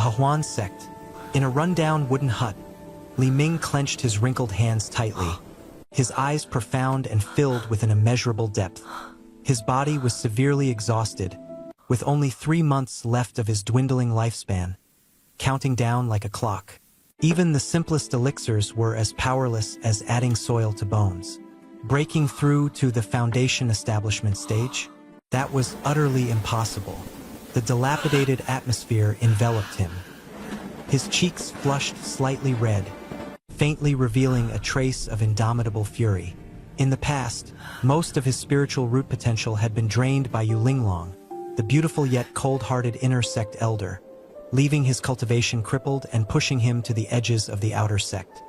Hahuan sect. In a rundown wooden hut, Li Ming clenched his wrinkled hands tightly, his eyes profound and filled with an immeasurable depth. His body was severely exhausted, with only 3 months left of his dwindling lifespan, counting down like a clock. Even the simplest elixirs were as powerless as adding soil to bones. Breaking through to the foundation establishment stage? That was utterly impossible. The dilapidated atmosphere enveloped him. His cheeks flushed slightly red, faintly revealing a trace of indomitable fury. In the past, most of his spiritual root potential had been drained by Yu Linglong, the beautiful yet cold-hearted inner sect elder, leaving his cultivation crippled and pushing him to the edges of the outer sect.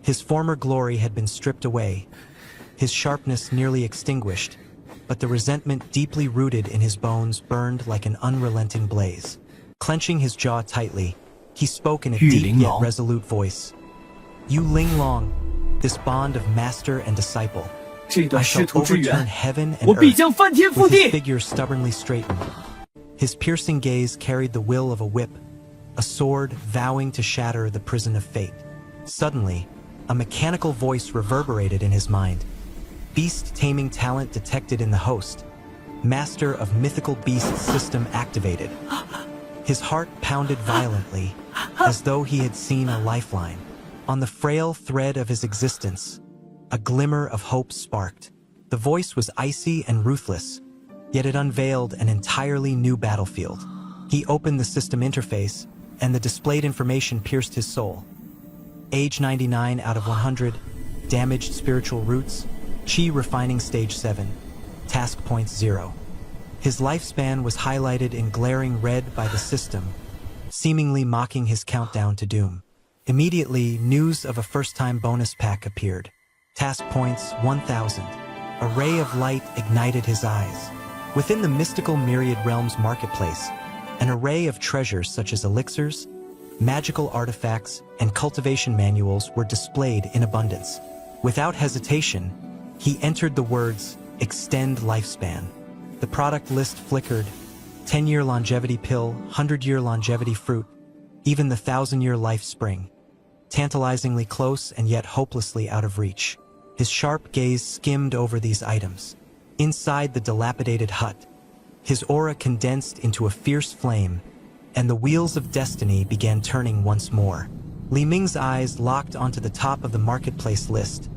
His former glory had been stripped away, his sharpness nearly extinguished, but the resentment deeply rooted in his bones burned like an unrelenting blaze. Clenching his jaw tightly, he spoke in a deep yet resolute voice. Yu Linglong, this bond of master and disciple, I shall overturn heaven and earth. With his figure stubbornly straightened, his piercing gaze carried the will of a whip, a sword vowing to shatter the prison of fate. Suddenly, a mechanical voice reverberated in his mind. Beast-taming talent detected in the host. Master of mythical beast system activated. His heart pounded violently, as though he had seen a lifeline. On the frail thread of his existence, a glimmer of hope sparked. The voice was icy and ruthless, yet it unveiled an entirely new battlefield. He opened the system interface, and the displayed information pierced his soul. Age 99 out of 100, damaged spiritual roots, Qi refining stage 7, task point 0. His lifespan was highlighted in glaring red by the system, seemingly mocking his countdown to doom. Immediately, news of a first-time bonus pack appeared. Task points 1000. A ray of light ignited his eyes. Within the mystical Myriad Realms marketplace, an array of treasures such as elixirs, magical artifacts, and cultivation manuals were displayed in abundance. Without hesitation, he entered the words, "Extend Lifespan." The product list flickered: 10-year longevity pill, 100-year longevity fruit, even the 1,000-year life spring. Tantalizingly close and yet hopelessly out of reach. His sharp gaze skimmed over these items. Inside the dilapidated hut, his aura condensed into a fierce flame, and the wheels of destiny began turning once more. Li Ming's eyes locked onto the top of the marketplace list,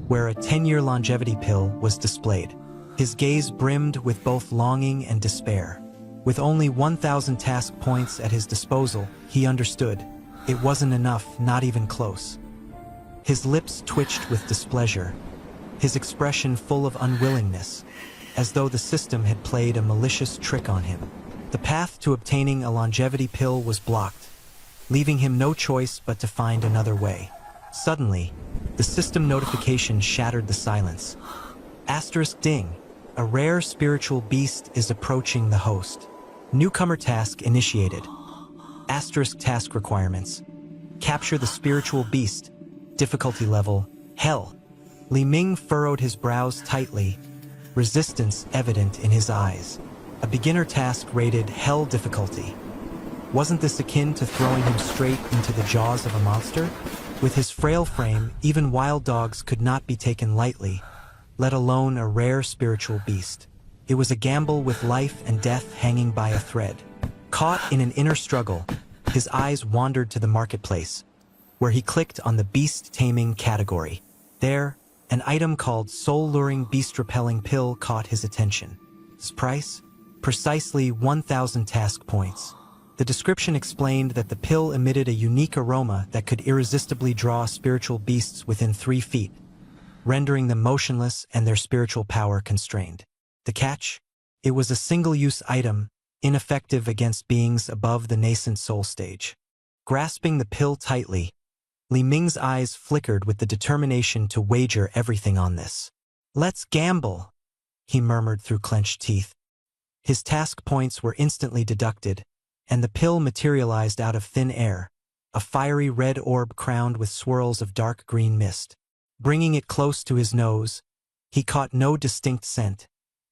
where a 10-year longevity pill was displayed. His gaze brimmed with both longing and despair. With only 1,000 task points at his disposal, he understood. It wasn't enough, not even close. His lips twitched with displeasure, his expression full of unwillingness, as though the system had played a malicious trick on him. The path to obtaining a longevity pill was blocked, leaving him no choice but to find another way. Suddenly, the system notification shattered the silence. Asterisk ding. A rare spiritual beast is approaching the host. Newcomer task initiated. Asterisk task requirements. Capture the spiritual beast. Difficulty level, Hell. Li Ming furrowed his brows tightly, resistance evident in his eyes. A beginner task rated Hell difficulty. Wasn't this akin to throwing him straight into the jaws of a monster? With his frail frame, even wild dogs could not be taken lightly, let alone a rare spiritual beast. It was a gamble with life and death hanging by a thread. Caught in an inner struggle, his eyes wandered to the marketplace, where he clicked on the beast-taming category. There, an item called Soul-Luring Beast-Repelling Pill caught his attention. Its price? Precisely 1,000 task points. The description explained that the pill emitted a unique aroma that could irresistibly draw spiritual beasts within 3 feet, rendering them motionless and their spiritual power constrained. The catch? It was a single-use item, ineffective against beings above the nascent soul stage. Grasping the pill tightly, Li Ming's eyes flickered with the determination to wager everything on this. "Let's gamble," he murmured through clenched teeth. His task points were instantly deducted, and the pill materialized out of thin air, a fiery red orb crowned with swirls of dark green mist. Bringing it close to his nose, he caught no distinct scent,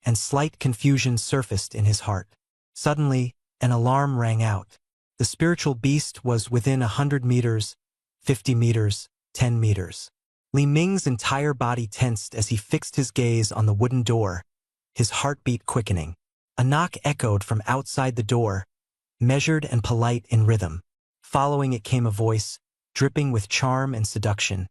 and slight confusion surfaced in his heart. Suddenly, an alarm rang out. The spiritual beast was within 100 meters, 50 meters, 10 meters. Li Ming's entire body tensed as he fixed his gaze on the wooden door, his heartbeat quickening. A knock echoed from outside the door, measured and polite in rhythm. Following it came a voice, dripping with charm and seduction.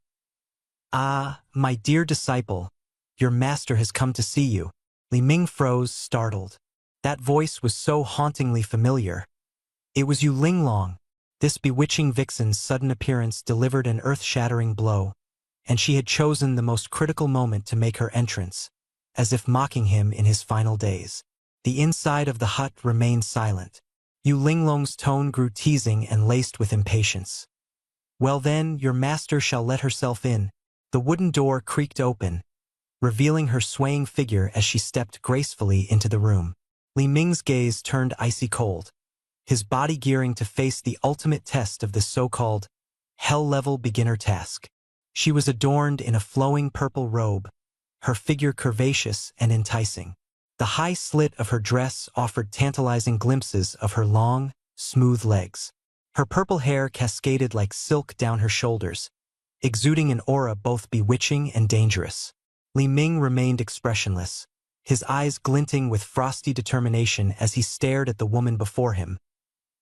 "Ah, my dear disciple, your master has come to see you." Li Ming froze, startled. That voice was so hauntingly familiar. It was Yu Linglong. This bewitching vixen's sudden appearance delivered an earth-shattering blow, and she had chosen the most critical moment to make her entrance, as if mocking him in his final days. The inside of the hut remained silent. Yu Linglong's tone grew teasing and laced with impatience. "Well then, your master shall let herself in." The wooden door creaked open, revealing her swaying figure as she stepped gracefully into the room. Li Ming's gaze turned icy cold, his body gearing to face the ultimate test of this so-called hell-level beginner task. She was adorned in a flowing purple robe, her figure curvaceous and enticing. The high slit of her dress offered tantalizing glimpses of her long, smooth legs. Her purple hair cascaded like silk down her shoulders, exuding an aura both bewitching and dangerous. Li Ming remained expressionless, his eyes glinting with frosty determination as he stared at the woman before him,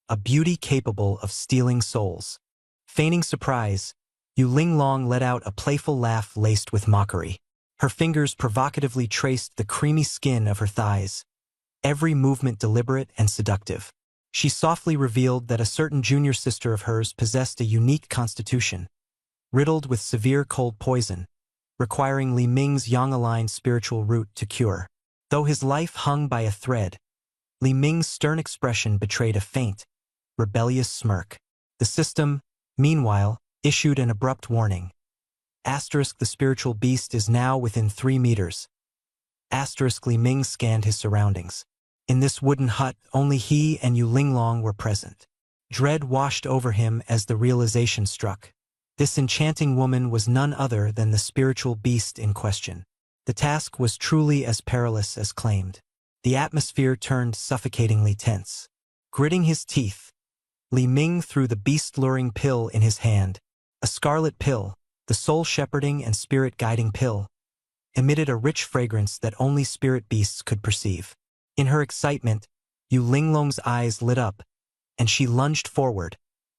a beauty capable of stealing souls. Feigning surprise, Yu Linglong let out a playful laugh laced with mockery. Her fingers provocatively traced the creamy skin of her thighs, every movement deliberate and seductive. She softly revealed that a certain junior sister of hers possessed a unique constitution, riddled with severe cold poison, requiring Li Ming's yang-aligned spiritual root to cure. Though his life hung by a thread, Li Ming's stern expression betrayed a faint, rebellious smirk. The system, meanwhile, issued an abrupt warning. Asterisk, the spiritual beast is now within 3 meters. Asterisk, Li Ming scanned his surroundings. In this wooden hut, only he and Yu Linglong were present. Dread washed over him as the realization struck. This enchanting woman was none other than the spiritual beast in question. The task was truly as perilous as claimed. The atmosphere turned suffocatingly tense. Gritting his teeth, Li Ming threw the beast-luring pill in his hand. A scarlet pill, the soul-shepherding and spirit-guiding pill, emitted a rich fragrance that only spirit beasts could perceive. In her excitement, Yu Linglong's eyes lit up, and she lunged forward,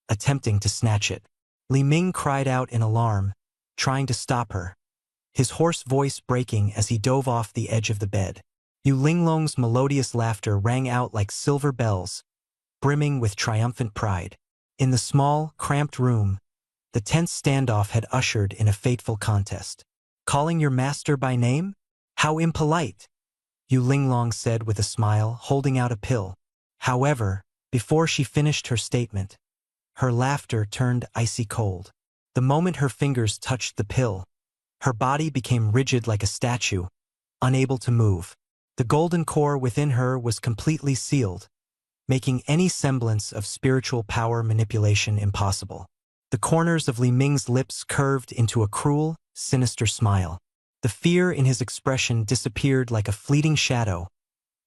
attempting to snatch it. Li Ming cried out in alarm, trying to stop her, his hoarse voice breaking as he dove off the edge of the bed. Yu Linglong's melodious laughter rang out like silver bells, brimming with triumphant pride. In the small, cramped room, the tense standoff had ushered in a fateful contest. "Calling your master by name? How impolite," Yu Linglong said with a smile, holding out a pill. However, before she finished her statement, her laughter turned icy cold. The moment her fingers touched the pill, her body became rigid like a statue, unable to move. The golden core within her was completely sealed, making any semblance of spiritual power manipulation impossible. The corners of Li Ming's lips curved into a cruel, sinister smile. The fear in his expression disappeared like a fleeting shadow,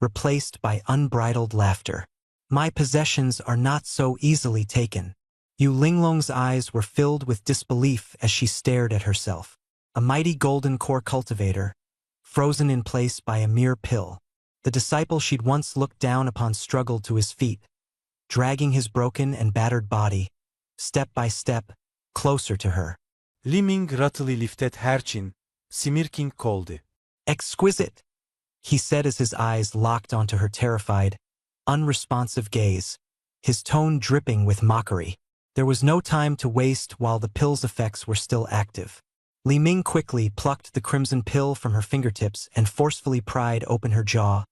replaced by unbridled laughter. "My possessions are not so easily taken." Yu Linglong's eyes were filled with disbelief as she stared at herself. A mighty golden core cultivator, frozen in place by a mere pill. The disciple she'd once looked down upon struggled to his feet, dragging his broken and battered body, step by step, closer to her. Li Ming ratılı liftet herçin, simirking koldu. "Exquisite," he said as his eyes locked onto her terrified, unresponsive gaze, his tone dripping with mockery. There was no time to waste while the pill's effects were still active. Li Ming quickly plucked the crimson pill from her fingertips and forcefully pried open her jaw,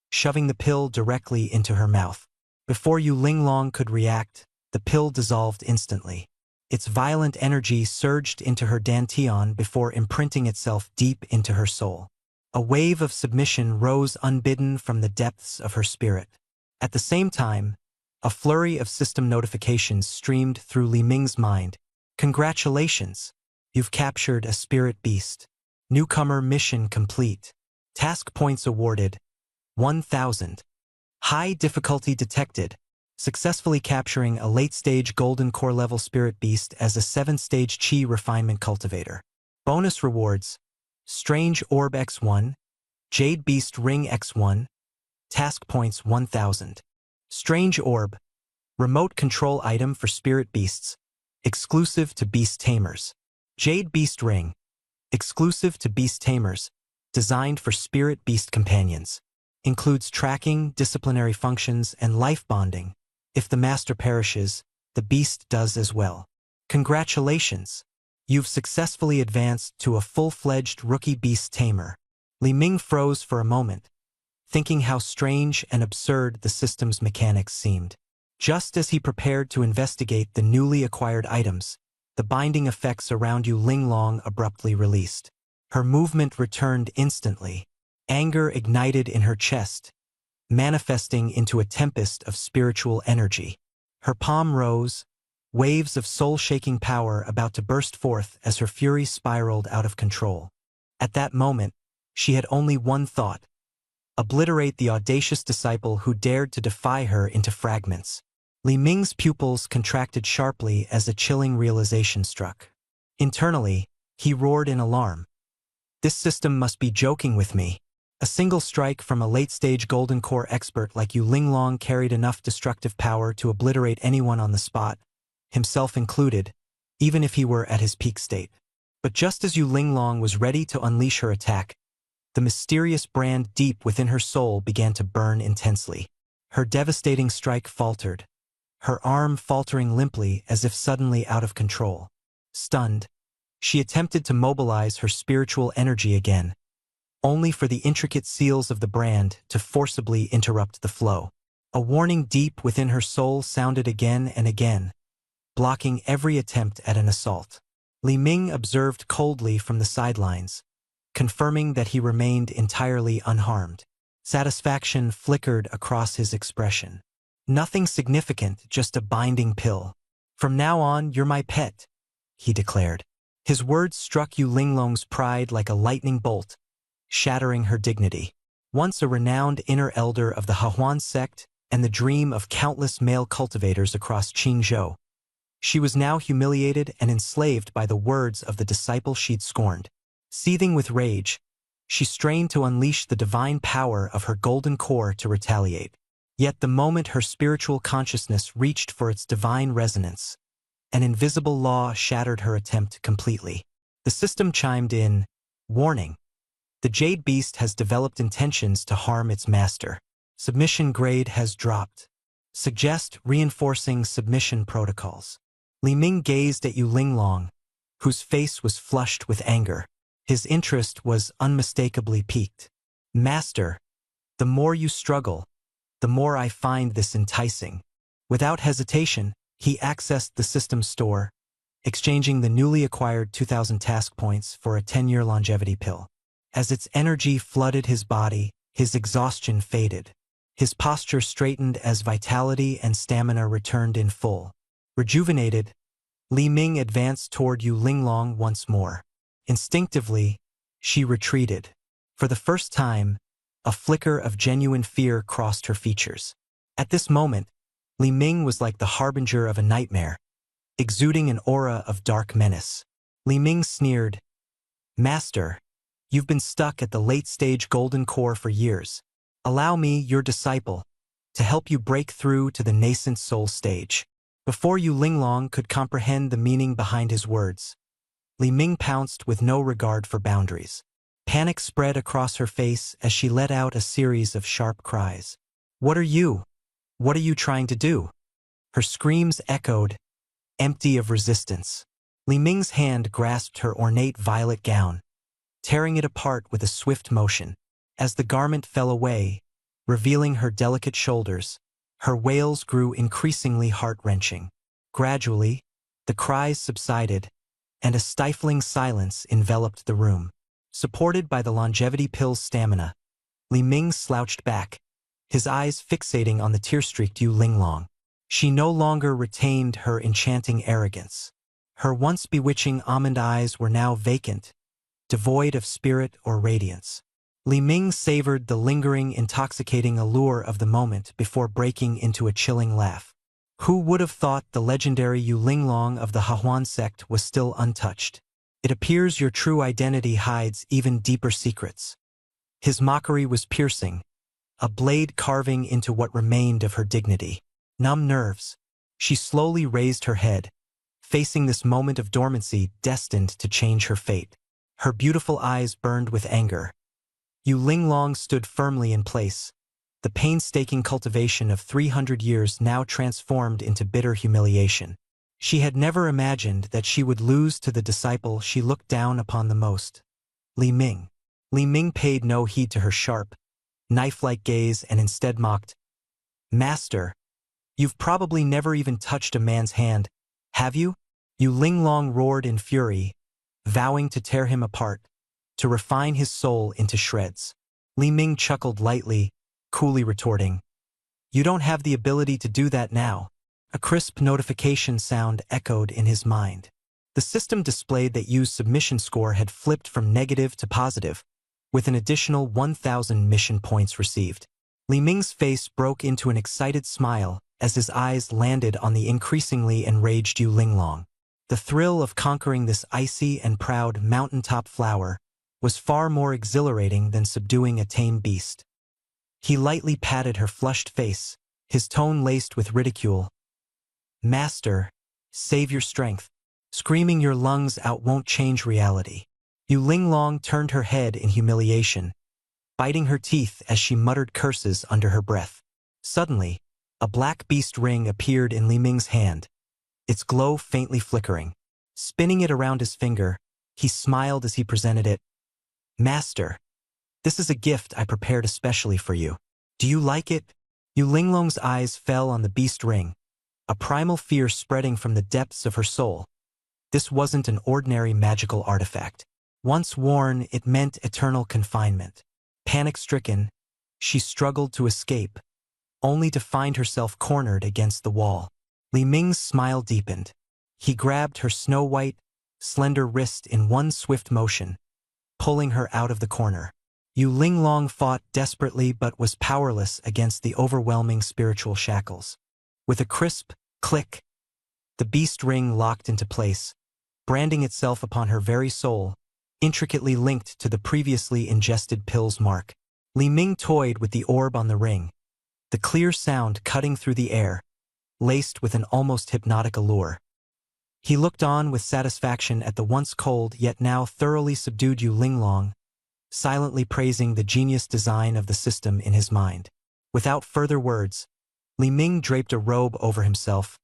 shoving the pill directly into her mouth. Before Yu Linglong could react, the pill dissolved instantly. Its violent energy surged into her dantian before imprinting itself deep into her soul. A wave of submission rose unbidden from the depths of her spirit. At the same time, a flurry of system notifications streamed through Li Ming's mind. "Congratulations! You've captured a spirit beast. Newcomer mission complete. Task points awarded, 1,000. High difficulty detected. successfully capturing a late-stage golden core level spirit beast as a 7-stage Chi refinement cultivator. Bonus rewards: Strange Orb X1, Jade Beast Ring X1, Task Points 1000. Strange Orb, remote control item for spirit beasts, exclusive to beast tamers. Jade Beast Ring, exclusive to beast tamers, designed for spirit beast companions. Includes tracking, disciplinary functions, and life bonding. If the master perishes, the beast does as well. Congratulations! You've successfully advanced to a full-fledged rookie beast tamer. Li Ming froze for a moment, thinking how strange and absurd the system's mechanics seemed. Just as he prepared to investigate the newly acquired items, the binding effects around Yu Linglong abruptly released. Her movement returned instantly. Anger ignited in her chest, manifesting into a tempest of spiritual energy. Her palm rose, waves of soul-shaking power about to burst forth as her fury spiraled out of control. At that moment, she had only one thought: obliterate the audacious disciple who dared to defy her into fragments. Li Ming's pupils contracted sharply as a chilling realization struck. Internally, he roared in alarm. This system must be joking with me. A single strike from a late-stage golden core expert like Yu Linglong carried enough destructive power to obliterate anyone on the spot, himself included, even if he were at his peak state. But just as Yu Linglong was ready to unleash her attack, the mysterious brand deep within her soul began to burn intensely. Her devastating strike faltered, her arm faltering limply as if suddenly out of control. Stunned, she attempted to mobilize her spiritual energy again, only for the intricate seals of the brand to forcibly interrupt the flow. A warning deep within her soul sounded again and again, blocking every attempt at an assault. Li Ming observed coldly from the sidelines, confirming that he remained entirely unharmed. Satisfaction flickered across his expression. Nothing significant, just a binding pill. From now on, you're my pet, he declared. His words struck Yu Linglong's pride like a lightning bolt, shattering her dignity. Once a renowned inner elder of the Hahuan sect and the dream of countless male cultivators across Qingzhou, she was now humiliated and enslaved by the words of the disciple she'd scorned. Seething with rage, she strained to unleash the divine power of her golden core to retaliate. Yet the moment her spiritual consciousness reached for its divine resonance, an invisible law shattered her attempt completely. The system chimed in, warning: the Jade Beast has developed intentions to harm its master. Submission grade has dropped. Suggest reinforcing submission protocols. Li Ming gazed at Yu Linglong, whose face was flushed with anger. His interest was unmistakably piqued. Master, the more you struggle, the more I find this enticing. Without hesitation, he accessed the system store, exchanging the newly acquired 2,000 task points for a 10-year longevity pill. As its energy flooded his body, his exhaustion faded. His posture straightened as vitality and stamina returned in full. Rejuvenated, Li Ming advanced toward Yu Linglong once more. Instinctively, she retreated. For the first time, a flicker of genuine fear crossed her features. At this moment, Li Ming was like the harbinger of a nightmare, exuding an aura of dark menace. Li Ming sneered, "Master, you've been stuck at the late-stage golden core for years. Allow me, your disciple, to help you break through to the nascent soul stage." Before Yu Linglong could comprehend the meaning behind his words, Li Ming pounced with no regard for boundaries. Panic spread across her face as she let out a series of sharp cries. "What are you? What are you trying to do?" Her screams echoed, empty of resistance. Li Ming's hand grasped her ornate violet gown, tearing it apart with a swift motion. As the garment fell away, revealing her delicate shoulders, her wails grew increasingly heart-wrenching. Gradually, the cries subsided, and a stifling silence enveloped the room. Supported by the longevity pill's stamina, Li Ming slouched back, his eyes fixating on the tear-streaked Yu Linglong. She no longer retained her enchanting arrogance. Her once bewitching almond eyes were now vacant, devoid of spirit or radiance. Li Ming savored the lingering, intoxicating allure of the moment before breaking into a chilling laugh. Who would have thought the legendary Yu Linglong of the Hahuan sect was still untouched? It appears your true identity hides even deeper secrets. His mockery was piercing, a blade carving into what remained of her dignity. Numb nerves, she slowly raised her head, facing this moment of dormancy destined to change her fate. Her beautiful eyes burned with anger. Yu Linglong stood firmly in place, the painstaking cultivation of 300 years now transformed into bitter humiliation. She had never imagined that she would lose to the disciple she looked down upon the most, Li Ming. Li Ming paid no heed to her sharp, knife-like gaze and instead mocked, "Master, you've probably never even touched a man's hand, have you?" Yu Linglong roared in fury, vowing to tear him apart, to refine his soul into shreds. Li Ming chuckled lightly, coolly retorting, "You don't have the ability to do that now." A crisp notification sound echoed in his mind. The system displayed that Yu's submission score had flipped from negative to positive, with an additional 1,000 mission points received. Li Ming's face broke into an excited smile as his eyes landed on the increasingly enraged Yu Linglong. The thrill of conquering this icy and proud mountaintop flower was far more exhilarating than subduing a tame beast. He lightly patted her flushed face, his tone laced with ridicule. "Master, save your strength. Screaming your lungs out won't change reality." Yu Linglong turned her head in humiliation, biting her teeth as she muttered curses under her breath. Suddenly, a black beast ring appeared in Li Ming's hand, its glow faintly flickering. Spinning it around his finger, he smiled as he presented it. "Master, this is a gift I prepared especially for you. Do you like it?" Yu Linglong's eyes fell on the beast ring, a primal fear spreading from the depths of her soul. This wasn't an ordinary magical artifact. Once worn, it meant eternal confinement. Panic-stricken, she struggled to escape, only to find herself cornered against the wall. Li Ming's smile deepened. He grabbed her snow-white, slender wrist in one swift motion, pulling her out of the corner. Yu Linglong fought desperately but was powerless against the overwhelming spiritual shackles. With a crisp click, the beast ring locked into place, branding itself upon her very soul, intricately linked to the previously ingested pill's mark. Li Ming toyed with the orb on the ring, the clear sound cutting through the air, laced with an almost hypnotic allure. He looked on with satisfaction at the once cold yet now thoroughly subdued Yu Linglong, silently praising the genius design of the system in his mind. Without further words, Li Ming draped a robe over himself,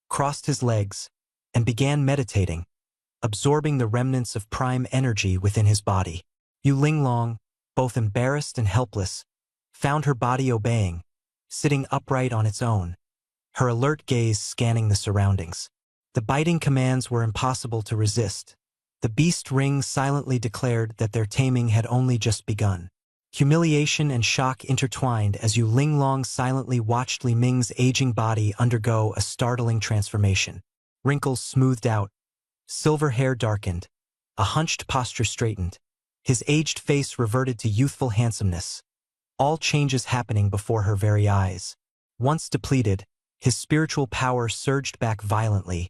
crossed his legs, and began meditating, absorbing the remnants of prime energy within his body. Yu Linglong, both embarrassed and helpless, found her body obeying, sitting upright on its own, her alert gaze scanning the surroundings. The biting commands were impossible to resist. The beast ring silently declared that their taming had only just begun. Humiliation and shock intertwined as Yu Linglong silently watched Li Ming's aging body undergo a startling transformation. Wrinkles smoothed out, silver hair darkened, a hunched posture straightened. His aged face reverted to youthful handsomeness, all changes happening before her very eyes. Once depleted, his spiritual power surged back violently,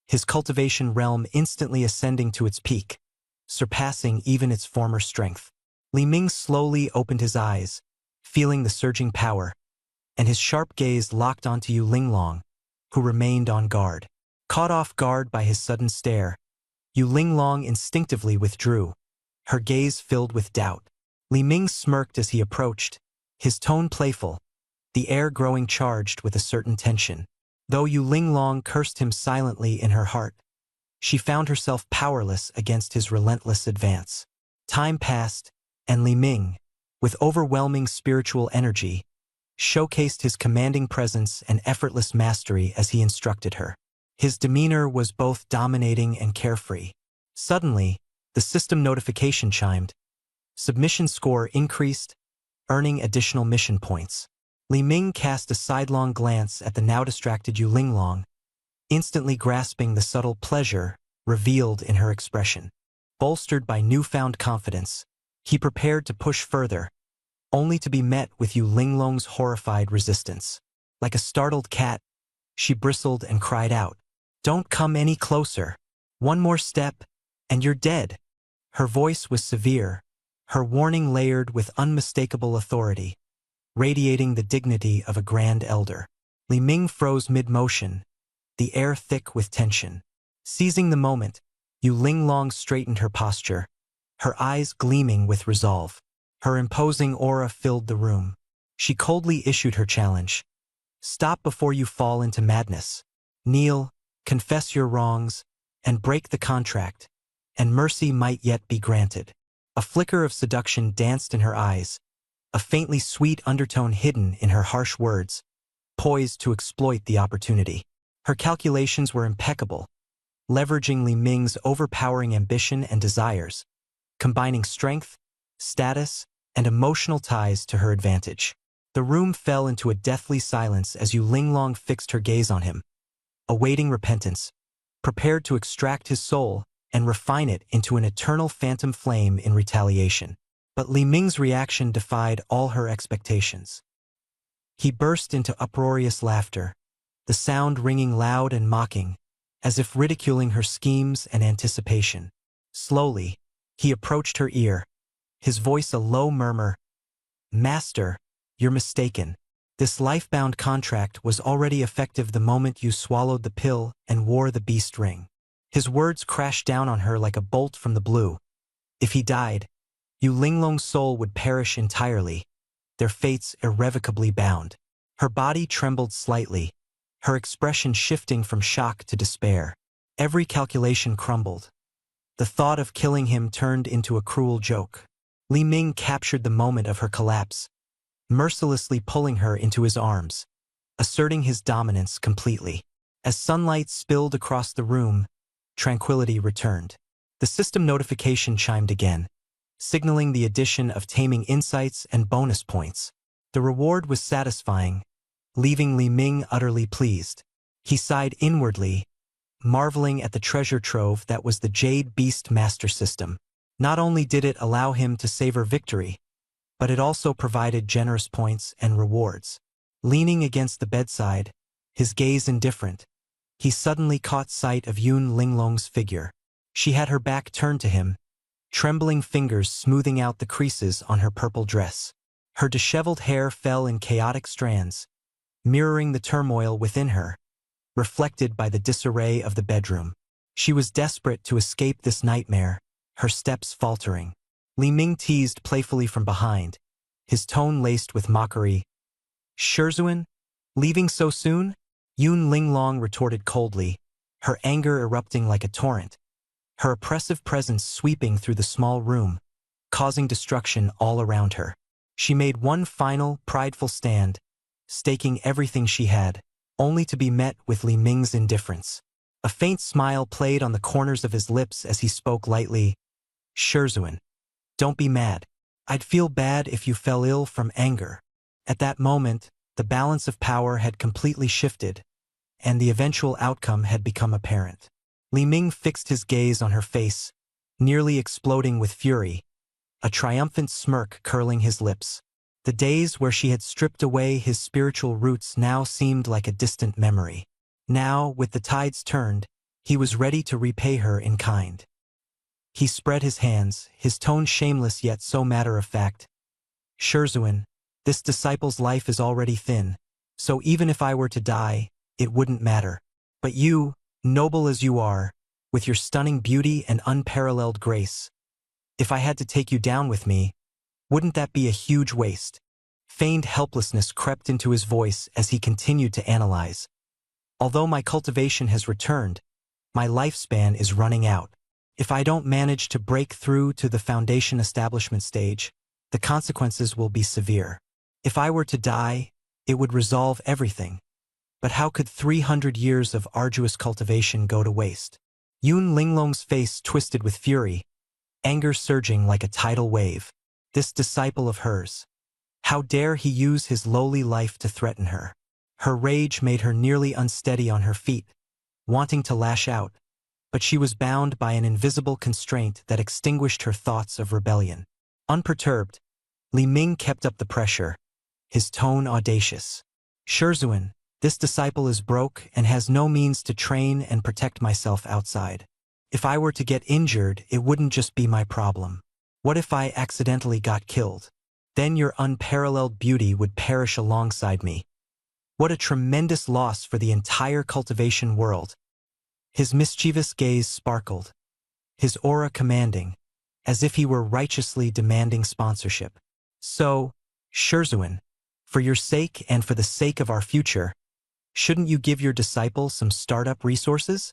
his cultivation realm instantly ascending to its peak, surpassing even its former strength. Li Ming slowly opened his eyes, feeling the surging power, and his sharp gaze locked onto Yu Linglong, who remained on guard. Caught off guard by his sudden stare, Yu Linglong instinctively withdrew, her gaze filled with doubt. Li Ming smirked as he approached, his tone playful, the air growing charged with a certain tension. Though Yu Linglong cursed him silently in her heart, she found herself powerless against his relentless advance. Time passed, and Li Ming, with overwhelming spiritual energy, showcased his commanding presence and effortless mastery as he instructed her. His demeanor was both dominating and carefree. Suddenly, the system notification chimed. Submission score increased, earning additional mission points. Li Ming cast a sidelong glance at the now-distracted Yu Linglong, instantly grasping the subtle pleasure revealed in her expression. Bolstered by newfound confidence, He prepared to push further, only to be met with Yu Linglong's horrified resistance. Like a startled cat, she bristled and cried out, "Don't come any closer. One more step, and you're dead." Her voice was severe, her warning layered with unmistakable authority, radiating the dignity of a grand elder. Li Ming froze mid-motion, the air thick with tension. Seizing the moment, Yu Linglong straightened her posture, her eyes gleaming with resolve. Her imposing aura filled the room. She coldly issued her challenge. "Stop before you fall into madness. Kneel, confess your wrongs, and break the contract, and mercy might yet be granted." A flicker of seduction danced in her eyes, a faintly sweet undertone hidden in her harsh words, poised to exploit the opportunity. Her calculations were impeccable, leveraging Li Ming's overpowering ambition and desires, combining strength, status, and emotional ties to her advantage. The room fell into a deathly silence as Yu Linglong fixed her gaze on him, awaiting repentance, prepared to extract his soul and refine it into an eternal phantom flame in retaliation. But Li Ming's reaction defied all her expectations. He burst into uproarious laughter, the sound ringing loud and mocking, as if ridiculing her schemes and anticipation. Slowly, he approached her ear, his voice a low murmur, "Master, you're mistaken. This life-bound contract was already effective the moment you swallowed the pill and wore the beast ring." His words crashed down on her like a bolt from the blue. If he died, Yu Linglong's soul would perish entirely, their fates irrevocably bound. Her body trembled slightly, her expression shifting from shock to despair. Every calculation crumbled. The thought of killing him turned into a cruel joke. Li Ming captured the moment of her collapse, mercilessly pulling her into his arms, asserting his dominance completely. As sunlight spilled across the room, tranquility returned. The system notification chimed again, signaling the addition of taming insights and bonus points. The reward was satisfying, leaving Li Ming utterly pleased. He sighed inwardly, marveling at the treasure trove that was the Jade Beast Master System. Not only did it allow him to savor victory, but it also provided generous points and rewards. Leaning against the bedside, his gaze indifferent, he suddenly caught sight of Yu Linglong's figure. She had her back turned to him, trembling fingers smoothing out the creases on her purple dress. Her disheveled hair fell in chaotic strands, mirroring the turmoil within her, reflected by the disarray of the bedroom. She was desperate to escape this nightmare, her steps faltering. Li Ming teased playfully from behind, his tone laced with mockery. "Shizhuan, leaving so soon?" Yu Linglong retorted coldly, her anger erupting like a torrent, her oppressive presence sweeping through the small room, causing destruction all around her. She made one final, prideful stand, staking everything she had, only to be met with Li Ming's indifference. A faint smile played on the corners of his lips as he spoke lightly. "Shizhuan, don't be mad. I'd feel bad if you fell ill from anger." At that moment, the balance of power had completely shifted, and the eventual outcome had become apparent. Li Ming fixed his gaze on her face, nearly exploding with fury, a triumphant smirk curling his lips. The days where she had stripped away his spiritual roots now seemed like a distant memory. Now, with the tides turned, he was ready to repay her in kind. He spread his hands, his tone shameless yet so matter-of-fact. "Shizhuan, this disciple's life is already thin, so even if I were to die, it wouldn't matter. But you, noble as you are, with your stunning beauty and unparalleled grace, if I had to take you down with me, wouldn't that be a huge waste?" Feigned helplessness crept into his voice as he continued to analyze. "Although my cultivation has returned, my lifespan is running out. If I don't manage to break through to the foundation establishment stage, the consequences will be severe. If I were to die, it would resolve everything. But how could 300 years of arduous cultivation go to waste?" Yu Linglong's face twisted with fury, anger surging like a tidal wave. This disciple of hers. How dare he use his lowly life to threaten her? Her rage made her nearly unsteady on her feet, wanting to lash out, but she was bound by an invisible constraint that extinguished her thoughts of rebellion. Unperturbed, Li Ming kept up the pressure, his tone audacious. Shizhuan, this disciple is broke and has no means to train and protect myself outside. If I were to get injured, it wouldn't just be my problem. What if I accidentally got killed? Then your unparalleled beauty would perish alongside me. What a tremendous loss for the entire cultivation world. His mischievous gaze sparkled, his aura commanding, as if he were righteously demanding sponsorship. So, Shizhuan, for your sake and for the sake of our future, shouldn't you give your disciple some startup resources?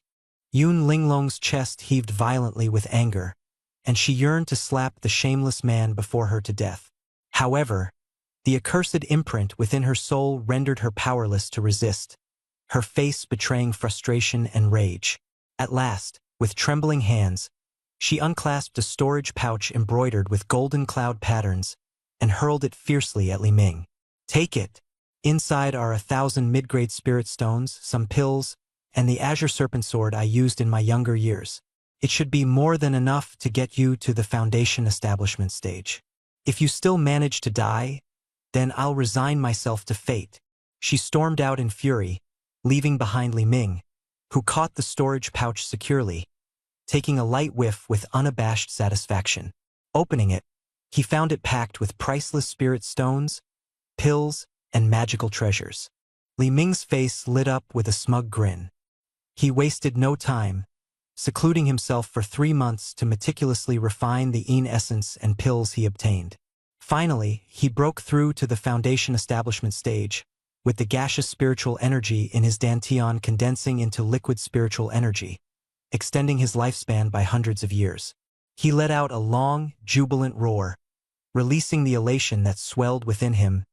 Yun Linglong's chest heaved violently with anger, and she yearned to slap the shameless man before her to death. However, the accursed imprint within her soul rendered her powerless to resist, her face betraying frustration and rage. At last, with trembling hands, she unclasped a storage pouch embroidered with golden cloud patterns and hurled it fiercely at Li Ming. Take it. Inside are 1,000 mid-grade spirit stones, some pills, and the azure serpent sword I used in my younger years. It should be more than enough to get you to the foundation establishment stage. If you still manage to die, then I'll resign myself to fate. She stormed out in fury, leaving behind Li Ming, who caught the storage pouch securely, taking a light whiff with unabashed satisfaction. Opening it, he found it packed with priceless spirit stones, pills, and magical treasures. Li Ming's face lit up with a smug grin. He wasted no time, secluding himself for 3 months to meticulously refine the Yin essence and pills he obtained. Finally, he broke through to the foundation establishment stage, with the gaseous spiritual energy in his dantian condensing into liquid spiritual energy, extending his lifespan by hundreds of years. He let out a long, jubilant roar, releasing the elation that swelled within him.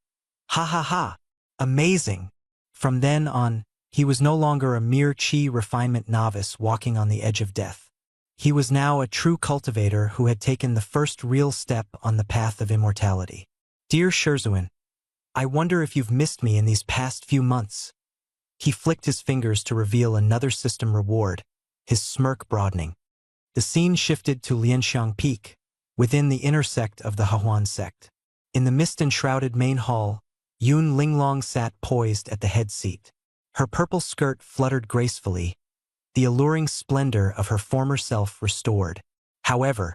Ha ha ha! Amazing! From then on, he was no longer a mere chi refinement novice walking on the edge of death. He was now a true cultivator who had taken the first real step on the path of immortality. Dear Shizhuan, I wonder if you've missed me in these past few months. He flicked his fingers to reveal another system reward, his smirk broadening. The scene shifted to Lianxiang Peak, within the inner sect of the Hehuan sect. In the mist-enshrouded main hall, Yun Linglong sat poised at the head seat. Her purple skirt fluttered gracefully, the alluring splendor of her former self restored. However,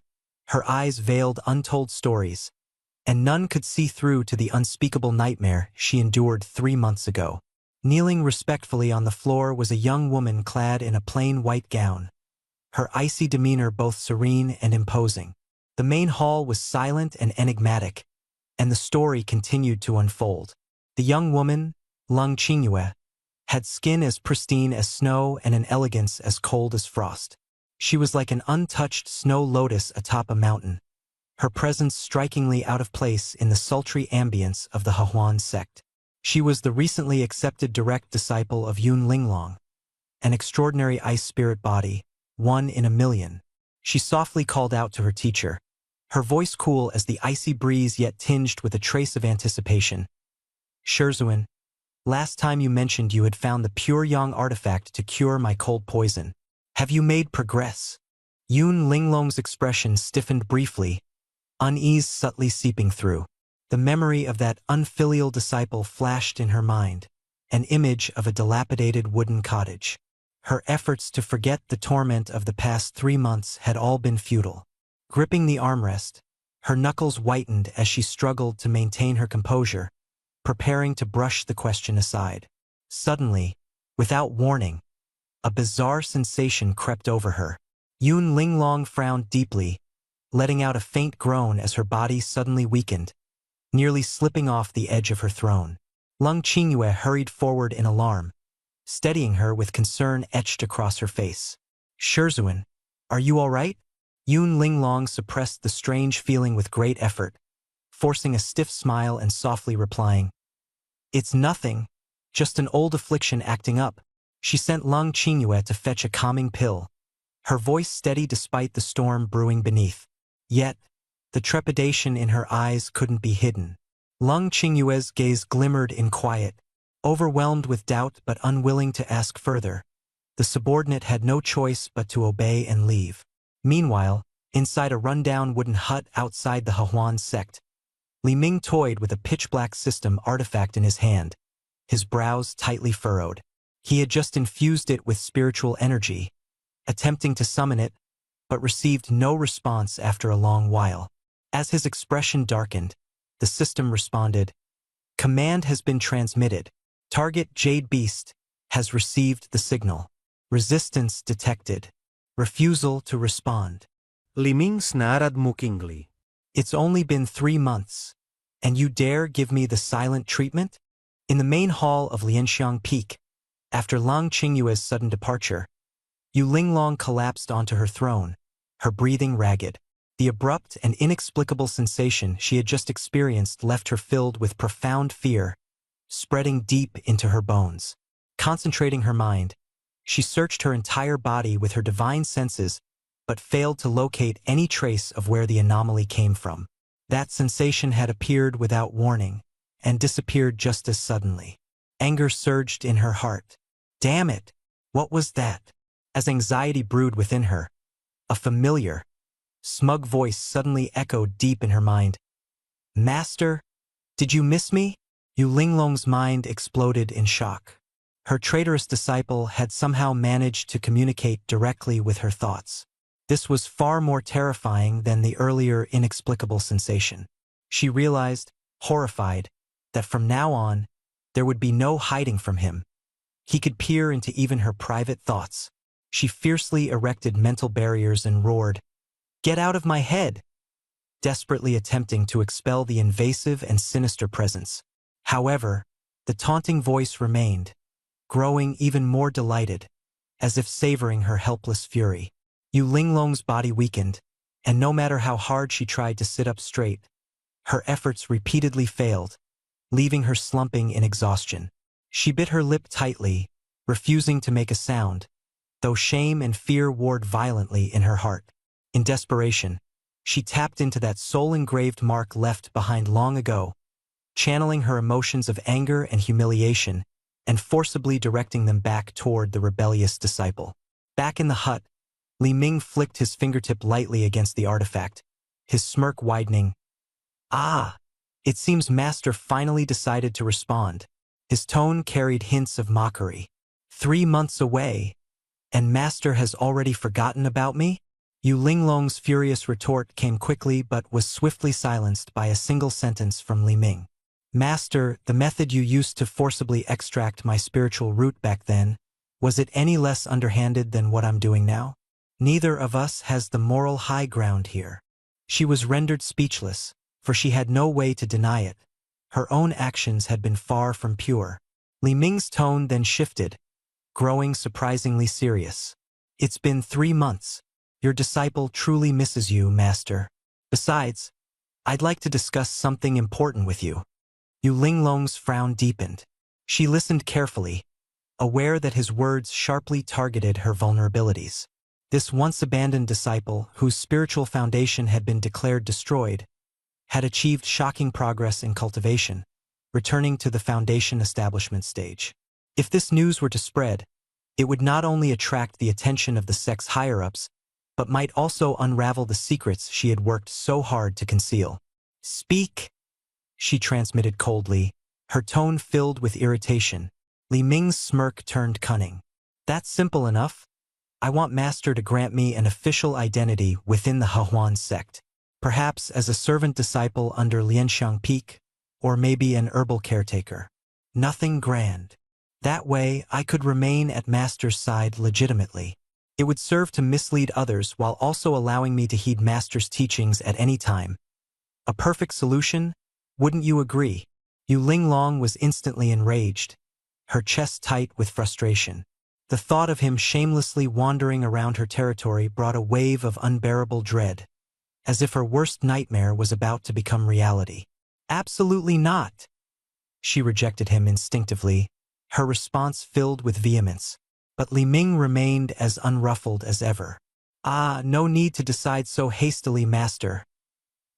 her eyes veiled untold stories, and none could see through to the unspeakable nightmare she endured 3 months ago. Kneeling respectfully on the floor was a young woman clad in a plain white gown, her icy demeanor both serene and imposing. The main hall was silent and enigmatic, and the story continued to unfold. The young woman, Lung Qingyue, had skin as pristine as snow and an elegance as cold as frost. She was like an untouched snow lotus atop a mountain, her presence strikingly out of place in the sultry ambience of the Hehuan sect. She was the recently accepted direct disciple of Yun Linglong, an extraordinary ice spirit body, 1 in a million. She softly called out to her teacher, her voice cool as the icy breeze yet tinged with a trace of anticipation. Shizhuan, last time you mentioned you had found the pure yang artifact to cure my cold poison. Have you made progress? Yun Linglong's expression stiffened briefly, unease subtly seeping through. The memory of that unfilial disciple flashed in her mind, an image of a dilapidated wooden cottage. Her efforts to forget the torment of the past 3 months had all been futile. Gripping the armrest, her knuckles whitened as she struggled to maintain her composure, preparing to brush the question aside. Suddenly, without warning, a bizarre sensation crept over her. Yun Linglong frowned deeply, letting out a faint groan as her body suddenly weakened, nearly slipping off the edge of her throne. Lung Qingyue hurried forward in alarm, steadying her with concern etched across her face. Shizhuan, are you all right? Yun Linglong suppressed the strange feeling with great effort, forcing a stiff smile and softly replying, It's nothing, just an old affliction acting up. She sent Lung Qingyue to fetch a calming pill, her voice steady despite the storm brewing beneath. Yet, the trepidation in her eyes couldn't be hidden. Lung Qingyue's gaze glimmered in quiet, overwhelmed with doubt but unwilling to ask further. The subordinate had no choice but to obey and leave. Meanwhile, Inside a rundown wooden hut outside the Hehuan sect, Li Ming toyed with a pitch-black system artifact in his hand, his brows tightly furrowed. He had just infused it with spiritual energy, attempting to summon it, but received no response after a long while. As his expression darkened, the system responded, "Command has been transmitted. Target Jade Beast has received the signal. Resistance detected. Refusal to respond." Li Ming snarled mockingly. "It's only been 3 months, and you dare give me the silent treatment?" In the main hall of Lianxiang Peak, after Lang Qingyue's sudden departure, Yu Linglong collapsed onto her throne, her breathing ragged. The abrupt and inexplicable sensation she had just experienced left her filled with profound fear, spreading deep into her bones. Concentrating her mind, she searched her entire body with her divine senses, but failed to locate any trace of where the anomaly came from. That sensation had appeared without warning, and disappeared just as suddenly. Anger surged in her heart. Damn it! What was that? As anxiety brewed within her, a familiar, smug voice suddenly echoed deep in her mind. "Master, did you miss me?" Yu Linglong's mind exploded in shock. Her traitorous disciple had somehow managed to communicate directly with her thoughts. This was far more terrifying than the earlier inexplicable sensation. She realized, horrified, that from now on, there would be no hiding from him. He could peer into even her private thoughts. She fiercely erected mental barriers and roared, "Get out of my head!" desperately attempting to expel the invasive and sinister presence. However, the taunting voice remained, growing even more delighted, as if savoring her helpless fury. Yu Linglong's body weakened, and no matter how hard she tried to sit up straight, her efforts repeatedly failed, leaving her slumping in exhaustion. She bit her lip tightly, refusing to make a sound, though shame and fear warred violently in her heart. In desperation, she tapped into that soul-engraved mark left behind long ago, channeling her emotions of anger and humiliation and forcibly directing them back toward the rebellious disciple. Back in the hut, Li Ming flicked his fingertip lightly against the artifact, his smirk widening. "Ah, it seems Master finally decided to respond." His tone carried hints of mockery. 3 months away, and Master has already forgotten about me? Yu Linglong's furious retort came quickly but was swiftly silenced by a single sentence from Li Ming. "Master, the method you used to forcibly extract my spiritual root back then, was it any less underhanded than what I'm doing now? Neither of us has the moral high ground here." She was rendered speechless, for she had no way to deny it. Her own actions had been far from pure. Li Ming's tone then shifted, growing surprisingly serious. "It's been 3 months. Your disciple truly misses you, Master. Besides, I'd like to discuss something important with you." Yu Linglong's frown deepened. She listened carefully, aware that his words sharply targeted her vulnerabilities. This once-abandoned disciple, whose spiritual foundation had been declared destroyed, had achieved shocking progress in cultivation, returning to the foundation establishment stage. If this news were to spread, it would not only attract the attention of the sect's higher-ups, but might also unravel the secrets she had worked so hard to conceal. "Speak," she transmitted coldly, her tone filled with irritation. Li Ming's smirk turned cunning. "That's simple enough. I want Master to grant me an official identity within the Hehuan sect. Perhaps as a servant disciple under Lianxiang Peak, or maybe an herbal caretaker. Nothing grand. That way, I could remain at Master's side legitimately. It would serve to mislead others while also allowing me to heed Master's teachings at any time. A perfect solution, wouldn't you agree?" Yu Linglong was instantly enraged, her chest tight with frustration. The thought of him shamelessly wandering around her territory brought a wave of unbearable dread, as if her worst nightmare was about to become reality. "Absolutely not!" She rejected him instinctively, her response filled with vehemence. But Li Ming remained as unruffled as ever. "Ah, no need to decide so hastily, Master,"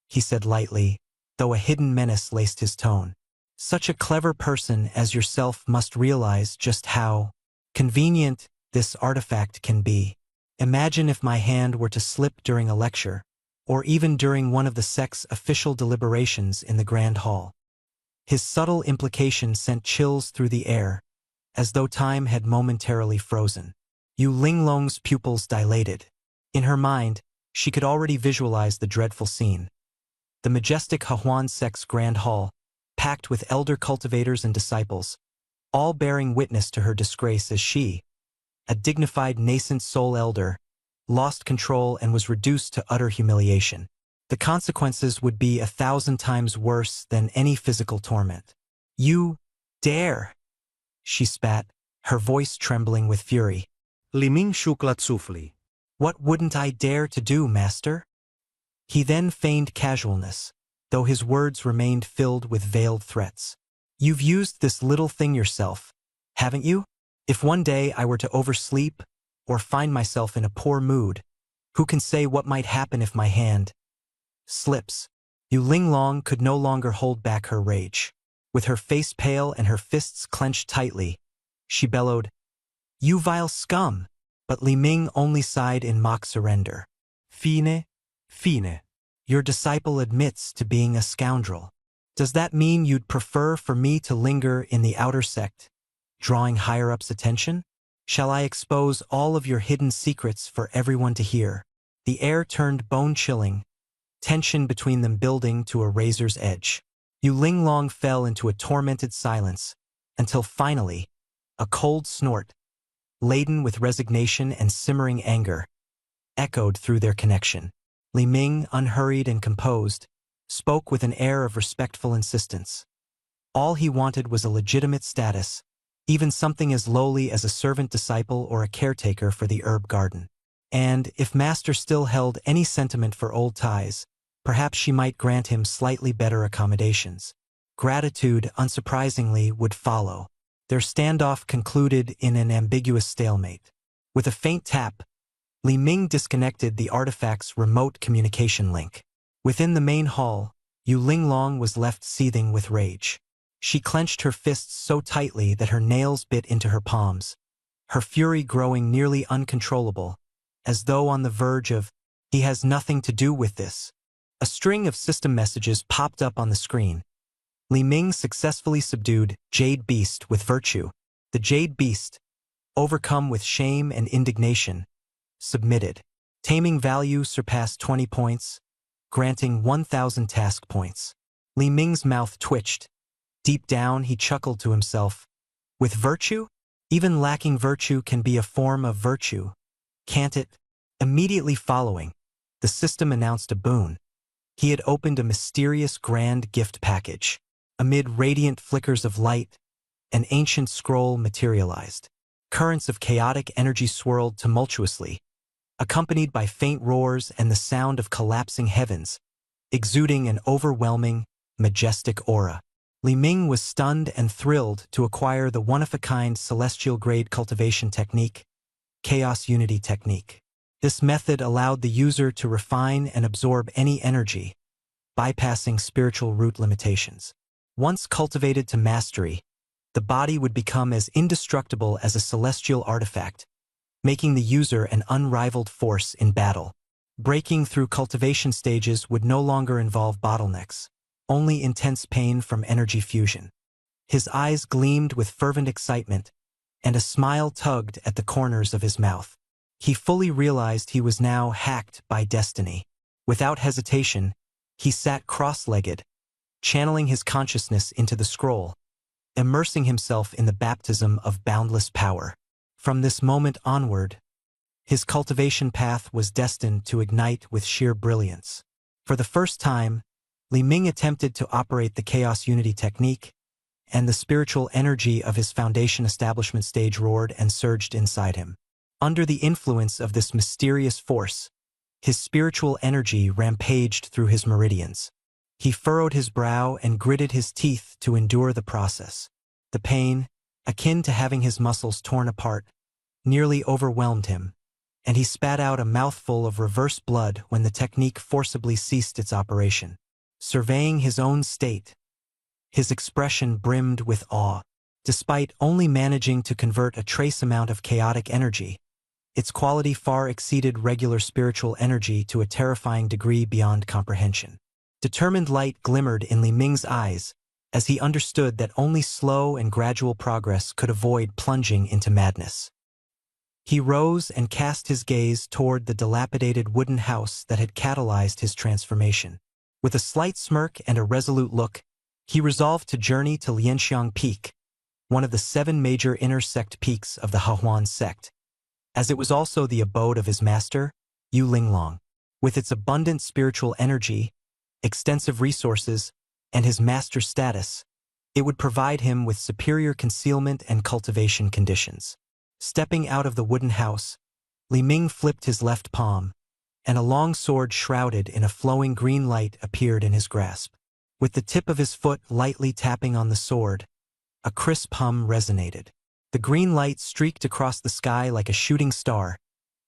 he said lightly, though a hidden menace laced his tone. "Such a clever person as yourself must realize just how convenient this artifact can be. Imagine if my hand were to slip during a lecture, or even during one of the sect's official deliberations in the Grand Hall. His subtle implication sent chills through the air, as though time had momentarily frozen. Yu Linglong's pupils dilated. In her mind, she could already visualize the dreadful scene. The majestic Hehuan sect's Grand Hall, packed with elder cultivators and disciples, all bearing witness to her disgrace as she, a dignified nascent soul elder, lost control and was reduced to utter humiliation. The consequences would be 1,000 times worse than any physical torment. "You dare!" she spat, her voice trembling with fury. Li Ming shook sufli. "What wouldn't I dare to do, master?" He then feigned casualness, though his words remained filled with veiled threats. "You've used this little thing yourself, haven't you? If one day I were to oversleep or find myself in a poor mood, who can say what might happen if my hand slips?" Yu Linglong could no longer hold back her rage. With her face pale and her fists clenched tightly, she bellowed, "You vile scum!" But Li Ming only sighed in mock surrender. "Fine, fine. Your disciple admits to being a scoundrel. Does that mean you'd prefer for me to linger in the outer sect, drawing higher-ups' attention? Shall I expose all of your hidden secrets for everyone to hear?" The air turned bone-chilling, tension between them building to a razor's edge. Yu Linglong fell into a tormented silence, until finally, a cold snort, laden with resignation and simmering anger, echoed through their connection. Li Ming, unhurried and composed, spoke with an air of respectful insistence. All he wanted was a legitimate status, even something as lowly as a servant disciple or a caretaker for the herb garden. And if Master still held any sentiment for old ties, perhaps she might grant him slightly better accommodations. Gratitude, unsurprisingly, would follow. Their standoff concluded in an ambiguous stalemate. With a faint tap, Li Ming disconnected the artifact's remote communication link. Within the main hall, Yu Linglong was left seething with rage. She clenched her fists so tightly that her nails bit into her palms, her fury growing nearly uncontrollable, as though on the verge of, "He has nothing to do with this." A string of system messages popped up on the screen. Li Ming successfully subdued Jade Beast with virtue. The Jade Beast, overcome with shame and indignation, submitted. Taming value surpassed 20 points, granting 1,000 task points. Li Ming's mouth twitched. Deep down, he chuckled to himself. With virtue? Even lacking virtue can be a form of virtue, can't it? Immediately following, the system announced a boon. He had opened a mysterious grand gift package. Amid radiant flickers of light, an ancient scroll materialized. Currents of chaotic energy swirled tumultuously, accompanied by faint roars and the sound of collapsing heavens, exuding an overwhelming, majestic aura. Li Ming was stunned and thrilled to acquire the one-of-a-kind celestial-grade cultivation technique, Chaos Unity Technique. This method allowed the user to refine and absorb any energy, bypassing spiritual root limitations. Once cultivated to mastery, the body would become as indestructible as a celestial artifact, making the user an unrivaled force in battle. Breaking through cultivation stages would no longer involve bottlenecks, only intense pain from energy fusion. His eyes gleamed with fervent excitement, and a smile tugged at the corners of his mouth. He fully realized he was now hacked by destiny. Without hesitation, he sat cross-legged, channeling his consciousness into the scroll, immersing himself in the baptism of boundless power. From this moment onward, his cultivation path was destined to ignite with sheer brilliance. For the first time, Li Ming attempted to operate the Chaos Unity Technique, and the spiritual energy of his foundation establishment stage roared and surged inside him. Under the influence of this mysterious force, his spiritual energy rampaged through his meridians. He furrowed his brow and gritted his teeth to endure the process. The pain, akin to having his muscles torn apart, nearly overwhelmed him, and he spat out a mouthful of reverse blood when the technique forcibly ceased its operation. Surveying his own state, his expression brimmed with awe. Despite only managing to convert a trace amount of chaotic energy, Its quality far exceeded regular spiritual energy to a terrifying degree beyond comprehension. Determined light glimmered in Li Ming's eyes as he understood that only slow and gradual progress could avoid plunging into madness. He rose and cast his gaze toward the dilapidated wooden house that had catalyzed his transformation. With a slight smirk and a resolute look, he resolved to journey to Lianxiang Peak, one of the 7 major inner sect peaks of the Hahuan sect, as it was also the abode of his master, Yu Linglong. With its abundant spiritual energy, extensive resources, and his master status, it would provide him with superior concealment and cultivation conditions. Stepping out of the wooden house, Li Ming flipped his left palm, and a long sword shrouded in a flowing green light appeared in his grasp. With the tip of his foot lightly tapping on the sword, a crisp hum resonated. The green light streaked across the sky like a shooting star,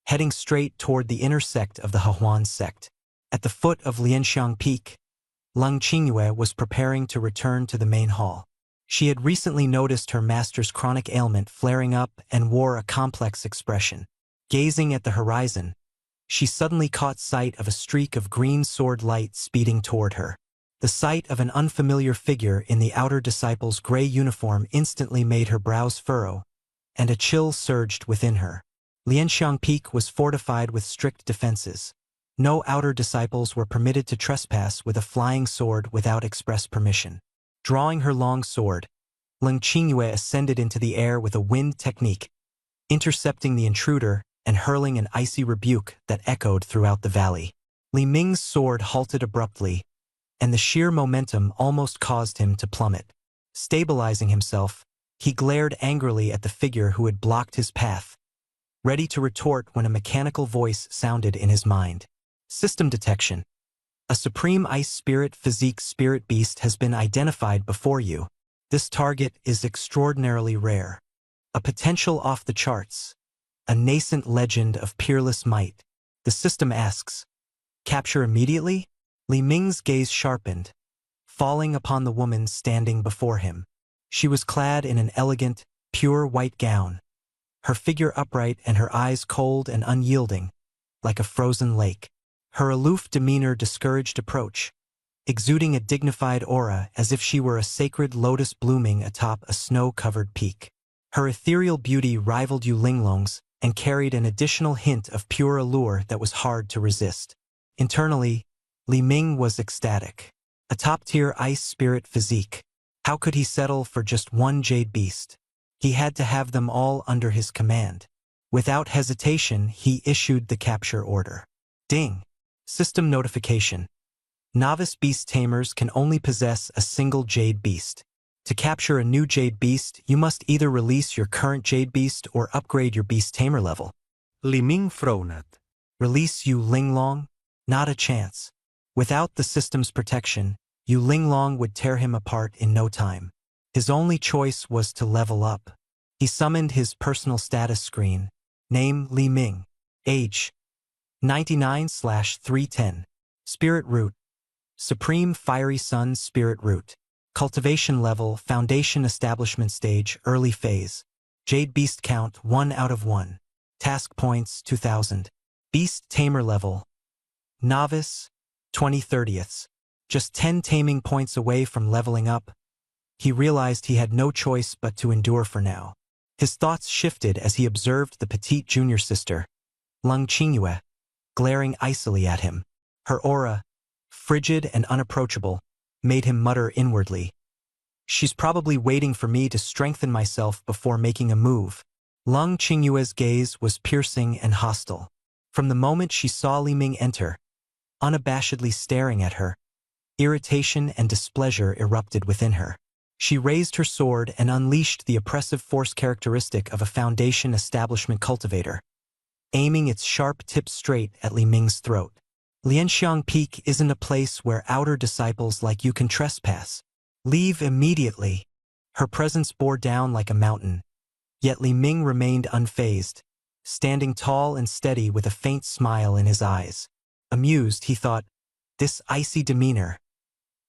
heading straight toward the inner sect of the Hahuan sect. At the foot of Lianxiang Peak, Leng Qingyue was preparing to return to the main hall. She had recently noticed her master's chronic ailment flaring up and wore a complex expression. Gazing at the horizon, she suddenly caught sight of a streak of green sword light speeding toward her. The sight of an unfamiliar figure in the outer disciple's gray uniform instantly made her brows furrow, and a chill surged within her. Lianxiang Peak was fortified with strict defenses. No outer disciples were permitted to trespass with a flying sword without express permission. Drawing her long sword, Leng Qingyue ascended into the air with a wind technique, intercepting the intruder and hurling an icy rebuke that echoed throughout the valley. Li Ming's sword halted abruptly, and the sheer momentum almost caused him to plummet. Stabilizing himself, he glared angrily at the figure who had blocked his path, ready to retort when a mechanical voice sounded in his mind. System detection. A supreme ice spirit physique spirit beast has been identified before you. This target is extraordinarily rare. A potential off the charts. A nascent legend of peerless might. The system asks, capture immediately? Li Ming's gaze sharpened, falling upon the woman standing before him. She was clad in an elegant, pure white gown, her figure upright and her eyes cold and unyielding, like a frozen lake. Her aloof demeanor discouraged approach, exuding a dignified aura as if she were a sacred lotus blooming atop a snow-covered peak. Her ethereal beauty rivaled Yu Linglong's and carried an additional hint of pure allure that was hard to resist. Internally, Li Ming was ecstatic. A top-tier ice spirit physique. How could he settle for just one jade beast? He had to have them all under his command. Without hesitation, he issued the capture order. Ding! System notification. Novice beast tamers can only possess a single jade beast. To capture a new jade beast, you must either release your current jade beast or upgrade your beast tamer level. Li Ming frowned. Release Yu Linglong? Not a chance. Without the system's protection, Yu Linglong would tear him apart in no time. His only choice was to level up. He summoned his personal status screen. Name Li Ming. Age 99/310. Spirit Root. Supreme Fiery Sun Spirit Root. Cultivation level, Foundation Establishment Stage, Early Phase. Jade Beast count 1 out of 1. Task points 2000. Beast Tamer level. Novice 20/30. Just 10 taming points away from leveling up, he realized he had no choice but to endure for now. His thoughts shifted as he observed the petite junior sister, Leng Qingyue, glaring icily at him. Her aura, frigid and unapproachable, made him mutter inwardly, "She's probably waiting for me to strengthen myself before making a move." Leng Qingyue's gaze was piercing and hostile. From the moment she saw Li Ming enter, unabashedly staring at her, irritation and displeasure erupted within her. She raised her sword and unleashed the oppressive force characteristic of a Foundation Establishment cultivator, aiming its sharp tip straight at Li Ming's throat. Lianxiang Peak isn't a place where outer disciples like you can trespass. Leave immediately. Her presence bore down like a mountain, yet Li Ming remained unfazed, standing tall and steady with a faint smile in his eyes. Amused, he thought, this icy demeanor.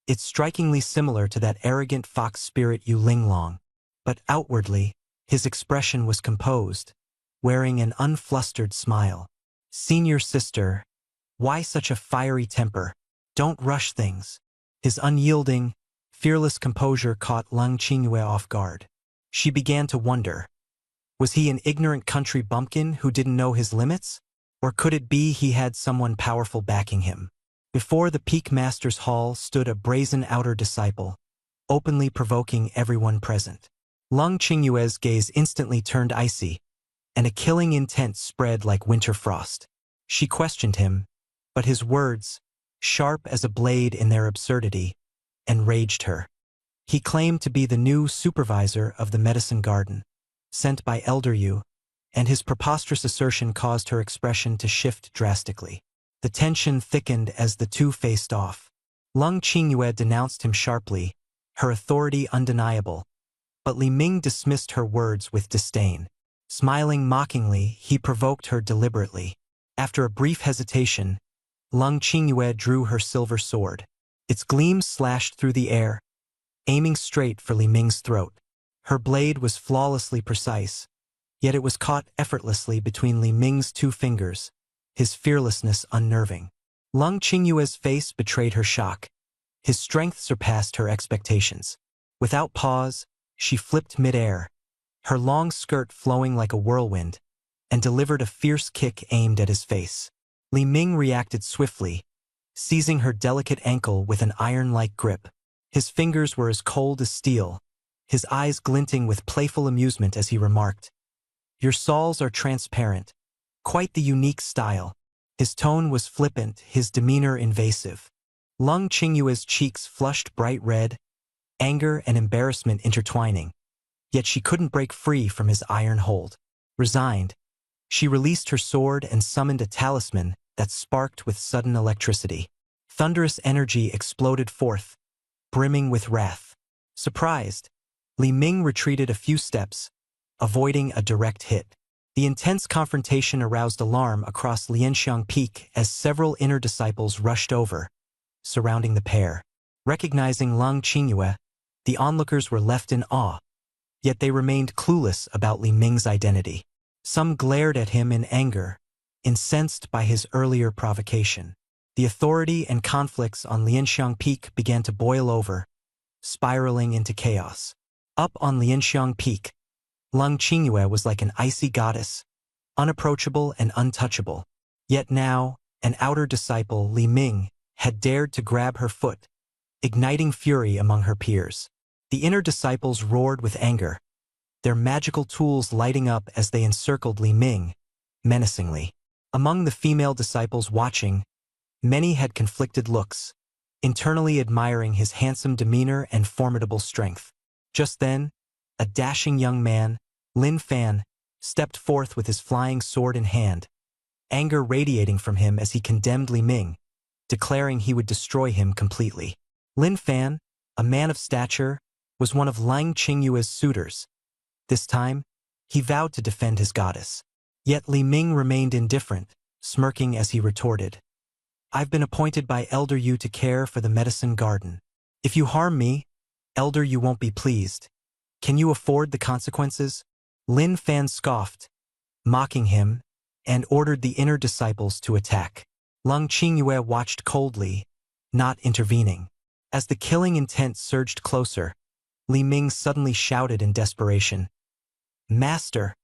It's strikingly similar to that arrogant fox spirit Yu Linglong. But outwardly, his expression was composed, wearing an unflustered smile. "Senior sister, why such a fiery temper? Don't rush things." His unyielding, fearless composure caught Lung Qingyue off guard. She began to wonder, was he an ignorant country bumpkin who didn't know his limits? Or could it be he had someone powerful backing him? Before the Peak Master's Hall stood a brazen outer disciple, openly provoking everyone present. Lung Qingyue's gaze instantly turned icy, and a killing intent spread like winter frost. She questioned him, but his words, sharp as a blade in their absurdity, enraged her. He claimed to be the new supervisor of the medicine garden, sent by Elder Yu, and his preposterous assertion caused her expression to shift drastically. The tension thickened as the two faced off. Lung Qingyue denounced him sharply, her authority undeniable, but Li Ming dismissed her words with disdain. Smiling mockingly, he provoked her deliberately. After a brief hesitation, Lung Qingyue drew her silver sword. Its gleam slashed through the air, aiming straight for Li Ming's throat. Her blade was flawlessly precise, yet it was caught effortlessly between Li Ming's two fingers, his fearlessness unnerving. Lung Qingyue's face betrayed her shock. His strength surpassed her expectations. Without pause, she flipped midair, her long skirt flowing like a whirlwind, and delivered a fierce kick aimed at his face. Li Ming reacted swiftly, seizing her delicate ankle with an iron-like grip. His fingers were as cold as steel, his eyes glinting with playful amusement as he remarked, "Your soles are transparent. Quite the unique style." His tone was flippant, his demeanor invasive. Lung Qingyue's cheeks flushed bright red, anger and embarrassment intertwining, yet she couldn't break free from his iron hold. Resigned, she released her sword and summoned a talisman that sparked with sudden electricity. Thunderous energy exploded forth, brimming with wrath. Surprised, Li Ming retreated a few steps, avoiding a direct hit. The intense confrontation aroused alarm across Lianxiang Peak as several inner disciples rushed over, surrounding the pair. Recognizing Lung Qingyue, the onlookers were left in awe, yet they remained clueless about Li Ming's identity. Some glared at him in anger, incensed by his earlier provocation. The authority and conflicts on Lianxiang Peak began to boil over, spiraling into chaos. Up on Lianxiang Peak, Lung Qingyue was like an icy goddess, unapproachable and untouchable. Yet now, an outer disciple, Li Ming, had dared to grab her foot, igniting fury among her peers. The inner disciples roared with anger, their magical tools lighting up as they encircled Li Ming, menacingly. Among the female disciples watching, many had conflicted looks, internally admiring his handsome demeanor and formidable strength. Just then, a dashing young man, Lin Fan, stepped forth with his flying sword in hand, anger radiating from him as he condemned Li Ming, declaring he would destroy him completely. Lin Fan, a man of stature, was one of Lung Qingyue's suitors. This time, he vowed to defend his goddess. Yet Li Ming remained indifferent, smirking as he retorted, "I've been appointed by Elder Yu to care for the medicine garden. If you harm me, Elder Yu won't be pleased. Can you afford the consequences?" Lin Fan scoffed, mocking him, and ordered the inner disciples to attack. Lung Qingyue watched coldly, not intervening. As the killing intent surged closer, Li Ming suddenly shouted in desperation, "Master,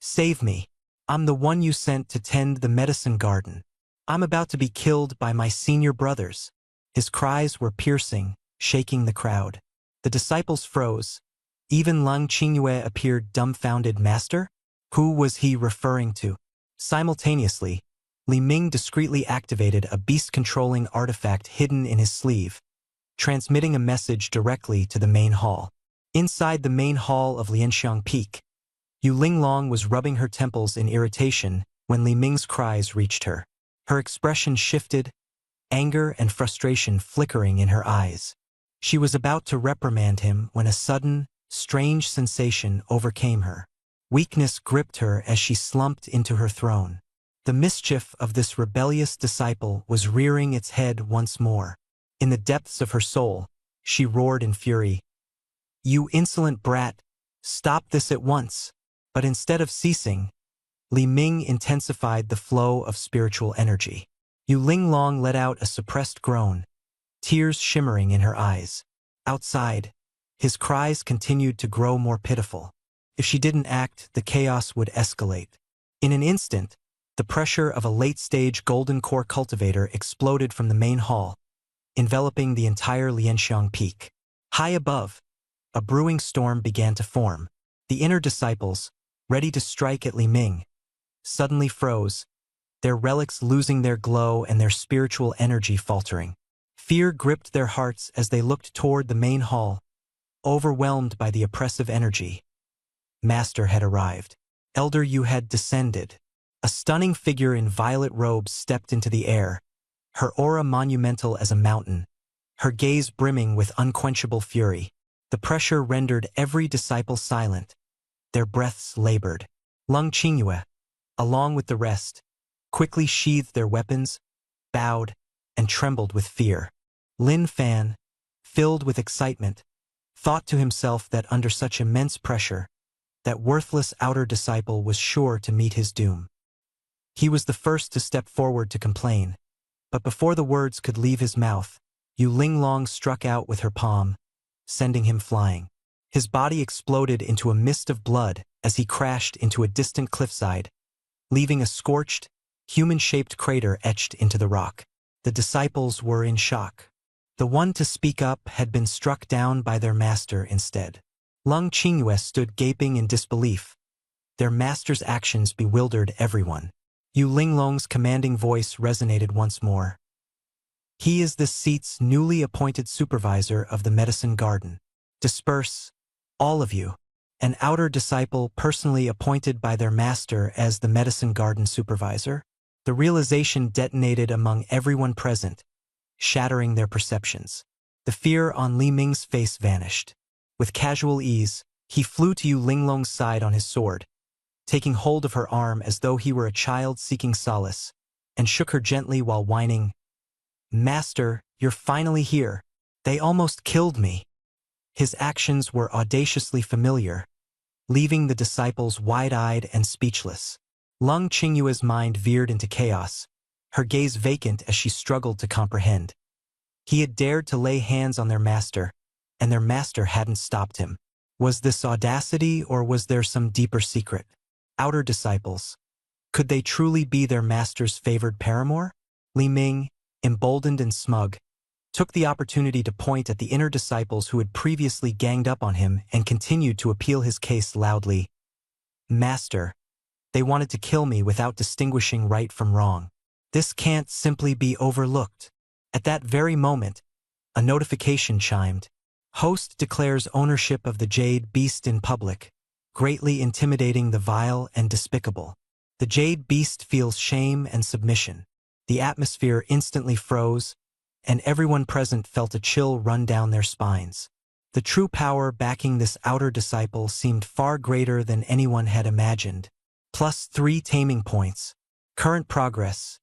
save me. I'm the one you sent to tend the medicine garden. I'm about to be killed by my senior brothers." His cries were piercing, shaking the crowd. The disciples froze. Even Lung Qingyue appeared dumbfounded. Master? Who was he referring to? Simultaneously, Li Ming discreetly activated a beast-controlling artifact hidden in his sleeve, transmitting a message directly to the main hall. Inside the main hall of Lianxiang Peak, Yu Linglong was rubbing her temples in irritation when Li Ming's cries reached her. Her expression shifted, anger and frustration flickering in her eyes. She was about to reprimand him when a sudden, strange sensation overcame her. Weakness gripped her as she slumped into her throne. The mischief of this rebellious disciple was rearing its head once more. In the depths of her soul, she roared in fury, "You insolent brat, stop this at once!" But instead of ceasing, Li Ming intensified the flow of spiritual energy. Yu Linglong let out a suppressed groan, tears shimmering in her eyes. Outside, his cries continued to grow more pitiful. If she didn't act, the chaos would escalate. In an instant, the pressure of a late-stage golden core cultivator exploded from the main hall, enveloping the entire Lianxiang Peak. High above, a brewing storm began to form. The inner disciples, ready to strike at Li Ming, suddenly froze, their relics losing their glow and their spiritual energy faltering. Fear gripped their hearts as they looked toward the main hall, overwhelmed by the oppressive energy. Master had arrived. Elder Yu had descended. A stunning figure in violet robes stepped into the air, her aura monumental as a mountain, her gaze brimming with unquenchable fury. The pressure rendered every disciple silent, their breaths labored. Lung Qingyue, along with the rest, quickly sheathed their weapons, bowed, and trembled with fear. Lin Fan, filled with excitement, thought to himself that under such immense pressure, that worthless outer disciple was sure to meet his doom. He was the first to step forward to complain, but before the words could leave his mouth, Yu Linglong struck out with her palm, sending him flying. His body exploded into a mist of blood as he crashed into a distant cliffside, leaving a scorched, human-shaped crater etched into the rock. The disciples were in shock. The one to speak up had been struck down by their master instead. Lung Qingyue stood gaping in disbelief. Their master's actions bewildered everyone. Yu Linglong's commanding voice resonated once more. He is this seat's newly appointed supervisor of the medicine garden. Disperse, all of you. An outer disciple personally appointed by their master as the medicine garden supervisor. The realization detonated among everyone present, shattering their perceptions. The fear on Li Ming's face vanished. With casual ease, he flew to Yu Linglong's side on his sword, taking hold of her arm as though he were a child seeking solace, and shook her gently while whining, "Master, you're finally here. They almost killed me." His actions were audaciously familiar, leaving the disciples wide-eyed and speechless. Lung Qingyue's mind veered into chaos, her gaze vacant as she struggled to comprehend. He had dared to lay hands on their master, and their master hadn't stopped him. Was this audacity, or was there some deeper secret? Outer disciples. Could they truly be their master's favored paramour? Li Ming, emboldened and smug, took the opportunity to point at the inner disciples who had previously ganged up on him and continued to appeal his case loudly. "Master, they wanted to kill me without distinguishing right from wrong. This can't simply be overlooked." At that very moment, a notification chimed. Host declares ownership of the Jade Beast in public, greatly intimidating the vile and despicable. The Jade Beast feels shame and submission. The atmosphere instantly froze, and everyone present felt a chill run down their spines. The true power backing this outer disciple seemed far greater than anyone had imagined. +3 taming points. Current progress,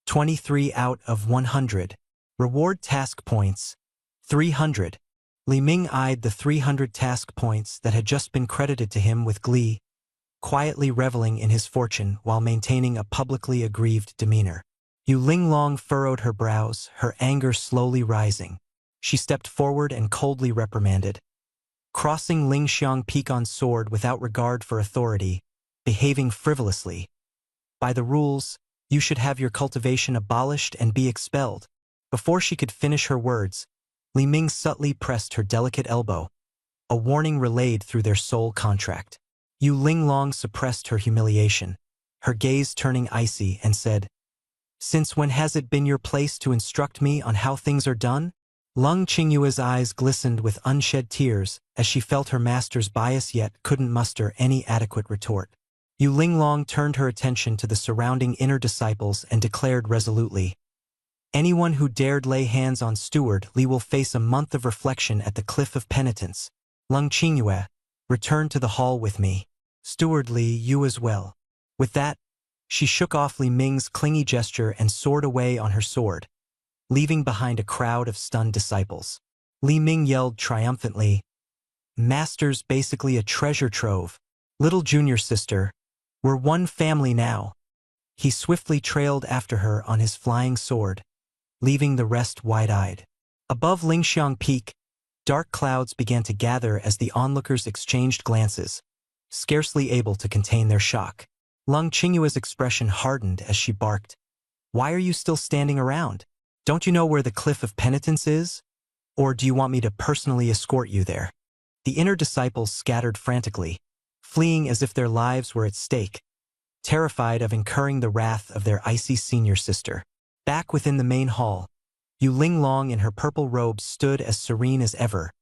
23 out of 100. Reward task points, 300. Li Ming eyed the 300 task points that had just been credited to him with glee, quietly reveling in his fortune while maintaining a publicly aggrieved demeanor. Yu Linglong furrowed her brows, her anger slowly rising. She stepped forward and coldly reprimanded. Crossing Lianxiang Peak on sword without regard for authority, behaving frivolously. By the rules, you should have your cultivation abolished and be expelled. Before she could finish her words, Li Ming subtly pressed her delicate elbow, a warning relayed through their soul contract. Yu Linglong suppressed her humiliation, her gaze turning icy, and said, "Since when has it been your place to instruct me on how things are done?" Lung Qingyue's eyes glistened with unshed tears as she felt her master's bias yet couldn't muster any adequate retort. Yu Linglong turned her attention to the surrounding inner disciples and declared resolutely, "Anyone who dared lay hands on Steward Li will face a month of reflection at the Cliff of Penitence. Lung Qingyue, return to the hall with me. Steward Li, you as well." With that, she shook off Li Ming's clingy gesture and soared away on her sword, leaving behind a crowd of stunned disciples. Li Ming yelled triumphantly, "Master's basically a treasure trove. Little junior sister, We're one family now. He swiftly trailed after her on his flying sword, leaving the rest wide-eyed. Above Lingxiang Peak, dark clouds began to gather as the onlookers exchanged glances, scarcely able to contain their shock. Lung Qingyue's expression hardened as she barked, "Why are you still standing around? Don't you know where the Cliff of Penitence is? Or do you want me to personally escort you there?" The inner disciples scattered frantically, fleeing as if their lives were at stake, terrified of incurring the wrath of their icy senior sister. Back within the main hall, Yu Linglong in her purple robes stood as serene as ever,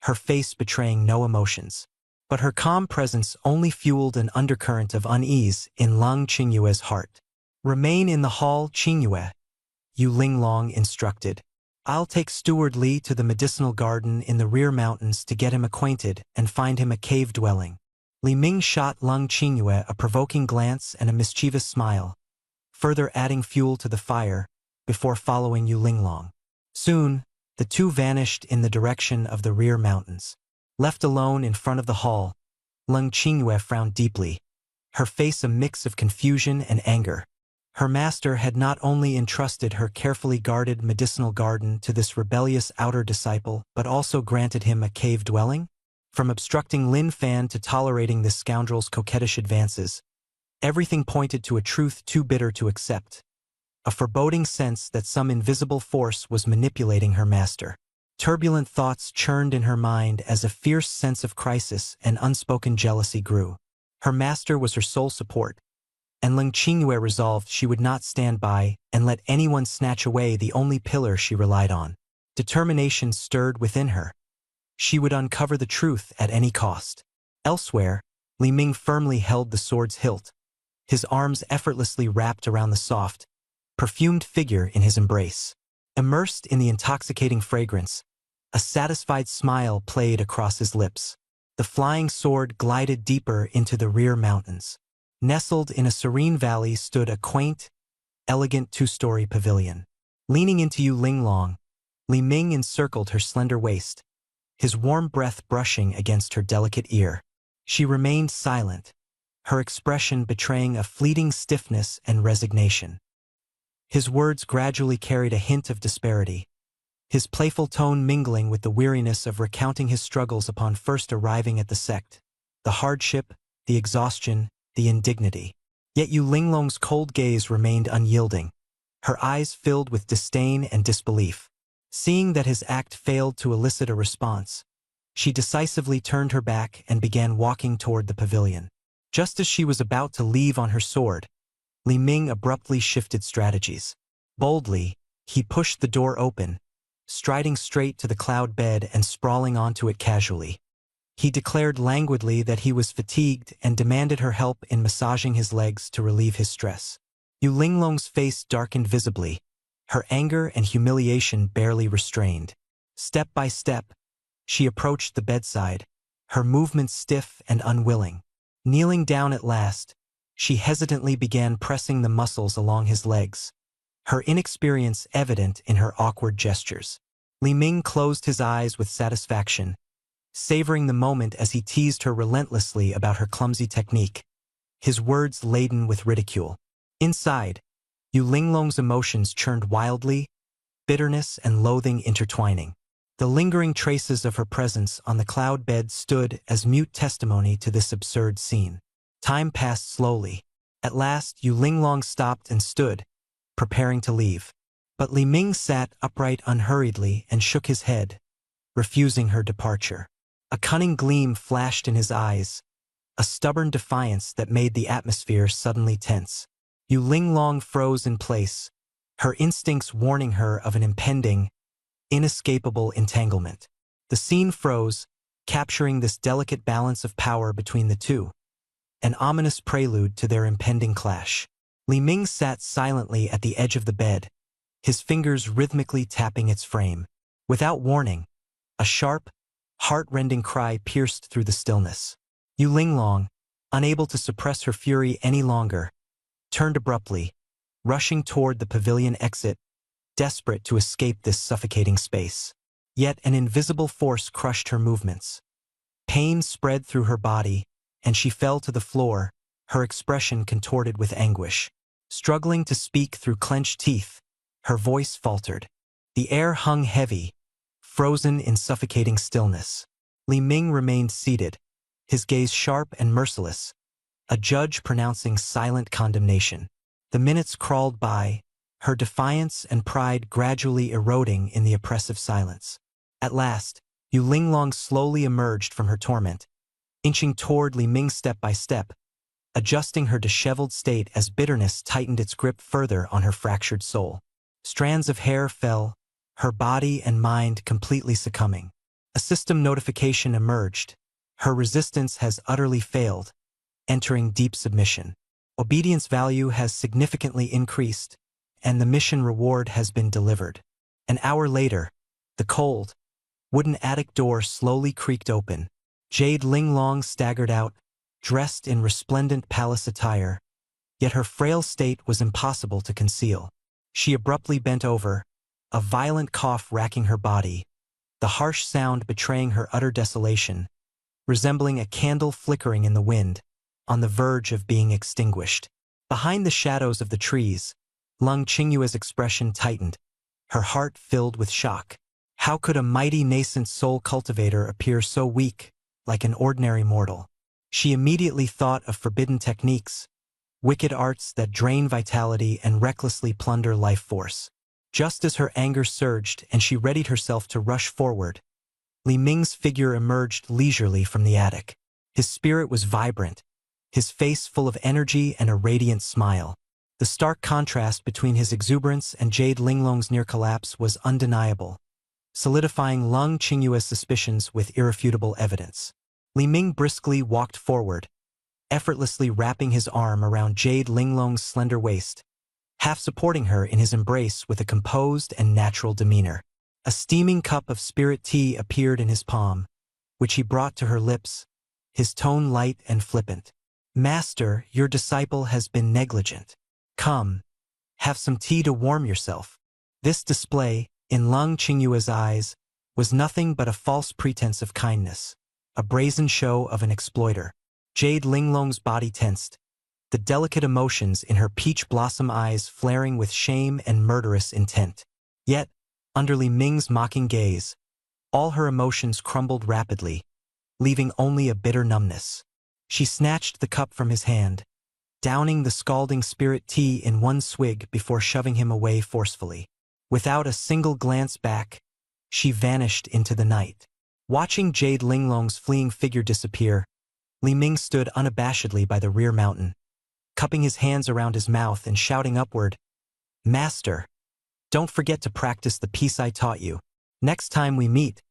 her face betraying no emotions. But her calm presence only fueled an undercurrent of unease in Lung Qingyue's heart. "Remain in the hall, Qingyue," Yu Linglong instructed. "I'll take Steward Li to the medicinal garden in the rear mountains to get him acquainted and find him a cave dwelling." Li Ming shot Lung Qingyue a provoking glance and a mischievous smile, further adding fuel to the fire, before following Yu Linglong. Soon, the two vanished in the direction of the rear mountains. Left alone in front of the hall, Lung Qingyue frowned deeply, her face a mix of confusion and anger. Her master had not only entrusted her carefully guarded medicinal garden to this rebellious outer disciple, but also granted him a cave dwelling? From obstructing Lin Fan to tolerating this scoundrel's coquettish advances, everything pointed to a truth too bitter to accept, a foreboding sense that some invisible force was manipulating her master. Turbulent thoughts churned in her mind as a fierce sense of crisis and unspoken jealousy grew. Her master was her sole support, and Lung Qingyue resolved she would not stand by and let anyone snatch away the only pillar she relied on. Determination stirred within her. She would uncover the truth at any cost. Elsewhere, Li Ming firmly held the sword's hilt, his arms effortlessly wrapped around the soft, perfumed figure in his embrace. Immersed in the intoxicating fragrance, a satisfied smile played across his lips. The flying sword glided deeper into the rear mountains. Nestled in a serene valley stood a quaint, elegant two-story pavilion. Leaning into Yu Linglong, Li Ming encircled her slender waist, his warm breath brushing against her delicate ear. She remained silent, her expression betraying a fleeting stiffness and resignation. His words gradually carried a hint of disparity, his playful tone mingling with the weariness of recounting his struggles upon first arriving at the sect, the hardship, the exhaustion, the indignity. Yet Yu Linglong's cold gaze remained unyielding, her eyes filled with disdain and disbelief. Seeing that his act failed to elicit a response, she decisively turned her back and began walking toward the pavilion. Just as she was about to leave on her sword, Li Ming abruptly shifted strategies. Boldly, he pushed the door open, striding straight to the cloud bed and sprawling onto it casually. He declared languidly that he was fatigued and demanded her help in massaging his legs to relieve his stress. Yu Linglong's face darkened visibly, her anger and humiliation barely restrained. Step by step, she approached the bedside, her movements stiff and unwilling. Kneeling down at last, she hesitantly began pressing the muscles along his legs, her inexperience evident in her awkward gestures. Li Ming closed his eyes with satisfaction, savoring the moment as he teased her relentlessly about her clumsy technique, his words laden with ridicule. Inside, Yu Linglong's emotions churned wildly, bitterness and loathing intertwining. The lingering traces of her presence on the cloud bed stood as mute testimony to this absurd scene. Time passed slowly. At last, Yu Linglong stopped and stood, preparing to leave. But Li Ming sat upright unhurriedly and shook his head, refusing her departure. A cunning gleam flashed in his eyes, a stubborn defiance that made the atmosphere suddenly tense. Yu Linglong froze in place, her instincts warning her of an impending, inescapable entanglement. The scene froze, capturing this delicate balance of power between the two, an ominous prelude to their impending clash. Li Ming sat silently at the edge of the bed, his fingers rhythmically tapping its frame. Without warning, a sharp, heart-rending cry pierced through the stillness. Yu Linglong, unable to suppress her fury any longer, turned abruptly, rushing toward the pavilion exit, desperate to escape this suffocating space. Yet an invisible force crushed her movements. Pain spread through her body, and she fell to the floor, her expression contorted with anguish. Struggling to speak through clenched teeth, her voice faltered. The air hung heavy, frozen in suffocating stillness. Li Ming remained seated, his gaze sharp and merciless, a judge pronouncing silent condemnation. The minutes crawled by, her defiance and pride gradually eroding in the oppressive silence. At last, Yu Linglong slowly emerged from her torment, inching toward Li Ming step by step, adjusting her disheveled state as bitterness tightened its grip further on her fractured soul. Strands of hair fell, her body and mind completely succumbing. A system notification emerged. Her resistance has utterly failed, entering deep submission. Obedience value has significantly increased, and the mission reward has been delivered. An hour later, the cold, wooden attic door slowly creaked open. Jade Linglong staggered out, dressed in resplendent palace attire, yet her frail state was impossible to conceal. She abruptly bent over, a violent cough racking her body, the harsh sound betraying her utter desolation, resembling a candle flickering in the wind, on the verge of being extinguished. Behind the shadows of the trees, Lung Qingyue's expression tightened, her heart filled with shock. How could a mighty nascent soul cultivator appear so weak, like an ordinary mortal? She immediately thought of forbidden techniques, wicked arts that drain vitality and recklessly plunder life force. Just as her anger surged and she readied herself to rush forward, Li Ming's figure emerged leisurely from the attic. His spirit was vibrant, his face full of energy and a radiant smile. The stark contrast between his exuberance and Jade Linglong's near collapse was undeniable, solidifying Lung Qingyue's suspicions with irrefutable evidence. Li Ming briskly walked forward, effortlessly wrapping his arm around Jade Linglong's slender waist, half supporting her in his embrace with a composed and natural demeanor. A steaming cup of spirit tea appeared in his palm, which he brought to her lips, his tone light and flippant. "Master, your disciple has been negligent. Come, have some tea to warm yourself." This display, in Lung Qingyue's eyes, was nothing but a false pretense of kindness, a brazen show of an exploiter. Jade Linglong's body tensed, the delicate emotions in her peach blossom eyes flaring with shame and murderous intent. Yet, under Li Ming's mocking gaze, all her emotions crumbled rapidly, leaving only a bitter numbness. She snatched the cup from his hand, downing the scalding spirit tea in one swig before shoving him away forcefully. Without a single glance back, she vanished into the night. Watching Jade Linglong's fleeing figure disappear, Li Ming stood unabashedly by the rear mountain, cupping his hands around his mouth and shouting upward, "Master, don't forget to practice the piece I taught you. Next time we meet,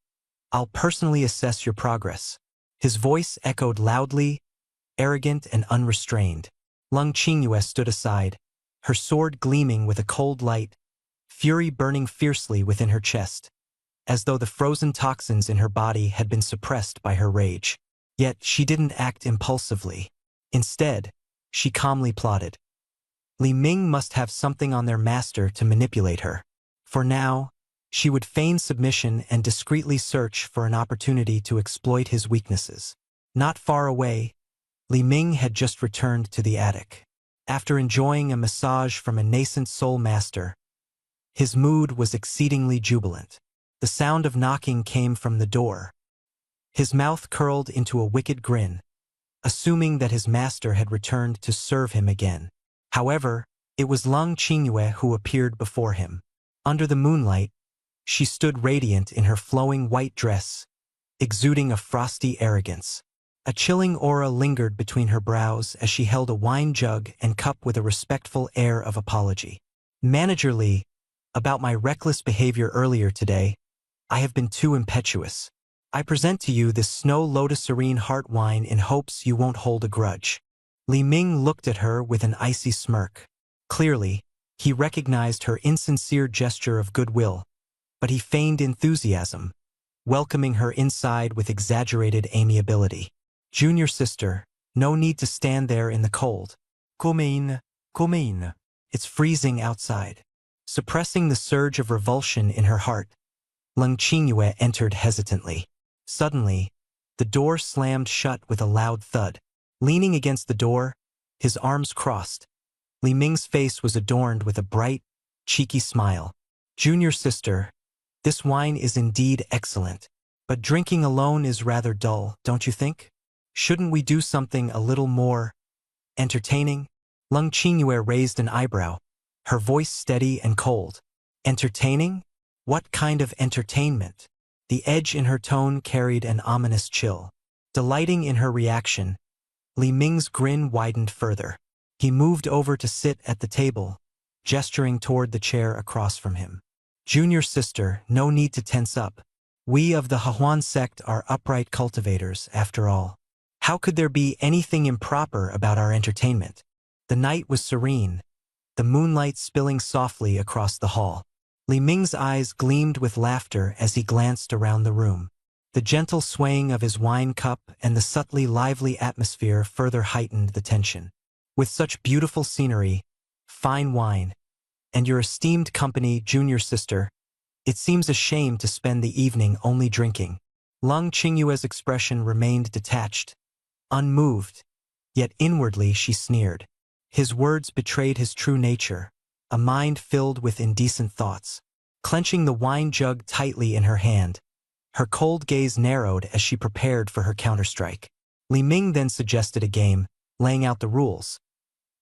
I'll personally assess your progress." His voice echoed loudly, arrogant and unrestrained. Lung Qingyue stood aside, her sword gleaming with a cold light, fury burning fiercely within her chest, as though the frozen toxins in her body had been suppressed by her rage. Yet she didn't act impulsively. Instead, she calmly plotted. Li Ming must have something on their master to manipulate her. For now, she would feign submission and discreetly search for an opportunity to exploit his weaknesses. Not far away, Li Ming had just returned to the attic. After enjoying a massage from a nascent soul master, his mood was exceedingly jubilant. The sound of knocking came from the door. His mouth curled into a wicked grin, assuming that his master had returned to serve him again. However, it was Lung Qingyue who appeared before him. Under the moonlight, she stood radiant in her flowing white dress, exuding a frosty arrogance. A chilling aura lingered between her brows as she held a wine jug and cup with a respectful air of apology. "Manager Li, about my reckless behavior earlier today, I have been too impetuous. I present to you this Snow Lotus Serene Heart wine in hopes you won't hold a grudge." Li Ming looked at her with an icy smirk. Clearly, he recognized her insincere gesture of goodwill, but he feigned enthusiasm, welcoming her inside with exaggerated amiability. "Junior sister, no need to stand there in the cold. Come in. It's freezing outside." Suppressing the surge of revulsion in her heart, Lung Qingyue entered hesitantly. Suddenly, the door slammed shut with a loud thud. Leaning against the door, his arms crossed. Li Ming's face was adorned with a bright, cheeky smile. Junior sister, this wine is indeed excellent. But drinking alone is rather dull, don't you think? Shouldn't we do something a little more entertaining? Lung Qingyue raised an eyebrow, her voice steady and cold. Entertaining? What kind of entertainment? The edge in her tone carried an ominous chill. Delighting in her reaction, Li Ming's grin widened further. He moved over to sit at the table, gesturing toward the chair across from him. Junior sister, no need to tense up. We of the Hehuan sect are upright cultivators, after all. How could there be anything improper about our entertainment? The night was serene, the moonlight spilling softly across the hall. Li Ming's eyes gleamed with laughter as he glanced around the room. The gentle swaying of his wine cup and the subtly lively atmosphere further heightened the tension. With such beautiful scenery, fine wine, and your esteemed company, junior sister, it seems a shame to spend the evening only drinking. Lung Qingyue's expression remained detached, unmoved, yet inwardly she sneered. His words betrayed his true nature, a mind filled with indecent thoughts. Clenching the wine jug tightly in her hand, her cold gaze narrowed as she prepared for her counterstrike. Li Ming then suggested a game, laying out the rules.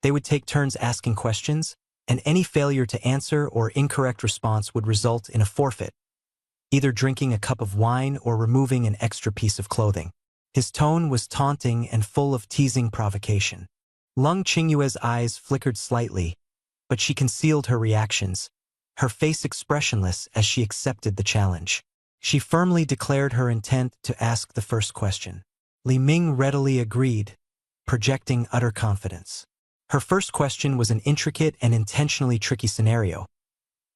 They would take turns asking questions, and any failure to answer or incorrect response would result in a forfeit, either drinking a cup of wine or removing an extra piece of clothing. His tone was taunting and full of teasing provocation. Lung Qingyue's eyes flickered slightly, but she concealed her reactions, her face expressionless as she accepted the challenge. She firmly declared her intent to ask the first question. Li Ming readily agreed, projecting utter confidence. Her first question was an intricate and intentionally tricky scenario.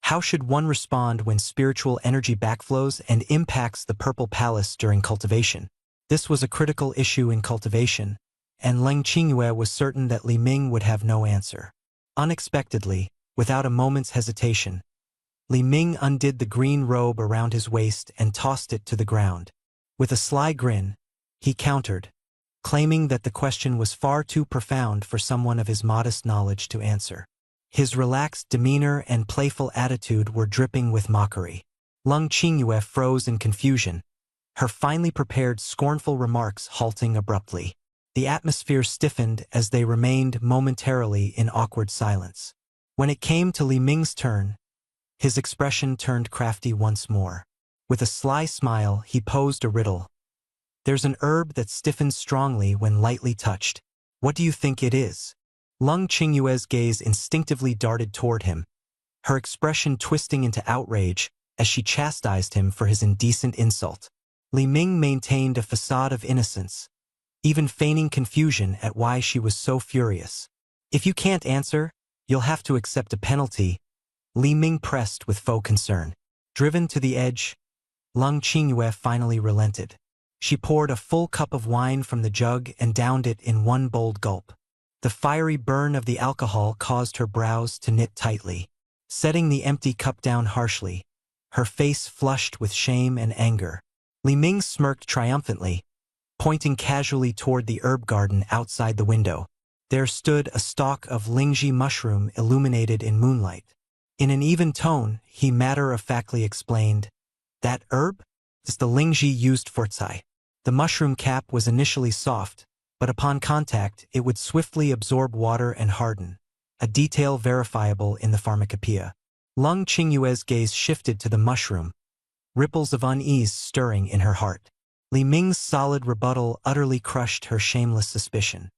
How should one respond when spiritual energy backflows and impacts the Purple Palace during cultivation? This was a critical issue in cultivation, and Lung Qingyue was certain that Li Ming would have no answer. Unexpectedly, without a moment's hesitation, Li Ming undid the green robe around his waist and tossed it to the ground. With a sly grin, he countered, claiming that the question was far too profound for someone of his modest knowledge to answer. His relaxed demeanor and playful attitude were dripping with mockery. Lung Qingyue froze in confusion, her finely prepared scornful remarks halting abruptly. The atmosphere stiffened as they remained momentarily in awkward silence. When it came to Li Ming's turn, his expression turned crafty once more. With a sly smile, he posed a riddle. There's an herb that stiffens strongly when lightly touched. What do you think it is? Lung Qingyue's gaze instinctively darted toward him, her expression twisting into outrage as she chastised him for his indecent insult. Li Ming maintained a facade of innocence, even feigning confusion at why she was so furious. If you can't answer, you'll have to accept a penalty, Li Ming pressed with faux concern. Driven to the edge, Lung Qingyue finally relented. She poured a full cup of wine from the jug and downed it in one bold gulp. The fiery burn of the alcohol caused her brows to knit tightly. Setting the empty cup down harshly, her face flushed with shame and anger. Li Ming smirked triumphantly, pointing casually toward the herb garden outside the window. There stood a stalk of Lingji mushroom illuminated in moonlight. In an even tone, he matter-of-factly explained, "That herb is the Lingji used for cai." The mushroom cap was initially soft, but upon contact it would swiftly absorb water and harden, a detail verifiable in the pharmacopoeia. Lung Qingyue's gaze shifted to the mushroom, ripples of unease stirring in her heart. Li Ming's solid rebuttal utterly crushed her shameless suspicion.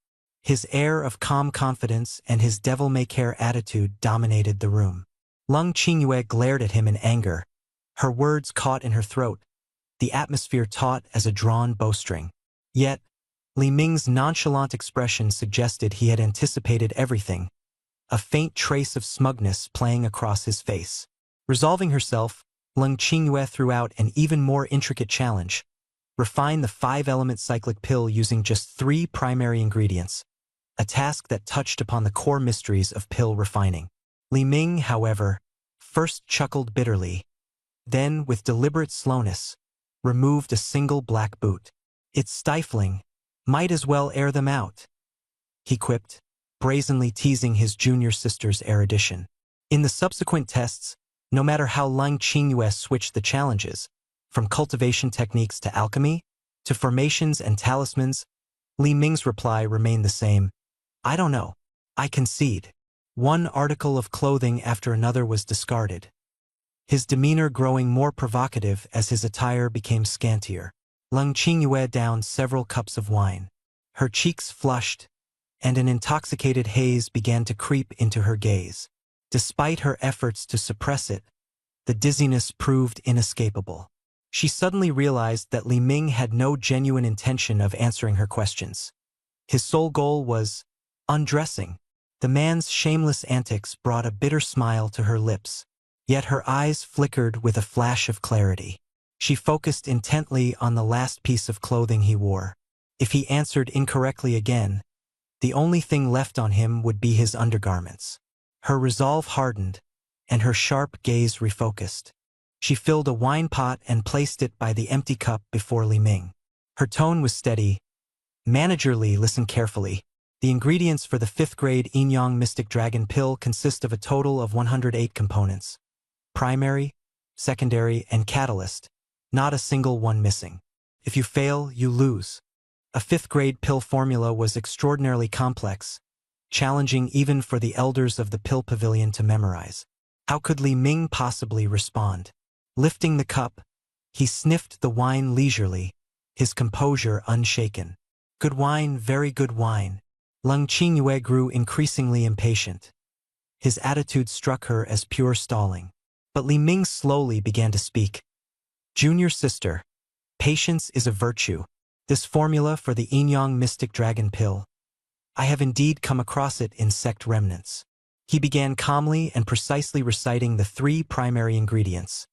His air of calm confidence and his devil-may-care attitude dominated the room. Lung Qingyue glared at him in anger, her words caught in her throat, the atmosphere taut as a drawn bowstring. Yet, Li Ming's nonchalant expression suggested he had anticipated everything, a faint trace of smugness playing across his face. Resolving herself, Lung Qingyue threw out an even more intricate challenge. Refine the 5-element cyclic pill using just 3 primary ingredients, a task that touched upon the core mysteries of pill refining. Li Ming, however, first chuckled bitterly, then, with deliberate slowness, removed a single black boot. "It's stifling. Might as well air them out," he quipped, brazenly teasing his junior sister's erudition. In the subsequent tests, no matter how Lung Qingyue switched the challenges, from cultivation techniques to alchemy, to formations and talismans, Li Ming's reply remained the same. I don't know. I concede. One article of clothing after another was discarded, his demeanor growing more provocative as his attire became scantier. Lung Qingyue downed several cups of wine. Her cheeks flushed, and an intoxicated haze began to creep into her gaze. Despite her efforts to suppress it, the dizziness proved inescapable. She suddenly realized that Li Ming had no genuine intention of answering her questions. His sole goal was undressing. The man's shameless antics brought a bitter smile to her lips, yet her eyes flickered with a flash of clarity. She focused intently on the last piece of clothing he wore. If he answered incorrectly again, the only thing left on him would be his undergarments. Her resolve hardened, and her sharp gaze refocused. She filled a wine pot and placed it by the empty cup before Li Ming. Her tone was steady. Manager Li, listen carefully. The ingredients for the 5th grade Yin-Yang Mystic Dragon Pill consist of a total of 108 components. Primary, secondary, and catalyst. Not a single one missing. If you fail, you lose. A 5th grade pill formula was extraordinarily complex, challenging even for the elders of the pill pavilion to memorize. How could Li Ming possibly respond? Lifting the cup, he sniffed the wine leisurely, his composure unshaken. Good wine, very good wine. Lung Qingyue grew increasingly impatient. His attitude struck her as pure stalling. But Li Ming slowly began to speak. Junior sister, patience is a virtue. This formula for the Yin-Yang Mystic Dragon Pill, I have indeed come across it in sect remnants. He began calmly and precisely reciting the 3 primary ingredients: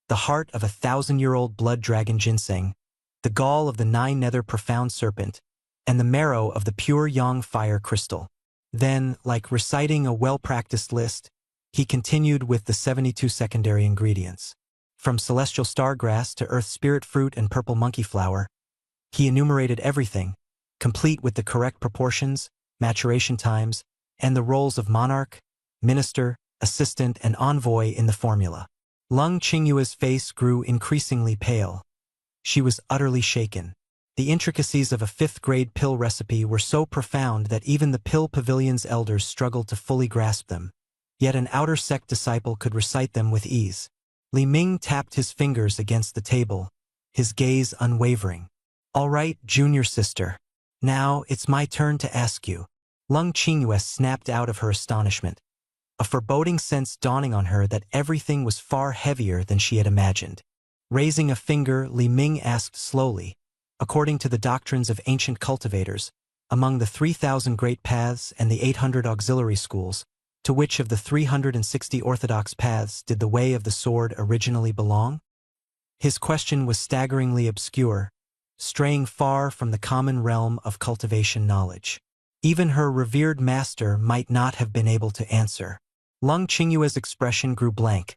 the heart of a 1,000-year-old blood dragon ginseng, the gall of the 9-nether profound serpent, and the marrow of the pure yang fire crystal. Then, like reciting a well-practiced list, he continued with the 72 secondary ingredients. From celestial stargrass to earth spirit fruit and purple monkey flower, he enumerated everything, complete with the correct proportions, maturation times, and the roles of monarch, minister, assistant, and envoy in the formula. Lung Qingyue's face grew increasingly pale. She was utterly shaken. The intricacies of a 5th grade pill recipe were so profound that even the pill pavilion's elders struggled to fully grasp them. Yet an outer sect disciple could recite them with ease. Li Ming tapped his fingers against the table, his gaze unwavering. All right, junior sister. Now it's my turn to ask you. Lung Qingyue snapped out of her astonishment, a foreboding sense dawning on her that everything was far heavier than she had imagined. Raising a finger, Li Ming asked slowly, according to the doctrines of ancient cultivators, among the 3,000 great paths and the 800 auxiliary schools, to which of the 360 orthodox paths did the way of the sword originally belong? His question was staggeringly obscure, straying far from the common realm of cultivation knowledge. Even her revered master might not have been able to answer. Lung Qingyue's expression grew blank.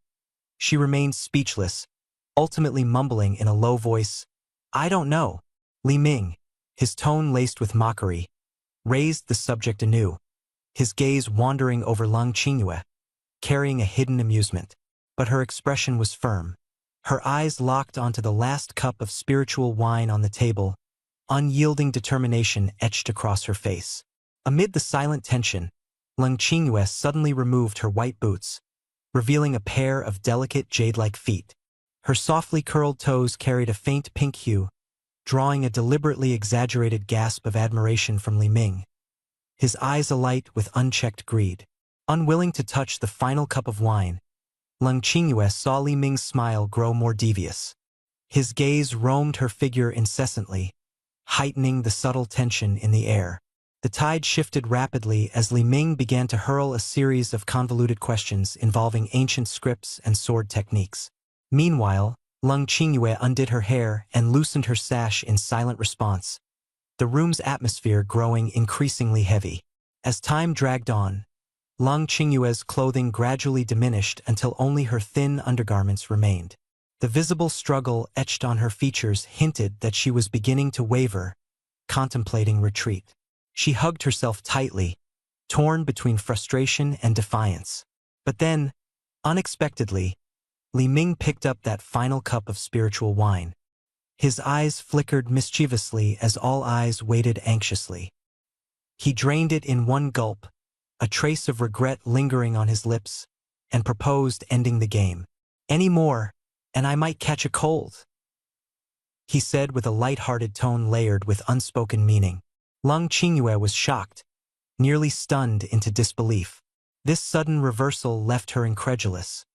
She remained speechless, ultimately mumbling in a low voice, I don't know. Li Ming, his tone laced with mockery, raised the subject anew, his gaze wandering over Lung Qingyue, carrying a hidden amusement. But her expression was firm. Her eyes locked onto the last cup of spiritual wine on the table, unyielding determination etched across her face. Amid the silent tension, Lung Qingyue suddenly removed her white boots, revealing a pair of delicate jade-like feet. Her softly curled toes carried a faint pink hue, drawing a deliberately exaggerated gasp of admiration from Li Ming, his eyes alight with unchecked greed. Unwilling to touch the final cup of wine, Lung Qingyue saw Li Ming's smile grow more devious. His gaze roamed her figure incessantly, heightening the subtle tension in the air. The tide shifted rapidly as Li Ming began to hurl a series of convoluted questions involving ancient scripts and sword techniques. Meanwhile, Lung Qingyue undid her hair and loosened her sash in silent response, the room's atmosphere growing increasingly heavy. As time dragged on, Lung Qingyue's clothing gradually diminished until only her thin undergarments remained. The visible struggle etched on her features hinted that she was beginning to waver, contemplating retreat. She hugged herself tightly, torn between frustration and defiance. But then, unexpectedly, Li Ming picked up that final cup of spiritual wine. His eyes flickered mischievously as all eyes waited anxiously. He drained it in one gulp, a trace of regret lingering on his lips, and proposed ending the game. "Any more, and I might catch a cold," he said with a light-hearted tone layered with unspoken meaning. Lung Qingyue was shocked, nearly stunned into disbelief. This sudden reversal left her incredulous.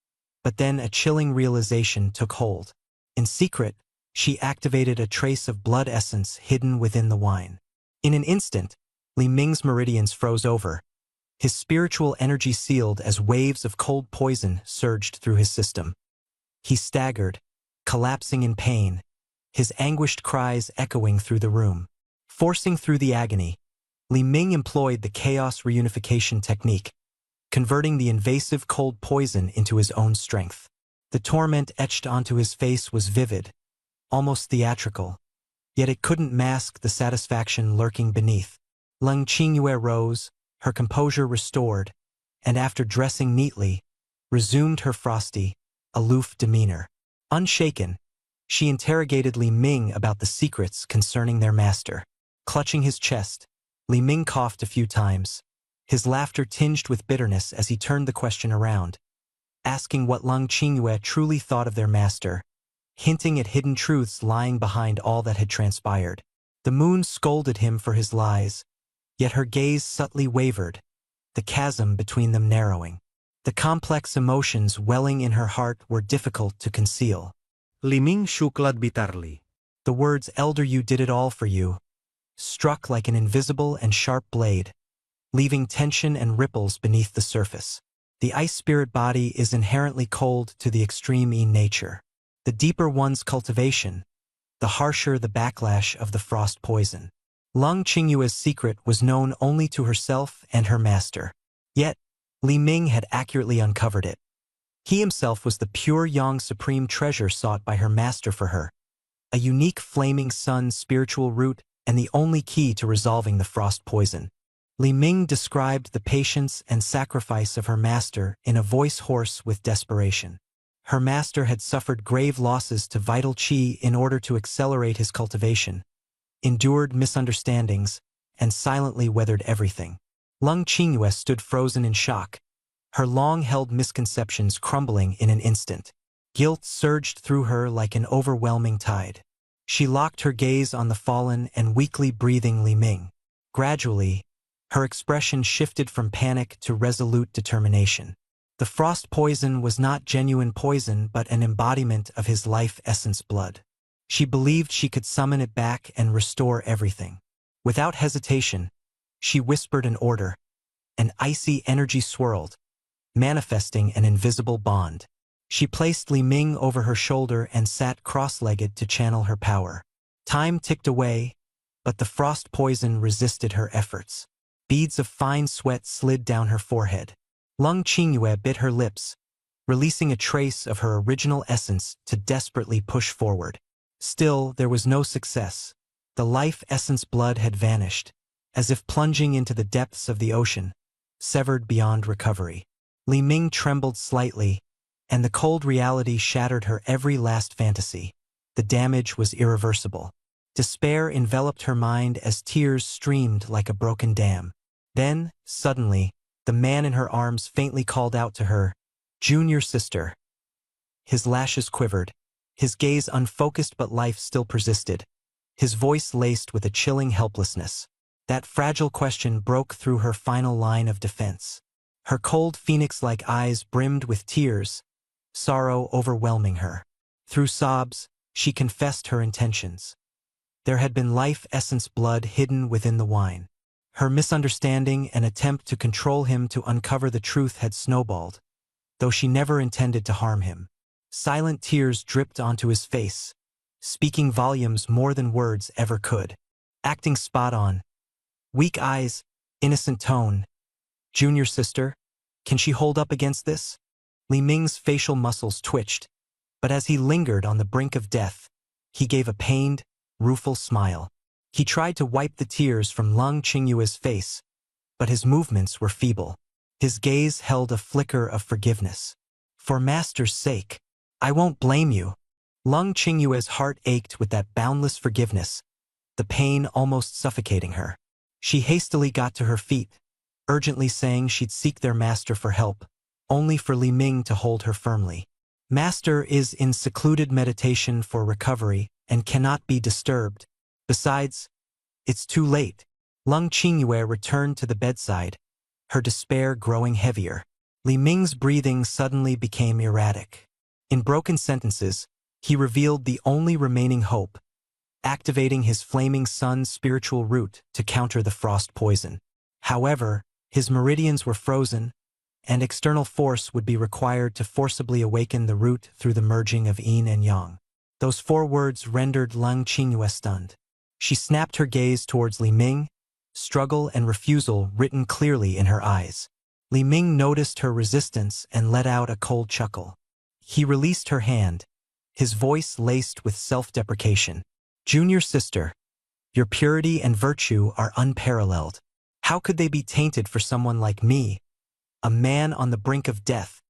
But then a chilling realization took hold. In secret, she activated a trace of blood essence hidden within the wine. In an instant, Li Ming's meridians froze over. His spiritual energy sealed as waves of cold poison surged through his system. He staggered, collapsing in pain, his anguished cries echoing through the room. Forcing through the agony, Li Ming employed the chaos reunification technique, converting the invasive cold poison into his own strength. The torment etched onto his face was vivid, almost theatrical, yet it couldn't mask the satisfaction lurking beneath. Lung Qingyue rose, her composure restored, and after dressing neatly, resumed her frosty, aloof demeanor. Unshaken, she interrogated Li Ming about the secrets concerning their master. Clutching his chest, Li Ming coughed a few times, his laughter tinged with bitterness as he turned the question around, asking what Lung Qingyue truly thought of their master, hinting at hidden truths lying behind all that had transpired. The moon scolded him for his lies, yet her gaze subtly wavered, the chasm between them narrowing. The complex emotions welling in her heart were difficult to conceal. Li Ming shuklad bitarli. The words "Elder, you did it all for you" struck like an invisible and sharp blade, leaving tension and ripples beneath the surface. The ice spirit body is inherently cold to the extreme in nature. The deeper one's cultivation, the harsher the backlash of the frost poison. Lung Qingyue's secret was known only to herself and her master. Yet, Li Ming had accurately uncovered it. He himself was the pure yang supreme treasure sought by her master for her, a unique flaming sun spiritual root and the only key to resolving the frost poison. Li Ming described the patience and sacrifice of her master in a voice hoarse with desperation. Her master had suffered grave losses to vital qi in order to accelerate his cultivation, endured misunderstandings, and silently weathered everything. Lung Qingyue stood frozen in shock, her long-held misconceptions crumbling in an instant. Guilt surged through her like an overwhelming tide. She locked her gaze on the fallen and weakly breathing Li Ming. Gradually, her expression shifted from panic to resolute determination. The frost poison was not genuine poison but an embodiment of his life essence blood. She believed she could summon it back and restore everything. Without hesitation, she whispered an order. An icy energy swirled, manifesting an invisible bond. She placed Li Ming over her shoulder and sat cross-legged to channel her power. Time ticked away, but the frost poison resisted her efforts. Beads of fine sweat slid down her forehead. Lung Qingyue bit her lips, releasing a trace of her original essence to desperately push forward. Still, there was no success. The life essence blood had vanished, as if plunging into the depths of the ocean, severed beyond recovery. Li Ming trembled slightly, and the cold reality shattered her every last fantasy. The damage was irreversible. Despair enveloped her mind as tears streamed like a broken dam. Then, suddenly, the man in her arms faintly called out to her, "Junior sister." His lashes quivered, his gaze unfocused but life still persisted, his voice laced with a chilling helplessness. That fragile question broke through her final line of defense. Her cold phoenix-like eyes brimmed with tears, sorrow overwhelming her. Through sobs, she confessed her intentions. There had been life essence blood hidden within the wine. Her misunderstanding and attempt to control him to uncover the truth had snowballed, though she never intended to harm him. Silent tears dripped onto his face, speaking volumes more than words ever could. Acting spot on. Weak eyes, innocent tone. Junior sister, can she hold up against this? Li Ming's facial muscles twitched, but as he lingered on the brink of death, he gave a pained, rueful smile. He tried to wipe the tears from Lung Qingyue's face, but his movements were feeble. His gaze held a flicker of forgiveness. For master's sake, I won't blame you. Lung Qingyue's heart ached with that boundless forgiveness, the pain almost suffocating her. She hastily got to her feet, urgently saying she'd seek their master for help, only for Li Ming to hold her firmly. Master is in secluded meditation for recovery and cannot be disturbed. Besides, it's too late. Lung Qingyue returned to the bedside, her despair growing heavier. Li Ming's breathing suddenly became erratic. In broken sentences, he revealed the only remaining hope, activating his flaming sun's spiritual root to counter the frost poison. However, his meridians were frozen, and external force would be required to forcibly awaken the root through the merging of yin and yang. Those 4 words rendered Lung Qingyue stunned. She snapped her gaze towards Li Ming, struggle and refusal written clearly in her eyes. Li Ming noticed her resistance and let out a cold chuckle. He released her hand, his voice laced with self-deprecation. Junior sister, your purity and virtue are unparalleled. How could they be tainted for someone like me, a man on the brink of death?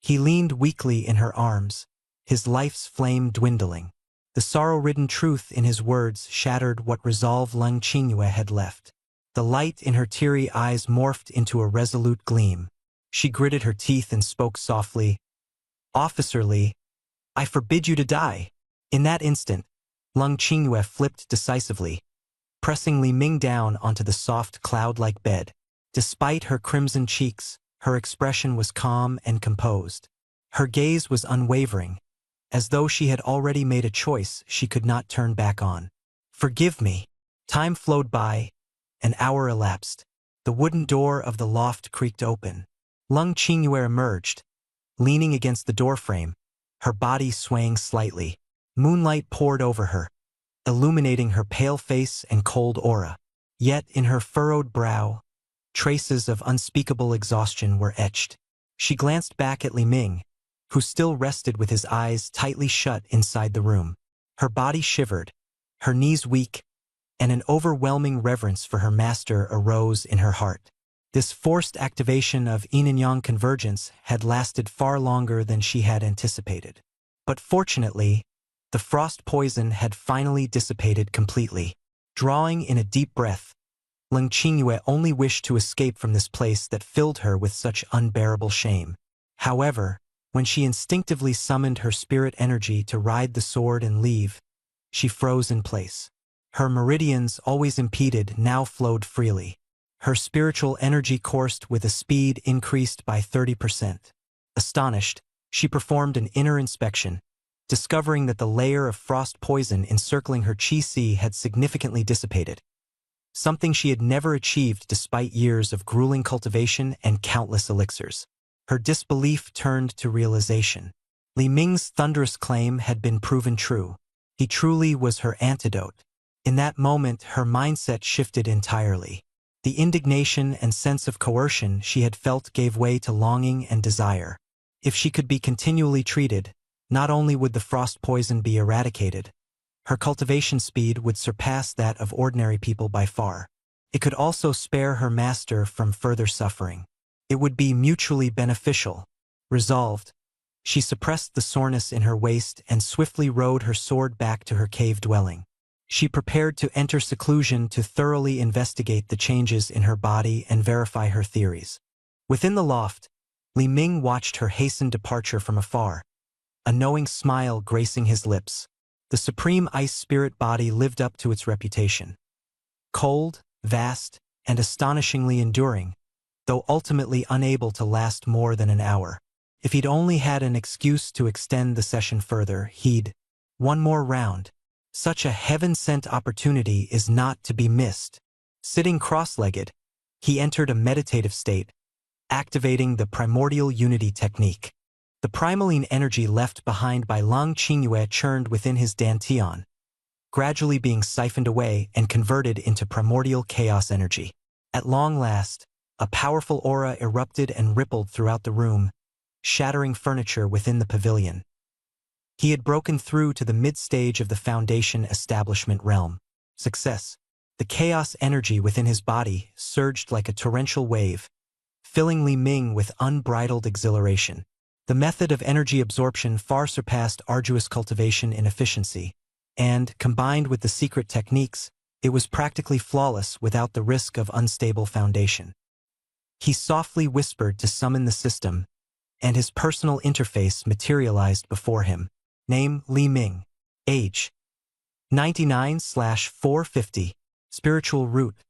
He leaned weakly in her arms, his life's flame dwindling. The sorrow-ridden truth in his words shattered what resolve Lung Qingyue had left. The light in her teary eyes morphed into a resolute gleam. She gritted her teeth and spoke softly, "Officer Li, I forbid you to die." In that instant, Lung Qingyue flipped decisively, pressing Li Ming down onto the soft cloud-like bed. Despite her crimson cheeks, her expression was calm and composed. Her gaze was unwavering, as though she had already made a choice she could not turn back on. "Forgive me." Time flowed by. An hour elapsed. The wooden door of the loft creaked open. Lung Qingyue emerged, leaning against the doorframe, her body swaying slightly. Moonlight poured over her, illuminating her pale face and cold aura. Yet in her furrowed brow, traces of unspeakable exhaustion were etched. She glanced back at Li Ming, who still rested with his eyes tightly shut inside the room. Her body shivered, her knees weak, and an overwhelming reverence for her master arose in her heart. This forced activation of yin and yang convergence had lasted far longer than she had anticipated. But fortunately, the frost poison had finally dissipated completely. Drawing in a deep breath, Lung Qingyue only wished to escape from this place that filled her with such unbearable shame. However, when she instinctively summoned her spirit energy to ride the sword and leave, she froze in place. Her meridians, always impeded, now flowed freely. Her spiritual energy coursed with a speed increased by 30%. Astonished, she performed an inner inspection, discovering that the layer of frost poison encircling her qi had significantly dissipated, something she had never achieved despite years of grueling cultivation and countless elixirs. Her disbelief turned to realization. Li Ming's thunderous claim had been proven true. He truly was her antidote. In that moment, her mindset shifted entirely. The indignation and sense of coercion she had felt gave way to longing and desire. If she could be continually treated, not only would the frost poison be eradicated, her cultivation speed would surpass that of ordinary people by far. It could also spare her master from further suffering. It would be mutually beneficial. Resolved, she suppressed the soreness in her waist and swiftly rode her sword back to her cave dwelling. She prepared to enter seclusion to thoroughly investigate the changes in her body and verify her theories. Within the loft, Li Ming watched her hastened departure from afar, a knowing smile gracing his lips. The supreme ice spirit body lived up to its reputation. Cold, vast, and astonishingly enduring, though ultimately unable to last more than an hour. If he'd only had an excuse to extend the session further, he'd. One more round. Such a heaven-sent opportunity is not to be missed. Sitting cross-legged, he entered a meditative state, activating the primordial unity technique. The primaline energy left behind by Lung Qingyue churned within his dantian, gradually being siphoned away and converted into primordial chaos energy. At long last, a powerful aura erupted and rippled throughout the room, shattering furniture within the pavilion. He had broken through to the mid-stage of the Foundation establishment realm. Success. The chaos energy within his body surged like a torrential wave, filling Li Ming with unbridled exhilaration. The method of energy absorption far surpassed arduous cultivation in efficiency, and, combined with the secret techniques, it was practically flawless without the risk of unstable foundation. He softly whispered to summon the system, and his personal interface materialized before him. Name: Li Ming. Age: 99/450. Spiritual root: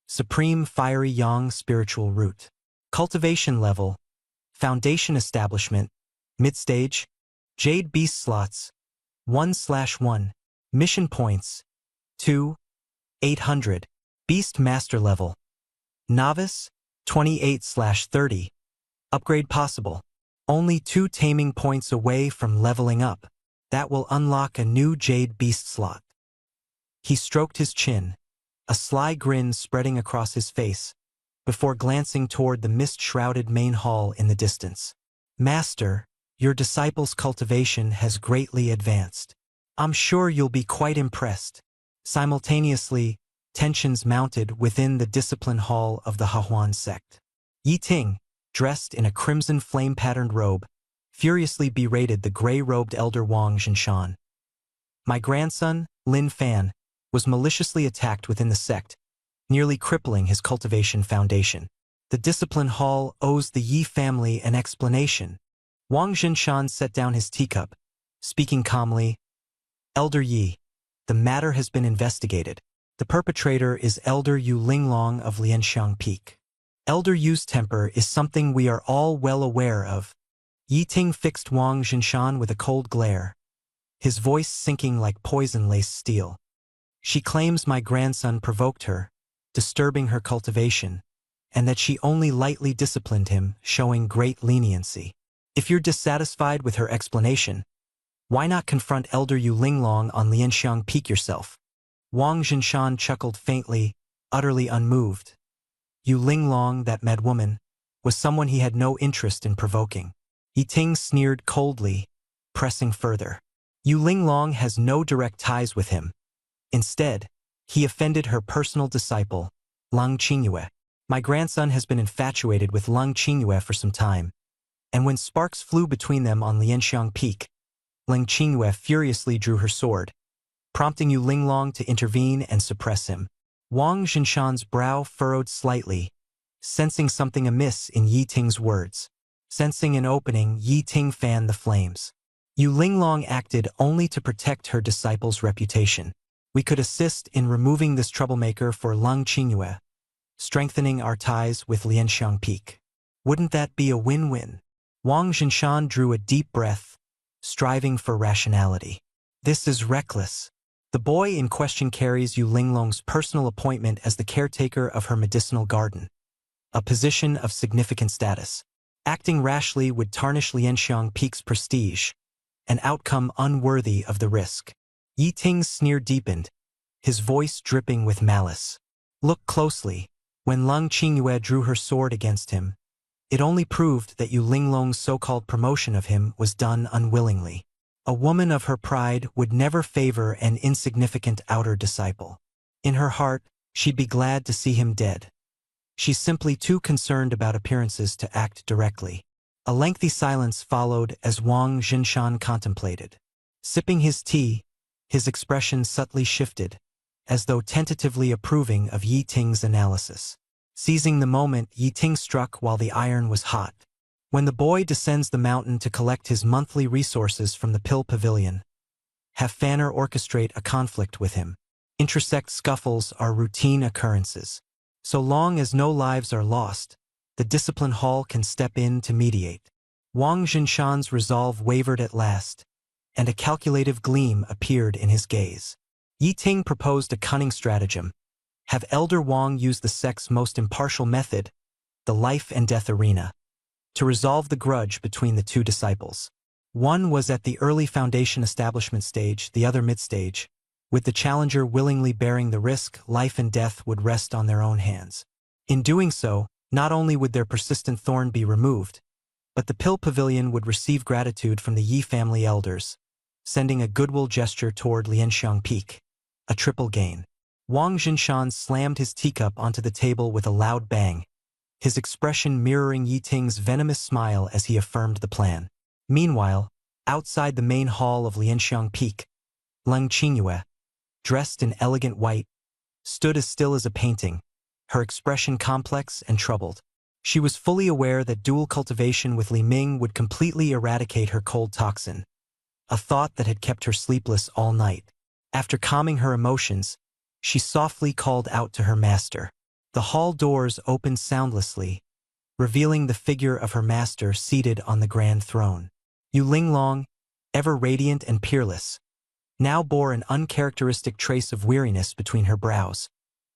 Supreme Fiery Yang Spiritual Root. Cultivation level: Foundation Establishment, Mid-Stage. Jade Beast slots: 1/1. Mission points: 2, 800. Beast Master level: Novice, 28/30. Upgrade possible: only 2 taming points away from leveling up. That will unlock a new Jade Beast slot. He stroked his chin, a sly grin spreading across his face, before glancing toward the mist-shrouded main hall in the distance. Master, your disciple's cultivation has greatly advanced. I'm sure you'll be quite impressed. Simultaneously, tensions mounted within the discipline hall of the Hahuan sect. Yi Ting, dressed in a crimson flame-patterned robe, furiously berated the gray-robed elder Wang Zhinshan. My grandson, Lin Fan, was maliciously attacked within the sect, nearly crippling his cultivation foundation. The discipline hall owes the Yi family an explanation. Wang Zhinshan set down his teacup, speaking calmly. Elder Yi, the matter has been investigated. The perpetrator is Elder Yu Linglong of Lianxiang Peak. Elder Yu's temper is something we are all well aware of. Yi Ting fixed Wang Zhinshan with a cold glare, his voice sinking like poison-laced steel. She claims my grandson provoked her, disturbing her cultivation, and that she only lightly disciplined him, showing great leniency. If you're dissatisfied with her explanation, why not confront Elder Yu Linglong on Lianxiang Peak yourself? Wang Zhinshan chuckled faintly, utterly unmoved. Yu Linglong, that mad woman, was someone he had no interest in provoking. Yi Ting sneered coldly, pressing further. Yu Linglong has no direct ties with him. Instead, he offended her personal disciple, Leng Qingyue. My grandson has been infatuated with Leng Qingyue for some time, and when sparks flew between them on Lianxiang Peak, Leng Qingyue furiously drew her sword, prompting Yu Linglong to intervene and suppress him. Wang Zhinshan's brow furrowed slightly, sensing something amiss in Yi Ting's words. Sensing an opening, Yi Ting fanned the flames. Yu Linglong acted only to protect her disciple's reputation. We could assist in removing this troublemaker for Leng Qingyue, strengthening our ties with Lianxiang Peak. Wouldn't that be a win-win? Wang Zhinshan drew a deep breath, striving for rationality. This is reckless. The boy in question carries Yu Linglong's personal appointment as the caretaker of her medicinal garden, a position of significant status. Acting rashly would tarnish Lianxiang Peak's prestige, an outcome unworthy of the risk. Yi Ting's sneer deepened, his voice dripping with malice. Look closely. When Leng Qingyue drew her sword against him, it only proved that Yu Linglong's so-called promotion of him was done unwillingly. A woman of her pride would never favor an insignificant outer disciple. In her heart, she'd be glad to see him dead. She's simply too concerned about appearances to act directly. A lengthy silence followed as Wang Zhinshan contemplated. Sipping his tea, his expression subtly shifted, as though tentatively approving of Yi Ting's analysis. Seizing the moment, Yi Ting struck while the iron was hot. When the boy descends the mountain to collect his monthly resources from the Pill Pavilion, have Fanner orchestrate a conflict with him. Intersect scuffles are routine occurrences. So long as no lives are lost, the discipline hall can step in to mediate. Wang Zhinshan's resolve wavered at last, and a calculative gleam appeared in his gaze. Yi Ting proposed a cunning stratagem. Have Elder Wang use the sect's most impartial method, the life and death arena, to resolve the grudge between the two disciples. One was at the early foundation establishment stage, the other mid-stage. With the challenger willingly bearing the risk, life and death would rest on their own hands. In doing so, not only would their persistent thorn be removed, but the Pill Pavilion would receive gratitude from the Yi family elders, sending a goodwill gesture toward Lianxiang Peak, a triple gain. Wang Jinshan slammed his teacup onto the table with a loud bang, his expression mirroring Yi Ting's venomous smile as he affirmed the plan. Meanwhile, outside the main hall of Lianxiang Peak, Leng Qingyue, dressed in elegant white, stood as still as a painting, her expression complex and troubled. She was fully aware that dual cultivation with Li Ming would completely eradicate her cold toxin, a thought that had kept her sleepless all night. After calming her emotions, she softly called out to her master. The hall doors opened soundlessly, revealing the figure of her master seated on the grand throne. Yu Linglong, ever radiant and peerless, now bore an uncharacteristic trace of weariness between her brows,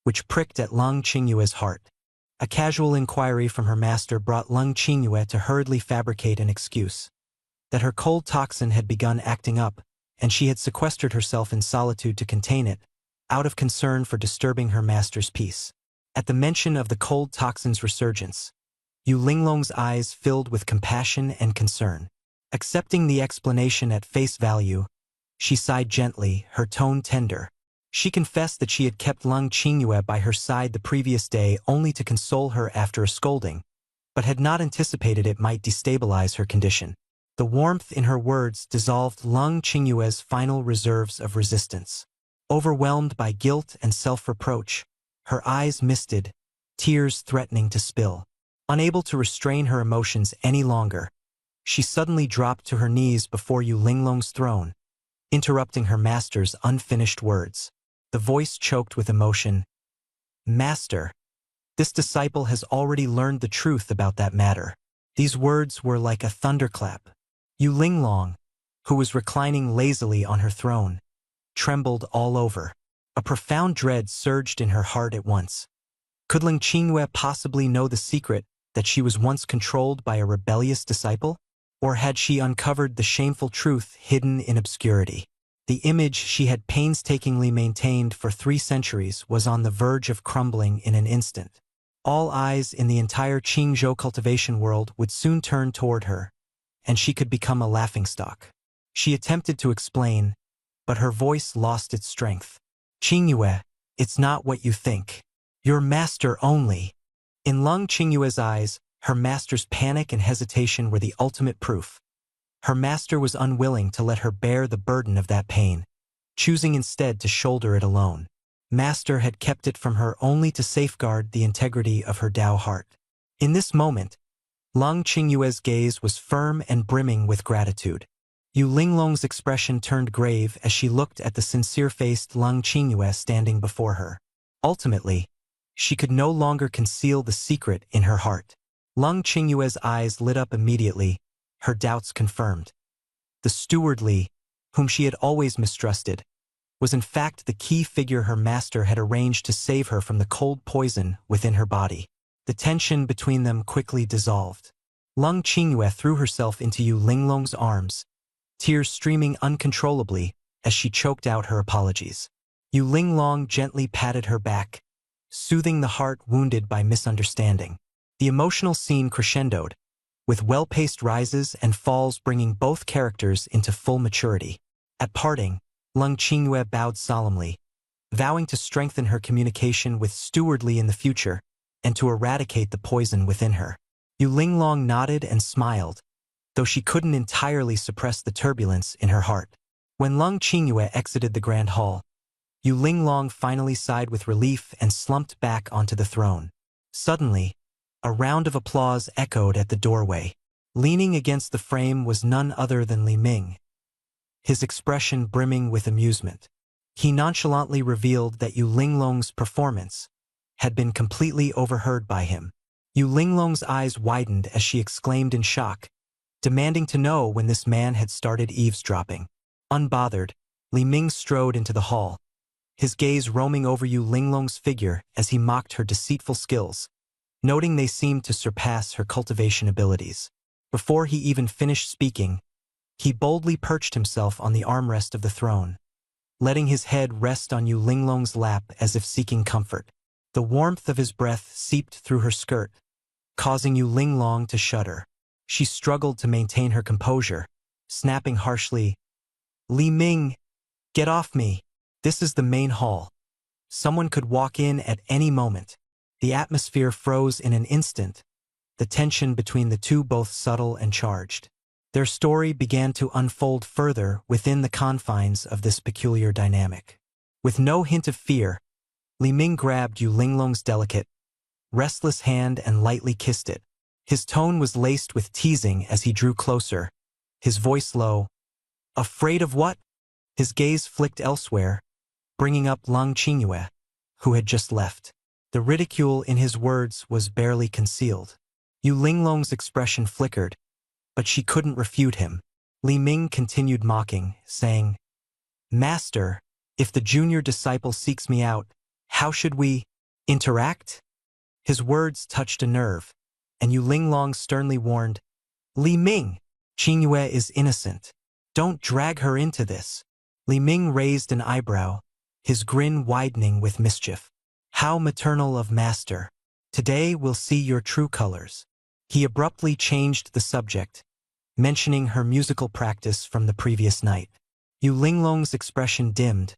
which pricked at Leng Qingyue's heart. A casual inquiry from her master brought Leng Qingyue to hurriedly fabricate an excuse that her cold toxin had begun acting up, and she had sequestered herself in solitude to contain it, out of concern for disturbing her master's peace. At the mention of the cold toxin's resurgence, Yu Linglong's eyes filled with compassion and concern. Accepting the explanation at face value, she sighed gently, her tone tender. She confessed that she had kept Leng Qingyue by her side the previous day only to console her after a scolding, but had not anticipated it might destabilize her condition. The warmth in her words dissolved Leng Qingyue's final reserves of resistance. Overwhelmed by guilt and self-reproach, her eyes misted, tears threatening to spill. Unable to restrain her emotions any longer, she suddenly dropped to her knees before Yu Linglong's throne, interrupting her master's unfinished words. The voice choked with emotion. "Master, this disciple has already learned the truth about that matter." These words were like a thunderclap. Yu Linglong, who was reclining lazily on her throne, trembled all over. A profound dread surged in her heart at once. Could Leng Qingyue possibly know the secret that she was once controlled by a rebellious disciple? Or had she uncovered the shameful truth hidden in obscurity? The image she had painstakingly maintained for 3 centuries was on the verge of crumbling in an instant. All eyes in the entire Qingzhou cultivation world would soon turn toward her, and she could become a laughingstock. She attempted to explain, but her voice lost its strength. "Qingyue, it's not what you think. Your master only." In Leng Qingyue's eyes, her master's panic and hesitation were the ultimate proof. Her master was unwilling to let her bear the burden of that pain, choosing instead to shoulder it alone. Master had kept it from her only to safeguard the integrity of her Tao heart. In this moment, Leng Qingyue's gaze was firm and brimming with gratitude. Yu Linglong's expression turned grave as she looked at the sincere-faced Leng Qingyue standing before her. Ultimately, she could no longer conceal the secret in her heart. Leng Qingyue's eyes lit up immediately, her doubts confirmed. The steward Li, whom she had always mistrusted, was in fact the key figure her master had arranged to save her from the cold poison within her body. The tension between them quickly dissolved. Leng Qingyue threw herself into Yu Linglong's arms, tears streaming uncontrollably as she choked out her apologies. Yu Linglong gently patted her back, soothing the heart wounded by misunderstanding. The emotional scene crescendoed, with well-paced rises and falls bringing both characters into full maturity. At parting, Leng Qingyue bowed solemnly, vowing to strengthen her communication with Steward Li in the future and to eradicate the poison within her. Yu Linglong nodded and smiled, though she couldn't entirely suppress the turbulence in her heart. When Leng Qingyue exited the grand hall, Yu Linglong finally sighed with relief and slumped back onto the throne. Suddenly, a round of applause echoed at the doorway. Leaning against the frame was none other than Li Ming, his expression brimming with amusement. He nonchalantly revealed that Yu Linglong's performance had been completely overheard by him. Yu Linglong's eyes widened as she exclaimed in shock, demanding to know when this man had started eavesdropping. Unbothered, Li Ming strode into the hall, his gaze roaming over Yu Linglong's figure as he mocked her deceitful skills, noting they seemed to surpass her cultivation abilities. Before he even finished speaking, he boldly perched himself on the armrest of the throne, letting his head rest on Yu Linglong's lap as if seeking comfort. The warmth of his breath seeped through her skirt, causing Yu Linglong to shudder. She struggled to maintain her composure, snapping harshly, "Li Ming, get off me. This is the main hall. Someone could walk in at any moment. The atmosphere froze in an instant, the tension between the two both subtle and charged. Their story began to unfold further within the confines of this peculiar dynamic. With no hint of fear, Li Ming grabbed Yu Linglong's delicate, restless hand and lightly kissed it. His tone was laced with teasing as he drew closer, his voice low. Afraid of what? His gaze flicked elsewhere, bringing up Lang Qingyue, who had just left. The ridicule in his words was barely concealed. Yu Linglong's expression flickered, but she couldn't refute him. Li Ming continued mocking, saying, Master, if the junior disciple seeks me out, how should we interact? His words touched a nerve, and Yu Linglong sternly warned, Li Ming, Qingyue is innocent. Don't drag her into this. Li Ming raised an eyebrow, his grin widening with mischief. How maternal of master. Today we'll see your true colors. He abruptly changed the subject, mentioning her musical practice from the previous night. Yu Linglong's expression dimmed,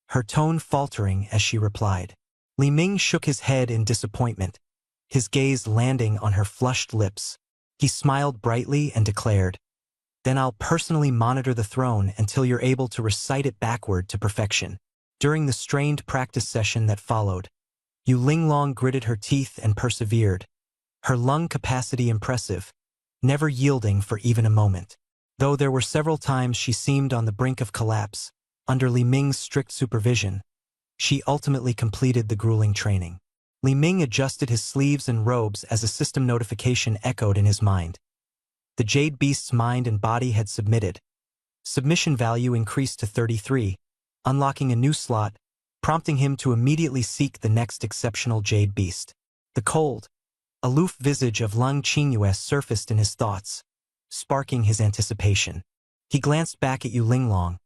her tone faltering as she replied. Li Ming shook his head in disappointment, his gaze landing on her flushed lips. He smiled brightly and declared, Then I'll personally monitor the throne until you're able to recite it backward to perfection. During the strained practice session that followed, Yu Linglong gritted her teeth and persevered, her lung capacity impressive, never yielding for even a moment. Though there were several times she seemed on the brink of collapse, under Li Ming's strict supervision, she ultimately completed the grueling training. Li Ming adjusted his sleeves and robes as a system notification echoed in his mind. The Jade Beast's mind and body had submitted. Submission value increased to 33, unlocking a new slot, prompting him to immediately seek the next exceptional Jade Beast. The cold, aloof visage of Lang Qingyue surfaced in his thoughts, sparking his anticipation. He glanced back at Yu Linglong,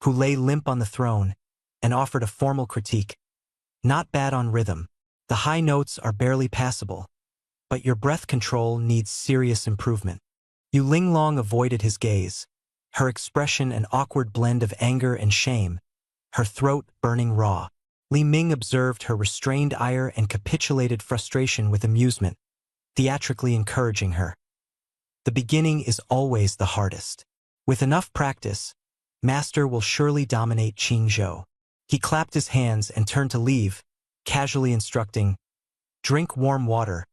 who lay limp on the throne, and offered a formal critique. Not bad on rhythm. The high notes are barely passable, but your breath control needs serious improvement. Yu Linglong avoided his gaze, her expression an awkward blend of anger and shame, her throat burning raw. Li Ming observed her restrained ire and capitulated frustration with amusement, theatrically encouraging her. The beginning is always the hardest. With enough practice, Master will surely dominate Qingzhou. He clapped his hands and turned to leave, casually instructing, Drink warm water.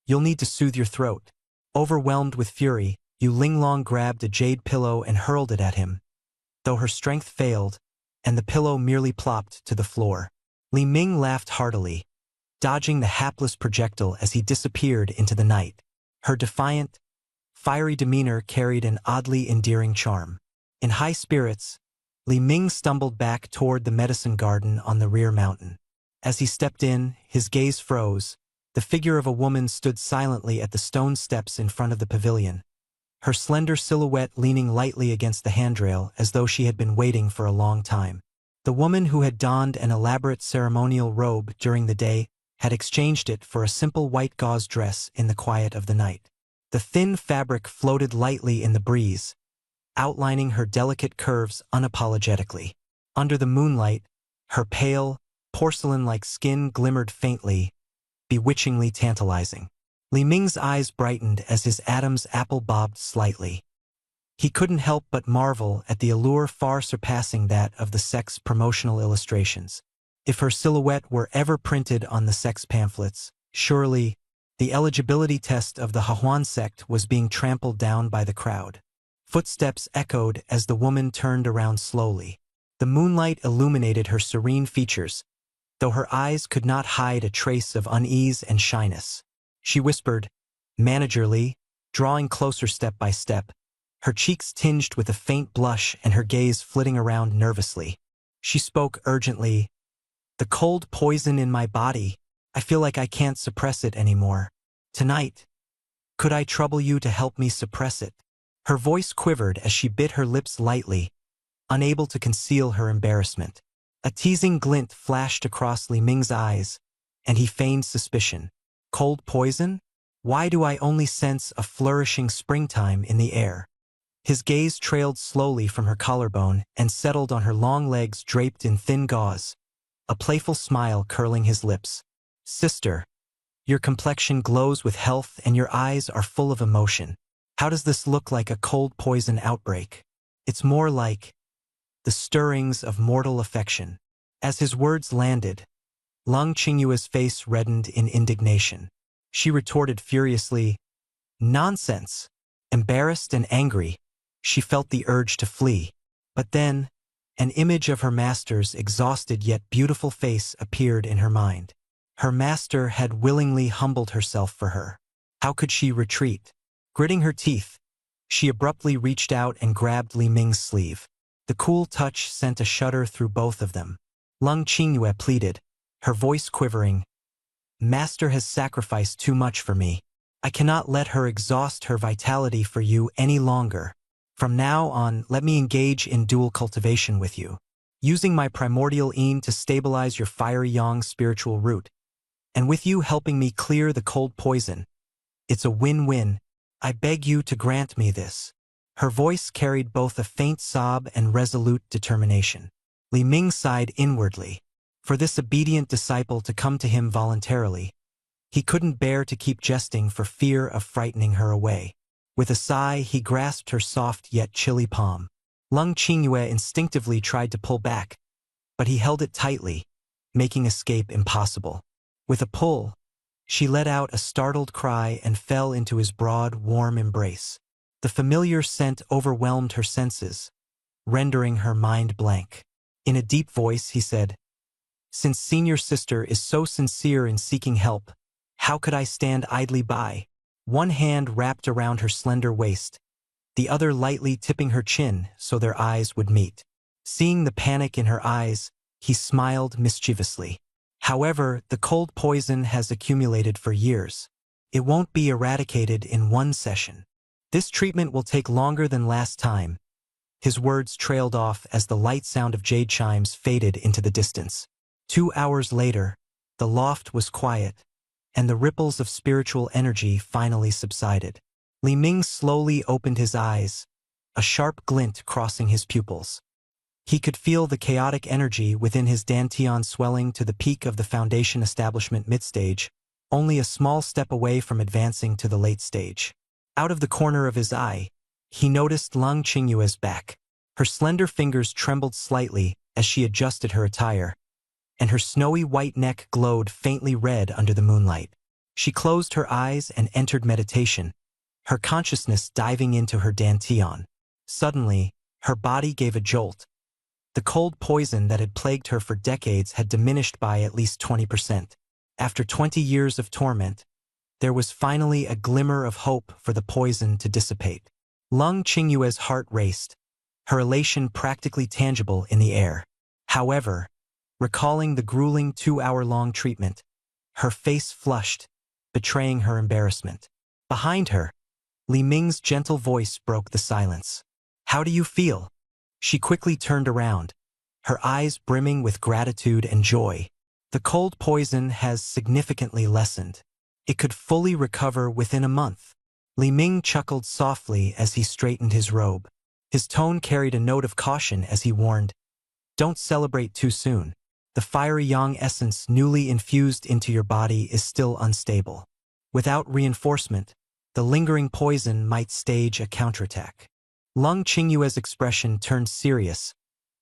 You'll need to soothe your throat. Overwhelmed with fury, Yu Linglong grabbed a jade pillow and hurled it at him. Though her strength failed, and the pillow merely plopped to the floor. Li Ming laughed heartily, dodging the hapless projectile as he disappeared into the night. Her defiant, fiery demeanor carried an oddly endearing charm. In high spirits, Li Ming stumbled back toward the medicine garden on the rear mountain. As he stepped in, his gaze froze. The figure of a woman stood silently at the stone steps in front of the pavilion, her slender silhouette leaning lightly against the handrail as though she had been waiting for a long time. The woman who had donned an elaborate ceremonial robe during the day had exchanged it for a simple white gauze dress in the quiet of the night. The thin fabric floated lightly in the breeze, outlining her delicate curves unapologetically. Under the moonlight, her pale, porcelain-like skin glimmered faintly, bewitchingly tantalizing. Li Ming's eyes brightened as his Adam's apple bobbed slightly. He couldn't help but marvel at the allure far surpassing that of the sect's promotional illustrations. If her silhouette were ever printed on the sect's pamphlets, surely the eligibility test of the Hahuan sect was being trampled down by the crowd. Footsteps echoed as the woman turned around slowly. The moonlight illuminated her serene features, though her eyes could not hide a trace of unease and shyness. She whispered, managerly, drawing closer step by step, her cheeks tinged with a faint blush and her gaze flitting around nervously. She spoke urgently, The cold poison in my body, I feel like I can't suppress it anymore. Tonight, could I trouble you to help me suppress it? Her voice quivered as she bit her lips lightly, unable to conceal her embarrassment. A teasing glint flashed across Li Ming's eyes, and he feigned suspicion. Cold poison? Why do I only sense a flourishing springtime in the air? His gaze trailed slowly from her collarbone and settled on her long legs draped in thin gauze, a playful smile curling his lips. Sister, your complexion glows with health and your eyes are full of emotion. How does this look like a cold poison outbreak? It's more like the stirrings of mortal affection. As his words landed, Lung Qingyue's face reddened in indignation. She retorted furiously, "Nonsense!" Embarrassed and angry, she felt the urge to flee. But then, an image of her master's exhausted yet beautiful face appeared in her mind. Her master had willingly humbled herself for her. How could she retreat? Gritting her teeth, she abruptly reached out and grabbed Li Ming's sleeve. The cool touch sent a shudder through both of them. Lung Qingyue pleaded, her voice quivering, "Master has sacrificed too much for me. I cannot let her exhaust her vitality for you any longer. From now on, let me engage in dual cultivation with you, using my primordial Yin to stabilize your fiery yang spiritual root, and with you helping me clear the cold poison. It's a win-win. I beg you to grant me this." Her voice carried both a faint sob and resolute determination. Li Ming sighed inwardly. For this obedient disciple to come to him voluntarily, he couldn't bear to keep jesting for fear of frightening her away. With a sigh, he grasped her soft yet chilly palm. Lung Qingyue instinctively tried to pull back, but he held it tightly, making escape impossible. With a pull, she let out a startled cry and fell into his broad, warm embrace. The familiar scent overwhelmed her senses, rendering her mind blank. In a deep voice, he said, "Since senior sister is so sincere in seeking help, how could I stand idly by?" One hand wrapped around her slender waist, the other lightly tipping her chin so their eyes would meet. Seeing the panic in her eyes, he smiled mischievously. "However, the cold poison has accumulated for years. It won't be eradicated in one session. This treatment will take longer than last time." His words trailed off as the light sound of jade chimes faded into the distance. 2 hours later, the loft was quiet, and the ripples of spiritual energy finally subsided. Li Ming slowly opened his eyes, a sharp glint crossing his pupils. He could feel the chaotic energy within his dantian swelling to the peak of the foundation establishment midstage, only a small step away from advancing to the late stage. Out of the corner of his eye, he noticed Lung Qingyue's back. Her slender fingers trembled slightly as she adjusted her attire, and her snowy white neck glowed faintly red under the moonlight. She closed her eyes and entered meditation, her consciousness diving into her dantian. Suddenly, her body gave a jolt. The cold poison that had plagued her for decades had diminished by at least 20%. After 20 years of torment, there was finally a glimmer of hope for the poison to dissipate. Lung Qingyue's heart raced, her elation practically tangible in the air. However, recalling the grueling 2-hour-long treatment, her face flushed, betraying her embarrassment. Behind her, Li Ming's gentle voice broke the silence. "How do you feel?" She quickly turned around, her eyes brimming with gratitude and joy. "The cold poison has significantly lessened. It could fully recover within a month." Li Ming chuckled softly as he straightened his robe. His tone carried a note of caution as he warned, "Don't celebrate too soon. The fiery yang essence newly infused into your body is still unstable. Without reinforcement, the lingering poison might stage a counterattack." Lung Qingyue's expression turned serious,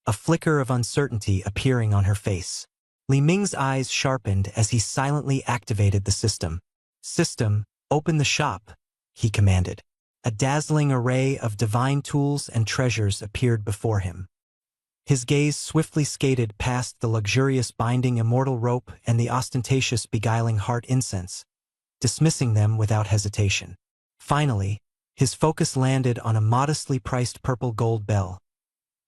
a flicker of uncertainty appearing on her face. Li Ming's eyes sharpened as he silently activated the system. "System, open the shop," he commanded. A dazzling array of divine tools and treasures appeared before him. His gaze swiftly skated past the luxurious binding immortal rope and the ostentatious beguiling heart incense, dismissing them without hesitation. Finally, his focus landed on a modestly priced purple gold bell.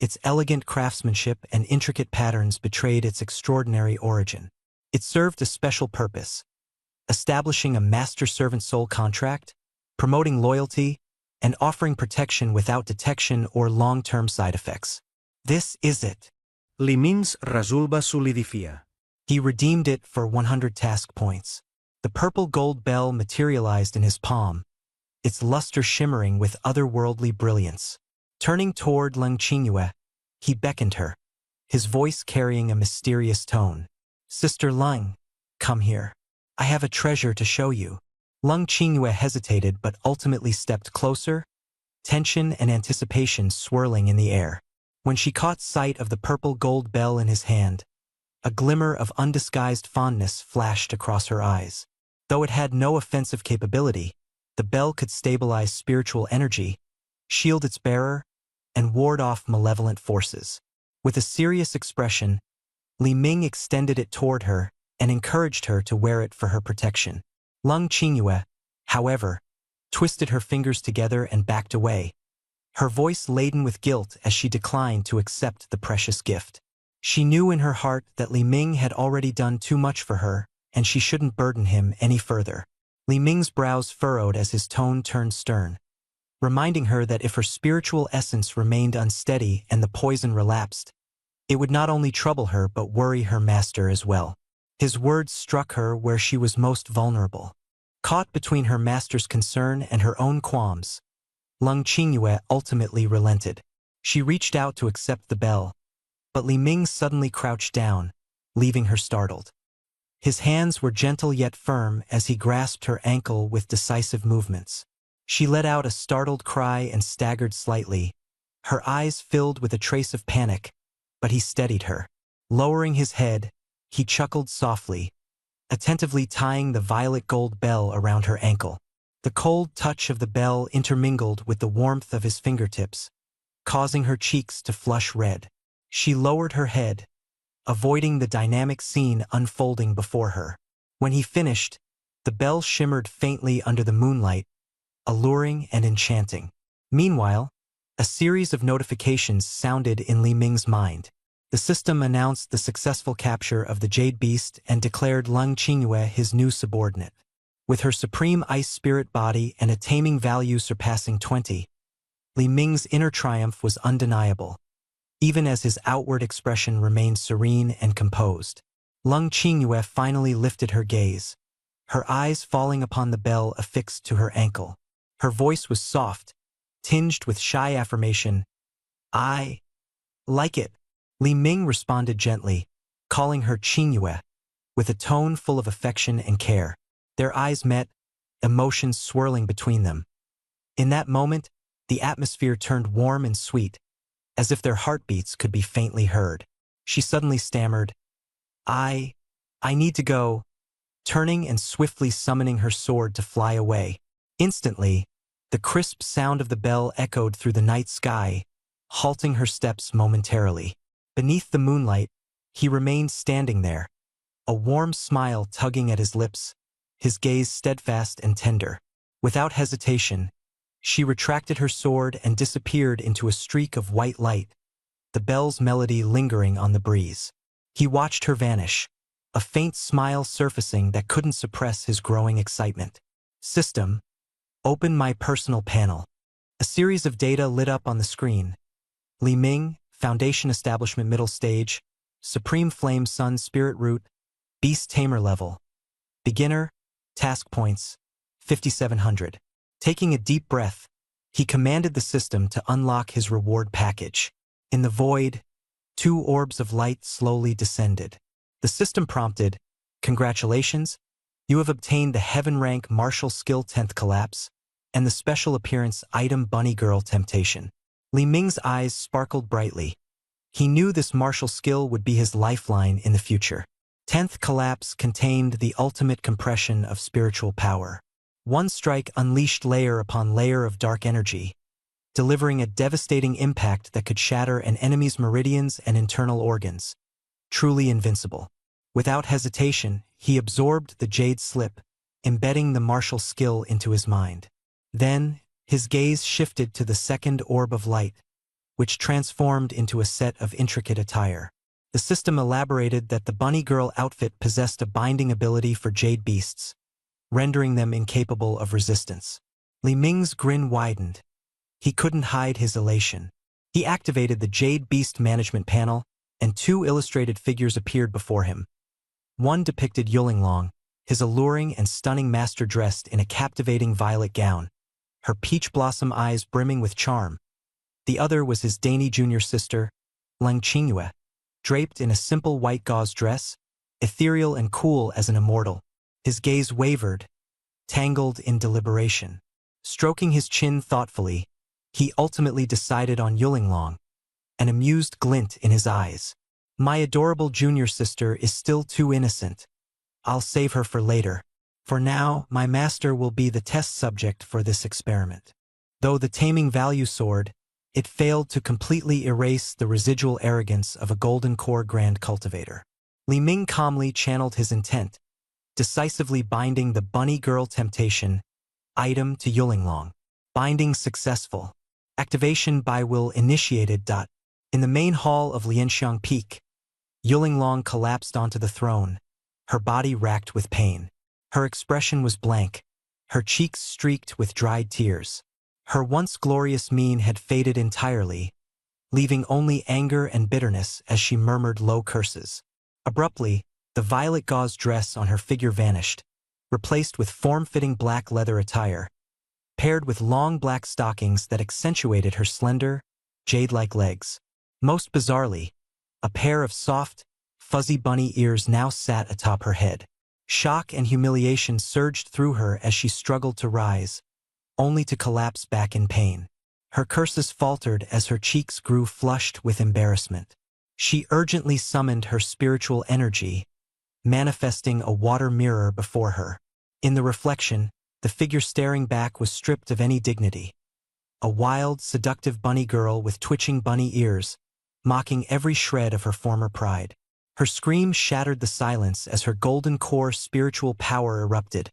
Its elegant craftsmanship and intricate patterns betrayed its extraordinary origin. It served a special purpose, establishing a master-servant soul contract, promoting loyalty, and offering protection without detection or long-term side effects. "This is it." Li Ming's resolve solidifia. He redeemed it for 100 task points. The purple gold bell materialized in his palm, its luster shimmering with otherworldly brilliance. Turning toward Lung Qingyue, he beckoned her, his voice carrying a mysterious tone. Sister Lung, come here. I have a treasure to show you. Lung Qingyue hesitated but ultimately stepped closer, tension and anticipation swirling in the air. When she caught sight of the purple gold bell in his hand, a glimmer of undisguised fondness flashed across her eyes. Though it had no offensive capability, the bell could stabilize spiritual energy, shield its bearer, and ward off malevolent forces. With a serious expression, Li Ming extended it toward her and encouraged her to wear it for her protection. Lung Qingyue, however, twisted her fingers together and backed away, her voice laden with guilt as she declined to accept the precious gift. She knew in her heart that Li Ming had already done too much for her, and she shouldn't burden him any further. Li Ming's brows furrowed as his tone turned stern, reminding her that if her spiritual essence remained unsteady and the poison relapsed, it would not only trouble her but worry her master as well. His words struck her where she was most vulnerable. Caught between her master's concern and her own qualms, Lung Qingyue ultimately relented. She reached out to accept the bell, but Li Ming suddenly crouched down, leaving her startled. His hands were gentle yet firm as he grasped her ankle with decisive movements. She let out a startled cry and staggered slightly, her eyes filled with a trace of panic, but he steadied her. Lowering his head, he chuckled softly, attentively tying the violet gold bell around her ankle. The cold touch of the bell intermingled with the warmth of his fingertips, causing her cheeks to flush red. She lowered her head, avoiding the dynamic scene unfolding before her. When he finished, the bell shimmered faintly under the moonlight, alluring and enchanting. Meanwhile, a series of notifications sounded in Li Ming's mind. The system announced the successful capture of the Jade Beast and declared Lung Qingyue his new subordinate. With her supreme ice spirit body and a taming value surpassing 20, Li Ming's inner triumph was undeniable, even as his outward expression remained serene and composed. Lung Qingyue finally lifted her gaze, her eyes falling upon the bell affixed to her ankle. Her voice was soft, tinged with shy affirmation. "I like it." Li Ming responded gently, calling her Qingyue, with a tone full of affection and care. Their eyes met, emotions swirling between them. In that moment, the atmosphere turned warm and sweet, as if their heartbeats could be faintly heard. She suddenly stammered, I need to go," turning and swiftly summoning her sword to fly away. Instantly, the crisp sound of the bell echoed through the night sky, halting her steps momentarily. Beneath the moonlight, he remained standing there, a warm smile tugging at his lips, his gaze steadfast and tender. Without hesitation, she retracted her sword and disappeared into a streak of white light, the bell's melody lingering on the breeze. He watched her vanish, a faint smile surfacing that couldn't suppress his growing excitement. System, open my personal panel. A series of data lit up on the screen. Li Ming, Foundation Establishment Middle Stage, Supreme Flame Sun Spirit Root, Beast Tamer Level. Beginner, Task Points, 5,700. Taking a deep breath, he commanded the system to unlock his reward package. In the void, 2 orbs of light slowly descended. The system prompted, "Congratulations, you have obtained the Heaven Rank Martial Skill 10th Collapse and the Special Appearance Item Bunny Girl Temptation." Li Ming's eyes sparkled brightly. He knew this martial skill would be his lifeline in the future. 10th Collapse contained the ultimate compression of spiritual power. One strike unleashed layer upon layer of dark energy, delivering a devastating impact that could shatter an enemy's meridians and internal organs. Truly invincible. Without hesitation, he absorbed the jade slip, embedding the martial skill into his mind. Then, his gaze shifted to the second orb of light, which transformed into a set of intricate attire. The system elaborated that the Bunny Girl outfit possessed a binding ability for jade beasts, rendering them incapable of resistance. Li Ming's grin widened. He couldn't hide his elation. He activated the Jade Beast Management Panel, and 2 illustrated figures appeared before him. One depicted Yulinglong, his alluring and stunning master dressed in a captivating violet gown, her peach blossom eyes brimming with charm. The other was his dainty junior sister, Lung Qingyue, draped in a simple white gauze dress, ethereal and cool as an immortal. His gaze wavered, tangled in deliberation. Stroking his chin thoughtfully, he ultimately decided on Yulinglong, an amused glint in his eyes. My adorable junior sister is still too innocent. I'll save her for later. For now, my master will be the test subject for this experiment. Though the taming value soared, it failed to completely erase the residual arrogance of a golden core grand cultivator. Li Ming calmly channeled his intent, decisively binding the bunny girl temptation item to Yulinglong. Binding successful. Activation by will initiated. In the main hall of Lianxiang Peak, Yulinglong collapsed onto the throne, her body racked with pain. Her expression was blank, her cheeks streaked with dried tears. Her once glorious mien had faded entirely, leaving only anger and bitterness as she murmured low curses. Abruptly, the violet gauze dress on her figure vanished, replaced with form-fitting black leather attire, paired with long black stockings that accentuated her slender, jade-like legs. Most bizarrely, a pair of soft, fuzzy bunny ears now sat atop her head. Shock and humiliation surged through her as she struggled to rise, only to collapse back in pain. Her curses faltered as her cheeks grew flushed with embarrassment. She urgently summoned her spiritual energy, manifesting a water mirror before her. In the reflection, the figure staring back was stripped of any dignity. A wild, seductive bunny girl with twitching bunny ears, mocking every shred of her former pride. Her scream shattered the silence as her golden core spiritual power erupted,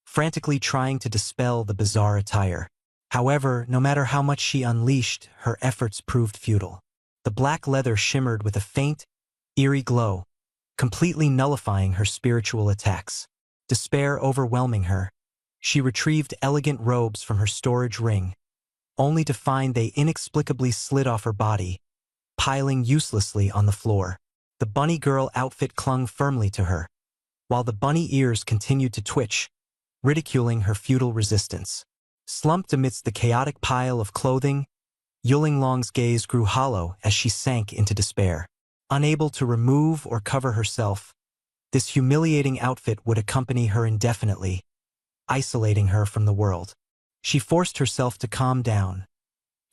frantically trying to dispel the bizarre attire. However, no matter how much she unleashed, her efforts proved futile. The black leather shimmered with a faint, eerie glow, completely nullifying her spiritual attacks. Despair overwhelming her, she retrieved elegant robes from her storage ring, only to find they inexplicably slid off her body, piling uselessly on the floor. The bunny girl outfit clung firmly to her, while the bunny ears continued to twitch, ridiculing her futile resistance. Slumped amidst the chaotic pile of clothing, Yulinglong's gaze grew hollow as she sank into despair. Unable to remove or cover herself, this humiliating outfit would accompany her indefinitely, isolating her from the world. She forced herself to calm down.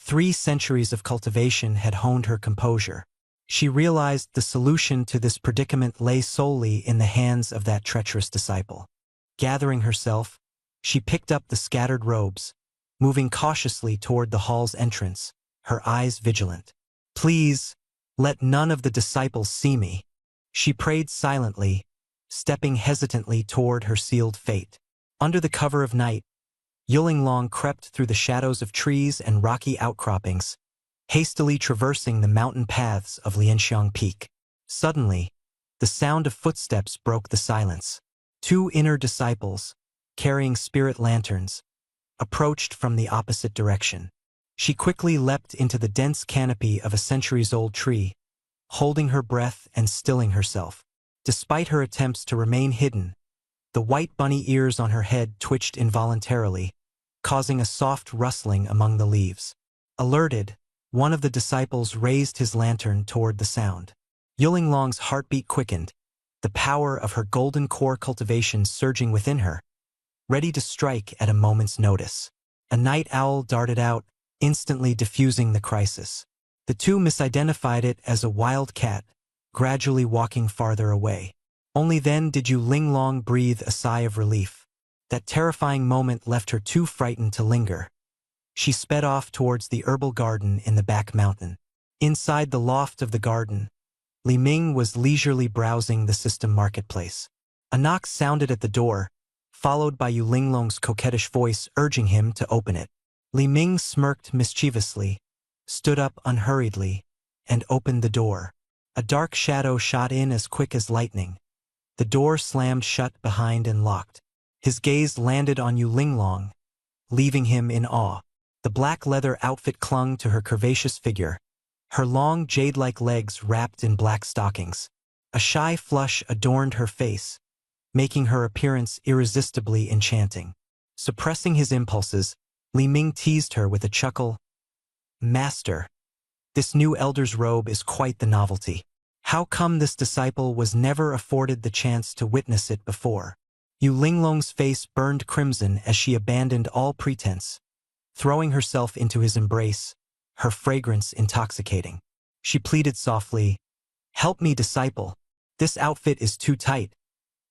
3 centuries of cultivation had honed her composure. She realized the solution to this predicament lay solely in the hands of that treacherous disciple. Gathering herself, she picked up the scattered robes, moving cautiously toward the hall's entrance, her eyes vigilant. "Please, let none of the disciples see me," she prayed silently, stepping hesitantly toward her sealed fate. Under the cover of night, Yulinglong crept through the shadows of trees and rocky outcroppings, hastily traversing the mountain paths of Lianxiang Peak. Suddenly, the sound of footsteps broke the silence. 2 inner disciples, carrying spirit lanterns, approached from the opposite direction. She quickly leapt into the dense canopy of a centuries-old tree, holding her breath and stilling herself. Despite her attempts to remain hidden, the white bunny ears on her head twitched involuntarily, causing a soft rustling among the leaves. Alerted, one of the disciples raised his lantern toward the sound. Yulinglong's heartbeat quickened, the power of her golden core cultivation surging within her, ready to strike at a moment's notice. A night owl darted out, instantly diffusing the crisis. The 2 misidentified it as a wild cat, gradually walking farther away. Only then did Yulinglong breathe a sigh of relief. That terrifying moment left her too frightened to linger. She sped off towards the herbal garden in the back mountain. Inside the loft of the garden, Li Ming was leisurely browsing the system marketplace. A knock sounded at the door, followed by Yulinglong's coquettish voice urging him to open it. Li Ming smirked mischievously, stood up unhurriedly, and opened the door. A dark shadow shot in as quick as lightning. The door slammed shut behind and locked. His gaze landed on Yulinglong, leaving him in awe. The black leather outfit clung to her curvaceous figure, her long jade-like legs wrapped in black stockings. A shy flush adorned her face, making her appearance irresistibly enchanting. Suppressing his impulses, Li Ming teased her with a chuckle. "Master, this new elder's robe is quite the novelty. How come this disciple was never afforded the chance to witness it before? Yu Linglong's face burned crimson as she abandoned all pretense, throwing herself into his embrace, her fragrance intoxicating. She pleaded softly, "Help me, disciple. This outfit is too tight.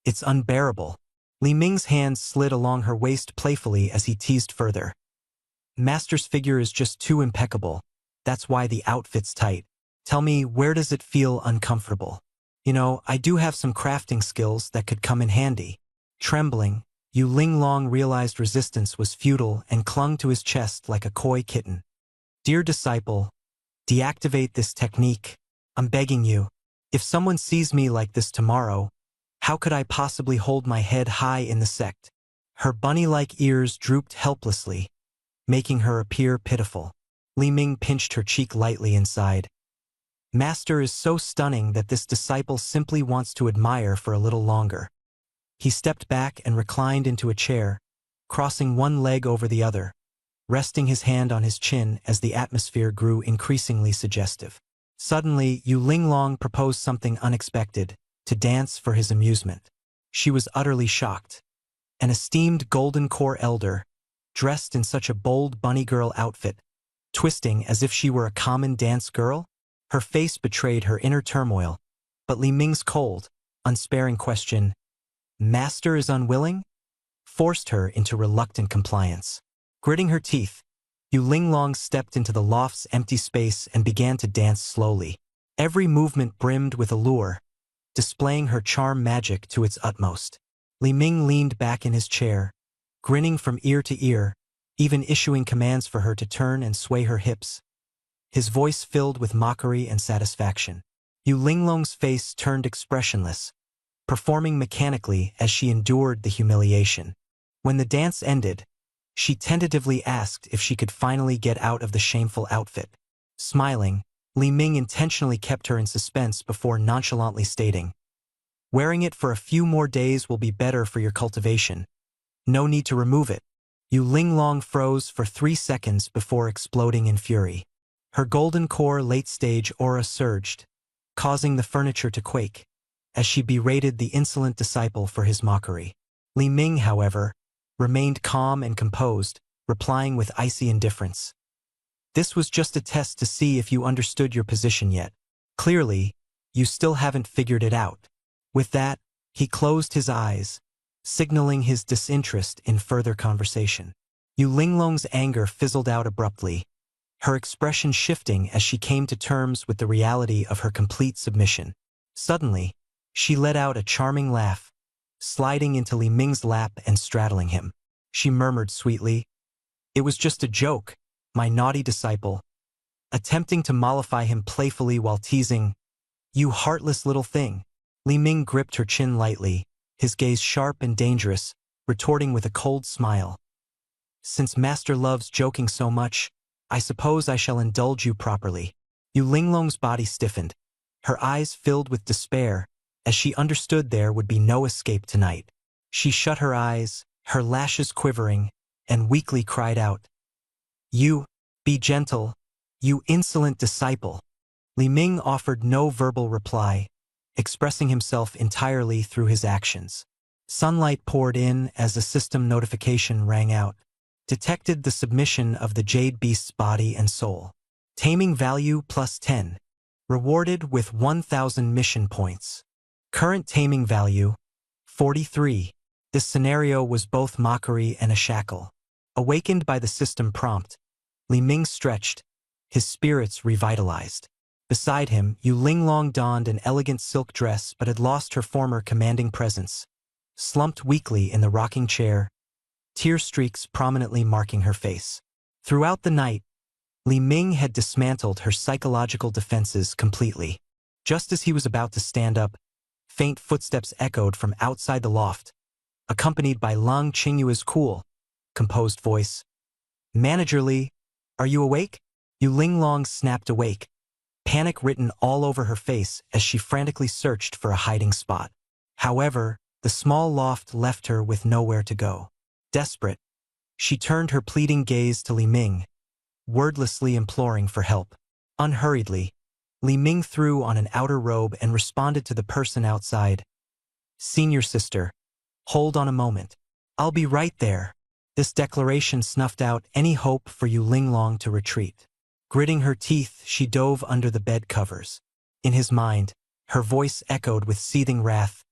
It's unbearable." Li Ming's hands slid along her waist playfully as he teased further. "Master's figure is just too impeccable. That's why the outfit's tight. Tell me, where does it feel uncomfortable? You know, I do have some crafting skills that could come in handy." Trembling, Yu Linglong realized resistance was futile and clung to his chest like a coy kitten. "Dear disciple, deactivate this technique. I'm begging you. If someone sees me like this tomorrow, how could I possibly hold my head high in the sect?" Her bunny-like ears drooped helplessly, making her appear pitiful. Li Ming pinched her cheek lightly inside. Master is so stunning that this disciple simply wants to admire for a little longer. He stepped back and reclined into a chair, crossing one leg over the other, resting his hand on his chin as the atmosphere grew increasingly suggestive. Suddenly, Yu Linglong proposed something unexpected, to dance for his amusement. She was utterly shocked. An esteemed Golden Core elder, dressed in such a bold bunny girl outfit, twisting as if she were a common dance girl? Her face betrayed her inner turmoil, but Li Ming's cold, unsparing question, "Master is unwilling?" forced her into reluctant compliance. Gritting her teeth, Yu Linglong stepped into the loft's empty space and began to dance slowly. Every movement brimmed with allure, displaying her charm magic to its utmost. Li Ming leaned back in his chair, grinning from ear to ear, even issuing commands for her to turn and sway her hips. His voice filled with mockery and satisfaction. Yu Linglong's face turned expressionless, performing mechanically as she endured the humiliation. When the dance ended, she tentatively asked if she could finally get out of the shameful outfit. Smiling, Li Ming intentionally kept her in suspense before nonchalantly stating, "Wearing it for a few more days will be better for your cultivation. No need to remove it." Yu Linglong froze for 3 seconds before exploding in fury. Her Golden Core late-stage aura surged, causing the furniture to quake, as she berated the insolent disciple for his mockery. Li Ming, however, remained calm and composed, replying with icy indifference. "This was just a test to see if you understood your position yet. Clearly, you still haven't figured it out." With that, he closed his eyes, signaling his disinterest in further conversation. Yu Linglong's anger fizzled out abruptly, her expression shifting as she came to terms with the reality of her complete submission. Suddenly, she let out a charming laugh, sliding into Li Ming's lap and straddling him. She murmured sweetly, "It was just a joke, my naughty disciple," attempting to mollify him playfully while teasing, "You heartless little thing." Li Ming gripped her chin lightly, his gaze sharp and dangerous, retorting with a cold smile, "Since Master loves joking so much, I suppose I shall indulge you properly." Yu Linglong's body stiffened, her eyes filled with despair, as she understood there would be no escape tonight. She shut her eyes, her lashes quivering, and weakly cried out, "You, be gentle, you insolent disciple." Li Ming offered no verbal reply, expressing himself entirely through his actions. Sunlight poured in as a system notification rang out, detected the submission of the Jade Beast's body and soul. Taming value +10. Rewarded with 1,000 mission points. Current taming value, 43. This scenario was both mockery and a shackle. Awakened by the system prompt, Li Ming stretched, his spirits revitalized. Beside him, Yu Linglong donned an elegant silk dress but had lost her former commanding presence. Slumped weakly in the rocking chair, tear streaks prominently marking her face. Throughout the night, Li Ming had dismantled her psychological defenses completely. Just as he was about to stand up, faint footsteps echoed from outside the loft, accompanied by Lang Qingyue's cool, composed voice. "Manager Li, are you awake?" Yu Linglong snapped awake, panic written all over her face as she frantically searched for a hiding spot. However, the small loft left her with nowhere to go. Desperate, she turned her pleading gaze to Li Ming, wordlessly imploring for help. Unhurriedly, Li Ming threw on an outer robe and responded to the person outside. Senior sister, hold on a moment. I'll be right there. This declaration snuffed out any hope for Yu Linglong to retreat. Gritting her teeth, she dove under the bed covers. In his mind, her voice echoed with seething wrath.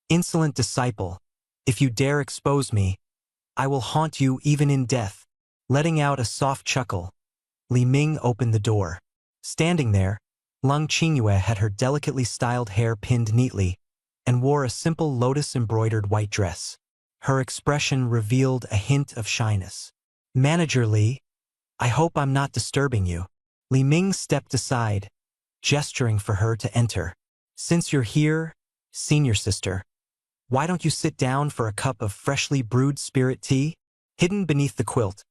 Insolent disciple, if you dare expose me, I will haunt you even in death. Letting out a soft chuckle, Li Ming opened the door. Standing there, Lung Qingyue had her delicately styled hair pinned neatly and wore a simple lotus-embroidered white dress. Her expression revealed a hint of shyness. Manager Li, I hope I'm not disturbing you. Li Ming stepped aside, gesturing for her to enter. Since you're here, senior sister, why don't you sit down for a cup of freshly brewed spirit tea? Hidden beneath the quilt,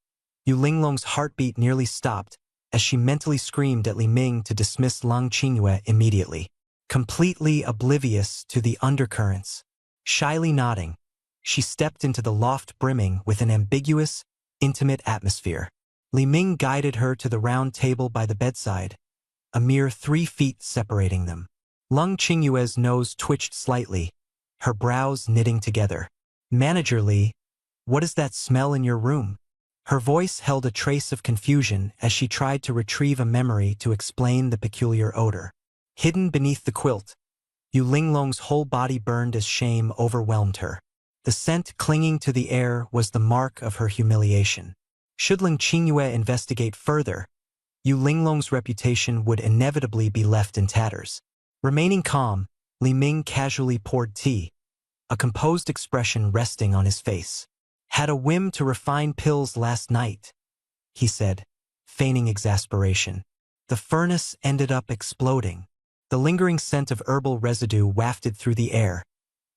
Yu Linglong's heartbeat nearly stopped as she mentally screamed at Li Ming to dismiss Lung Qingyue immediately. Completely oblivious to the undercurrents, shyly nodding, she stepped into the loft brimming with an ambiguous, intimate atmosphere. Li Ming guided her to the round table by the bedside, a mere 3 feet separating them. Lung Qingyue's nose twitched slightly, her brows knitting together. Manager Li, what is that smell in your room? Her voice held a trace of confusion as she tried to retrieve a memory to explain the peculiar odor. Hidden beneath the quilt, Yu Linglong's whole body burned as shame overwhelmed her. The scent clinging to the air was the mark of her humiliation. Should Lung Qingyue investigate further, Yu Linglong's reputation would inevitably be left in tatters. Remaining calm, Li Ming casually poured tea, a composed expression resting on his face. Had a whim to refine pills last night, he said, feigning exasperation. The furnace ended up exploding. The lingering scent of herbal residue wafted through the air,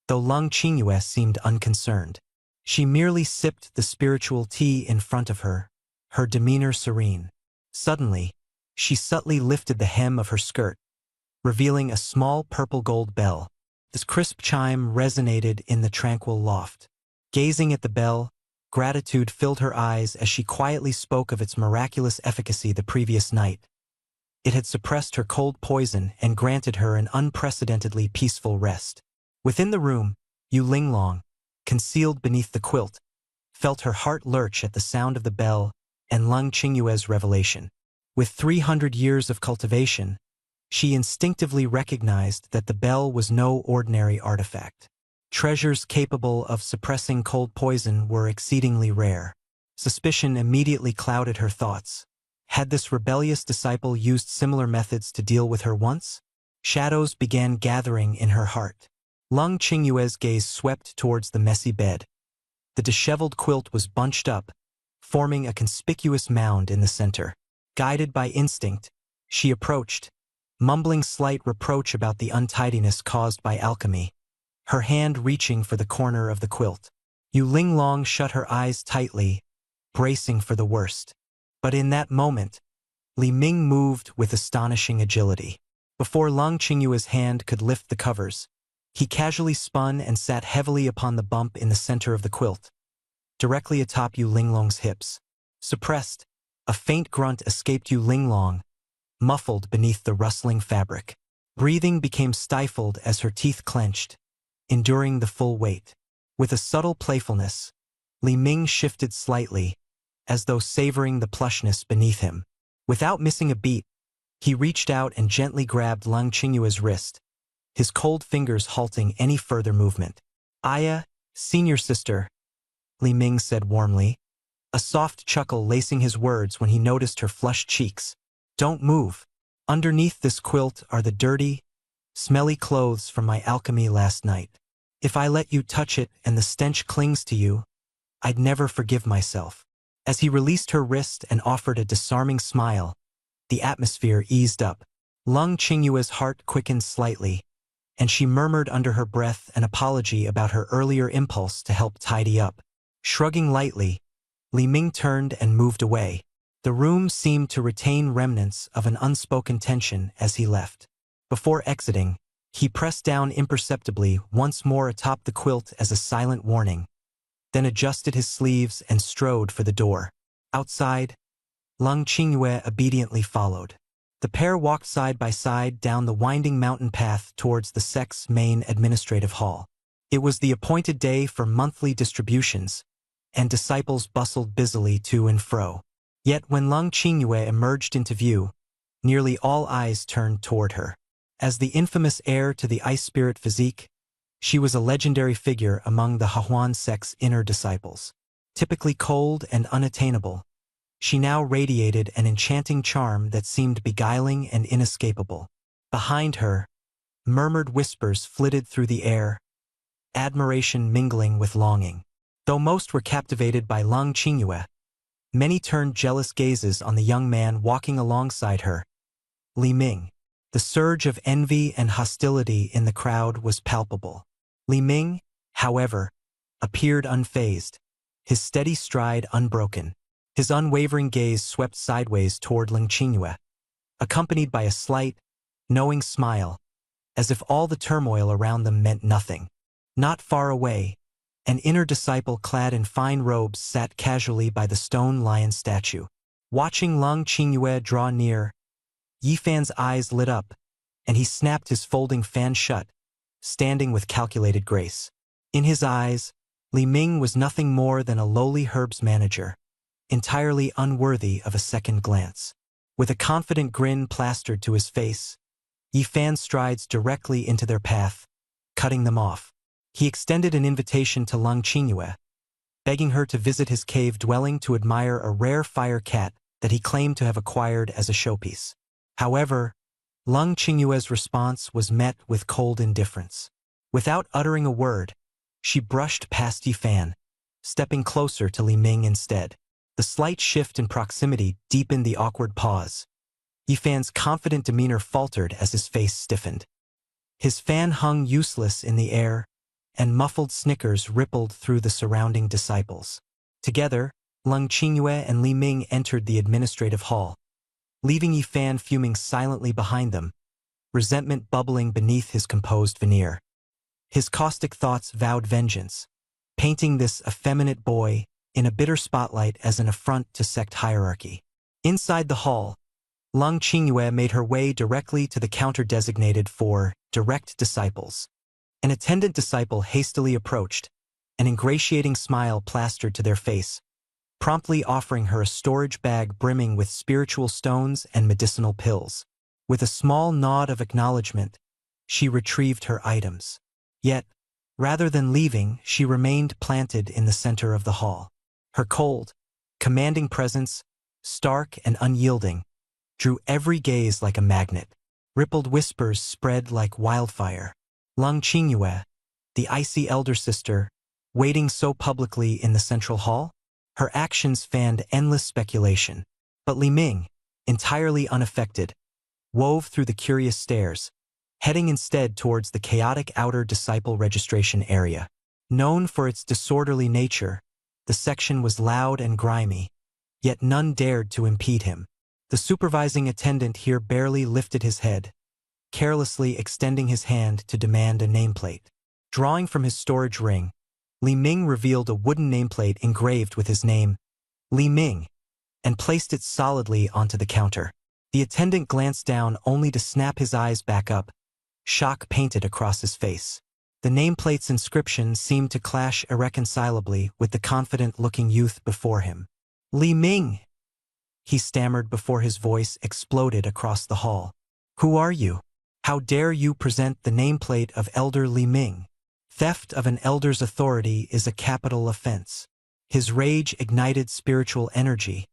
though Lung Qingyue seemed unconcerned. She merely sipped the spiritual tea in front of her, her demeanor serene. Suddenly, she subtly lifted the hem of her skirt, revealing a small purple-gold bell. This crisp chime resonated in the tranquil loft. Gazing at the bell, gratitude filled her eyes as she quietly spoke of its miraculous efficacy the previous night. It had suppressed her cold poison and granted her an unprecedentedly peaceful rest. Within the room, Yu Linglong, concealed beneath the quilt, felt her heart lurch at the sound of the bell and Lung Qingyue's revelation. With 300 years of cultivation, she instinctively recognized that the bell was no ordinary artifact. Treasures capable of suppressing cold poison were exceedingly rare. Suspicion immediately clouded her thoughts. Had this rebellious disciple used similar methods to deal with her once? Shadows began gathering in her heart. Lung Qingyue's gaze swept towards the messy bed. The disheveled quilt was bunched up, forming a conspicuous mound in the center. Guided by instinct, she approached, mumbling slight reproach about the untidiness caused by alchemy, her hand reaching for the corner of the quilt. Yu Linglong shut her eyes tightly, bracing for the worst. But in that moment, Li Ming moved with astonishing agility. Before Lung Qingyue's hand could lift the covers, he casually spun and sat heavily upon the bump in the center of the quilt, directly atop Yu Linglong's hips. Suppressed, a faint grunt escaped Yu Linglong, muffled beneath the rustling fabric. Breathing became stifled as her teeth clenched, enduring the full weight. With a subtle playfulness, Li Ming shifted slightly, as though savoring the plushness beneath him. Without missing a beat, he reached out and gently grabbed Lung Qingyue's wrist, his cold fingers halting any further movement. "Aya, senior sister," Li Ming said warmly, a soft chuckle lacing his words when he noticed her flushed cheeks. "Don't move. Underneath this quilt are the dirty, smelly clothes from my alchemy last night. If I let you touch it and the stench clings to you, I'd never forgive myself." As he released her wrist and offered a disarming smile, the atmosphere eased up. Lung Qingyue's heart quickened slightly, and she murmured under her breath an apology about her earlier impulse to help tidy up. Shrugging lightly, Li Ming turned and moved away. The room seemed to retain remnants of an unspoken tension as he left. Before exiting, he pressed down imperceptibly once more atop the quilt as a silent warning, then adjusted his sleeves and strode for the door. Outside, Lung Qingyue obediently followed. The pair walked side by side down the winding mountain path towards the sect's main administrative hall. It was the appointed day for monthly distributions, and disciples bustled busily to and fro. Yet when Lung Qingyue emerged into view, nearly all eyes turned toward her. As the infamous heir to the ice spirit physique, she was a legendary figure among the Hahuan sect's inner disciples. Typically cold and unattainable, she now radiated an enchanting charm that seemed beguiling and inescapable. Behind her, murmured whispers flitted through the air, admiration mingling with longing. Though most were captivated by Lung Qingyue, many turned jealous gazes on the young man walking alongside her, Li Ming. The surge of envy and hostility in the crowd was palpable. Li Ming, however, appeared unfazed, his steady stride unbroken. His unwavering gaze swept sideways toward Lung Qingyue, accompanied by a slight, knowing smile, as if all the turmoil around them meant nothing. Not far away, an inner disciple clad in fine robes sat casually by the stone lion statue. Watching Lung Qingyue draw near, Yifan's eyes lit up, and he snapped his folding fan shut, standing with calculated grace. In his eyes, Li Ming was nothing more than a lowly herbs manager, entirely unworthy of a second glance. With a confident grin plastered to his face, Yifan strides directly into their path, cutting them off. He extended an invitation to Lung Qingyue, begging her to visit his cave dwelling to admire a rare fire cat that he claimed to have acquired as a showpiece. However, Lung Qingyue's response was met with cold indifference. Without uttering a word, she brushed past Yifan, stepping closer to Li Ming instead. The slight shift in proximity deepened the awkward pause. Yifan's confident demeanor faltered as his face stiffened. His fan hung useless in the air, and muffled snickers rippled through the surrounding disciples. Together, Lung Qingyue and Li Ming entered the administrative hall, leaving Yifan fuming silently behind them, resentment bubbling beneath his composed veneer. His caustic thoughts vowed vengeance, painting this effeminate boy in a bitter spotlight as an affront to sect hierarchy. Inside the hall, Lung Qingyue made her way directly to the counter designated for direct disciples. An attendant disciple hastily approached, an ingratiating smile plastered to their face, promptly offering her a storage bag brimming with spiritual stones and medicinal pills. With a small nod of acknowledgement, she retrieved her items. Yet, rather than leaving, she remained planted in the center of the hall. Her cold, commanding presence, stark and unyielding, drew every gaze like a magnet. Rippled whispers spread like wildfire. Lung Qingyue, the icy elder sister, waiting so publicly in the central hall? Her actions fanned endless speculation. But Li Ming, entirely unaffected, wove through the curious stares, heading instead towards the chaotic outer disciple registration area. Known for its disorderly nature, the section was loud and grimy, yet none dared to impede him. The supervising attendant here barely lifted his head, carelessly extending his hand to demand a nameplate. Drawing from his storage ring, Li Ming revealed a wooden nameplate engraved with his name, Li Ming, and placed it solidly onto the counter. The attendant glanced down only to snap his eyes back up, shock painted across his face. The nameplate's inscription seemed to clash irreconcilably with the confident-looking youth before him. Li Ming, he stammered before his voice exploded across the hall. Who are you? How dare you present the nameplate of Elder Li Ming? Theft of an elder's authority is a capital offense. His rage ignited spiritual energy,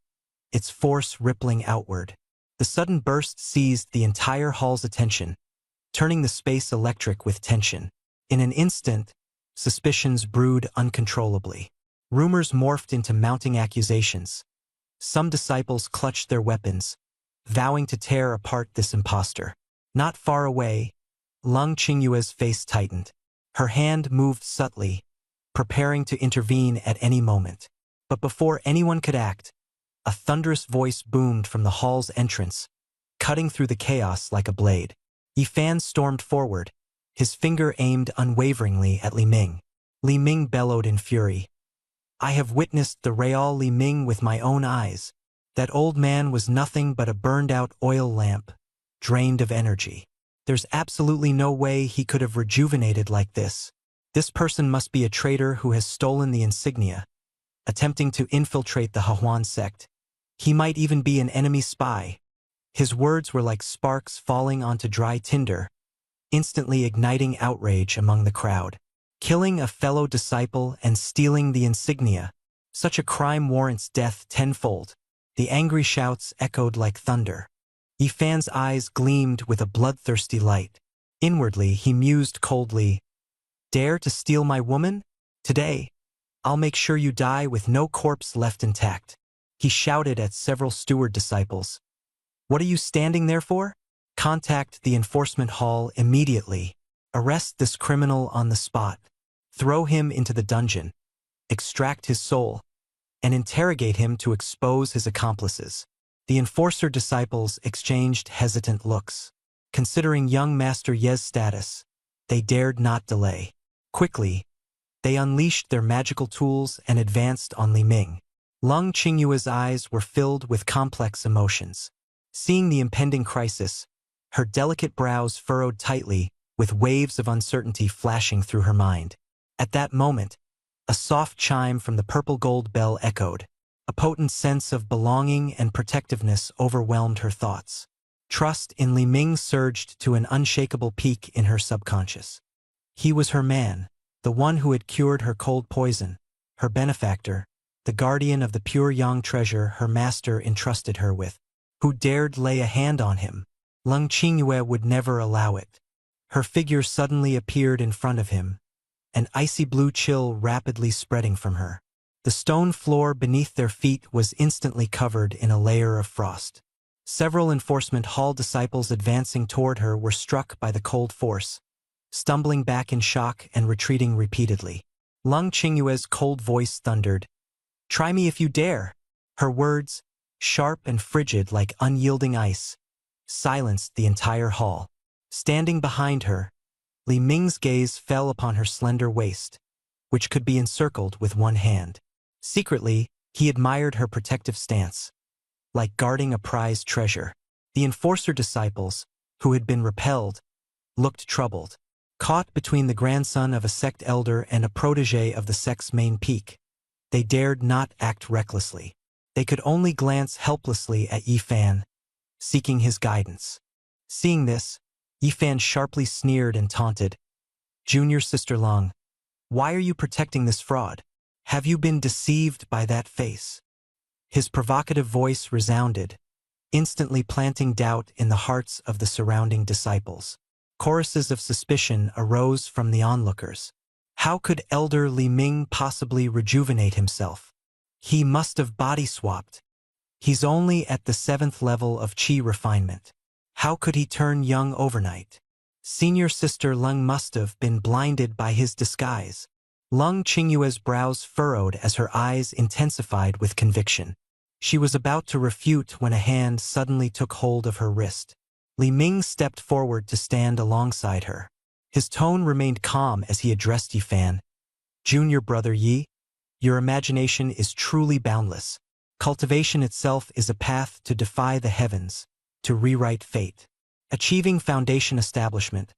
its force rippling outward. The sudden burst seized the entire hall's attention, turning the space electric with tension. In an instant, suspicions brewed uncontrollably. Rumors morphed into mounting accusations. Some disciples clutched their weapons, vowing to tear apart this impostor. Not far away, Lung Qingyue's face tightened. Her hand moved subtly, preparing to intervene at any moment. But before anyone could act, a thunderous voice boomed from the hall's entrance, cutting through the chaos like a blade. Yifan stormed forward, his finger aimed unwaveringly at Li Ming. Li Ming bellowed in fury. I have witnessed the real Li Ming with my own eyes. That old man was nothing but a burned-out oil lamp, drained of energy. There's absolutely no way he could have rejuvenated like this. This person must be a traitor who has stolen the insignia, attempting to infiltrate the Hahuan sect. He might even be an enemy spy. His words were like sparks falling onto dry tinder, instantly igniting outrage among the crowd. Killing a fellow disciple and stealing the insignia. Such a crime warrants death tenfold. The angry shouts echoed like thunder. Yifan's eyes gleamed with a bloodthirsty light. Inwardly, he mused coldly, "Dare to steal my woman? Today, I'll make sure you die with no corpse left intact." He shouted at several steward disciples. "What are you standing there for? Contact the enforcement hall immediately. Arrest this criminal on the spot. Throw him into the dungeon. Extract his soul, and interrogate him to expose his accomplices." The enforcer disciples exchanged hesitant looks. Considering young Master Ye's status, they dared not delay. Quickly, they unleashed their magical tools and advanced on Li Ming. Lung Qingyue's eyes were filled with complex emotions. Seeing the impending crisis, her delicate brows furrowed tightly, with waves of uncertainty flashing through her mind. At that moment, a soft chime from the purple gold bell echoed. A potent sense of belonging and protectiveness overwhelmed her thoughts. Trust in Li Ming surged to an unshakable peak in her subconscious. He was her man, the one who had cured her cold poison, her benefactor, the guardian of the pure yang treasure her master entrusted her with. Who dared lay a hand on him? Lung Qingyue would never allow it. Her figure suddenly appeared in front of him, an icy blue chill rapidly spreading from her. The stone floor beneath their feet was instantly covered in a layer of frost. Several enforcement hall disciples advancing toward her were struck by the cold force, stumbling back in shock and retreating repeatedly. Lung Qingyue's cold voice thundered, "Try me if you dare." Her words, sharp and frigid like unyielding ice, silenced the entire hall. Standing behind her, Li Ming's gaze fell upon her slender waist, which could be encircled with one hand. Secretly, he admired her protective stance, like guarding a prized treasure. The enforcer disciples, who had been repelled, looked troubled. Caught between the grandson of a sect elder and a protege of the sect's main peak, they dared not act recklessly. They could only glance helplessly at Yifan, seeking his guidance. Seeing this, Yifan sharply sneered and taunted, "Junior Sister Lung, why are you protecting this fraud? Have you been deceived by that face?" His provocative voice resounded, instantly planting doubt in the hearts of the surrounding disciples. Choruses of suspicion arose from the onlookers. How could Elder Li Ming possibly rejuvenate himself? He must have body-swapped. He's only at the 7th level of Qi refinement. How could he turn young overnight? Senior Sister Lung must have been blinded by his disguise. Lung Qingyue's brows furrowed as her eyes intensified with conviction. She was about to refute when a hand suddenly took hold of her wrist. Li Ming stepped forward to stand alongside her. His tone remained calm as he addressed Yifan. "Junior brother Yi, your imagination is truly boundless. Cultivation itself is a path to defy the heavens, to rewrite fate. Achieving foundation establishment,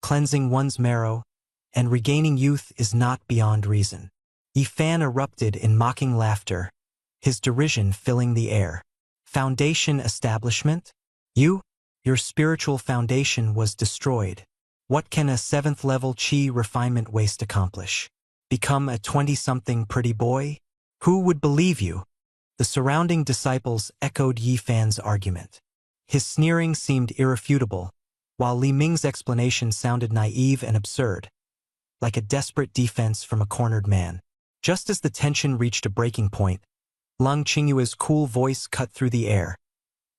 cleansing one's marrow, and regaining youth is not beyond reason." Yifan erupted in mocking laughter, his derision filling the air. "Foundation establishment? Your spiritual foundation was destroyed. What can a 7th level Qi refinement waste accomplish? Become a 20-something pretty boy? Who would believe you?" The surrounding disciples echoed Yifan's argument. His sneering seemed irrefutable, while Li Ming's explanation sounded naive and absurd, like a desperate defense from a cornered man. Just as the tension reached a breaking point, Lung Qingyue's cool voice cut through the air.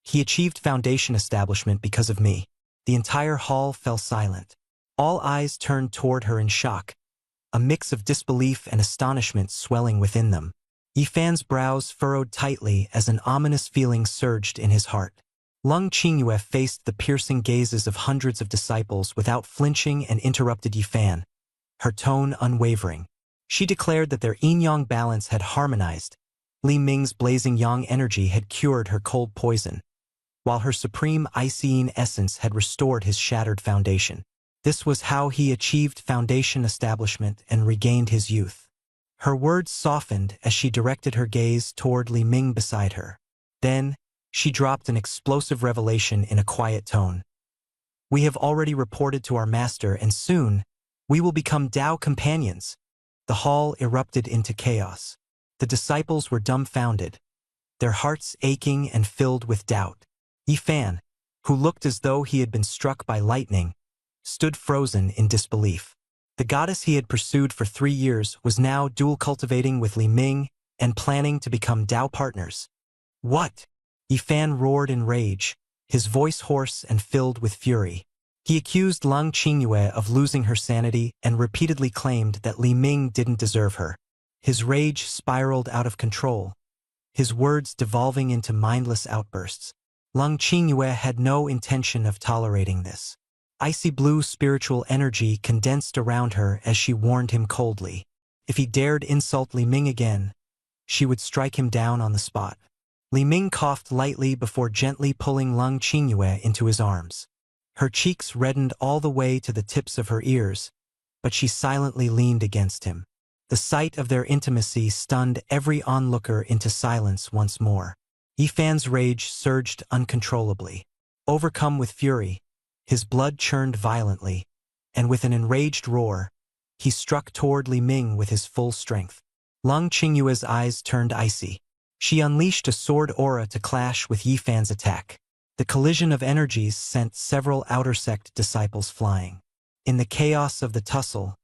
"He achieved foundation establishment because of me." The entire hall fell silent. All eyes turned toward her in shock, a mix of disbelief and astonishment swelling within them. Yifan's brows furrowed tightly as an ominous feeling surged in his heart. Lung Qingyue faced the piercing gazes of hundreds of disciples without flinching and interrupted Yifan, her tone unwavering. She declared that their yin-yang balance had harmonized, Li Ming's blazing yang energy had cured her cold poison, while her supreme Iceine essence had restored his shattered foundation. This was how he achieved foundation establishment and regained his youth. Her words softened as she directed her gaze toward Li Ming beside her. Then, she dropped an explosive revelation in a quiet tone. We have already reported to our master, and soon, we will become Tao companions. The hall erupted into chaos. The disciples were dumbfounded, their hearts aching and filled with doubt. Yi Fan, who looked as though he had been struck by lightning, stood frozen in disbelief. The goddess he had pursued for 3 years was now dual cultivating with Li Ming and planning to become Tao partners. What? Yi Fan roared in rage, his voice hoarse and filled with fury. He accused Lung Qingyue of losing her sanity and repeatedly claimed that Li Ming didn't deserve her. His rage spiraled out of control, his words devolving into mindless outbursts. Lung Qingyue had no intention of tolerating this. Icy blue spiritual energy condensed around her as she warned him coldly. If he dared insult Li Ming again, she would strike him down on the spot. Li Ming coughed lightly before gently pulling Lung Qingyue into his arms. Her cheeks reddened all the way to the tips of her ears, but she silently leaned against him. The sight of their intimacy stunned every onlooker into silence once more. Yi Fan's rage surged uncontrollably. Overcome with fury, his blood churned violently, and with an enraged roar, he struck toward Li Ming with his full strength. Lung Qingyue's eyes turned icy. She unleashed a sword aura to clash with Yi Fan's attack. The collision of energies sent several outer sect disciples flying. In the chaos of the tussle,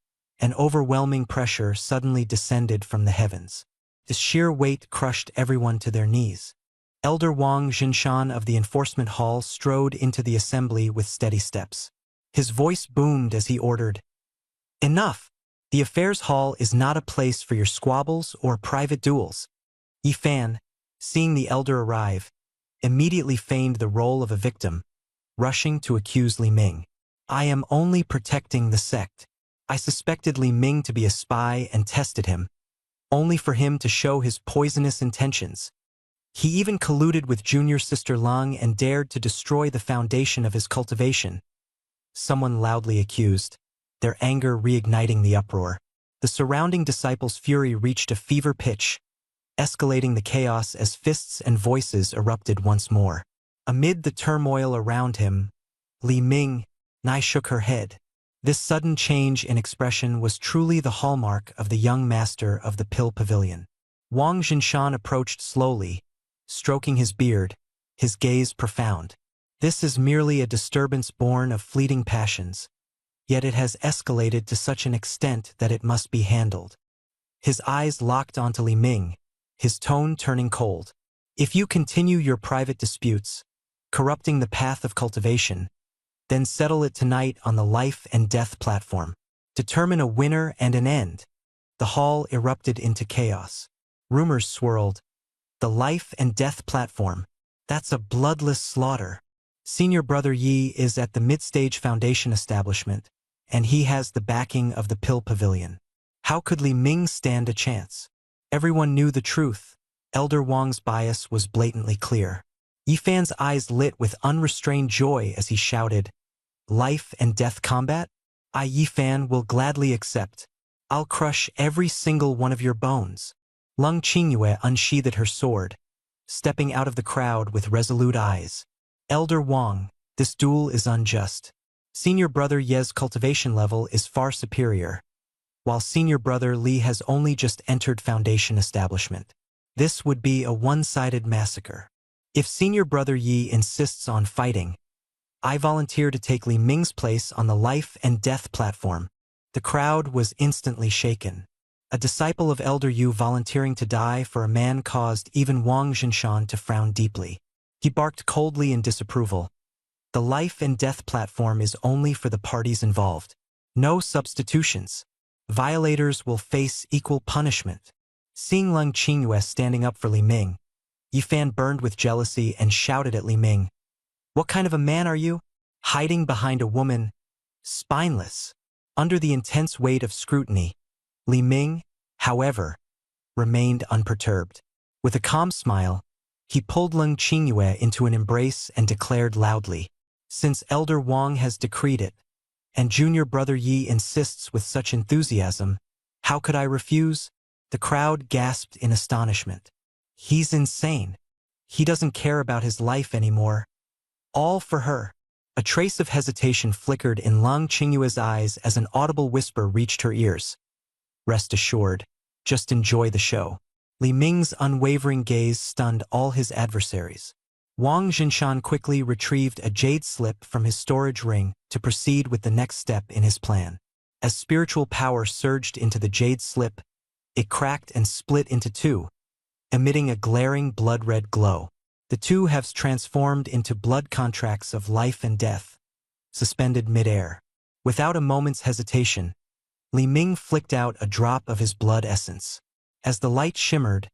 an overwhelming pressure suddenly descended from the heavens. The sheer weight crushed everyone to their knees. Elder Wang Jinshan of the Enforcement Hall strode into the assembly with steady steps. His voice boomed as he ordered, "Enough! The Affairs Hall is not a place for your squabbles or private duels." Yi Fan, seeing the elder arrive, immediately feigned the role of a victim, rushing to accuse Li Ming. "I am only protecting the sect. I suspected Li Ming to be a spy and tested him, only for him to show his poisonous intentions. He even colluded with junior sister Lung and dared to destroy the foundation of his cultivation," someone loudly accused, their anger reigniting the uproar. The surrounding disciples' fury reached a fever pitch, escalating the chaos as fists and voices erupted once more. Amid the turmoil around him, Li Ming shook her head. This sudden change in expression was truly the hallmark of the young master of the Pill Pavilion. Wang Jinshan approached slowly, stroking his beard, his gaze profound. "This is merely a disturbance born of fleeting passions, yet it has escalated to such an extent that it must be handled." His eyes locked onto Li Ming, his tone turning cold. "If you continue your private disputes, corrupting the path of cultivation, then settle it tonight on the life and death platform. Determine a winner and an end." The hall erupted into chaos. Rumors swirled. "The life and death platform. That's a bloodless slaughter. Senior Brother Yi is at the mid-stage foundation establishment, and he has the backing of the Pill Pavilion. How could Li Ming stand a chance?" Everyone knew the truth. Elder Wang's bias was blatantly clear. Yi Fan's eyes lit with unrestrained joy as he shouted, "Life and death combat? I, Yi Fan, will gladly accept. I'll crush every single one of your bones." Lung Qingyue unsheathed her sword, stepping out of the crowd with resolute eyes. "Elder Wang, this duel is unjust. Senior Brother Ye's cultivation level is far superior, while Senior Brother Li has only just entered foundation establishment. This would be a one-sided massacre. If Senior Brother Yi insists on fighting, I volunteer to take Li Ming's place on the life and death platform." The crowd was instantly shaken. A disciple of Elder Yu volunteering to die for a man caused even Wang Jinshan to frown deeply. He barked coldly in disapproval. "The life and death platform is only for the parties involved. No substitutions. Violators will face equal punishment." Seeing Lung Qingyue standing up for Li Ming, Yi Fan burned with jealousy and shouted at Li Ming, "What kind of a man are you? Hiding behind a woman? Spineless." Under the intense weight of scrutiny, Li Ming, however, remained unperturbed. With a calm smile, he pulled Lung Qingyue into an embrace and declared loudly, "Since Elder Wang has decreed it, and junior brother Yi insists with such enthusiasm, how could I refuse?" The crowd gasped in astonishment. He's insane. He doesn't care about his life anymore. All for her. A trace of hesitation flickered in Lung Qingyue's eyes as an audible whisper reached her ears. "Rest assured, just enjoy the show." Li Ming's unwavering gaze stunned all his adversaries. Wang Jinshan quickly retrieved a jade slip from his storage ring to proceed with the next step in his plan. As spiritual power surged into the jade slip, it cracked and split into two, emitting a glaring blood-red glow. The two halves transformed into blood contracts of life and death, suspended mid-air. Without a moment's hesitation, Li Ming flicked out a drop of his blood essence. As the light shimmered,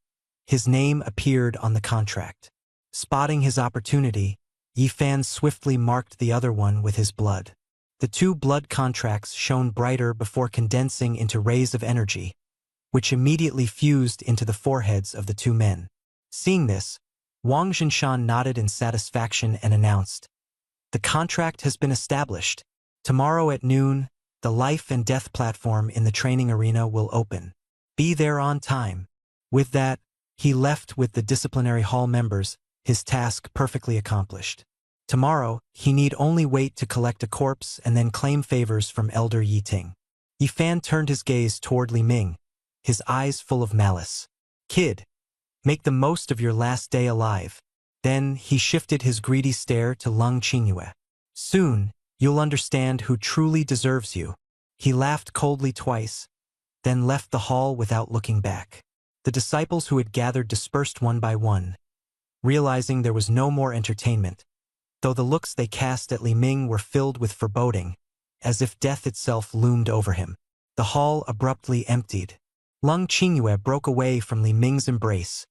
his name appeared on the contract. Spotting his opportunity, Yi Fan swiftly marked the other one with his blood. The two blood contracts shone brighter before condensing into rays of energy, which immediately fused into the foreheads of the two men. Seeing this, Wang Jinshan nodded in satisfaction and announced, "The contract has been established. Tomorrow at noon, the life and death platform in the training arena will open. Be there on time." With that, he left with the disciplinary hall members, his task perfectly accomplished. Tomorrow, he need only wait to collect a corpse and then claim favors from Elder Yi Ting. Yi Fan turned his gaze toward Li Ming, his eyes full of malice. "Kid, make the most of your last day alive." Then he shifted his greedy stare to Lung Qingyue. "Soon, you'll understand who truly deserves you." He laughed coldly twice, then left the hall without looking back. The disciples who had gathered dispersed one by one, realizing there was no more entertainment, though the looks they cast at Li Ming were filled with foreboding, as if death itself loomed over him. The hall abruptly emptied. Lung Qingyue broke away from Li Ming's embrace,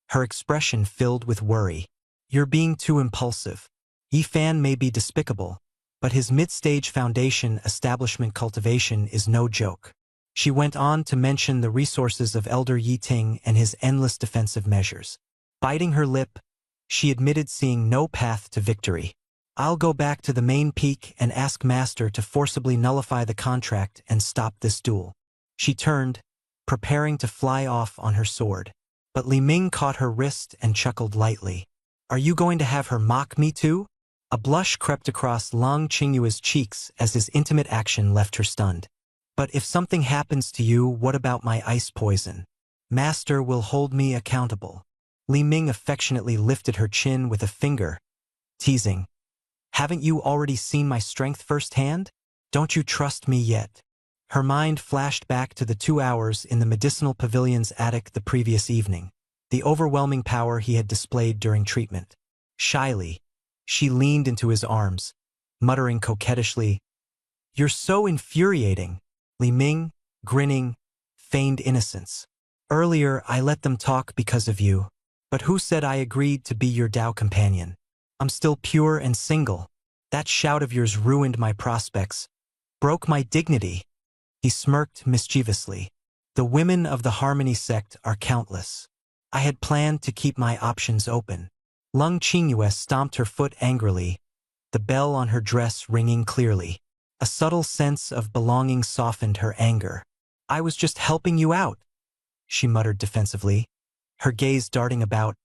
her expression filled with worry. "You're being too impulsive. Yi Fan may be despicable, but his mid-stage foundation establishment cultivation is no joke." She went on to mention the resources of Elder Yi Ting and his endless defensive measures. Biting her lip, she admitted seeing no path to victory. "I'll go back to the main peak and ask Master to forcibly nullify the contract and stop this duel." She turned, preparing to fly off on her sword. But Li Ming caught her wrist and chuckled lightly. "Are you going to have her mock me too?" A blush crept across Lung Qingyue's cheeks as his intimate action left her stunned. "But if something happens to you, what about my ice poison? Master will hold me accountable." Li Ming affectionately lifted her chin with a finger, teasing, "Haven't you already seen my strength firsthand? Don't you trust me yet?" Her mind flashed back to the 2 hours in the medicinal pavilion's attic the previous evening, the overwhelming power he had displayed during treatment. Shyly, she leaned into his arms, muttering coquettishly, "You're so infuriating." Li Ming, grinning, feigned innocence. "Earlier, I let them talk because of you. But who said I agreed to be your Tao companion? I'm still pure and single. That shout of yours ruined my prospects, broke my dignity." He smirked mischievously. "The women of the Harmony sect are countless. I had planned to keep my options open." Lung Qingyue stomped her foot angrily, the bell on her dress ringing clearly. A subtle sense of belonging softened her anger. "I was just helping you out," she muttered defensively, her gaze darting about,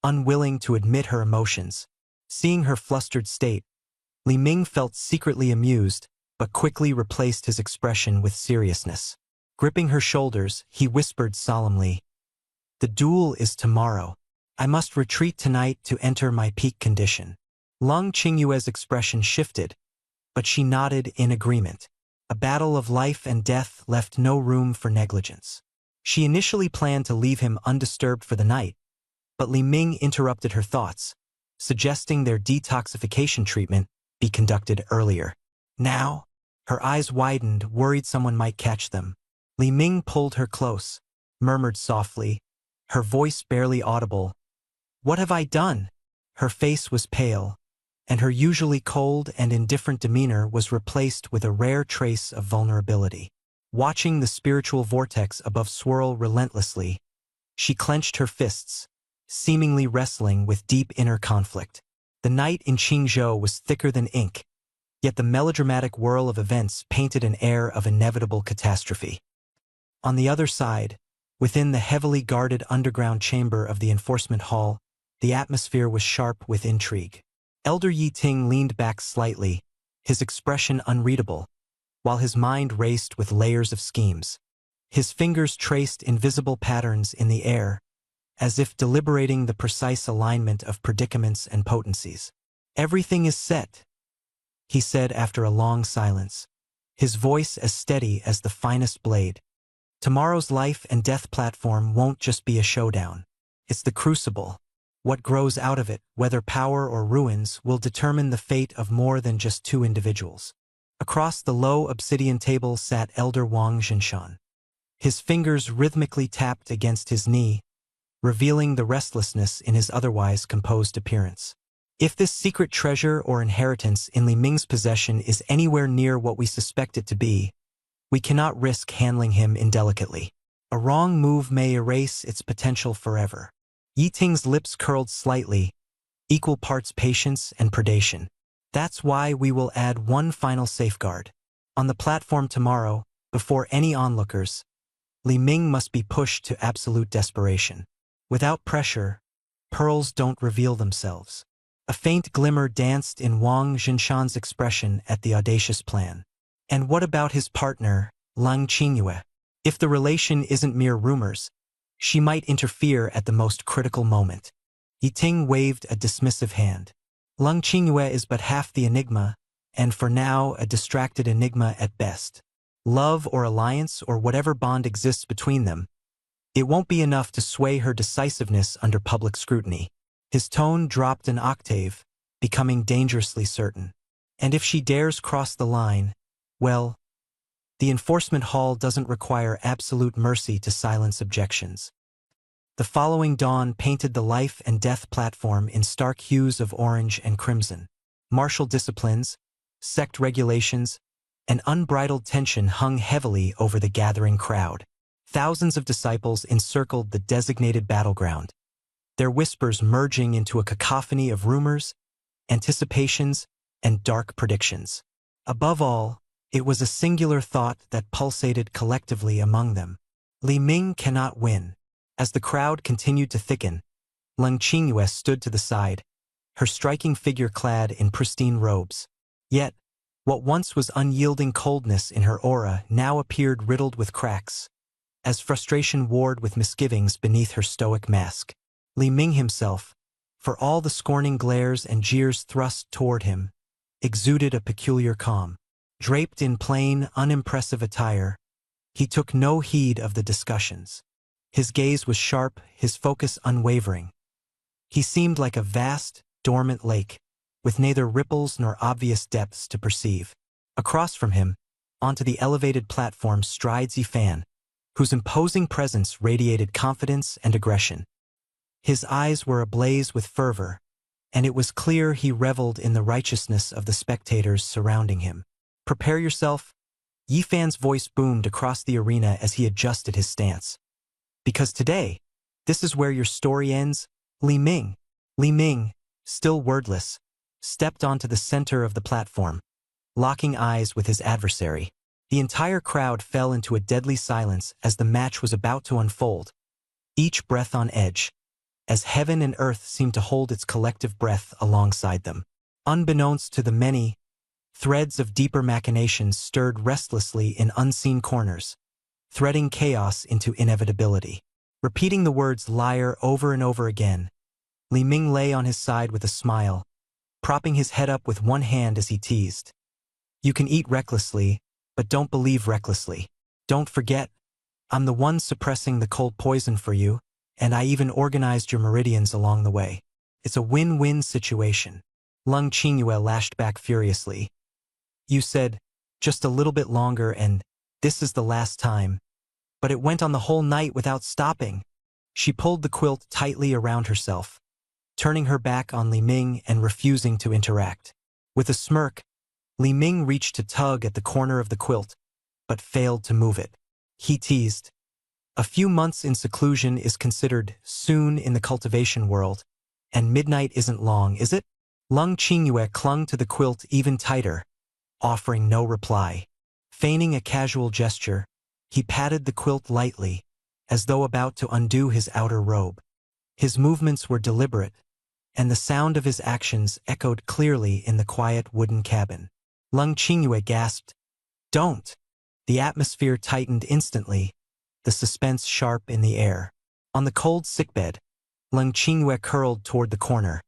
unwilling to admit her emotions. Seeing her flustered state, Li Ming felt secretly amused, but quickly replaced his expression with seriousness. Gripping her shoulders, he whispered solemnly, "The duel is tomorrow. I must retreat tonight to enter my peak condition." Lung Qingyue's expression shifted, but she nodded in agreement. A battle of life and death left no room for negligence. She initially planned to leave him undisturbed for the night, but Li Ming interrupted her thoughts, suggesting their detoxification treatment be conducted earlier. "Now?" Her eyes widened, worried someone might catch them. Li Ming pulled her close, murmured softly, her voice barely audible, "What have I done?" Her face was pale, and her usually cold and indifferent demeanor was replaced with a rare trace of vulnerability. Watching the spiritual vortex above swirl relentlessly, she clenched her fists, seemingly wrestling with deep inner conflict. The night in Qingzhou was thicker than ink, yet the melodramatic whirl of events painted an air of inevitable catastrophe. On the other side, within the heavily guarded underground chamber of the enforcement hall, the atmosphere was sharp with intrigue. Elder Yi Ting leaned back slightly, his expression unreadable, while his mind raced with layers of schemes. His fingers traced invisible patterns in the air, as if deliberating the precise alignment of predicaments and potencies. "Everything is set," he said after a long silence, his voice as steady as the finest blade. "Tomorrow's life and death platform won't just be a showdown. It's the crucible. What grows out of it, whether power or ruins, will determine the fate of more than just two individuals." Across the low obsidian table sat Elder Wang Zhinshan. His fingers rhythmically tapped against his knee, revealing the restlessness in his otherwise composed appearance. "If this secret treasure or inheritance in Li Ming's possession is anywhere near what we suspect it to be, we cannot risk handling him indelicately. A wrong move may erase its potential forever." Yi Ting's lips curled slightly, equal parts patience and predation. "That's why we will add one final safeguard. On the platform tomorrow, before any onlookers, Li Ming must be pushed to absolute desperation. Without pressure, pearls don't reveal themselves." A faint glimmer danced in Wang Zhinshan's expression at the audacious plan. "And what about his partner, Lang Qingyue? If the relation isn't mere rumors, she might interfere at the most critical moment." Yi Ting waved a dismissive hand. "Lang Qingyue is but half the enigma, and for now a distracted enigma at best. Love or alliance or whatever bond exists between them, it won't be enough to sway her decisiveness under public scrutiny." His tone dropped an octave, becoming dangerously certain. "And if she dares cross the line, well, the enforcement hall doesn't require absolute mercy to silence objections." The following dawn painted the life and death platform in stark hues of orange and crimson. Martial disciplines, sect regulations, and unbridled tension hung heavily over the gathering crowd. Thousands of disciples encircled the designated battleground, their whispers merging into a cacophony of rumors, anticipations, and dark predictions. Above all, it was a singular thought that pulsated collectively among them. Li Ming cannot win. As the crowd continued to thicken, Lang Qingyue stood to the side, her striking figure clad in pristine robes. Yet, what once was unyielding coldness in her aura now appeared riddled with cracks, as frustration warred with misgivings beneath her stoic mask. Li Ming himself, for all the scorning glares and jeers thrust toward him, exuded a peculiar calm. Draped in plain, unimpressive attire, he took no heed of the discussions. His gaze was sharp, his focus unwavering. He seemed like a vast, dormant lake, with neither ripples nor obvious depths to perceive. Across from him, onto the elevated platform strides Yifan, whose imposing presence radiated confidence and aggression. His eyes were ablaze with fervor, and it was clear he reveled in the righteousness of the spectators surrounding him. "Prepare yourself," Yifan's voice boomed across the arena as he adjusted his stance. "Because today, this is where your story ends, Li Ming." Li Ming, still wordless, stepped onto the center of the platform, locking eyes with his adversary. The entire crowd fell into a deadly silence as the match was about to unfold, each breath on edge, as heaven and earth seemed to hold its collective breath alongside them. Unbeknownst to the many, threads of deeper machinations stirred restlessly in unseen corners, threading chaos into inevitability. Repeating the words liar over and over again, Li Ming lay on his side with a smile, propping his head up with one hand as he teased. "You can eat recklessly, but don't believe recklessly. Don't forget, I'm the one suppressing the cold poison for you, and I even organized your meridians along the way. It's a win-win situation." Lang Qingyue lashed back furiously. "You said, just a little bit longer and this is the last time. But it went on the whole night without stopping." She pulled the quilt tightly around herself, turning her back on Li Ming and refusing to interact. With a smirk, Li Ming reached to tug at the corner of the quilt, but failed to move it. He teased, A few months in seclusion is considered soon in the cultivation world, and midnight isn't long, is it? Lung Qingyue clung to the quilt even tighter, offering no reply. Feigning a casual gesture, he patted the quilt lightly, as though about to undo his outer robe. His movements were deliberate, and the sound of his actions echoed clearly in the quiet wooden cabin. Lung Qingyue gasped, "Don't!" The atmosphere tightened instantly, the suspense sharp in the air. On the cold sickbed, Lung Qingyue curled toward the corner,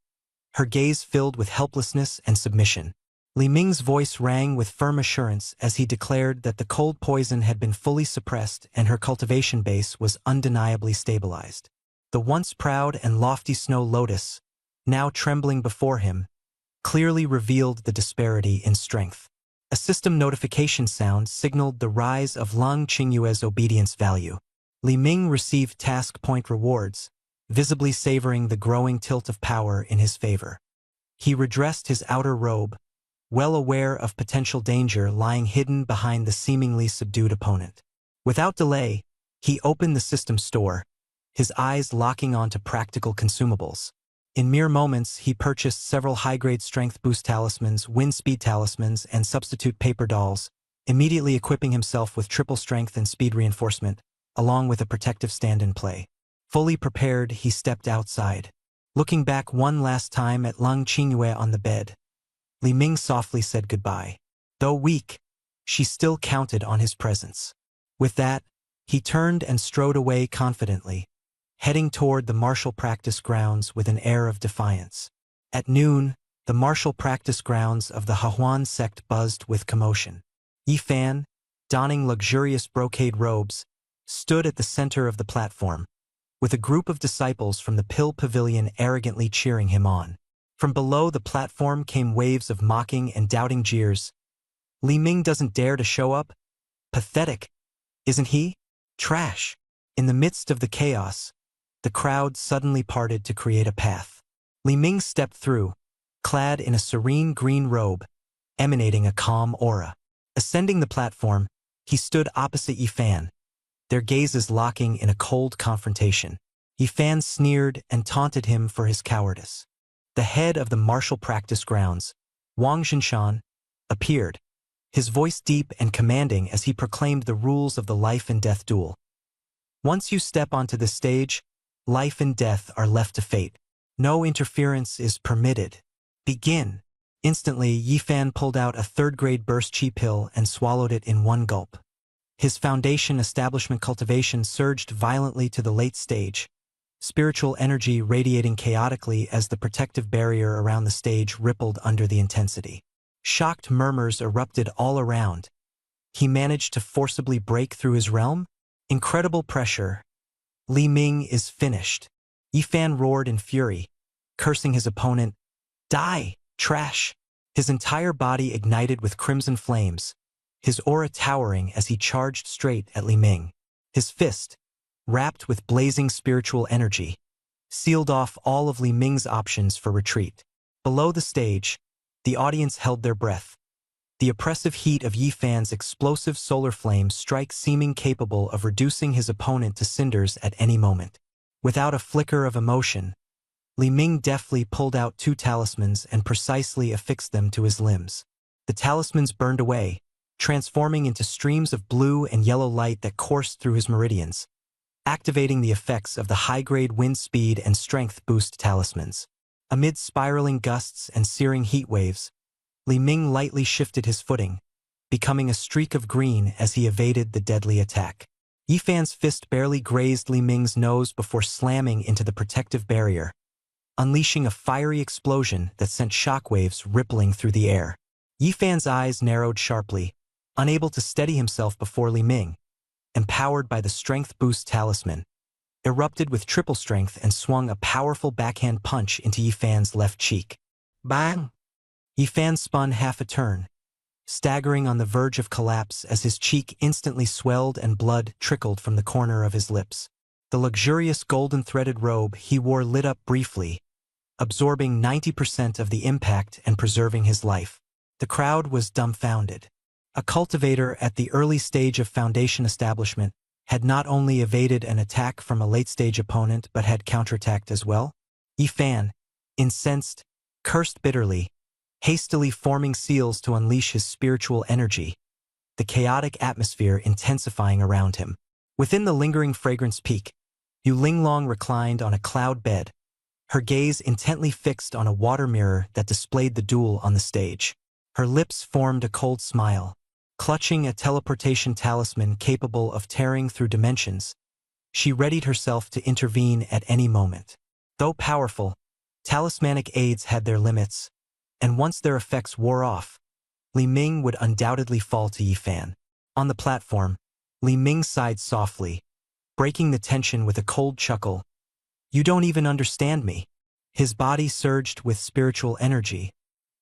her gaze filled with helplessness and submission. Li Ming's voice rang with firm assurance as he declared that the cold poison had been fully suppressed and her cultivation base was undeniably stabilized. The once proud and lofty Snow Lotus, now trembling before him, clearly revealed the disparity in strength. A system notification sound signaled the rise of Lung Qingyue's obedience value. Li Ming received task point rewards, visibly savoring the growing tilt of power in his favor. He redressed his outer robe, well aware of potential danger lying hidden behind the seemingly subdued opponent. Without delay, he opened the system store, his eyes locking onto practical consumables. In mere moments, he purchased several high-grade strength boost talismans, wind speed talismans, and substitute paper dolls, immediately equipping himself with triple strength and speed reinforcement, along with a protective stand-in play. Fully prepared, he stepped outside. Looking back one last time at Lung Qingyue on the bed, Li Ming softly said goodbye. Though weak, she still counted on his presence. With that, he turned and strode away confidently, heading toward the martial practice grounds with an air of defiance. At noon, the martial practice grounds of the Hahuan sect buzzed with commotion. Yi Fan, donning luxurious brocade robes, stood at the center of the platform, with a group of disciples from the Pill Pavilion arrogantly cheering him on. From below the platform came waves of mocking and doubting jeers. Li Ming doesn't dare to show up? Pathetic, isn't he? Trash. In the midst of the chaos, the crowd suddenly parted to create a path. Li Ming stepped through, clad in a serene green robe, emanating a calm aura. Ascending the platform, he stood opposite Yi Fan, their gazes locking in a cold confrontation. Yi Fan sneered and taunted him for his cowardice. The head of the martial practice grounds, Wang Xinshan, appeared, his voice deep and commanding as he proclaimed the rules of the life and death duel. Once you step onto the stage, life and death are left to fate. No interference is permitted. Begin. Instantly, Yi Fan pulled out a third-grade burst chi pill and swallowed it in one gulp. His foundation establishment cultivation surged violently to the late stage, spiritual energy radiating chaotically as the protective barrier around the stage rippled under the intensity. Shocked murmurs erupted all around. He managed to forcibly break through his realm? Incredible pressure. Li Ming is finished. Yi Fan roared in fury, cursing his opponent. Die, trash! His entire body ignited with crimson flames, his aura towering as he charged straight at Li Ming. His fist, wrapped with blazing spiritual energy, sealed off all of Li Ming's options for retreat. Below the stage, the audience held their breath. The oppressive heat of Yi Fan's explosive solar flame strike seeming capable of reducing his opponent to cinders at any moment. Without a flicker of emotion, Li Ming deftly pulled out two talismans and precisely affixed them to his limbs. The talismans burned away, transforming into streams of blue and yellow light that coursed through his meridians, activating the effects of the high-grade wind speed and strength boost talismans. Amid spiraling gusts and searing heat waves, Li Ming lightly shifted his footing, becoming a streak of green as he evaded the deadly attack. Yi Fan's fist barely grazed Li Ming's nose before slamming into the protective barrier, unleashing a fiery explosion that sent shockwaves rippling through the air. Yi Fan's eyes narrowed sharply, unable to steady himself before Li Ming, empowered by the strength boost talisman, erupted with triple strength and swung a powerful backhand punch into Yi Fan's left cheek. Bang! Yi Fan spun half a turn, staggering on the verge of collapse as his cheek instantly swelled and blood trickled from the corner of his lips. The luxurious golden-threaded robe he wore lit up briefly, absorbing 90% of the impact and preserving his life. The crowd was dumbfounded. A cultivator at the early stage of foundation establishment, had not only evaded an attack from a late-stage opponent but had counterattacked as well? Yi Fan, incensed, cursed bitterly, hastily forming seals to unleash his spiritual energy, the chaotic atmosphere intensifying around him. Within the lingering fragrance peak, Yu Linglong reclined on a cloud bed, her gaze intently fixed on a water mirror that displayed the duel on the stage. Her lips formed a cold smile. Clutching a teleportation talisman capable of tearing through dimensions, she readied herself to intervene at any moment. Though powerful, talismanic aids had their limits, and once their effects wore off, Li Ming would undoubtedly fall to Yi Fan. On the platform, Li Ming sighed softly, breaking the tension with a cold chuckle. "You don't even understand me." His body surged with spiritual energy,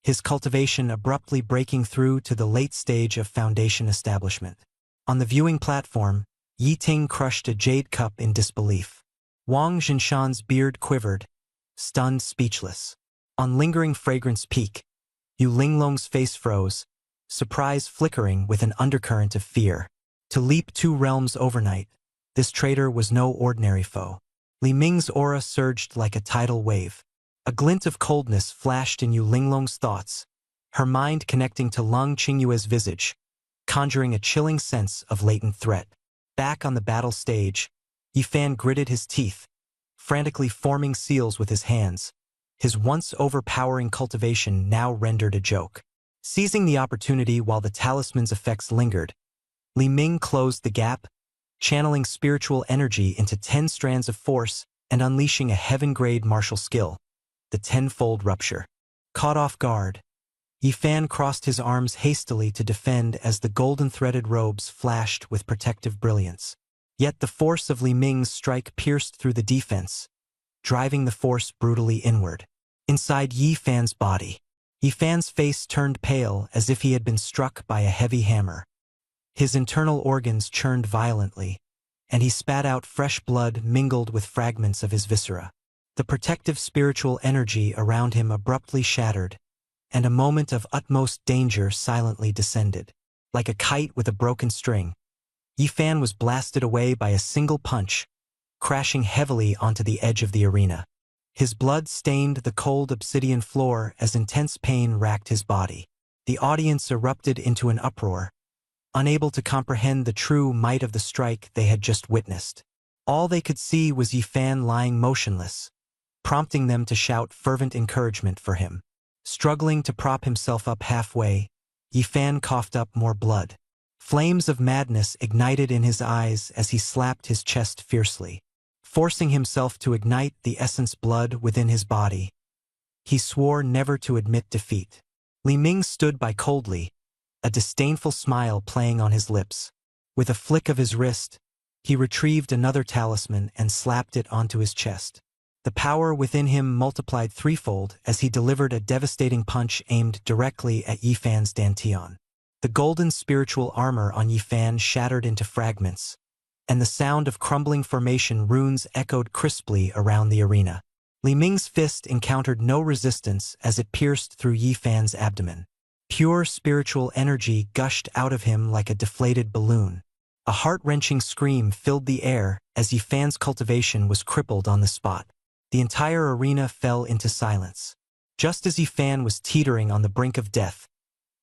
his cultivation abruptly breaking through to the late stage of foundation establishment. On the viewing platform, Yi Ting crushed a jade cup in disbelief. Wang Jinshan's beard quivered, stunned speechless. On lingering fragrance peak, Yu Linglong's face froze, surprise flickering with an undercurrent of fear. To leap 2 realms overnight, this traitor was no ordinary foe. Li Ming's aura surged like a tidal wave. A glint of coldness flashed in Yu Linglong's thoughts, her mind connecting to Lung Qingyue's visage, conjuring a chilling sense of latent threat. Back on the battle stage, Yi Fan gritted his teeth, frantically forming seals with his hands, his once overpowering cultivation now rendered a joke. Seizing the opportunity while the talisman's effects lingered, Li Ming closed the gap, channeling spiritual energy into 10 strands of force and unleashing a heaven-grade martial skill, the tenfold rupture. Caught off guard, Yi Fan crossed his arms hastily to defend as the golden-threaded robes flashed with protective brilliance. Yet the force of Li Ming's strike pierced through the defense, driving the force brutally inward. Inside Yi Fan's body, Yi Fan's face turned pale as if he had been struck by a heavy hammer. His internal organs churned violently, and he spat out fresh blood mingled with fragments of his viscera. The protective spiritual energy around him abruptly shattered, and a moment of utmost danger silently descended. Like a kite with a broken string, Yi Fan was blasted away by a single punch, crashing heavily onto the edge of the arena. His blood stained the cold obsidian floor as intense pain racked his body. The audience erupted into an uproar, unable to comprehend the true might of the strike they had just witnessed. All they could see was Yi Fan lying motionless, prompting them to shout fervent encouragement for him. Struggling to prop himself up halfway, Yi Fan coughed up more blood. Flames of madness ignited in his eyes as he slapped his chest fiercely. Forcing himself to ignite the essence blood within his body, he swore never to admit defeat. Li Ming stood by coldly, a disdainful smile playing on his lips. With a flick of his wrist, he retrieved another talisman and slapped it onto his chest. The power within him multiplied threefold as he delivered a devastating punch aimed directly at Yi Fan's dantian. The golden spiritual armor on Yi Fan shattered into fragments, and the sound of crumbling formation runes echoed crisply around the arena. Li Ming's fist encountered no resistance as it pierced through Yi Fan's abdomen. Pure spiritual energy gushed out of him like a deflated balloon. A heart-wrenching scream filled the air as Yi Fan's cultivation was crippled on the spot. The entire arena fell into silence. Just as Yi Fan was teetering on the brink of death,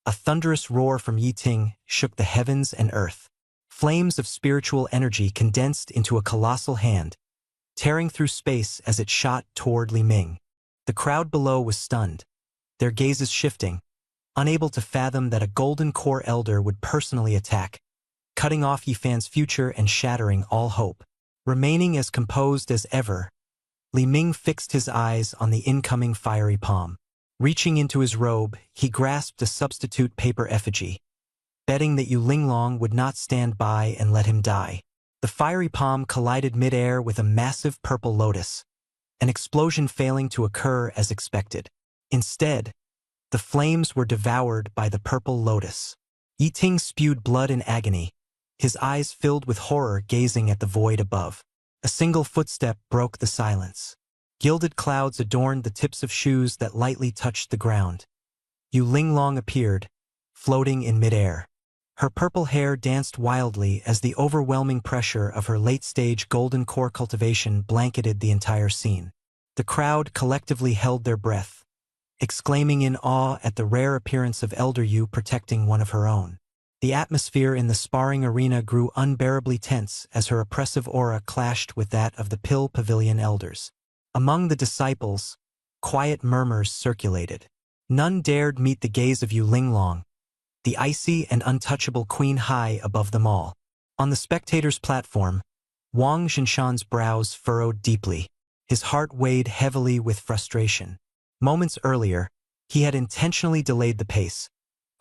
a thunderous roar from Yi Ting shook the heavens and earth. Flames of spiritual energy condensed into a colossal hand, tearing through space as it shot toward Li Ming. The crowd below was stunned, their gazes shifting, unable to fathom that a golden core elder would personally attack, cutting off Yi Fan's future and shattering all hope. Remaining as composed as ever, Li Ming fixed his eyes on the incoming fiery palm. Reaching into his robe, he grasped a substitute paper effigy, betting that Yu Linglong would not stand by and let him die. The fiery palm collided mid-air with a massive purple lotus, an explosion failing to occur as expected. Instead, the flames were devoured by the purple lotus. Yi Ting spewed blood in agony, his eyes filled with horror gazing at the void above. A single footstep broke the silence. Gilded clouds adorned the tips of shoes that lightly touched the ground. Yu Linglong appeared, floating in midair. Her purple hair danced wildly as the overwhelming pressure of her late-stage golden core cultivation blanketed the entire scene. The crowd collectively held their breath, exclaiming in awe at the rare appearance of Elder Yu protecting one of her own. The atmosphere in the sparring arena grew unbearably tense as her oppressive aura clashed with that of the Pill Pavilion elders. Among the disciples, quiet murmurs circulated. None dared meet the gaze of Yu Linglong, the icy and untouchable queen high above them all. On the spectators' platform, Wang Zhinshan's brows furrowed deeply. His heart weighed heavily with frustration. Moments earlier, he had intentionally delayed the pace,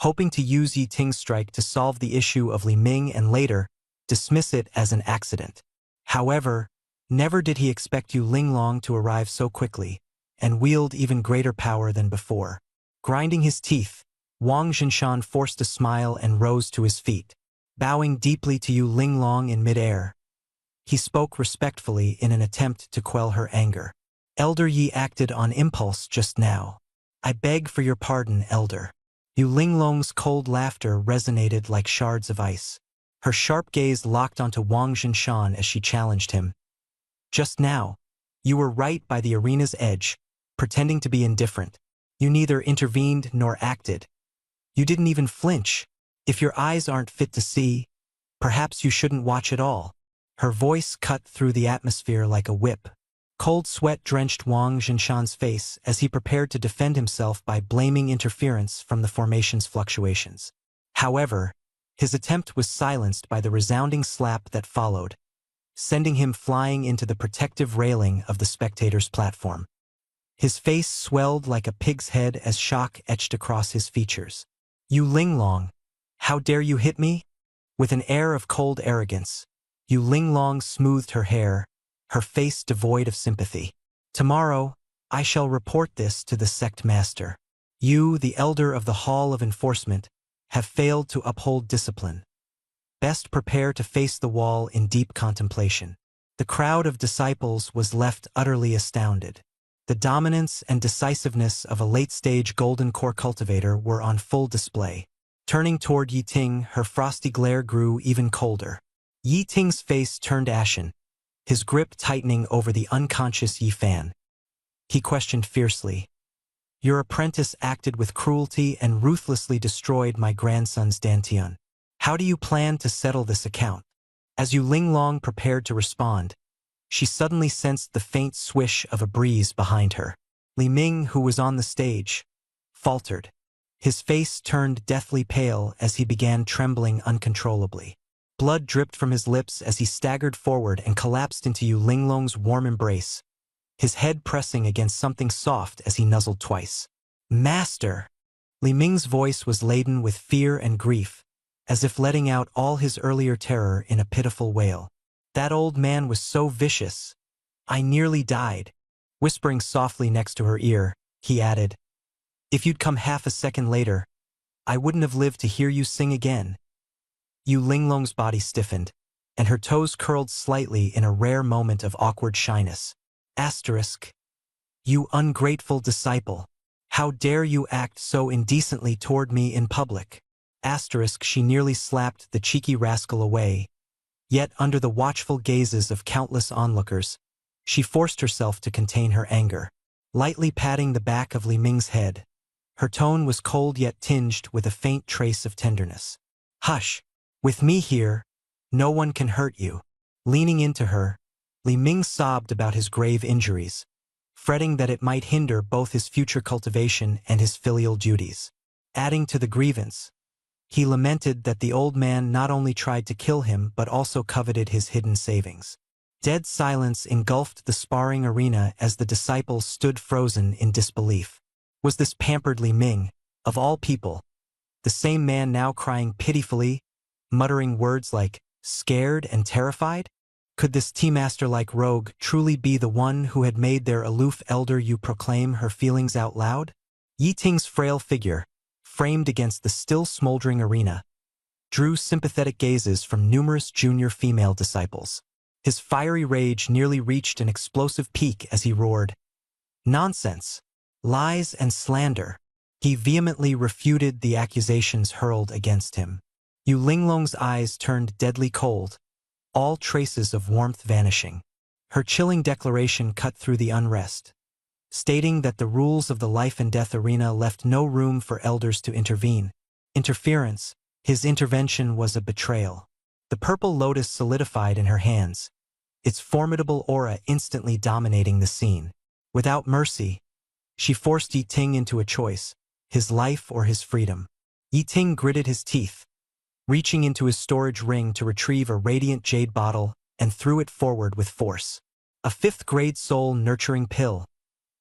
hoping to use Yi Ting's strike to solve the issue of Li Ming and later dismiss it as an accident. However, never did he expect Yu Linglong to arrive so quickly and wield even greater power than before. Grinding his teeth, Wang Zhinshan forced a smile and rose to his feet. Bowing deeply to Yu Linglong in midair, he spoke respectfully in an attempt to quell her anger. Elder Yi acted on impulse just now. I beg for your pardon, Elder. Yu Linglong's cold laughter resonated like shards of ice. Her sharp gaze locked onto Wang Zhinshan as she challenged him. Just now, you were right by the arena's edge, pretending to be indifferent. You neither intervened nor acted. You didn't even flinch. If your eyes aren't fit to see, perhaps you shouldn't watch at all. Her voice cut through the atmosphere like a whip. Cold sweat drenched Wang Zhinshan's face as he prepared to defend himself by blaming interference from the formation's fluctuations. However, his attempt was silenced by the resounding slap that followed, sending him flying into the protective railing of the spectators' platform. His face swelled like a pig's head as shock etched across his features. Yu Linglong, how dare you hit me? With an air of cold arrogance, Yu Linglong smoothed her hair, her face devoid of sympathy. Tomorrow, I shall report this to the sect master. You, the elder of the Hall of Enforcement, have failed to uphold discipline. Best prepare to face the wall in deep contemplation. The crowd of disciples was left utterly astounded. The dominance and decisiveness of a late-stage golden core cultivator were on full display. Turning toward Yi Ting, her frosty glare grew even colder. Yi Ting's face turned ashen, his grip tightening over the unconscious Yi Fan. He questioned fiercely. Your apprentice acted with cruelty and ruthlessly destroyed my grandson's Dantian. How do you plan to settle this account? As Yu Linglong prepared to respond, she suddenly sensed the faint swish of a breeze behind her. Li Ming, who was on the stage, faltered. His face turned deathly pale as he began trembling uncontrollably. Blood dripped from his lips as he staggered forward and collapsed into Yu Linglong's warm embrace, his head pressing against something soft as he nuzzled twice. Master! Li Ming's voice was laden with fear and grief, as if letting out all his earlier terror in a pitiful wail. That old man was so vicious. I nearly died. Whispering softly next to her ear, he added, if you'd come half a second later, I wouldn't have lived to hear you sing again. Yu Linglong's body stiffened, and her toes curled slightly in a rare moment of awkward shyness. Asterisk. You ungrateful disciple. How dare you act so indecently toward me in public? Asterisk. She nearly slapped the cheeky rascal away. Yet under the watchful gazes of countless onlookers, she forced herself to contain her anger. Lightly patting the back of Li Ming's head, her tone was cold yet tinged with a faint trace of tenderness. Hush! With me here, no one can hurt you. Leaning into her, Li Ming sobbed about his grave injuries, fretting that it might hinder both his future cultivation and his filial duties. Adding to the grievance, he lamented that the old man not only tried to kill him but also coveted his hidden savings. Dead silence engulfed the sparring arena as the disciples stood frozen in disbelief. Was this pampered Li Ming, of all people, the same man now crying pitifully, muttering words like scared and terrified? Could this tea-master-like rogue truly be the one who had made their aloof elder Yu proclaim her feelings out loud? Yi Ting's frail figure, framed against the still smoldering arena, drew sympathetic gazes from numerous junior female disciples. His fiery rage nearly reached an explosive peak as he roared, "Nonsense! Lies and slander!" He vehemently refuted the accusations hurled against him. Yu Linglong's eyes turned deadly cold, all traces of warmth vanishing. Her chilling declaration cut through the unrest, stating that the rules of the life and death arena left no room for elders to intervene. Interference, his intervention was a betrayal. The purple lotus solidified in her hands, its formidable aura instantly dominating the scene. Without mercy, she forced Yi Ting into a choice, his life or his freedom. Yi Ting gritted his teeth, reaching into his storage ring to retrieve a radiant jade bottle and threw it forward with force. A fifth-grade soul-nurturing pill,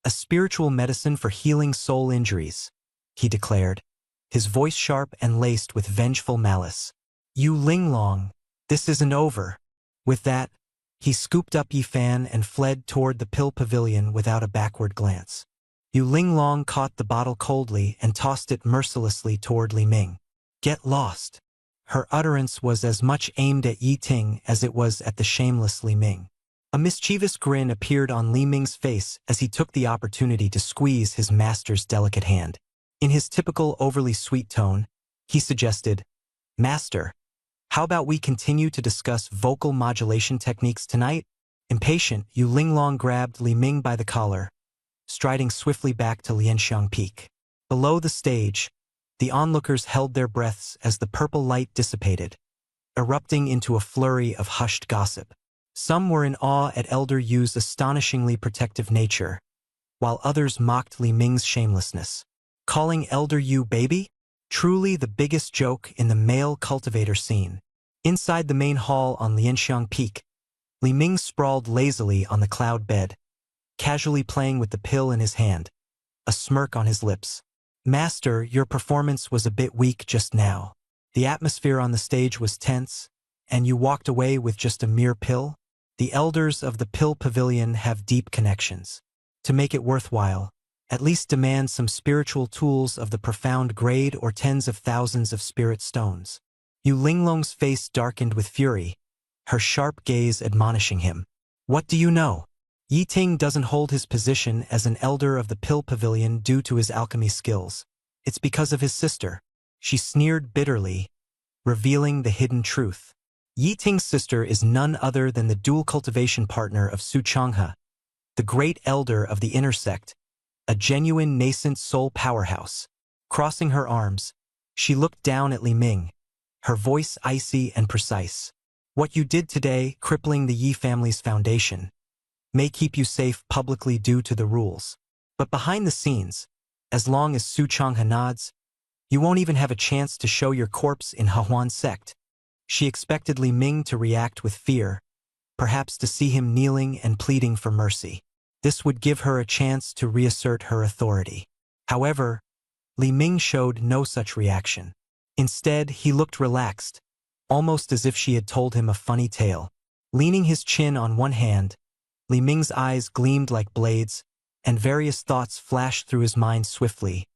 a spiritual medicine for healing soul injuries, he declared, his voice sharp and laced with vengeful malice. Yu Linglong, this isn't over. With that, he scooped up Yi Fan and fled toward the pill pavilion without a backward glance. Yu Linglong caught the bottle coldly and tossed it mercilessly toward Li Ming. Get lost. Her utterance was as much aimed at Yi Ting as it was at the shameless Li Ming. A mischievous grin appeared on Li Ming's face as he took the opportunity to squeeze his master's delicate hand. In his typical overly sweet tone, he suggested, "Master, how about we continue to discuss vocal modulation techniques tonight?" Impatient, Yu Linglong grabbed Li Ming by the collar, striding swiftly back to Lianxiang Peak. Below the stage, the onlookers held their breaths as the purple light dissipated, erupting into a flurry of hushed gossip. Some were in awe at Elder Yu's astonishingly protective nature, while others mocked Li Ming's shamelessness. Calling Elder Yu baby? Truly the biggest joke in the male cultivator scene. Inside the main hall on Lianxiang Peak, Li Ming sprawled lazily on the cloud bed, casually playing with the pill in his hand, a smirk on his lips. Master, your performance was a bit weak just now. The atmosphere on the stage was tense, and you walked away with just a mere pill? The elders of the pill pavilion have deep connections. To make it worthwhile, at least demand some spiritual tools of the profound grade or tens of thousands of spirit stones. Yu Linglong's face darkened with fury, her sharp gaze admonishing him. What do you know? Yi Ting doesn't hold his position as an elder of the pill pavilion due to his alchemy skills. It's because of his sister. She sneered bitterly, revealing the hidden truth. Yi Ting's sister is none other than the dual cultivation partner of Su Changhe, the great elder of the inner sect, a genuine nascent soul powerhouse. Crossing her arms, she looked down at Li Ming, her voice icy and precise. What you did today, crippling the Yi family's foundation, may keep you safe publicly due to the rules. But behind the scenes, as long as Su Changhe nods, you won't even have a chance to show your corpse in Hehuan sect. She expected Li Ming to react with fear, perhaps to see him kneeling and pleading for mercy. This would give her a chance to reassert her authority. However, Li Ming showed no such reaction. Instead, he looked relaxed, almost as if she had told him a funny tale. Leaning his chin on one hand, Li Ming's eyes gleamed like blades, and various thoughts flashed through his mind swiftly.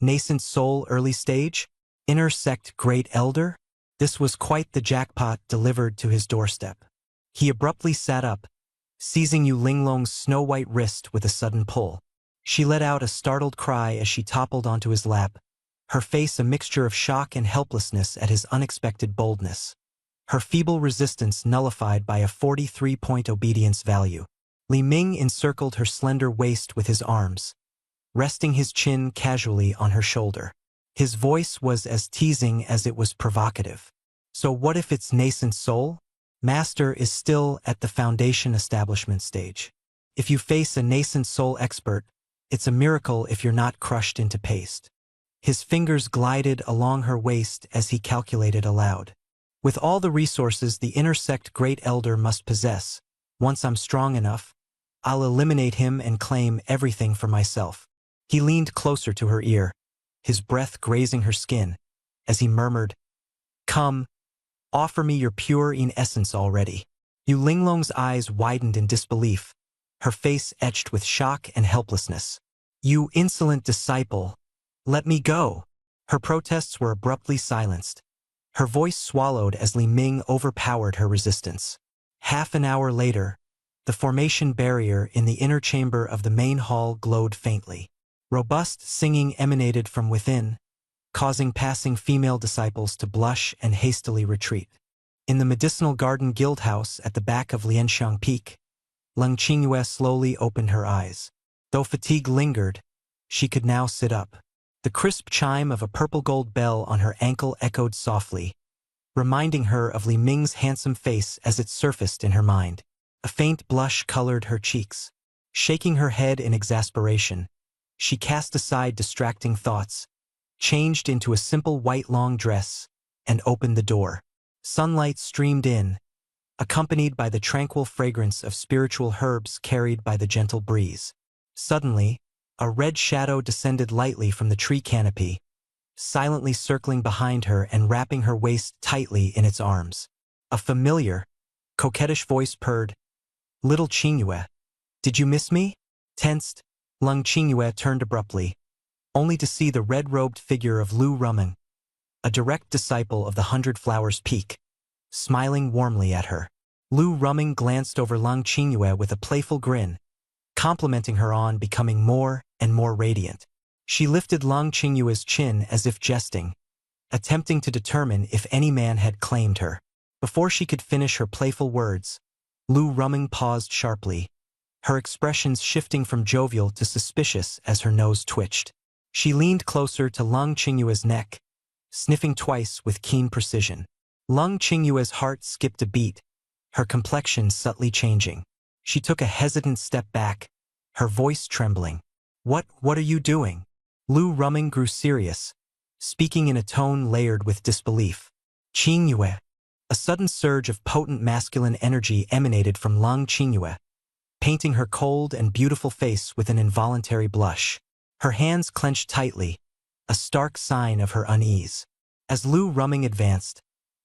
Nascent soul early stage? Inner sect great elder? This was quite the jackpot delivered to his doorstep. He abruptly sat up, seizing Yu Linglong's snow-white wrist with a sudden pull. She let out a startled cry as she toppled onto his lap, her face a mixture of shock and helplessness at his unexpected boldness. Her feeble resistance nullified by a 43-point obedience value. Li Ming encircled her slender waist with his arms, resting his chin casually on her shoulder. His voice was as teasing as it was provocative. So what if it's nascent soul? Master is still at the foundation establishment stage. If you face a nascent soul expert, it's a miracle if you're not crushed into paste. His fingers glided along her waist as he calculated aloud. With all the resources the inner sect great elder must possess, once I'm strong enough, I'll eliminate him and claim everything for myself. He leaned closer to her ear, his breath grazing her skin, as he murmured, "Come, offer me your pure in essence already." Yu Linglong's eyes widened in disbelief, her face etched with shock and helplessness. "You insolent disciple, let me go." Her protests were abruptly silenced, her voice swallowed as Li Ming overpowered her resistance. Half an hour later, the formation barrier in the inner chamber of the main hall glowed faintly. Robust singing emanated from within, causing passing female disciples to blush and hastily retreat. In the medicinal garden guildhouse at the back of Lianxiang Peak, Leng Qingyue slowly opened her eyes. Though fatigue lingered, she could now sit up. The crisp chime of a purple-gold bell on her ankle echoed softly, reminding her of Li Ming's handsome face as it surfaced in her mind. A faint blush colored her cheeks. Shaking her head in exasperation, she cast aside distracting thoughts, changed into a simple white long dress, and opened the door. Sunlight streamed in, accompanied by the tranquil fragrance of spiritual herbs carried by the gentle breeze. Suddenly, a red shadow descended lightly from the tree canopy, silently circling behind her and wrapping her waist tightly in its arms. A familiar, coquettish voice purred, "Little Qingyue, did you miss me?" Tensed, Leng Qingyue turned abruptly, only to see the red-robed figure of Lu Rumeng, a direct disciple of the Hundred Flowers Peak, smiling warmly at her. Lu Rumeng glanced over Leng Qingyue with a playful grin, complimenting her on becoming more and more radiant. She lifted Leng Qingyue's chin as if jesting, attempting to determine if any man had claimed her. Before she could finish her playful words, Lu Rumeng paused sharply, her expressions shifting from jovial to suspicious as her nose twitched. She leaned closer to Leng Qingyue's neck, sniffing twice with keen precision. Leng Qingyue's heart skipped a beat, her complexion subtly changing. She took a hesitant step back, her voice trembling. What are you doing?" Lu Rumeng grew serious, speaking in a tone layered with disbelief. "Qingyue." A sudden surge of potent masculine energy emanated from Leng Qingyue, painting her cold and beautiful face with an involuntary blush. Her hands clenched tightly, a stark sign of her unease. As Lu Rumeng advanced,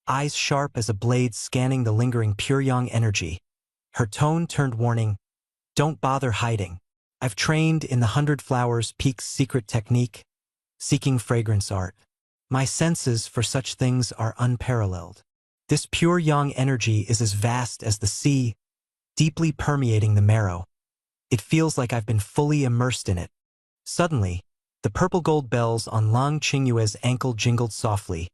eyes sharp as a blade scanning the lingering Puryang energy, her tone turned warning, "Don't bother hiding. I've trained in the Hundred Flowers Peak's secret technique, seeking fragrance art. My senses for such things are unparalleled. This pure yang energy is as vast as the sea, deeply permeating the marrow. It feels like I've been fully immersed in it." Suddenly, the purple gold bells on Leng Qingyue's ankle jingled softly,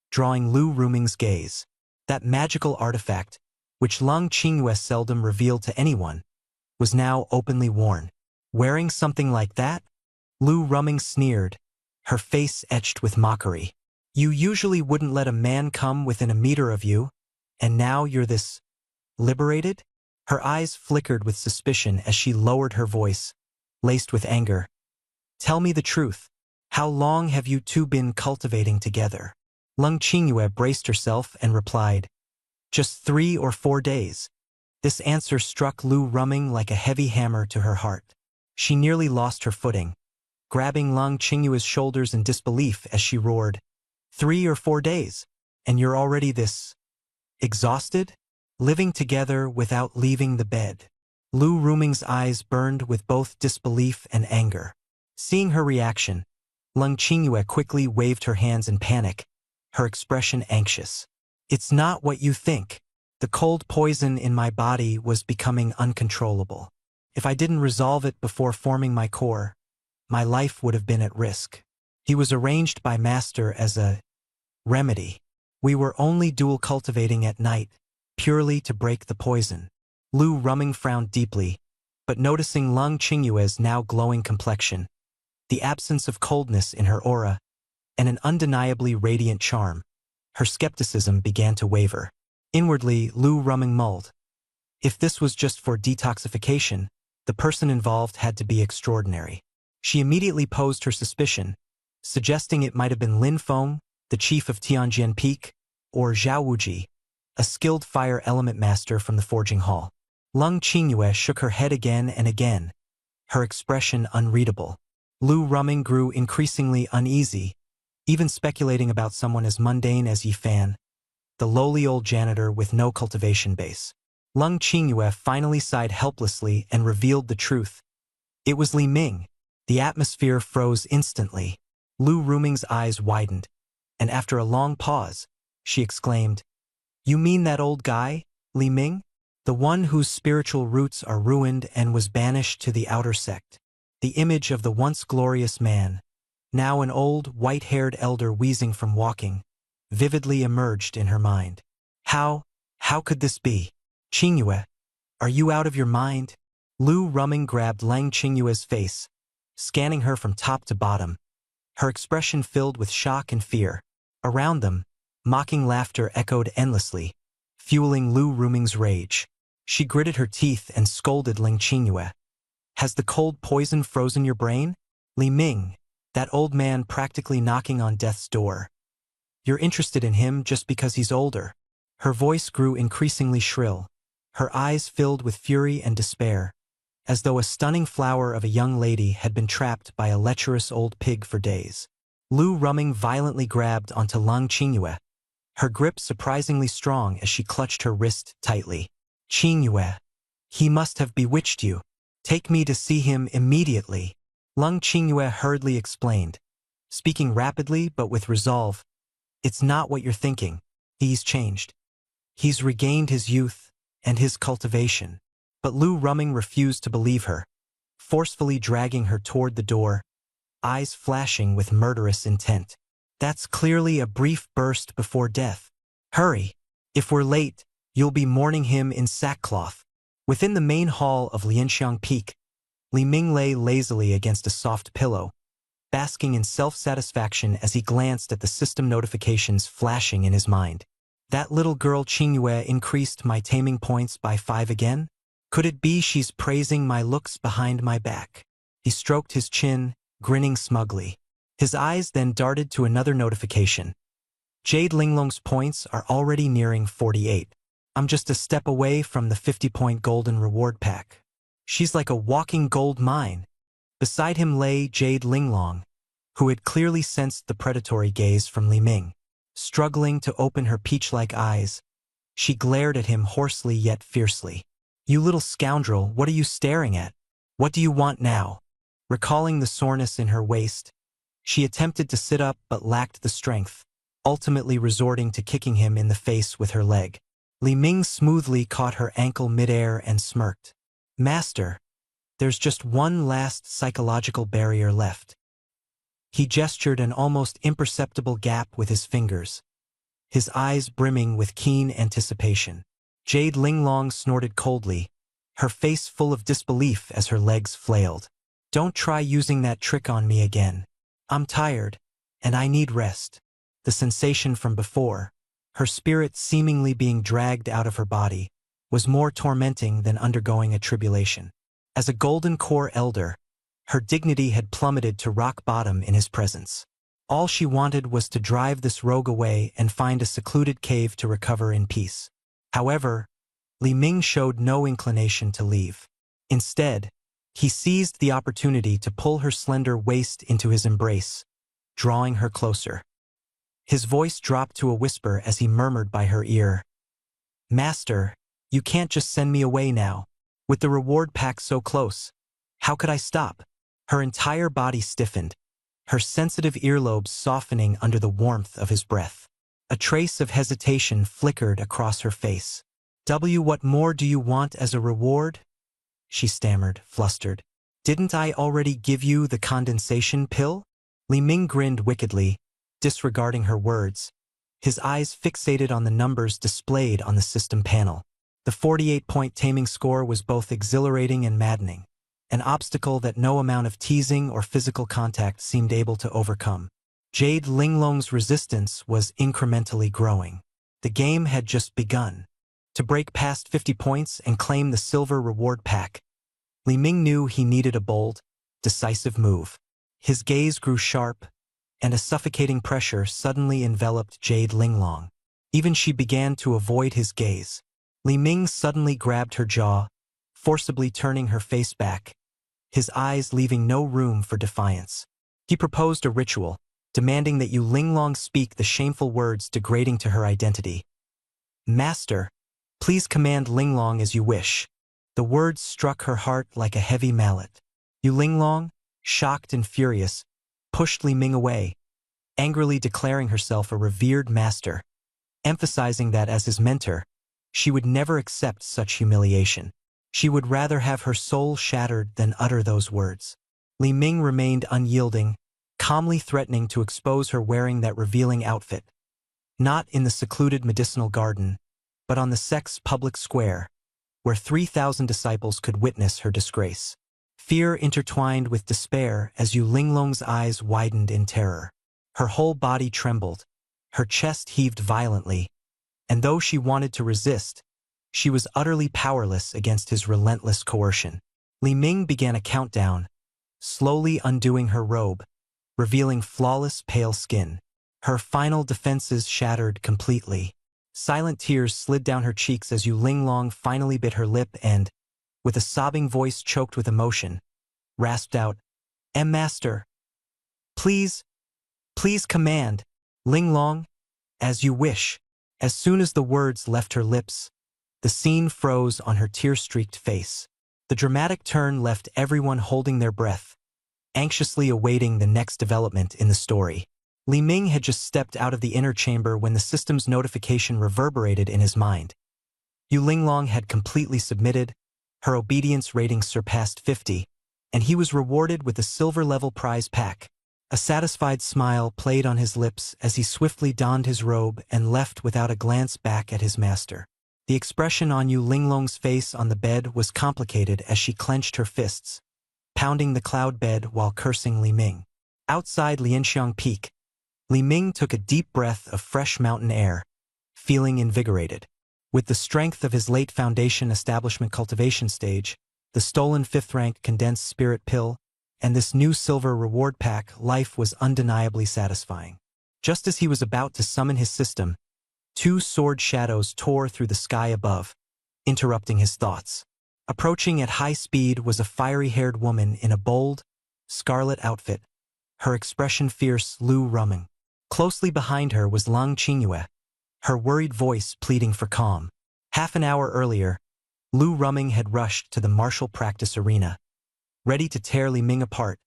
drawing Lu Rumeng's gaze. That magical artifact, which Leng Qingyue seldom revealed to anyone, was now openly worn. "Wearing something like that?" Lu Rumeng sneered, her face etched with mockery. "You usually wouldn't let a man come within a meter of you, and now you're this liberated?" Her eyes flickered with suspicion as she lowered her voice, laced with anger. "Tell me the truth. How long have you two been cultivating together?" Leng Qingyue braced herself and replied, "Just 3 or 4 days." This answer struck Lu Rumeng like a heavy hammer to her heart. She nearly lost her footing, grabbing Leng Qingyue's shoulders in disbelief as she roared, 3 or 4 days, and you're already this exhausted? Living together without leaving the bed." Lu Rumeng's eyes burned with both disbelief and anger. Seeing her reaction, Leng Qingyue quickly waved her hands in panic, her expression anxious. "It's not what you think. The cold poison in my body was becoming uncontrollable. If I didn't resolve it before forming my core, my life would have been at risk. He was arranged by Master as a remedy. We were only dual cultivating at night, purely to break the poison." Lu Rumeng frowned deeply, but noticing Leng Qingyue's now glowing complexion, the absence of coldness in her aura, and an undeniably radiant charm, her skepticism began to waver. Inwardly, Lu Rumeng mulled. If this was just for detoxification, the person involved had to be extraordinary. She immediately posed her suspicion, suggesting it might have been Lin Feng, the chief of Tianjian Peak, or Zhao Wuji, a skilled fire element master from the forging hall. Leng Qingyue shook her head again and again, her expression unreadable. Lu Rumeng grew increasingly uneasy, even speculating about someone as mundane as Yi Fan, the lowly old janitor with no cultivation base. Leng Qingyue finally sighed helplessly and revealed the truth. It was Li Ming. The atmosphere froze instantly. Lu Rumeng's eyes widened, and after a long pause, she exclaimed, "You mean that old guy, Li Ming? The one whose spiritual roots are ruined and was banished to the outer sect? The image of the once glorious man, Now an old, white-haired elder wheezing from walking, vividly emerged in her mind. How could this be? Qingyue, are you out of your mind? Lu Ruming grabbed Lang Qingyue's face, scanning her from top to bottom, her expression filled with shock and fear. Around them, mocking laughter echoed endlessly, fueling Lu Ruming's rage. She gritted her teeth and scolded Ling Qingyue. Has the cold poison frozen your brain? Li Ming, that old man practically knocking on death's door. You're interested in him just because he's older. Her voice grew increasingly shrill, her eyes filled with fury and despair, as though a stunning flower of a young lady had been trapped by a lecherous old pig for days. Lu Ruming violently grabbed onto Lang Qingyue, her grip surprisingly strong as she clutched her wrist tightly. Qingyue, he must have bewitched you. Take me to see him immediately. Lang Qingyue hurriedly explained, speaking rapidly but with resolve. It's not what you're thinking. He's changed. He's regained his youth and his cultivation. But Lu Ruming refused to believe her, forcefully dragging her toward the door, eyes flashing with murderous intent. That's clearly a brief burst before death. Hurry! If we're late, you'll be mourning him in sackcloth. Within the main hall of Lianxiang Peak, Li Ming lay lazily against a soft pillow, basking in self-satisfaction as he glanced at the system notifications flashing in his mind. That little girl Qingyue increased my taming points by 5 again? Could it be she's praising my looks behind my back? He stroked his chin, grinning smugly. His eyes then darted to another notification. Jade Linglong's points are already nearing 48. I'm just a step away from the 50-point golden reward pack. She's like a walking gold mine. Beside him lay Jade Linglong, who had clearly sensed the predatory gaze from Li Ming. Struggling to open her peach-like eyes, she glared at him hoarsely yet fiercely. You little scoundrel, what are you staring at? What do you want now? Recalling the soreness in her waist, she attempted to sit up but lacked the strength, ultimately resorting to kicking him in the face with her leg. Li Ming smoothly caught her ankle midair and smirked. Master, there's just one last psychological barrier left. He gestured an almost imperceptible gap with his fingers, his eyes brimming with keen anticipation. Jade Linglong snorted coldly, her face full of disbelief as her legs flailed. Don't try using that trick on me again. I'm tired, and I need rest. The sensation from before, her spirit seemingly being dragged out of her body, was more tormenting than undergoing a tribulation. As a golden core elder, her dignity had plummeted to rock bottom in his presence. All she wanted was to drive this rogue away and find a secluded cave to recover in peace. However, Li Ming showed no inclination to leave. Instead, he seized the opportunity to pull her slender waist into his embrace, drawing her closer. His voice dropped to a whisper as he murmured by her ear, Master, you can't just send me away now. With the reward pack so close, how could I stop? Her entire body stiffened, her sensitive earlobes softening under the warmth of his breath. A trace of hesitation flickered across her face. What more do you want as a reward? She stammered, flustered. Didn't I already give you the condensation pill? Li Ming grinned wickedly, disregarding her words, his eyes fixated on the numbers displayed on the system panel. The 48-point taming score was both exhilarating and maddening, an obstacle that no amount of teasing or physical contact seemed able to overcome. Jade Linglong's resistance was incrementally growing. The game had just begun. To break past 50 points and claim the silver reward pack, Li Ming knew he needed a bold, decisive move. His gaze grew sharp, and a suffocating pressure suddenly enveloped Jade Linglong. Even she began to avoid his gaze. Li Ming suddenly grabbed her jaw, forcibly turning her face back, his eyes leaving no room for defiance. He proposed a ritual, demanding that Yu Linglong speak the shameful words degrading to her identity. Master, please command Linglong as you wish. The words struck her heart like a heavy mallet. Yu Linglong, shocked and furious, pushed Li Ming away, angrily declaring herself a revered master, emphasizing that as his mentor, she would never accept such humiliation. She would rather have her soul shattered than utter those words. Li Ming remained unyielding, calmly threatening to expose her wearing that revealing outfit. Not in the secluded medicinal garden, but on the sect's public square, where 3,000 disciples could witness her disgrace. Fear intertwined with despair as Yu Linglong's eyes widened in terror. Her whole body trembled, her chest heaved violently, and though she wanted to resist, she was utterly powerless against his relentless coercion. Li Ming began a countdown, slowly undoing her robe, revealing flawless pale skin. Her final defenses shattered completely. Silent tears slid down her cheeks as Yu Linglong finally bit her lip and, with a sobbing voice choked with emotion, rasped out, Master, please, please command, Linglong, as you wish." As soon as the words left her lips, the scene froze on her tear-streaked face. The dramatic turn left everyone holding their breath, anxiously awaiting the next development in the story. Li Ming had just stepped out of the inner chamber when the system's notification reverberated in his mind. Yu Linglong had completely submitted, her obedience rating surpassed 50, and he was rewarded with a silver-level prize pack. A satisfied smile played on his lips as he swiftly donned his robe and left without a glance back at his master. The expression on Yu Linglong's face on the bed was complicated as she clenched her fists, pounding the cloud bed while cursing Li Ming. Outside Lianxiang Peak, Li Ming took a deep breath of fresh mountain air, feeling invigorated. With the strength of his late Foundation Establishment cultivation stage, the stolen 5th-rank condensed spirit pill, and this new silver reward pack, life was undeniably satisfying. Just as he was about to summon his system, 2 sword shadows tore through the sky above, interrupting his thoughts. Approaching at high speed was a fiery-haired woman in a bold, scarlet outfit, her expression fierce. Lu Ruming. Closely behind her was Lang Qingyue, her worried voice pleading for calm. Half an hour earlier, Lu Ruming had rushed to the martial practice arena, ready to tear Li Ming apart,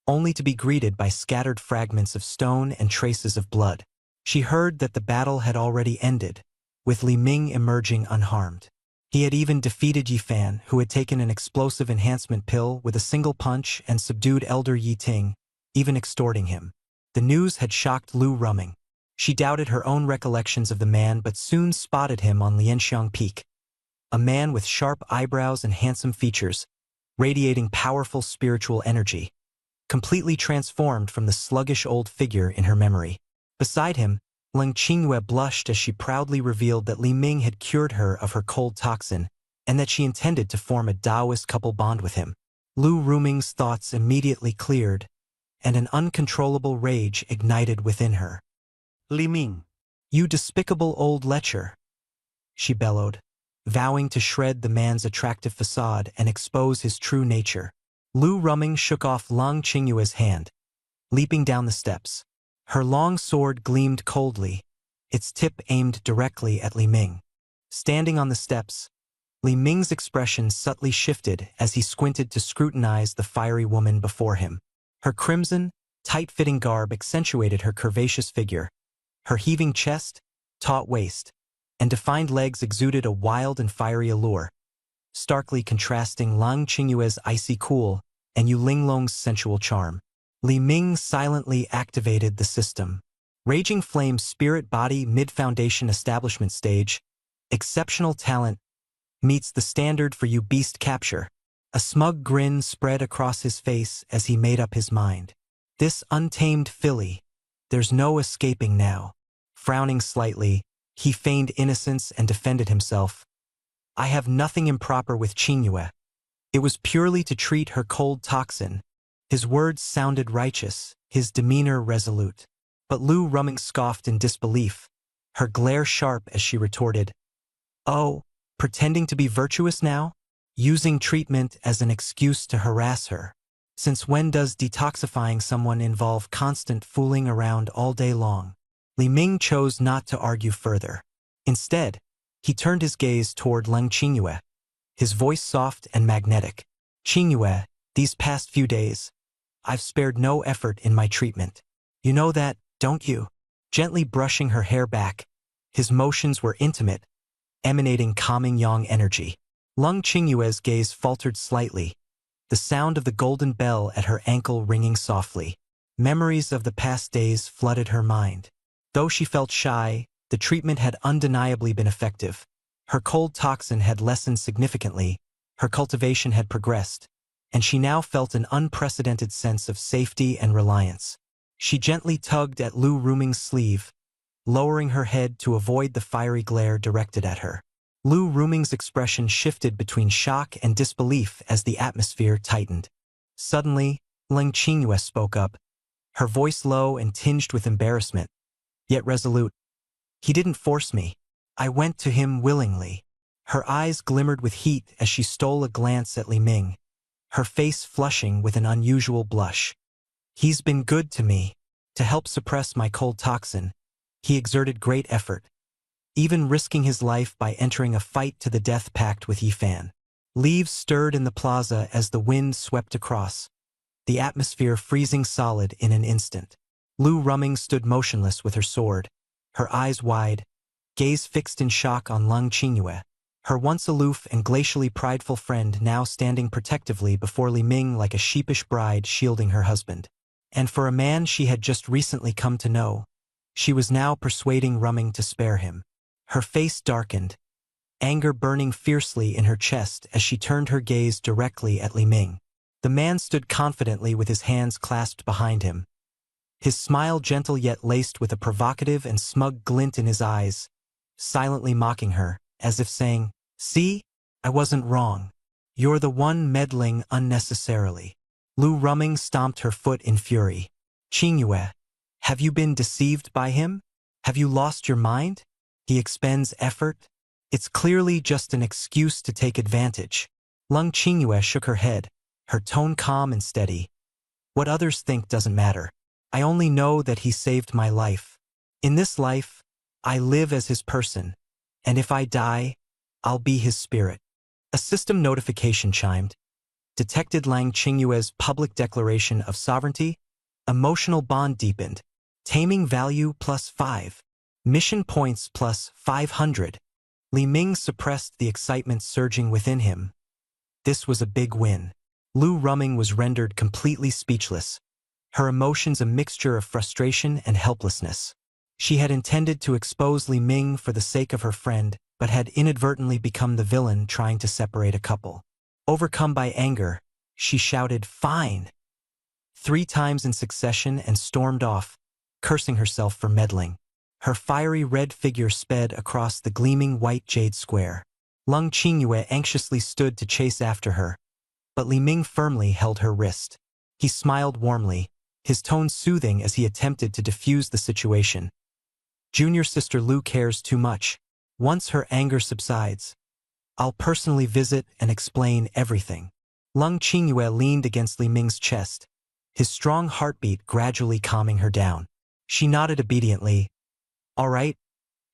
only to be greeted by scattered fragments of stone and traces of blood. She heard that the battle had already ended, with Li Ming emerging unharmed. He had even defeated Yi Fan, who had taken an explosive enhancement pill with a single punch and subdued Elder Yi Ting, even extorting him. The news had shocked Lu Ruming. She doubted her own recollections of the man but soon spotted him on Lianxiang Peak. A man with sharp eyebrows and handsome features, radiating powerful spiritual energy, completely transformed from the sluggish old figure in her memory. Beside him, Lang Qingyue blushed as she proudly revealed that Li Ming had cured her of her cold toxin, and that she intended to form a Taoist couple bond with him. Lu Ruming's thoughts immediately cleared, and an uncontrollable rage ignited within her. Li Ming. "You despicable old lecher," she bellowed, vowing to shred the man's attractive facade and expose his true nature. Lu Ruming shook off Lang Qingyue's hand, leaping down the steps. Her long sword gleamed coldly, its tip aimed directly at Li Ming. Standing on the steps, Li Ming's expression subtly shifted as he squinted to scrutinize the fiery woman before him. Her crimson, tight-fitting garb accentuated her curvaceous figure. Her heaving chest, taut waist, and defined legs exuded a wild and fiery allure, starkly contrasting Lang Qingyue's icy cool and Yu Linglong's sensual charm. Li Ming silently activated the system. Raging Flame Spirit Body Mid-Foundation Establishment Stage, exceptional talent, meets the standard for you beast capture. A smug grin spread across his face as he made up his mind. This untamed filly, there's no escaping now. Frowning slightly, he feigned innocence and defended himself. "I have nothing improper with Qingyue. It was purely to treat her cold toxin." His words sounded righteous, his demeanor resolute. But Lu Ruming scoffed in disbelief, her glare sharp as she retorted, "Oh, pretending to be virtuous now? Using treatment as an excuse to harass her? Since when does detoxifying someone involve constant fooling around all day long?" Li Ming chose not to argue further. Instead, he turned his gaze toward Lang Qingyue, his voice soft and magnetic. "Qingyue, these past few days, I've spared no effort in my treatment. You know that, don't you?" Gently brushing her hair back, his motions were intimate, emanating calming yang energy. Lang Qingyue's gaze faltered slightly, the sound of the golden bell at her ankle ringing softly. Memories of the past days flooded her mind. Though she felt shy, the treatment had undeniably been effective. Her cold toxin had lessened significantly, her cultivation had progressed, and she now felt an unprecedented sense of safety and reliance. She gently tugged at Lu Ruming's sleeve, lowering her head to avoid the fiery glare directed at her. Lu Ruming's expression shifted between shock and disbelief as the atmosphere tightened. Suddenly, Leng Qingyue spoke up, her voice low and tinged with embarrassment, yet resolute. "He didn't force me. I went to him willingly." Her eyes glimmered with heat as she stole a glance at Li Ming, her face flushing with an unusual blush. "He's been good to me. To help suppress my cold toxin, he exerted great effort, even risking his life by entering a fight to the death pact with Yifan." Leaves stirred in the plaza as the wind swept across, the atmosphere freezing solid in an instant. Lu Ruming stood motionless with her sword, her eyes wide, gaze fixed in shock on Leng Qingyue, her once aloof and glacially prideful friend now standing protectively before Li Ming like a sheepish bride shielding her husband. And for a man she had just recently come to know, she was now persuading Ruming to spare him. Her face darkened, anger burning fiercely in her chest as she turned her gaze directly at Li Ming. The man stood confidently with his hands clasped behind him, his smile gentle yet laced with a provocative and smug glint in his eyes, silently mocking her, as if saying, "See? I wasn't wrong. You're the one meddling unnecessarily." Lu Ruming stomped her foot in fury. "Qingyue, have you been deceived by him? Have you lost your mind? He expends effort. It's clearly just an excuse to take advantage." Leng Qingyue shook her head, her tone calm and steady. "What others think doesn't matter. I only know that he saved my life. In this life, I live as his person, and if I die, I'll be his spirit." A system notification chimed, detected Leng Qingyue's public declaration of sovereignty. Emotional bond deepened. Taming value +5. Mission points +500. Li Ming suppressed the excitement surging within him. This was a big win. Lu Ruming was rendered completely speechless, her emotions a mixture of frustration and helplessness. She had intended to expose Li Ming for the sake of her friend, but had inadvertently become the villain trying to separate a couple. Overcome by anger, she shouted, "Fine!" 3 times in succession and stormed off, cursing herself for meddling. Her fiery red figure sped across the gleaming white jade square. Leng Qingyue anxiously stood to chase after her, but Li Ming firmly held her wrist. He smiled warmly, his tone soothing as he attempted to defuse the situation. "Junior sister Lu cares too much. Once her anger subsides, I'll personally visit and explain everything." Leng Qingyue leaned against Li Ming's chest, his strong heartbeat gradually calming her down. She nodded obediently. "All right,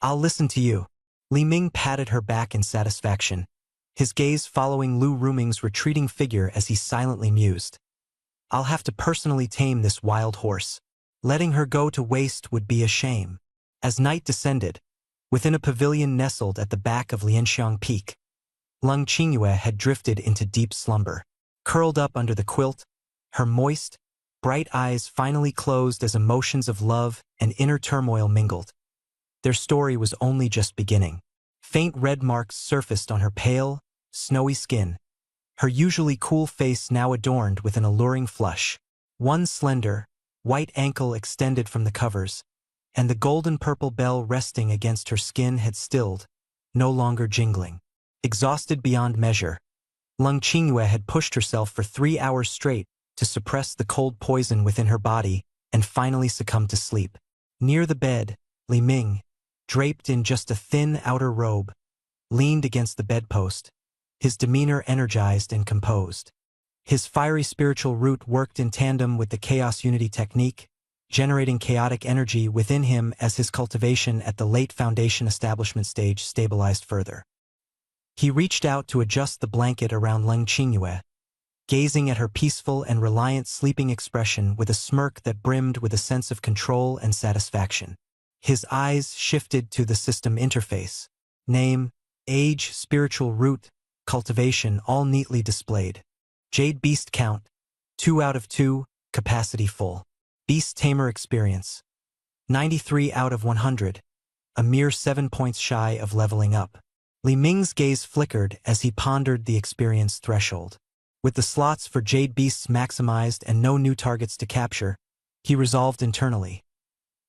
I'll listen to you." Li Ming patted her back in satisfaction, his gaze following Lu Ruming's retreating figure as he silently mused. "I'll have to personally tame this wild horse. Letting her go to waste would be a shame." As night descended, within a pavilion nestled at the back of Lianxiang Peak, Leng Qingyue had drifted into deep slumber. Curled up under the quilt, her moist, bright eyes finally closed as emotions of love and inner turmoil mingled. Their story was only just beginning. Faint red marks surfaced on her pale, snowy skin, her usually cool face now adorned with an alluring flush. One slender, white ankle extended from the covers, and the golden-purple bell resting against her skin had stilled, no longer jingling. Exhausted beyond measure, Leng Qingyue had pushed herself for 3 hours straight to suppress the cold poison within her body and finally succumbed to sleep. Near the bed, Li Ming, draped in just a thin outer robe, leaned against the bedpost, his demeanor energized and composed. His fiery spiritual root worked in tandem with the Chaos Unity technique, generating chaotic energy within him as his cultivation at the late Foundation establishment stage stabilized further. He reached out to adjust the blanket around Leng Qingyue, gazing at her peaceful and reliant sleeping expression with a smirk that brimmed with a sense of control and satisfaction. His eyes shifted to the system interface. Name, age, spiritual root, cultivation all neatly displayed. Jade beast count, 2 out of 2, capacity full. Beast Tamer experience. 93 out of 100. A mere 7 points shy of leveling up. Li Ming's gaze flickered as he pondered the experience threshold. With the slots for Jade Beasts maximized and no new targets to capture, he resolved internally.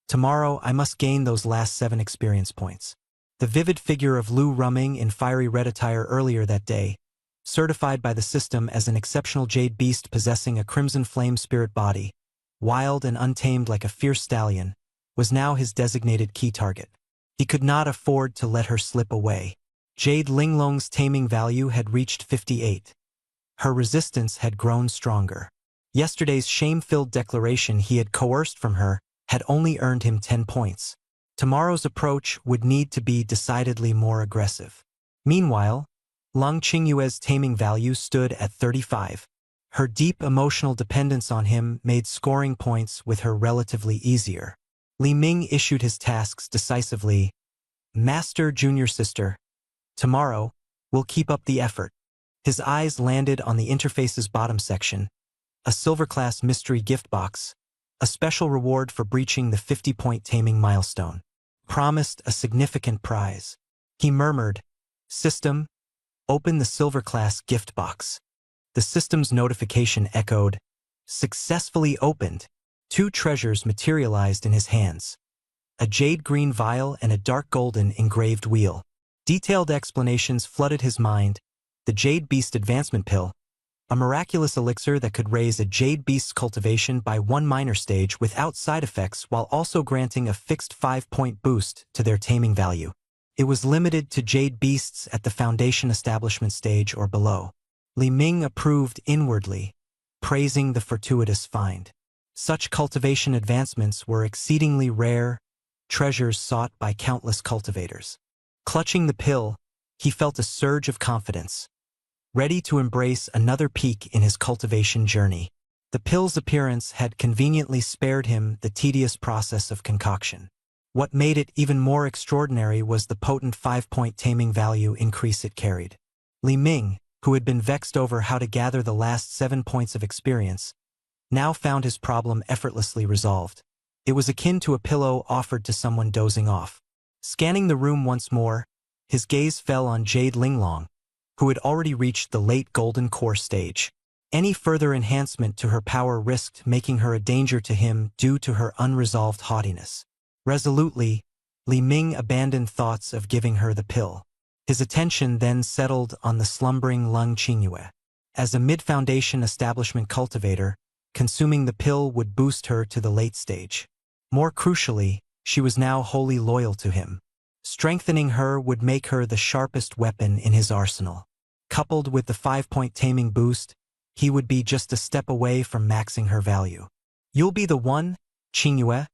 Tomorrow I must gain those last 7 experience points. The vivid figure of Lu Ruming in fiery red attire earlier that day, certified by the system as an exceptional Jade Beast possessing a crimson flame spirit body, wild and untamed like a fierce stallion, was now his designated key target. He could not afford to let her slip away. Jade Linglong's taming value had reached 58. Her resistance had grown stronger. Yesterday's shame-filled declaration he had coerced from her had only earned him 10 points. Tomorrow's approach would need to be decidedly more aggressive. Meanwhile, Lung Qingyue's taming value stood at 35. Her deep emotional dependence on him made scoring points with her relatively easier. Li Ming issued his tasks decisively. Master, Junior Sister, tomorrow, we'll keep up the effort. His eyes landed on the interface's bottom section, a silver-class mystery gift box, a special reward for breaching the 50-point taming milestone. Promised a significant prize. He murmured, "System, open the silver-class gift box." The system's notification echoed, "Successfully opened." 2 treasures materialized in his hands. A jade green vial and a dark golden engraved wheel. Detailed explanations flooded his mind. The Jade Beast Advancement Pill, a miraculous elixir that could raise a Jade Beast's cultivation by 1 minor stage without side effects while also granting a fixed 5-point boost to their taming value. It was limited to Jade Beasts at the Foundation Establishment stage or below. Li Ming approved inwardly, praising the fortuitous find. Such cultivation advancements were exceedingly rare, treasures sought by countless cultivators. Clutching the pill, he felt a surge of confidence, ready to embrace another peak in his cultivation journey. The pill's appearance had conveniently spared him the tedious process of concoction. What made it even more extraordinary was the potent 5-point taming value increase it carried. Li Ming, who had been vexed over how to gather the last 7 points of experience, now found his problem effortlessly resolved. It was akin to a pillow offered to someone dozing off. Scanning the room once more, his gaze fell on Jade Linglong, who had already reached the late Golden Core stage. Any further enhancement to her power risked making her a danger to him due to her unresolved haughtiness. Resolutely, Li Ming abandoned thoughts of giving her the pill. His attention then settled on the slumbering Lung Qingyue. As a mid-foundation establishment cultivator, consuming the pill would boost her to the late stage. More crucially, she was now wholly loyal to him. Strengthening her would make her the sharpest weapon in his arsenal. Coupled with the 5-point taming boost, he would be just a step away from maxing her value. "You'll be the one, Qingyue,"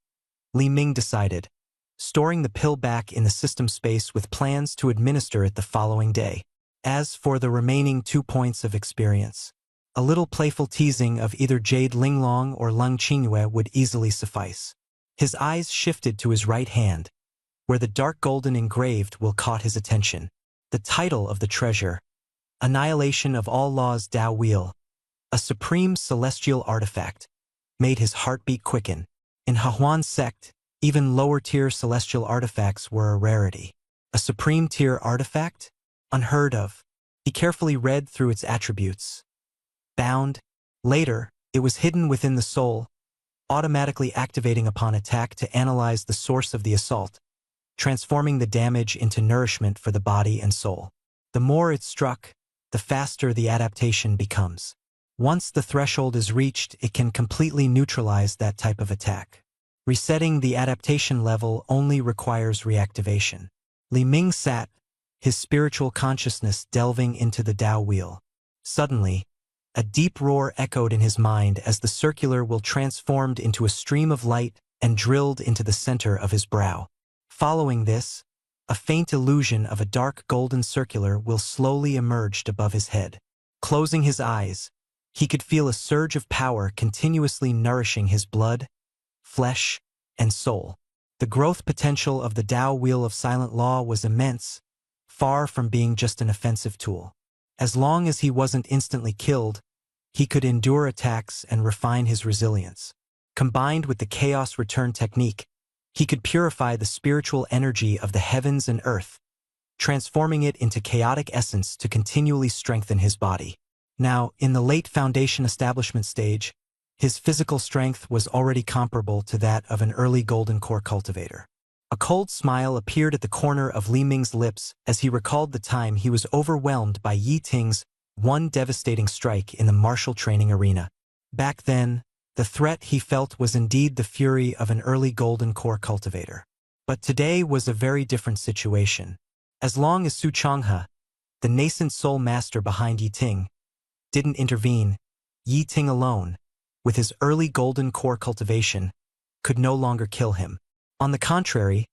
Li Ming decided, storing the pill back in the system space with plans to administer it the following day. As for the remaining 2 points of experience, a little playful teasing of either Jade Linglong or Lung Qingyue would easily suffice. His eyes shifted to his right hand, where the dark golden engraved will caught his attention. The title of the treasure, Annihilation of All Laws Dao Wheel, a supreme celestial artifact, made his heartbeat quicken. In Hahuan sect, even lower-tier celestial artifacts were a rarity. A supreme-tier artifact? Unheard of. He carefully read through its attributes. Bound. Later, it was hidden within the soul, automatically activating upon attack to analyze the source of the assault, transforming the damage into nourishment for the body and soul. The more it struck, the faster the adaptation becomes. Once the threshold is reached, it can completely neutralize that type of attack. Resetting the adaptation level only requires reactivation. Li Ming sat, his spiritual consciousness delving into the Dao Wheel. Suddenly, a deep roar echoed in his mind as the circular wheel transformed into a stream of light and drilled into the center of his brow. Following this, a faint illusion of a dark golden circular wheel slowly emerged above his head. Closing his eyes, he could feel a surge of power continuously nourishing his blood, flesh, and soul. The growth potential of the Dao Wheel of Silent Law was immense, far from being just an offensive tool. As long as he wasn't instantly killed, he could endure attacks and refine his resilience. Combined with the chaos return technique, he could purify the spiritual energy of the heavens and earth, transforming it into chaotic essence to continually strengthen his body. Now, in the late foundation establishment stage, his physical strength was already comparable to that of an early golden core cultivator. A cold smile appeared at the corner of Li Ming's lips as he recalled the time he was overwhelmed by Yi Ting's one devastating strike in the martial training arena. Back then, the threat he felt was indeed the fury of an early golden core cultivator. But today was a very different situation. As long as Su Changhe, the nascent soul master behind Yi Ting, didn't intervene, Yi Ting alone, with his early golden core cultivation, could no longer kill him. On the contrary,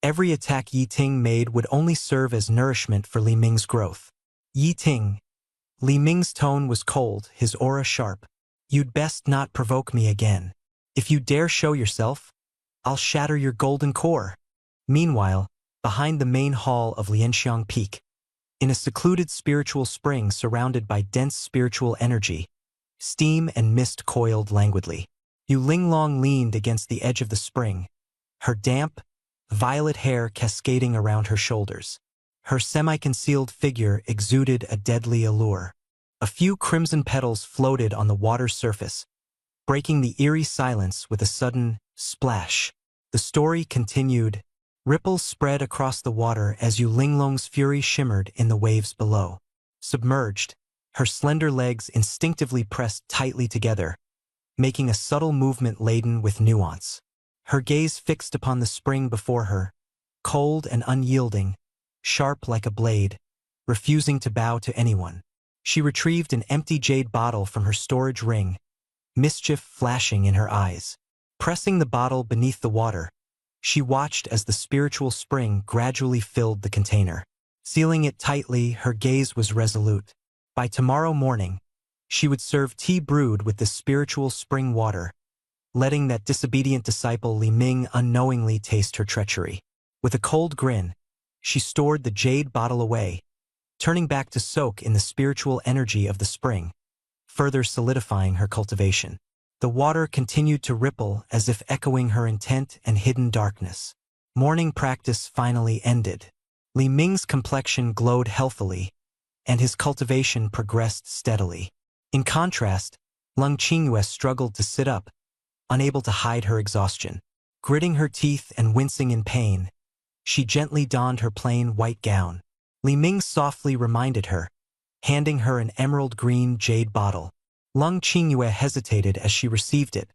every attack Yi Ting made would only serve as nourishment for Li Ming's growth. Yi Ting. Li Ming's tone was cold, his aura sharp. You'd best not provoke me again. If you dare show yourself, I'll shatter your golden core. Meanwhile, behind the main hall of Lianxiang Peak, in a secluded spiritual spring surrounded by dense spiritual energy, steam and mist coiled languidly. Yu Linglong leaned against the edge of the spring, her damp, violet hair cascading around her shoulders. Her semi-concealed figure exuded a deadly allure. A few crimson petals floated on the water's surface, breaking the eerie silence with a sudden splash. The story continued. Ripples spread across the water as Yu Linglong's fury shimmered in the waves below. Submerged, her slender legs instinctively pressed tightly together, making a subtle movement laden with nuance. Her gaze fixed upon the spring before her, cold and unyielding, sharp like a blade, refusing to bow to anyone. She retrieved an empty jade bottle from her storage ring, mischief flashing in her eyes. Pressing the bottle beneath the water, she watched as the spiritual spring gradually filled the container. Sealing it tightly, her gaze was resolute. By tomorrow morning, she would serve tea brewed with the spiritual spring water, letting that disobedient disciple Li Ming unknowingly taste her treachery. With a cold grin, she stored the jade bottle away, turning back to soak in the spiritual energy of the spring, further solidifying her cultivation. The water continued to ripple as if echoing her intent and hidden darkness. Morning practice finally ended. Li Ming's complexion glowed healthily, and his cultivation progressed steadily. In contrast, Lung Qingyue struggled to sit up, unable to hide her exhaustion. Gritting her teeth and wincing in pain, she gently donned her plain white gown. Li Ming softly reminded her, handing her an emerald green jade bottle. Lung Qingyue hesitated as she received it,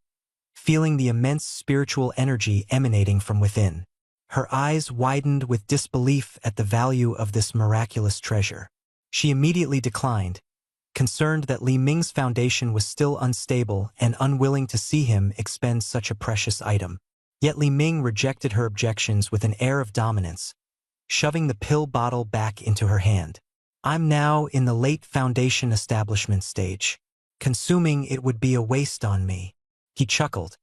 feeling the immense spiritual energy emanating from within. Her eyes widened with disbelief at the value of this miraculous treasure. She immediately declined, concerned that Li Ming's foundation was still unstable and unwilling to see him expend such a precious item. Yet Li Ming rejected her objections with an air of dominance, shoving the pill bottle back into her hand. I'm now in the late foundation establishment stage. Consuming it would be a waste on me. He chuckled,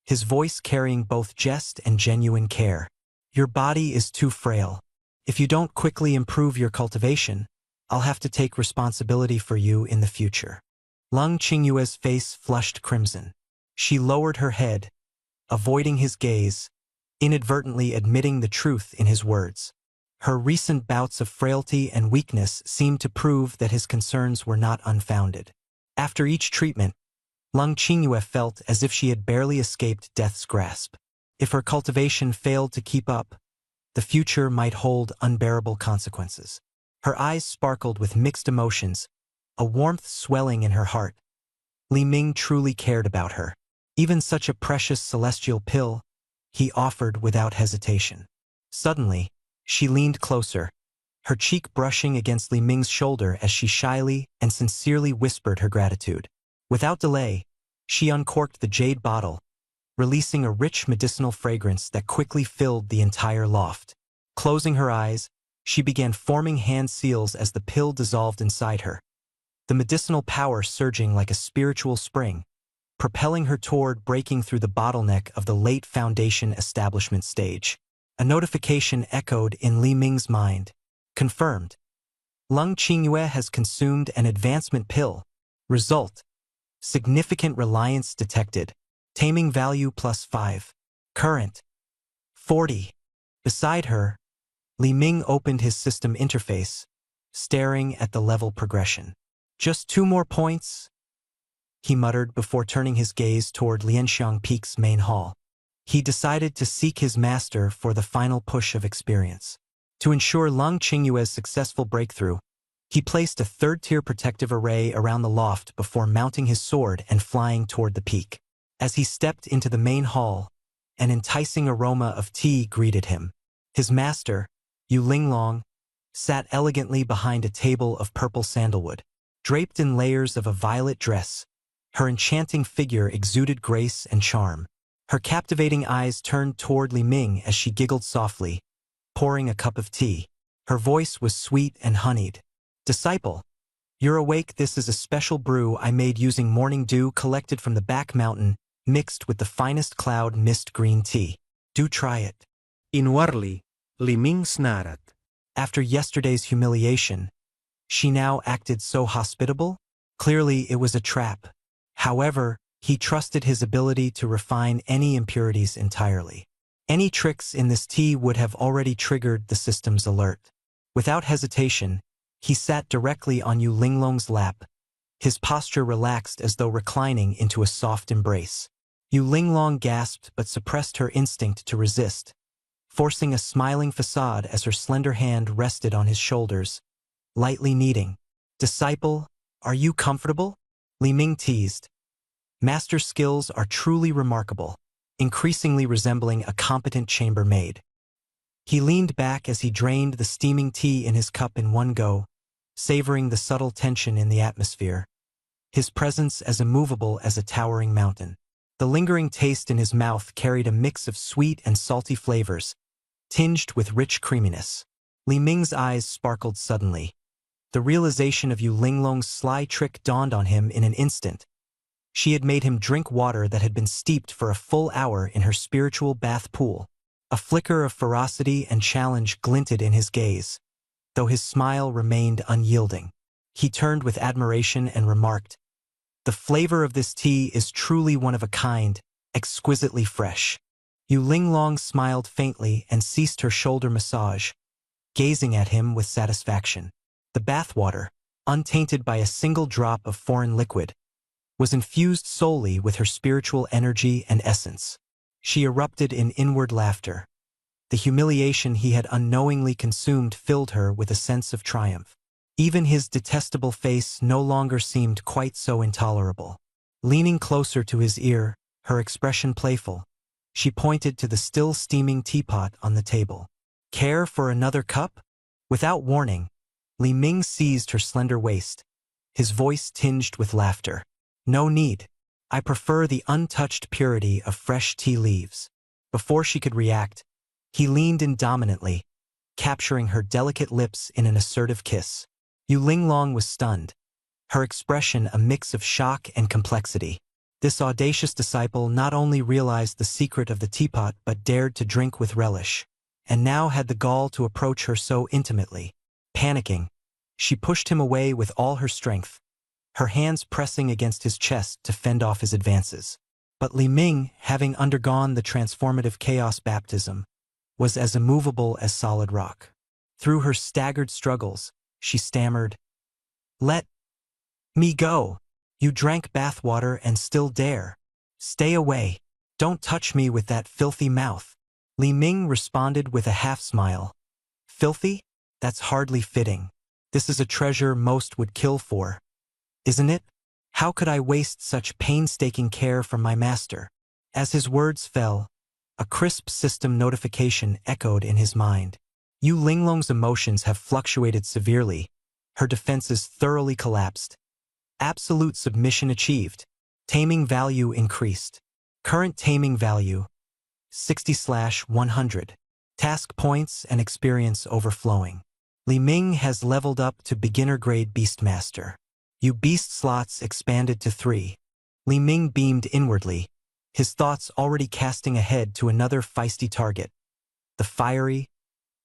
his voice carrying both jest and genuine care. Your body is too frail. If you don't quickly improve your cultivation, I'll have to take responsibility for you in the future. Lung Qingyue's face flushed crimson. She lowered her head, avoiding his gaze, inadvertently admitting the truth in his words. Her recent bouts of frailty and weakness seemed to prove that his concerns were not unfounded. After each treatment, Lung Qingyue felt as if she had barely escaped death's grasp. If her cultivation failed to keep up, the future might hold unbearable consequences. Her eyes sparkled with mixed emotions, a warmth swelling in her heart. Li Ming truly cared about her. Even such a precious celestial pill, he offered without hesitation. Suddenly, she leaned closer, her cheek brushing against Li Ming's shoulder as she shyly and sincerely whispered her gratitude. Without delay, she uncorked the jade bottle, releasing a rich medicinal fragrance that quickly filled the entire loft. Closing her eyes, she began forming hand seals as the pill dissolved inside her, the medicinal power surging like a spiritual spring, propelling her toward breaking through the bottleneck of the late foundation establishment stage. A notification echoed in Li Ming's mind. Confirmed. Lung Qingyue has consumed an advancement pill. Result: significant reliance detected. Taming value +5. Current 40. Beside her, Li Ming opened his system interface, staring at the level progression. Just 2 more points, he muttered before turning his gaze toward Lianxiang Peak's main hall. He decided to seek his master for the final push of experience. To ensure Lung Qingyue's successful breakthrough, he placed a third-tier protective array around the loft before mounting his sword and flying toward the peak. As he stepped into the main hall, an enticing aroma of tea greeted him. His master, Yu Linglong, sat elegantly behind a table of purple sandalwood. Draped in layers of a violet dress, her enchanting figure exuded grace and charm. Her captivating eyes turned toward Li Ming as she giggled softly, pouring a cup of tea. Her voice was sweet and honeyed. "Disciple, you're awake. This is a special brew I made using morning dew collected from the back mountain, mixed with the finest cloud mist green tea. Do try it." Inwardly, Li Ming snarled. After yesterday's humiliation, she now acted so hospitable? Clearly it was a trap. However, he trusted his ability to refine any impurities entirely. Any tricks in this tea would have already triggered the system's alert. Without hesitation, he sat directly on Yu Linglong's lap, his posture relaxed as though reclining into a soft embrace. Yu Linglong gasped but suppressed her instinct to resist, forcing a smiling facade as her slender hand rested on his shoulders, lightly kneading. "Disciple, are you comfortable?" Li Ming teased. Master's skills are truly remarkable, increasingly resembling a competent chambermaid. He leaned back as he drained the steaming tea in his cup in one go, savoring the subtle tension in the atmosphere, his presence as immovable as a towering mountain. The lingering taste in his mouth carried a mix of sweet and salty flavors, tinged with rich creaminess. Li Ming's eyes sparkled suddenly. The realization of Yu Linglong's sly trick dawned on him in an instant. She had made him drink water that had been steeped for a full hour in her spiritual bath pool. A flicker of ferocity and challenge glinted in his gaze, though his smile remained unyielding. He turned with admiration and remarked, "The flavor of this tea is truly one of a kind, exquisitely fresh." Yu Linglong smiled faintly and ceased her shoulder massage, gazing at him with satisfaction. The bathwater, untainted by a single drop of foreign liquid, was infused solely with her spiritual energy and essence. She erupted in inward laughter. The humiliation he had unknowingly consumed filled her with a sense of triumph. Even his detestable face no longer seemed quite so intolerable. Leaning closer to his ear, her expression playful, she pointed to the still steaming teapot on the table. "Care for another cup?" Without warning, Li Ming seized her slender waist, his voice tinged with laughter. "No need. I prefer the untouched purity of fresh tea leaves." Before she could react, he leaned in dominantly, capturing her delicate lips in an assertive kiss. Yu Linglong was stunned, her expression a mix of shock and complexity. This audacious disciple not only realized the secret of the teapot but dared to drink with relish, and now had the gall to approach her so intimately. Panicking, she pushed him away with all her strength, her hands pressing against his chest to fend off his advances. But Li Ming, having undergone the transformative chaos baptism, was as immovable as solid rock. Through her staggered struggles, she stammered, "Let me go. You drank bathwater and still dare. Stay away. Don't touch me with that filthy mouth." Li Ming responded with a half-smile. "Filthy? That's hardly fitting. This is a treasure most would kill for, isn't it? How could I waste such painstaking care from my master?" As his words fell, a crisp system notification echoed in his mind. Yu Linglong's emotions have fluctuated severely. Her defenses thoroughly collapsed. Absolute submission achieved. Taming value increased. Current taming value, 60/100. Task points and experience overflowing. Li Ming has leveled up to beginner-grade Beastmaster. Yu beast slots expanded to 3. Li Ming beamed inwardly, his thoughts already casting ahead to another feisty target, the fiery,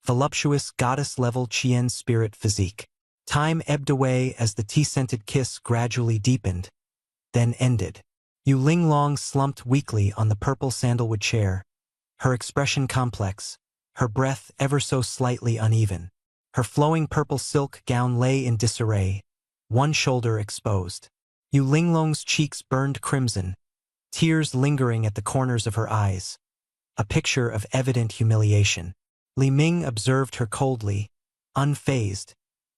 voluptuous goddess-level Qian spirit physique. Time ebbed away as the tea-scented kiss gradually deepened, then ended. Yu Linglong slumped weakly on the purple sandalwood chair, her expression complex, her breath ever so slightly uneven. Her flowing purple silk gown lay in disarray, one shoulder exposed. Yu Linglong's cheeks burned crimson, tears lingering at the corners of her eyes, a picture of evident humiliation. Li Ming observed her coldly, unfazed,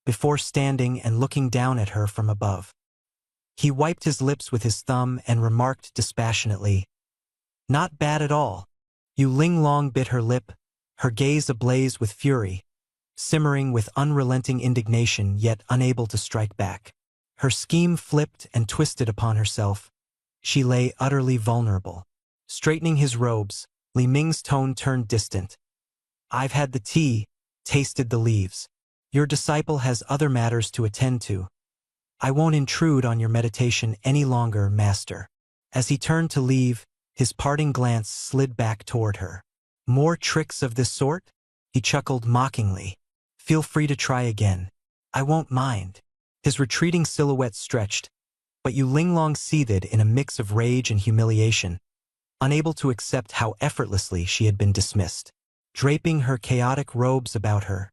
before standing and looking down at her from above. He wiped his lips with his thumb and remarked dispassionately, "Not bad at all." Yu Linglong bit her lip, her gaze ablaze with fury, simmering with unrelenting indignation yet unable to strike back. Her scheme flipped and twisted upon herself. She lay utterly vulnerable. Straightening his robes, Li Ming's tone turned distant. "I've had the tea, tasted the leaves. Your disciple has other matters to attend to. I won't intrude on your meditation any longer, master." As he turned to leave, his parting glance slid back toward her. "More tricks of this sort?" He chuckled mockingly. "Feel free to try again. I won't mind." His retreating silhouette stretched, but Yu Linglong seethed in a mix of rage and humiliation, unable to accept how effortlessly she had been dismissed. Draping her chaotic robes about her,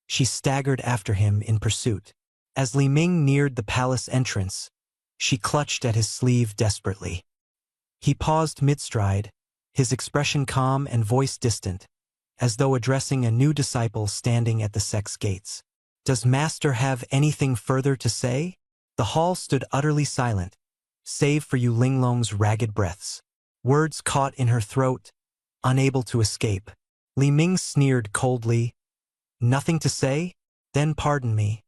she staggered after him in pursuit. As Li Ming neared the palace entrance, she clutched at his sleeve desperately. He paused mid-stride, his expression calm and voice distant, as though addressing a new disciple standing at the sect's gates. "Does Master have anything further to say?" The hall stood utterly silent, save for Yu Linglong's ragged breaths. Words caught in her throat, unable to escape. Li Ming sneered coldly. "Nothing to say? Then pardon me.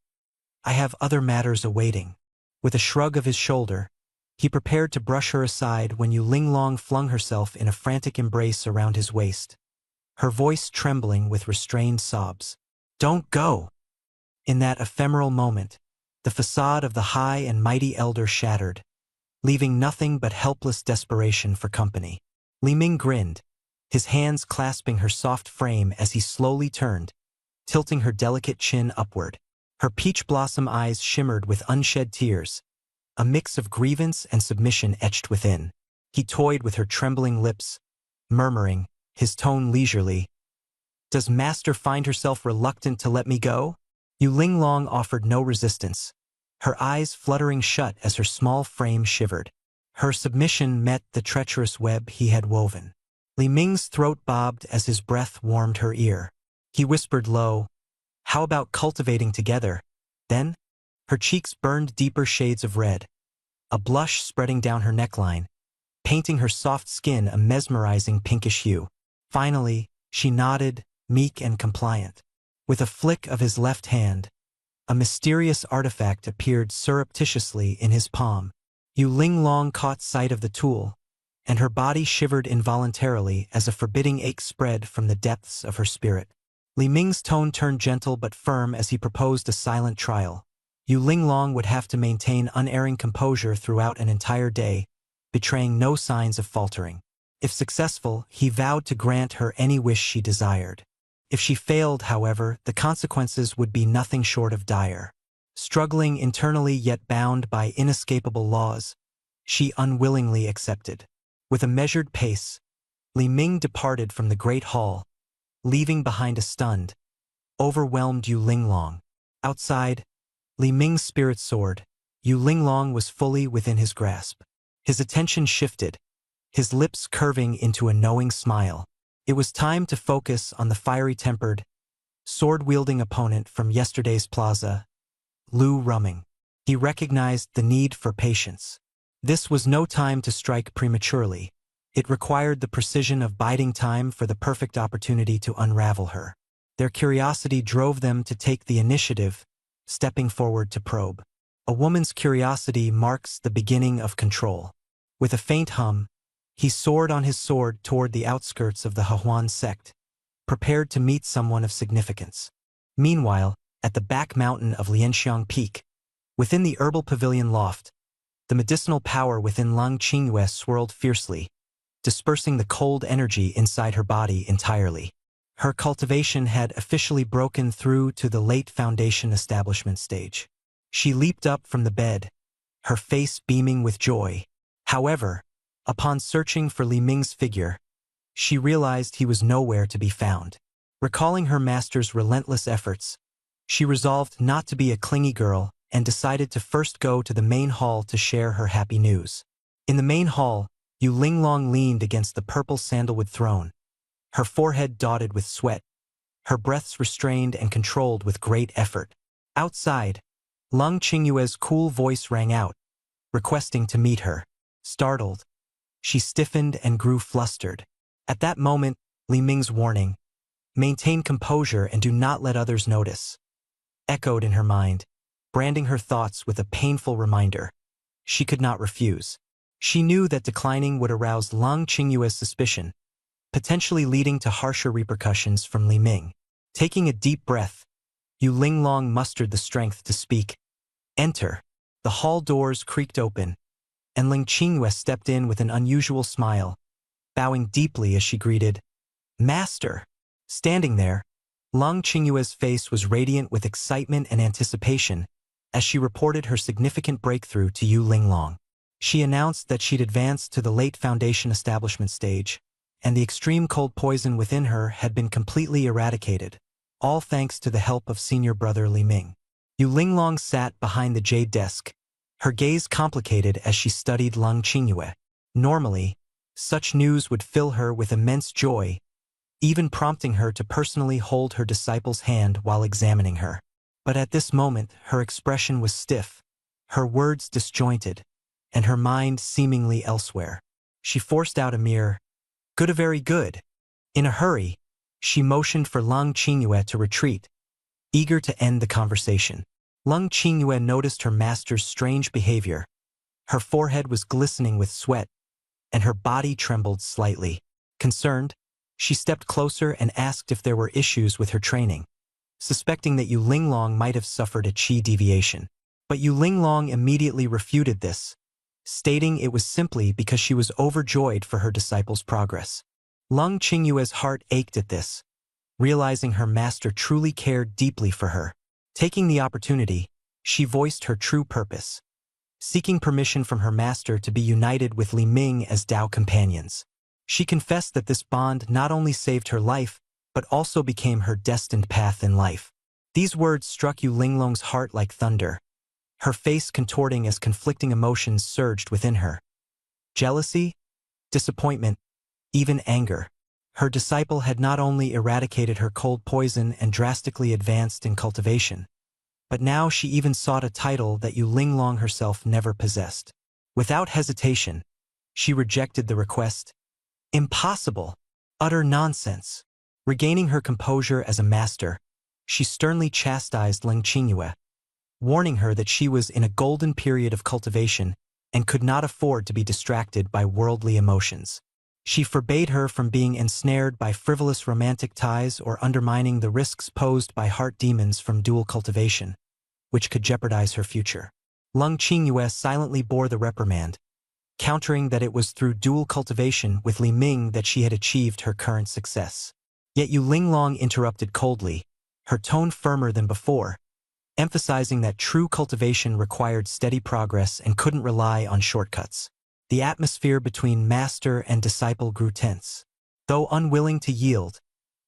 I have other matters awaiting." With a shrug of his shoulder, he prepared to brush her aside when Yu Linglong flung herself in a frantic embrace around his waist, her voice trembling with restrained sobs. "Don't go!" In that ephemeral moment, the facade of the high and mighty elder shattered, leaving nothing but helpless desperation for company. Li Ming grinned, his hands clasping her soft frame as he slowly turned, tilting her delicate chin upward. Her peach blossom eyes shimmered with unshed tears, a mix of grievance and submission etched within. He toyed with her trembling lips, murmuring, his tone leisurely, "Does Master find herself reluctant to let me go?" Yu Linglong offered no resistance, her eyes fluttering shut as her small frame shivered. Her submission met the treacherous web he had woven. Li Ming's throat bobbed as his breath warmed her ear. He whispered low, "How about cultivating together?" Then, her cheeks burned deeper shades of red, a blush spreading down her neckline, painting her soft skin a mesmerizing pinkish hue. Finally, she nodded, meek and compliant. With a flick of his left hand, a mysterious artifact appeared surreptitiously in his palm. Yu Linglong caught sight of the tool, and her body shivered involuntarily as a forbidding ache spread from the depths of her spirit. Li Ming's tone turned gentle but firm as he proposed a silent trial. Yu Linglong would have to maintain unerring composure throughout an entire day, betraying no signs of faltering. If successful, he vowed to grant her any wish she desired. If she failed, however, the consequences would be nothing short of dire. Struggling internally yet bound by inescapable laws, she unwillingly accepted. With a measured pace, Li Ming departed from the great hall, leaving behind a stunned, overwhelmed Yu Linglong. Outside, Li Ming's spirit soared. Yu Linglong was fully within his grasp. His attention shifted, his lips curving into a knowing smile. It was time to focus on the fiery-tempered, sword-wielding opponent from yesterday's plaza, Lu Rumming. He recognized the need for patience. This was no time to strike prematurely. It required the precision of biding time for the perfect opportunity to unravel her. Their curiosity drove them to take the initiative, stepping forward to probe. A woman's curiosity marks the beginning of control. With a faint hum, he soared on his sword toward the outskirts of the Hehuan sect, prepared to meet someone of significance. Meanwhile, at the back mountain of Lianxiang Peak, within the herbal pavilion loft, the medicinal power within Lang Qingyue swirled fiercely, dispersing the cold energy inside her body entirely. Her cultivation had officially broken through to the late foundation establishment stage. She leaped up from the bed, her face beaming with joy. However, Upon searching for Li Ming's figure, she realized he was nowhere to be found. Recalling her master's relentless efforts, she resolved not to be a clingy girl and decided to first go to the main hall to share her happy news. In the main hall, Yu Linglong leaned against the purple sandalwood throne, her forehead dotted with sweat, her breaths restrained and controlled with great effort. Outside, Lung Qingyue's cool voice rang out, requesting to meet her. Startled, she stiffened and grew flustered. At that moment, Li Ming's warning, "Maintain composure and do not let others notice," echoed in her mind, branding her thoughts with a painful reminder. She could not refuse. She knew that declining would arouse Lung Qingyue's suspicion, potentially leading to harsher repercussions from Li Ming. Taking a deep breath, Yu Linglong mustered the strength to speak. "Enter." The hall doors creaked open, and Ling Qingyue stepped in with an unusual smile, bowing deeply as she greeted, "Master." Standing there, Lung Qingyue's face was radiant with excitement and anticipation as she reported her significant breakthrough to Yu Linglong. She announced that she'd advanced to the late foundation establishment stage, and the extreme cold poison within her had been completely eradicated, all thanks to the help of senior brother Li Ming. Yu Linglong sat behind the jade desk, her gaze complicated as she studied Lung Qingyue. Normally, such news would fill her with immense joy, even prompting her to personally hold her disciple's hand while examining her. But at this moment, her expression was stiff, her words disjointed, and her mind seemingly elsewhere. She forced out a mere, "Good, a very good." In a hurry, she motioned for Lung Qingyue to retreat, eager to end the conversation. Lung Qingyue noticed her master's strange behavior. Her forehead was glistening with sweat, and her body trembled slightly. Concerned, she stepped closer and asked if there were issues with her training, suspecting that Yu Linglong might have suffered a qi deviation. But Yu Linglong immediately refuted this, stating it was simply because she was overjoyed for her disciple's progress. Lung Qingyue's heart ached at this, realizing her master truly cared deeply for her. Taking the opportunity, she voiced her true purpose, seeking permission from her master to be united with Li Ming as Dao companions. She confessed that this bond not only saved her life, but also became her destined path in life. These words struck Yu Linglong's heart like thunder, her face contorting as conflicting emotions surged within her. Jealousy, disappointment, even anger. Her disciple had not only eradicated her cold poison and drastically advanced in cultivation, but now she even sought a title that Yu Linglong herself never possessed. Without hesitation, she rejected the request. Impossible! Utter nonsense! Regaining her composure as a master, she sternly chastised Lung Qingyue, warning her that she was in a golden period of cultivation and could not afford to be distracted by worldly emotions. She forbade her from being ensnared by frivolous romantic ties or undermining the risks posed by heart demons from dual cultivation, which could jeopardize her future. Lung Qingyue silently bore the reprimand, countering that it was through dual cultivation with Li Ming that she had achieved her current success. Yet Yu Linglong interrupted coldly, her tone firmer than before, emphasizing that true cultivation required steady progress and couldn't rely on shortcuts. The atmosphere between master and disciple grew tense. Though unwilling to yield,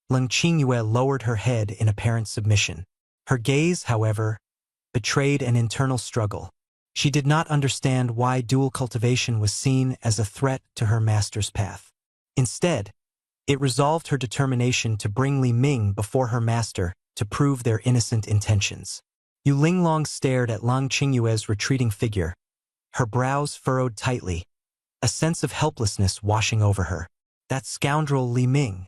Lung Qingyue lowered her head in apparent submission. Her gaze, however, betrayed an internal struggle. She did not understand why dual cultivation was seen as a threat to her master's path. Instead, it resolved her determination to bring Li Ming before her master to prove their innocent intentions. Yu Linglong stared at Lung Qingyue's retreating figure, her brows furrowed tightly, a sense of helplessness washing over her. That scoundrel Li Ming.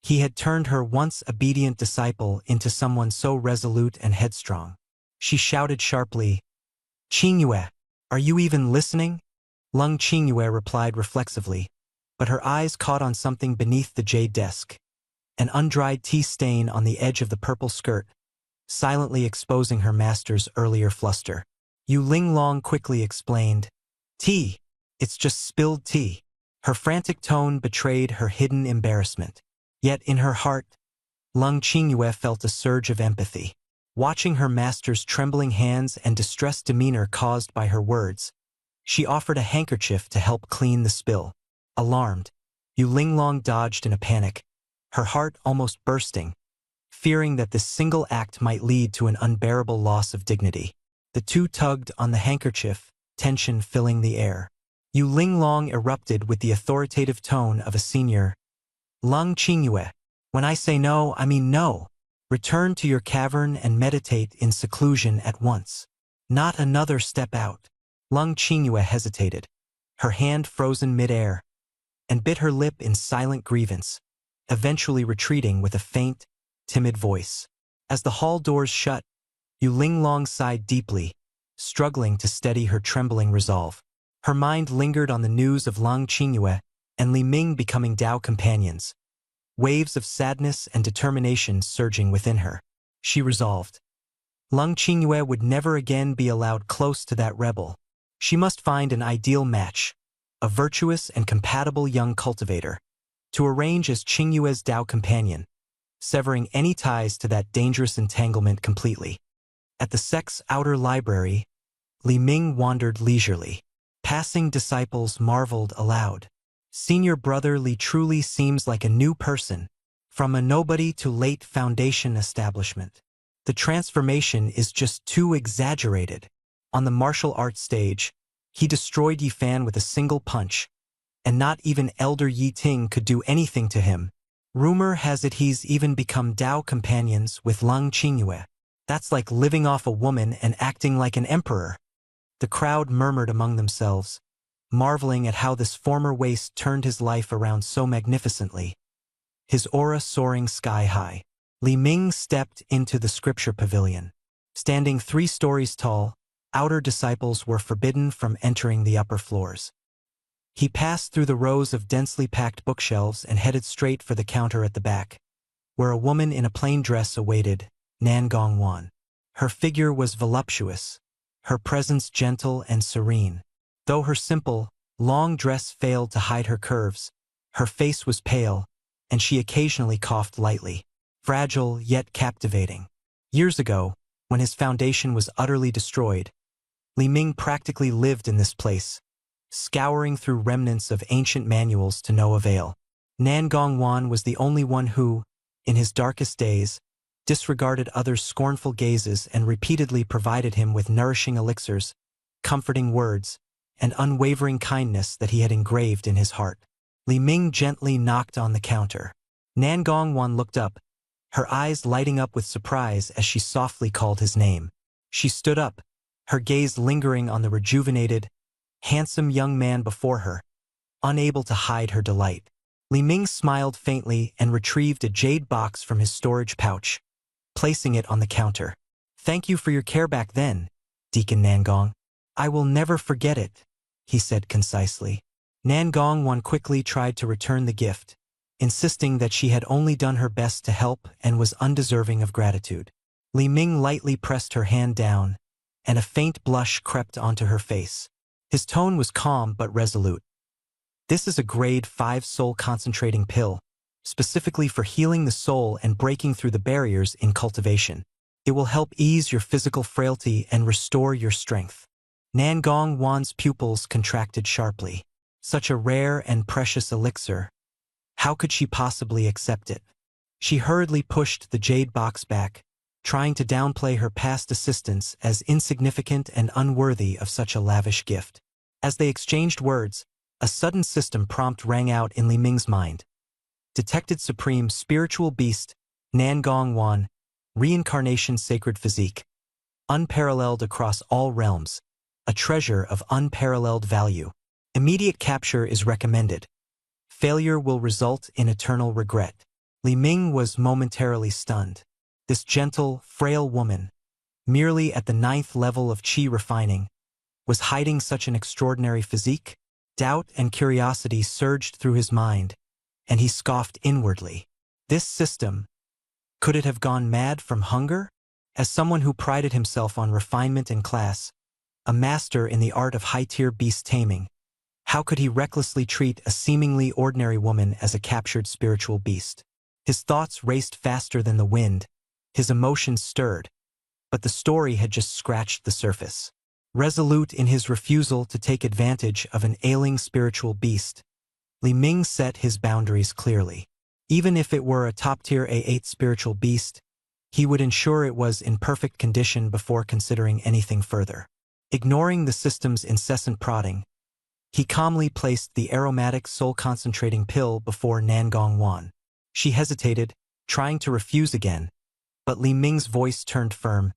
He had turned her once obedient disciple into someone so resolute and headstrong. She shouted sharply, "Qingyue, are you even listening?" Lung Qingyue replied reflexively, but her eyes caught on something beneath the jade desk, an undried tea stain on the edge of the purple skirt, silently exposing her master's earlier fluster. Yu Linglong quickly explained, "Tea. It's just spilled tea." Her frantic tone betrayed her hidden embarrassment. Yet in her heart, Lung Qingyue felt a surge of empathy. Watching her master's trembling hands and distressed demeanor caused by her words, She offered a handkerchief to help clean the spill. Alarmed, Yu Linglong dodged in a panic, her heart almost bursting, fearing that this single act might lead to an unbearable loss of dignity. The two tugged on the handkerchief, tension filling the air. Yu Linglong erupted with the authoritative tone of a senior. Lung Qingyue, when I say no, I mean no. Return to your cavern and meditate in seclusion at once. Not another step out. Lung Qingyue hesitated, her hand frozen mid-air, and bit her lip in silent grievance, eventually retreating with a faint, timid voice. As the hall doors shut, Yu Linglong sighed deeply, struggling to steady her trembling resolve. Her mind lingered on the news of Lung Qingyue and Li Ming becoming Dao companions, waves of sadness and determination surging within her. She resolved. Lung Qingyue would never again be allowed close to that rebel. She must find an ideal match, a virtuous and compatible young cultivator, to arrange as Qingyue's Dao companion, severing any ties to that dangerous entanglement completely. At the sect's outer library, Li Ming wandered leisurely. Passing disciples marveled aloud. Senior brother Li truly seems like a new person, from a nobody to late foundation establishment. The transformation is just too exaggerated. On the martial arts stage, he destroyed Yi Fan with a single punch, and not even Elder Yi Ting could do anything to him. Rumor has it he's even become Dao companions with Lung Qingyue. That's like living off a woman and acting like an emperor. The crowd murmured among themselves, marveling at how this former waste turned his life around so magnificently, his aura soaring sky-high. Li Ming stepped into the scripture pavilion. Standing 3 stories tall, outer disciples were forbidden from entering the upper floors. He passed through the rows of densely packed bookshelves and headed straight for the counter at the back, where a woman in a plain dress awaited, Nan Gongwan. Her figure was voluptuous, her presence gentle and serene. Though her simple, long dress failed to hide her curves, her face was pale, and she occasionally coughed lightly. Fragile yet captivating. Years ago, when his foundation was utterly destroyed, Li Ming practically lived in this place, scouring through remnants of ancient manuals to no avail. Nan Gongwan was the only one who, in his darkest days, disregarded others' scornful gazes and repeatedly provided him with nourishing elixirs, comforting words, and unwavering kindness that he had engraved in his heart. Li Ming gently knocked on the counter. Nan Gongwan looked up, her eyes lighting up with surprise as she softly called his name. She stood up, her gaze lingering on the rejuvenated, handsome young man before her, unable to hide her delight. Li Ming smiled faintly and retrieved a jade box from his storage pouch, placing it on the counter. "Thank you for your care back then, Deacon Nangong. I will never forget it," he said concisely. Nan Gongwan quickly tried to return the gift, insisting that she had only done her best to help and was undeserving of gratitude. Li Ming lightly pressed her hand down, and a faint blush crept onto her face. His tone was calm but resolute. "This is a grade 5 soul concentrating pill, specifically for healing the soul and breaking through the barriers in cultivation. It will help ease your physical frailty and restore your strength." Nan Gongwan's pupils contracted sharply. Such a rare and precious elixir. How could she possibly accept it? She hurriedly pushed the jade box back, trying to downplay her past assistance as insignificant and unworthy of such a lavish gift. As they exchanged words, a sudden system prompt rang out in Li Ming's mind. Detected Supreme Spiritual Beast, Nan Gongwan, Reincarnation Sacred Physique. Unparalleled across all realms. A treasure of unparalleled value. Immediate capture is recommended. Failure will result in eternal regret. Li Ming was momentarily stunned. This gentle, frail woman, merely at the 9th level of qi refining, was hiding such an extraordinary physique? Doubt and curiosity surged through his mind, and he scoffed inwardly. This system, could it have gone mad from hunger? As someone who prided himself on refinement and class, a master in the art of high-tier beast taming, how could he recklessly treat a seemingly ordinary woman as a captured spiritual beast? His thoughts raced faster than the wind, his emotions stirred, but the story had just scratched the surface. Resolute in his refusal to take advantage of an ailing spiritual beast, Li Ming set his boundaries clearly. Even if it were a top-tier A8 spiritual beast, he would ensure it was in perfect condition before considering anything further. Ignoring the system's incessant prodding, he calmly placed the aromatic soul-concentrating pill before Nangong Wan. She hesitated, trying to refuse again, but Li Ming's voice turned firm.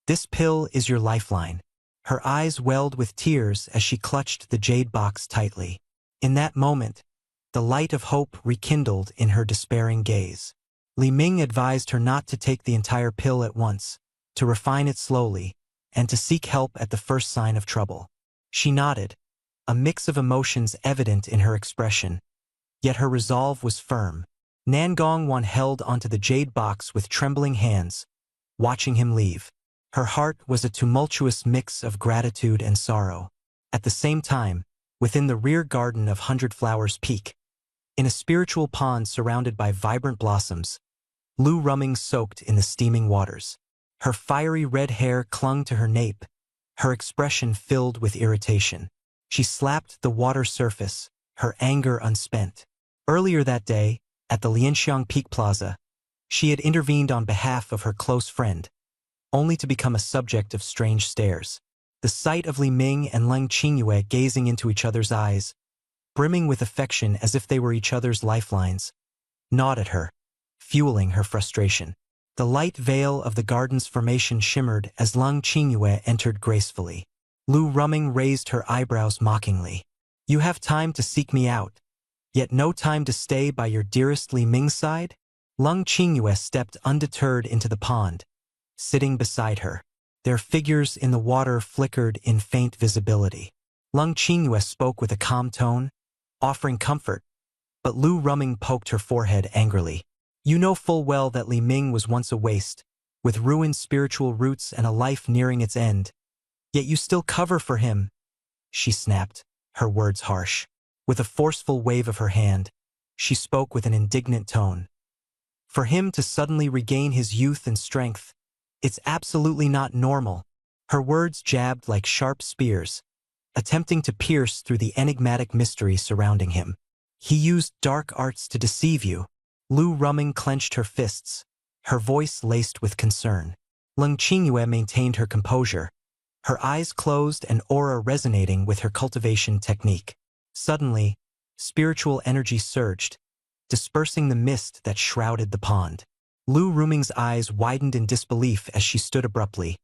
"This pill is your lifeline." Her eyes welled with tears as she clutched the jade box tightly. In that moment, the light of hope rekindled in her despairing gaze. Li Ming advised her not to take the entire pill at once, to refine it slowly, and to seek help at the first sign of trouble. She nodded, a mix of emotions evident in her expression, yet her resolve was firm. Nangong Wan held onto the jade box with trembling hands, watching him leave. Her heart was a tumultuous mix of gratitude and sorrow. At the same time, within the rear garden of Hundred Flowers Peak, in a spiritual pond surrounded by vibrant blossoms, Lu Ruming soaked in the steaming waters. Her fiery red hair clung to her nape, her expression filled with irritation. She slapped the water surface, her anger unspent. Earlier that day, at the Lianxiang Peak Plaza, she had intervened on behalf of her close friend, only to become a subject of strange stares. The sight of Li Ming and Leng Qingyue gazing into each other's eyes, brimming with affection as if they were each other's lifelines, gnawed at her, fueling her frustration. The light veil of the garden's formation shimmered as Leng Qingyue entered gracefully. Lu Ruming raised her eyebrows mockingly. "You have time to seek me out, yet no time to stay by your dearest Li Ming's side?" Leng Qingyue stepped undeterred into the pond, sitting beside her. Their figures in the water flickered in faint visibility. Leng Qingyue spoke with a calm tone, offering comfort, but Lu Ruming poked her forehead angrily. "You know full well that Li Ming was once a waste, with ruined spiritual roots and a life nearing its end. Yet you still cover for him," she snapped, her words harsh. With a forceful wave of her hand, she spoke with an indignant tone. "For him to suddenly regain his youth and strength, it's absolutely not normal." Her words jabbed like sharp spears, attempting to pierce through the enigmatic mystery surrounding him. "He used dark arts to deceive you." Lu Ruming clenched her fists, her voice laced with concern. Leng Qingyue maintained her composure, her eyes closed and aura resonating with her cultivation technique. Suddenly, spiritual energy surged, dispersing the mist that shrouded the pond. Lu Ruming's eyes widened in disbelief as she stood abruptly,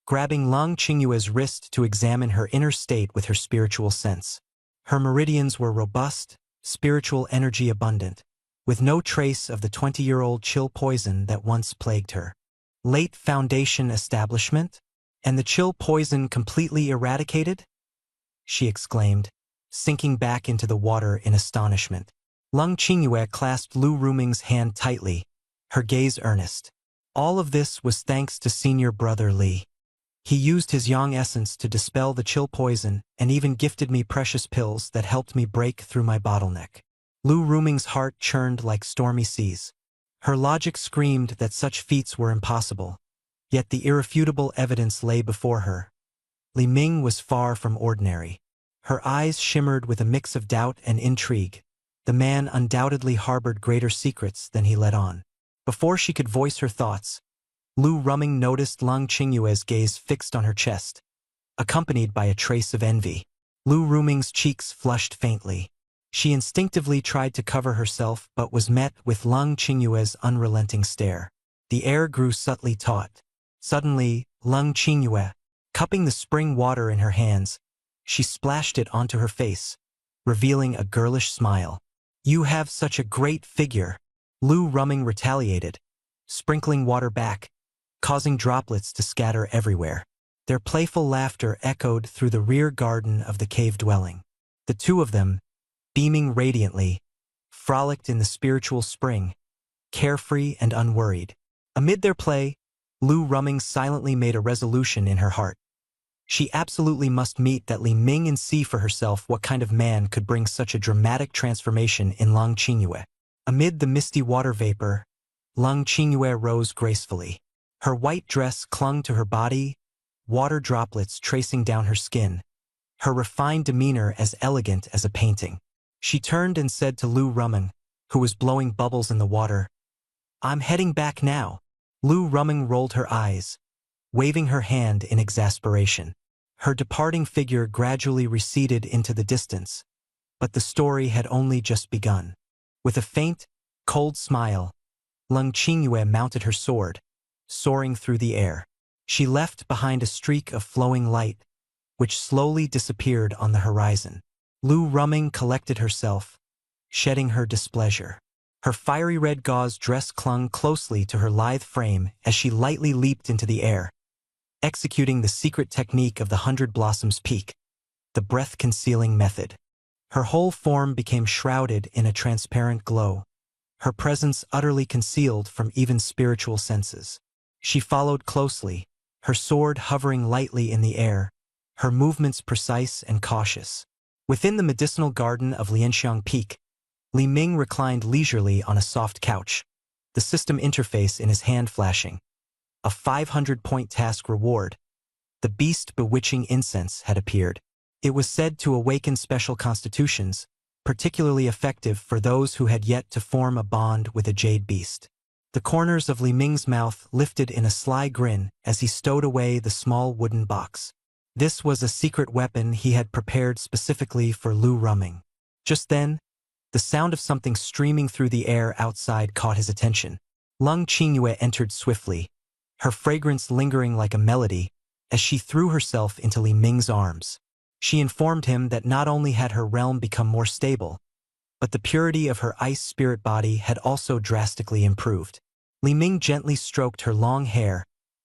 grabbing Leng Qingyue's wrist to examine her inner state with her spiritual sense. Her meridians were robust, spiritual energy abundant, with no trace of the 20-year-old chill poison that once plagued her. Late Foundation establishment? And the chill poison completely eradicated? She exclaimed, sinking back into the water in astonishment. Leng Qingyue clasped Lu Ruming's hand tightly, her gaze earnest. "All of this was thanks to senior brother Li. He used his yang essence to dispel the chill poison and even gifted me precious pills that helped me break through my bottleneck." Lu Ruming's heart churned like stormy seas. Her logic screamed that such feats were impossible, yet the irrefutable evidence lay before her. Li Ming was far from ordinary. Her eyes shimmered with a mix of doubt and intrigue. The man undoubtedly harbored greater secrets than he let on. Before she could voice her thoughts, Lu Ruming noticed Leng Qingyue's gaze fixed on her chest, accompanied by a trace of envy. Lu Ruming's cheeks flushed faintly. She instinctively tried to cover herself but was met with Leng Qingyue's unrelenting stare. The air grew subtly taut. Suddenly, Leng Qingyue, cupping the spring water in her hands, she splashed it onto her face, revealing a girlish smile. "You have such a great figure." Lu Ruming retaliated, sprinkling water back, causing droplets to scatter everywhere. Their playful laughter echoed through the rear garden of the cave dwelling. The two of them, beaming radiantly, frolicked in the spiritual spring, carefree and unworried. Amid their play, Lu Ruming silently made a resolution in her heart. She absolutely must meet that Li Ming and see for herself what kind of man could bring such a dramatic transformation in Leng Qingyue. Amid the misty water vapor, Leng Qingyue rose gracefully. Her white dress clung to her body, water droplets tracing down her skin, her refined demeanor as elegant as a painting. She turned and said to Lu Rumeng, who was blowing bubbles in the water, "I'm heading back now." Lu Rumeng rolled her eyes, waving her hand in exasperation. Her departing figure gradually receded into the distance, but the story had only just begun. With a faint, cold smile, Leng Qingyue mounted her sword, soaring through the air. She left behind a streak of flowing light, which slowly disappeared on the horizon. Lu Rumeng collected herself, shedding her displeasure. Her fiery red gauze dress clung closely to her lithe frame as she lightly leaped into the air, executing the secret technique of the 100 Blossoms Peak, the breath-concealing method. Her whole form became shrouded in a transparent glow, her presence utterly concealed from even spiritual senses. She followed closely, her sword hovering lightly in the air, her movements precise and cautious. Within the medicinal garden of Lianxiang Peak, Li Ming reclined leisurely on a soft couch, the system interface in his hand flashing. A 500-point task reward. The beast bewitching incense had appeared. It was said to awaken special constitutions, particularly effective for those who had yet to form a bond with a jade beast. The corners of Li Ming's mouth lifted in a sly grin as he stowed away the small wooden box. This was a secret weapon he had prepared specifically for Lu Rumeng. Just then, the sound of something streaming through the air outside caught his attention. Leng Qingyue entered swiftly, her fragrance lingering like a melody as she threw herself into Li Ming's arms. She informed him that not only had her realm become more stable, but the purity of her ice spirit body had also drastically improved. Li Ming gently stroked her long hair,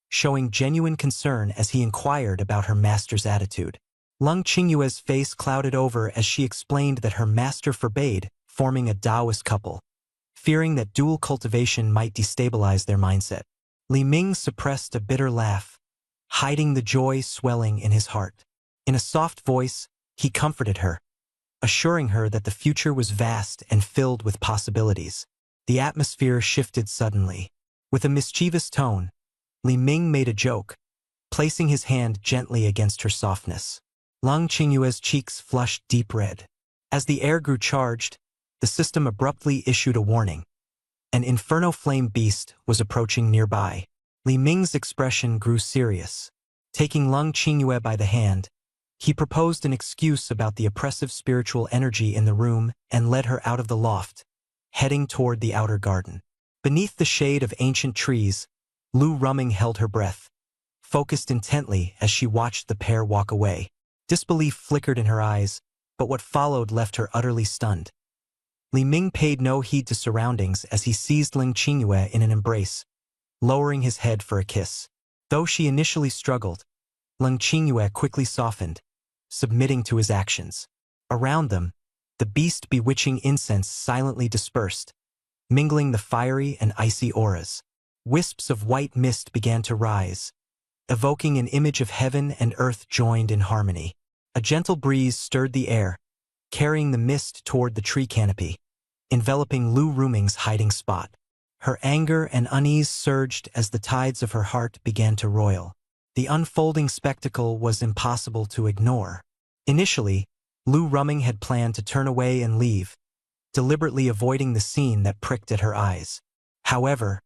showing genuine concern as he inquired about her master's attitude. Leng Qingyue's face clouded over as she explained that her master forbade forming a Taoist couple, fearing that dual cultivation might destabilize their mindset. Li Ming suppressed a bitter laugh, hiding the joy swelling in his heart. In a soft voice, he comforted her, assuring her that the future was vast and filled with possibilities. The atmosphere shifted suddenly. With a mischievous tone, Li Ming made a joke, placing his hand gently against her softness. Leng Qingyue's cheeks flushed deep red. As the air grew charged, the system abruptly issued a warning. An inferno flame beast was approaching nearby. Li Ming's expression grew serious. Taking Leng Qingyue by the hand, he proposed an excuse about the oppressive spiritual energy in the room and led her out of the loft, heading toward the outer garden. Beneath the shade of ancient trees, Lu Rumeng held her breath, focused intently as she watched the pair walk away. Disbelief flickered in her eyes, but what followed left her utterly stunned. Li Ming paid no heed to surroundings as he seized Leng Qingyue in an embrace, lowering his head for a kiss. Though she initially struggled, Leng Qingyue quickly softened, submitting to his actions. Around them, the beast bewitching incense silently dispersed, mingling the fiery and icy auras. Wisps of white mist began to rise, evoking an image of heaven and earth joined in harmony. A gentle breeze stirred the air, carrying the mist toward the tree canopy, enveloping Lu Rumeng's hiding spot. Her anger and unease surged as the tides of her heart began to roil. The unfolding spectacle was impossible to ignore. Initially, Lu Rumeng had planned to turn away and leave, deliberately avoiding the scene that pricked at her eyes. However,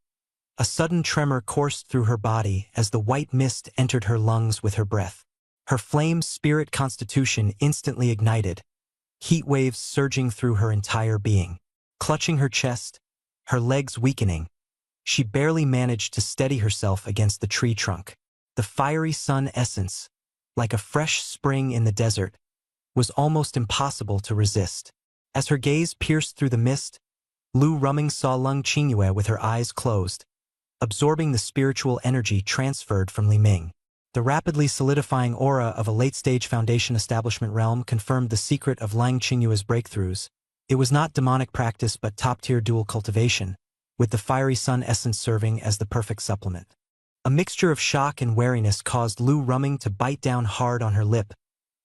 a sudden tremor coursed through her body as the white mist entered her lungs with her breath. Her flame spirit constitution instantly ignited, heat waves surging through her entire being. Clutching her chest, her legs weakening, she barely managed to steady herself against the tree trunk. The fiery sun essence, like a fresh spring in the desert, was almost impossible to resist. As her gaze pierced through the mist, Lu Rumeng saw Leng Qingyue with her eyes closed, absorbing the spiritual energy transferred from Li Ming. The rapidly solidifying aura of a late-stage foundation establishment realm confirmed the secret of Leng Qingyue's breakthroughs. It was not demonic practice but top-tier dual cultivation, with the fiery sun essence serving as the perfect supplement. A mixture of shock and wariness caused Lu Rumeng to bite down hard on her lip,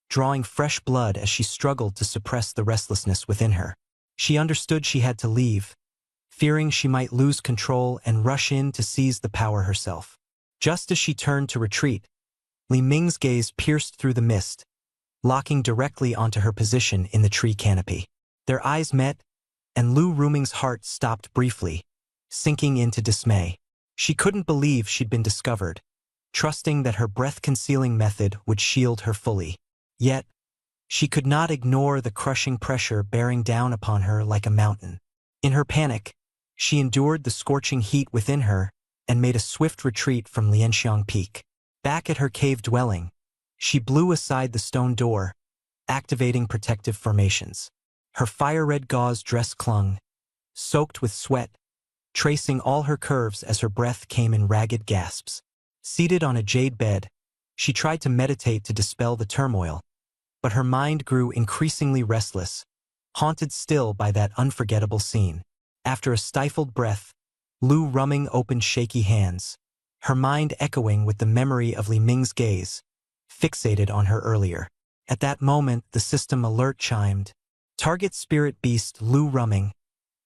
drawing fresh blood as she struggled to suppress the restlessness within her. She understood she had to leave, fearing she might lose control and rush in to seize the power herself. Just as she turned to retreat, Li Ming's gaze pierced through the mist, locking directly onto her position in the tree canopy. Their eyes met, and Lu Ruming's heart stopped briefly, sinking into dismay. She couldn't believe she'd been discovered, trusting that her breath-concealing method would shield her fully. Yet, she could not ignore the crushing pressure bearing down upon her like a mountain. In her panic, she endured the scorching heat within her and made a swift retreat from Lianxiang Peak. Back at her cave dwelling, she blew aside the stone door, activating protective formations. Her fire-red gauze dress clung, soaked with sweat, tracing all her curves as her breath came in ragged gasps. Seated on a jade bed, she tried to meditate to dispel the turmoil, but her mind grew increasingly restless, haunted still by that unforgettable scene. After a stifled breath, Lu Ruming opened shaky hands, her mind echoing with the memory of Li Ming's gaze, fixated on her earlier. At that moment, the system alert chimed. Target spirit beast Lu Ruming,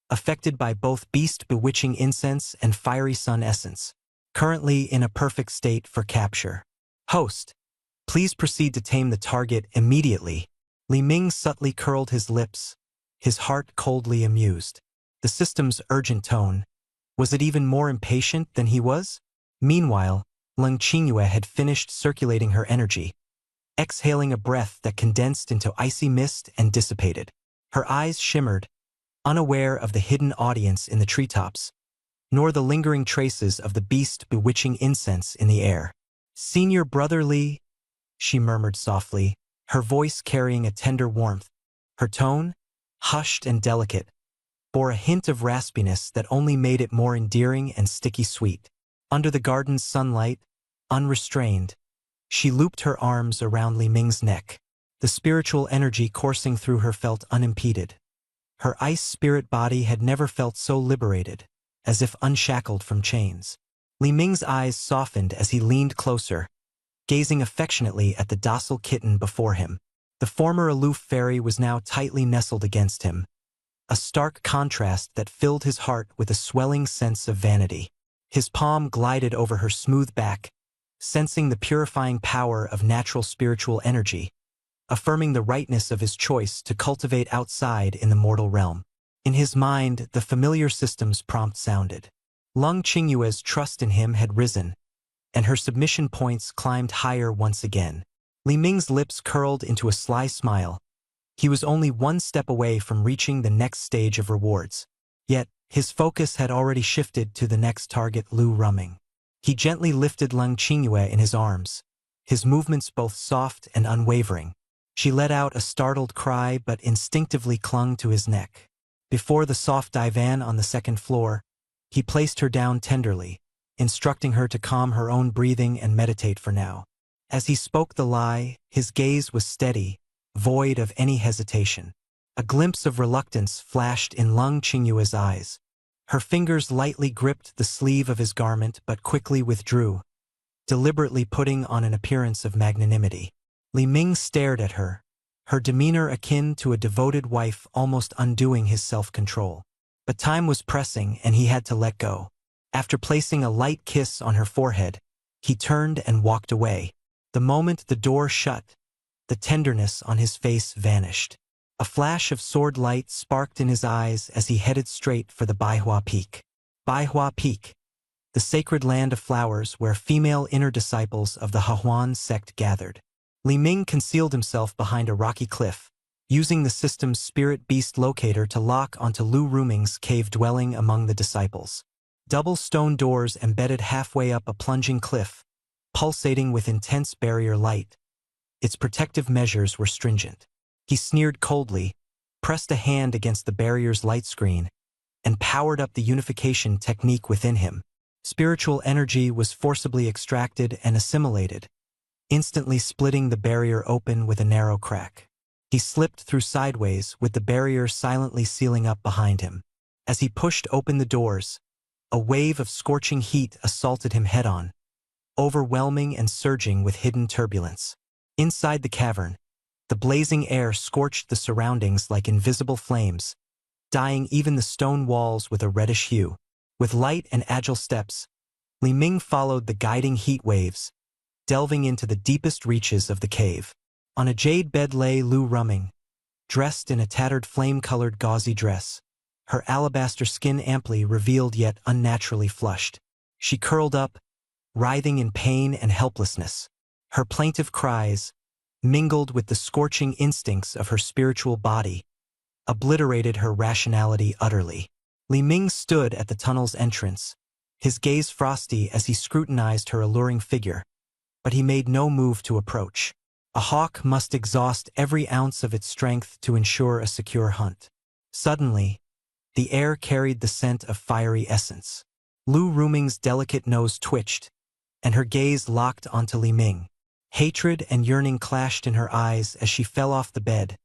affected by both beast bewitching incense and fiery sun essence, currently in a perfect state for capture. Host, please proceed to tame the target immediately. Li Ming subtly curled his lips, his heart coldly amused. The system's urgent tone, was it even more impatient than he was? Meanwhile, Leng Qingyue had finished circulating her energy, exhaling a breath that condensed into icy mist and dissipated. Her eyes shimmered, unaware of the hidden audience in the treetops, nor the lingering traces of the beast bewitching incense in the air. Senior Brother Li, she murmured softly, her voice carrying a tender warmth. Her tone, hushed and delicate, bore a hint of raspiness that only made it more endearing and sticky sweet. Under the garden's sunlight, unrestrained, she looped her arms around Li Ming's neck. The spiritual energy coursing through her felt unimpeded. Her ice spirit body had never felt so liberated, as if unshackled from chains. Li Ming's eyes softened as he leaned closer, gazing affectionately at the docile kitten before him. The former aloof fairy was now tightly nestled against him, a stark contrast that filled his heart with a swelling sense of vanity. His palm glided over her smooth back, sensing the purifying power of natural spiritual energy, affirming the rightness of his choice to cultivate outside in the mortal realm. In his mind, the familiar system's prompt sounded. Leng Qingyue's trust in him had risen, and her submission points climbed higher once again. Li Ming's lips curled into a sly smile. He was only one step away from reaching the next stage of rewards. Yet, his focus had already shifted to the next target, Lu Ruming. He gently lifted Leng Qingyue in his arms, his movements both soft and unwavering. She let out a startled cry but instinctively clung to his neck. Before the soft divan on the second floor, he placed her down tenderly, instructing her to calm her own breathing and meditate for now. As he spoke the lie, his gaze was steady, void of any hesitation. A glimpse of reluctance flashed in Leng Qingyue's eyes. Her fingers lightly gripped the sleeve of his garment but quickly withdrew, deliberately putting on an appearance of magnanimity. Li Ming stared at her, her demeanor akin to a devoted wife almost undoing his self-control. But time was pressing and he had to let go. After placing a light kiss on her forehead, he turned and walked away. The moment the door shut, the tenderness on his face vanished. A flash of sword light sparked in his eyes as he headed straight for the Baihua Peak. Baihua Peak, the sacred land of flowers where female inner disciples of the Hahuan sect gathered. Li Ming concealed himself behind a rocky cliff, using the system's spirit beast locator to lock onto Lu Ruming's cave dwelling among the disciples. Double stone doors embedded halfway up a plunging cliff, pulsating with intense barrier light. Its protective measures were stringent. He sneered coldly, pressed a hand against the barrier's light screen, and powered up the unification technique within him. Spiritual energy was forcibly extracted and assimilated, instantly splitting the barrier open with a narrow crack. He slipped through sideways with the barrier silently sealing up behind him. As he pushed open the doors, a wave of scorching heat assaulted him head-on, overwhelming and surging with hidden turbulence. Inside the cavern, the blazing air scorched the surroundings like invisible flames, dyeing even the stone walls with a reddish hue. With light and agile steps, Li Ming followed the guiding heat waves, delving into the deepest reaches of the cave. On a jade bed lay Lu Rumming, dressed in a tattered flame-colored gauzy dress, her alabaster skin amply revealed yet unnaturally flushed. She curled up, writhing in pain and helplessness. Her plaintive cries, mingled with the scorching instincts of her spiritual body, obliterated her rationality utterly. Li Ming stood at the tunnel's entrance, his gaze frosty as he scrutinized her alluring figure, but he made no move to approach. A hawk must exhaust every ounce of its strength to ensure a secure hunt. Suddenly, the air carried the scent of fiery essence. Lu Ruming's delicate nose twitched, and her gaze locked onto Li Ming. Hatred and yearning clashed in her eyes as she fell off the bed,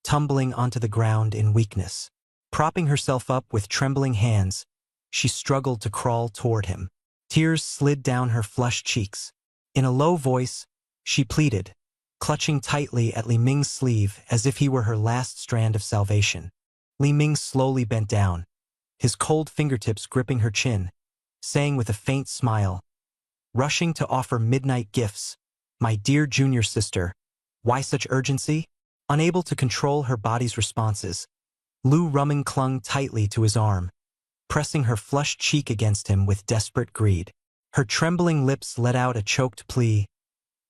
tumbling onto the ground in weakness. Propping herself up with trembling hands, she struggled to crawl toward him. Tears slid down her flushed cheeks. In a low voice, she pleaded, clutching tightly at Li Ming's sleeve as if he were her last strand of salvation. Li Ming slowly bent down, his cold fingertips gripping her chin, saying with a faint smile, "Rushing to offer midnight gifts, my dear junior sister, why such urgency?" Unable to control her body's responses, Lu Rumming clung tightly to his arm, pressing her flushed cheek against him with desperate greed. Her trembling lips let out a choked plea,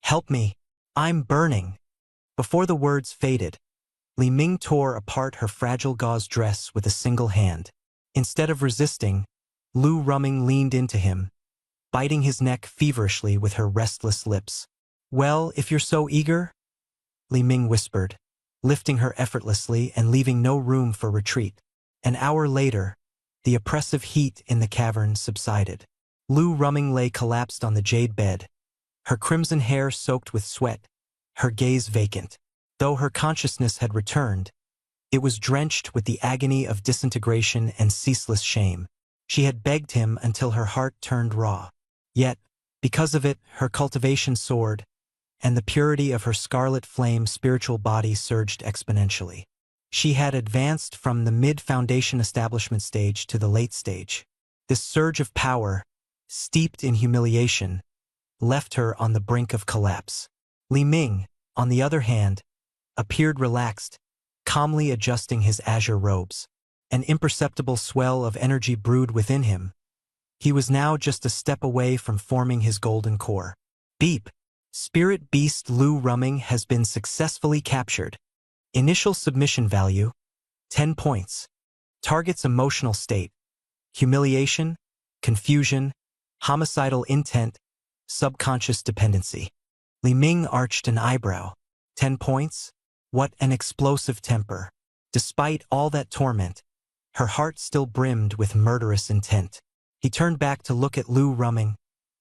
"Help me, I'm burning." Before the words faded, Li Ming tore apart her fragile gauze dress with a single hand. Instead of resisting, Lu Rumming leaned into him, biting his neck feverishly with her restless lips. "Well, if you're so eager," Li Ming whispered, lifting her effortlessly and leaving no room for retreat. An hour later, the oppressive heat in the cavern subsided. Lu Rumming lay collapsed on the jade bed, her crimson hair soaked with sweat, her gaze vacant. Though her consciousness had returned, it was drenched with the agony of disintegration and ceaseless shame. She had begged him until her heart turned raw. Yet, because of it, her cultivation soared, and the purity of her scarlet flame spiritual body surged exponentially. She had advanced from the mid-foundation establishment stage to the late stage. This surge of power, steeped in humiliation, left her on the brink of collapse. Li Ming, on the other hand, appeared relaxed, calmly adjusting his azure robes. An imperceptible swell of energy brewed within him. He was now just a step away from forming his golden core. Beep! Spirit Beast Lu Rumming has been successfully captured. Initial submission value, 10 points. Target's emotional state, humiliation, confusion, homicidal intent, subconscious dependency. Li Ming arched an eyebrow. 10 points? What an explosive temper. Despite all that torment, her heart still brimmed with murderous intent. He turned back to look at Lu Rumming,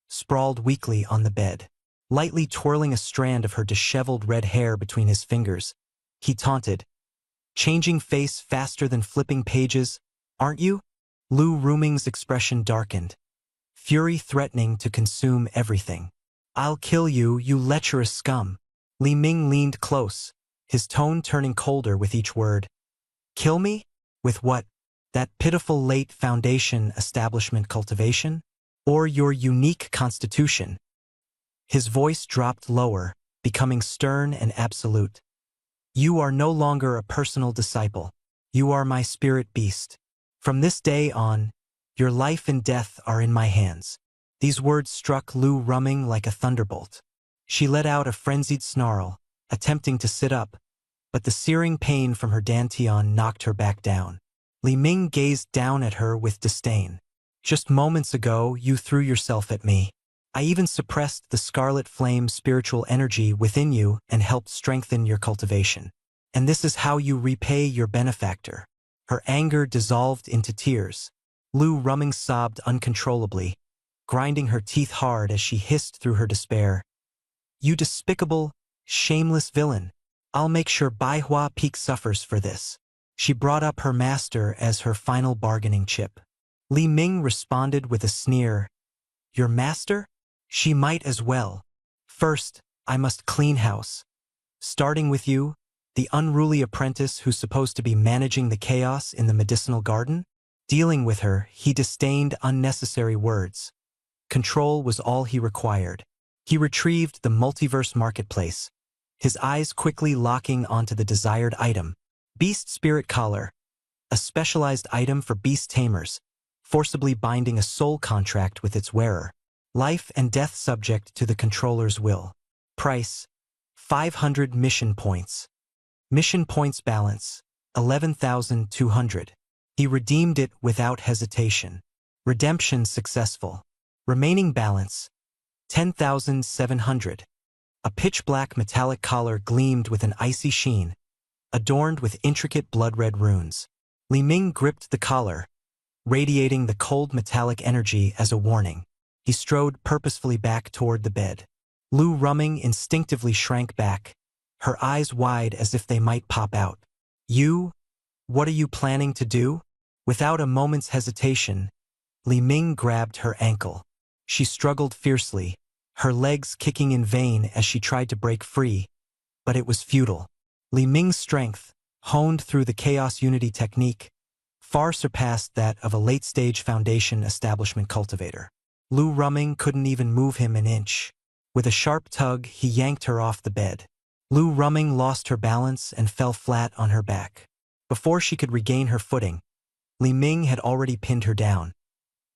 sprawled weakly on the bed. Lightly twirling a strand of her disheveled red hair between his fingers, he taunted, changing face faster than flipping pages, "Aren't you?" Lu Rumming's expression darkened, fury threatening to consume everything. "I'll kill you, you lecherous scum." Li Ming leaned close, his tone turning colder with each word. "Kill me? With what? That pitiful late foundation establishment cultivation? Or your unique constitution?" His voice dropped lower, becoming stern and absolute. "You are no longer a personal disciple. You are my spirit beast. From this day on, your life and death are in my hands." These words struck Lu Rumming like a thunderbolt. She let out a frenzied snarl, attempting to sit up, but the searing pain from her dantian knocked her back down. Li Ming gazed down at her with disdain. "Just moments ago, you threw yourself at me. I even suppressed the scarlet flame spiritual energy within you and helped strengthen your cultivation. And this is how you repay your benefactor." Her anger dissolved into tears. Lu Rumming sobbed uncontrollably, grinding her teeth hard as she hissed through her despair. "You despicable, shameless villain. I'll make sure Baihua Peak suffers for this." She brought up her master as her final bargaining chip. Li Ming responded with a sneer. "Your master? She might as well. First, I must clean house. Starting with you, the unruly apprentice who's supposed to be managing the chaos in the medicinal garden." Dealing with her, he disdained unnecessary words. Control was all he required. He retrieved the multiverse marketplace, his eyes quickly locking onto the desired item. Beast Spirit Collar, a specialized item for beast tamers, forcibly binding a soul contract with its wearer. Life and death subject to the controller's will. Price, 500 mission points. Mission points balance, 11,200. He redeemed it without hesitation. Redemption successful. Remaining balance, 10,700. A pitch-black metallic collar gleamed with an icy sheen, adorned with intricate blood-red runes. Li Ming gripped the collar, radiating the cold metallic energy as a warning. He strode purposefully back toward the bed. Lu Rumming instinctively shrank back, her eyes wide as if they might pop out. "You? What are you planning to do?" Without a moment's hesitation, Li Ming grabbed her ankle. She struggled fiercely, her legs kicking in vain as she tried to break free, but it was futile. Li Ming's strength, honed through the Chaos Unity technique, far surpassed that of a late-stage Foundation establishment cultivator. Lu Rumming couldn't even move him an inch. With a sharp tug, he yanked her off the bed. Lu Rumming lost her balance and fell flat on her back. Before she could regain her footing, Li Ming had already pinned her down,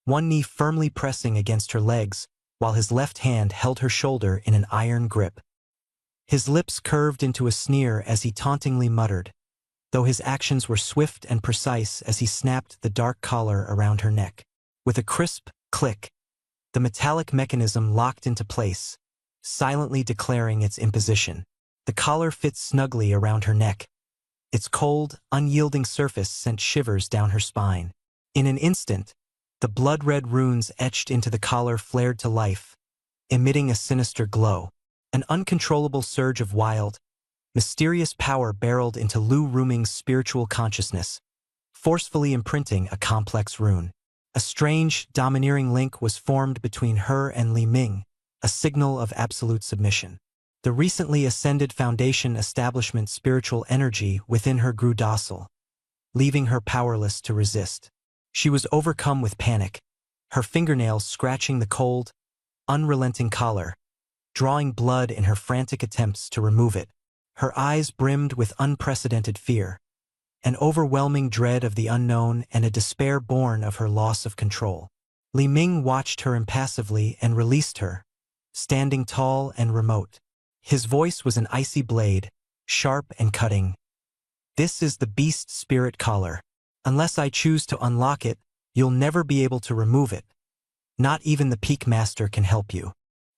one knee firmly pressing against her legs, while his left hand held her shoulder in an iron grip. His lips curved into a sneer as he tauntingly muttered, though his actions were swift and precise as he snapped the dark collar around her neck. With a crisp click, the metallic mechanism locked into place, silently declaring its imposition. The collar fit snugly around her neck. Its cold, unyielding surface sent shivers down her spine. In an instant, the blood-red runes etched into the collar flared to life, emitting a sinister glow. An uncontrollable surge of wild, mysterious power barreled into Lu Rumming's spiritual consciousness, forcefully imprinting a complex rune. A strange, domineering link was formed between her and Li Ming, a signal of absolute submission. The recently ascended Foundation establishment spiritual energy within her grew docile, leaving her powerless to resist. She was overcome with panic, her fingernails scratching the cold, unrelenting collar, drawing blood in her frantic attempts to remove it. Her eyes brimmed with unprecedented fear, an overwhelming dread of the unknown and a despair born of her loss of control. Li Ming watched her impassively and released her, standing tall and remote. His voice was an icy blade, sharp and cutting. "This is the Beast Spirit Collar. Unless I choose to unlock it, you'll never be able to remove it. Not even the Peak Master can help you."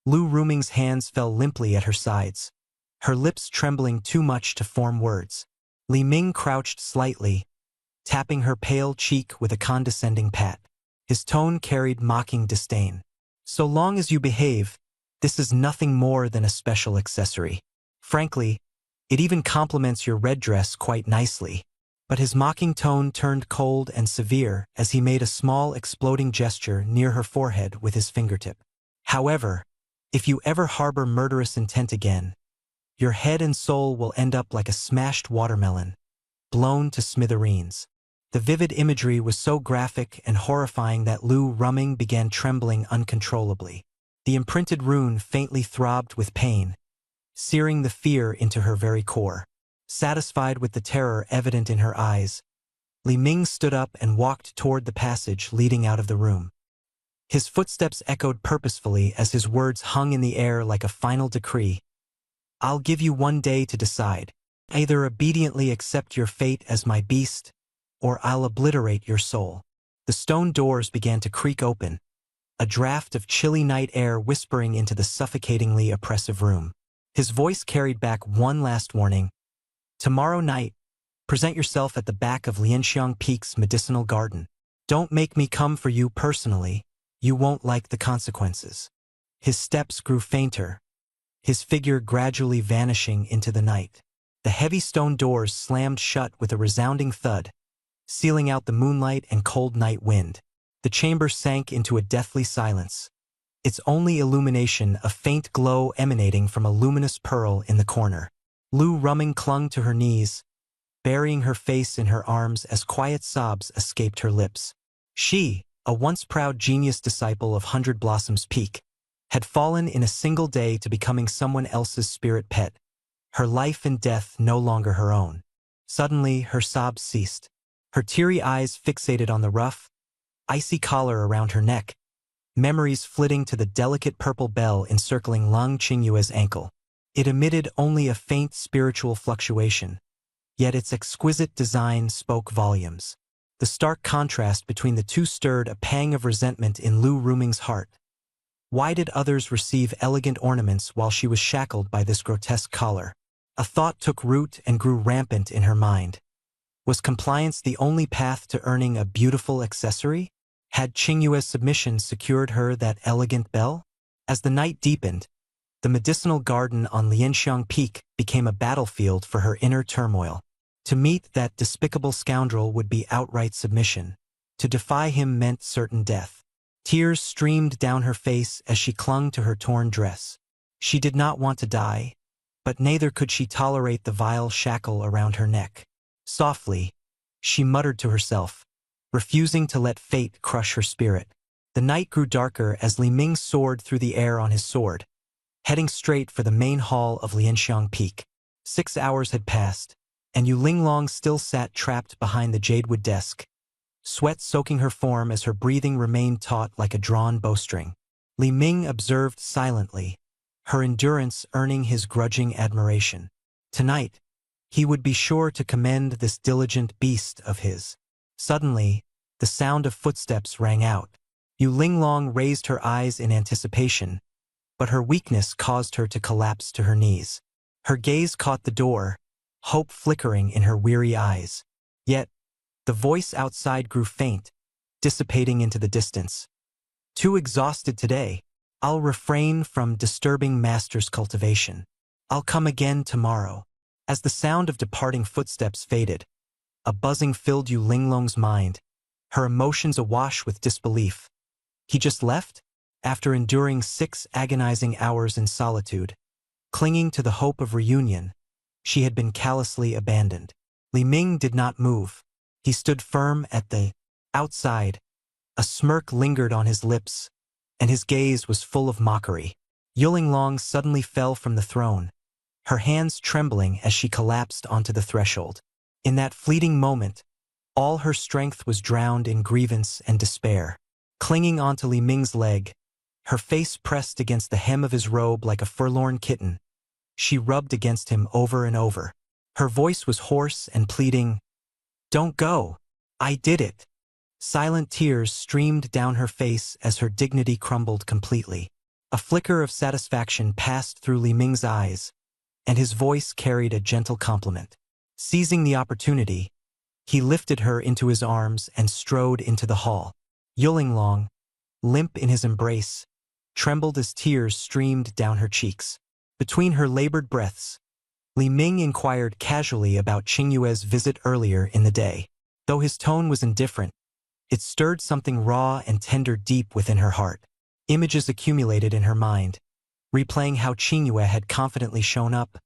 Lu Rumming's hands fell limply at her sides, her lips trembling too much to form words. Li Ming crouched slightly, tapping her pale cheek with a condescending pat. His tone carried mocking disdain. "So long as you behave, this is nothing more than a special accessory. Frankly, it even complements your red dress quite nicely." But his mocking tone turned cold and severe as he made a small exploding gesture near her forehead with his fingertip. "However, if you ever harbor murderous intent again, your head and soul will end up like a smashed watermelon, blown to smithereens." The vivid imagery was so graphic and horrifying that Lu Rumming began trembling uncontrollably. The imprinted rune faintly throbbed with pain, searing the fear into her very core. Satisfied with the terror evident in her eyes, Li Ming stood up and walked toward the passage leading out of the room. His footsteps echoed purposefully as his words hung in the air like a final decree. "I'll give you one day to decide. Either obediently accept your fate as my beast, or I'll obliterate your soul." The stone doors began to creak open, a draft of chilly night air whispering into the suffocatingly oppressive room. His voice carried back one last warning. "Tomorrow night, present yourself at the back of Lianxiang Peak's medicinal garden. Don't make me come for you personally. You won't like the consequences." His steps grew fainter, his figure gradually vanishing into the night. The heavy stone doors slammed shut with a resounding thud, sealing out the moonlight and cold night wind. The chamber sank into a deathly silence, its only illumination a faint glow emanating from a luminous pearl in the corner. Lu Rumming clung to her knees, burying her face in her arms as quiet sobs escaped her lips. She, a once proud genius disciple of Hundred Blossoms Peak, had fallen in a single day to becoming someone else's spirit pet, her life and death no longer her own. Suddenly, her sobs ceased. Her teary eyes fixated on the rough, icy collar around her neck, memories flitting to the delicate purple bell encircling Lang Qingyue's ankle. It emitted only a faint spiritual fluctuation, yet its exquisite design spoke volumes. The stark contrast between the two stirred a pang of resentment in Lu Ruming's heart. Why did others receive elegant ornaments while she was shackled by this grotesque collar? A thought took root and grew rampant in her mind. Was compliance the only path to earning a beautiful accessory? Had Qingyue's submission secured her that elegant bell? As the night deepened, the medicinal garden on Lianxiang Peak became a battlefield for her inner turmoil. To meet that despicable scoundrel would be outright submission. To defy him meant certain death. Tears streamed down her face as she clung to her torn dress. She did not want to die, but neither could she tolerate the vile shackle around her neck. Softly, she muttered to herself, refusing to let fate crush her spirit. The night grew darker as Li Ming soared through the air on his sword, heading straight for the main hall of Lianxiang Peak. 6 hours had passed, and Yu Linglong still sat trapped behind the jadewood desk, sweat soaking her form as her breathing remained taut like a drawn bowstring. Li Ming observed silently, her endurance earning his grudging admiration. Tonight, he would be sure to commend this diligent beast of his. Suddenly, the sound of footsteps rang out. Yu Linglong raised her eyes in anticipation, but her weakness caused her to collapse to her knees. Her gaze caught the door, hope flickering in her weary eyes. Yet, the voice outside grew faint, dissipating into the distance. Too exhausted today, I'll refrain from disturbing Master's cultivation. I'll come again tomorrow. As the sound of departing footsteps faded, a buzzing filled Yu Linglong's mind, her emotions awash with disbelief. He just left? After enduring 6 agonizing hours in solitude, clinging to the hope of reunion, she had been callously abandoned. Li Ming did not move. He stood firm at the outside. A smirk lingered on his lips, and his gaze was full of mockery. Yu Linglong suddenly fell from the throne, her hands trembling as she collapsed onto the threshold. In that fleeting moment, all her strength was drowned in grievance and despair. Clinging onto Li Ming's leg, her face pressed against the hem of his robe like a forlorn kitten, she rubbed against him over and over. Her voice was hoarse and pleading, "Don't go. I did it." Silent tears streamed down her face as her dignity crumbled completely. A flicker of satisfaction passed through Li Ming's eyes, and his voice carried a gentle compliment. Seizing the opportunity, he lifted her into his arms and strode into the hall. Yu Linglong, limp in his embrace, trembled as tears streamed down her cheeks. Between her labored breaths, Li Ming inquired casually about Qingyue's visit earlier in the day. Though his tone was indifferent, it stirred something raw and tender deep within her heart. Images accumulated in her mind, replaying how Qingyue had confidently shown up,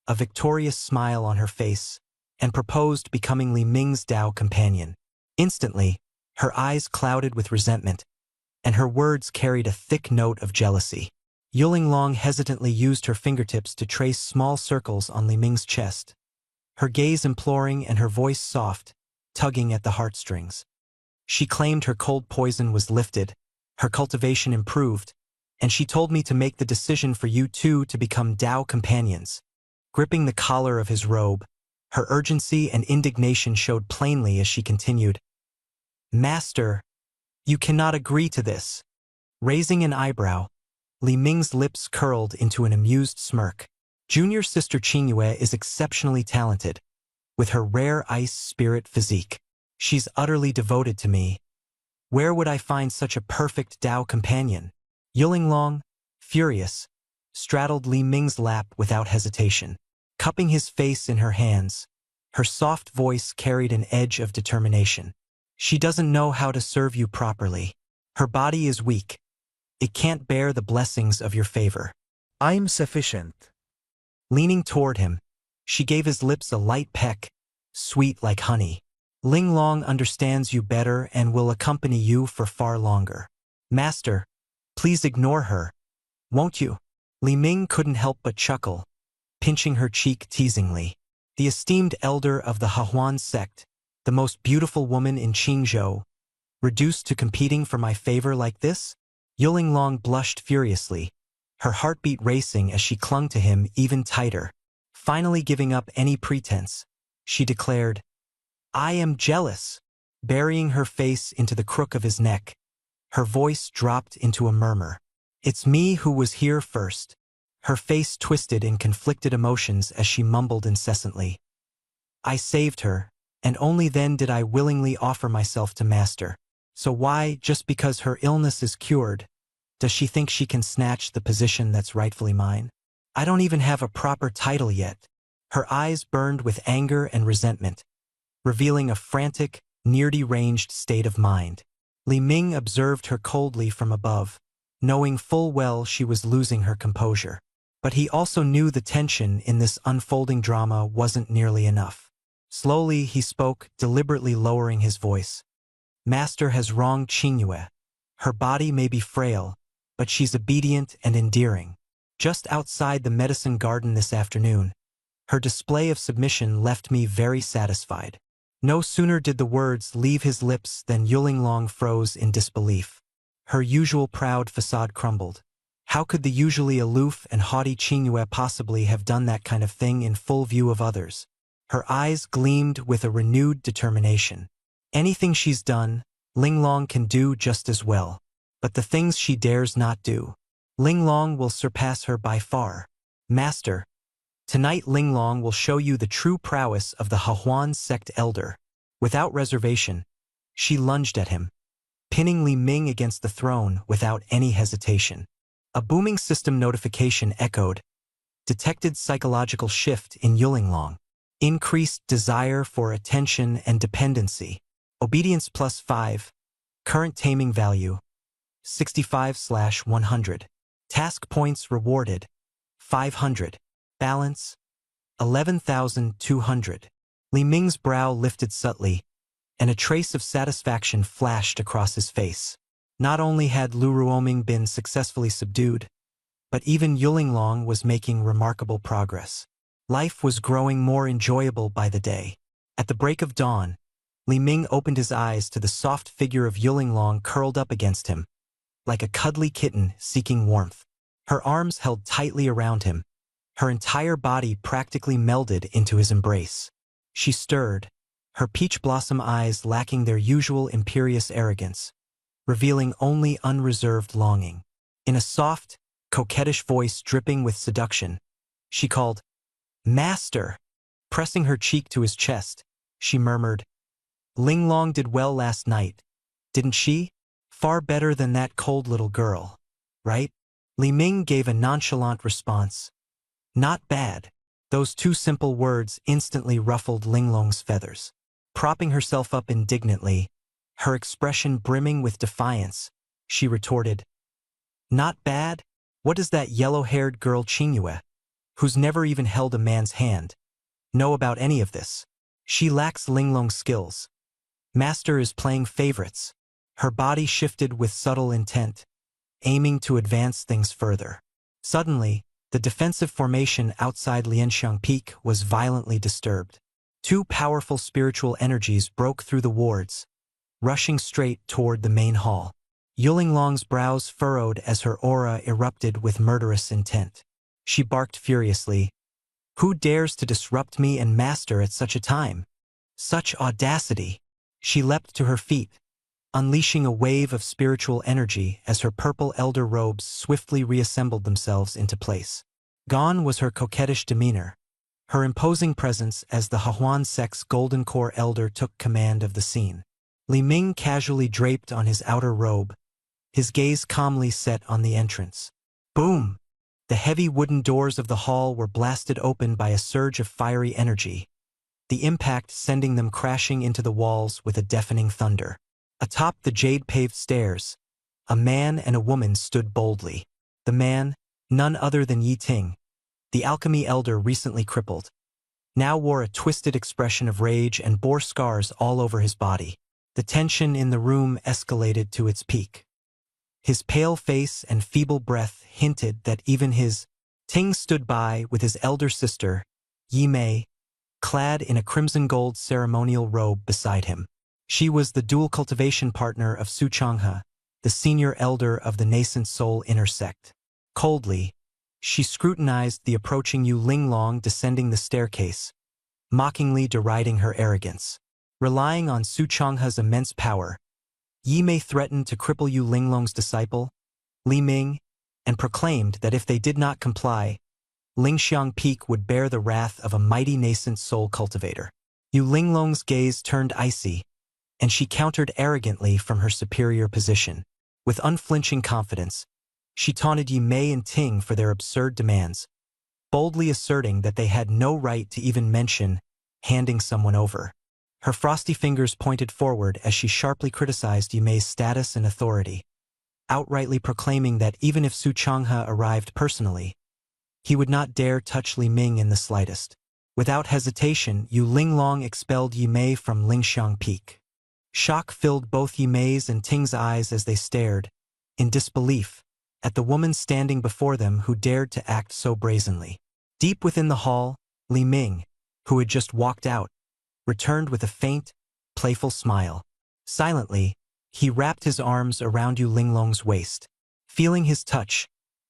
a victorious smile on her face, and proposed becoming Li Ming's Dao companion. Instantly, her eyes clouded with resentment, and her words carried a thick note of jealousy. Yu Linglong hesitantly used her fingertips to trace small circles on Li Ming's chest, her gaze imploring and her voice soft, tugging at the heartstrings. She claimed her cold poison was lifted, her cultivation improved, and she told me to make the decision for you two to become Dao companions. Gripping the collar of his robe, her urgency and indignation showed plainly as she continued, "Master, you cannot agree to this." Raising an eyebrow, Li Ming's lips curled into an amused smirk. Junior sister Qingyue is exceptionally talented, with her rare ice spirit physique. She's utterly devoted to me. Where would I find such a perfect Dao companion? Yu Linglong, furious, straddled Li Ming's lap without hesitation. Cupping his face in her hands, her soft voice carried an edge of determination. She doesn't know how to serve you properly. Her body is weak. It can't bear the blessings of your favor. I'm sufficient. Leaning toward him, she gave his lips a light peck, sweet like honey. Linglong understands you better and will accompany you for far longer. Master, please ignore her. Won't you? Li Ming couldn't help but chuckle, pinching her cheek teasingly. The esteemed elder of the Hahuan sect, the most beautiful woman in Qingzhou, reduced to competing for my favor like this? Yulinglong blushed furiously, her heartbeat racing as she clung to him even tighter. Finally giving up any pretense, she declared, "I am jealous." Burying her face into the crook of his neck, her voice dropped into a murmur. "It's me who was here first." Her face twisted in conflicted emotions as she mumbled incessantly. "I saved her, and only then did I willingly offer myself to Master. So why, just because her illness is cured, does she think she can snatch the position that's rightfully mine? I don't even have a proper title yet." Her eyes burned with anger and resentment, revealing a frantic, near-deranged state of mind. Li Ming observed her coldly from above, knowing full well she was losing her composure. But he also knew the tension in this unfolding drama wasn't nearly enough. Slowly he spoke, deliberately lowering his voice. "Master has wronged Qingyue. Her body may be frail, but she's obedient and endearing. Just outside the medicine garden this afternoon, her display of submission left me very satisfied." No sooner did the words leave his lips than Yulinglong froze in disbelief. Her usual proud facade crumbled. How could the usually aloof and haughty Qingyue possibly have done that kind of thing in full view of others? Her eyes gleamed with a renewed determination. Anything she's done, Linglong can do just as well. But the things she dares not do, Linglong will surpass her by far. "Master, tonight Linglong will show you the true prowess of the Hahuan sect elder." Without reservation, she lunged at him, pinning Li Ming against the throne without any hesitation. A booming system notification echoed, detected psychological shift in Yulinglong, increased desire for attention and dependency, obedience +5, current taming value, 65/100, task points rewarded, 500, balance, 11,200. Li Ming's brow lifted subtly, and a trace of satisfaction flashed across his face. Not only had Lu Ruoming been successfully subdued, but even Yulinglong was making remarkable progress. Life was growing more enjoyable by the day. At the break of dawn, Li Ming opened his eyes to the soft figure of Yulinglong curled up against him, like a cuddly kitten seeking warmth. Her arms held tightly around him, her entire body practically melded into his embrace. She stirred, her peach blossom eyes lacking their usual imperious arrogance, revealing only unreserved longing. In a soft, coquettish voice dripping with seduction, she called, "Master!" Pressing her cheek to his chest, she murmured, "Linglong did well last night, didn't she? Far better than that cold little girl, right?" Li Ming gave a nonchalant response. "Not bad." Those two simple words instantly ruffled Linglong's feathers. Propping herself up indignantly, her expression brimming with defiance, she retorted, "Not bad? What does that yellow-haired girl Qingyue, who's never even held a man's hand, know about any of this? She lacks Linglong's skills. Master is playing favorites." Her body shifted with subtle intent, aiming to advance things further. Suddenly, the defensive formation outside Lianxiang Peak was violently disturbed. Two powerful spiritual energies broke through the wards, rushing straight toward the main hall. Yulinglong's brows furrowed as her aura erupted with murderous intent. She barked furiously, "Who dares to disrupt me and Master at such a time? Such audacity!" She leapt to her feet, unleashing a wave of spiritual energy as her purple elder robes swiftly reassembled themselves into place. Gone was her coquettish demeanor. Her imposing presence as the Hahuan sect's Golden Core elder took command of the scene. Li Ming casually draped on his outer robe, his gaze calmly set on the entrance. Boom! The heavy wooden doors of the hall were blasted open by a surge of fiery energy, the impact sending them crashing into the walls with a deafening thunder. Atop the jade-paved stairs, a man and a woman stood boldly. The man, none other than Yi Ting, the alchemy elder recently crippled, now wore a twisted expression of rage and bore scars all over his body. The tension in the room escalated to its peak. His pale face and feeble breath hinted that even his Ting stood by with his elder sister, Yi Mei, clad in a crimson gold ceremonial robe beside him. She was the dual cultivation partner of Su Changhe, the senior elder of the nascent soul inner sect. Coldly, she scrutinized the approaching Yu Linglong descending the staircase, mockingly deriding her arrogance. Relying on Su Changhe's immense power, Yi Mei threatened to cripple Yu Linglong's disciple, Li Ming, and proclaimed that if they did not comply, Lingxiang Peak would bear the wrath of a mighty nascent soul cultivator. Yu Linglong's gaze turned icy, and she countered arrogantly from her superior position. With unflinching confidence, she taunted Yi Mei and Ting for their absurd demands, boldly asserting that they had no right to even mention handing someone over. Her frosty fingers pointed forward as she sharply criticized Yi Mei's status and authority, outrightly proclaiming that even if Su Changhe arrived personally, he would not dare touch Li Ming in the slightest. Without hesitation, Yu Linglong expelled Yi Mei from Lingxiang Peak. Shock filled both Yi Mei's and Ting's eyes as they stared, in disbelief, at the woman standing before them who dared to act so brazenly. Deep within the hall, Li Ming, who had just walked out, returned with a faint, playful smile. Silently, he wrapped his arms around Yu Linglong's waist. Feeling his touch,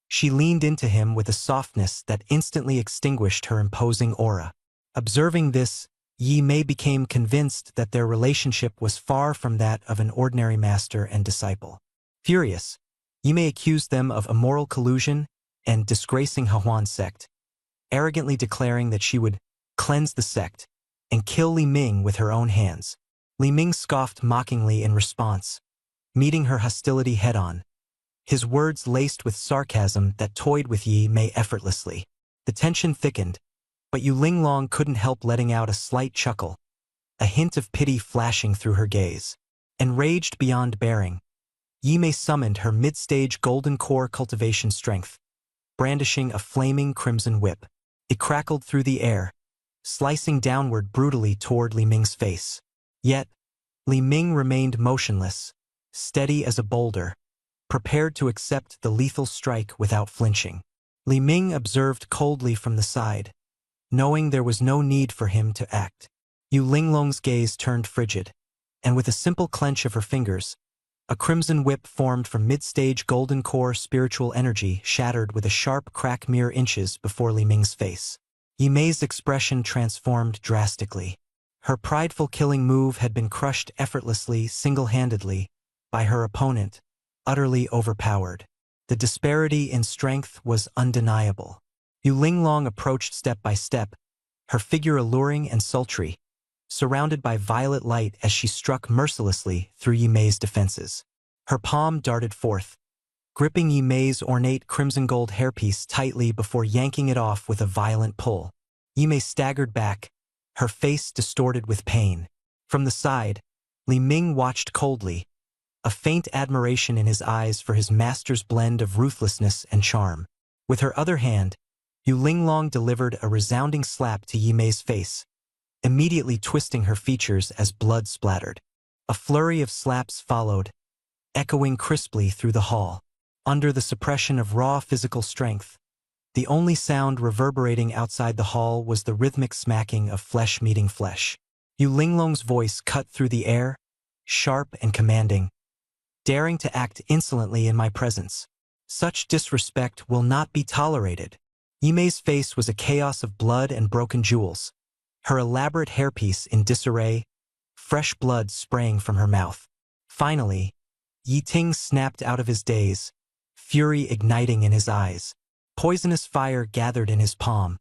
she leaned into him with a softness that instantly extinguished her imposing aura. Observing this, Yi Mei became convinced that their relationship was far from that of an ordinary master and disciple. Furious, Yi Mei accused them of immoral collusion and disgracing Hehuan's sect, arrogantly declaring that she would cleanse the sect and kill Li Ming with her own hands. Li Ming scoffed mockingly in response, meeting her hostility head-on, his words laced with sarcasm that toyed with Yi Mei effortlessly. The tension thickened, but Yu Linglong couldn't help letting out a slight chuckle, a hint of pity flashing through her gaze. Enraged beyond bearing, Yi Mei summoned her mid-stage golden core cultivation strength, brandishing a flaming crimson whip. It crackled through the air, slicing downward brutally toward Li Ming's face. Yet, Li Ming remained motionless, steady as a boulder, prepared to accept the lethal strike without flinching. Li Ming observed coldly from the side, knowing there was no need for him to act. Yu Linglong's gaze turned frigid, and with a simple clench of her fingers, a crimson whip formed from mid-stage golden core spiritual energy shattered with a sharp crack mere inches before Li Ming's face. Yi Mei's expression transformed drastically. Her prideful killing move had been crushed effortlessly, single-handedly, by her opponent, utterly overpowered. The disparity in strength was undeniable. Yu Linglong approached step by step, her figure alluring and sultry, surrounded by violet light as she struck mercilessly through Yi Mei's defenses. Her palm darted forth, gripping Yi Mei's ornate crimson gold hairpiece tightly before yanking it off with a violent pull. Yi Mei staggered back, her face distorted with pain. From the side, Li Ming watched coldly, a faint admiration in his eyes for his master's blend of ruthlessness and charm. With her other hand, Yu Linglong delivered a resounding slap to Yi Mei's face, immediately twisting her features as blood splattered. A flurry of slaps followed, echoing crisply through the hall. Under the suppression of raw physical strength, the only sound reverberating outside the hall was the rhythmic smacking of flesh meeting flesh. Yu Linglong's voice cut through the air, sharp and commanding. Daring to act insolently in my presence. Such disrespect will not be tolerated. Yi Mei's face was a chaos of blood and broken jewels, her elaborate hairpiece in disarray, fresh blood spraying from her mouth. Finally, Yi Ting snapped out of his daze, fury igniting in his eyes. Poisonous fire gathered in his palm,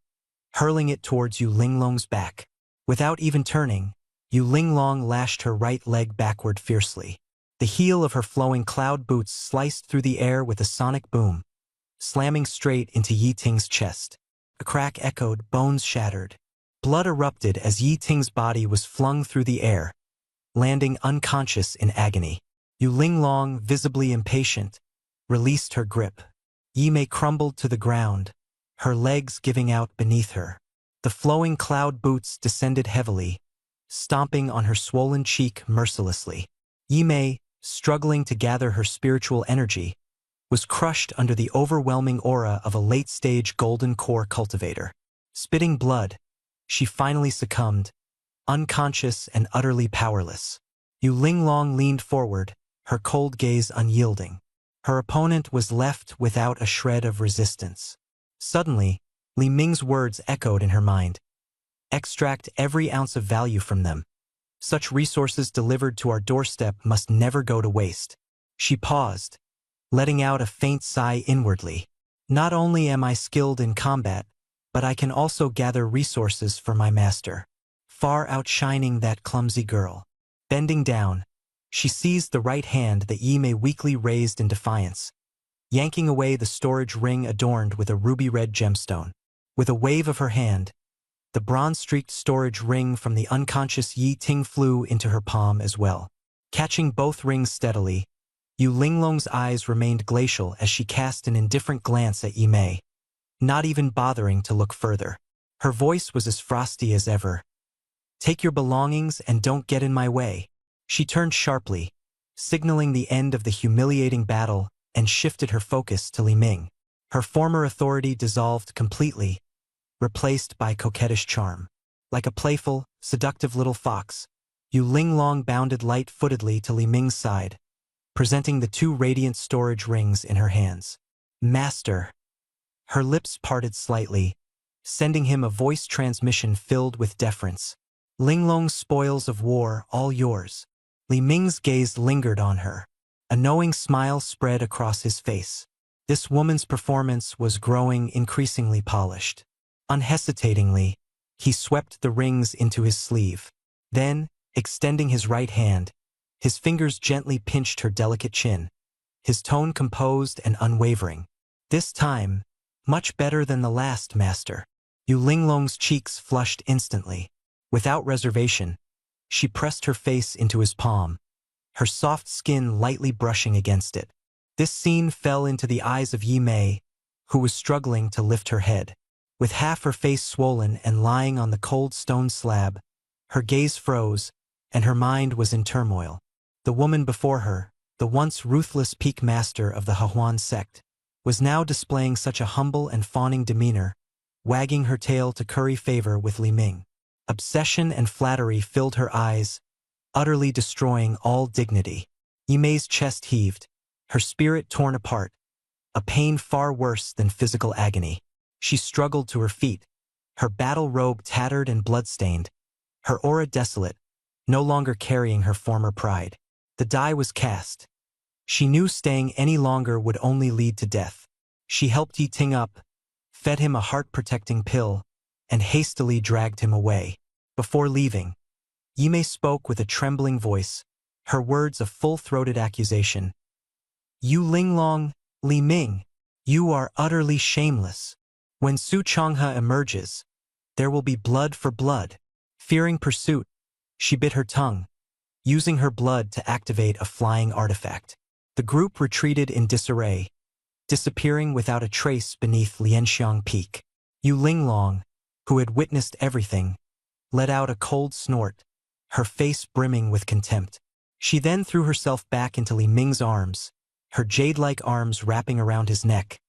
hurling it towards Yu Linglong's back. Without even turning, Yu Linglong lashed her right leg backward fiercely. The heel of her flowing cloud boots sliced through the air with a sonic boom, slamming straight into Yi Ting's chest. A crack echoed, bones shattered. Blood erupted as Yi Ting's body was flung through the air, landing unconscious in agony. Yu Linglong, visibly impatient, released her grip. Yi Mei crumbled to the ground, her legs giving out beneath her. The flowing cloud boots descended heavily, stomping on her swollen cheek mercilessly. Yi Mei, struggling to gather her spiritual energy, was crushed under the overwhelming aura of a late-stage golden core cultivator. Spitting blood, she finally succumbed, unconscious and utterly powerless. Yu Linglong leaned forward, her cold gaze unyielding. Her opponent was left without a shred of resistance. Suddenly, Li Ming's words echoed in her mind. Extract every ounce of value from them. Such resources delivered to our doorstep must never go to waste. She paused, letting out a faint sigh inwardly. Not only am I skilled in combat, but I can also gather resources for my master, far outshining that clumsy girl. Bending down, she seized the right hand that Yi Mei weakly raised in defiance, yanking away the storage ring adorned with a ruby-red gemstone. With a wave of her hand, the bronze-streaked storage ring from the unconscious Yi Ting flew into her palm as well. Catching both rings steadily, Yu Linglong's eyes remained glacial as she cast an indifferent glance at Yi Mei, not even bothering to look further. Her voice was as frosty as ever. "Take your belongings and don't get in my way." She turned sharply, signaling the end of the humiliating battle, and shifted her focus to Li Ming. Her former authority dissolved completely, replaced by coquettish charm. Like a playful, seductive little fox, Yu Linglong bounded light-footedly to Li Ming's side, presenting the two radiant storage rings in her hands. "Master." Her lips parted slightly, sending him a voice transmission filled with deference. "Linglong's spoils of war, all yours." Li Ming's gaze lingered on her. A knowing smile spread across his face. This woman's performance was growing increasingly polished. Unhesitatingly, he swept the rings into his sleeve. Then, extending his right hand, his fingers gently pinched her delicate chin, his tone composed and unwavering. "This time, much better than the last, master." Yu Linglong's cheeks flushed instantly. Without reservation, she pressed her face into his palm, her soft skin lightly brushing against it. This scene fell into the eyes of Yi Mei, who was struggling to lift her head. With half her face swollen and lying on the cold stone slab, her gaze froze, and her mind was in turmoil. The woman before her, the once ruthless peak master of the Hahuan sect, was now displaying such a humble and fawning demeanor, wagging her tail to curry favor with Li Ming. Obsession and flattery filled her eyes, utterly destroying all dignity. Yi Mei's chest heaved, her spirit torn apart, a pain far worse than physical agony. She struggled to her feet, her battle robe tattered and bloodstained, her aura desolate, no longer carrying her former pride. The die was cast. She knew staying any longer would only lead to death. She helped Yi Ting up, fed him a heart-protecting pill, and hastily dragged him away. Before leaving, Yi Mei spoke with a trembling voice, her words a full-throated accusation. "Yu Linglong, Li Ming, you are utterly shameless. When Su Changhe emerges, there will be blood for blood." Fearing pursuit, she bit her tongue, using her blood to activate a flying artifact. The group retreated in disarray, disappearing without a trace beneath Lianxiang Peak. Yu Linglong, who had witnessed everything, let out a cold snort, her face brimming with contempt. She then threw herself back into Li Ming's arms, her jade-like arms wrapping around his neck,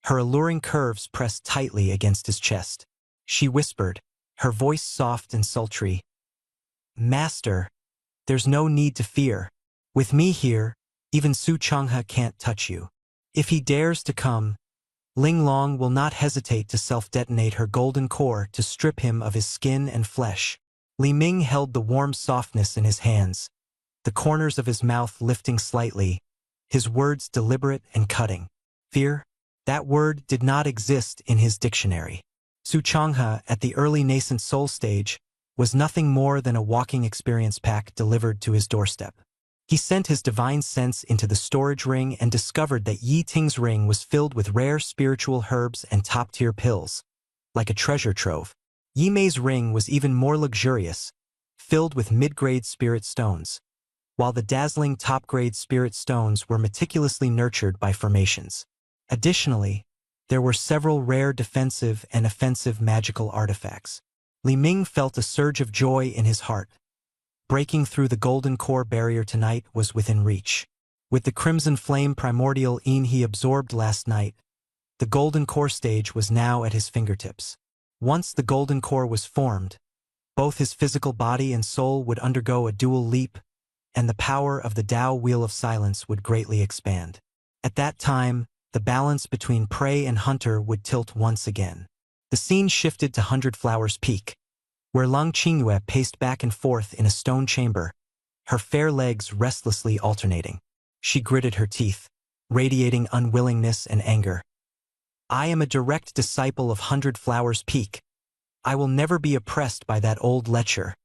her alluring curves pressed tightly against his chest. She whispered, her voice soft and sultry, "Master, there's no need to fear. With me here, even Su Changhe can't touch you. If he dares to come, Linglong will not hesitate to self-detonate her golden core to strip him of his skin and flesh." Li Ming held the warm softness in his hands, the corners of his mouth lifting slightly, his words deliberate and cutting. Fear? That word did not exist in his dictionary. Su Changhe, at the early nascent soul stage, was nothing more than a walking experience pack delivered to his doorstep. He sent his divine sense into the storage ring and discovered that Yi Ting's ring was filled with rare spiritual herbs and top-tier pills, like a treasure trove. Yi Mei's ring was even more luxurious, filled with mid-grade spirit stones, while the dazzling top-grade spirit stones were meticulously nurtured by formations. Additionally, there were several rare defensive and offensive magical artifacts. Li Ming felt a surge of joy in his heart. Breaking through the golden core barrier tonight was within reach. With the crimson flame primordial een he absorbed last night, the golden core stage was now at his fingertips. Once the golden core was formed, both his physical body and soul would undergo a dual leap, and the power of the Tao Wheel of Silence would greatly expand. At that time, the balance between prey and hunter would tilt once again. The scene shifted to Hundred Flowers Peak, where Lang Qingyue paced back and forth in a stone chamber, her fair legs restlessly alternating. She gritted her teeth, radiating unwillingness and anger. I am a direct disciple of Hundred Flowers Peak. I will never be oppressed by that old lecher.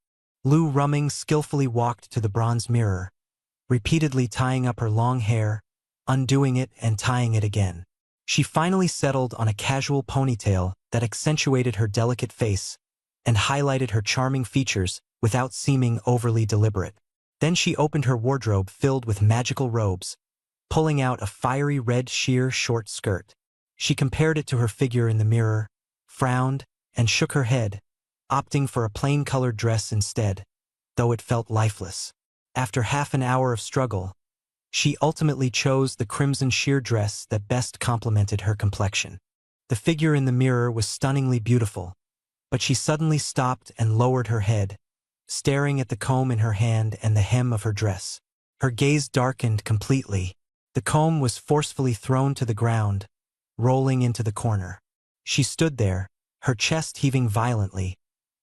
Lu Ruming skillfully walked to the bronze mirror, repeatedly tying up her long hair, undoing it and tying it again. She finally settled on a casual ponytail that accentuated her delicate face and highlighted her charming features without seeming overly deliberate. Then she opened her wardrobe filled with magical robes, pulling out a fiery red sheer short skirt. She compared it to her figure in the mirror, frowned, and shook her head, opting for a plain-colored dress instead, though it felt lifeless. After half an hour of struggle, she ultimately chose the crimson sheer dress that best complemented her complexion. The figure in the mirror was stunningly beautiful, but she suddenly stopped and lowered her head, staring at the comb in her hand and the hem of her dress. Her gaze darkened completely. The comb was forcefully thrown to the ground, rolling into the corner. She stood there, her chest heaving violently,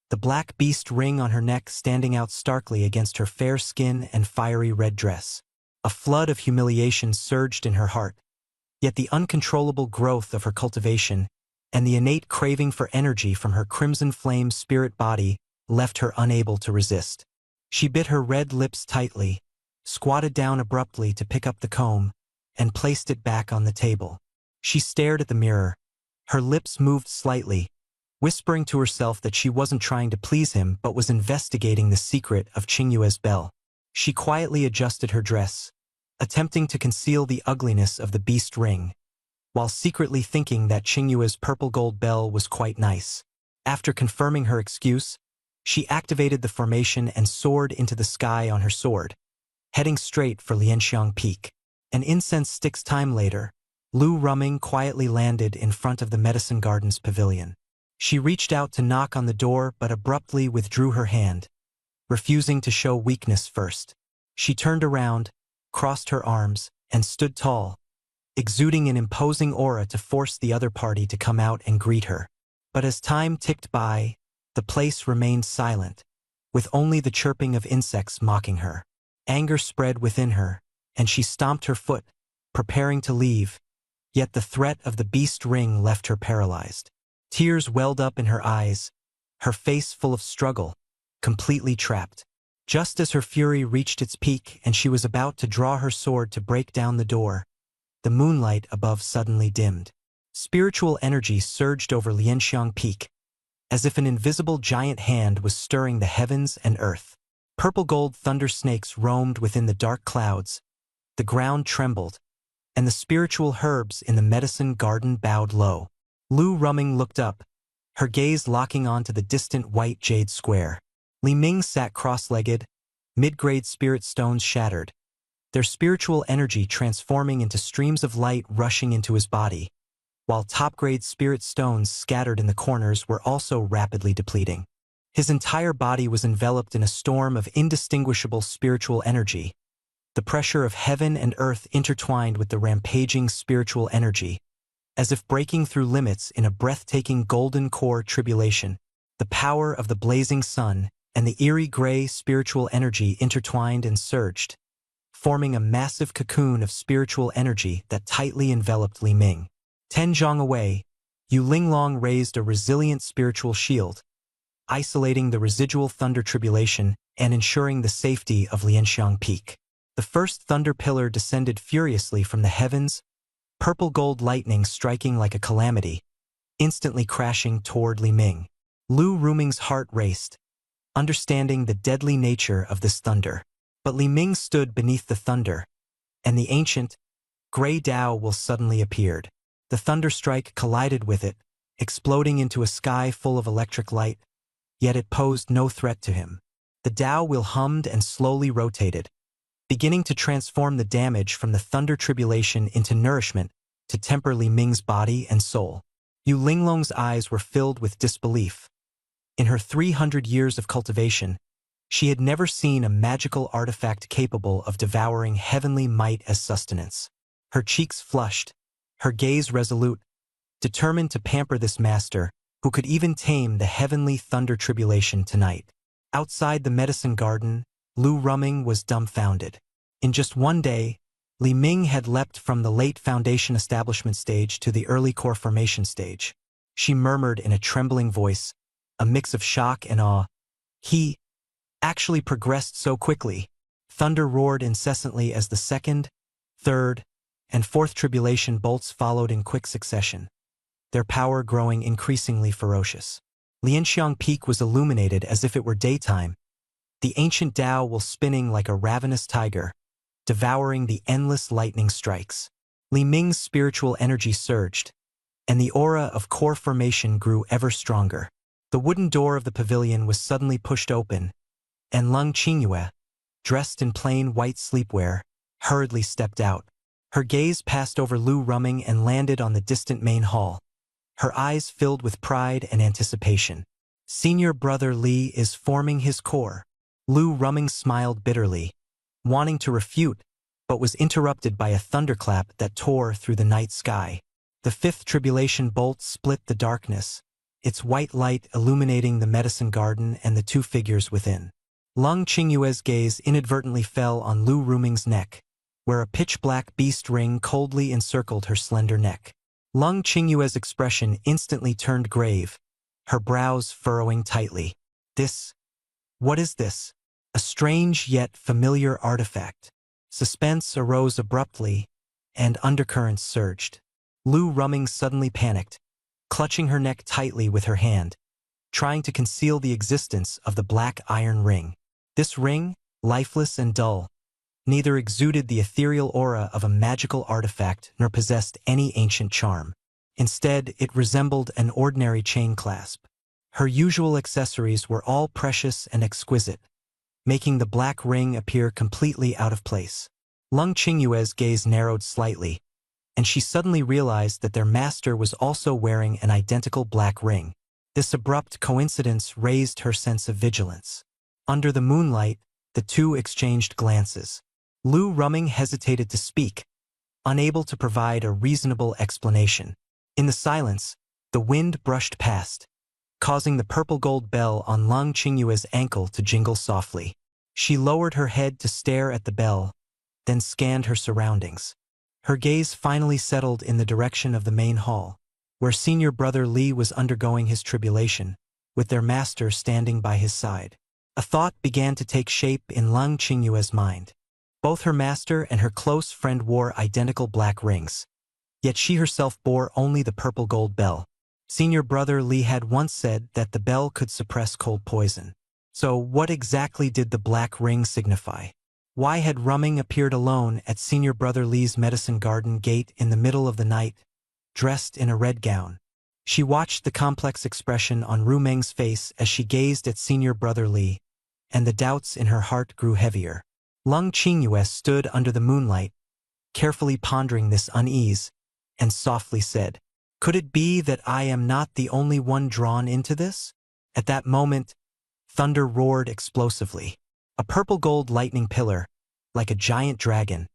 the black beast ring on her neck standing out starkly against her fair skin and fiery red dress. A flood of humiliation surged in her heart, yet the uncontrollable growth of her cultivation and the innate craving for energy from her crimson flame spirit body left her unable to resist. She bit her red lips tightly, squatted down abruptly to pick up the comb, and placed it back on the table. She stared at the mirror. Her lips moved slightly, whispering to herself that she wasn't trying to please him but was investigating the secret of Qingyue's bell. She quietly adjusted her dress, attempting to conceal the ugliness of the beast ring, while secretly thinking that Qingyue's purple gold bell was quite nice. After confirming her excuse, she activated the formation and soared into the sky on her sword, heading straight for Lianxiang Peak. An incense stick's time later, Lu Ruming quietly landed in front of the Medicine Garden's pavilion. She reached out to knock on the door but abruptly withdrew her hand, refusing to show weakness first. She turned around, crossed her arms, and stood tall, exuding an imposing aura to force the other party to come out and greet her. But as time ticked by, the place remained silent, with only the chirping of insects mocking her. Anger spread within her, and she stomped her foot, preparing to leave, yet the threat of the beast ring left her paralyzed. Tears welled up in her eyes, her face full of struggle, completely trapped. Just as her fury reached its peak and she was about to draw her sword to break down the door, the moonlight above suddenly dimmed. Spiritual energy surged over Lianxiang Peak, as if an invisible giant hand was stirring the heavens and earth. Purple gold thunder snakes roamed within the dark clouds, the ground trembled, and the spiritual herbs in the medicine garden bowed low. Lu Ruming looked up, her gaze locking onto the distant white jade square. Li Ming sat cross-legged, mid-grade spirit stones shattered, their spiritual energy transforming into streams of light rushing into his body, while top-grade spirit stones scattered in the corners were also rapidly depleting. His entire body was enveloped in a storm of indistinguishable spiritual energy, the pressure of heaven and earth intertwined with the rampaging spiritual energy, as if breaking through limits in a breathtaking golden core tribulation. The power of the blazing sun and the eerie gray spiritual energy intertwined and surged, forming a massive cocoon of spiritual energy that tightly enveloped Li Ming. 10 zhang away, Yu Linglong raised a resilient spiritual shield, isolating the residual thunder tribulation and ensuring the safety of Lianxiang Peak. The first thunder pillar descended furiously from the heavens, purple gold lightning striking like a calamity, instantly crashing toward Li Ming. Lu Ruming's heart raced, understanding the deadly nature of this thunder. But Li Ming stood beneath the thunder, and the ancient, gray Tao will suddenly appeared. The thunderstrike collided with it, exploding into a sky full of electric light, yet it posed no threat to him. The Tao will hummed and slowly rotated, beginning to transform the damage from the thunder tribulation into nourishment to temper Li Ming's body and soul. Yu Linglong's eyes were filled with disbelief. In her 300 years of cultivation, she had never seen a magical artifact capable of devouring heavenly might as sustenance. Her cheeks flushed, her gaze resolute, determined to pamper this master who could even tame the heavenly thunder tribulation tonight. Outside the medicine garden, Lu Ruming was dumbfounded. In just one day, Li Ming had leapt from the late foundation establishment stage to the early core formation stage. She murmured in a trembling voice, a mix of shock and awe, "He actually progressed so quickly." Thunder roared incessantly as the second, third, and fourth tribulation bolts followed in quick succession, their power growing increasingly ferocious. Lianxiang Peak was illuminated as if it were daytime, the ancient Tao while spinning like a ravenous tiger, devouring the endless lightning strikes. Li Ming's spiritual energy surged, and the aura of core formation grew ever stronger. The wooden door of the pavilion was suddenly pushed open, and Lung Qingyue, dressed in plain white sleepwear, hurriedly stepped out. Her gaze passed over Lu Ruming and landed on the distant main hall, her eyes filled with pride and anticipation. "Senior brother Li is forming his core." Lu Ruming smiled bitterly, wanting to refute, but was interrupted by a thunderclap that tore through the night sky. The fifth tribulation bolt split the darkness, its white light illuminating the medicine garden and the two figures within. Lung Qingyue's gaze inadvertently fell on Lu Ruming's neck, where a pitch-black beast ring coldly encircled her slender neck. Lung Qingyue's expression instantly turned grave, her brows furrowing tightly. What is this? A strange yet familiar artifact. Suspense arose abruptly, and undercurrents surged. Lu Ruming suddenly panicked, clutching her neck tightly with her hand, trying to conceal the existence of the black iron ring. This ring, lifeless and dull, neither exuded the ethereal aura of a magical artifact nor possessed any ancient charm. Instead, it resembled an ordinary chain clasp. Her usual accessories were all precious and exquisite, making the black ring appear completely out of place. Lung Qingyue's gaze narrowed slightly, and she suddenly realized that their master was also wearing an identical black ring. This abrupt coincidence raised her sense of vigilance. Under the moonlight, the two exchanged glances. Lu Ruming hesitated to speak, unable to provide a reasonable explanation. In the silence, the wind brushed past, causing the purple-gold bell on Lung Qingyue's ankle to jingle softly. She lowered her head to stare at the bell, then scanned her surroundings. Her gaze finally settled in the direction of the main hall, where senior brother Li was undergoing his tribulation, with their master standing by his side. A thought began to take shape in Lung Qingyue's mind. Both her master and her close friend wore identical black rings, yet she herself bore only the purple-gold bell. Senior brother Li had once said that the bell could suppress cold poison. So what exactly did the black ring signify? Why had Ruming appeared alone at senior brother Li's medicine garden gate in the middle of the night, dressed in a red gown? She watched the complex expression on Ruming's face as she gazed at senior brother Li, and the doubts in her heart grew heavier. Lung Qingyue stood under the moonlight, carefully pondering this unease, and softly said, "Could it be that I am not the only one drawn into this?" At that moment, thunder roared explosively. A purple-gold lightning pillar, like a giant dragon,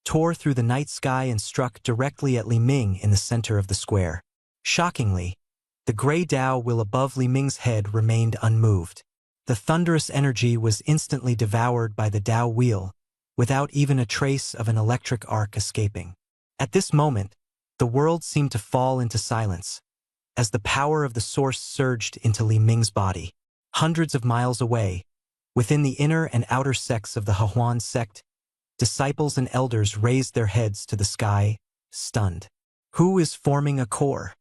tore through the night sky and struck directly at Li Ming in the center of the square. Shockingly, the gray Tao wheel above Li Ming's head remained unmoved. The thunderous energy was instantly devoured by the Tao wheel, without even a trace of an electric arc escaping. At this moment, the world seemed to fall into silence, as the power of the source surged into Li Ming's body. Hundreds of miles away, within the inner and outer sects of the Hehuan sect, disciples and elders raised their heads to the sky, stunned. Who is forming a core?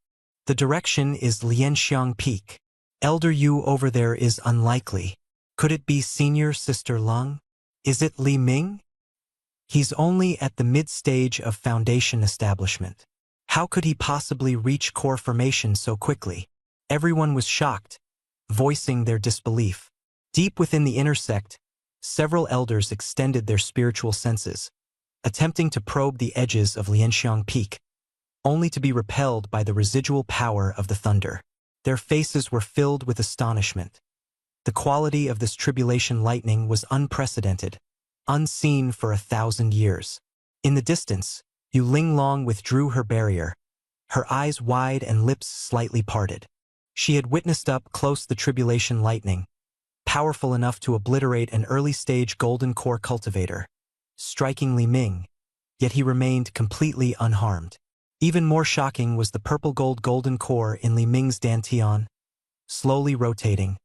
The direction is Lianxiang Peak. Elder Yu over there is unlikely. Could it be senior sister Lung? Is it Li Ming? He's only at the mid-stage of foundation establishment. How could he possibly reach core formation so quickly? Everyone was shocked, voicing their disbelief. Deep within the inner sect, Several elders extended their spiritual senses, attempting to probe the edges of Lianxiang Peak, only to be repelled by the residual power of the thunder. Their faces were filled with astonishment. The quality of this tribulation lightning was unprecedented, unseen for 1,000 years. In the distance, Yu Linglong withdrew her barrier, her eyes wide and lips slightly parted. She had witnessed up close the tribulation lightning, powerful enough to obliterate an early-stage golden core cultivator, striking Li Ming, yet he remained completely unharmed. Even more shocking was the purple-gold golden core in Li Ming's dantian, slowly rotating,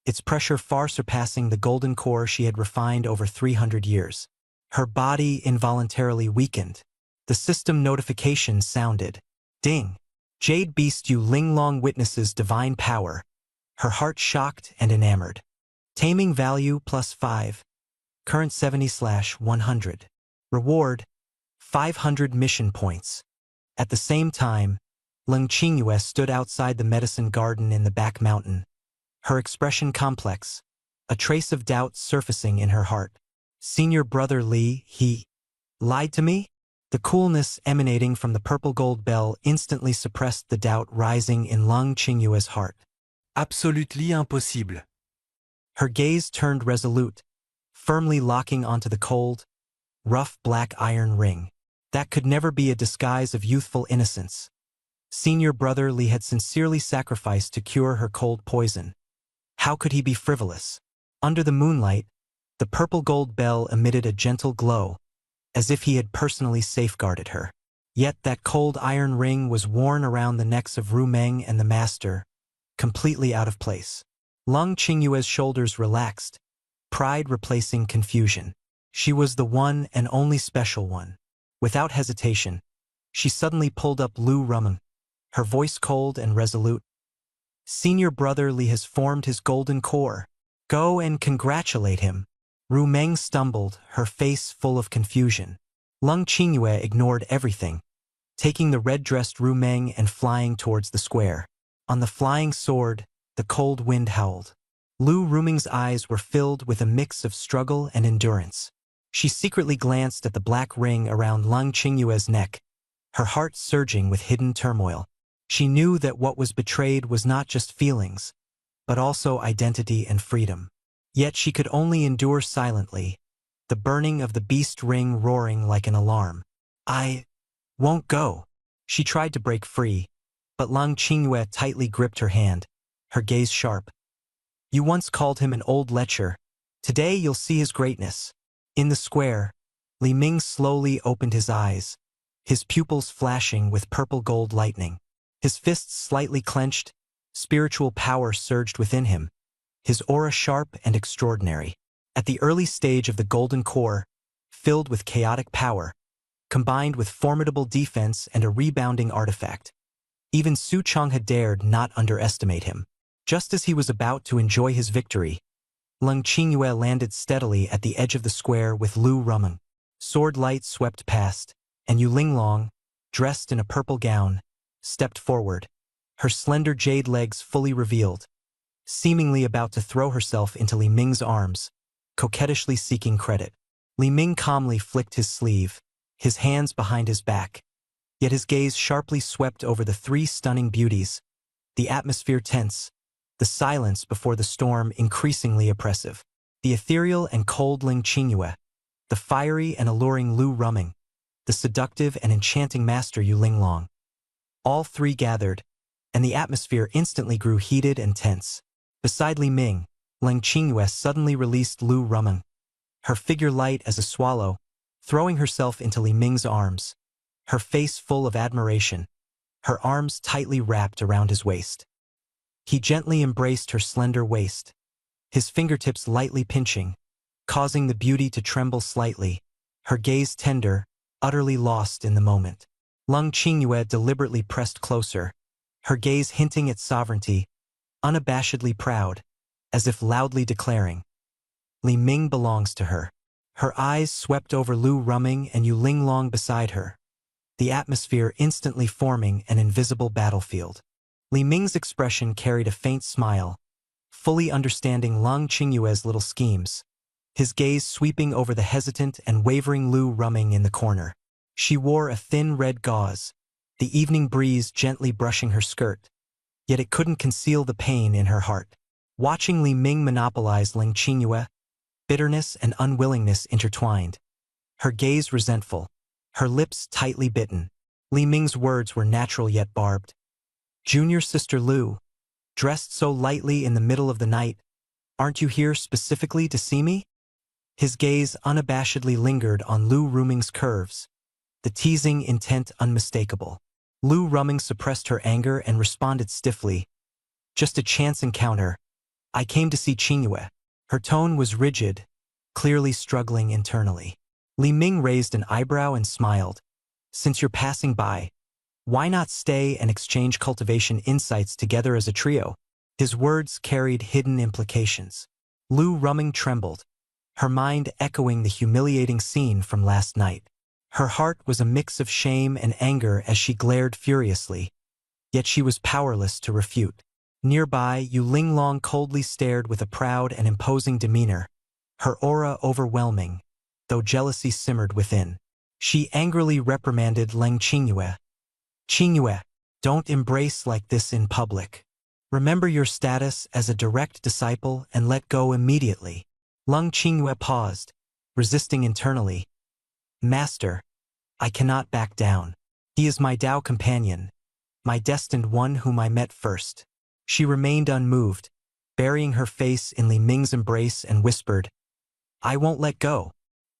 its pressure far surpassing the golden core she had refined over 300 years. Her body involuntarily weakened. The system notification sounded. Ding! Jade Beast Yu Linglong witnesses divine power, her heart shocked and enamored. Taming value +5. Current 70/100. Reward, 500 mission points. At the same time, Leng Qingyue stood outside the medicine garden in the back mountain, her expression complex, a trace of doubt surfacing in her heart. Senior brother Li, he lied to me? The coolness emanating from the purple gold bell instantly suppressed the doubt rising in Leng Qingyue's heart. Absolutely impossible. Her gaze turned resolute, firmly locking onto the cold, rough black iron ring. That could never be a disguise of youthful innocence. Senior brother Li had sincerely sacrificed to cure her cold poison. How could he be frivolous? Under the moonlight, the purple gold bell emitted a gentle glow, as if he had personally safeguarded her. Yet that cold iron ring was worn around the necks of Ru Meng and the master, completely out of place. Leng Qingyue's shoulders relaxed, pride replacing confusion. She was the one and only special one. Without hesitation, she suddenly pulled up Lu Rumeng, her voice cold and resolute. Senior brother Li has formed his golden core. Go and congratulate him. Ru Meng stumbled, her face full of confusion. Leng Qingyue ignored everything, taking the red-dressed Ru Meng and flying towards the square. On the flying sword, the cold wind howled. Lu Rumeng's eyes were filled with a mix of struggle and endurance. She secretly glanced at the black ring around Leng Qingyue's neck, her heart surging with hidden turmoil. She knew that what was betrayed was not just feelings, but also identity and freedom. Yet she could only endure silently, the burning of the beast ring roaring like an alarm. I won't go. She tried to break free, but Leng Qingyue tightly gripped her hand, her gaze sharp. You once called him an old lecher. Today you'll see his greatness. In the square, Li Ming slowly opened his eyes, his pupils flashing with purple gold lightning. His fists slightly clenched, spiritual power surged within him, his aura sharp and extraordinary. At the early stage of the golden core, filled with chaotic power, combined with formidable defense and a rebounding artifact, even Su Chong had dared not underestimate him. Just as he was about to enjoy his victory, Leng Qingyue landed steadily at the edge of the square with Lu Rumeng. Sword light swept past, and Yu Linglong, dressed in a purple gown, stepped forward, her slender jade legs fully revealed, seemingly about to throw herself into Li Ming's arms, coquettishly seeking credit. Li Ming calmly flicked his sleeve, his hands behind his back, yet his gaze sharply swept over the three stunning beauties, the atmosphere tense, the silence before the storm increasingly oppressive. The ethereal and cold Leng Qingyue, the fiery and alluring Lu Rumeng, the seductive and enchanting master Yu Linglong. All three gathered, and the atmosphere instantly grew heated and tense. Beside Li Ming, Leng Qingyue suddenly released Lu Rumeng, her figure light as a swallow, throwing herself into Li Ming's arms, her face full of admiration, her arms tightly wrapped around his waist. He gently embraced her slender waist, his fingertips lightly pinching, causing the beauty to tremble slightly, her gaze tender, utterly lost in the moment. Leng Qingyue deliberately pressed closer, her gaze hinting at sovereignty, unabashedly proud, as if loudly declaring, Li Ming belongs to her. Her eyes swept over Lu Rumeng and Yu Linglong beside her, the atmosphere instantly forming an invisible battlefield. Li Ming's expression carried a faint smile, fully understanding Leng Qingyue's little schemes. his gaze sweeping over the hesitant and wavering Lu Ruming in the corner. She wore a thin red gauze, the evening breeze gently brushing her skirt, yet it couldn't conceal the pain in her heart. Watching Li Ming monopolize Ling Qingyue, bitterness and unwillingness intertwined. Her gaze resentful, her lips tightly bitten. Li Ming's words were natural yet barbed. "Junior sister Lu, dressed so lightly in the middle of the night, aren't you here specifically to see me?" His gaze unabashedly lingered on Lu Ruming's curves, the teasing intent unmistakable. Lu Ruming suppressed her anger and responded stiffly. "Just a chance encounter. I came to see Qingyue." Her tone was rigid, clearly struggling internally. Li Ming raised an eyebrow and smiled. "Since you're passing by, why not stay and exchange cultivation insights together as a trio?" His words carried hidden implications. Lu Ruming trembled, her mind echoing the humiliating scene from last night. Her heart was a mix of shame and anger as she glared furiously, yet she was powerless to refute. Nearby, Yu Linglong coldly stared with a proud and imposing demeanor, her aura overwhelming, though jealousy simmered within. She angrily reprimanded Leng Qingyue. "Qingyue, don't embrace like this in public. Remember your status as a direct disciple and let go immediately." Leng Qingyue paused, resisting internally. "Master, I cannot back down. He is my Dao companion, my destined one whom I met first." She remained unmoved, burying her face in Li Ming's embrace and whispered, "I won't let go.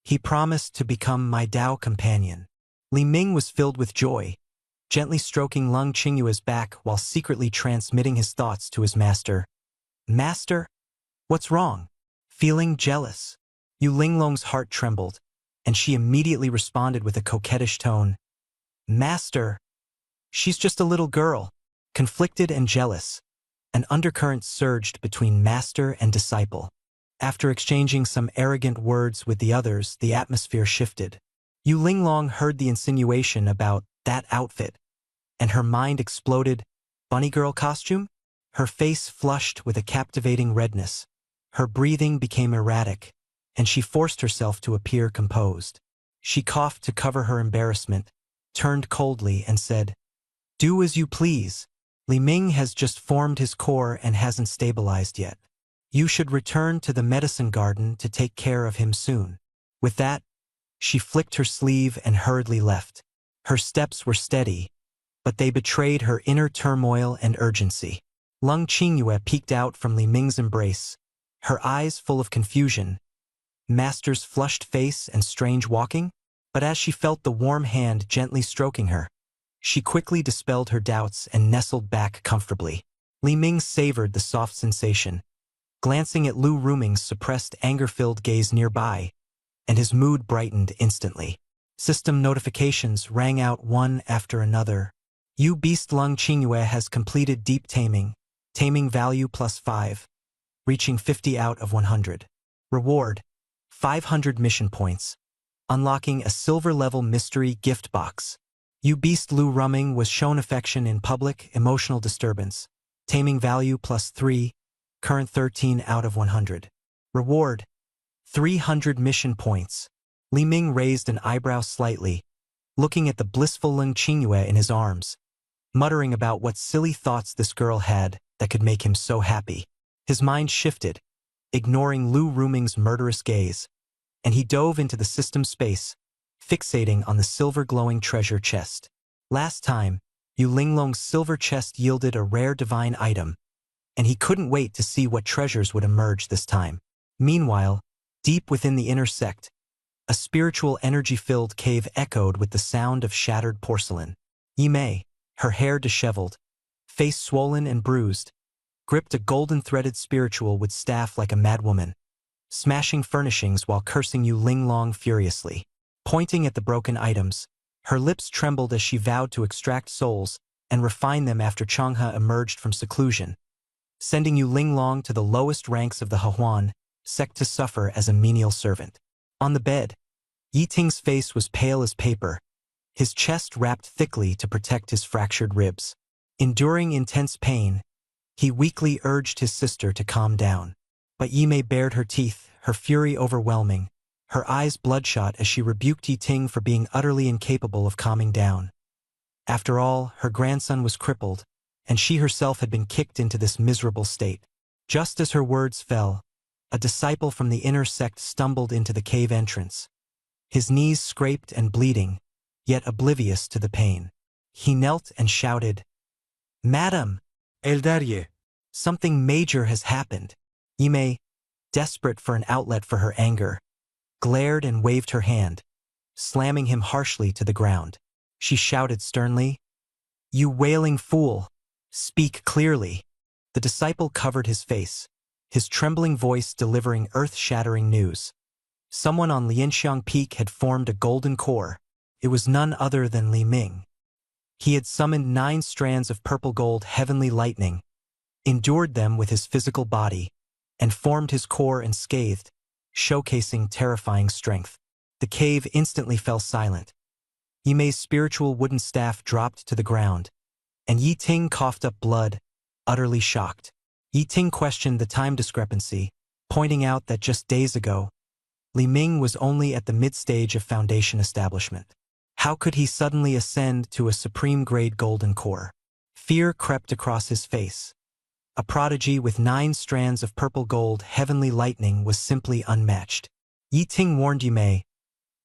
He promised to become my Dao companion." Li Ming was filled with joy, gently stroking Leng Qingyue's back while secretly transmitting his thoughts to his master. "Master? What's wrong?" Feeling jealous, Yu Linglong's heart trembled, and she immediately responded with a coquettish tone. "Master, she's just a little girl." Conflicted and jealous, an undercurrent surged between master and disciple. After exchanging some arrogant words with the others, the atmosphere shifted. Yu Linglong heard the insinuation about that outfit, and her mind exploded. Bunny girl costume? Her face flushed with a captivating redness. Her breathing became erratic, and she forced herself to appear composed. She coughed to cover her embarrassment, turned coldly, and said, "Do as you please. Li Ming has just formed his core and hasn't stabilized yet. You should return to the medicine garden to take care of him soon." With that, she flicked her sleeve and hurriedly left. Her steps were steady, but they betrayed her inner turmoil and urgency. Leng Qingyue peeked out from Li Ming's embrace, her eyes full of confusion. Master's flushed face and strange walking? But as she felt the warm hand gently stroking her, she quickly dispelled her doubts and nestled back comfortably. Li Ming savored the soft sensation, glancing at Lu Ruming's suppressed anger-filled gaze nearby, and his mood brightened instantly. System notifications rang out one after another. "You Beast Leng Qingyue has completed deep taming. Taming value +5. Reaching 50 out of 100. Reward, 500 mission points. Unlocking a silver-level mystery gift box. You Beast Lu Ruming was shown affection in public, emotional disturbance. Taming value +3. Current 13 out of 100. Reward, 300 mission points." Li Ming raised an eyebrow slightly, looking at the blissful Leng Qingyue in his arms, muttering about what silly thoughts this girl had that could make him so happy. His mind shifted, ignoring Lu Ruming's murderous gaze, and he dove into the system space, fixating on the silver-glowing treasure chest. Last time, Yu Linglong's silver chest yielded a rare divine item, and he couldn't wait to see what treasures would emerge this time. Meanwhile, deep within the inner sect, a spiritual energy-filled cave echoed with the sound of shattered porcelain. Yi Mei, her hair disheveled, face swollen and bruised, gripped a golden-threaded spiritual with staff like a madwoman, smashing furnishings while cursing Yu Linglong furiously. Pointing at the broken items, her lips trembled as she vowed to extract souls and refine them after Changhe emerged from seclusion, sending Yu Linglong to the lowest ranks of the Hehuan sect to suffer as a menial servant. On the bed, Yi Ting's face was pale as paper, his chest wrapped thickly to protect his fractured ribs. Enduring intense pain, he weakly urged his sister to calm down. But Yi Mei bared her teeth, her fury overwhelming, her eyes bloodshot as she rebuked Yi Ting for being utterly incapable of calming down. After all, her grandson was crippled, and she herself had been kicked into this miserable state. Just as her words fell, a disciple from the inner sect stumbled into the cave entrance. His knees scraped and bleeding, yet oblivious to the pain. He knelt and shouted, "Madam, Elderye, something major has happened." Yimei, desperate for an outlet for her anger, glared and waved her hand, slamming him harshly to the ground. She shouted sternly, "You wailing fool! Speak clearly." The disciple covered his face, his trembling voice delivering earth-shattering news. Someone on Lianxiang Peak had formed a golden core. It was none other than Li Ming. He had summoned 9 strands of purple gold heavenly lightning, endured them with his physical body, and formed his core unscathed, showcasing terrifying strength. The cave instantly fell silent. Yimei's spiritual wooden staff dropped to the ground, and Yi Ting coughed up blood, utterly shocked. Yi Ting questioned the time discrepancy, pointing out that just days ago, Li Ming was only at the mid-stage of foundation establishment. How could he suddenly ascend to a supreme-grade golden core? Fear crept across his face. A prodigy with 9 strands of purple gold heavenly lightning was simply unmatched. Yi Ting warned Yimei,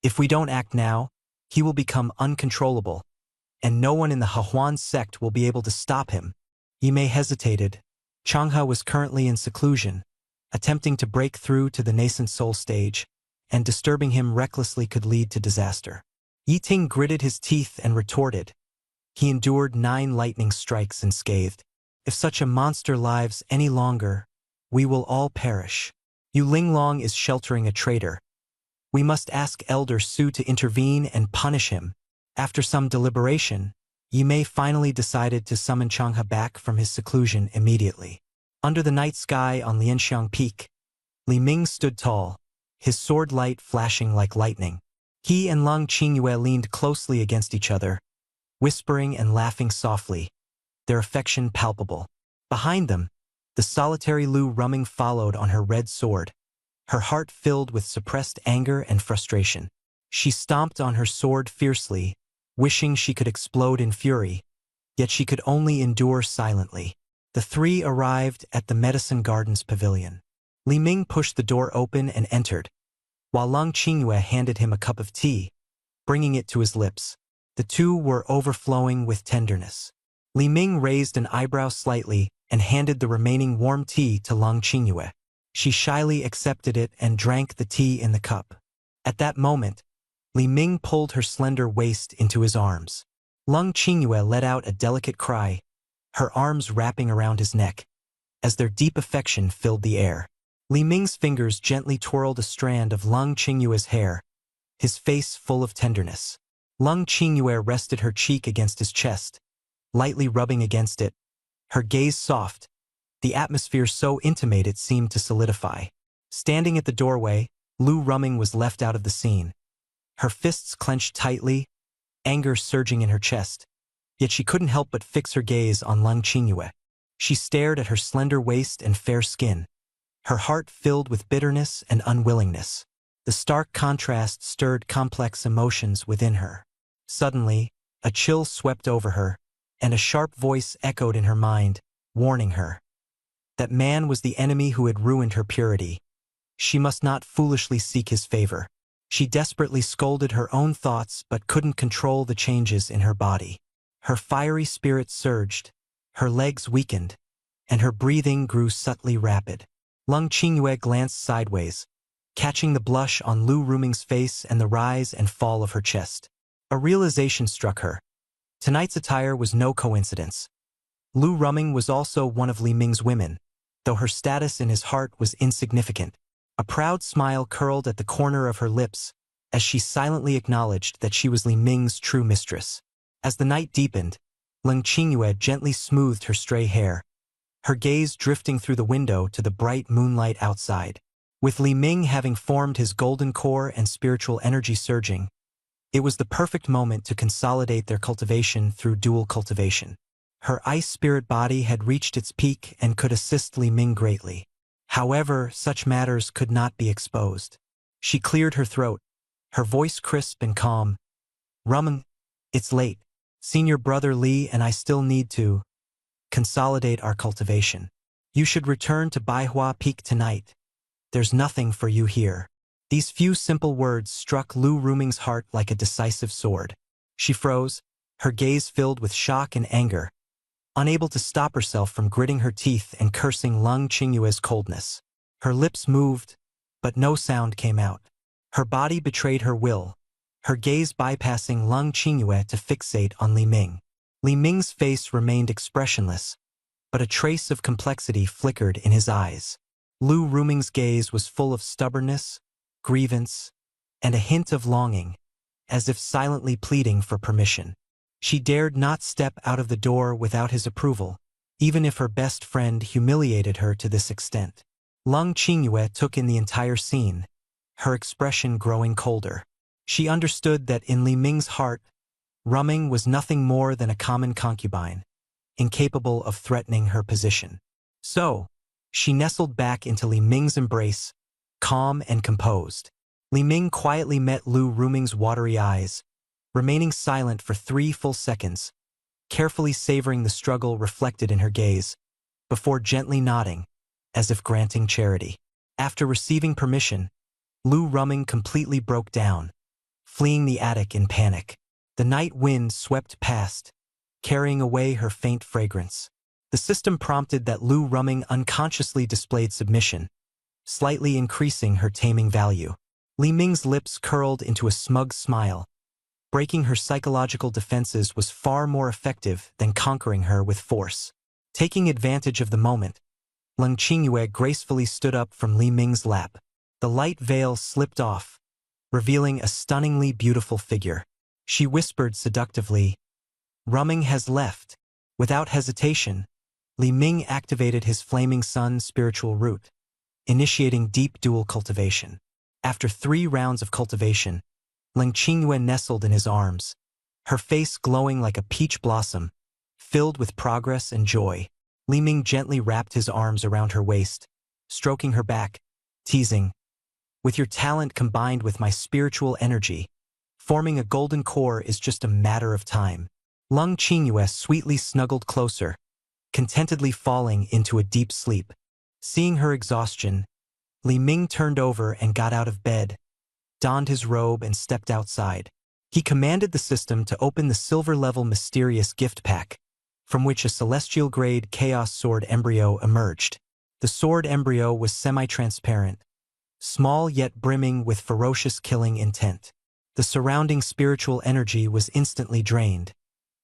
"If we don't act now, he will become uncontrollable, and no one in the Hehuan sect will be able to stop him." Yimei hesitated. Changhe was currently in seclusion, attempting to break through to the nascent soul stage, and disturbing him recklessly could lead to disaster. Yi Ting gritted his teeth and retorted. He endured 9 lightning strikes unscathed. "If such a monster lives any longer, we will all perish. Yu Linglong is sheltering a traitor. We must ask Elder Su to intervene and punish him." After some deliberation, Yimei finally decided to summon Changhe back from his seclusion immediately. Under the night sky on Lianxiang Peak, Li Ming stood tall, his sword light flashing like lightning. He and Lung Qingyue leaned closely against each other, whispering and laughing softly, their affection palpable. Behind them, the solitary Lu Ruming followed on her red sword, her heart filled with suppressed anger and frustration. She stomped on her sword fiercely, wishing she could explode in fury, yet she could only endure silently. The 3 arrived at the Medicine Gardens Pavilion. Li Ming pushed the door open and entered, while Lung Qingyue handed him a cup of tea, bringing it to his lips. The two were overflowing with tenderness. Li Ming raised an eyebrow slightly and handed the remaining warm tea to Lung Qingyue. She shyly accepted it and drank the tea in the cup. At that moment, Li Ming pulled her slender waist into his arms. Lung Qingyue let out a delicate cry, her arms wrapping around his neck, as their deep affection filled the air. Li Ming's fingers gently twirled a strand of Lung Qingyue's hair, his face full of tenderness. Lung Qingyue rested her cheek against his chest, lightly rubbing against it, her gaze soft, the atmosphere so intimate it seemed to solidify. Standing at the doorway, Lu Ruming was left out of the scene. Her fists clenched tightly, anger surging in her chest, yet she couldn't help but fix her gaze on Lung Qingyue. She stared at her slender waist and fair skin, her heart filled with bitterness and unwillingness. The stark contrast stirred complex emotions within her. Suddenly, a chill swept over her, and a sharp voice echoed in her mind, warning her. That man was the enemy who had ruined her purity. She must not foolishly seek his favor. She desperately scolded her own thoughts but couldn't control the changes in her body. Her fiery spirit surged, her legs weakened, and her breathing grew subtly rapid. Lung Qingyue glanced sideways, catching the blush on Lu Ruming's face and the rise and fall of her chest. A realization struck her. Tonight's attire was no coincidence. Lu Ruming was also one of Li Ming's women, though her status in his heart was insignificant. A proud smile curled at the corner of her lips as she silently acknowledged that she was Li Ming's true mistress. As the night deepened, Lung Qingyue gently smoothed her stray hair, her gaze drifting through the window to the bright moonlight outside. With Li Ming having formed his golden core and spiritual energy surging, it was the perfect moment to consolidate their cultivation through dual cultivation. Her ice spirit body had reached its peak and could assist Li Ming greatly. However, such matters could not be exposed. She cleared her throat, her voice crisp and calm. Rumeng, it's late. Senior brother Li and I still need to consolidate our cultivation. You should return to Baihua Peak tonight. There's nothing for you here. These few simple words struck Lu Ruming's heart like a decisive sword. She froze, her gaze filled with shock and anger, unable to stop herself from gritting her teeth and cursing Lung Qingyue's coldness. Her lips moved, but no sound came out. Her body betrayed her will, her gaze bypassing Lung Qingyue to fixate on Li Ming. Li Ming's face remained expressionless, but a trace of complexity flickered in his eyes. Lu Ruming's gaze was full of stubbornness, grievance, and a hint of longing, as if silently pleading for permission. She dared not step out of the door without his approval, even if her best friend humiliated her to this extent. Lung Qingyue took in the entire scene, her expression growing colder. She understood that in Li Ming's heart, Ruming was nothing more than a common concubine, incapable of threatening her position. So, she nestled back into Li Ming's embrace, calm and composed. Li Ming quietly met Lu Ruming's watery eyes, remaining silent for 3 full seconds, carefully savoring the struggle reflected in her gaze, before gently nodding, as if granting charity. After receiving permission, Lu Ruming completely broke down, fleeing the attic in panic. The night wind swept past, carrying away her faint fragrance. The system prompted that Lu Ruming unconsciously displayed submission, slightly increasing her taming value. Li Ming's lips curled into a smug smile. Breaking her psychological defenses was far more effective than conquering her with force. Taking advantage of the moment, Lung Qingyue gracefully stood up from Li Ming's lap. The light veil slipped off, revealing a stunningly beautiful figure. She whispered seductively, "Ruming has left." Without hesitation, Li Ming activated his Flaming Sun spiritual root, initiating deep dual cultivation. After 3 rounds of cultivation, Lung Qingyue nestled in his arms, her face glowing like a peach blossom, filled with progress and joy. Li Ming gently wrapped his arms around her waist, stroking her back, teasing, "With your talent combined with my spiritual energy, forming a golden core is just a matter of time." Lung Qingyue sweetly snuggled closer, contentedly falling into a deep sleep. Seeing her exhaustion, Li Ming turned over and got out of bed, donned his robe and stepped outside. He commanded the system to open the silver-level mysterious gift pack, from which a celestial-grade Chaos Sword embryo emerged. The sword embryo was semi-transparent, small yet brimming with ferocious killing intent. The surrounding spiritual energy was instantly drained,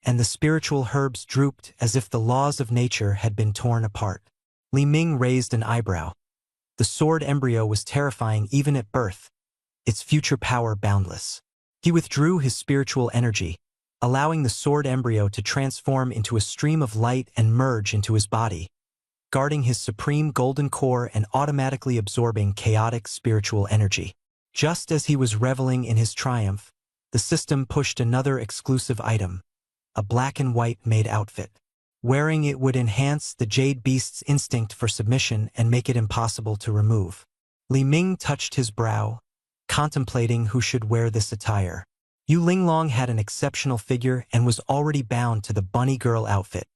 and the spiritual herbs drooped as if the laws of nature had been torn apart. Li Ming raised an eyebrow. The sword embryo was terrifying even at birth, its future power boundless. He withdrew his spiritual energy, allowing the sword embryo to transform into a stream of light and merge into his body, guarding his supreme golden core and automatically absorbing chaotic spiritual energy. Just as he was reveling in his triumph, the system pushed another exclusive item, a black and white maid outfit. Wearing it would enhance the Jade Beast's instinct for submission and make it impossible to remove. Li Ming touched his brow, contemplating who should wear this attire. Yu Linglong had an exceptional figure and was already bound to the bunny girl outfit,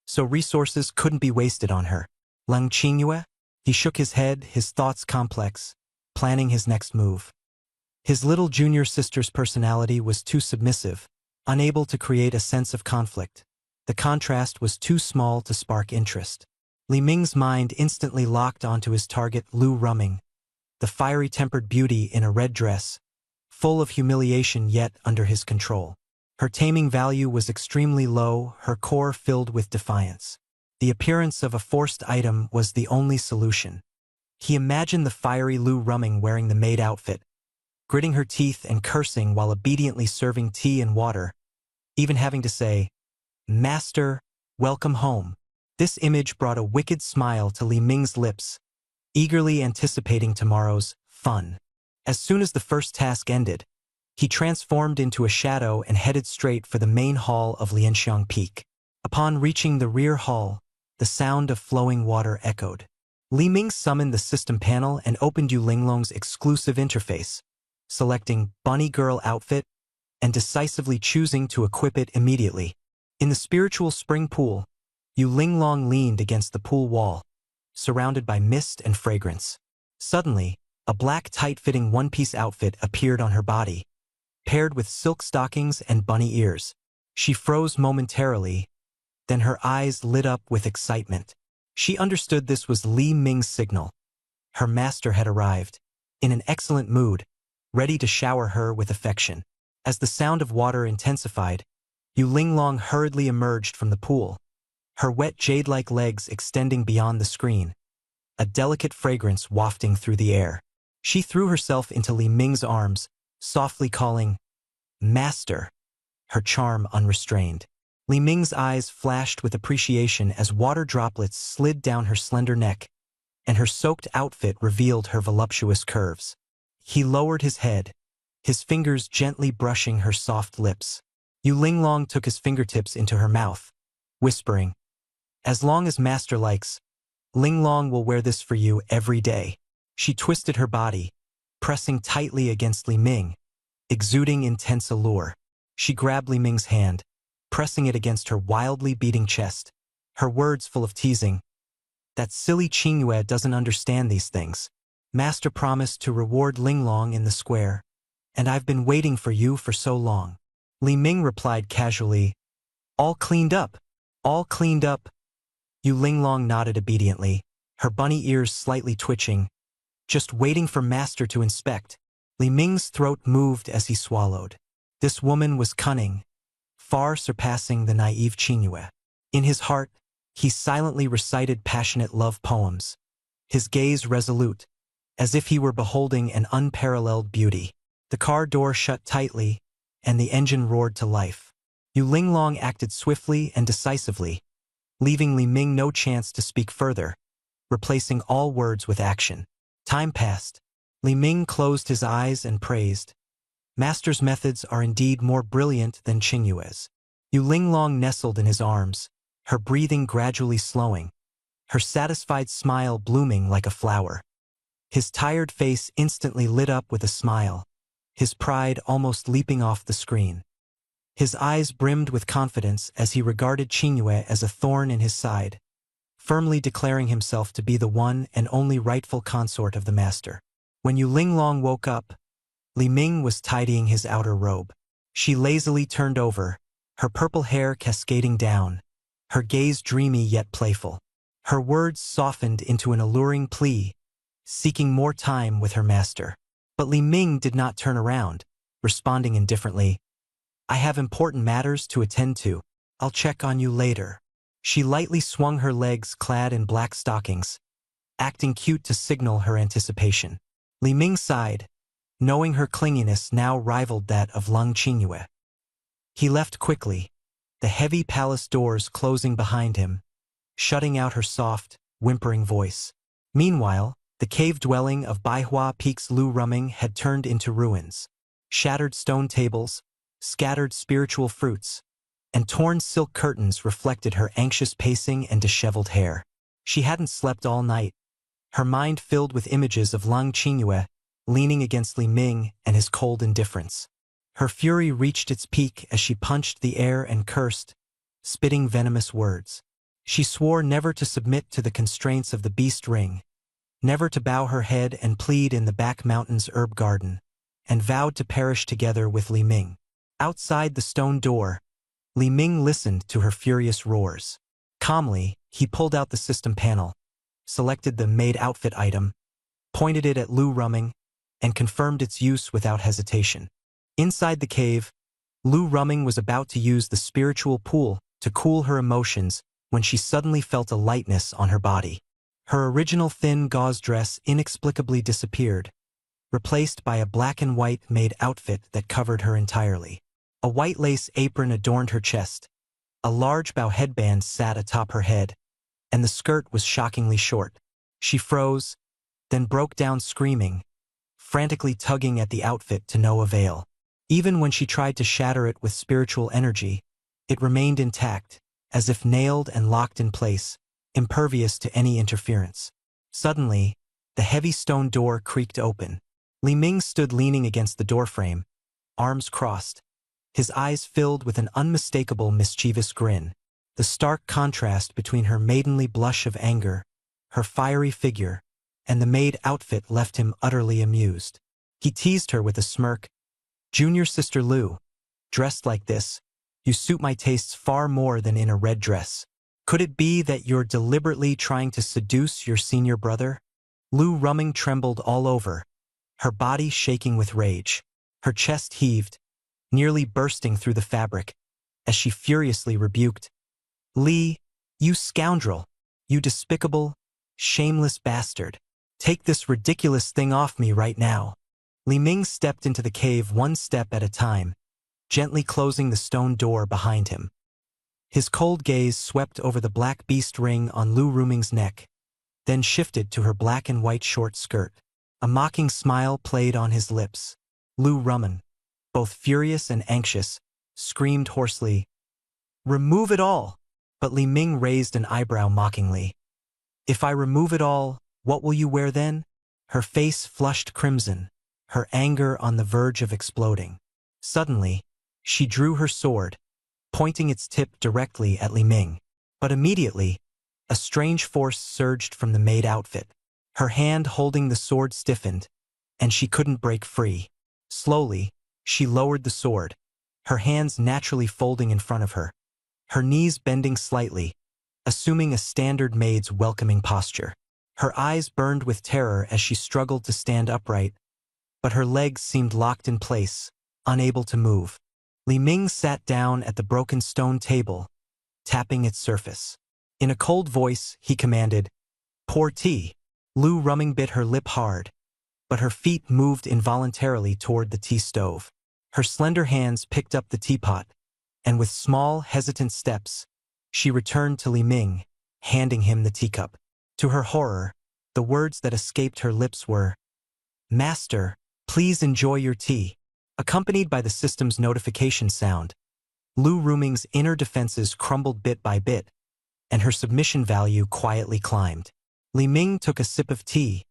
so resources couldn't be wasted on her. Lung Qingyue? He shook his head, his thoughts complex, planning his next move. His little junior sister's personality was too submissive, unable to create a sense of conflict. The contrast was too small to spark interest. Li Ming's mind instantly locked onto his target, Lu Ruming, the fiery-tempered beauty in a red dress, full of humiliation yet under his control. Her taming value was extremely low, her core filled with defiance. The appearance of a forced item was the only solution. He imagined the fiery Lu Ruming wearing the maid outfit, gritting her teeth and cursing while obediently serving tea and water, even having to say, "Master, welcome home." This image brought a wicked smile to Li Ming's lips, eagerly anticipating tomorrow's fun. As soon as the first task ended, he transformed into a shadow and headed straight for the main hall of Lianxiang Peak. Upon reaching the rear hall, the sound of flowing water echoed. Li Ming summoned the system panel and opened Yu Linglong's exclusive interface, selecting Bunny Girl outfit and decisively choosing to equip it immediately. In the spiritual spring pool, Yu Linglong leaned against the pool wall, surrounded by mist and fragrance. Suddenly, a black tight-fitting one-piece outfit appeared on her body, paired with silk stockings and bunny ears. She froze momentarily, then her eyes lit up with excitement. She understood this was Li Ming's signal. Her master had arrived, in an excellent mood, ready to shower her with affection. As the sound of water intensified, Yu Linglong hurriedly emerged from the pool, her wet jade-like legs extending beyond the screen, a delicate fragrance wafting through the air. She threw herself into Li Ming's arms, softly calling, "Master," her charm unrestrained. Li Ming's eyes flashed with appreciation as water droplets slid down her slender neck, and her soaked outfit revealed her voluptuous curves. He lowered his head, his fingers gently brushing her soft lips. Yu Linglong took his fingertips into her mouth, whispering, "As long as Master likes, Linglong will wear this for you every day." She twisted her body, pressing tightly against Li Ming, exuding intense allure. She grabbed Li Ming's hand, pressing it against her wildly beating chest, her words full of teasing. "That silly Qingyue doesn't understand these things. Master promised to reward Linglong in the square, and I've been waiting for you for so long." Li Ming replied casually, "All cleaned up, all cleaned up." Yu Linglong nodded obediently, her bunny ears slightly twitching, just waiting for Master to inspect. Li Ming's throat moved as he swallowed. This woman was cunning, far surpassing the naive Qingyue. In his heart, he silently recited passionate love poems, his gaze resolute, as if he were beholding an unparalleled beauty. The car door shut tightly, and the engine roared to life. Yu Linglong acted swiftly and decisively, leaving Li Ming no chance to speak further, replacing all words with action. Time passed. Li Ming closed his eyes and praised, "Master's methods are indeed more brilliant than Qingyue's." Yu Linglong nestled in his arms, her breathing gradually slowing, her satisfied smile blooming like a flower. His tired face instantly lit up with a smile, his pride almost leaping off the screen. His eyes brimmed with confidence as he regarded Qingyue as a thorn in his side, firmly declaring himself to be the one and only rightful consort of the master. When Yu Linglong woke up, Li Ming was tidying his outer robe. She lazily turned over, her purple hair cascading down, her gaze dreamy yet playful. Her words softened into an alluring plea, seeking more time with her master. But Li Ming did not turn around, responding indifferently, "I have important matters to attend to. I'll check on you later." She lightly swung her legs clad in black stockings, acting cute to signal her anticipation. Li Ming sighed, knowing her clinginess now rivaled that of Lung Qingyue. He left quickly, the heavy palace doors closing behind him, shutting out her soft, whimpering voice. Meanwhile, the cave dwelling of Baihua Peak's Lu Ruming had turned into ruins. Shattered stone tables, scattered spiritual fruits, and torn silk curtains reflected her anxious pacing and disheveled hair. She hadn't slept all night, her mind filled with images of Lung Qingyue leaning against Li Ming and his cold indifference. Her fury reached its peak as she punched the air and cursed, spitting venomous words. She swore never to submit to the constraints of the beast ring, never to bow her head and plead in the back mountain's herb garden, and vowed to perish together with Li Ming. Outside the stone door, Li Ming listened to her furious roars. Calmly, he pulled out the system panel, selected the made outfit item, pointed it at Lu Ruming, and confirmed its use without hesitation. Inside the cave, Lu Ruming was about to use the spiritual pool to cool her emotions when she suddenly felt a lightness on her body. Her original thin gauze dress inexplicably disappeared, replaced by a black and white made outfit that covered her entirely. A white lace apron adorned her chest, a large bow headband sat atop her head, and the skirt was shockingly short. She froze, then broke down screaming, frantically tugging at the outfit to no avail. Even when she tried to shatter it with spiritual energy, it remained intact, as if nailed and locked in place, impervious to any interference. Suddenly, the heavy stone door creaked open. Li Ming stood leaning against the doorframe, arms crossed, his eyes filled with an unmistakable mischievous grin. The stark contrast between her maidenly blush of anger, her fiery figure, and the maid outfit left him utterly amused. He teased her with a smirk. "Junior Sister Lu, dressed like this, you suit my tastes far more than in a red dress. Could it be that you're deliberately trying to seduce your senior brother?" Lu Ruming trembled all over, her body shaking with rage. Her chest heaved, nearly bursting through the fabric, as she furiously rebuked, "Li, you scoundrel, you despicable, shameless bastard. Take this ridiculous thing off me right now." Li Ming stepped into the cave one step at a time, gently closing the stone door behind him. His cold gaze swept over the black beast ring on Lu Ruming's neck, then shifted to her black and white short skirt. A mocking smile played on his lips. Lu Ruming, both furious and anxious, screamed hoarsely, "Remove it all!" But Li Ming raised an eyebrow mockingly. "If I remove it all, what will you wear then?" Her face flushed crimson, her anger on the verge of exploding. Suddenly, she drew her sword, pointing its tip directly at Li Ming. But immediately, a strange force surged from the maid outfit. Her hand holding the sword stiffened, and she couldn't break free. Slowly, she lowered the sword, her hands naturally folding in front of her, her knees bending slightly, assuming a standard maid's welcoming posture. Her eyes burned with terror as she struggled to stand upright, but her legs seemed locked in place, unable to move. Li Ming sat down at the broken stone table, tapping its surface. In a cold voice, he commanded, "Pour tea." Lu Ruming bit her lip hard, but her feet moved involuntarily toward the tea stove. Her slender hands picked up the teapot, and with small, hesitant steps, she returned to Li Ming, handing him the teacup. To her horror, the words that escaped her lips were, "Master, please enjoy your tea." Accompanied by the system's notification sound, Lu Ruming's inner defenses crumbled bit by bit, and her submission value quietly climbed. Li Ming took a sip of tea,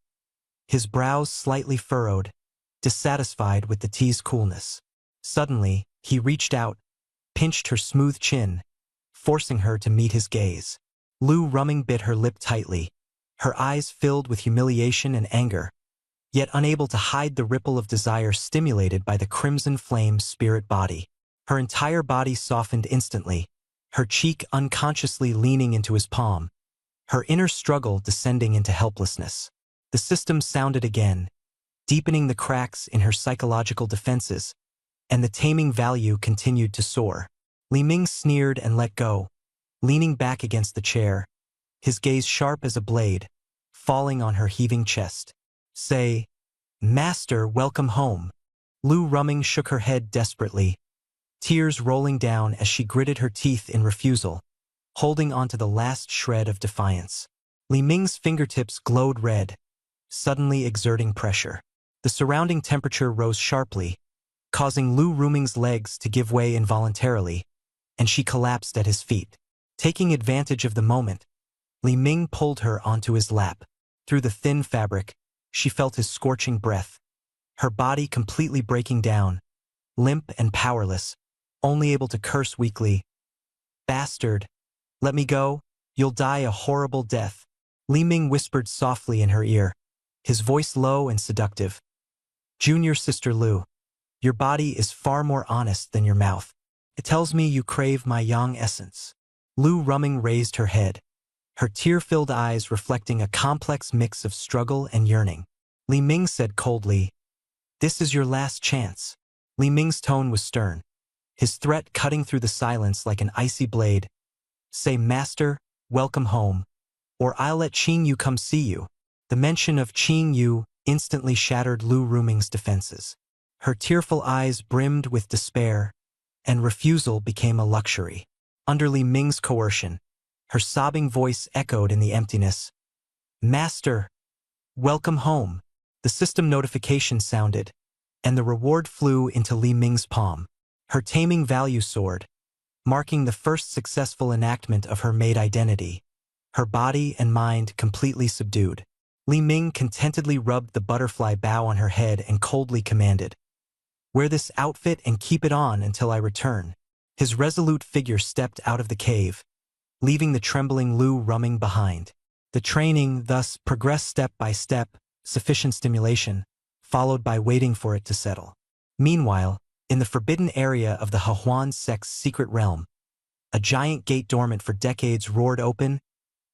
his brows slightly furrowed, dissatisfied with the tea's coolness. Suddenly, he reached out, pinched her smooth chin, forcing her to meet his gaze. Lu Ruming bit her lip tightly, her eyes filled with humiliation and anger, yet unable to hide the ripple of desire stimulated by the crimson flame's spirit body. Her entire body softened instantly, her cheek unconsciously leaning into his palm, her inner struggle descending into helplessness. The system sounded again, deepening the cracks in her psychological defenses, and the taming value continued to soar. Li Ming sneered and let go, leaning back against the chair, his gaze sharp as a blade, falling on her heaving chest. "Say, Master, welcome home." Lu Ruming shook her head desperately, tears rolling down as she gritted her teeth in refusal, holding onto the last shred of defiance. Li Ming's fingertips glowed red, suddenly exerting pressure. The surrounding temperature rose sharply, causing Lu Ruming's legs to give way involuntarily, and she collapsed at his feet. Taking advantage of the moment, Li Ming pulled her onto his lap. Through the thin fabric, she felt his scorching breath, her body completely breaking down, limp and powerless, only able to curse weakly, "Bastard, let me go, you'll die a horrible death." Li Ming whispered softly in her ear, his voice low and seductive. "Junior Sister Lu, your body is far more honest than your mouth. It tells me you crave my yang essence." Lu Ruming raised her head, her tear-filled eyes reflecting a complex mix of struggle and yearning. Li Ming said coldly, "This is your last chance." Li Ming's tone was stern, his threat cutting through the silence like an icy blade. "Say, Master, welcome home, or I'll let Qing Yu come see you." The mention of Qing Yu instantly shattered Lu Ruming's defenses. Her tearful eyes brimmed with despair, and refusal became a luxury. Under Li Ming's coercion, her sobbing voice echoed in the emptiness. "Master, welcome home." The system notification sounded, and the reward flew into Li Ming's palm. Her taming value soared, marking the first successful enactment of her maid identity, her body and mind completely subdued. Li Ming contentedly rubbed the butterfly bow on her head and coldly commanded, "Wear this outfit and keep it on until I return." His resolute figure stepped out of the cave, leaving the trembling Lu rumming behind. The training thus progressed step by step, sufficient stimulation, followed by waiting for it to settle. Meanwhile, in the forbidden area of the Hahuan sect's secret realm, a giant gate dormant for decades roared open,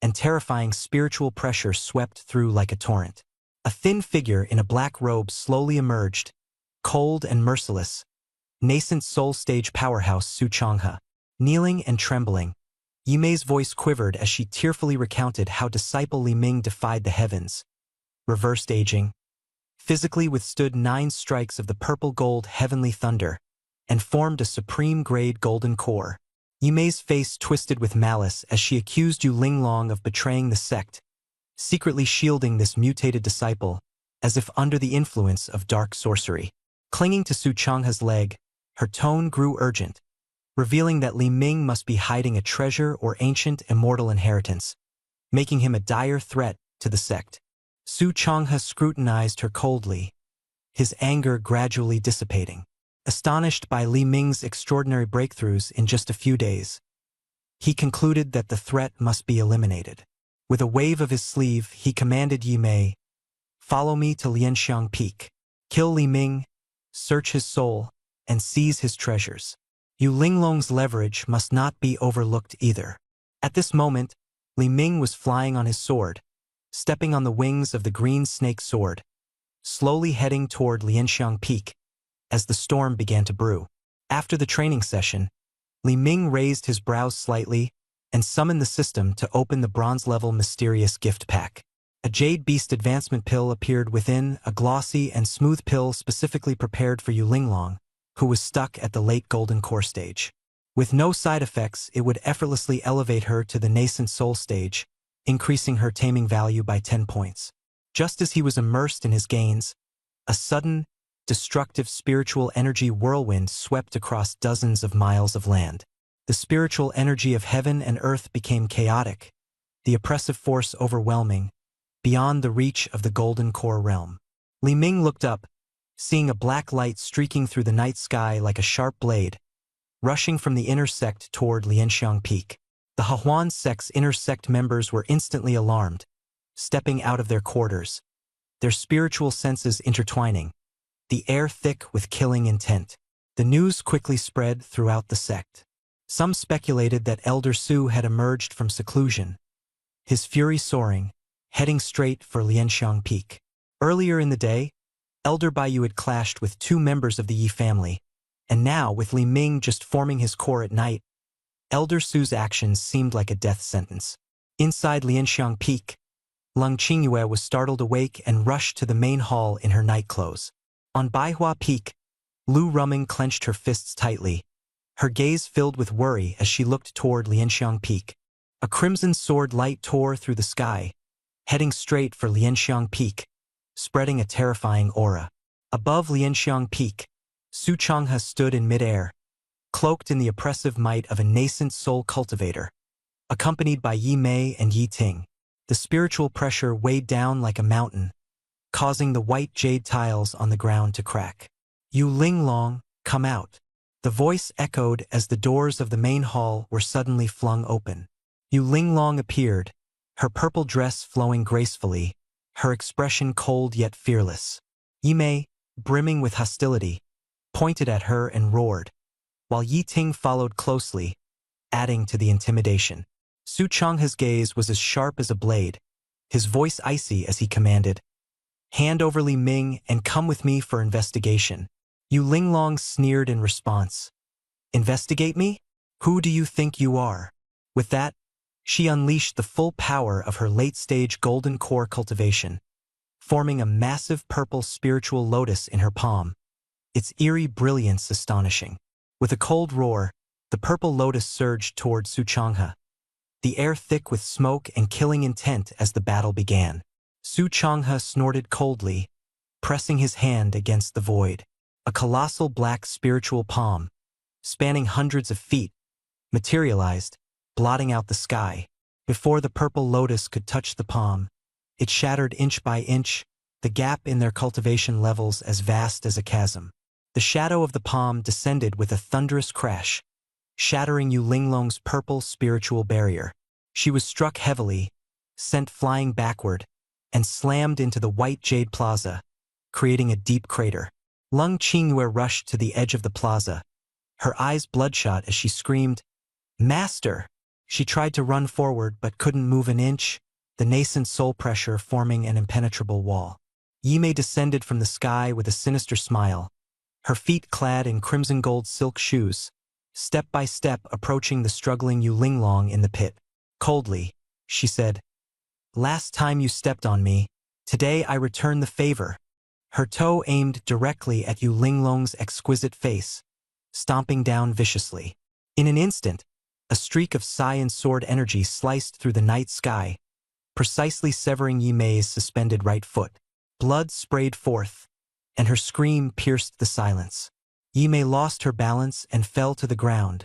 and terrifying spiritual pressure swept through like a torrent. A thin figure in a black robe slowly emerged, cold and merciless, nascent soul stage powerhouse Su Changhe. Kneeling and trembling, Yimei's voice quivered as she tearfully recounted how disciple Li Ming defied the heavens, reversed aging, physically withstood 9 strikes of the purple-gold heavenly thunder, and formed a supreme-grade golden core. Yimei's face twisted with malice as she accused Yu Linglong of betraying the sect, secretly shielding this mutated disciple, as if under the influence of dark sorcery. Clinging to Su Changhe's leg, her tone grew urgent, revealing that Li Ming must be hiding a treasure or ancient immortal inheritance, making him a dire threat to the sect. Su Changhe scrutinized her coldly, his anger gradually dissipating. Astonished by Li Ming's extraordinary breakthroughs in just a few days, he concluded that the threat must be eliminated. With a wave of his sleeve, he commanded Yimei, "Follow me to Lianxiang Peak. Kill Li Ming, search his soul, and seize his treasures." Yu Linglong's leverage must not be overlooked either. At this moment, Li Ming was flying on his sword, stepping on the wings of the green snake sword, slowly heading toward Lianxiang Peak, as the storm began to brew. After the training session, Li Ming raised his brows slightly and summoned the system to open the bronze-level mysterious gift pack. A Jade Beast advancement pill appeared within, a glossy and smooth pill specifically prepared for Yu Linglong, who was stuck at the late golden core stage. With no side effects, it would effortlessly elevate her to the nascent soul stage, increasing her taming value by 10 points. Just as he was immersed in his gains, a sudden, destructive spiritual energy whirlwind swept across dozens of miles of land. The spiritual energy of heaven and earth became chaotic, the oppressive force overwhelming, beyond the reach of the golden core realm. Li Ming looked up, seeing a black light streaking through the night sky like a sharp blade, rushing from the inner sect toward Lianxiang Peak. The Hahuan sect's inner sect members were instantly alarmed, stepping out of their quarters, their spiritual senses intertwining, the air thick with killing intent. The news quickly spread throughout the sect. Some speculated that Elder Su had emerged from seclusion, his fury soaring, heading straight for Lianxiang Peak. Earlier in the day, Elder Baiyu had clashed with 2 members of the Yi family, and now, with Li Ming just forming his core at night, Elder Su's actions seemed like a death sentence. Inside Lianxiang Peak, Lung Qingyue was startled awake and rushed to the main hall in her night clothes. On Baihua Peak, Lu Ruming clenched her fists tightly, her gaze filled with worry as she looked toward Lianxiang Peak. A crimson sword light tore through the sky, heading straight for Lianxiang Peak, spreading a terrifying aura. Above Lianxiang Peak, Su Changhe stood in midair, cloaked in the oppressive might of a nascent soul cultivator, accompanied by Yi Mei and Yi Ting. The spiritual pressure weighed down like a mountain, causing the white jade tiles on the ground to crack. "Yu Linglong, come out." The voice echoed as the doors of the main hall were suddenly flung open. Yu Linglong appeared, her purple dress flowing gracefully, her expression cold yet fearless. Yi Mei, brimming with hostility, pointed at her and roared, while Yi Ting followed closely, adding to the intimidation. Su Changhe's gaze was as sharp as a blade, his voice icy as he commanded, "Hand over Li Ming and come with me for investigation." Yu Linglong sneered in response. "Investigate me? Who do you think you are?" With that, she unleashed the full power of her late-stage golden core cultivation, forming a massive purple spiritual lotus in her palm, its eerie brilliance astonishing. With a cold roar, the purple lotus surged toward Su Changhe, the air thick with smoke and killing intent as the battle began. Su Changhe snorted coldly, pressing his hand against the void. A colossal black spiritual palm, spanning hundreds of feet, materialized, blotting out the sky. Before the purple lotus could touch the palm, It shattered inch by inch, the gap in their cultivation levels as vast as a chasm. The shadow of the palm descended with a thunderous crash, shattering Yu Linglong's purple spiritual barrier. She was struck heavily, sent flying backward, and slammed into the white jade plaza, creating a deep crater. Lung Qingyue rushed to the edge of the plaza, her eyes bloodshot as she screamed, "Master!" She tried to run forward but couldn't move an inch, the nascent soul pressure forming an impenetrable wall. Yimei descended from the sky with a sinister smile, her feet clad in crimson gold silk shoes, step by step approaching the struggling Yu Linglong in the pit. Coldly, she said, "Last time you stepped on me, today I return the favor." Her toe aimed directly at Yu Linglong's exquisite face, stomping down viciously. In an instant, a streak of Sai and sword energy sliced through the night sky, precisely severing Yimei's suspended right foot. Blood sprayed forth, and her scream pierced the silence. Yimei lost her balance and fell to the ground,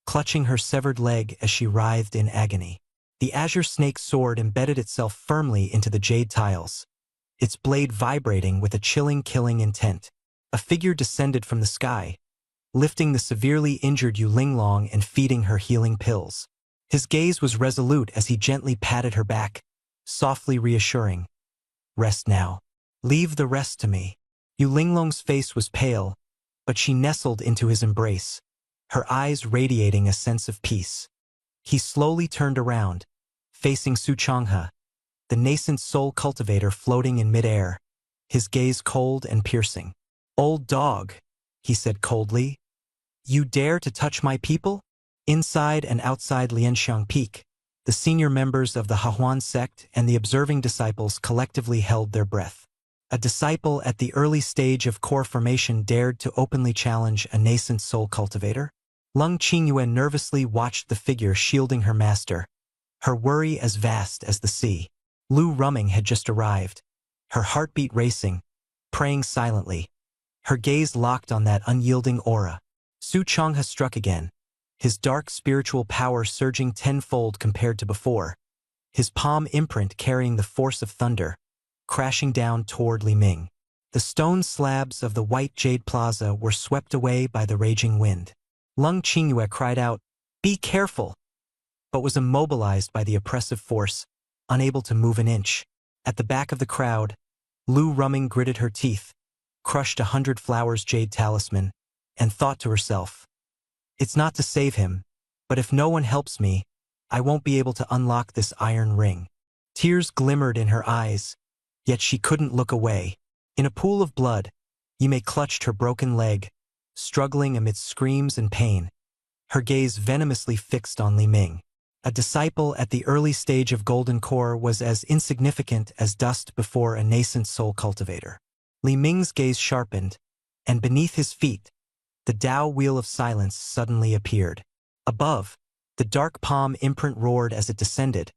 clutching her severed leg as she writhed in agony. The azure snake sword embedded itself firmly into the jade tiles, its blade vibrating with a chilling killing intent. A figure descended from the sky, lifting the severely injured Yu Linglong and feeding her healing pills. His gaze was resolute as he gently patted her back, softly reassuring, "Rest now. Leave the rest to me." Yu Linglong's face was pale, but she nestled into his embrace, her eyes radiating a sense of peace. He slowly turned around, facing Su Changhe, the nascent soul cultivator floating in midair, his gaze cold and piercing. "Old dog," he said coldly, "you dare to touch my people?" Inside and outside Lianxiang Peak, the senior members of the Hahuan sect and the observing disciples collectively held their breath. A disciple at the early stage of core formation dared to openly challenge a nascent soul cultivator? Lung Qingyue nervously watched the figure shielding her master, her worry as vast as the sea. Lu Rumming had just arrived, her heartbeat racing, praying silently, her gaze locked on that unyielding aura. Su Changhe struck again, his dark spiritual power surging tenfold compared to before, his palm imprint carrying the force of thunder, crashing down toward Li Ming. The stone slabs of the white jade plaza were swept away by the raging wind. Lung Qingyue cried out, "Be careful!" but was immobilized by the oppressive force, unable to move an inch. At the back of the crowd, Lu Rumming gritted her teeth, crushed 100 flowers jade talisman, and thought to herself, "It's not to save him, but if no one helps me, I won't be able to unlock this iron ring." Tears glimmered in her eyes, yet she couldn't look away. In a pool of blood, Yimei clutched her broken leg, struggling amidst screams and pain, her gaze venomously fixed on Li Ming. A disciple at the early stage of Golden Core was as insignificant as dust before a nascent soul cultivator. Li Ming's gaze sharpened, and beneath his feet, the Tao Wheel of Silence suddenly appeared. Above, the dark palm imprint roared as it descended,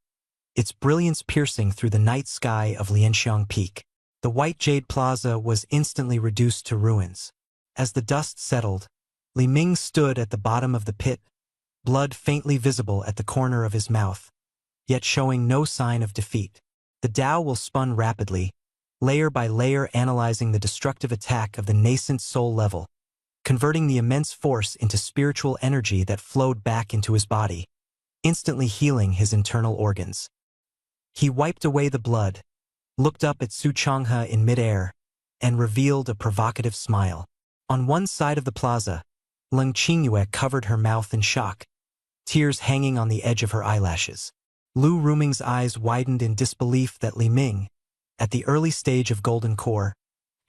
its brilliance piercing through the night sky of Lianxiang Peak. The white jade plaza was instantly reduced to ruins. As the dust settled, Li Ming stood at the bottom of the pit, blood faintly visible at the corner of his mouth, yet showing no sign of defeat. The Tao Wheel spun rapidly, layer by layer analyzing the destructive attack of the nascent soul level, converting the immense force into spiritual energy that flowed back into his body, instantly healing his internal organs. He wiped away the blood, looked up at Su Changhe in midair, and revealed a provocative smile. On one side of the plaza, Lung Qingyue covered her mouth in shock, tears hanging on the edge of her eyelashes. Lu Ruming's eyes widened in disbelief that Li Ming, at the early stage of Golden Core,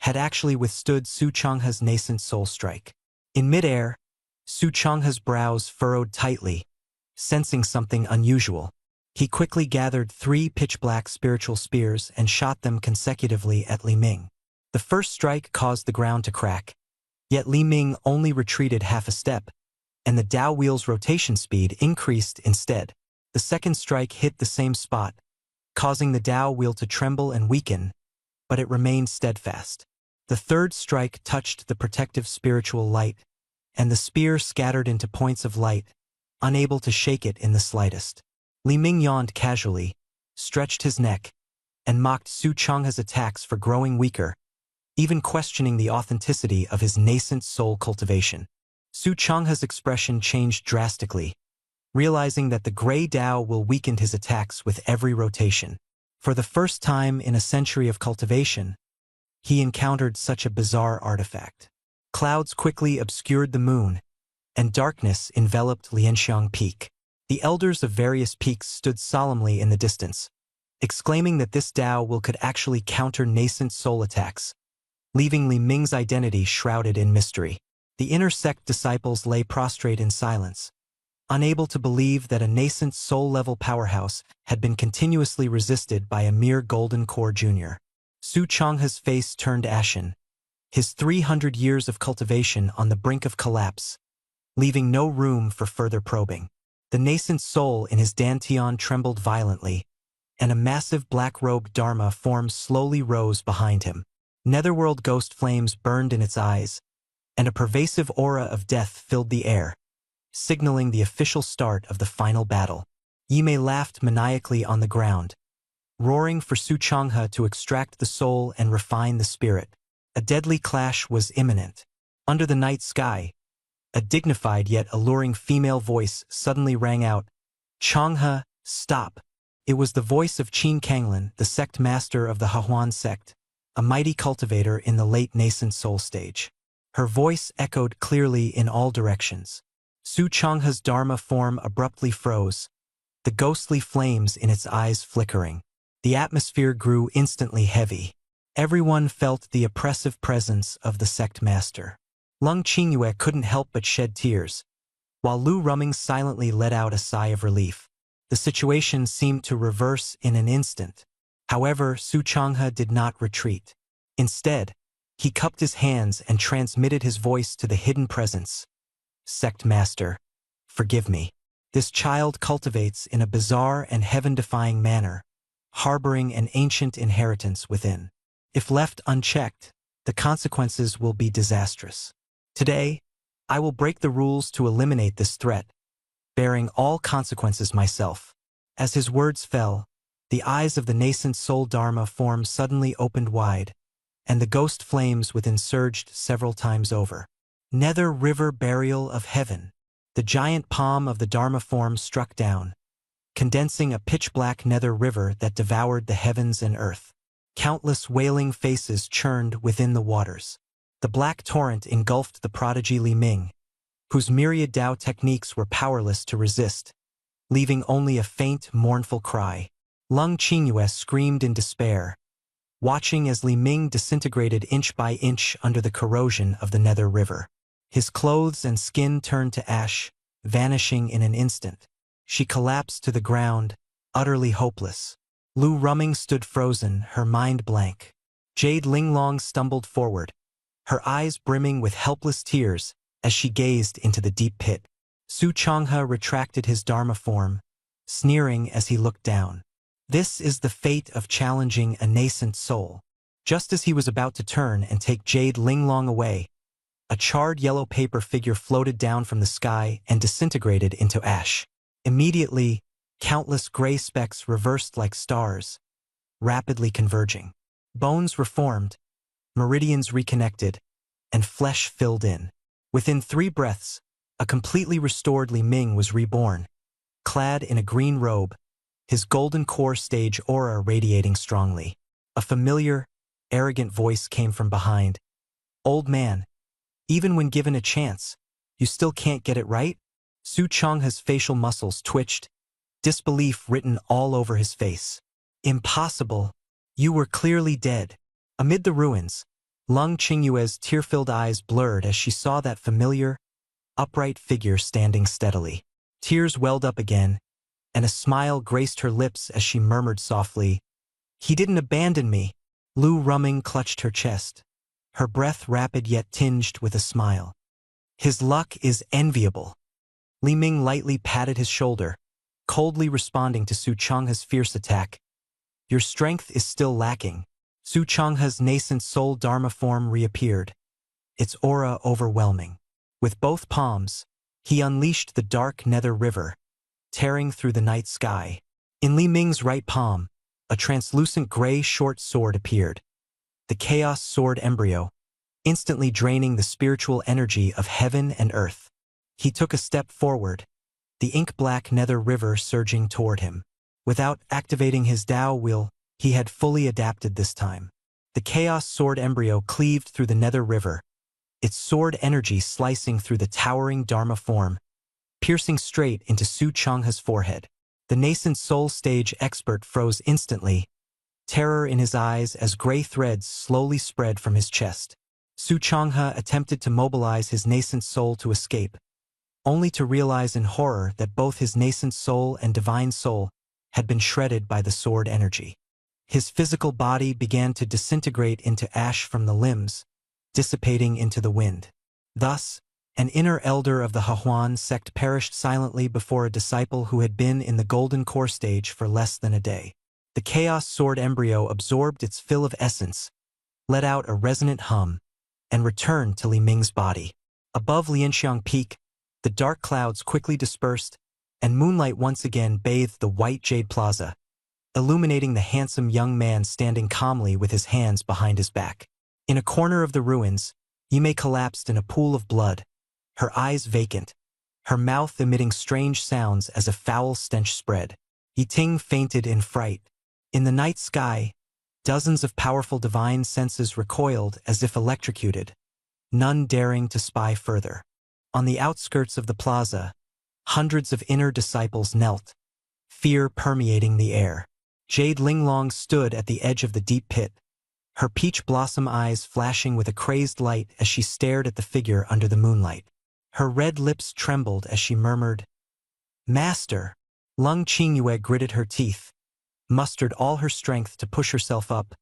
had actually withstood Su Changhe's nascent soul strike. In midair, Su Changhe's brows furrowed tightly, sensing something unusual. He quickly gathered 3 pitch-black spiritual spears and shot them consecutively at Li Ming. The first strike caused the ground to crack, yet Li Ming only retreated half a step, and the Tao Wheel's rotation speed increased instead. The second strike hit the same spot, causing the Tao Wheel to tremble and weaken, but it remained steadfast. The third strike touched the protective spiritual light, and the spear scattered into points of light, unable to shake it in the slightest. Li Ming yawned casually, stretched his neck, and mocked Su Changhe's attacks for growing weaker, even questioning the authenticity of his nascent soul cultivation. Su Changhe's expression changed drastically, realizing that the Grey Dao will weaken his attacks with every rotation. For the first time in a century of cultivation, he encountered such a bizarre artifact. Clouds quickly obscured the moon, and darkness enveloped Lianxiang Peak. The elders of various peaks stood solemnly in the distance, exclaiming that this Dao will could actually counter nascent soul attacks, leaving Li Ming's identity shrouded in mystery. The inner sect disciples lay prostrate in silence, unable to believe that a nascent soul-level powerhouse had been continuously resisted by a mere Golden Core Junior. Su Changhe's face turned ashen, his 300 years of cultivation on the brink of collapse, leaving no room for further probing. The nascent soul in his dantian trembled violently, and a massive black-robed Dharma form slowly rose behind him. Netherworld ghost flames burned in its eyes, and a pervasive aura of death filled the air, signaling the official start of the final battle. Yimei laughed maniacally on the ground, roaring for Su Changhe to extract the soul and refine the spirit. A deadly clash was imminent. Under the night sky, a dignified yet alluring female voice suddenly rang out, "Changhe, stop!" It was the voice of Qin Kanglin, the sect master of the Hahuan sect, a mighty cultivator in the late nascent soul stage. Her voice echoed clearly in all directions. Su Changhe's Dharma form abruptly froze, the ghostly flames in its eyes flickering. The atmosphere grew instantly heavy. Everyone felt the oppressive presence of the sect master. Lung Qingyue couldn't help but shed tears, while Lu Ruming silently let out a sigh of relief. The situation seemed to reverse in an instant. However, Su Changhe did not retreat. Instead, he cupped his hands and transmitted his voice to the hidden presence. "Sect Master, forgive me. This child cultivates in a bizarre and heaven-defying manner, harboring an ancient inheritance within. If left unchecked, the consequences will be disastrous. Today, I will break the rules to eliminate this threat, bearing all consequences myself." As his words fell, the eyes of the nascent soul Dharma form suddenly opened wide, and the ghost flames within surged several times over. Nether River Burial of Heaven. The giant palm of the Dharma form struck down, condensing a pitch-black nether river that devoured the heavens and earth. Countless wailing faces churned within the waters. The black torrent engulfed the prodigy Li Ming, whose myriad Dao techniques were powerless to resist, leaving only a faint, mournful cry. Lung Qingyue screamed in despair, watching as Li Ming disintegrated inch by inch under the corrosion of the nether river. His clothes and skin turned to ash, vanishing in an instant. She collapsed to the ground, utterly hopeless. Lu Ruming stood frozen, her mind blank. Jade Linglong stumbled forward, her eyes brimming with helpless tears as she gazed into the deep pit. Su Changhe retracted his Dharma form, sneering as he looked down. This is the fate of challenging a nascent soul. Just as he was about to turn and take Jade Linglong away, a charred yellow paper figure floated down from the sky and disintegrated into ash. Immediately, countless gray specks reversed like stars, rapidly converging. Bones reformed, meridians reconnected, and flesh filled in. Within 3 breaths, a completely restored Li Ming was reborn, clad in a green robe, his golden core stage aura radiating strongly. A familiar, arrogant voice came from behind. "Old man, even when given a chance, you still can't get it right?" Su Changhe's facial muscles twitched, disbelief written all over his face. "Impossible. You were clearly dead." Amid the ruins, Lung Qingyue's tear-filled eyes blurred as she saw that familiar, upright figure standing steadily. Tears welled up again, and a smile graced her lips as she murmured softly, "He didn't abandon me." Lu Ruming clutched her chest, her breath rapid yet tinged with a smile. "His luck is enviable." Li Ming lightly patted his shoulder, coldly responding to Su Changhe's fierce attack. "Your strength is still lacking." Su Changhe's nascent soul Dharma form reappeared, its aura overwhelming. With both palms, he unleashed the dark nether river, tearing through the night sky. In Li Ming's right palm, a translucent gray short sword appeared, the Chaos Sword Embryo, instantly draining the spiritual energy of heaven and earth. He took a step forward, the ink-black nether river surging toward him. Without activating his Dao will, he had fully adapted this time. The Chaos Sword Embryo cleaved through the nether river, its sword energy slicing through the towering Dharma form, piercing straight into Su Changhe's forehead. The nascent soul stage expert froze instantly, terror in his eyes as gray threads slowly spread from his chest. Su Changhe attempted to mobilize his nascent soul to escape, only to realize in horror that both his nascent soul and divine soul had been shredded by the sword energy. His physical body began to disintegrate into ash from the limbs, dissipating into the wind. Thus, an inner elder of the Hahuan sect perished silently before a disciple who had been in the Golden Core stage for less than a day. The Chaos Sword Embryo absorbed its fill of essence, let out a resonant hum, and returned to Li Ming's body. Above Lianxiang Peak, the dark clouds quickly dispersed, and moonlight once again bathed the white jade plaza, illuminating the handsome young man standing calmly with his hands behind his back. In a corner of the ruins, Yimei collapsed in a pool of blood, her eyes vacant, her mouth emitting strange sounds as a foul stench spread. Yiting fainted in fright. In the night sky, dozens of powerful divine senses recoiled as if electrocuted, none daring to spy further. On the outskirts of the plaza, hundreds of inner disciples knelt, fear permeating the air. Jade Linglong stood at the edge of the deep pit, her peach blossom eyes flashing with a crazed light as she stared at the figure under the moonlight. Her red lips trembled as she murmured, "Master!" Lung Qingyue gritted her teeth, mustered all her strength to push herself up,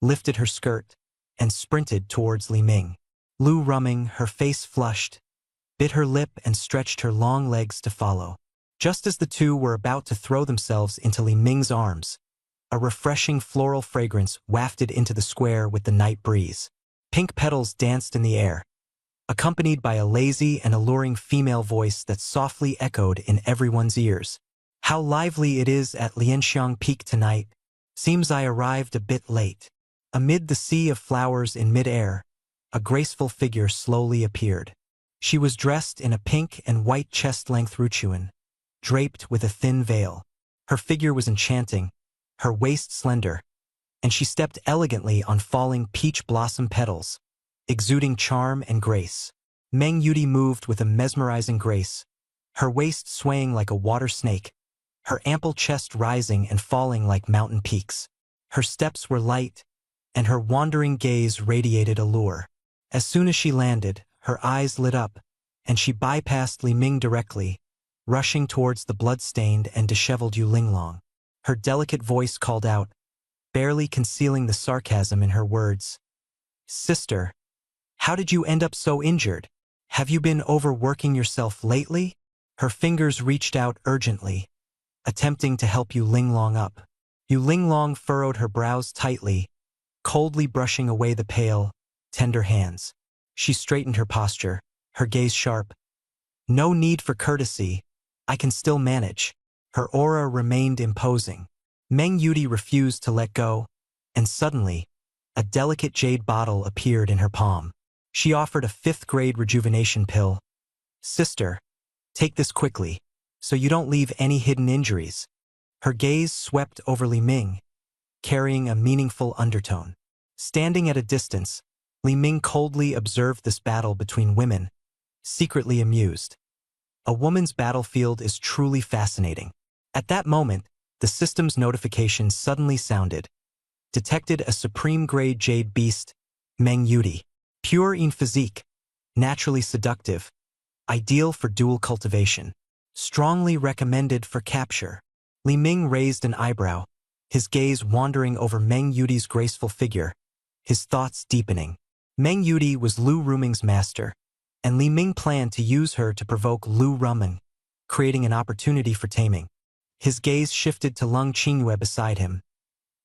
lifted her skirt, and sprinted towards Li Ming. Lu Rumming, her face flushed, bit her lip and stretched her long legs to follow. Just as the two were about to throw themselves into Li Ming's arms, a refreshing floral fragrance wafted into the square with the night breeze. Pink petals danced in the air, accompanied by a lazy and alluring female voice that softly echoed in everyone's ears. "How lively it is at Lianxiang Peak tonight. Seems I arrived a bit late." Amid the sea of flowers in mid-air, a graceful figure slowly appeared. She was dressed in a pink and white chest-length ruchuan, draped with a thin veil. Her figure was enchanting, her waist slender, and she stepped elegantly on falling peach blossom petals, exuding charm and grace. Meng Yuti moved with a mesmerizing grace, her waist swaying like a water snake, her ample chest rising and falling like mountain peaks. Her steps were light, and her wandering gaze radiated allure. As soon as she landed, her eyes lit up, and she bypassed Li Ming directly, rushing towards the blood-stained and disheveled Yu Linglong. Her delicate voice called out, barely concealing the sarcasm in her words, "Sister, how did you end up so injured? Have you been overworking yourself lately?" Her fingers reached out urgently, attempting to help Yu Linglong up. Yu Linglong furrowed her brows tightly, coldly brushing away the pale, tender hands. She straightened her posture, her gaze sharp. "No need for courtesy. I can still manage." Her aura remained imposing. Meng Yuti refused to let go, and suddenly, a delicate jade bottle appeared in her palm. She offered a 5th-grade rejuvenation pill. "Sister, take this quickly, so you don't leave any hidden injuries." Her gaze swept over Li Ming, carrying a meaningful undertone. Standing at a distance, Li Ming coldly observed this battle between women, secretly amused. A woman's battlefield is truly fascinating. At that moment, the system's notification suddenly sounded. Detected a supreme-grade jade beast, Meng Yuti. Pure in physique, naturally seductive, ideal for dual cultivation. Strongly recommended for capture. Li Ming raised an eyebrow, his gaze wandering over Meng Yuti's graceful figure, his thoughts deepening. Meng Yuti was Lu Ruming's master, and Li Ming planned to use her to provoke Lu Ruming, creating an opportunity for taming. His gaze shifted to Lung Qingyue beside him,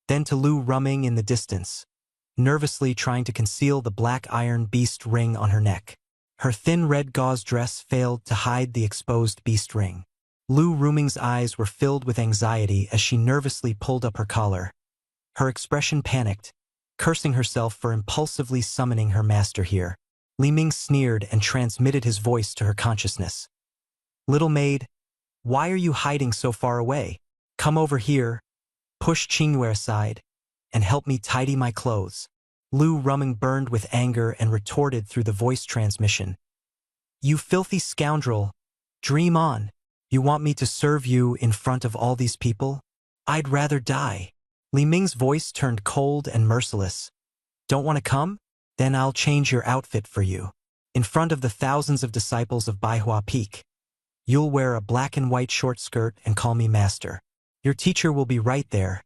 then to Lu Ruming in the distance, nervously trying to conceal the black iron beast ring on her neck. Her thin red gauze dress failed to hide the exposed beast ring. Lu Ruming's eyes were filled with anxiety as she nervously pulled up her collar, Her expression panicked, cursing herself for impulsively summoning her master here. Li Ming sneered and transmitted his voice to her consciousness. "Little maid, why are you hiding so far away? Come over here, push Qingyue aside, and help me tidy my clothes." Lu Ruming burned with anger and retorted through the voice transmission. "You filthy scoundrel, dream on. You want me to serve you in front of all these people? I'd rather die." Li Ming's voice turned cold and merciless. "Don't want to come? Then I'll change your outfit for you. In front of the thousands of disciples of Baihua Peak, you'll wear a black and white short skirt and call me master. Your teacher will be right there.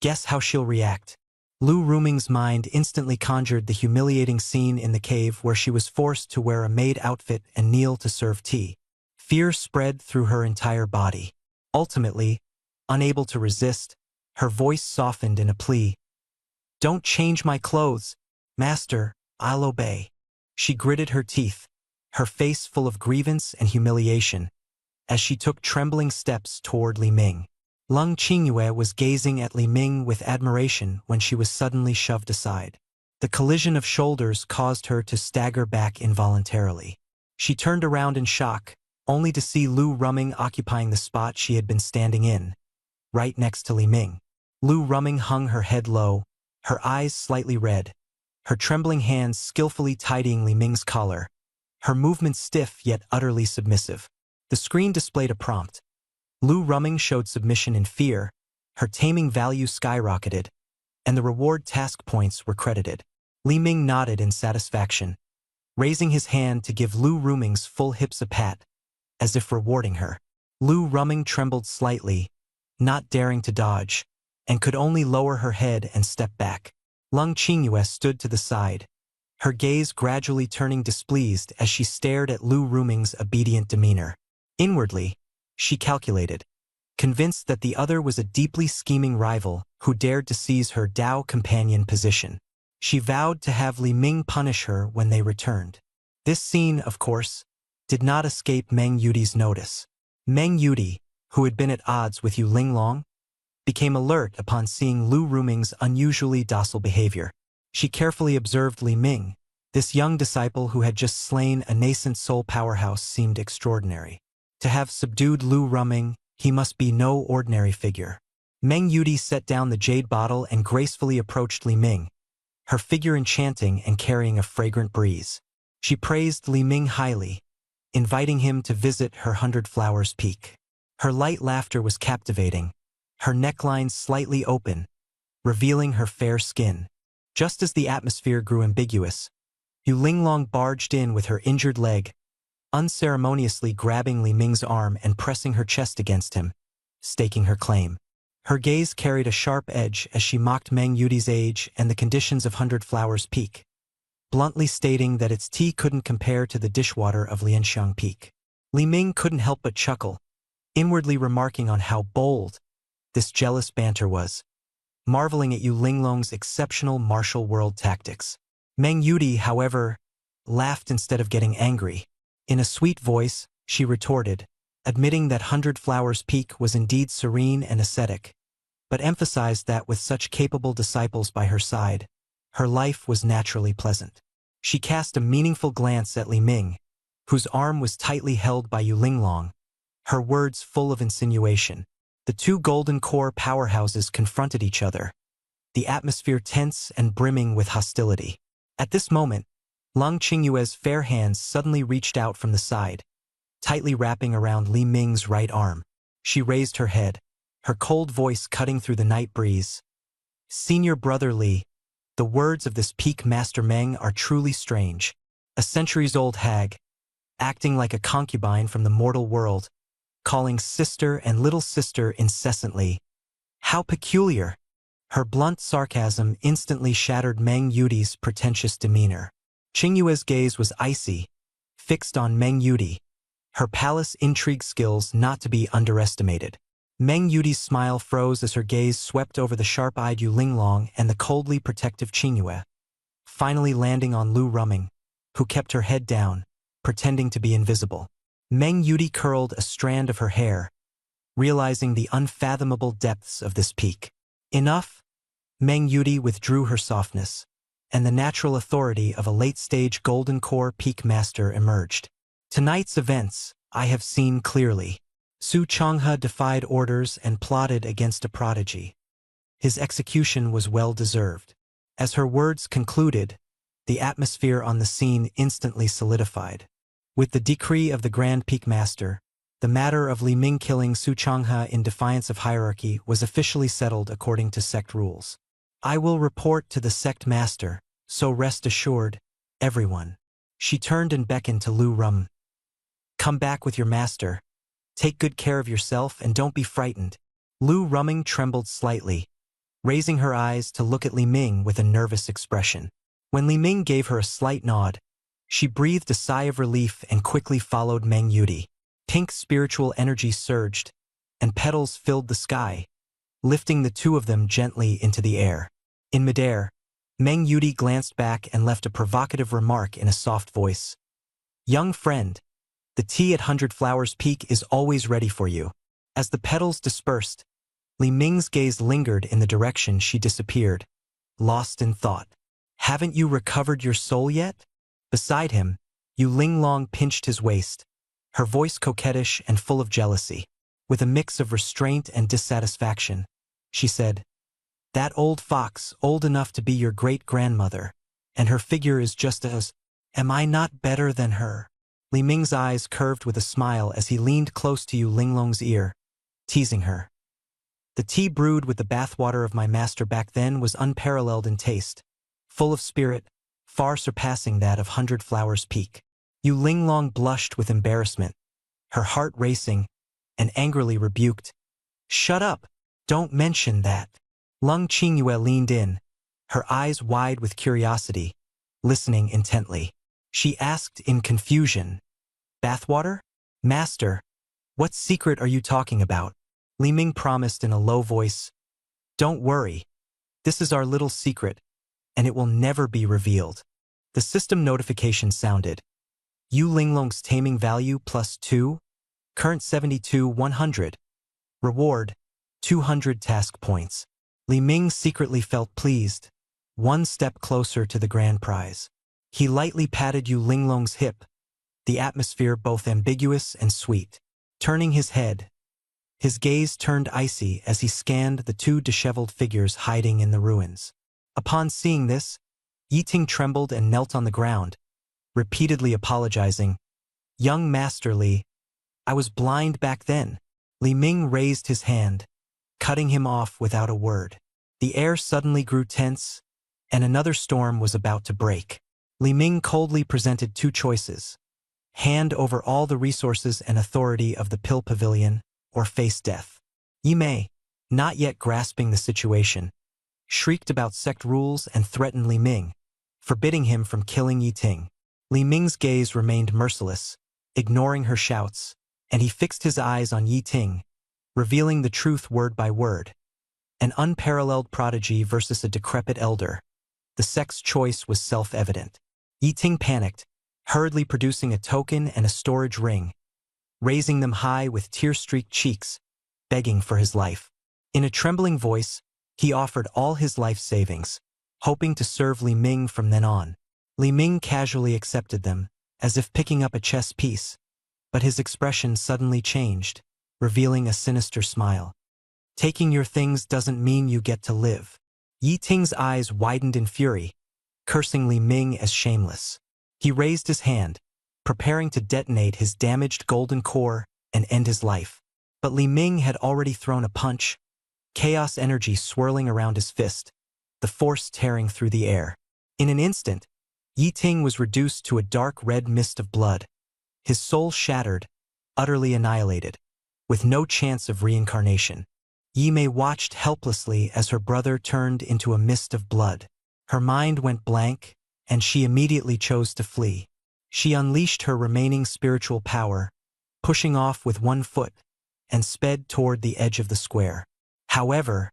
Guess how she'll react." Lu Ruming's mind instantly conjured the humiliating scene in the cave where she was forced to wear a maid outfit and kneel to serve tea. Fear spread through her entire body. Ultimately, unable to resist, her voice softened in a plea. "Don't change my clothes, master, I'll obey." She gritted her teeth, her face full of grievance and humiliation, as she took trembling steps toward Li Ming. Lung Qingyue was gazing at Li Ming with admiration when she was suddenly shoved aside. The collision of shoulders caused her to stagger back involuntarily. She turned around in shock, only to see Lu Ruming occupying the spot she had been standing in, right next to Li Ming. Lu Ruming hung her head low, her eyes slightly red, her trembling hands skillfully tidying Li Ming's collar, her movements stiff yet utterly submissive. The screen displayed a prompt. Lu Ruming showed submission in fear, her taming value skyrocketed, and the reward task points were credited. Li Ming nodded in satisfaction, raising his hand to give Lu Ruming's full hips a pat, as if rewarding her. Lu Ruming trembled slightly, not daring to dodge, and could only lower her head and step back. Lung Qingyue stood to the side, her gaze gradually turning displeased as she stared at Lu Ruming's obedient demeanor. Inwardly, she calculated, convinced that the other was a deeply scheming rival who dared to seize her Dao companion position. She vowed to have Li Ming punish her when they returned. This scene, of course, did not escape Meng Yudi's notice. Meng Yudi, who had been at odds with Yu Linglong, became alert upon seeing Lu Ruming's unusually docile behavior. She carefully observed Li Ming. This young disciple who had just slain a nascent soul powerhouse seemed extraordinary. To have subdued Lu Ruming, he must be no ordinary figure. Meng Yudi set down the jade bottle and gracefully approached Li Ming, her figure enchanting and carrying a fragrant breeze. She praised Li Ming highly, inviting him to visit her 100 Flowers Peak. Her light laughter was captivating, her neckline slightly open, revealing her fair skin. Just as the atmosphere grew ambiguous, Yu Linglong barged in with her injured leg, unceremoniously grabbing Li Ming's arm and pressing her chest against him, staking her claim. Her gaze carried a sharp edge as she mocked Meng Yudi's age and the conditions of 100 Flowers Peak, bluntly stating that its tea couldn't compare to the dishwater of Lianxiang Peak. Li Ming couldn't help but chuckle, inwardly remarking on how bold this jealous banter was, marveling at Yu Linglong's exceptional martial world tactics. Meng Yudi, however, laughed instead of getting angry. In a sweet voice, she retorted, admitting that 100 Flowers Peak was indeed serene and ascetic, but emphasized that with such capable disciples by her side, her life was naturally pleasant. She cast a meaningful glance at Li Ming, whose arm was tightly held by Yu Linglong, her words full of insinuation. The two golden core powerhouses confronted each other, the atmosphere tense and brimming with hostility. At this moment, Lung Qingyue's fair hands suddenly reached out from the side, tightly wrapping around Li Ming's right arm. She raised her head, her cold voice cutting through the night breeze. "Senior brother Li, the words of this peak master Meng are truly strange. A centuries-old hag, acting like a concubine from the mortal world, calling sister and little sister incessantly. How peculiar!" Her blunt sarcasm instantly shattered Meng Yudi's pretentious demeanor. Qingyue's gaze was icy, fixed on Meng Yudi, her palace intrigue skills not to be underestimated. Meng Yudi's smile froze as her gaze swept over the sharp-eyed Yu Linglong and the coldly protective Qingyue, finally landing on Lu Ruming, who kept her head down, pretending to be invisible. Meng Yudi curled a strand of her hair, realizing the unfathomable depths of this peak. "Enough, Meng Yudi withdrew her softness, and the natural authority of a late-stage Golden Core Peak Master emerged. Tonight's events, I have seen clearly. Su Changhe defied orders and plotted against a prodigy. His execution was well-deserved. As her words concluded, the atmosphere on the scene instantly solidified. With the decree of the Grand Peak Master, the matter of Li Ming killing Su Changhe in defiance of hierarchy was officially settled according to sect rules. I will report to the sect master, so rest assured, everyone. She turned and beckoned to Lu Rum. Come back with your master. Take good care of yourself and don't be frightened. Lu Rumming trembled slightly, raising her eyes to look at Li Ming with a nervous expression. When Li Ming gave her a slight nod, she breathed a sigh of relief and quickly followed Meng Yudi. Pink spiritual energy surged, and petals filled the sky, lifting the two of them gently into the air. In midair, Meng Yudi glanced back and left a provocative remark in a soft voice. Young friend, the tea at 100 Flowers Peak is always ready for you. As the petals dispersed, Li Ming's gaze lingered in the direction she disappeared, lost in thought. Haven't you recovered your soul yet? Beside him, Yu Linglong pinched his waist, her voice coquettish and full of jealousy. With a mix of restraint and dissatisfaction, she said, That old fox, old enough to be your great-grandmother, and her figure is just as, am I not better than her? Li Ming's eyes curved with a smile as he leaned close to Yu Linglong's ear, teasing her. The tea brewed with the bathwater of my master back then was unparalleled in taste, full of spirit, far surpassing that of 100 Flowers Peak. Yu Linglong blushed with embarrassment, her heart racing, and angrily rebuked. Shut up! Don't mention that. Lung Qingyue leaned in, her eyes wide with curiosity, listening intently. She asked in confusion, Bathwater? Master, what secret are you talking about? Li Ming promised in a low voice, Don't worry, this is our little secret, and it will never be revealed. The system notification sounded. Yu Linglong's taming value +2, current 72,100. Reward, 200 task points. Li Ming secretly felt pleased, one step closer to the grand prize. He lightly patted Yu Linglong's hip, the atmosphere both ambiguous and sweet. Turning his head, his gaze turned icy as he scanned the two disheveled figures hiding in the ruins. Upon seeing this, Yiting trembled and knelt on the ground, repeatedly apologizing. Young Master Li, I was blind back then. Li Ming raised his hand, cutting him off without a word. The air suddenly grew tense, and another storm was about to break. Li Ming coldly presented two choices: hand over all the resources and authority of the Pill Pavilion, or face death. Yi Mei, not yet grasping the situation, shrieked about sect rules and threatened Li Ming, forbidding him from killing Yi Ting. Li Ming's gaze remained merciless, ignoring her shouts, and he fixed his eyes on Yi Ting, revealing the truth word by word. An unparalleled prodigy versus a decrepit elder. The sect's choice was self-evident. Yi Ting panicked, hurriedly producing a token and a storage ring, raising them high with tear-streaked cheeks, begging for his life. In a trembling voice, he offered all his life savings, hoping to serve Li Ming from then on. Li Ming casually accepted them, as if picking up a chess piece, but his expression suddenly changed, revealing a sinister smile. Taking your things doesn't mean you get to live. Yi Ting's eyes widened in fury, cursing Li Ming as shameless. He raised his hand, preparing to detonate his damaged golden core and end his life. But Li Ming had already thrown a punch, chaos energy swirling around his fist, the force tearing through the air. In an instant, Yi Ting was reduced to a dark red mist of blood, his soul shattered, utterly annihilated, with no chance of reincarnation. Yi Mei watched helplessly as her brother turned into a mist of blood. Her mind went blank, and she immediately chose to flee. She unleashed her remaining spiritual power, pushing off with one foot, and sped toward the edge of the square. However,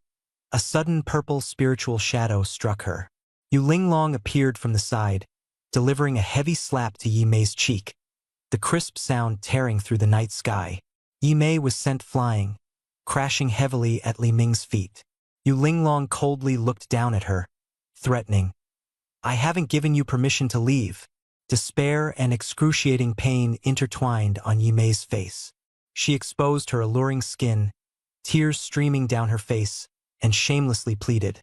a sudden purple spiritual shadow struck her. Yu Linglong appeared from the side, delivering a heavy slap to Yi Mei's cheek, the crisp sound tearing through the night sky. Yi Mei was sent flying, crashing heavily at Li Ming's feet. Yu Linglong coldly looked down at her, threatening. I haven't given you permission to leave. Despair and excruciating pain intertwined on Yi Mei's face. She exposed her alluring skin, tears streaming down her face, and shamelessly pleaded.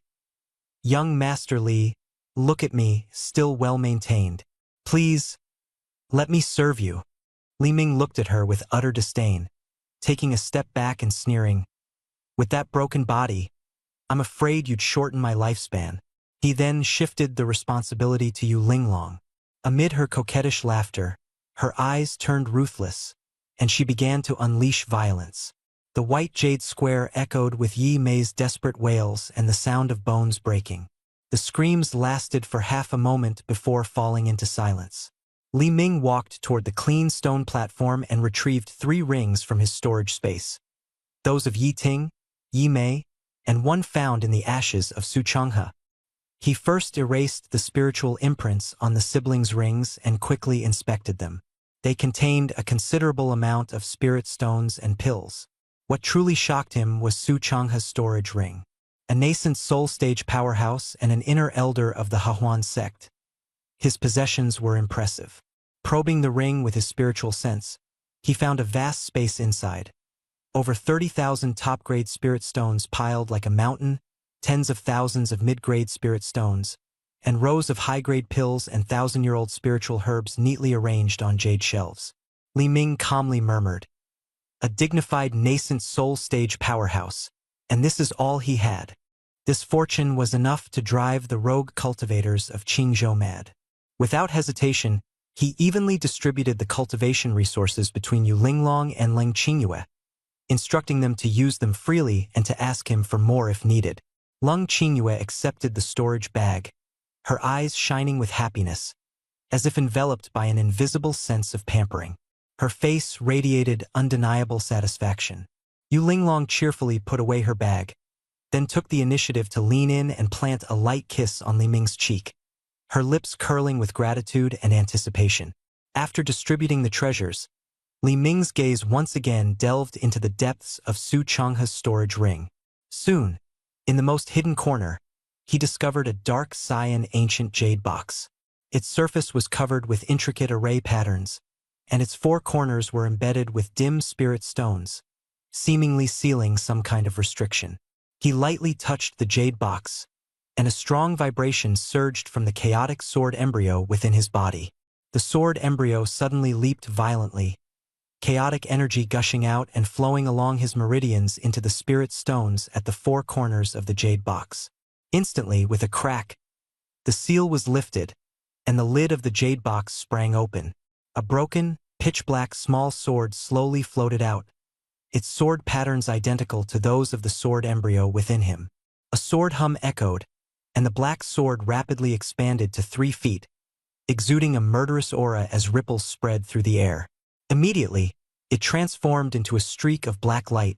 Young Master Li, look at me, still well-maintained. Please, let me serve you. Li Ming looked at her with utter disdain, taking a step back and sneering. With that broken body, I'm afraid you'd shorten my lifespan. He then shifted the responsibility to Yu Linglong. Amid her coquettish laughter, her eyes turned ruthless, and she began to unleash violence. The white jade square echoed with Yi Mei's desperate wails and the sound of bones breaking. The screams lasted for half a moment before falling into silence. Li Ming walked toward the clean stone platform and retrieved 3 rings from his storage space. Those of Yi Ting, Yi Mei, and one found in the ashes of Su Changhe. He first erased the spiritual imprints on the siblings' rings and quickly inspected them. They contained a considerable amount of spirit stones and pills. What truly shocked him was Su Changhe's storage ring. A nascent soul stage powerhouse and an inner elder of the Hahuan sect. His possessions were impressive. Probing the ring with his spiritual sense, he found a vast space inside. Over 30,000 top-grade spirit stones piled like a mountain, tens of thousands of mid-grade spirit stones, and rows of high-grade pills and thousand-year-old spiritual herbs neatly arranged on jade shelves. Li Ming calmly murmured, a dignified nascent soul stage powerhouse, and this is all he had. This fortune was enough to drive the rogue cultivators of Qingzhou mad. Without hesitation, he evenly distributed the cultivation resources between Yu Linglong and Leng Qingyue, instructing them to use them freely and to ask him for more if needed. Leng Qingyue accepted the storage bag, her eyes shining with happiness, as if enveloped by an invisible sense of pampering. Her face radiated undeniable satisfaction. Yu Linglong cheerfully put away her bag, then took the initiative to lean in and plant a light kiss on Li Ming's cheek, her lips curling with gratitude and anticipation. After distributing the treasures, Li Ming's gaze once again delved into the depths of Su Changhe's storage ring. Soon, in the most hidden corner, he discovered a dark cyan ancient jade box. Its surface was covered with intricate array patterns, and its 4 corners were embedded with dim spirit stones, seemingly sealing some kind of restriction. He lightly touched the jade box, and a strong vibration surged from the chaotic sword embryo within his body. The sword embryo suddenly leaped violently, chaotic energy gushing out and flowing along his meridians into the spirit stones at the 4 corners of the jade box. Instantly, with a crack, the seal was lifted, and the lid of the jade box sprang open. A broken, pitch-black small sword slowly floated out, its sword patterns identical to those of the sword embryo within him. A sword hum echoed, and the black sword rapidly expanded to 3 feet, exuding a murderous aura as ripples spread through the air. Immediately, it transformed into a streak of black light,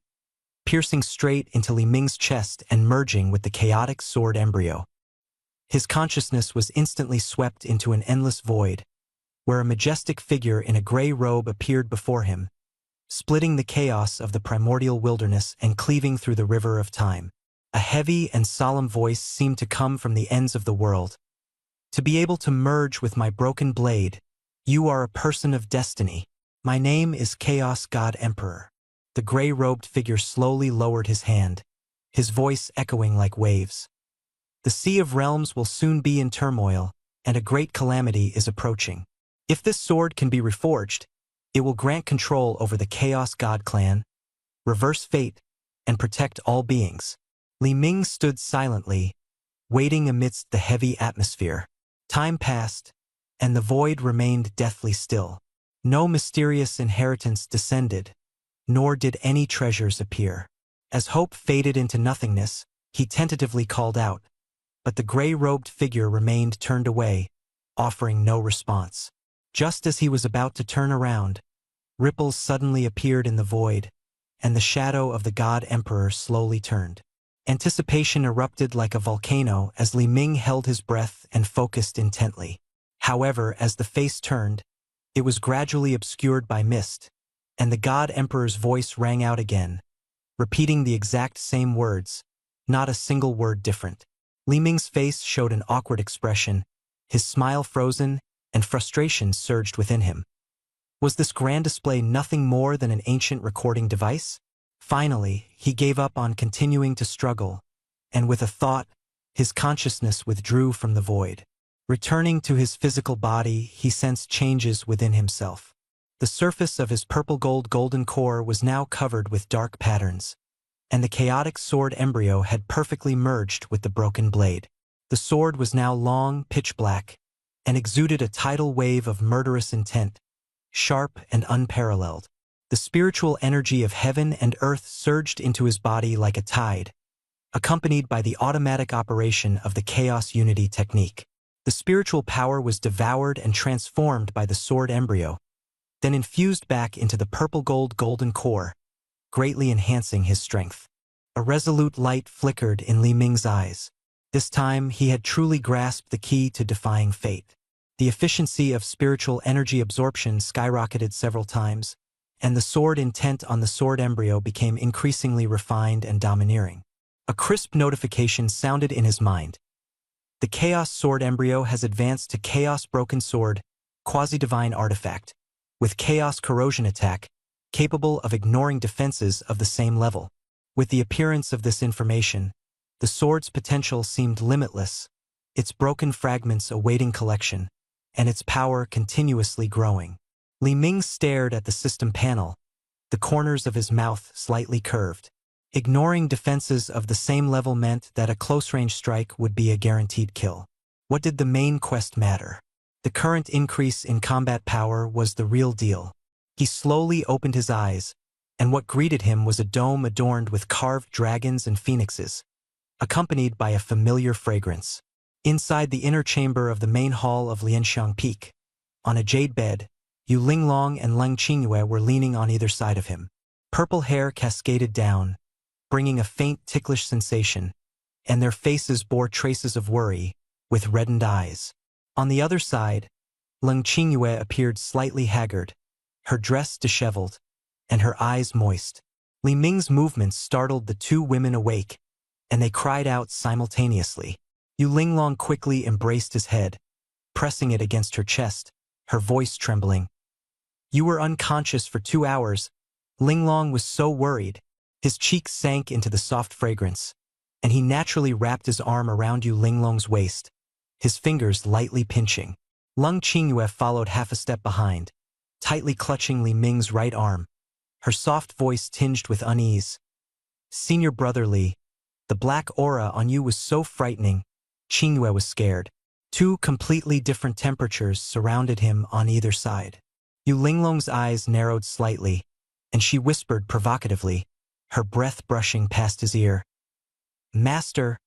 piercing straight into Li Ming's chest and merging with the chaotic sword embryo. His consciousness was instantly swept into an endless void, where a majestic figure in a gray robe appeared before him, splitting the chaos of the primordial wilderness and cleaving through the river of time. A heavy and solemn voice seemed to come from the ends of the world. To be able to merge with my broken blade, you are a person of destiny. My name is Chaos God Emperor. The gray-robed figure slowly lowered his hand, his voice echoing like waves. The Sea of Realms will soon be in turmoil, and a great calamity is approaching. If this sword can be reforged, it will grant control over the Chaos God clan, reverse fate, and protect all beings. Li Ming stood silently, waiting amidst the heavy atmosphere. Time passed, and the void remained deathly still. No mysterious inheritance descended, nor did any treasures appear. As hope faded into nothingness, he tentatively called out, but the gray-robed figure remained turned away, offering no response. Just as he was about to turn around, ripples suddenly appeared in the void, and the shadow of the God Emperor slowly turned. Anticipation erupted like a volcano as Li Ming held his breath and focused intently. However, as the face turned, it was gradually obscured by mist, and the God Emperor's voice rang out again, repeating the exact same words, not a single word different. Li Ming's face showed an awkward expression, his smile frozen, and frustration surged within him. Was this grand display nothing more than an ancient recording device? Finally, he gave up on continuing to struggle, and with a thought, his consciousness withdrew from the void. Returning to his physical body, he sensed changes within himself. The surface of his purple-gold golden core was now covered with dark patterns, and the chaotic sword embryo had perfectly merged with the broken blade. The sword was now long, pitch-black, and exuded a tidal wave of murderous intent, sharp and unparalleled. The spiritual energy of heaven and earth surged into his body like a tide, accompanied by the automatic operation of the Chaos Unity technique. The spiritual power was devoured and transformed by the sword embryo, then infused back into the purple-gold golden core, greatly enhancing his strength. A resolute light flickered in Li Ming's eyes. This time, he had truly grasped the key to defying fate. The efficiency of spiritual energy absorption skyrocketed several times, and the sword intent on the sword embryo became increasingly refined and domineering. A crisp notification sounded in his mind. The Chaos Sword embryo has advanced to Chaos Broken Sword, quasi-divine artifact, with Chaos Corrosion attack, capable of ignoring defenses of the same level. With the appearance of this information, the sword's potential seemed limitless, its broken fragments awaiting collection, and its power continuously growing. Li Ming stared at the system panel, the corners of his mouth slightly curved. Ignoring defenses of the same level meant that a close-range strike would be a guaranteed kill. What did the main quest matter? The current increase in combat power was the real deal. He slowly opened his eyes, and what greeted him was a dome adorned with carved dragons and phoenixes, accompanied by a familiar fragrance. Inside the inner chamber of the main hall of Lianxiang Peak, on a jade bed, Yu Linglong and Leng Qingyue were leaning on either side of him. Purple hair cascaded down, bringing a faint ticklish sensation, and their faces bore traces of worry, with reddened eyes. On the other side, Leng Qingyue appeared slightly haggard, her dress disheveled, and her eyes moist. Li Ming's movements startled the two women awake, and they cried out simultaneously. Yu Linglong quickly embraced his head, pressing it against her chest, her voice trembling. "You were unconscious for 2 hours." Linglong was so worried. His cheeks sank into the soft fragrance, and he naturally wrapped his arm around Yu Linglong's waist, his fingers lightly pinching. Leng Qingyue followed half a step behind, tightly clutching Li Ming's right arm, her soft voice tinged with unease. "Senior brother Li, the black aura on you was so frightening." Qingyue was scared. Two completely different temperatures surrounded him on either side. Yu Linglong's eyes narrowed slightly, and she whispered provocatively, her breath brushing past his ear. "Master,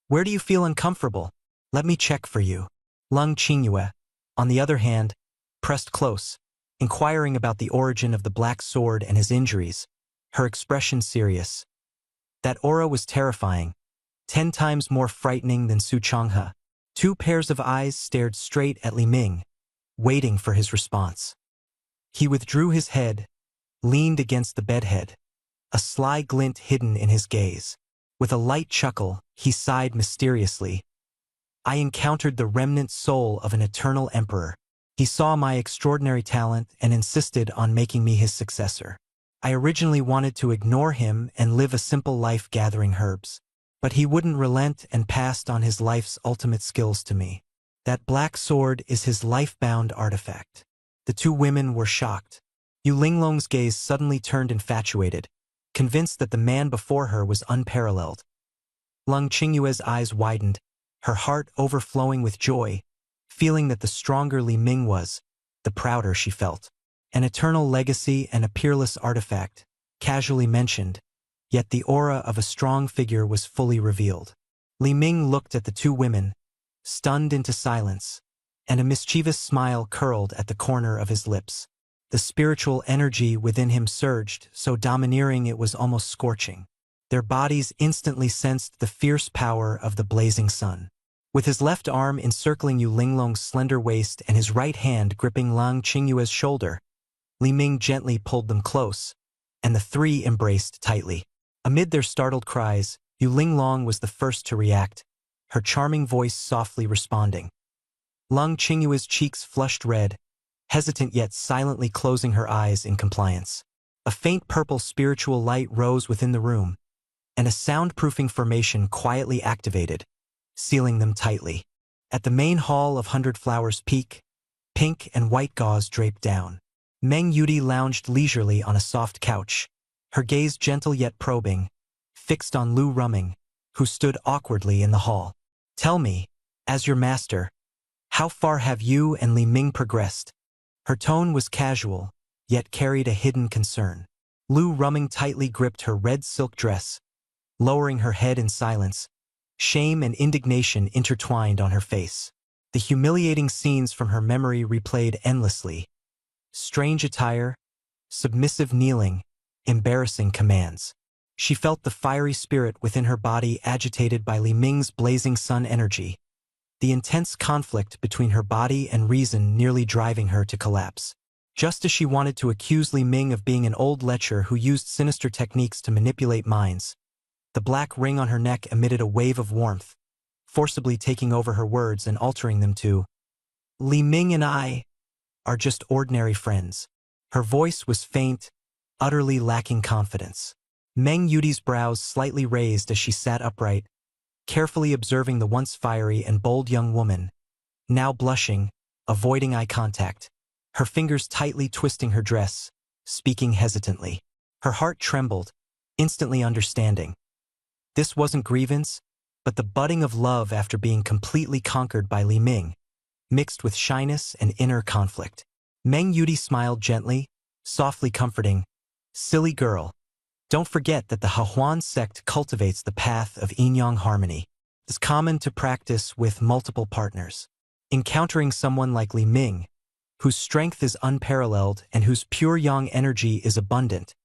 where do you feel uncomfortable? Let me check for you." Leng Qingyue, on the other hand, pressed close, inquiring about the origin of the black sword and his injuries, her expression serious. That aura was terrifying, 10 times more frightening than Su Changhe. Two pairs of eyes stared straight at Li Ming, waiting for his response. He withdrew his head, leaned against the bedhead, a sly glint hidden in his gaze. With a light chuckle, he sighed mysteriously. "I encountered the remnant soul of an eternal emperor. He saw my extraordinary talent and insisted on making me his successor. I originally wanted to ignore him and live a simple life gathering herbs. But he wouldn't relent and passed on his life's ultimate skills to me. That black sword is his life-bound artifact." The two women were shocked. Yu Linglong's gaze suddenly turned infatuated, convinced that the man before her was unparalleled. Leng Qingyue's eyes widened, her heart overflowing with joy, feeling that the stronger Li Ming was, the prouder she felt. An eternal legacy and a peerless artifact, casually mentioned, yet the aura of a strong figure was fully revealed. Li Ming looked at the two women, stunned into silence, and a mischievous smile curled at the corner of his lips. The spiritual energy within him surged, so domineering it was almost scorching. Their bodies instantly sensed the fierce power of the blazing sun. With his left arm encircling Yu Linglong's slender waist and his right hand gripping Leng Qingyue's shoulder, Li Ming gently pulled them close, and the three embraced tightly. Amid their startled cries, Yu Linglong was the first to react, her charming voice softly responding. Lung Qingyue's cheeks flushed red, hesitant yet silently closing her eyes in compliance. A faint purple spiritual light rose within the room, and a soundproofing formation quietly activated, sealing them tightly. At the main hall of Hundred Flowers Peak, pink and white gauze draped down. Meng Yudi lounged leisurely on a soft couch, her gaze gentle yet probing, fixed on Lu Ruming, who stood awkwardly in the hall. "Tell me, as your master, how far have you and Li Ming progressed?" Her tone was casual, yet carried a hidden concern. Lu Ruming tightly gripped her red silk dress, lowering her head in silence, shame and indignation intertwined on her face. The humiliating scenes from her memory replayed endlessly. Strange attire, submissive kneeling, embarrassing commands. She felt the fiery spirit within her body agitated by Li Ming's blazing sun energy, the intense conflict between her body and reason nearly driving her to collapse. Just as she wanted to accuse Li Ming of being an old lecher who used sinister techniques to manipulate minds, the black ring on her neck emitted a wave of warmth, forcibly taking over her words and altering them to, "Li Ming and I are just ordinary friends." Her voice was faint, utterly lacking confidence. Meng Yudi's brows slightly raised as she sat upright, carefully observing the once fiery and bold young woman, now blushing, avoiding eye contact, her fingers tightly twisting her dress, speaking hesitantly. Her heart trembled, instantly understanding. This wasn't grievance, but the budding of love after being completely conquered by Li Ming, mixed with shyness and inner conflict. Meng Yudi smiled gently, softly comforting, "Silly girl, don't forget that the Hahuan sect cultivates the path of yin-yang harmony. It's common to practice with multiple partners. Encountering someone like Li Ming, whose strength is unparalleled and whose pure yang energy is abundant,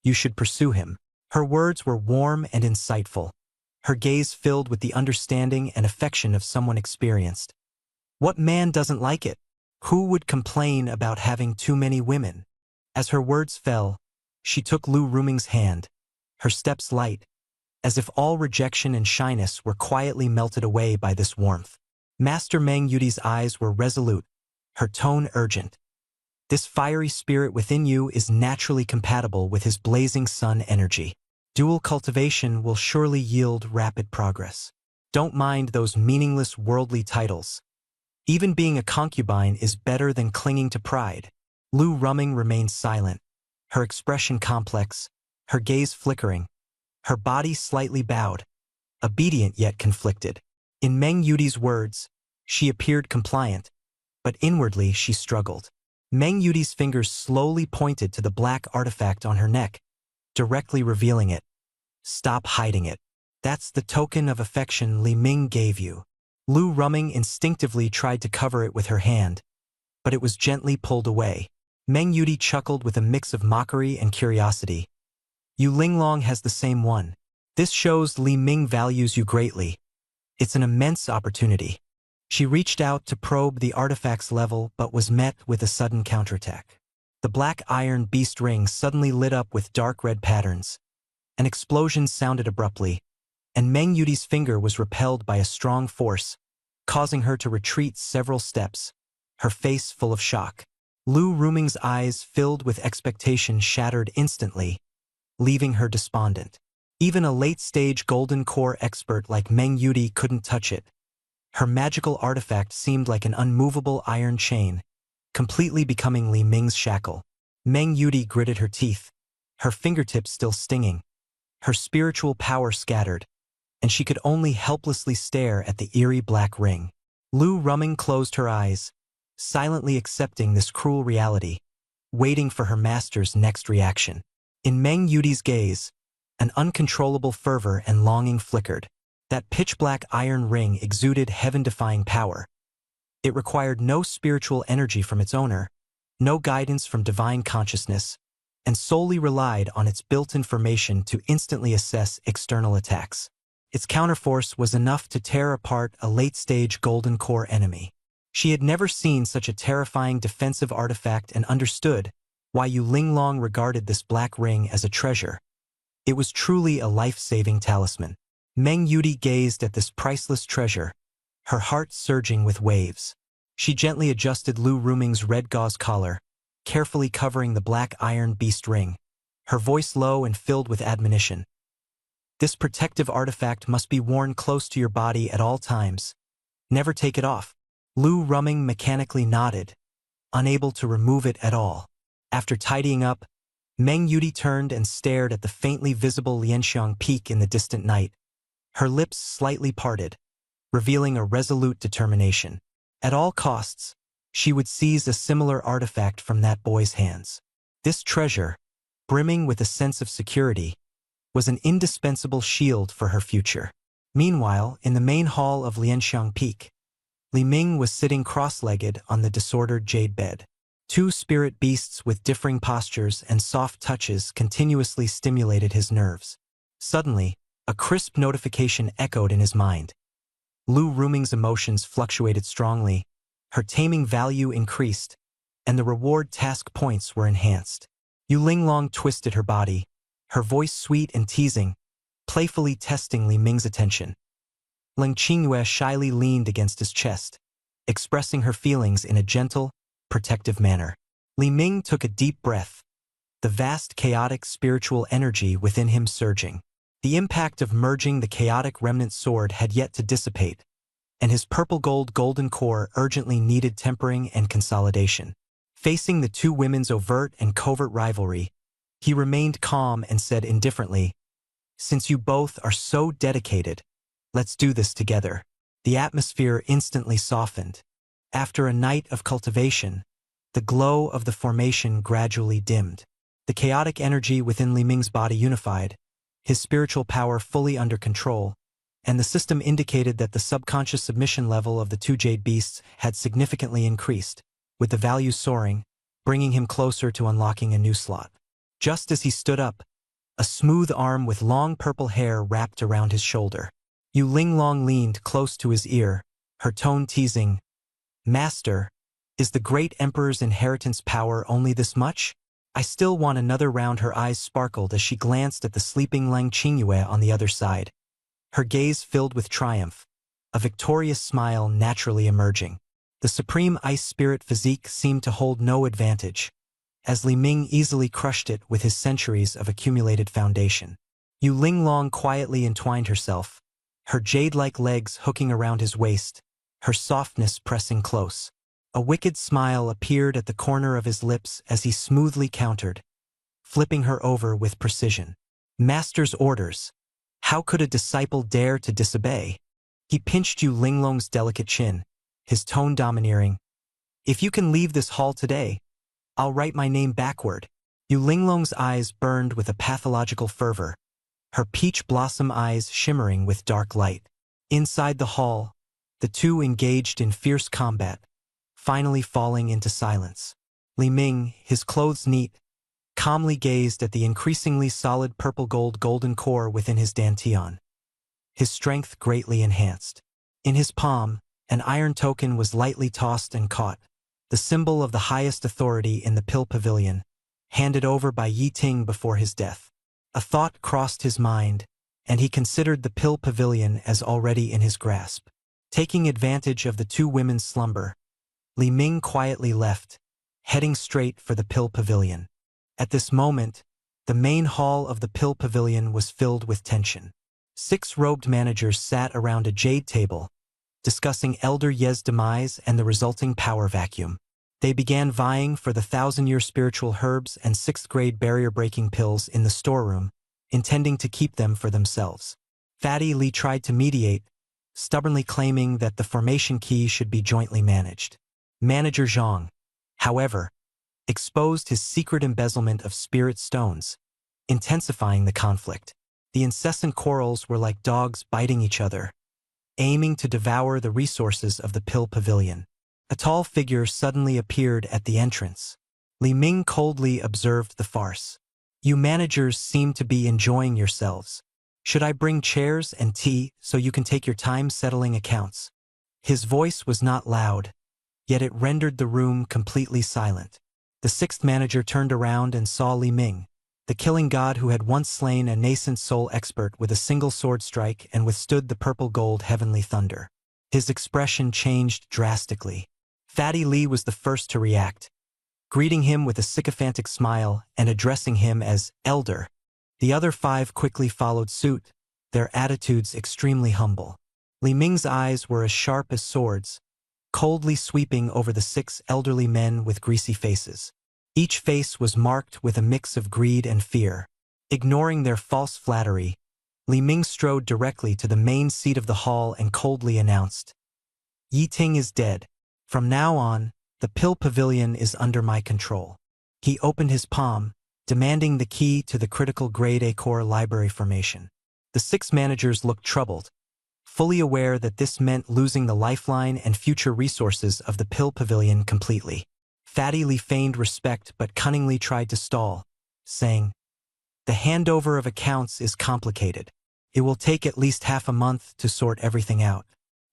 you should pursue him." Her words were warm and insightful, her gaze filled with the understanding and affection of someone experienced. What man doesn't like it? Who would complain about having too many women? As her words fell, she took Lu Ruming's hand, her steps light, as if all rejection and shyness were quietly melted away by this warmth. Master Meng Yudi's eyes were resolute, her tone urgent. "This fiery spirit within you is naturally compatible with his blazing sun energy. Dual cultivation will surely yield rapid progress. Don't mind those meaningless worldly titles. Even being a concubine is better than clinging to pride." Lu Ruming remained silent, her expression complex, her gaze flickering, her body slightly bowed, obedient yet conflicted. In Meng Yudi's words, she appeared compliant, but inwardly she struggled. Meng Yudi's fingers slowly pointed to the black artifact on her neck, directly revealing it. "Stop hiding it. That's the token of affection Li Ming gave you." Lu Ruming instinctively tried to cover it with her hand, but it was gently pulled away. Meng Yudi chuckled with a mix of mockery and curiosity. "Yu Linglong has the same one. This shows Li Ming values you greatly. It's an immense opportunity." She reached out to probe the artifact's level but was met with a sudden counterattack. The black iron beast ring suddenly lit up with dark red patterns. An explosion sounded abruptly, and Meng Yudi's finger was repelled by a strong force, causing her to retreat several steps, her face full of shock. Lu Ruming's eyes filled with expectation shattered instantly, leaving her despondent. Even a late-stage golden core expert like Meng Yudi couldn't touch it. Her magical artifact seemed like an unmovable iron chain, completely becoming Li Ming's shackle. Meng Yudi gritted her teeth, her fingertips still stinging, her spiritual power scattered, and she could only helplessly stare at the eerie black ring. Lu Ruming closed her eyes, silently accepting this cruel reality, waiting for her master's next reaction. In Meng Yudi's gaze, an uncontrollable fervor and longing flickered. That pitch-black iron ring exuded heaven-defying power. It required no spiritual energy from its owner, no guidance from divine consciousness, and solely relied on its built-in formation to instantly assess external attacks. Its counterforce was enough to tear apart a late-stage golden core enemy. She had never seen such a terrifying defensive artifact and understood why Yu Linglong regarded this black ring as a treasure. It was truly a life-saving talisman. Meng Yuti gazed at this priceless treasure, her heart surging with waves. She gently adjusted Lu Ruming's red gauze collar, carefully covering the black iron beast ring, her voice low and filled with admonition. This protective artifact must be worn close to your body at all times. Never take it off. Lu Ruming mechanically nodded, unable to remove it at all. After tidying up, Meng Yuti turned and stared at the faintly visible Lianxiang peak in the distant night, her lips slightly parted, revealing a resolute determination. At all costs, she would seize a similar artifact from that boy's hands. This treasure, brimming with a sense of security, was an indispensable shield for her future. Meanwhile, in the main hall of Lianxiang Peak, Li Ming was sitting cross-legged on the disordered jade bed. Two spirit beasts with differing postures and soft touches continuously stimulated his nerves. Suddenly, a crisp notification echoed in his mind. Lu Ruming's emotions fluctuated strongly, her taming value increased, and the reward task points were enhanced. Yu Linglong twisted her body, her voice sweet and teasing, playfully testing Li Ming's attention. Leng Qingyue shyly leaned against his chest, expressing her feelings in a gentle, protective manner. Li Ming took a deep breath, the vast chaotic spiritual energy within him surging. The impact of merging the chaotic remnant sword had yet to dissipate, and his purple-gold golden core urgently needed tempering and consolidation. Facing the two women's overt and covert rivalry, he remained calm and said indifferently, "Since you both are so dedicated, let's do this together." The atmosphere instantly softened. After a night of cultivation, the glow of the formation gradually dimmed. The chaotic energy within Li Ming's body unified, his spiritual power fully under control, and the system indicated that the subconscious submission level of the two jade beasts had significantly increased, with the value soaring, bringing him closer to unlocking a new slot. Just as he stood up, a smooth arm with long purple hair wrapped around his shoulder. Yu Linglong leaned close to his ear, her tone teasing, "Master, is the great emperor's inheritance power only this much?" "I still want another round." Her eyes sparkled as she glanced at the sleeping Leng Qingyue on the other side, her gaze filled with triumph, a victorious smile naturally emerging. The supreme ice spirit physique seemed to hold no advantage, as Li Ming easily crushed it with his centuries of accumulated foundation. Yu Linglong quietly entwined herself, her jade-like legs hooking around his waist, her softness pressing close. A wicked smile appeared at the corner of his lips as he smoothly countered, flipping her over with precision. "Master's orders. How could a disciple dare to disobey?" He pinched Yu Linglong's delicate chin, his tone domineering. "If you can leave this hall today, I'll write my name backward." Yu Linglong's eyes burned with a pathological fervor, her peach blossom eyes shimmering with dark light. Inside the hall, the two engaged in fierce combat, finally falling into silence. Li Ming, his clothes neat, calmly gazed at the increasingly solid purple-gold golden core within his dantian, his strength greatly enhanced. In his palm, an iron token was lightly tossed and caught, the symbol of the highest authority in the Pill Pavilion, handed over by Yi Ting before his death. A thought crossed his mind, and he considered the Pill Pavilion as already in his grasp. Taking advantage of the two women's slumber, Li Ming quietly left, heading straight for the Pill Pavilion. At this moment, the main hall of the Pill Pavilion was filled with tension. 6 robed managers sat around a jade table, discussing Elder Ye's demise and the resulting power vacuum. They began vying for the 1,000-year spiritual herbs and 6th-grade barrier-breaking pills in the storeroom, intending to keep them for themselves. Fatty Li tried to mediate, stubbornly claiming that the formation key should be jointly managed. Manager Zhang, however, exposed his secret embezzlement of spirit stones, intensifying the conflict. The incessant quarrels were like dogs biting each other, aiming to devour the resources of the Pill Pavilion. A tall figure suddenly appeared at the entrance. Li Ming coldly observed the farce. "You managers seem to be enjoying yourselves. Should I bring chairs and tea so you can take your time settling accounts?" His voice was not loud, yet it rendered the room completely silent. The 6th manager turned around and saw Li Ming, the killing god who had once slain a nascent soul expert with a single sword strike and withstood the purple-gold heavenly thunder. His expression changed drastically. Fatty Lee was the first to react, greeting him with a sycophantic smile and addressing him as Elder. The other 5 quickly followed suit, their attitudes extremely humble. Li Ming's eyes were as sharp as swords, coldly sweeping over the 6 elderly men with greasy faces. Each face was marked with a mix of greed and fear. Ignoring their false flattery, Li Ming strode directly to the main seat of the hall and coldly announced, "Yi Ting is dead. From now on, the Pill Pavilion is under my control." He opened his palm, demanding the key to the critical Grade A core library formation. The 6 managers looked troubled, fully aware that this meant losing the lifeline and future resources of the Pill Pavilion completely. Fatty Lee feigned respect but cunningly tried to stall, saying, "The handover of accounts is complicated. It will take at least half a month to sort everything out.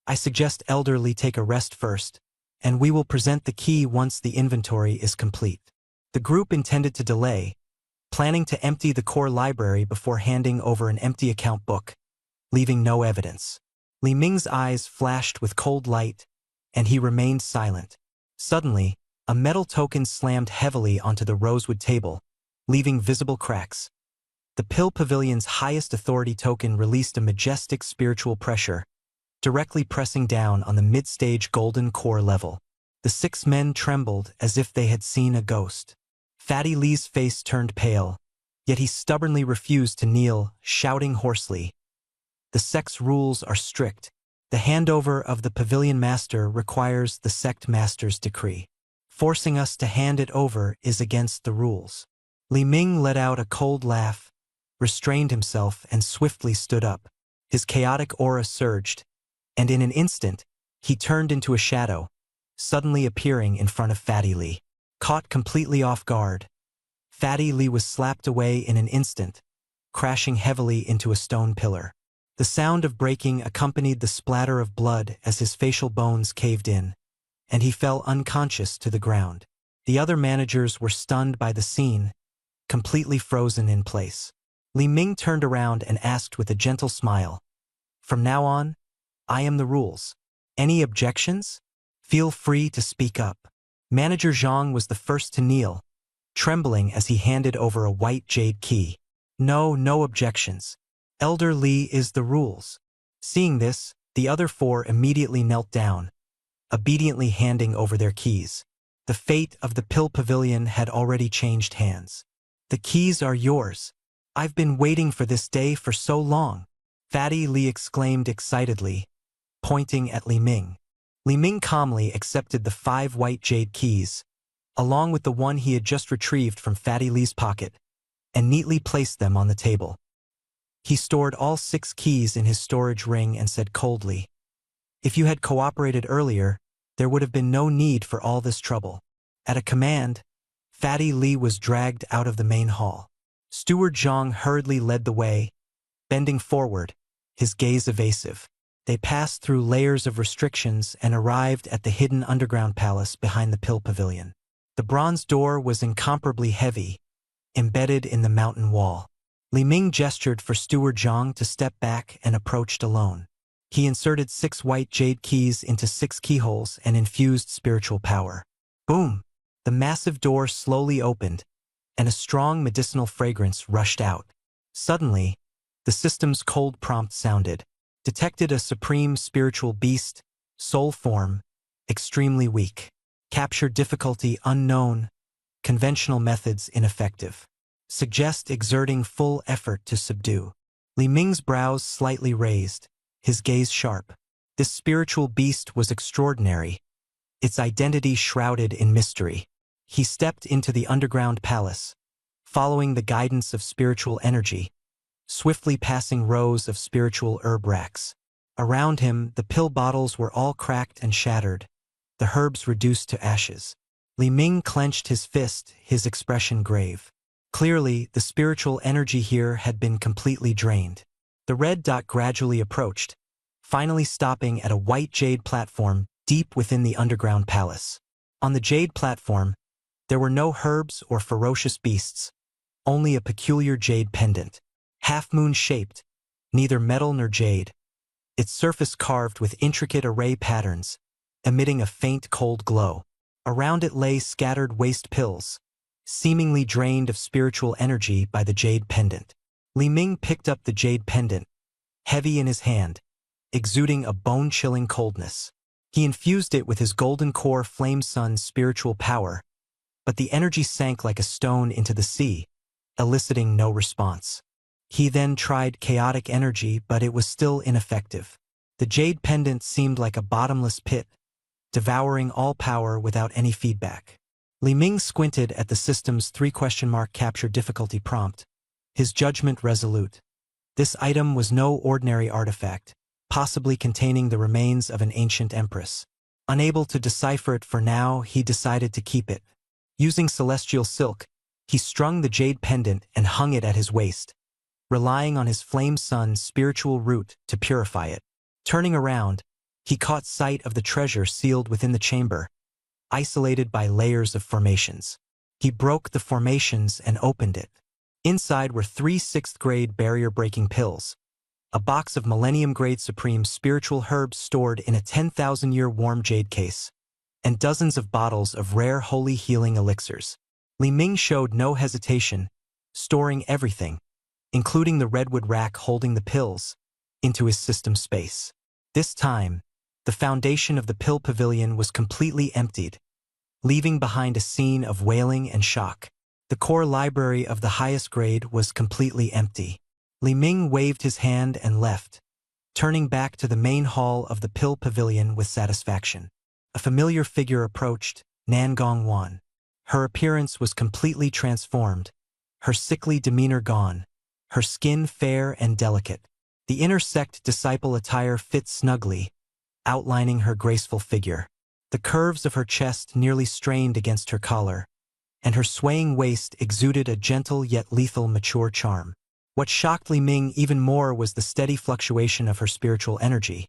I suggest Elder Lee take a rest first, and we will present the key once the inventory is complete." The group intended to delay, planning to empty the core library before handing over an empty account book, leaving no evidence. Li Ming's eyes flashed with cold light, and he remained silent. Suddenly, a metal token slammed heavily onto the rosewood table, leaving visible cracks. The Pill Pavilion's highest authority token released a majestic spiritual pressure, directly pressing down on the mid-stage golden core level. The 6 men trembled as if they had seen a ghost. Fatty Lee's face turned pale, yet he stubbornly refused to kneel, shouting hoarsely, "The sect's rules are strict. The handover of the Pavilion Master requires the sect master's decree. Forcing us to hand it over is against the rules." Li Ming let out a cold laugh, restrained himself, and swiftly stood up. His chaotic aura surged, and in an instant, he turned into a shadow, suddenly appearing in front of Fatty Lee. Caught completely off guard, Fatty Lee was slapped away in an instant, crashing heavily into a stone pillar. The sound of breaking accompanied the splatter of blood as his facial bones caved in, and he fell unconscious to the ground. The other managers were stunned by the scene, completely frozen in place. Li Ming turned around and asked with a gentle smile, "From now on, I am the rules. Any objections? Feel free to speak up." Manager Zhang was the first to kneel, trembling as he handed over a white jade key. No objections. Elder Lee is the rules." Seeing this, the other 4 immediately knelt down, obediently handing over their keys. The fate of the Pill Pavilion had already changed hands. "The keys are yours. I've been waiting for this day for so long," Fatty Lee exclaimed excitedly, pointing at Li Ming. Li Ming calmly accepted the 5 white jade keys, along with the one he had just retrieved from Fatty Lee's pocket, and neatly placed them on the table. He stored all 6 keys in his storage ring and said coldly, "If you had cooperated earlier, there would have been no need for all this trouble." At a command, Fatty Lee was dragged out of the main hall. Steward Zhang hurriedly led the way, bending forward, his gaze evasive. They passed through layers of restrictions and arrived at the hidden underground palace behind the Pill Pavilion. The bronze door was incomparably heavy, embedded in the mountain wall. Li Ming gestured for Steward Zhang to step back and approached alone. He inserted 6 white jade keys into 6 keyholes and infused spiritual power. Boom! The massive door slowly opened, and a strong medicinal fragrance rushed out. Suddenly, the system's cold prompt sounded. Detected a supreme spiritual beast, soul form, extremely weak. Capture difficulty unknown, conventional methods ineffective. Suggest exerting full effort to subdue. Li Ming's brows slightly raised, his gaze sharp. This spiritual beast was extraordinary, its identity shrouded in mystery. He stepped into the underground palace, following the guidance of spiritual energy, swiftly passing rows of spiritual herb racks. Around him, the pill bottles were all cracked and shattered, the herbs reduced to ashes. Li Ming clenched his fist, his expression grave. Clearly, the spiritual energy here had been completely drained. The red dot gradually approached, finally stopping at a white jade platform deep within the underground palace. On the jade platform, there were no herbs or ferocious beasts, only a peculiar jade pendant, half-moon-shaped, neither metal nor jade, its surface carved with intricate array patterns, emitting a faint cold glow. Around it lay scattered waste pills, seemingly drained of spiritual energy by the jade pendant. Li Ming picked up the jade pendant, heavy in his hand, exuding a bone-chilling coldness. He infused it with his golden core Flame Sun's spiritual power, but the energy sank like a stone into the sea, eliciting no response. He then tried chaotic energy, but it was still ineffective. The jade pendant seemed like a bottomless pit, devouring all power without any feedback. Li Ming squinted at the system's 3 capture difficulty prompt, his judgment resolute. This item was no ordinary artifact, possibly containing the remains of an ancient empress. Unable to decipher it for now, he decided to keep it. Using celestial silk, he strung the jade pendant and hung it at his waist, relying on his Flame Sun's spiritual root to purify it. Turning around, he caught sight of the treasure sealed within the chamber, isolated by layers of formations. He broke the formations and opened it. Inside were 3 6th-grade barrier-breaking pills, a box of Millennium-grade Supreme spiritual herbs stored in a 10,000-year warm jade case, and dozens of bottles of rare holy healing elixirs. Li Ming showed no hesitation, storing everything, including the redwood rack holding the pills, into his system space. This time, the foundation of the pill pavilion was completely emptied, leaving behind a scene of wailing and shock. The core library of the highest grade was completely empty. Li Ming waved his hand and left, turning back to the main hall of the pill pavilion with satisfaction. A familiar figure approached, Nan Gongwan. Her appearance was completely transformed, her sickly demeanor gone, her skin fair and delicate. The inner sect disciple attire fit snugly, outlining her graceful figure. The curves of her chest nearly strained against her collar, and her swaying waist exuded a gentle yet lethal mature charm. What shocked Li Ming even more was the steady fluctuation of her spiritual energy.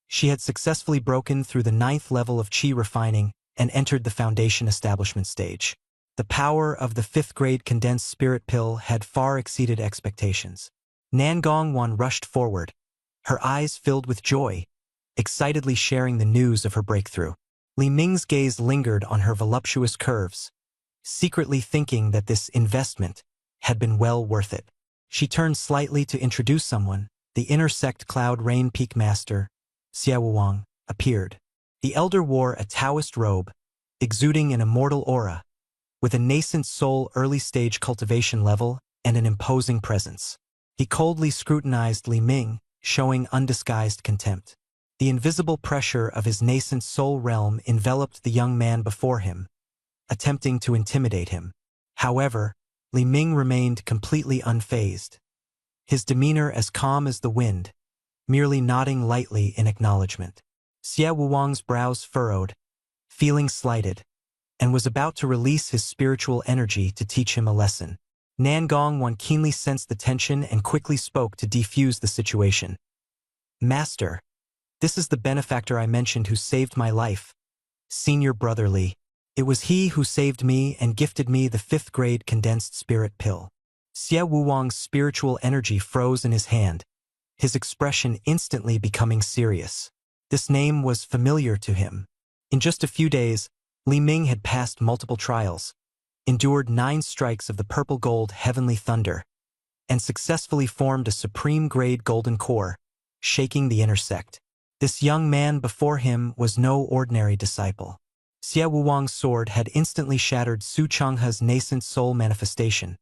She had successfully broken through the 9th level of Qi refining and entered the foundation establishment stage. The power of the 5th-grade condensed spirit pill had far exceeded expectations. Nan Gongwan rushed forward, her eyes filled with joy, excitedly sharing the news of her breakthrough. Li Ming's gaze lingered on her voluptuous curves, secretly thinking that this investment had been well worth it. She turned slightly to introduce someone. The inner sect Cloud Rain Peak Master, Xie Wuwang, appeared. The elder wore a Taoist robe, exuding an immortal aura, with a nascent soul early-stage cultivation level and an imposing presence. He coldly scrutinized Li Ming, showing undisguised contempt. The invisible pressure of his nascent soul realm enveloped the young man before him, attempting to intimidate him. However, Li Ming remained completely unfazed, his demeanor as calm as the wind, merely nodding lightly in acknowledgement. Xie Wuwang's brows furrowed, feeling slighted, and was about to release his spiritual energy to teach him a lesson. Nan Gongwan keenly sensed the tension and quickly spoke to defuse the situation. "Master, this is the benefactor I mentioned who saved my life, Senior Brother Li. It was he who saved me and gifted me the 5th-grade condensed spirit pill." Xie Wuwang's spiritual energy froze in his hand, his expression instantly becoming serious. This name was familiar to him. In just a few days, Li Ming had passed multiple trials, endured 9 strikes of the purple gold heavenly thunder, and successfully formed a supreme-grade golden core, shaking the inner sect. This young man before him was no ordinary disciple. Xie Wuwang's sword had instantly shattered Su Changhe's nascent soul manifestation,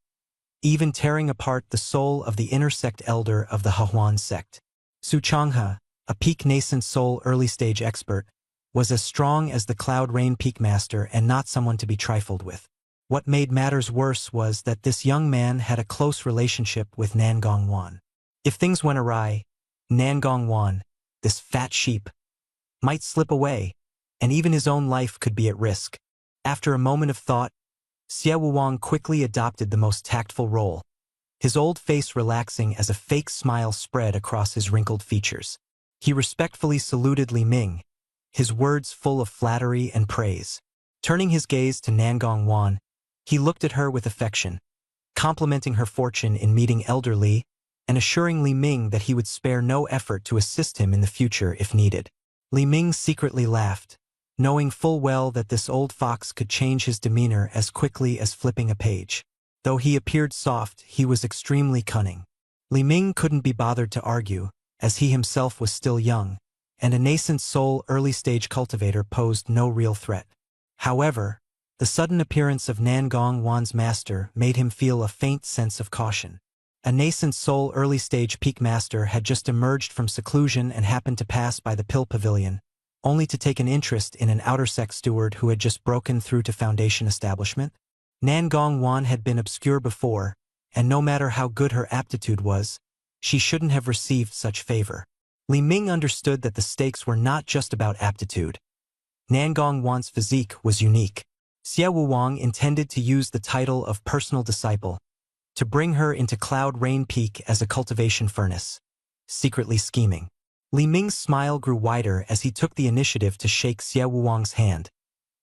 even tearing apart the soul of the inner sect elder of the Hehuan sect. Su Changhe, a peak nascent soul early-stage expert, was as strong as the Cloud Rain Peak Master and not someone to be trifled with. What made matters worse was that this young man had a close relationship with Nan Gongwan. If things went awry, Nan Gongwan, this fat sheep, might slip away, and even his own life could be at risk. After a moment of thought, Xie Wuwang quickly adopted the most tactful role, his old face relaxing as a fake smile spread across his wrinkled features. He respectfully saluted Li Ming, his words full of flattery and praise. Turning his gaze to Nan Gongwan, he looked at her with affection, complimenting her fortune in meeting Elder Li and assuring Li Ming that he would spare no effort to assist him in the future if needed. Li Ming secretly laughed, knowing full well that this old fox could change his demeanor as quickly as flipping a page. Though he appeared soft, he was extremely cunning. Li Ming couldn't be bothered to argue, as he himself was still young, and a nascent soul early-stage cultivator posed no real threat. However, the sudden appearance of Nangong Wan's master made him feel a faint sense of caution. A nascent soul early-stage peak master had just emerged from seclusion and happened to pass by the Pill Pavilion, only to take an interest in an outer sect steward who had just broken through to Foundation establishment. Nangong Wan had been obscure before, and no matter how good her aptitude was, she shouldn't have received such favor. Li Ming understood that the stakes were not just about aptitude. Nangong Wan's physique was unique. Xie Wuwang intended to use the title of personal disciple to bring her into Cloud Rain Peak as a cultivation furnace, secretly scheming. Li Ming's smile grew wider as he took the initiative to shake Xie Wuwang's hand,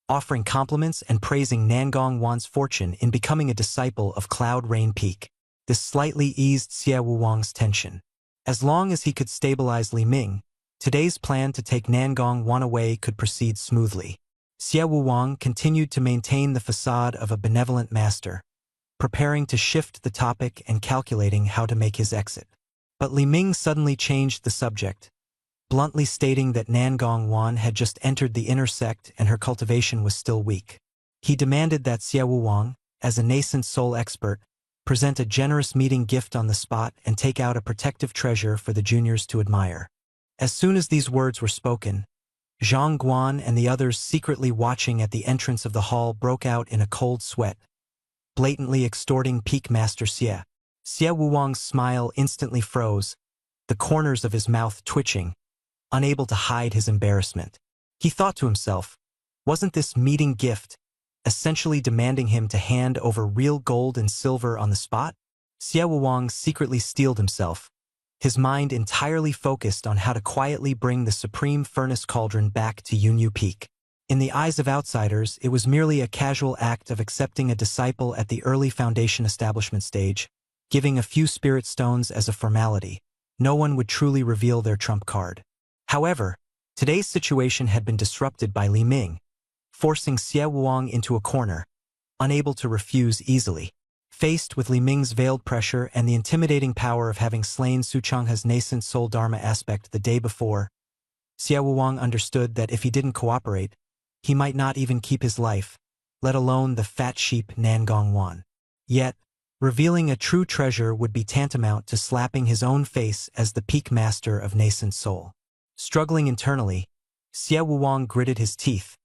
offering compliments and praising Nangong Wan's fortune in becoming a disciple of Cloud Rain Peak. This slightly eased Xie Wuwang's tension. As long as he could stabilize Li Ming, today's plan to take Nangong Wan away could proceed smoothly. Xie Wuwang continued to maintain the facade of a benevolent master, preparing to shift the topic and calculating how to make his exit. But Li Ming suddenly changed the subject, bluntly stating that Nangong Wan had just entered the inner sect and her cultivation was still weak. He demanded that Xie Wuwang, as a nascent soul expert, present a generous meeting gift on the spot and take out a protective treasure for the juniors to admire. As soon as these words were spoken, Zhang Guan and the others secretly watching at the entrance of the hall broke out in a cold sweat, blatantly extorting Peak Master Xie. Xie Wuwang's smile instantly froze, the corners of his mouth twitching, unable to hide his embarrassment. He thought to himself, wasn't this meeting gift essentially demanding him to hand over real gold and silver on the spot? Xie Wuwang secretly steeled himself, his mind entirely focused on how to quietly bring the supreme furnace cauldron back to Yunyu Peak. In the eyes of outsiders, it was merely a casual act of accepting a disciple at the early Foundation establishment stage, giving a few spirit stones as a formality. No one would truly reveal their trump card. However, today's situation had been disrupted by Li Ming, forcing Xie Wuwang into a corner, unable to refuse easily. Faced with Li Ming's veiled pressure and the intimidating power of having slain Su Changhe's nascent soul dharma aspect the day before, Xie Wuwang understood that if he didn't cooperate, he might not even keep his life, let alone the fat sheep Nangong Wan. Yet, revealing a true treasure would be tantamount to slapping his own face as the peak master of nascent soul. Struggling internally, Xie Wuwang gritted his teeth,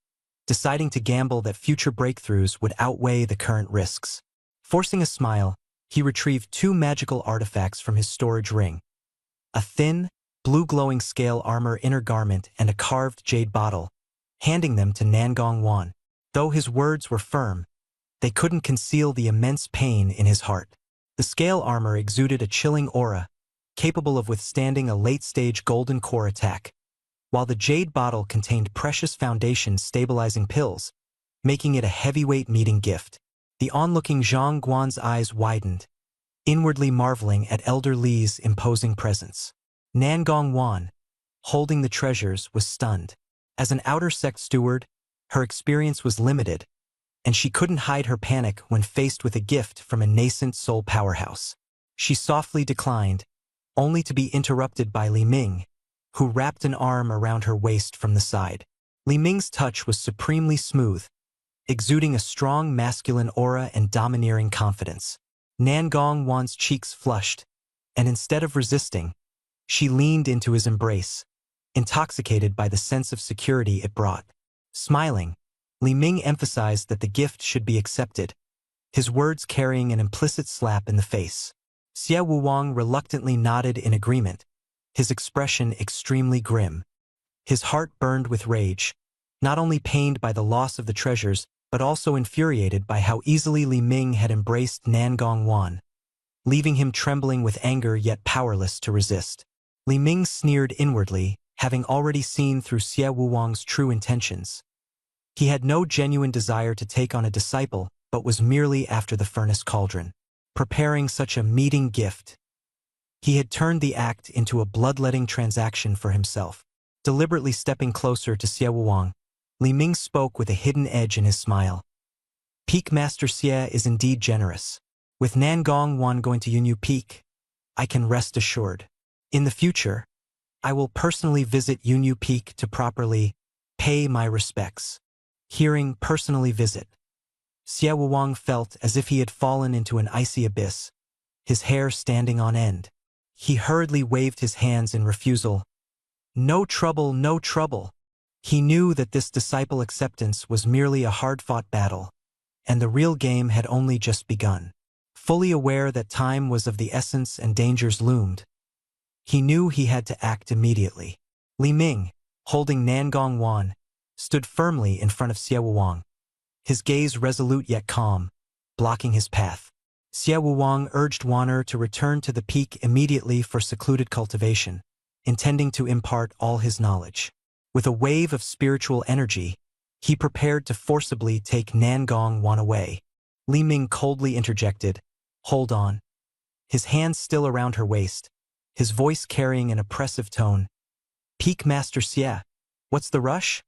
deciding to gamble that future breakthroughs would outweigh the current risks. Forcing a smile, he retrieved two magical artifacts from his storage ring: a thin, blue-glowing scale armor inner garment and a carved jade bottle, handing them to Nangong Wan. Though his words were firm, they couldn't conceal the immense pain in his heart. The scale armor exuded a chilling aura, capable of withstanding a late-stage golden core attack, while the jade bottle contained precious Foundation stabilizing pills, making it a heavyweight meeting gift. The onlooking Zhang Guan's eyes widened, inwardly marveling at Elder Li's imposing presence. Nangong Wan, holding the treasures, was stunned. As an outer sect steward, her experience was limited, and she couldn't hide her panic when faced with a gift from a nascent soul powerhouse. She softly declined, only to be interrupted by Li Ming, who wrapped an arm around her waist from the side. Li Ming's touch was supremely smooth, exuding a strong masculine aura and domineering confidence. Nangong Wan's cheeks flushed, and instead of resisting, she leaned into his embrace, intoxicated by the sense of security it brought. Smiling, Li Ming emphasized that the gift should be accepted, his words carrying an implicit slap in the face. Xie Wuwang reluctantly nodded in agreement, his expression extremely grim. His heart burned with rage, not only pained by the loss of the treasures, but also infuriated by how easily Li Ming had embraced Nangong Wan, leaving him trembling with anger yet powerless to resist. Li Ming sneered inwardly, having already seen through Xie Wuwang's true intentions. He had no genuine desire to take on a disciple, but was merely after the furnace cauldron. preparing such a meeting gift. He had turned the act into a bloodletting transaction for himself. Deliberately stepping closer to Xie Wuwang, Li Ming spoke with a hidden edge in his smile. Peak Master Xie is indeed generous. With Nangong Wan going to Yunyu Peak, I can rest assured. In the future, I will personally visit Yunyu Peak to properly pay my respects. Hearing personally visit, Xie Wuwang felt as if he had fallen into an icy abyss, his hair standing on end. He hurriedly waved his hands in refusal. No trouble, no trouble. He knew that this disciple acceptance was merely a hard-fought battle, and the real game had only just begun. Fully aware that time was of the essence and dangers loomed, he knew he had to act immediately. Li Ming, holding Nangong Wan, stood firmly in front of Xie Wuwang, his gaze resolute yet calm, blocking his path. Xie Wuwang urged Waner to return to the peak immediately for secluded cultivation, intending to impart all his knowledge. With a wave of spiritual energy, he prepared to forcibly take Nangong Wan away. Li Ming coldly interjected, "Hold on." His hands still around her waist, his voice carrying an oppressive tone. "Peak Master Xie, what's the rush?"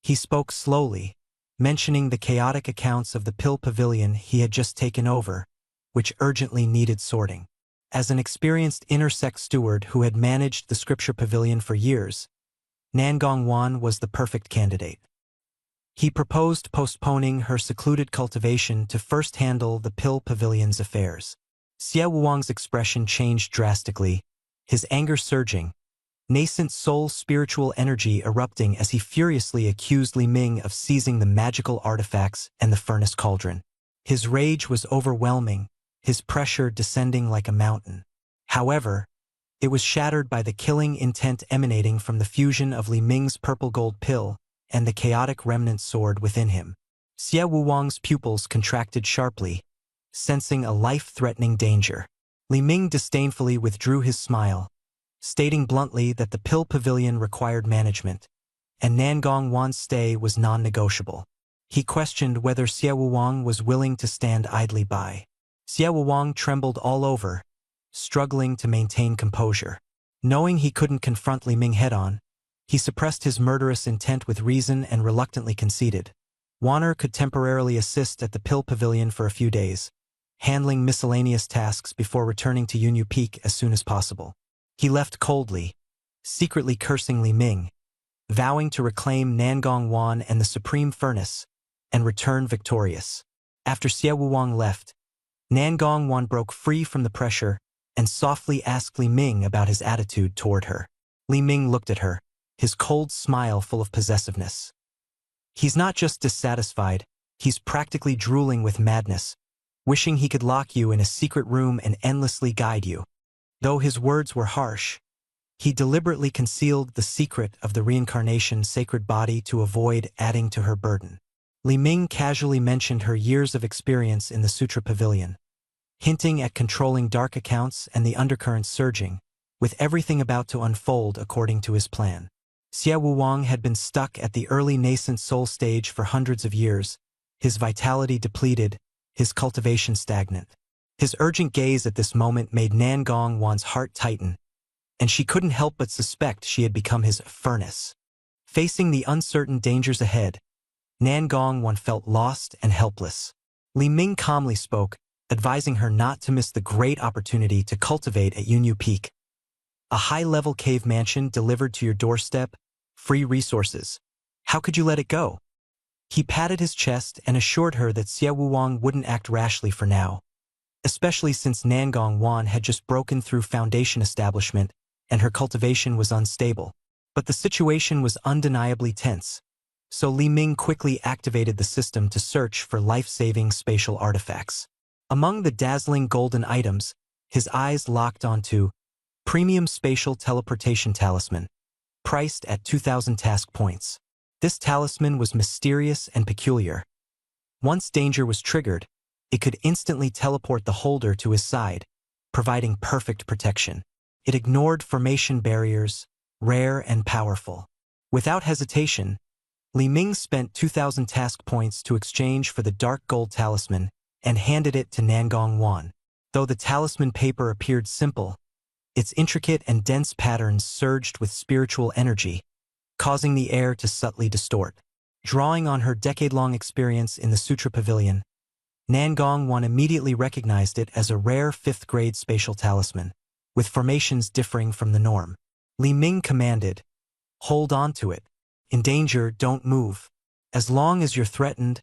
He spoke slowly, mentioning the chaotic accounts of the Pill Pavilion he had just taken over, which urgently needed sorting. As an experienced inner sect steward who had managed the Scripture Pavilion for years, Nangong Wan was the perfect candidate. He proposed postponing her secluded cultivation to first handle the Pill Pavilion's affairs. Xie Wuwang's expression changed drastically, his anger surging, nascent soul spiritual energy erupting as he furiously accused Li Ming of seizing the magical artifacts and the furnace cauldron. His rage was overwhelming, his pressure descending like a mountain. However, it was shattered by the killing intent emanating from the fusion of Li Ming's purple gold pill and the chaotic remnant sword within him. Xie Wuwang's pupils contracted sharply, sensing a life-threatening danger. Li Ming disdainfully withdrew his smile, stating bluntly that the Pill Pavilion required management, and Nangong Wan's stay was non-negotiable. He questioned whether Xie Wuwang was willing to stand idly by. Xie Wuwang trembled all over, struggling to maintain composure. Knowing he couldn't confront Li Ming head-on, he suppressed his murderous intent with reason and reluctantly conceded. Waner could temporarily assist at the Pill Pavilion for a few days, handling miscellaneous tasks before returning to Yunyu Peak as soon as possible. He left coldly, secretly cursing Li Ming, vowing to reclaim Nangong Wan and the Supreme Furnace, and return victorious. After Xie Wuwang left, Nangong Wan broke free from the pressure and softly asked Li Ming about his attitude toward her. Li Ming looked at her, his cold smile full of possessiveness. He's not just dissatisfied, he's practically drooling with madness, wishing he could lock you in a secret room and endlessly guide you. Though his words were harsh, he deliberately concealed the secret of the reincarnation sacred body to avoid adding to her burden. Li Ming casually mentioned her years of experience in the Sutra Pavilion, hinting at controlling dark accounts and the undercurrents surging, with everything about to unfold according to his plan. Xie Wuwang had been stuck at the early nascent soul stage for hundreds of years, his vitality depleted, his cultivation stagnant. His urgent gaze at this moment made Nangong Wan's heart tighten, and she couldn't help but suspect she had become his furnace. Facing the uncertain dangers ahead, Nangong Wan felt lost and helpless. Li Ming calmly spoke, advising her not to miss the great opportunity to cultivate at Yunyu Peak. A high-level cave mansion delivered to your doorstep, free resources. How could you let it go? He patted his chest and assured her that Xie Wuwang wouldn't act rashly for now, especially since Nangong Wan had just broken through foundation establishment and her cultivation was unstable. But the situation was undeniably tense, so Li Ming quickly activated the system to search for life-saving spatial artifacts. Among the dazzling golden items, his eyes locked onto Premium Spatial Teleportation Talisman, priced at 2,000 task points. This talisman was mysterious and peculiar. Once danger was triggered, it could instantly teleport the holder to his side, providing perfect protection. It ignored formation barriers, rare and powerful. Without hesitation, Li Ming spent 2,000 task points to exchange for the dark gold talisman and handed it to Nangong Wan. Though the talisman paper appeared simple, its intricate and dense patterns surged with spiritual energy, causing the air to subtly distort. Drawing on her decade-long experience in the Sutra Pavilion, Nan Gongwan immediately recognized it as a rare 5th-grade spatial talisman, with formations differing from the norm. Li Ming commanded, "Hold on to it. In danger, don't move. As long as you're threatened,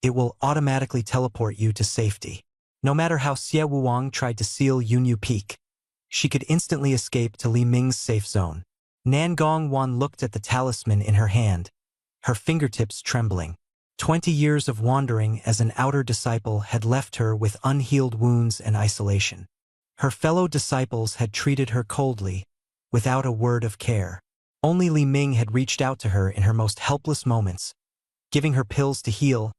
it will automatically teleport you to safety." No matter how Xie Wuang tried to seal Yunyu Peak, she could instantly escape to Li Ming's safe zone. Nan Gongwan looked at the talisman in her hand, her fingertips trembling. 20 years of wandering as an outer disciple had left her with unhealed wounds and isolation. Her fellow disciples had treated her coldly, without a word of care. Only Li Ming had reached out to her in her most helpless moments, giving her pills to heal,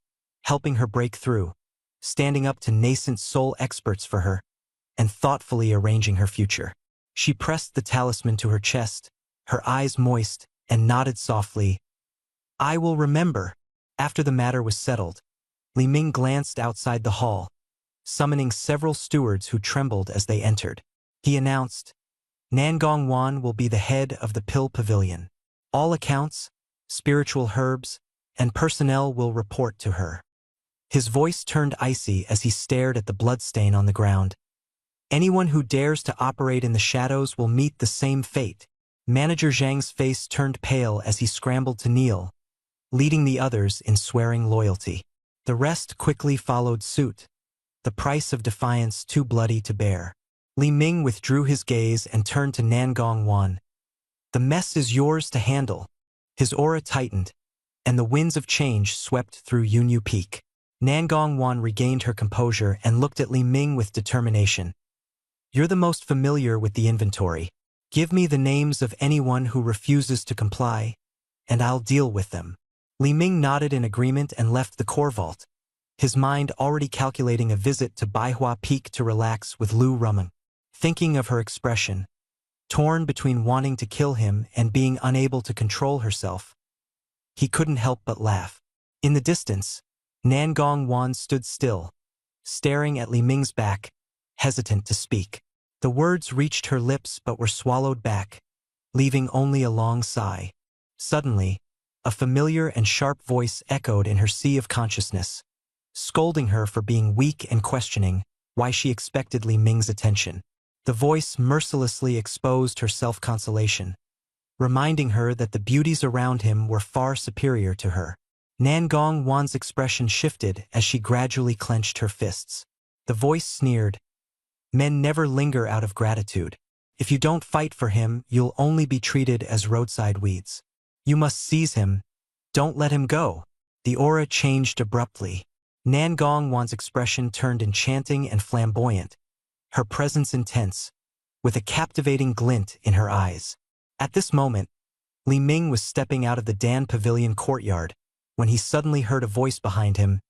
helping her break through, standing up to nascent soul experts for her, and thoughtfully arranging her future. She pressed the talisman to her chest, her eyes moist, and nodded softly, "I will remember." After the matter was settled, Li Ming glanced outside the hall, summoning several stewards who trembled as they entered. He announced, "Nan Gongwan will be the head of the Pill Pavilion. All accounts, spiritual herbs, and personnel will report to her." His voice turned icy as he stared at the bloodstain on the ground. "Anyone who dares to operate in the shadows will meet the same fate." Manager Zhang's face turned pale as he scrambled to kneel, leading the others in swearing loyalty. The rest quickly followed suit, the price of defiance too bloody to bear. Li Ming withdrew his gaze and turned to Nan Gongwan. "The mess is yours to handle." His aura tightened, and the winds of change swept through Yunyu Peak. Nan Gongwan regained her composure and looked at Li Ming with determination. "You're the most familiar with the inventory. Give me the names of anyone who refuses to comply, and I'll deal with them." Li Ming nodded in agreement and left the core vault, his mind already calculating a visit to Baihua Peak to relax with Lu Rumeng. Thinking of her expression, torn between wanting to kill him and being unable to control herself, he couldn't help but laugh. In the distance, Nan Gongwan stood still, staring at Li Ming's back, hesitant to speak. The words reached her lips but were swallowed back, leaving only a long sigh. Suddenly, a familiar and sharp voice echoed in her sea of consciousness, scolding her for being weak and questioning why she expected Li Ming's attention. The voice mercilessly exposed her self-consolation, reminding her that the beauties around him were far superior to her. Nan Gongwan's expression shifted as she gradually clenched her fists. The voice sneered, "Men never linger out of gratitude. If you don't fight for him, you'll only be treated as roadside weeds. You must seize him. Don't let him go." The aura changed abruptly. Nan Gongwan's expression turned enchanting and flamboyant, her presence intense, with a captivating glint in her eyes. At this moment, Li Ming was stepping out of the Dan Pavilion courtyard when he suddenly heard a voice behind him.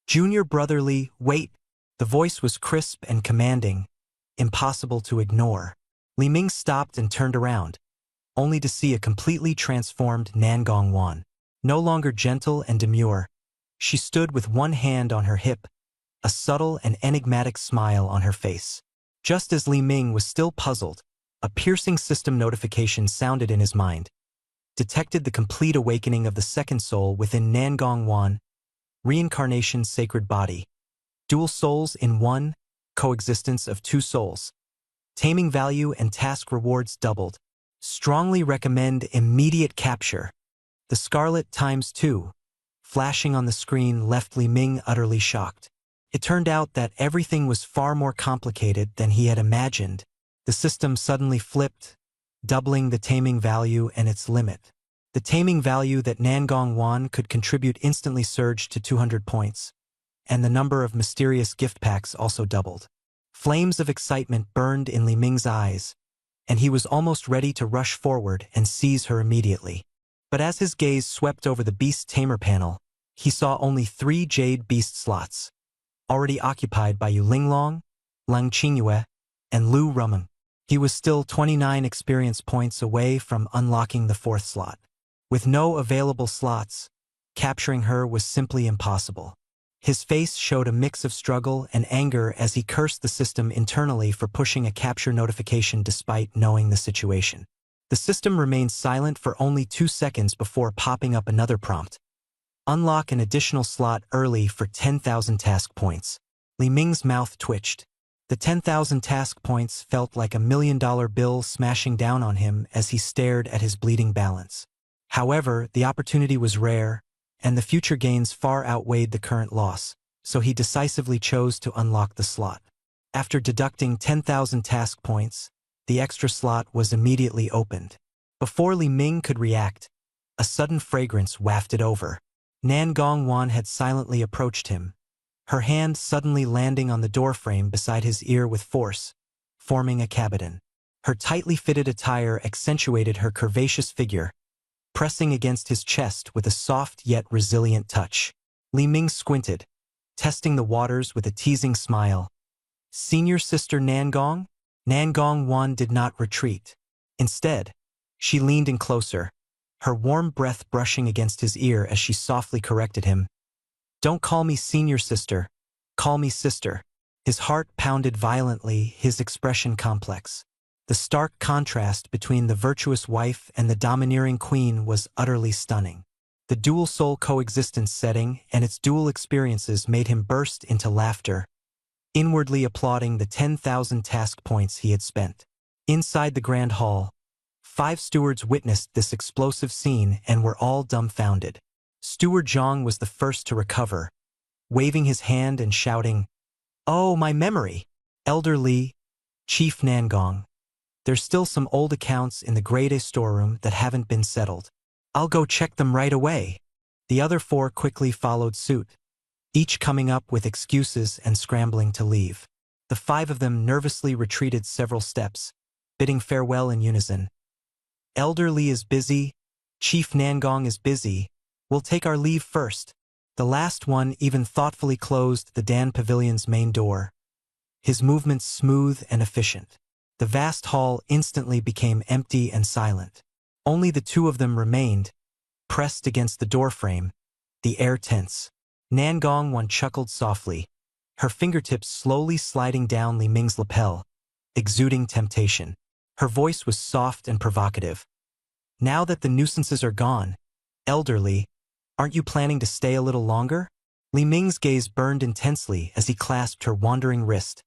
"Junior brother Li, wait." The voice was crisp and commanding, impossible to ignore. Li Ming stopped and turned around, only to see a completely transformed Nan Gongwan. No longer gentle and demure, she stood with one hand on her hip, a subtle and enigmatic smile on her face. Just as Li Ming was still puzzled, a piercing system notification sounded in his mind, detected the complete awakening of the second soul within Nan Gongwan, reincarnation's sacred body. Dual souls in one, coexistence of two souls. Taming value and task rewards doubled. Strongly recommend immediate capture. The Scarlet ×2, flashing on the screen, left Li Ming utterly shocked. It turned out that everything was far more complicated than he had imagined. The system suddenly flipped, doubling the taming value and its limit. The taming value that Nan Gongwan could contribute instantly surged to 200 points, and the number of mysterious gift packs also doubled. Flames of excitement burned in Li Ming's eyes, and he was almost ready to rush forward and seize her immediately. But as his gaze swept over the Beast Tamer panel, he saw only 3 Jade Beast slots, already occupied by Yu Linglong, Lang Qingyue, and Lu Rumeng. He was still 29 experience points away from unlocking the 4th slot. With no available slots, capturing her was simply impossible. His face showed a mix of struggle and anger as he cursed the system internally for pushing a capture notification despite knowing the situation. The system remained silent for only 2 seconds before popping up another prompt. Unlock an additional slot early for 10,000 task points. Li Ming's mouth twitched. The 10,000 task points felt like $1 million bill smashing down on him as he stared at his bleeding balance. However, the opportunity was rare, and the future gains far outweighed the current loss, so he decisively chose to unlock the slot. After deducting 10,000 task points, the extra slot was immediately opened. Before Li Ming could react, a sudden fragrance wafted over. Nan Gongwan had silently approached him, her hand suddenly landing on the doorframe beside his ear with force, forming a cabiton. Her tightly fitted attire accentuated her curvaceous figure, pressing against his chest with a soft yet resilient touch. Li Ming squinted, testing the waters with a teasing smile. Senior sister Nan Gong? Nan Gongwan did not retreat. Instead, she leaned in closer, her warm breath brushing against his ear as she softly corrected him. Don't call me senior sister, call me sister. His heart pounded violently, his expression complex. The stark contrast between the virtuous wife and the domineering queen was utterly stunning. The dual-soul coexistence setting and its dual experiences made him burst into laughter, inwardly applauding the 10,000 task points he had spent. Inside the grand hall, 5 stewards witnessed this explosive scene and were all dumbfounded. Steward Zhang was the first to recover, waving his hand and shouting, "Oh, my memory! Elder Li, Chief Nangong. There's still some old accounts in the grade A storeroom that haven't been settled. I'll go check them right away." The other 4 quickly followed suit, each coming up with excuses and scrambling to leave. The 5 of them nervously retreated several steps, bidding farewell in unison. "Elder Li is busy, Chief Nangong is busy. We'll take our leave first." The last one even thoughtfully closed the Dan Pavilion's main door, his movements smooth and efficient. The vast hall instantly became empty and silent. Only the 2 of them remained, pressed against the doorframe, the air tense. Nan Gongwan chuckled softly, her fingertips slowly sliding down Li Ming's lapel, exuding temptation. Her voice was soft and provocative. "Now that the nuisances are gone, Elder Li, aren't you planning to stay a little longer?" Li Ming's gaze burned intensely as he clasped her wandering wrist,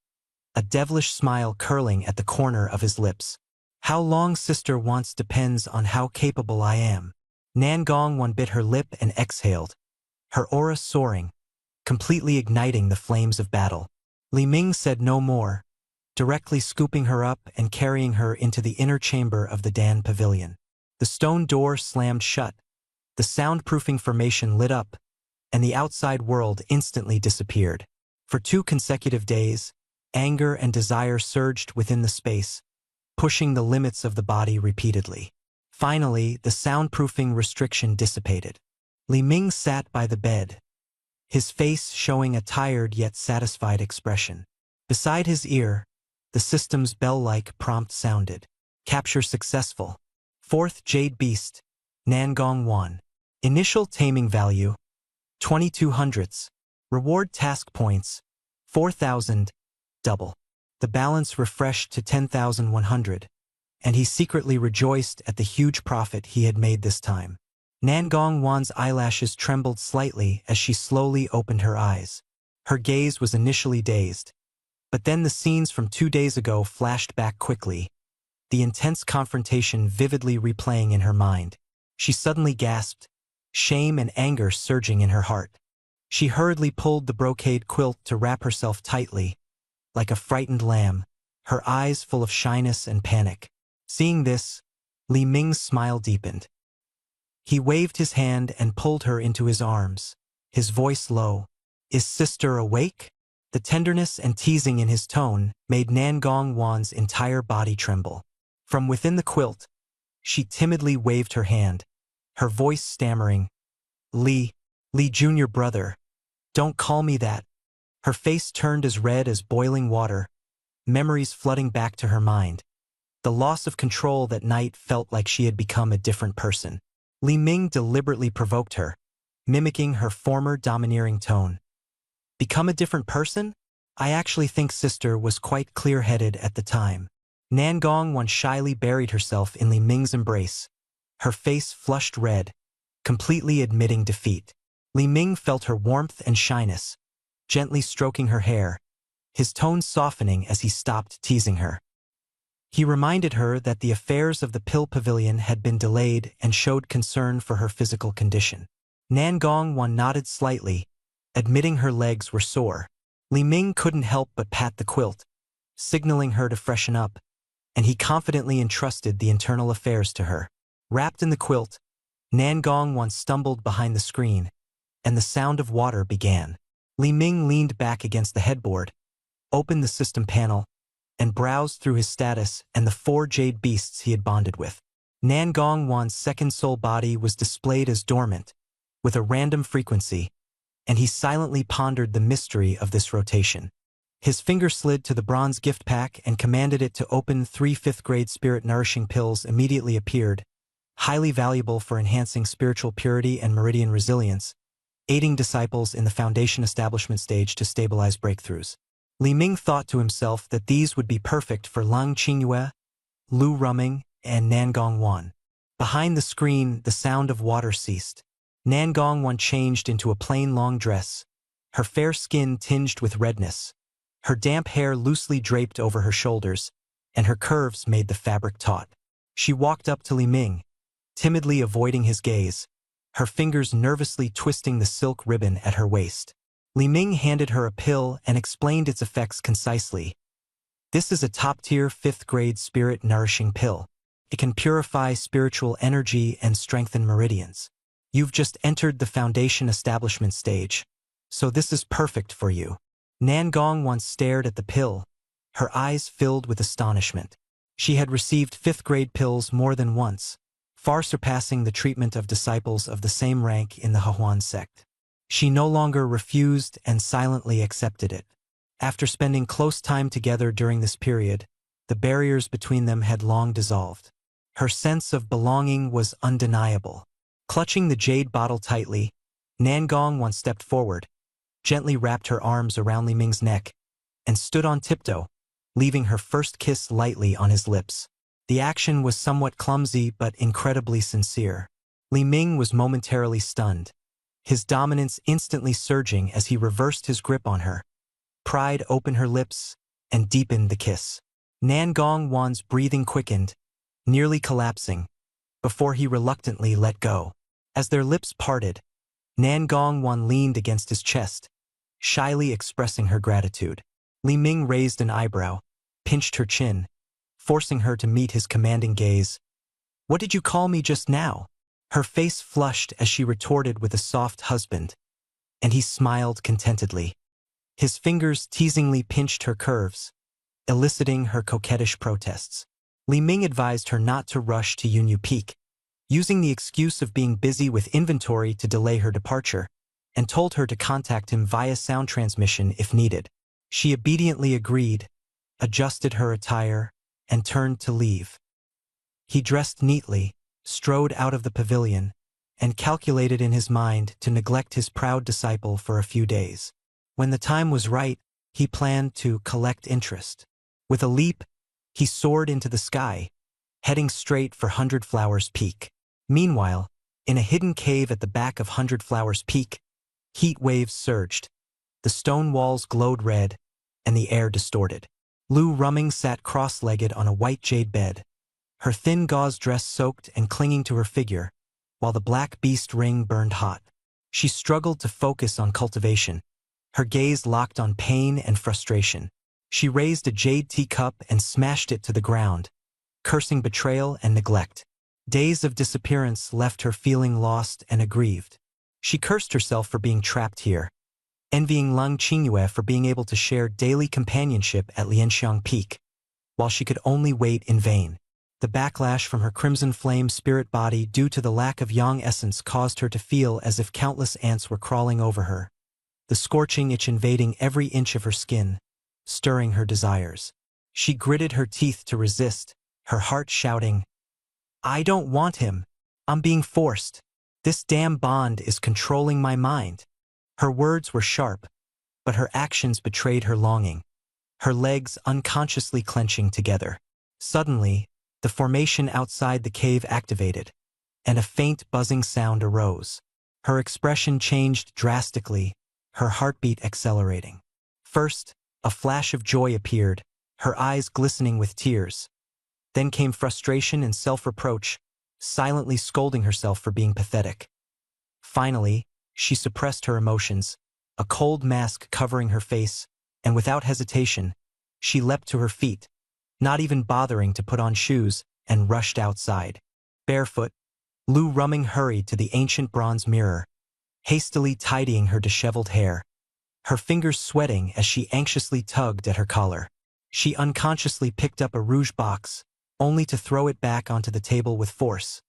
a devilish smile curling at the corner of his lips. "How long sister wants depends on how capable I am." Nan Gongwan bit her lip and exhaled, her aura soaring, completely igniting the flames of battle. Li Ming said no more, directly scooping her up and carrying her into the inner chamber of the Dan Pavilion. The stone door slammed shut, the soundproofing formation lit up, and the outside world instantly disappeared. For 2 consecutive days, anger and desire surged within the space, pushing the limits of the body repeatedly. Finally, the soundproofing restriction dissipated. Li Ming sat by the bed, his face showing a tired yet satisfied expression. Beside his ear, the system's bell-like prompt sounded. "Capture successful. 4th Jade Beast, Nan Gongwan. Initial taming value, 2200. Reward task points, 4,000, double." The balance refreshed to 10,100, and he secretly rejoiced at the huge profit he had made this time. Nan Gongwan's eyelashes trembled slightly as she slowly opened her eyes. Her gaze was initially dazed, but then the scenes from 2 days ago flashed back quickly, the intense confrontation vividly replaying in her mind. She suddenly gasped, shame and anger surging in her heart. She hurriedly pulled the brocade quilt to wrap herself tightly, like a frightened lamb, her eyes full of shyness and panic. Seeing this, Li Ming's smile deepened. He waved his hand and pulled her into his arms, his voice low. "Is sister awake?" The tenderness and teasing in his tone made Nan Gongwan's entire body tremble. From within the quilt, she timidly waved her hand, her voice stammering, Li Junior brother, don't call me that." Her face turned as red as boiling water, memories flooding back to her mind. The loss of control that night felt like she had become a different person. Li Ming deliberately provoked her, mimicking her former domineering tone. Become a different person? I actually think sister was quite clear-headed at the time. Nangong once shyly buried herself in Li Ming's embrace, her face flushed red, completely admitting defeat. Li Ming felt her warmth and shyness, gently stroking her hair, his tone softening as he stopped teasing her. He reminded her that the affairs of the Pill Pavilion had been delayed and showed concern for her physical condition. Nangong nodded slightly, admitting her legs were sore. Li Ming couldn't help but pat the quilt, signaling her to freshen up, and he confidently entrusted the internal affairs to her. Wrapped in the quilt, Nangong stumbled behind the screen, and the sound of water began. Li Ming leaned back against the headboard, opened the system panel, and browsed through his status and the 4 jade beasts he had bonded with. Nangong's second soul body was displayed as dormant, with a random frequency, and he silently pondered the mystery of this rotation. His finger slid to the bronze gift pack and commanded it to open. 3 fifth-grade spirit-nourishing pills immediately appeared, highly valuable for enhancing spiritual purity and meridian resilience, aiding disciples in the foundation establishment stage to stabilize breakthroughs. Li Ming thought to himself that these would be perfect for Lang Qingyue, Lu Ruming, and Nangong. Behind the screen, the sound of water ceased. Nangong changed into a plain long dress, her fair skin tinged with redness, her damp hair loosely draped over her shoulders, and her curves made the fabric taut. She walked up to Li Ming, timidly avoiding his gaze, her fingers nervously twisting the silk ribbon at her waist. Li Ming handed her a pill and explained its effects concisely. This is a top-tier 5th-grade spirit-nourishing pill. It can purify spiritual energy and strengthen meridians. You've just entered the foundation establishment stage, so this is perfect for you. Nangong stared at the pill, her eyes filled with astonishment. She had received 5th-grade pills more than once, far surpassing the treatment of disciples of the same rank in the Hehuan sect. She no longer refused and silently accepted it. After spending close time together during this period, the barriers between them had long dissolved. Her sense of belonging was undeniable. Clutching the jade bottle tightly, Nangong stepped forward, gently wrapped her arms around Li Ming's neck, and stood on tiptoe, leaving her first kiss lightly on his lips. The action was somewhat clumsy but incredibly sincere. Li Ming was momentarily stunned, his dominance instantly surging as he reversed his grip on her. Pride opened her lips and deepened the kiss. Nangong's breathing quickened, nearly collapsing, before he reluctantly let go. As their lips parted, Nangong leaned against his chest, shyly expressing her gratitude. Li Ming raised an eyebrow, pinched her chin, forcing her to meet his commanding gaze. "What did you call me just now?" Her face flushed as she retorted with a soft husband, and he smiled contentedly. His fingers teasingly pinched her curves, eliciting her coquettish protests. Li Ming advised her not to rush to Yunyu Peak, using the excuse of being busy with inventory to delay her departure, and told her to contact him via sound transmission if needed. She obediently agreed, adjusted her attire, and turned to leave. He dressed neatly, strode out of the pavilion, and calculated in his mind to neglect his proud disciple for a few days. When the time was right, he planned to collect interest. With a leap, he soared into the sky, heading straight for Hundred Flowers Peak. Meanwhile, in a hidden cave at the back of Hundred Flowers Peak, heat waves surged, the stone walls glowed red, and the air distorted. Lu Ruming sat cross-legged on a white jade bed, her thin gauze dress soaked and clinging to her figure, while the black beast ring burned hot. She struggled to focus on cultivation, her gaze locked on pain and frustration. She raised a jade teacup and smashed it to the ground, cursing betrayal and neglect. Days of disappearance left her feeling lost and aggrieved. She cursed herself for being trapped here, envying Lang Qingyue for being able to share daily companionship at Lianxiang Peak, while she could only wait in vain. The backlash from her crimson flame spirit body due to the lack of yang essence caused her to feel as if countless ants were crawling over her, the scorching itch invading every inch of her skin, stirring her desires. She gritted her teeth to resist, her heart shouting, "I don't want him. I'm being forced. This damn bond is controlling my mind." Her words were sharp, but her actions betrayed her longing, her legs unconsciously clenching together. Suddenly, the formation outside the cave activated, and a faint buzzing sound arose. Her expression changed drastically, her heartbeat accelerating. First, a flash of joy appeared, her eyes glistening with tears. Then came frustration and self-reproach, silently scolding herself for being pathetic. Finally, she suppressed her emotions, a cold mask covering her face, and without hesitation, she leapt to her feet, not even bothering to put on shoes, and rushed outside. Barefoot, Lu Ruming hurried to the ancient bronze mirror, hastily tidying her disheveled hair, her fingers sweating as she anxiously tugged at her collar. She unconsciously picked up a rouge box, only to throw it back onto the table with force.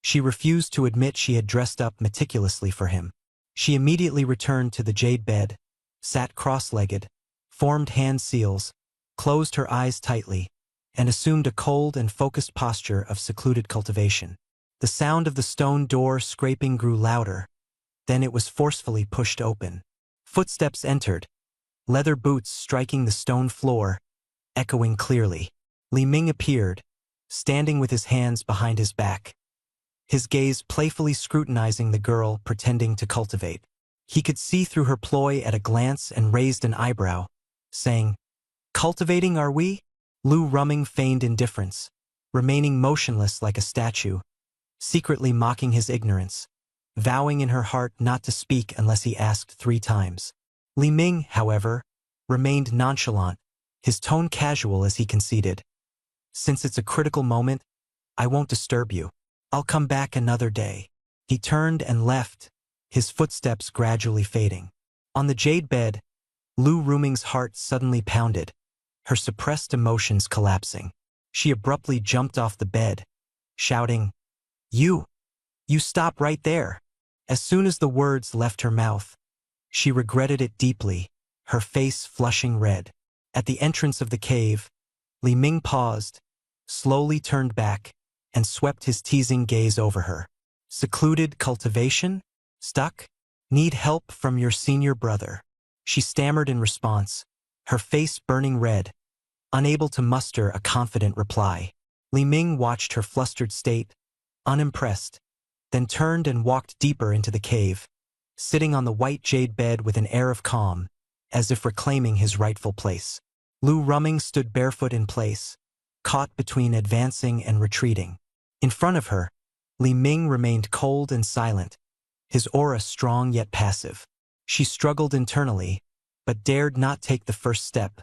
She refused to admit she had dressed up meticulously for him. She immediately returned to the jade bed, sat cross-legged, formed hand seals, closed her eyes tightly, and assumed a cold and focused posture of secluded cultivation. The sound of the stone door scraping grew louder, then it was forcefully pushed open. Footsteps entered, leather boots striking the stone floor, echoing clearly. Li Ming appeared, standing with his hands behind his back, his gaze playfully scrutinizing the girl pretending to cultivate. He could see through her ploy at a glance and raised an eyebrow, saying, "Cultivating, are we?" Lu Ruming feigned indifference, remaining motionless like a statue, secretly mocking his ignorance, vowing in her heart not to speak unless he asked 3 times. Li Ming, however, remained nonchalant, his tone casual as he conceded, "Since it's a critical moment, I won't disturb you. I'll come back another day." He turned and left, his footsteps gradually fading. On the jade bed, Lu Ruming's heart suddenly pounded, her suppressed emotions collapsing. She abruptly jumped off the bed, shouting, You stop right there." As soon as the words left her mouth, she regretted it deeply, her face flushing red. At the entrance of the cave, Li Ming paused, slowly turned back, and swept his teasing gaze over her. "Secluded cultivation? Stuck? Need help from your senior brother?" She stammered in response, her face burning red, unable to muster a confident reply. Li Ming watched her flustered state, unimpressed, then turned and walked deeper into the cave, sitting on the white jade bed with an air of calm, as if reclaiming his rightful place. Lu Ruming stood barefoot in place, caught between advancing and retreating. In front of her, Li Ming remained cold and silent, his aura strong yet passive. She struggled internally, but dared not take the first step,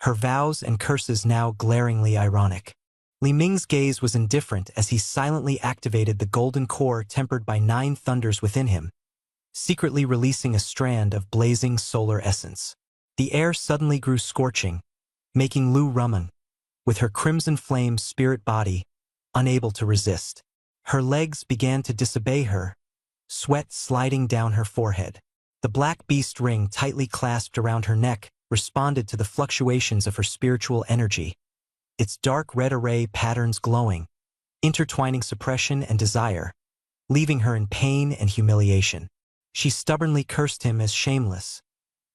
her vows and curses now glaringly ironic. Li Ming's gaze was indifferent as he silently activated the golden core tempered by 9 thunders within him, secretly releasing a strand of blazing solar essence. The air suddenly grew scorching, making Lu Ruming, with her crimson flame spirit body, unable to resist. Her legs began to disobey her, sweat sliding down her forehead. The black beast ring tightly clasped around her neck responded to the fluctuations of her spiritual energy, its dark red array patterns glowing, intertwining suppression and desire, leaving her in pain and humiliation. She stubbornly cursed him as shameless,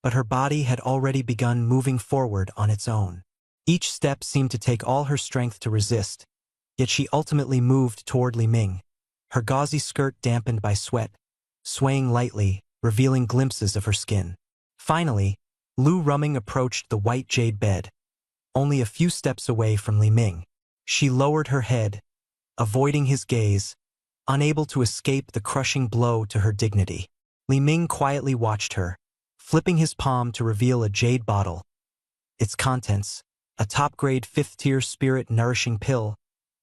but her body had already begun moving forward on its own. Each step seemed to take all her strength to resist, yet she ultimately moved toward Li Ming, her gauzy skirt dampened by sweat, swaying lightly, revealing glimpses of her skin. Finally, Lu Ruming approached the white jade bed, only a few steps away from Li Ming. She lowered her head, avoiding his gaze, unable to escape the crushing blow to her dignity. Li Ming quietly watched her, flipping his palm to reveal a jade bottle. Its contents, a top-grade 5th-tier spirit-nourishing pill,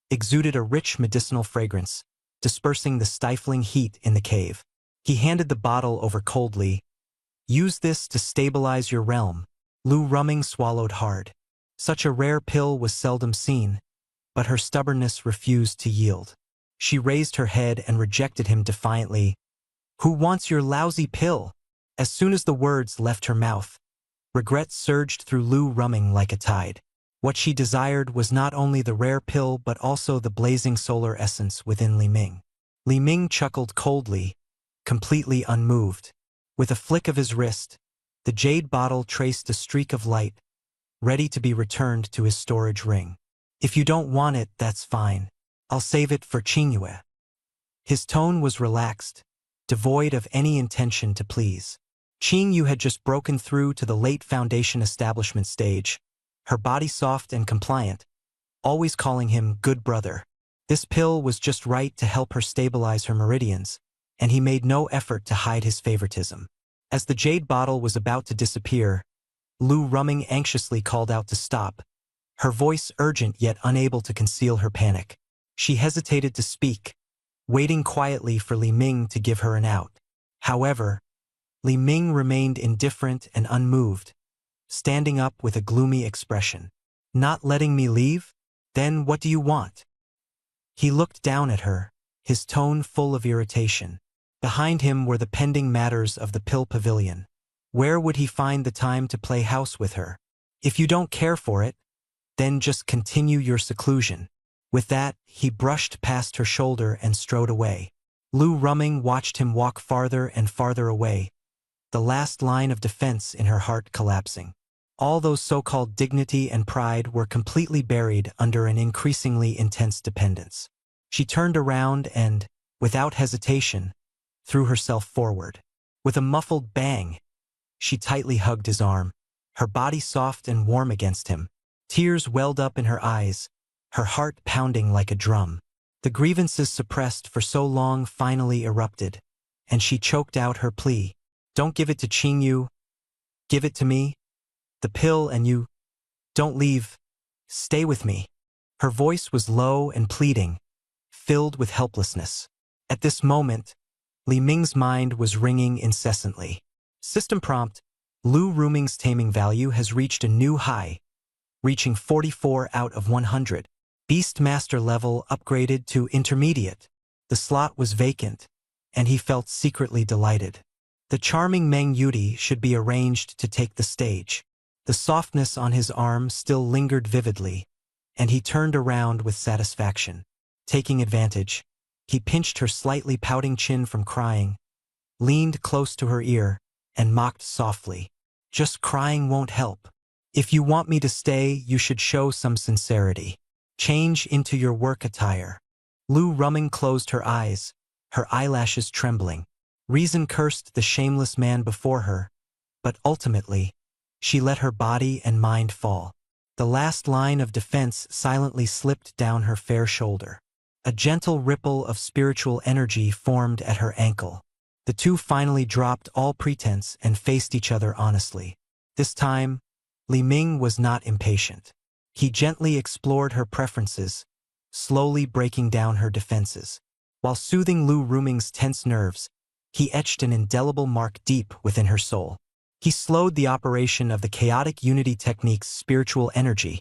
exuded a rich medicinal fragrance, dispersing the stifling heat in the cave. He handed the bottle over coldly. "Use this to stabilize your realm." Lu Ruming swallowed hard. Such a rare pill was seldom seen, but her stubbornness refused to yield. She raised her head and rejected him defiantly. "Who wants your lousy pill?" As soon as the words left her mouth, regret surged through Lu Ruming like a tide. What she desired was not only the rare pill but also the blazing solar essence within Li Ming. Li Ming chuckled coldly, completely unmoved. With a flick of his wrist, The jade bottle traced a streak of light, ready to be returned to his storage ring. If you don't want it, that's fine. I'll save it for Qingyue. His tone was relaxed, devoid of any intention to please. Qingyu had just broken through to the late foundation establishment stage, her body soft and compliant, always calling him good brother. This pill was just right to help her stabilize her meridians, and he made no effort to hide his favoritism. As the jade bottle was about to disappear, Lu Rumming anxiously called out to stop, her voice urgent yet unable to conceal her panic. She hesitated to speak, waiting quietly for Li Ming to give her an out. However, Li Ming remained indifferent and unmoved, standing up with a gloomy expression. Not letting me leave? Then what do you want? He looked down at her, his tone full of irritation. Behind him were the pending matters of the pill pavilion. Where would he find the time to play house with her? If you don't care for it, then just continue your seclusion. With that, he brushed past her shoulder and strode away. Lu Rumming watched him walk farther and farther away, the last line of defense in her heart collapsing. All those so-called dignity and pride were completely buried under an increasingly intense dependence. She turned around and, without hesitation, threw herself forward. With a muffled bang, she tightly hugged his arm, her body soft and warm against him. Tears welled up in her eyes, her heart pounding like a drum. The grievances suppressed for so long finally erupted, and she choked out her plea. Don't give it to Qingyu. Give it to me. The pill and you. Don't leave. Stay with me. Her voice was low and pleading, filled with helplessness. At this moment, Li Ming's mind was ringing incessantly. System prompt: Lu Ruming's taming value has reached a new high, reaching 44 out of 100. Beastmaster level upgraded to intermediate. The slot was vacant, and he felt secretly delighted. The charming Meng Yuti should be arranged to take the stage. The softness on his arm still lingered vividly, and he turned around with satisfaction. Taking advantage, he pinched her slightly pouting chin from crying, leaned close to her ear, and mocked softly. Just crying won't help. If you want me to stay, you should show some sincerity. Change into your work attire. Lu Rumming closed her eyes, her eyelashes trembling. Reason cursed the shameless man before her, but ultimately, she let her body and mind fall. The last line of defense silently slipped down her fair shoulder. A gentle ripple of spiritual energy formed at her ankle. The two finally dropped all pretense and faced each other honestly. This time, Li Ming was not impatient. He gently explored her preferences, slowly breaking down her defenses. While soothing Lu Ruming's tense nerves, he etched an indelible mark deep within her soul. He slowed the operation of the chaotic unity technique's spiritual energy,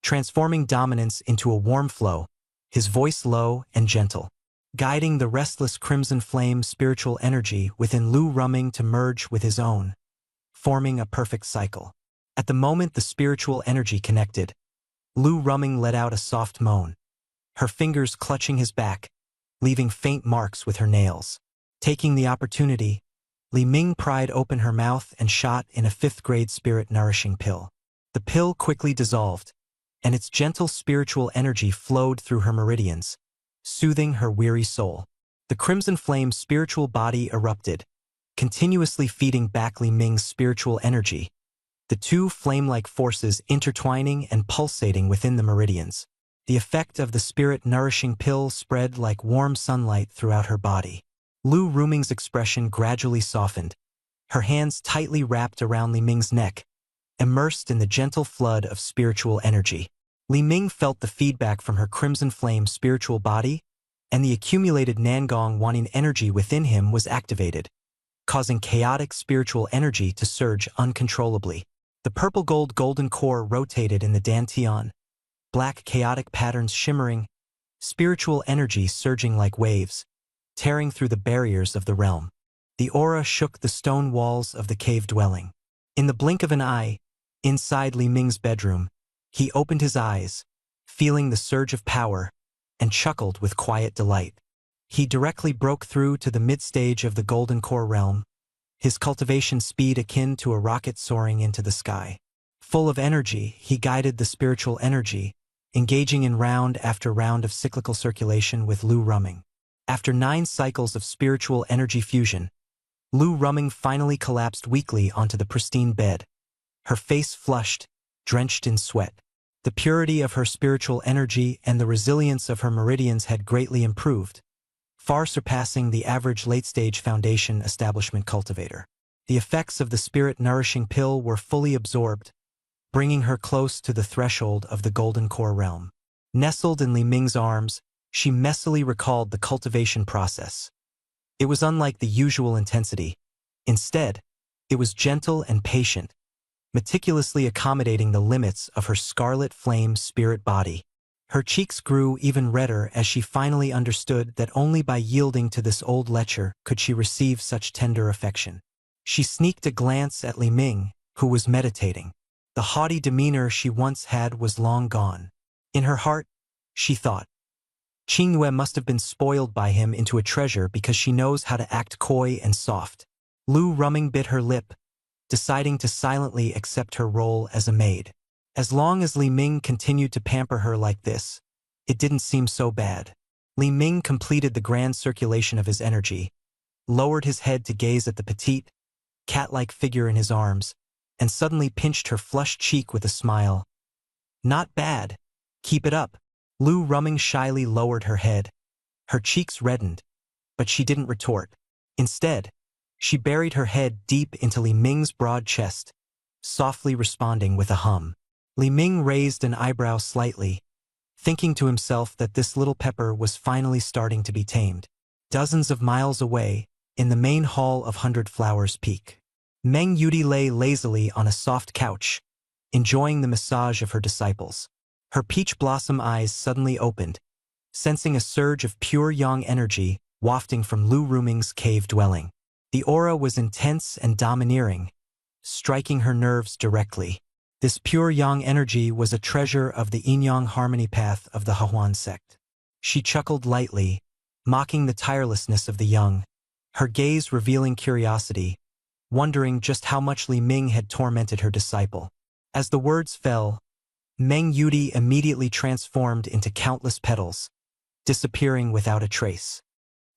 transforming dominance into a warm flow, his voice low and gentle, guiding the restless crimson flame spiritual energy within Lu Rumming to merge with his own, forming a perfect cycle. At the moment the spiritual energy connected, Lu Rumming let out a soft moan, her fingers clutching his back, leaving faint marks with her nails. Taking the opportunity, Li Ming pried open her mouth and shot in a 5th-grade spirit-nourishing pill. The pill quickly dissolved, and its gentle spiritual energy flowed through her meridians, soothing her weary soul. The crimson flame's spiritual body erupted, continuously feeding back Li Ming's spiritual energy, the two flame-like forces intertwining and pulsating within the meridians. The effect of the spirit-nourishing pill spread like warm sunlight throughout her body. Lu Ruming's expression gradually softened, her hands tightly wrapped around Li Ming's neck, immersed in the gentle flood of spiritual energy. Li Ming felt the feedback from her crimson flame spiritual body, and the accumulated Nangong wanting energy within him was activated, causing chaotic spiritual energy to surge uncontrollably. The purple-gold golden core rotated in the dantian, black chaotic patterns shimmering, spiritual energy surging like waves, tearing through the barriers of the realm. The aura shook the stone walls of the cave dwelling. In the blink of an eye, inside Li Ming's bedroom, he opened his eyes, feeling the surge of power, and chuckled with quiet delight. He directly broke through to the mid-stage of the Golden Core realm, his cultivation speed akin to a rocket soaring into the sky. Full of energy, he guided the spiritual energy, engaging in round after round of cyclical circulation with Lu Ruming. After 9 cycles of spiritual energy fusion, Lu Ruming finally collapsed weakly onto the pristine bed, her face flushed, drenched in sweat. The purity of her spiritual energy and the resilience of her meridians had greatly improved, far surpassing the average late-stage foundation establishment cultivator. The effects of the spirit-nourishing pill were fully absorbed, bringing her close to the threshold of the Golden Core realm. Nestled in Li Ming's arms, she messily recalled the cultivation process. It was unlike the usual intensity. Instead, it was gentle and patient, meticulously accommodating the limits of her scarlet flame spirit body. Her cheeks grew even redder as she finally understood that only by yielding to this old lecher could she receive such tender affection. She sneaked a glance at Li Ming, who was meditating. The haughty demeanor she once had was long gone. In her heart, she thought, Qingyue must have been spoiled by him into a treasure because she knows how to act coy and soft. Lu Ruming bit her lip, deciding to silently accept her role as a maid. As long as Li Ming continued to pamper her like this, it didn't seem so bad. Li Ming completed the grand circulation of his energy, lowered his head to gaze at the petite, cat-like figure in his arms, and suddenly pinched her flushed cheek with a smile. Not bad. Keep it up. Lu Ruming shyly lowered her head. Her cheeks reddened, but she didn't retort. Instead, she buried her head deep into Li Ming's broad chest, softly responding with a hum. Li Ming raised an eyebrow slightly, thinking to himself that this little pepper was finally starting to be tamed. Dozens of miles away, in the main hall of 100 Flowers Peak, Meng Yudi lay lazily on a soft couch, enjoying the massage of her disciples. Her peach blossom eyes suddenly opened, sensing a surge of pure yang energy wafting from Lu Ruming's cave dwelling. The aura was intense and domineering, striking her nerves directly. This pure yang energy was a treasure of the yin-yang harmony path of the Hahuan sect. She chuckled lightly, mocking the tirelessness of the young, her gaze revealing curiosity, wondering just how much Li Ming had tormented her disciple. As the words fell, Meng Yudi immediately transformed into countless petals, disappearing without a trace.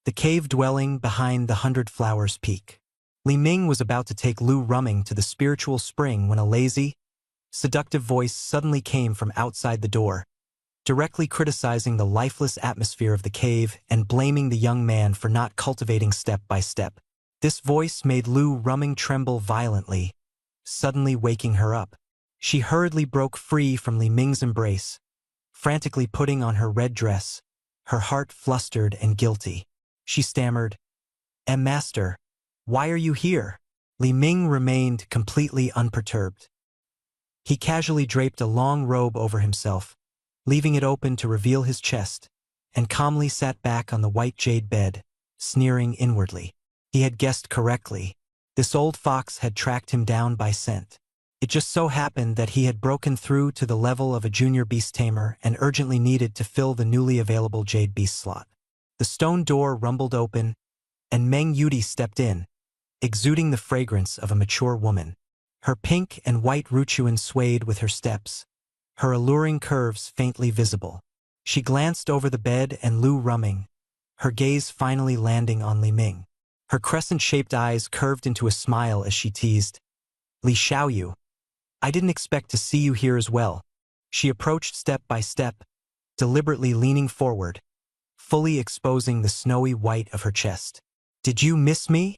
The cave dwelling behind the 100 Flowers Peak. Li Ming was about to take Lu Ruming to the spiritual spring when a lazy, seductive voice suddenly came from outside the door, directly criticizing the lifeless atmosphere of the cave and blaming the young man for not cultivating step by step. This voice made Lu Ruming tremble violently, suddenly waking her up. She hurriedly broke free from Li Ming's embrace, frantically putting on her red dress, her heart flustered and guilty. She stammered, Master, why are you here?" Li Ming remained completely unperturbed. He casually draped a long robe over himself, leaving it open to reveal his chest, and calmly sat back on the white jade bed, sneering inwardly. He had guessed correctly. This old fox had tracked him down by scent. It just so happened that he had broken through to the level of a junior beast tamer and urgently needed to fill the newly available jade beast slot. The stone door rumbled open, and Meng Yudi stepped in, exuding the fragrance of a mature woman. Her pink and white Ruchuan swayed with her steps, her alluring curves faintly visible. She glanced over the bed and Lu Ruming, her gaze finally landing on Li Ming. Her crescent-shaped eyes curved into a smile as she teased, "Li Xiaoyu, I didn't expect to see you here as well." She approached step by step, deliberately leaning forward, fully exposing the snowy white of her chest. "Did you miss me?"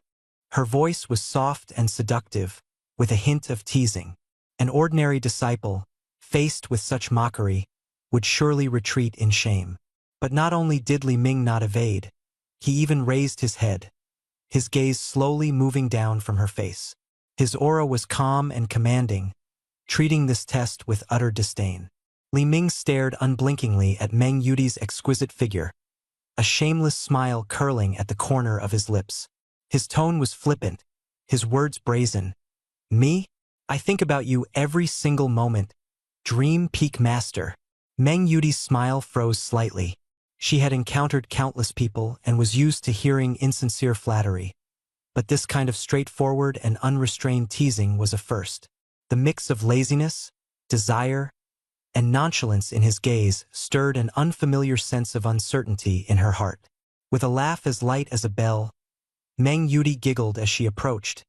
Her voice was soft and seductive, with a hint of teasing. An ordinary disciple, faced with such mockery, would surely retreat in shame. But not only did Li Ming not evade, he even raised his head, his gaze slowly moving down from her face. His aura was calm and commanding, treating this test with utter disdain. Li Ming stared unblinkingly at Meng Yudi's exquisite figure, a shameless smile curling at the corner of his lips. His tone was flippant, his words brazen. "Me? I think about you every single moment. Dream Peak Master." Meng Yudi's smile froze slightly. She had encountered countless people and was used to hearing insincere flattery. but this kind of straightforward and unrestrained teasing was a first. The mix of laziness, desire, and nonchalance in his gaze stirred an unfamiliar sense of uncertainty in her heart. With a laugh as light as a bell, Meng Yudi giggled as she approached,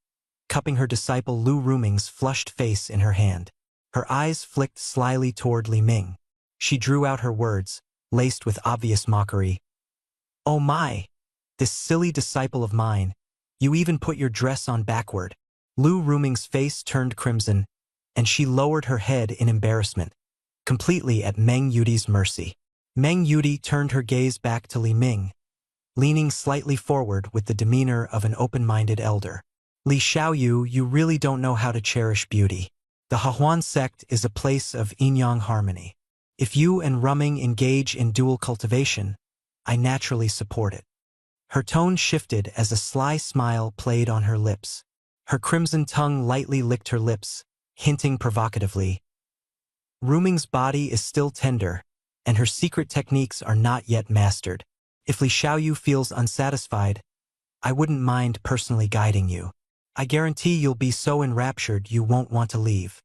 cupping her disciple Lu Ruming's flushed face in her hand. Her eyes flicked slyly toward Li Ming. She drew out her words, laced with obvious mockery. "Oh my! This silly disciple of mine, you even put your dress on backward." Lu Ruming's face turned crimson, and she lowered her head in embarrassment, completely at Meng Yudi's mercy. Meng Yudi turned her gaze back to Li Ming, leaning slightly forward with the demeanor of an open-minded elder. "Li Xiaoyu, you really don't know how to cherish beauty. The Hahuan sect is a place of yin-yang harmony. If you and Ruming engage in dual cultivation, I naturally support it." Her tone shifted as a sly smile played on her lips. Her crimson tongue lightly licked her lips, hinting provocatively, "Ruming's body is still tender, and her secret techniques are not yet mastered. If Li Xiaoyu feels unsatisfied, I wouldn't mind personally guiding you. I guarantee you'll be so enraptured you won't want to leave."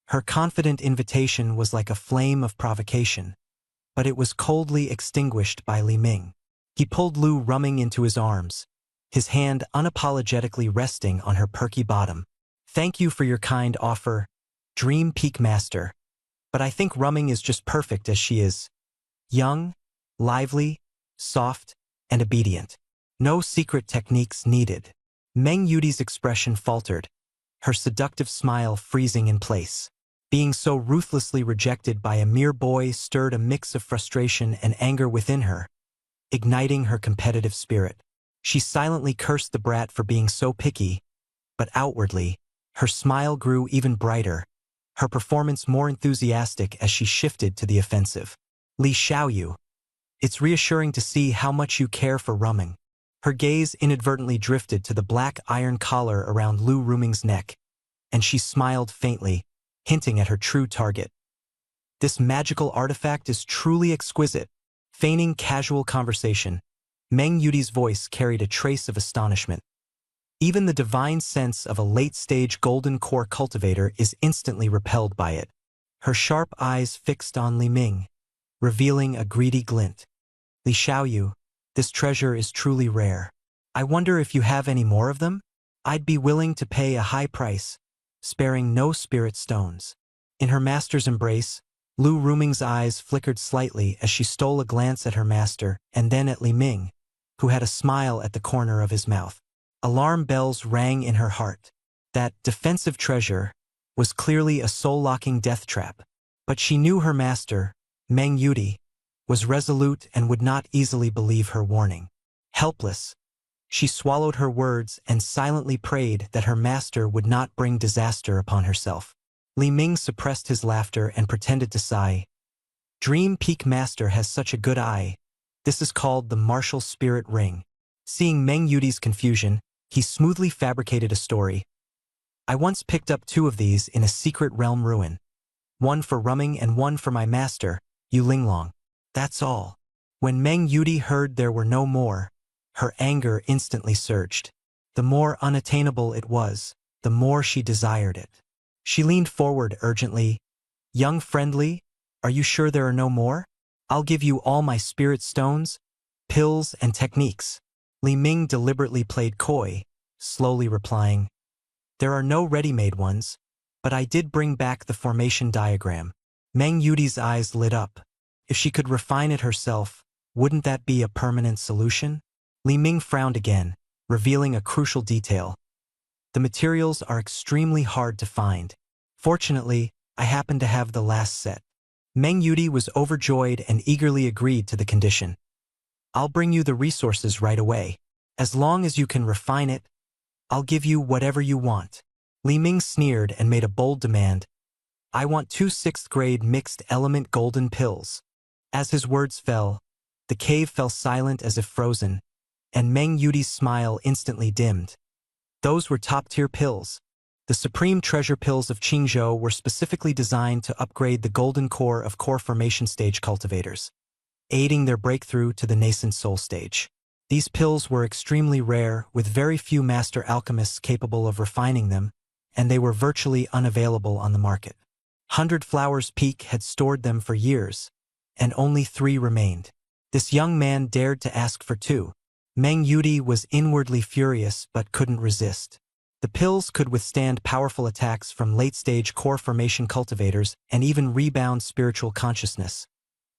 Her confident invitation was like a flame of provocation, but it was coldly extinguished by Li Ming. He pulled Lu Ruming into his arms, his hand unapologetically resting on her perky bottom. "Thank you for your kind offer, Dream Peak Master, but I think Ruming is just perfect as she is. Young, lively, soft, and obedient. No secret techniques needed." Meng Yudi's expression faltered, her seductive smile freezing in place. Being so ruthlessly rejected by a mere boy stirred a mix of frustration and anger within her, igniting her competitive spirit. She silently cursed the brat for being so picky, but outwardly, her smile grew even brighter, her performance more enthusiastic as she shifted to the offensive. "Li Xiaoyu, it's reassuring to see how much you care for Ruming." Her gaze inadvertently drifted to the black iron collar around Lu Ruming's neck, and she smiled faintly, hinting at her true target. "This magical artifact is truly exquisite." Feigning casual conversation, Meng Yudi's voice carried a trace of astonishment. Even the divine sense of a late-stage golden core cultivator is instantly repelled by it. Her sharp eyes fixed on Li Ming, revealing a greedy glint. "Li Xiaoyu, this treasure is truly rare. I wonder if you have any more of them? I'd be willing to pay a high price, sparing no spirit stones." In her master's embrace, Lu Ruming's eyes flickered slightly as she stole a glance at her master and then at Li Ming, who had a smile at the corner of his mouth. Alarm bells rang in her heart. That defensive treasure was clearly a soul-locking death trap, but she knew her master, Meng Yudi, was resolute and would not easily believe her warning. Helpless, she swallowed her words and silently prayed that her master would not bring disaster upon herself. Li Ming suppressed his laughter and pretended to sigh. "Dream Peak Master has such a good eye. This is called the Martial Spirit Ring." Seeing Meng Yudi's confusion, he smoothly fabricated a story. "I once picked up 2 of these in a secret realm ruin. One for Ruming and one for my master, Yu Linglong. That's all." When Meng Yudi heard there were no more, her anger instantly surged. The more unattainable it was, the more she desired it. She leaned forward urgently. "Young friendly, are you sure there are no more? I'll give you all my spirit stones, pills, and techniques." Li Ming deliberately played coy, slowly replying, "There are no ready-made ones, but I did bring back the formation diagram." Meng Yudi's eyes lit up. If she could refine it herself, wouldn't that be a permanent solution? Li Ming frowned again, revealing a crucial detail. "The materials are extremely hard to find. Fortunately, I happen to have the last set." Meng Yudi was overjoyed and eagerly agreed to the condition. "I'll bring you the resources right away. As long as you can refine it, I'll give you whatever you want." Li Ming sneered and made a bold demand. "I want 2 6th-grade mixed-element golden pills." As his words fell, the cave fell silent as if frozen, and Meng Yudi's smile instantly dimmed. Those were top-tier pills. The supreme treasure pills of Qingzhou were specifically designed to upgrade the golden core of core formation stage cultivators, aiding their breakthrough to the nascent soul stage. These pills were extremely rare, with very few master alchemists capable of refining them, and they were virtually unavailable on the market. 100 Flowers Peak had stored them for years, and only 3 remained. This young man dared to ask for 2. Meng Yudi was inwardly furious but couldn't resist. The pills could withstand powerful attacks from late-stage core formation cultivators and even rebound spiritual consciousness,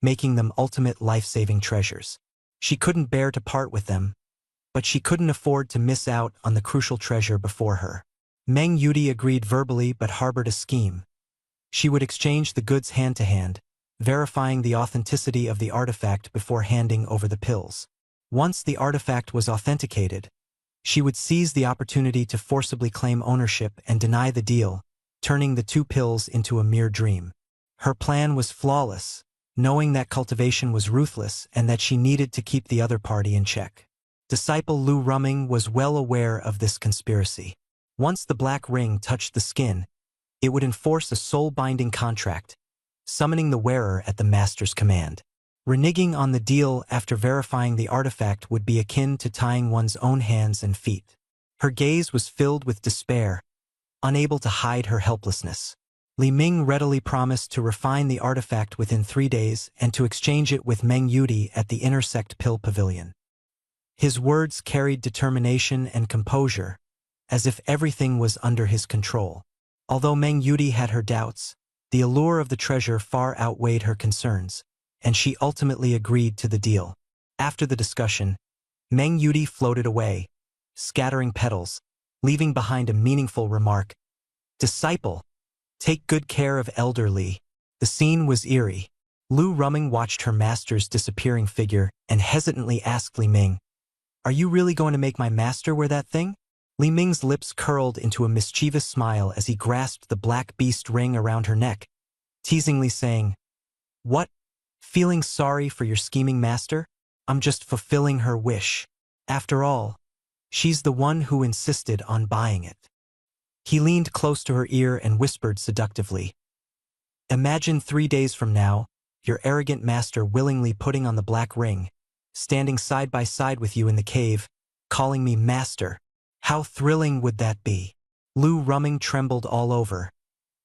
making them ultimate life-saving treasures. She couldn't bear to part with them, but she couldn't afford to miss out on the crucial treasure before her. Meng Yudi agreed verbally but harbored a scheme. She would exchange the goods hand-to-hand, verifying the authenticity of the artifact before handing over the pills. Once the artifact was authenticated, she would seize the opportunity to forcibly claim ownership and deny the deal, turning the 2 pills into a mere dream. Her plan was flawless, knowing that cultivation was ruthless and that she needed to keep the other party in check. Disciple Lu Rumming was well aware of this conspiracy. Once the black ring touched the skin, it would enforce a soul-binding contract, summoning the wearer at the master's command. Reneging on the deal after verifying the artifact would be akin to tying one's own hands and feet. Her gaze was filled with despair, unable to hide her helplessness. Li Ming readily promised to refine the artifact within 3 days and to exchange it with Meng Yudi at the Intersect Pill Pavilion. His words carried determination and composure, as if everything was under his control. Although Meng Yudi had her doubts, the allure of the treasure far outweighed her concerns, and she ultimately agreed to the deal. After the discussion, Meng Yudi floated away, scattering petals, leaving behind a meaningful remark. "Disciple, take good care of Elder Li." The scene was eerie. Lu Rumming watched her master's disappearing figure and hesitantly asked Li Ming, "Are you really going to make my master wear that thing?" Li Ming's lips curled into a mischievous smile as he grasped the black beast ring around her neck, teasingly saying, "What? Feeling sorry for your scheming master? I'm just fulfilling her wish. After all, she's the one who insisted on buying it." He leaned close to her ear and whispered seductively, "Imagine 3 days from now, your arrogant master willingly putting on the black ring, standing side by side with you in the cave, calling me master. How thrilling would that be?" Lu Rumming trembled all over,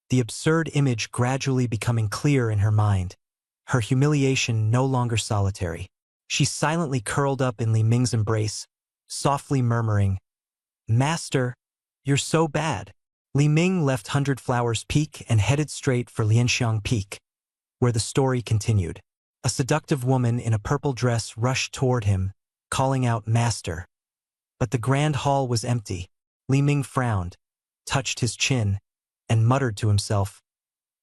the absurd image gradually becoming clear in her mind, her humiliation no longer solitary. She silently curled up in Li Ming's embrace, softly murmuring, "Master, you're so bad." Li Ming left 100 Flowers Peak and headed straight for Lianxiang Peak, where the story continued. A seductive woman in a purple dress rushed toward him, calling out "Master." But the grand hall was empty. Li Ming frowned, touched his chin, and muttered to himself,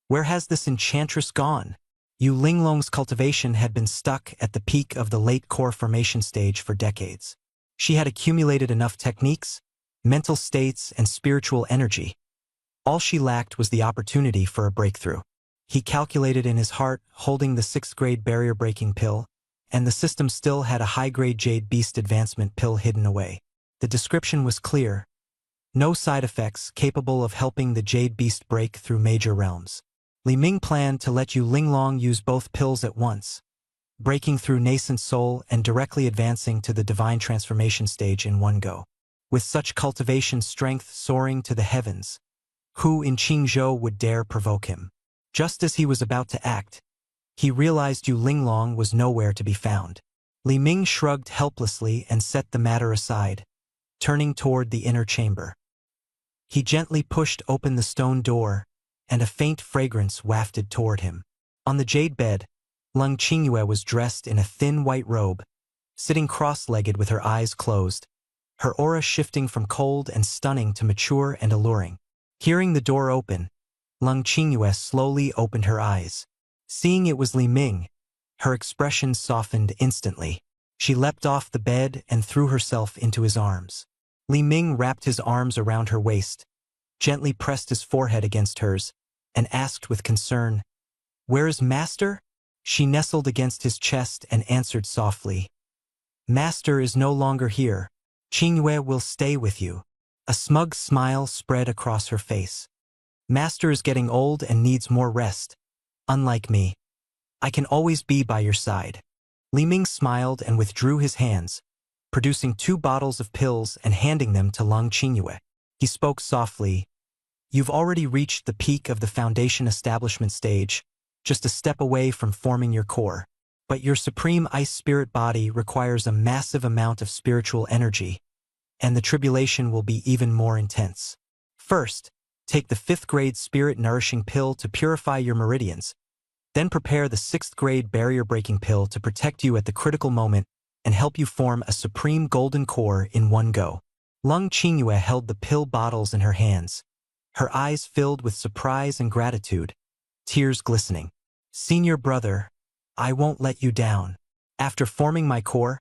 "Where has this enchantress gone?" Yu Linglong's cultivation had been stuck at the peak of the late core formation stage for decades. She had accumulated enough techniques, mental states, and spiritual energy. All she lacked was the opportunity for a breakthrough. He calculated in his heart, holding the 6th-grade barrier-breaking pill, and the system still had a high-grade Jade Beast advancement pill hidden away. The description was clear. No side effects capable of helping the Jade Beast break through major realms. Li Ming planned to let Yu Linglong use both pills at once, breaking through nascent soul and directly advancing to the divine transformation stage in one go. With such cultivation strength soaring to the heavens, who in Qingzhou would dare provoke him? Just as he was about to act, he realized Yu Linglong was nowhere to be found. Li Ming shrugged helplessly and set the matter aside, turning toward the inner chamber. He gently pushed open the stone door, and a faint fragrance wafted toward him. On the jade bed, Lung Qingyue was dressed in a thin white robe, sitting cross-legged with her eyes closed, her aura shifting from cold and stunning to mature and alluring. Hearing the door open, Lung Qingyue slowly opened her eyes. Seeing it was Li Ming, her expression softened instantly. She leapt off the bed and threw herself into his arms. Li Ming wrapped his arms around her waist, gently pressed his forehead against hers, and asked with concern, "Where is Master?" She nestled against his chest and answered softly, "Master is no longer here. Qingyue will stay with you." A smug smile spread across her face. "Master is getting old and needs more rest. Unlike me, I can always be by your side." Li Ming smiled and withdrew his hands, producing 2 bottles of pills and handing them to Lung Qingyue. He spoke softly. You've already reached the peak of the foundation establishment stage, just a step away from forming your core. But your supreme ice spirit body requires a massive amount of spiritual energy, and the tribulation will be even more intense. First, take the 5th grade spirit nourishing pill to purify your meridians. Then prepare the 6th grade barrier breaking pill to protect you at the critical moment and help you form a supreme golden core in one go. Lung Qingyue held the pill bottles in her hands, her eyes filled with surprise and gratitude, tears glistening. Senior brother, I won't let you down. After forming my core,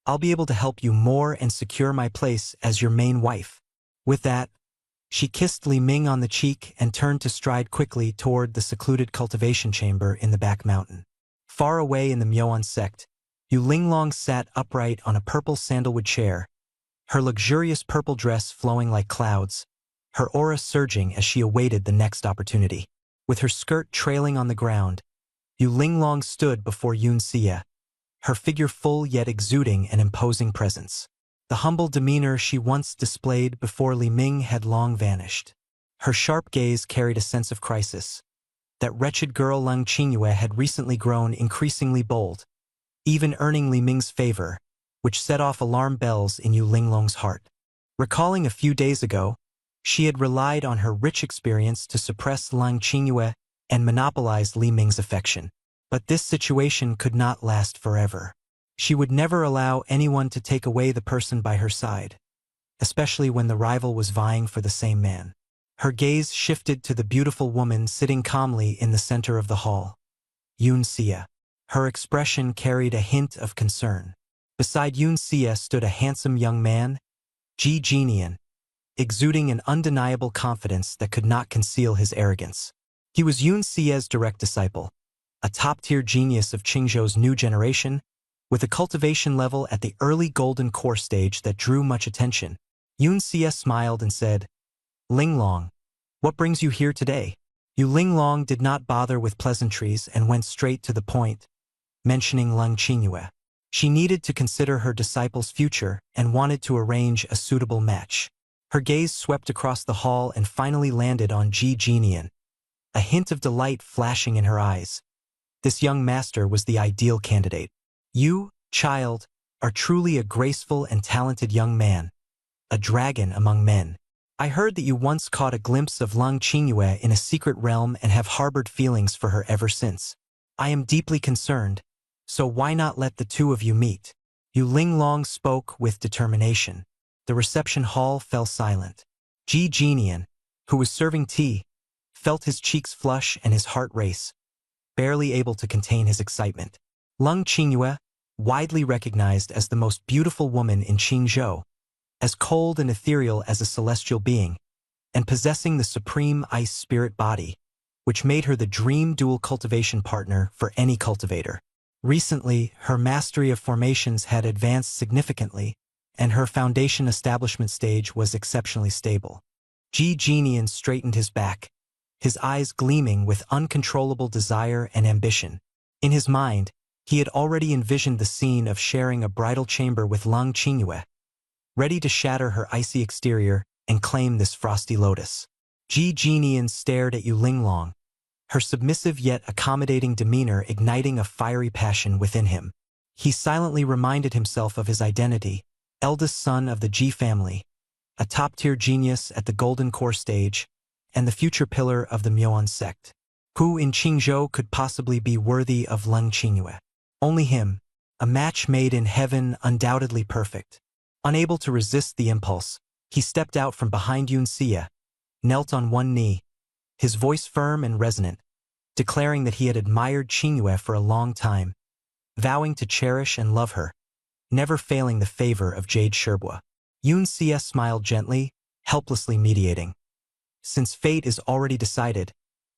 I'll be able to help you more and secure my place as your main wife. With that, she kissed Li Ming on the cheek and turned to stride quickly toward the secluded cultivation chamber in the back mountain. Far away in the Myoan sect, Yu Linglong sat upright on a purple sandalwood chair, her luxurious purple dress flowing like clouds, her aura surging as she awaited the next opportunity. With her skirt trailing on the ground, Yu Linglong stood before Yun Xie, her figure full yet exuding an imposing presence. The humble demeanor she once displayed before Li Ming had long vanished. Her sharp gaze carried a sense of crisis. That wretched girl Lung Qingyue had recently grown increasingly bold, even earning Li Ming's favor, which set off alarm bells in Yu Linglong's heart. Recalling a few days ago, she had relied on her rich experience to suppress Lung Qingyue and monopolize Li Ming's affection. But this situation could not last forever. She would never allow anyone to take away the person by her side, especially when the rival was vying for the same man. Her gaze shifted to the beautiful woman sitting calmly in the center of the hall, Yun Xie. Her expression carried a hint of concern. Beside Yun Xie stood a handsome young man, Ji Jinian, exuding an undeniable confidence that could not conceal his arrogance. He was Yun Xie's direct disciple, a top-tier genius of Qingzhou's new generation, with a cultivation level at the early golden core stage that drew much attention. Yun Xie smiled and said, Linglong, what brings you here today? Yu Linglong did not bother with pleasantries and went straight to the point, mentioning Lung Qingyue. She needed to consider her disciple's future and wanted to arrange a suitable match. Her gaze swept across the hall and finally landed on Ji Jinian, a hint of delight flashing in her eyes. This young master was the ideal candidate. You, child, are truly a graceful and talented young man, a dragon among men. I heard that you once caught a glimpse of Lung Qingyue in a secret realm and have harbored feelings for her ever since. I am deeply concerned, so why not let the two of you meet? Yu Linglong spoke with determination. The reception hall fell silent. Ji Jinian, who was serving tea, felt his cheeks flush and his heart race, barely able to contain his excitement. Lung Qingyue, widely recognized as the most beautiful woman in Qingzhou, as cold and ethereal as a celestial being, and possessing the supreme ice spirit body, which made her the dream dual cultivation partner for any cultivator. Recently, her mastery of formations had advanced significantly, and her foundation establishment stage was exceptionally stable. Ji Jinian straightened his back, his eyes gleaming with uncontrollable desire and ambition. In his mind, he had already envisioned the scene of sharing a bridal chamber with Lung Qingyue, ready to shatter her icy exterior and claim this frosty lotus. Ji Jinian stared at Yu Linglong, her submissive yet accommodating demeanor igniting a fiery passion within him. He silently reminded himself of his identity, eldest son of the Ji family, a top-tier genius at the Golden Core stage, and the future pillar of the Myoan sect. Who in Qingzhou could possibly be worthy of Lung Qingyue? Only him, a match made in heaven, undoubtedly perfect. Unable to resist the impulse, he stepped out from behind Yun Xie, knelt on one knee, his voice firm and resonant, declaring that he had admired Qingyue for a long time, vowing to cherish and love her, never failing the favor of Jade Sherbois. Yun Xie smiled gently, helplessly mediating. Since fate is already decided,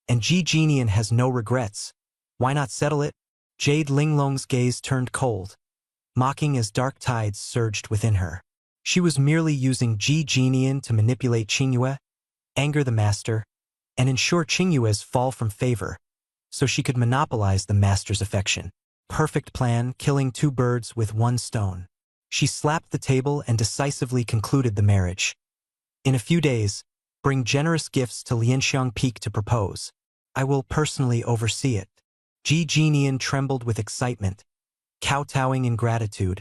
and Ji Jinian has no regrets, why not settle it? Jade Linglong's gaze turned cold, mocking as dark tides surged within her. She was merely using Ji Jinian to manipulate Qingyue, anger the master, and ensure Qingyue's fall from favor, so she could monopolize the master's affection. Perfect plan, killing two birds with one stone. She slapped the table and decisively concluded the marriage. In a few days, bring generous gifts to Lianxiang Peak to propose. I will personally oversee it. Ji Jinian trembled with excitement, kowtowing in gratitude,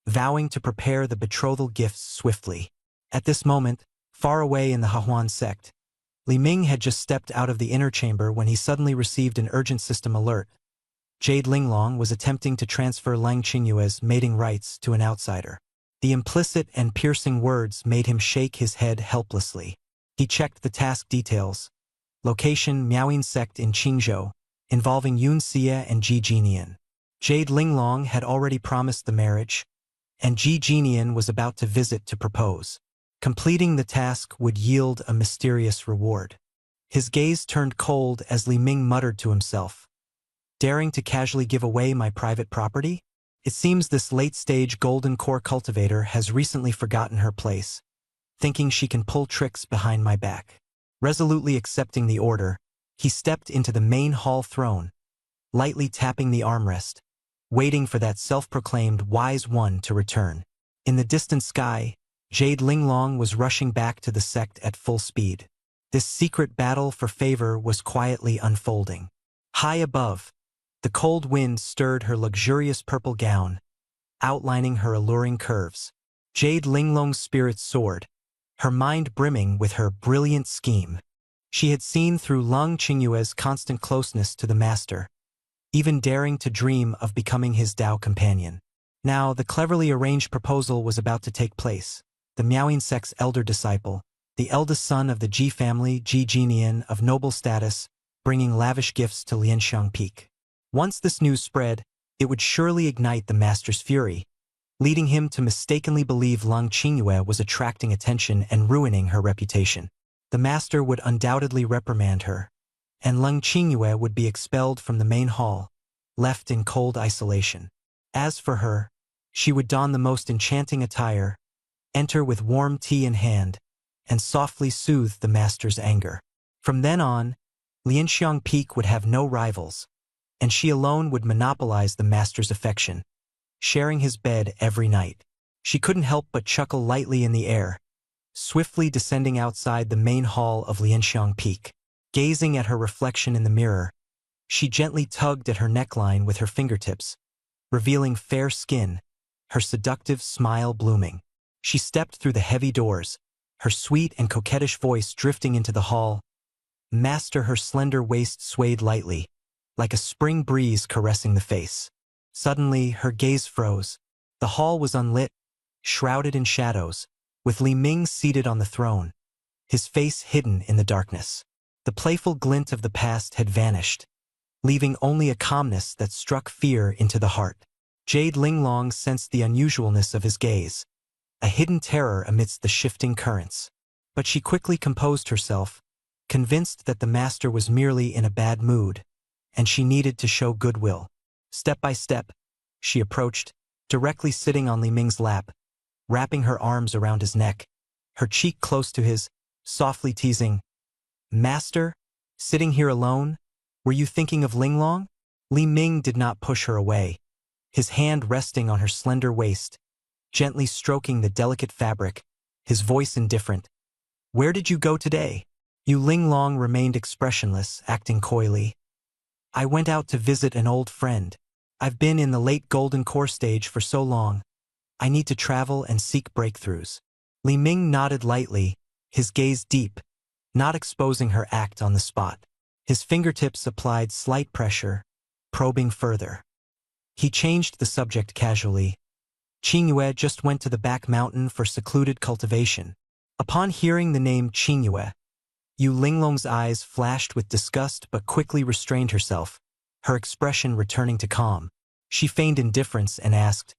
vowing to prepare the betrothal gifts swiftly. At this moment, far away in the Hahuan sect, Li Ming had just stepped out of the inner chamber when he suddenly received an urgent system alert. Jade Linglong was attempting to transfer Lang Qingyue's mating rights to an outsider. The implicit and piercing words made him shake his head helplessly. He checked the task details. Location: Miaoying sect in Qingzhou, involving Yun Xie and Ji Jinian. Jade Linglong had already promised the marriage, and Ji Jinian was about to visit to propose. Completing the task would yield a mysterious reward. His gaze turned cold as Li Ming muttered to himself, "Daring to casually give away my private property? It seems this late-stage golden core cultivator has recently forgotten her place, thinking she can pull tricks behind my back." Resolutely accepting the order, he stepped into the main hall throne, lightly tapping the armrest, waiting for that self-proclaimed wise one to return. In the distant sky, Jade Linglong was rushing back to the sect at full speed. This secret battle for favor was quietly unfolding. High above, the cold wind stirred her luxurious purple gown, outlining her alluring curves. Jade Linglong's spirits soared, her mind brimming with her brilliant scheme. She had seen through Lang Qingyue's constant closeness to the master, even daring to dream of becoming his Dao companion. Now, the cleverly arranged proposal was about to take place. The Miaoying sect's elder disciple, the eldest son of the Ji family, Ji Jinian, of noble status, bringing lavish gifts to Lianxiang Peak. Once this news spread, it would surely ignite the master's fury, leading him to mistakenly believe Lang Qingyue was attracting attention and ruining her reputation. The master would undoubtedly reprimand her, and Lang Qingyue would be expelled from the main hall, left in cold isolation. As for her, she would don the most enchanting attire, enter with warm tea in hand, and softly soothe the master's anger. From then on, Lianxiang Peak would have no rivals, and she alone would monopolize the master's affection, sharing his bed every night. She couldn't help but chuckle lightly in the air, swiftly descending outside the main hall of Lianxiang Peak. Gazing at her reflection in the mirror, she gently tugged at her neckline with her fingertips, revealing fair skin, her seductive smile blooming. She stepped through the heavy doors, her sweet and coquettish voice drifting into the hall. Master, her slender waist swayed lightly, like a spring breeze caressing the face. Suddenly, her gaze froze. The hall was unlit, shrouded in shadows, with Li Ming seated on the throne, his face hidden in the darkness. The playful glint of the past had vanished, leaving only a calmness that struck fear into the heart. Jade Linglong sensed the unusualness of his gaze, a hidden terror amidst the shifting currents. But she quickly composed herself, convinced that the master was merely in a bad mood, and she needed to show goodwill. Step by step, she approached, directly sitting on Li Ming's lap, wrapping her arms around his neck, her cheek close to his, softly teasing, "Master, sitting here alone, were you thinking of Linglong?" Li Ming did not push her away, his hand resting on her slender waist, gently stroking the delicate fabric, his voice indifferent. "Where did you go today?" Yu Linglong remained expressionless, acting coyly. "I went out to visit an old friend. I've been in the late golden core stage for so long. I need to travel and seek breakthroughs." Li Ming nodded lightly, his gaze deep, not exposing her act on the spot. His fingertips applied slight pressure, probing further. He changed the subject casually. "Qingyue just went to the back mountain for secluded cultivation." Upon hearing the name Qingyue, Yu Linglong's eyes flashed with disgust but quickly restrained herself, her expression returning to calm. She feigned indifference and asked,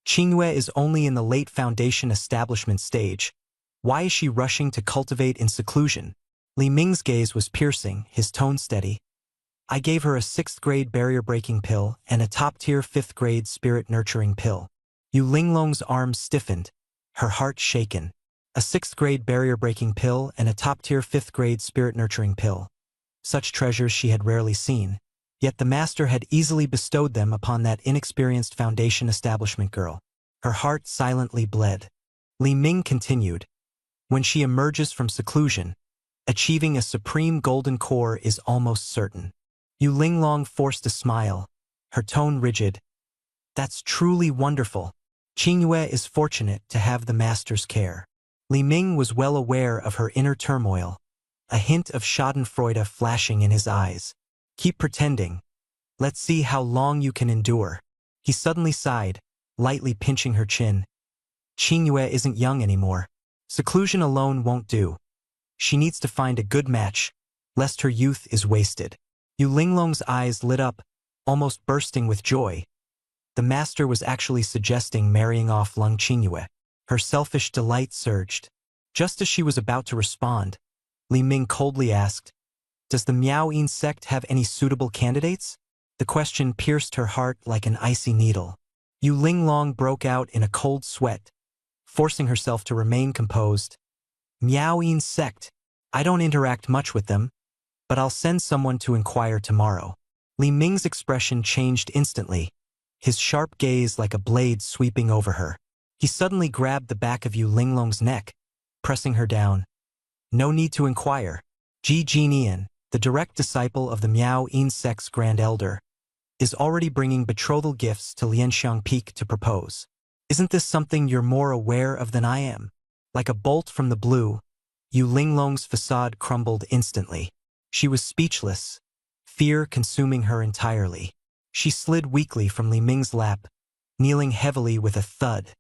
"Qingyue is only in the late foundation establishment stage. Why is she rushing to cultivate in seclusion?" Li Ming's gaze was piercing, his tone steady. "I gave her a 6th-grade barrier-breaking pill and a top-tier 5th-grade spirit-nurturing pill." Yu Linglong's arms stiffened, her heart shaken. A 6th-grade barrier-breaking pill and a top-tier 5th-grade spirit-nurturing pill. Such treasures she had rarely seen, yet the master had easily bestowed them upon that inexperienced foundation establishment girl. Her heart silently bled. Li Ming continued. When she emerges from seclusion, achieving a supreme golden core is almost certain. Yu Linglong forced a smile, her tone rigid. That's truly wonderful. Qingyue is fortunate to have the master's care. Li Ming was well aware of her inner turmoil, a hint of schadenfreude flashing in his eyes. Keep pretending. Let's see how long you can endure. He suddenly sighed, lightly pinching her chin. Qingyue isn't young anymore. Seclusion alone won't do. She needs to find a good match, lest her youth is wasted. Yu Linglong's eyes lit up, almost bursting with joy. The master was actually suggesting marrying off Lung Qingyue. Her selfish delight surged. Just as she was about to respond, Li Ming coldly asked, "Does the Miao Yin sect have any suitable candidates?" The question pierced her heart like an icy needle. Yu Linglong broke out in a cold sweat, forcing herself to remain composed. "Miao Yin sect. I don't interact much with them, but I'll send someone to inquire tomorrow." Li Ming's expression changed instantly, his sharp gaze like a blade sweeping over her. He suddenly grabbed the back of Yu Linglong's neck, pressing her down. "No need to inquire. Ji Jinian, the direct disciple of the Miao Yin sect's Grand Elder, is already bringing betrothal gifts to Lianxiang Peak to propose. Isn't this something you're more aware of than I am?" Like a bolt from the blue, Yu Linglong's facade crumbled instantly. She was speechless, fear consuming her entirely. She slid weakly from Li Ming's lap, kneeling heavily with a thud.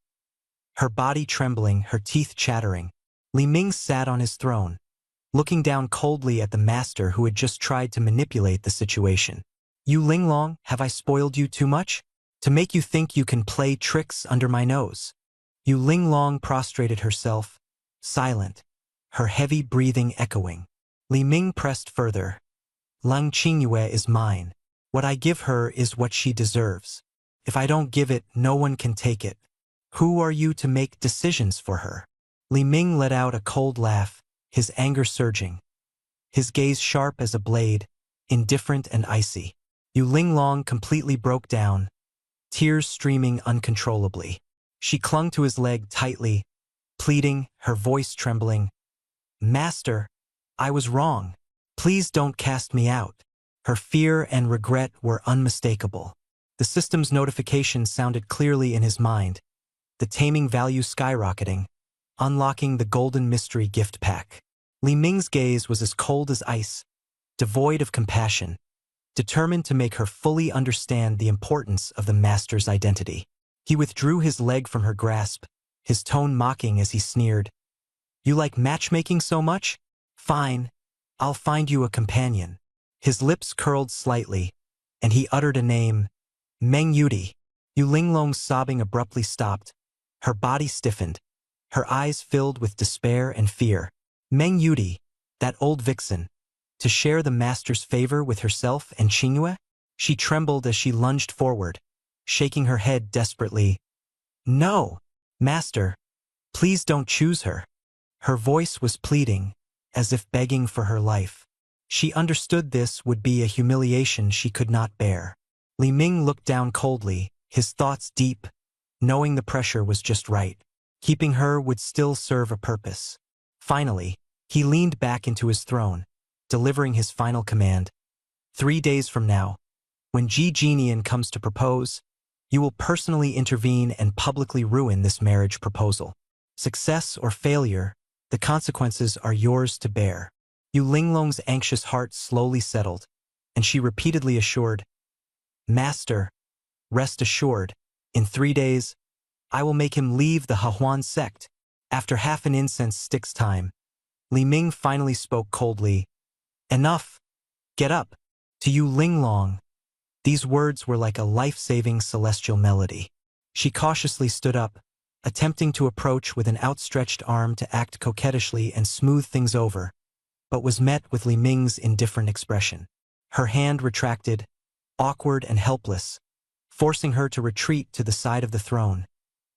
Her body trembling, her teeth chattering. Li Ming sat on his throne, looking down coldly at the master who had just tried to manipulate the situation. "Yu Linglong, have I spoiled you too much? To make you think you can play tricks under my nose?" Yu Linglong prostrated herself, silent, her heavy breathing echoing. Li Ming pressed further. "Lung Qingyue is mine. What I give her is what she deserves. If I don't give it, no one can take it. Who are you to make decisions for her?" Li Ming let out a cold laugh, his anger surging, his gaze sharp as a blade, indifferent and icy. Yu Linglong completely broke down, tears streaming uncontrollably. She clung to his leg tightly, pleading, her voice trembling. "Master, I was wrong. Please don't cast me out." Her fear and regret were unmistakable. The system's notification sounded clearly in his mind, the taming value skyrocketing, unlocking the golden mystery gift pack. Li Ming's gaze was as cold as ice, devoid of compassion, determined to make her fully understand the importance of the master's identity. He withdrew his leg from her grasp, his tone mocking as he sneered. "You like matchmaking so much? Fine, I'll find you a companion." His lips curled slightly, and he uttered a name, Meng Yudi. Yu Linglong's sobbing abruptly stopped. Her body stiffened, her eyes filled with despair and fear. Meng Yudi, that old vixen, to share the master's favor with herself and Qingyue? She trembled as she lunged forward, shaking her head desperately. "No, master, please don't choose her." Her voice was pleading, as if begging for her life. She understood this would be a humiliation she could not bear. Li Ming looked down coldly, his thoughts deep, knowing the pressure was just right. Keeping her would still serve a purpose. Finally, he leaned back into his throne, delivering his final command. 3 days from now, when Ji Jinian comes to propose, you will personally intervene and publicly ruin this marriage proposal. Success or failure, the consequences are yours to bear. Yu Linglong's anxious heart slowly settled, and she repeatedly assured, "Master, rest assured, in 3 days, I will make him leave the Hahuan sect." After half an incense stick's time, Li Ming finally spoke coldly. "Enough. Get up." To Yu Linglong, these words were like a life-saving celestial melody. She cautiously stood up, attempting to approach with an outstretched arm to act coquettishly and smooth things over, but was met with Li Ming's indifferent expression. Her hand retracted, awkward and helpless, forcing her to retreat to the side of the throne,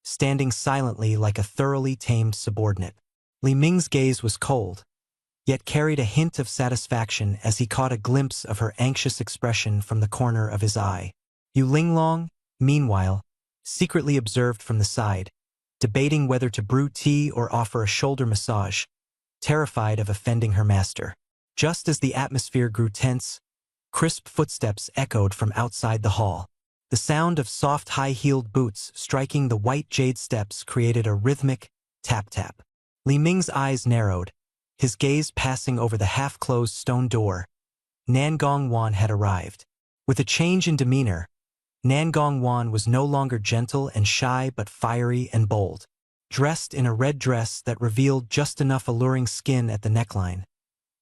standing silently like a thoroughly tamed subordinate. Li Ming's gaze was cold, yet carried a hint of satisfaction as he caught a glimpse of her anxious expression from the corner of his eye. Yu Linglong, meanwhile, secretly observed from the side, debating whether to brew tea or offer a shoulder massage, terrified of offending her master. Just as the atmosphere grew tense, crisp footsteps echoed from outside the hall. The sound of soft high-heeled boots striking the white jade steps created a rhythmic tap-tap. Li Ming's eyes narrowed, his gaze passing over the half-closed stone door. Nan Gongwan had arrived. With a change in demeanor, Nan Gongwan was no longer gentle and shy but fiery and bold. Dressed in a red dress that revealed just enough alluring skin at the neckline,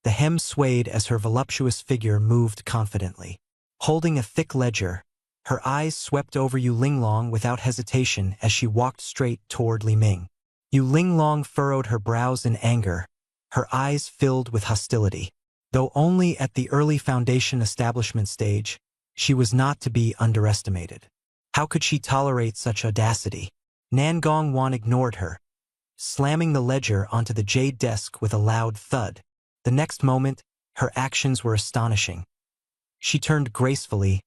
the hem swayed as her voluptuous figure moved confidently. Holding a thick ledger, her eyes swept over Yu Linglong without hesitation as she walked straight toward Li Ming. Yu Linglong furrowed her brows in anger, her eyes filled with hostility. Though only at the early foundation establishment stage, she was not to be underestimated. How could she tolerate such audacity? Nan Gongwan ignored her, slamming the ledger onto the jade desk with a loud thud. The next moment, her actions were astonishing. She turned gracefully,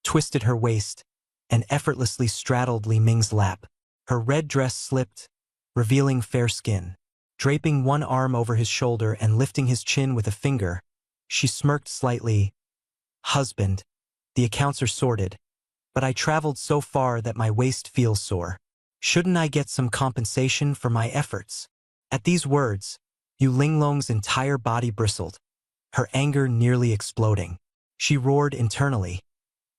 twisted her waist, and effortlessly straddled Li Ming's lap. Her red dress slipped, revealing fair skin. Draping one arm over his shoulder and lifting his chin with a finger, she smirked slightly. "Husband, the accounts are sorted, but I traveled so far that my waist feels sore. Shouldn't I get some compensation for my efforts?" At these words, Yu Linglong's entire body bristled, her anger nearly exploding. She roared internally.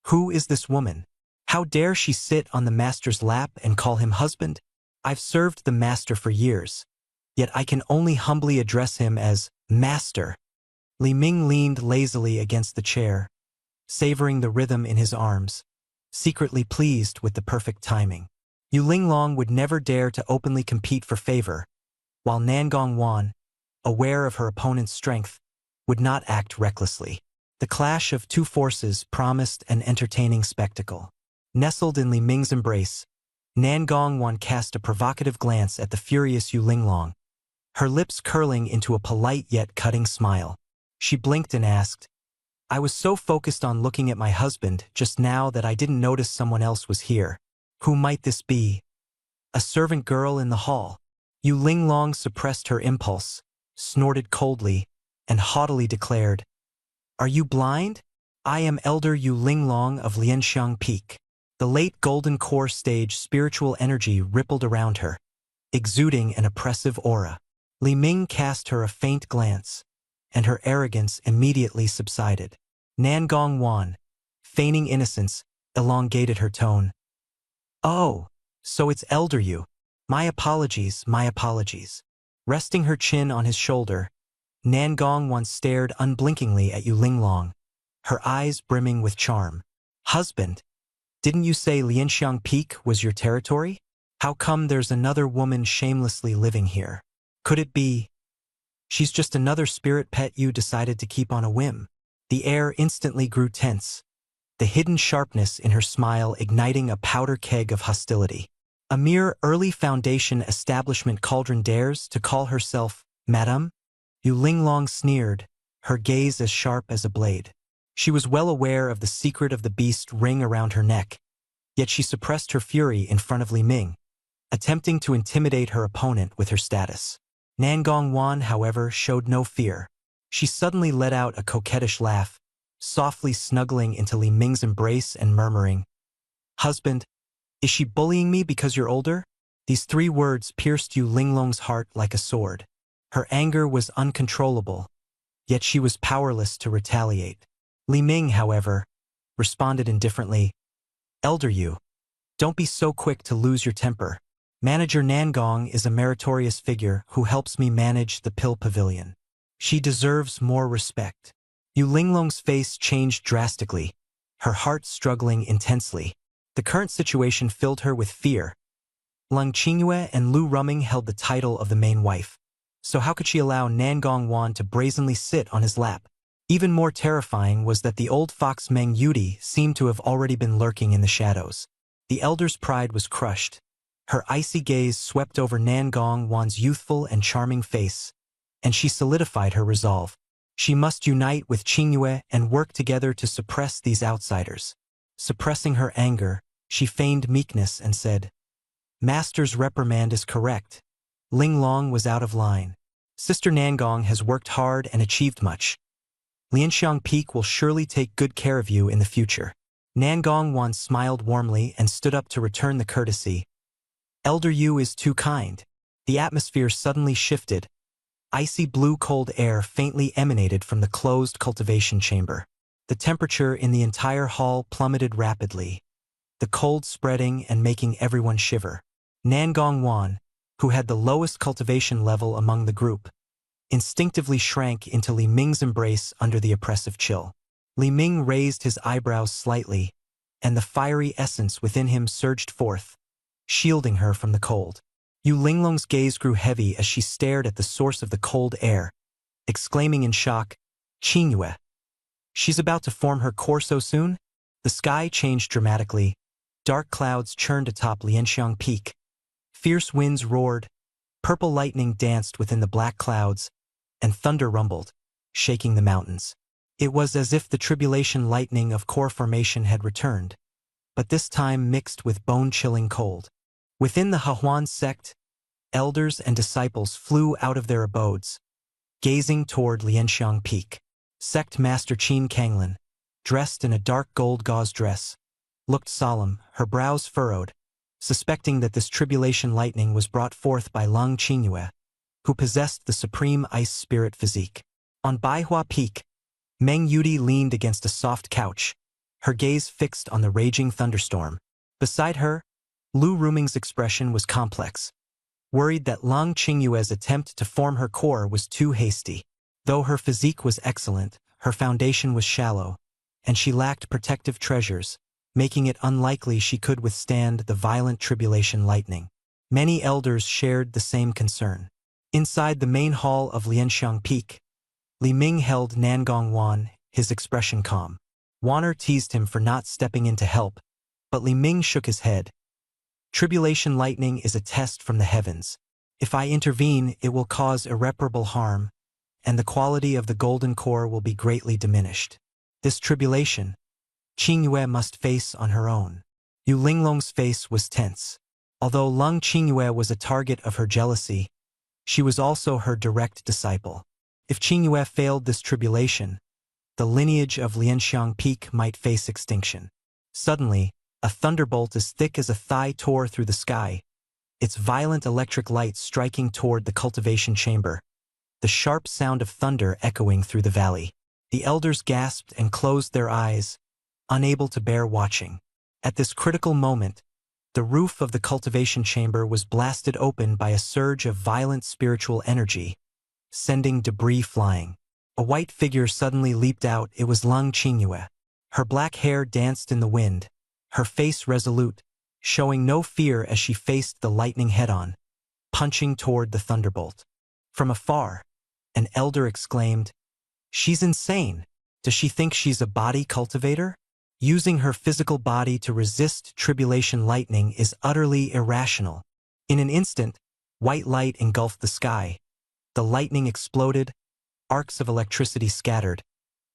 Who is this woman? How dare she sit on the master's lap and call him husband? I've served the master for years, yet I can only humbly address him as master. Li Ming leaned lazily against the chair, savoring the rhythm in his arms, secretly pleased with the perfect timing. Yu Linglong would never dare to openly compete for favor, while Nan Gongwan, aware of her opponent's strength, would not act recklessly. The clash of two forces promised an entertaining spectacle. Nestled in Li Ming's embrace, Nan Gongwan cast a provocative glance at the furious Yu Linglong, her lips curling into a polite yet cutting smile. She blinked and asked, "I was so focused on looking at my husband just now that I didn't notice someone else was here. Who might this be? A servant girl in the hall?" Yu Linglong suppressed her impulse, snorted coldly, and haughtily declared, "Are you blind? I am Elder Yu Linglong of Lianxiang Peak." The late Golden Core stage spiritual energy rippled around her, exuding an oppressive aura. Li Ming cast her a faint glance, and her arrogance immediately subsided. Nan Gongwan, feigning innocence, elongated her tone. "Oh, so it's Elder Yu. My apologies, my apologies." Resting her chin on his shoulder, Nan Gongwan stared unblinkingly at Yu Linglong, her eyes brimming with charm. "Husband, didn't you say Lianxiang Peak was your territory? How come there's another woman shamelessly living here? Could it be she's just another spirit pet you decided to keep on a whim?" The air instantly grew tense, the hidden sharpness in her smile igniting a powder keg of hostility. A mere early foundation establishment cauldron dares to call herself Madame? Yu Linglong sneered, her gaze as sharp as a blade. She was well aware of the secret of the beast ring around her neck, yet she suppressed her fury in front of Li Ming, attempting to intimidate her opponent with her status. Nan Gongwan, however, showed no fear. She suddenly let out a coquettish laugh, softly snuggling into Li Ming's embrace and murmuring, "Husband, is she bullying me because you're older?" These three words pierced Yu Linglong's heart like a sword. Her anger was uncontrollable, yet she was powerless to retaliate. Li Ming, however, responded indifferently, "Elder Yu, don't be so quick to lose your temper. Manager Nangong is a meritorious figure who helps me manage the Pill Pavilion. She deserves more respect." Yu Linglong's face changed drastically, her heart struggling intensely. The current situation filled her with fear. Lung Qingyue and Lu Rumming held the title of the main wife, so how could she allow Nan Gongwan to brazenly sit on his lap? Even more terrifying was that the old fox Meng Yudi seemed to have already been lurking in the shadows. The elder's pride was crushed. Her icy gaze swept over Nan Gongwan's youthful and charming face, and she solidified her resolve. She must unite with Qingyue and work together to suppress these outsiders. Suppressing her anger, She feigned meekness and said, "Master's reprimand is correct. Ling Long was out of line. Sister Nangong has worked hard and achieved much. Lianxiang Peak will surely take good care of you in the future." Nangong Wan smiled warmly and stood up to return the courtesy. "Elder Yu is too kind." The atmosphere suddenly shifted. Icy blue cold air faintly emanated from the closed cultivation chamber. The temperature in the entire hall plummeted rapidly, the cold spreading and making everyone shiver. Nangong Wan, who had the lowest cultivation level among the group, instinctively shrank into Li Ming's embrace under the oppressive chill. Li Ming raised his eyebrows slightly, and the fiery essence within him surged forth, shielding her from the cold. Yu Linglong's gaze grew heavy as she stared at the source of the cold air, exclaiming in shock, "Qingyue, she's about to form her core so soon?" The sky changed dramatically. Dark clouds churned atop Lianxiang Peak. Fierce winds roared, purple lightning danced within the black clouds, and thunder rumbled, shaking the mountains. It was as if the tribulation lightning of core formation had returned, but this time mixed with bone-chilling cold. Within the Hahuan sect, elders and disciples flew out of their abodes, gazing toward Lianxiang Peak. Sect Master Qin Kanglin, dressed in a dark gold gauze dress, looked solemn, her brows furrowed, suspecting that this tribulation lightning was brought forth by Lung Qingyue, who possessed the supreme ice spirit physique. On Baihua Peak, Meng Yudi leaned against a soft couch, her gaze fixed on the raging thunderstorm. Beside her, Lu Ruming's expression was complex, worried that Lung Qingyue's attempt to form her core was too hasty. Though her physique was excellent, her foundation was shallow, and she lacked protective treasures, making it unlikely she could withstand the violent tribulation lightning. Many elders shared the same concern. Inside the main hall of Lianxiang Peak, Li Ming held Nangong Wan, his expression calm. Wanner teased him for not stepping in to help, but Li Ming shook his head. "Tribulation lightning is a test from the heavens. If I intervene, it will cause irreparable harm, and the quality of the golden core will be greatly diminished. This tribulation, Qingyue must face on her own." Yu Linglong's face was tense. Although Lung Qingyue was a target of her jealousy, she was also her direct disciple. If Qingyue failed this tribulation, the lineage of Lianxiang Peak might face extinction. Suddenly, a thunderbolt as thick as a thigh tore through the sky, its violent electric light striking toward the cultivation chamber, the sharp sound of thunder echoing through the valley. The elders gasped and closed their eyes, unable to bear watching. At this critical moment, the roof of the cultivation chamber was blasted open by a surge of violent spiritual energy, sending debris flying. A white figure suddenly leaped out. It was Lung Qingyue. Her black hair danced in the wind, her face resolute, showing no fear as she faced the lightning head-on, punching toward the thunderbolt. From afar, an elder exclaimed, "She's insane. Does she think she's a body cultivator? Using her physical body to resist tribulation lightning is utterly irrational." In an instant, white light engulfed the sky. The lightning exploded, arcs of electricity scattered,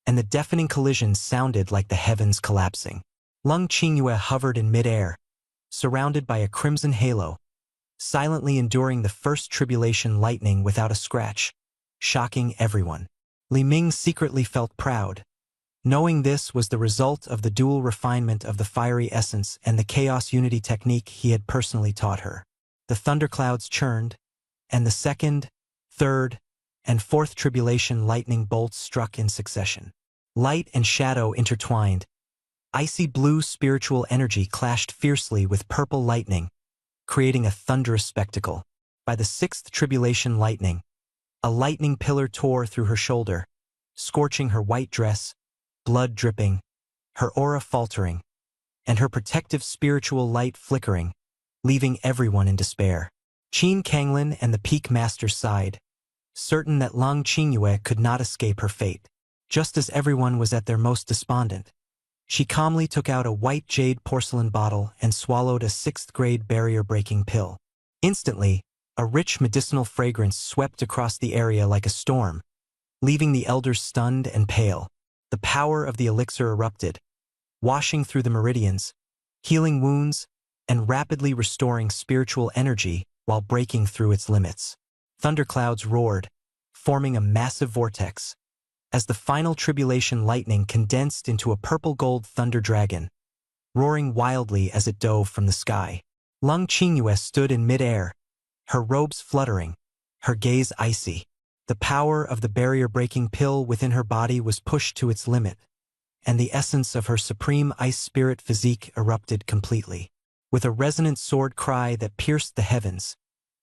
and the deafening collision sounded like the heavens collapsing. Lung Qingyue hovered in midair, surrounded by a crimson halo, silently enduring the first tribulation lightning without a scratch, shocking everyone. Li Ming secretly felt proud, knowing this was the result of the dual refinement of the fiery essence and the chaos unity technique he had personally taught her. The thunderclouds churned, and the second, third, and fourth tribulation lightning bolts struck in succession. Light and shadow intertwined. Icy blue spiritual energy clashed fiercely with purple lightning, creating a thunderous spectacle. By the sixth tribulation lightning, a lightning pillar tore through her shoulder, scorching her white dress, blood dripping, her aura faltering, and her protective spiritual light flickering, leaving everyone in despair. Qin Kanglin and the Peak Master sighed, certain that Lung Qingyue could not escape her fate. Just as everyone was at their most despondent, she calmly took out a white jade porcelain bottle and swallowed a sixth-grade barrier-breaking pill. Instantly, a rich medicinal fragrance swept across the area like a storm, leaving the elders stunned and pale. The power of the elixir erupted, washing through the meridians, healing wounds and rapidly restoring spiritual energy while breaking through its limits. Thunderclouds roared, forming a massive vortex, as the final tribulation lightning condensed into a purple-gold thunder dragon, roaring wildly as it dove from the sky. Lung Qingyue stood in midair, her robes fluttering, her gaze icy. The power of the barrier-breaking pill within her body was pushed to its limit, and the essence of her supreme ice spirit physique erupted completely. With a resonant sword cry that pierced the heavens,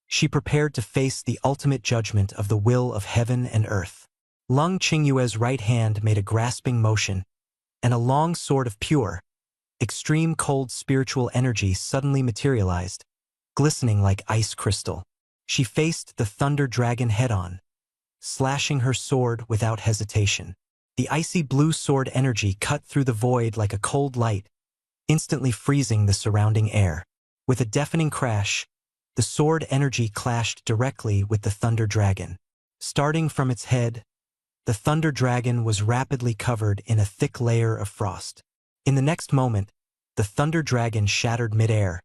she prepared to face the ultimate judgment of the will of heaven and earth. Lung Qingyue's right hand made a grasping motion, and a long sword of pure, extreme cold spiritual energy suddenly materialized, glistening like ice crystal. She faced the thunder dragon head-on, slashing her sword without hesitation. The icy blue sword energy cut through the void like a cold light, instantly freezing the surrounding air. With a deafening crash, the sword energy clashed directly with the thunder dragon. Starting from its head, the thunder dragon was rapidly covered in a thick layer of frost. In the next moment, the thunder dragon shattered midair,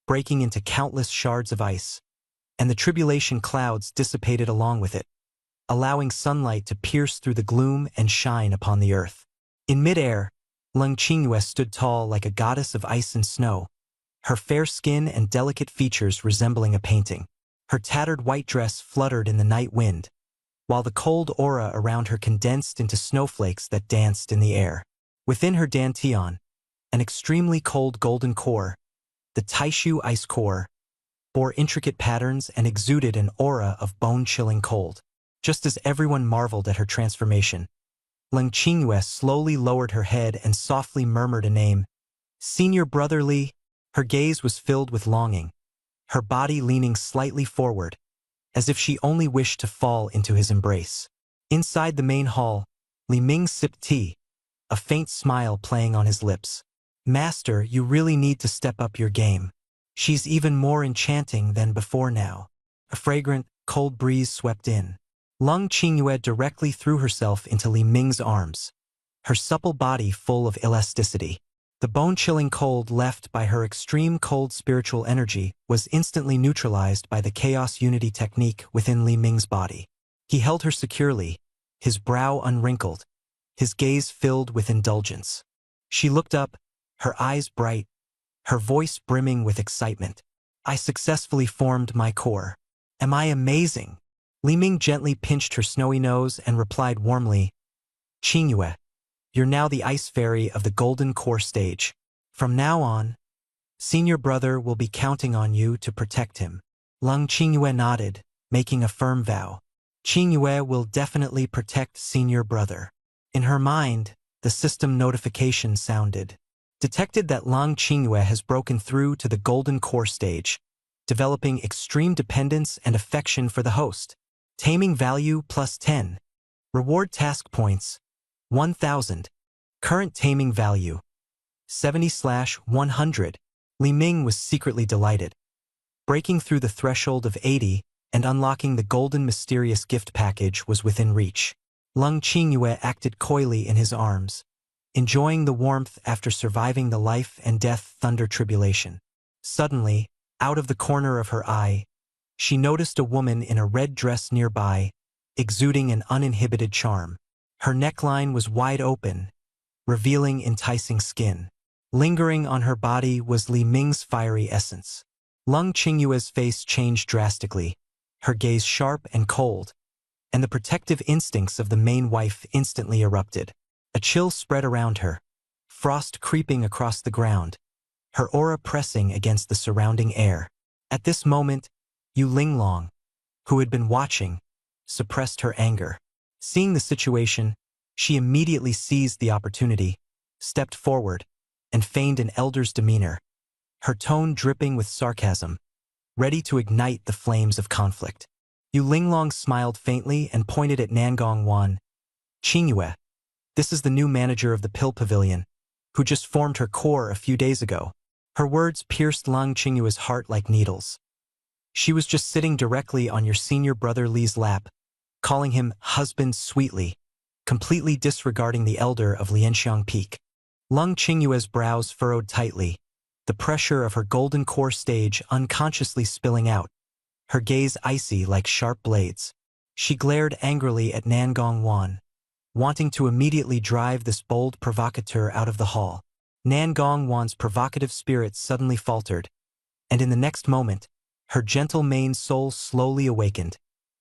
breaking into countless shards of ice, and the tribulation clouds dissipated along with it, allowing sunlight to pierce through the gloom and shine upon the earth. In midair, Lung Qingyue stood tall like a goddess of ice and snow, her fair skin and delicate features resembling a painting. Her tattered white dress fluttered in the night wind, while the cold aura around her condensed into snowflakes that danced in the air. Within her dantian, an extremely cold golden core, the Taishu ice core, bore intricate patterns and exuded an aura of bone-chilling cold. Just as everyone marveled at her transformation, Lung Qingyue slowly lowered her head and softly murmured a name. Senior Brother Li. Her gaze was filled with longing, her body leaning slightly forward, as if she only wished to fall into his embrace. Inside the main hall, Li Ming sipped tea, a faint smile playing on his lips. Master, you really need to step up your game. She's even more enchanting than before now. A fragrant, cold breeze swept in. Lung Qingyue directly threw herself into Li Ming's arms, her supple body full of elasticity. The bone-chilling cold left by her extreme cold spiritual energy was instantly neutralized by the chaos unity technique within Li Ming's body. He held her securely, his brow unwrinkled, his gaze filled with indulgence. She looked up, her eyes bright, her voice brimming with excitement. I successfully formed my core. Am I amazing? Li Ming gently pinched her snowy nose and replied warmly, Qingyue, you're now the ice fairy of the golden core stage. From now on, Senior Brother will be counting on you to protect him. Lung Qingyue nodded, making a firm vow. Qingyue will definitely protect Senior Brother. In her mind, the system notification sounded. Detected that Lung Qingyue has broken through to the golden core stage, developing extreme dependence and affection for the host. Taming value +10. Reward task points 1,000. Current taming value 70/100. Li Ming was secretly delighted. Breaking through the threshold of 80 and unlocking the golden mysterious gift package was within reach. Lung Qingyue acted coyly in his arms, enjoying the warmth after surviving the life and death thunder tribulation. Suddenly, out of the corner of her eye, she noticed a woman in a red dress nearby, exuding an uninhibited charm. Her neckline was wide open, revealing enticing skin. Lingering on her body was Li Ming's fiery essence. Lung Qingyue's face changed drastically, her gaze sharp and cold, and the protective instincts of the main wife instantly erupted. A chill spread around her, frost creeping across the ground, her aura pressing against the surrounding air. At this moment, Yu Linglong, who had been watching, suppressed her anger. Seeing the situation, she immediately seized the opportunity, stepped forward, and feigned an elder's demeanor, her tone dripping with sarcasm, ready to ignite the flames of conflict. Yu Linglong smiled faintly and pointed at Nangong Wan. Qingyue, this is the new manager of the Pill Pavilion, who just formed her core a few days ago. Her words pierced Lung Qingyue's heart like needles. She was just sitting directly on your senior brother Li's lap, calling him husband sweetly, completely disregarding the elder of Lianxiang Peak. Lung Qingyue's brows furrowed tightly, the pressure of her golden core stage unconsciously spilling out, her gaze icy like sharp blades. She glared angrily at Nan Gongwan, wanting to immediately drive this bold provocateur out of the hall. Nan Gongwan's provocative spirit suddenly faltered, and in the next moment, her gentle main soul slowly awakened,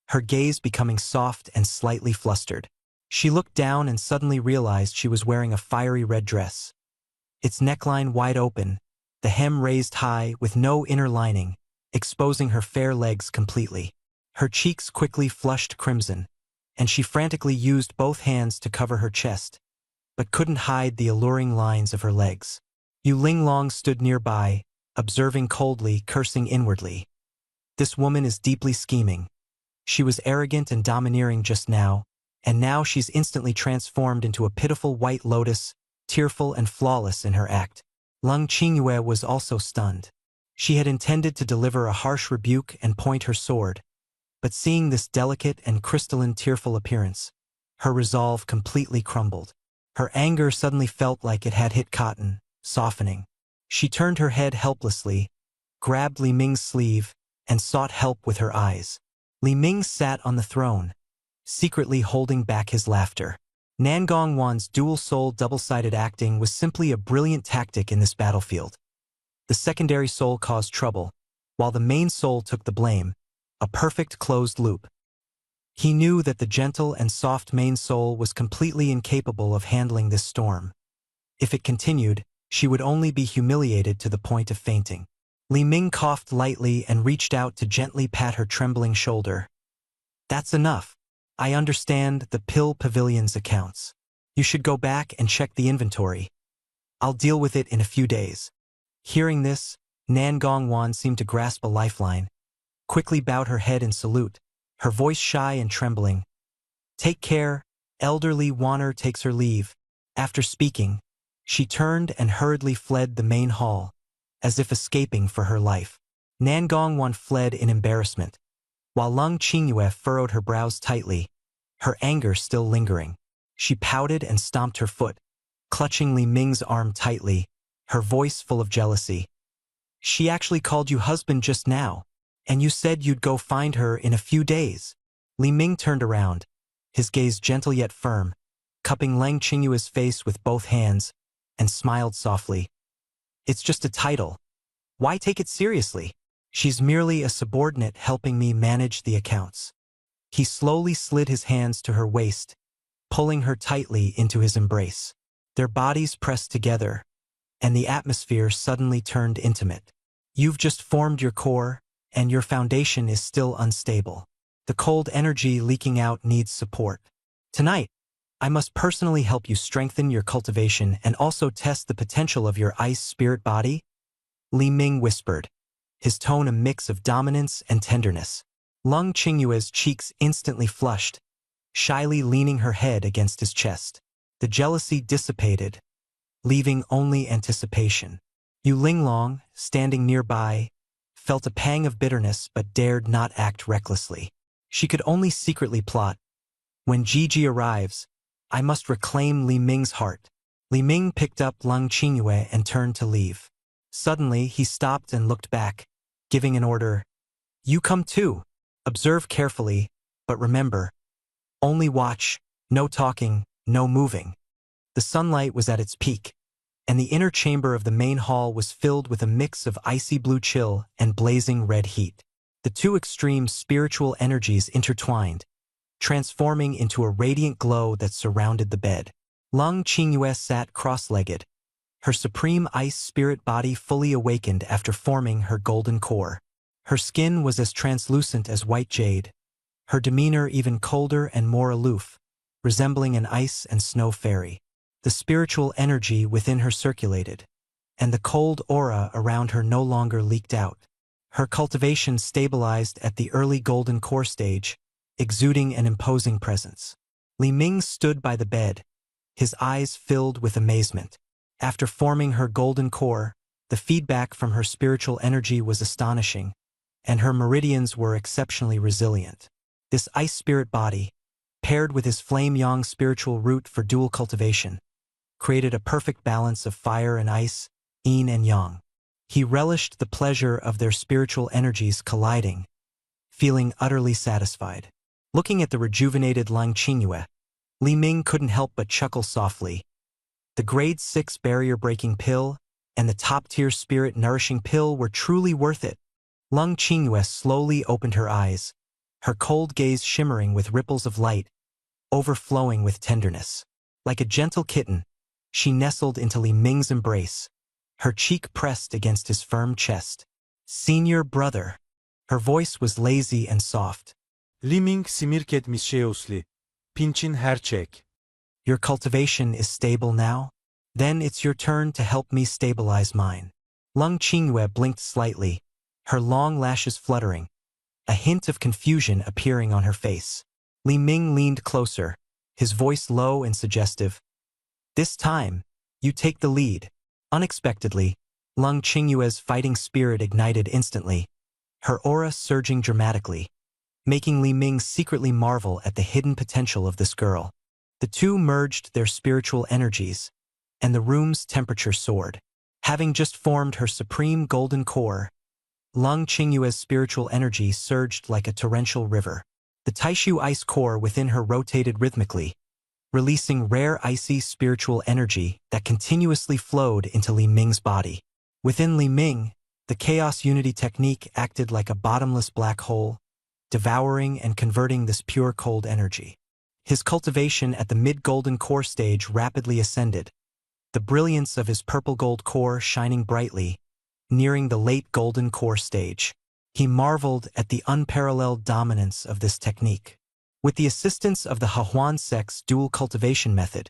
her gaze becoming soft and slightly flustered. She looked down and suddenly realized she was wearing a fiery red dress. Its neckline wide open, the hem raised high with no inner lining, exposing her fair legs completely. Her cheeks quickly flushed crimson, and she frantically used both hands to cover her chest, but couldn't hide the alluring lines of her legs. Yu Linglong stood nearby, observing coldly, cursing inwardly. This woman is deeply scheming. She was arrogant and domineering just now, and now she's instantly transformed into a pitiful white lotus, tearful and flawless in her act. Lung Qingyue was also stunned. She had intended to deliver a harsh rebuke and point her sword, but seeing this delicate and crystalline tearful appearance, her resolve completely crumbled. Her anger suddenly felt like it had hit cotton, softening. She turned her head helplessly, grabbed Li Ming's sleeve, and sought help with her eyes. Li Ming sat on the throne, secretly holding back his laughter. Nan Gongwan's dual-soul double-sided acting was simply a brilliant tactic in this battlefield. The secondary soul caused trouble, while the main soul took the blame, a perfect closed loop. He knew that the gentle and soft main soul was completely incapable of handling this storm. If it continued, she would only be humiliated to the point of fainting. Li Ming coughed lightly and reached out to gently pat her trembling shoulder. "That's enough. I understand the Pill Pavilion's accounts. You should go back and check the inventory. I'll deal with it in a few days." Hearing this, Nan Gongwan seemed to grasp a lifeline, quickly bowed her head in salute, her voice shy and trembling. "Take care, elderly Wanner takes her leave." After speaking, she turned and hurriedly fled the main hall, as if escaping for her life. Nan Gongwan fled in embarrassment, while Lung Qingyue furrowed her brows tightly, her anger still lingering. She pouted and stomped her foot, clutching Li Ming's arm tightly, her voice full of jealousy. "She actually called you husband just now, and you said you'd go find her in a few days." Li Ming turned around, his gaze gentle yet firm, cupping Leng Qingyue's face with both hands, and smiled softly. "It's just a title. Why take it seriously? She's merely a subordinate helping me manage the accounts." He slowly slid his hands to her waist, pulling her tightly into his embrace. Their bodies pressed together, and the atmosphere suddenly turned intimate. "You've just formed your core, and your foundation is still unstable. The cold energy leaking out needs support. Tonight, I must personally help you strengthen your cultivation and also test the potential of your ice spirit body," Li Ming whispered, his tone a mix of dominance and tenderness. Lung Qingyue's cheeks instantly flushed, shyly leaning her head against his chest. The jealousy dissipated, leaving only anticipation. Yu Linglong, standing nearby, felt a pang of bitterness but dared not act recklessly. She could only secretly plot. "When Gigi arrives, I must reclaim Li Ming's heart." Li Ming picked up Lung Qingyue and turned to leave. Suddenly, he stopped and looked back, giving an order. "You come too. Observe carefully, but remember, only watch, no talking, no moving." The sunlight was at its peak, and the inner chamber of the main hall was filled with a mix of icy blue chill and blazing red heat. The two extreme spiritual energies intertwined, transforming into a radiant glow that surrounded the bed. Lung Qingyue sat cross-legged, her supreme ice spirit body fully awakened after forming her golden core. Her skin was as translucent as white jade, her demeanor even colder and more aloof, resembling an ice and snow fairy. The spiritual energy within her circulated, and the cold aura around her no longer leaked out. Her cultivation stabilized at the early golden core stage, exuding an imposing presence. Li Ming stood by the bed, his eyes filled with amazement. After forming her golden core, the feedback from her spiritual energy was astonishing, and her meridians were exceptionally resilient. This ice spirit body, paired with his flame yang spiritual root for dual cultivation, created a perfect balance of fire and ice, yin and yang. He relished the pleasure of their spiritual energies colliding, feeling utterly satisfied. Looking at the rejuvenated Lang Qingyue, Li Ming couldn't help but chuckle softly. The grade 6 barrier-breaking pill and the top-tier spirit-nourishing pill were truly worth it. Lang Qingyue slowly opened her eyes, her cold gaze shimmering with ripples of light, overflowing with tenderness. Like a gentle kitten, she nestled into Li Ming's embrace, her cheek pressed against his firm chest. "Senior brother." Her voice was lazy and soft. Li Ming simirket misheusli. Pinchin herçek. "Your cultivation is stable now? Then it's your turn to help me stabilize mine." Lang Qingyue blinked slightly, her long lashes fluttering, a hint of confusion appearing on her face. Li Ming leaned closer, his voice low and suggestive. "This time, you take the lead." Unexpectedly, Lang Qingyue's fighting spirit ignited instantly, her aura surging dramatically, making Li Ming secretly marvel at the hidden potential of this girl. The two merged their spiritual energies, and the room's temperature soared. Having just formed her supreme golden core, Lang Qingyue's spiritual energy surged like a torrential river. The Taishu ice core within her rotated rhythmically, releasing rare icy spiritual energy that continuously flowed into Li Ming's body. Within Li Ming, the Chaos Unity technique acted like a bottomless black hole, devouring and converting this pure cold energy. His cultivation at the mid-golden core stage rapidly ascended, the brilliance of his purple-gold core shining brightly, nearing the late golden core stage. He marveled at the unparalleled dominance of this technique. With the assistance of the Hahuan Sect's dual cultivation method,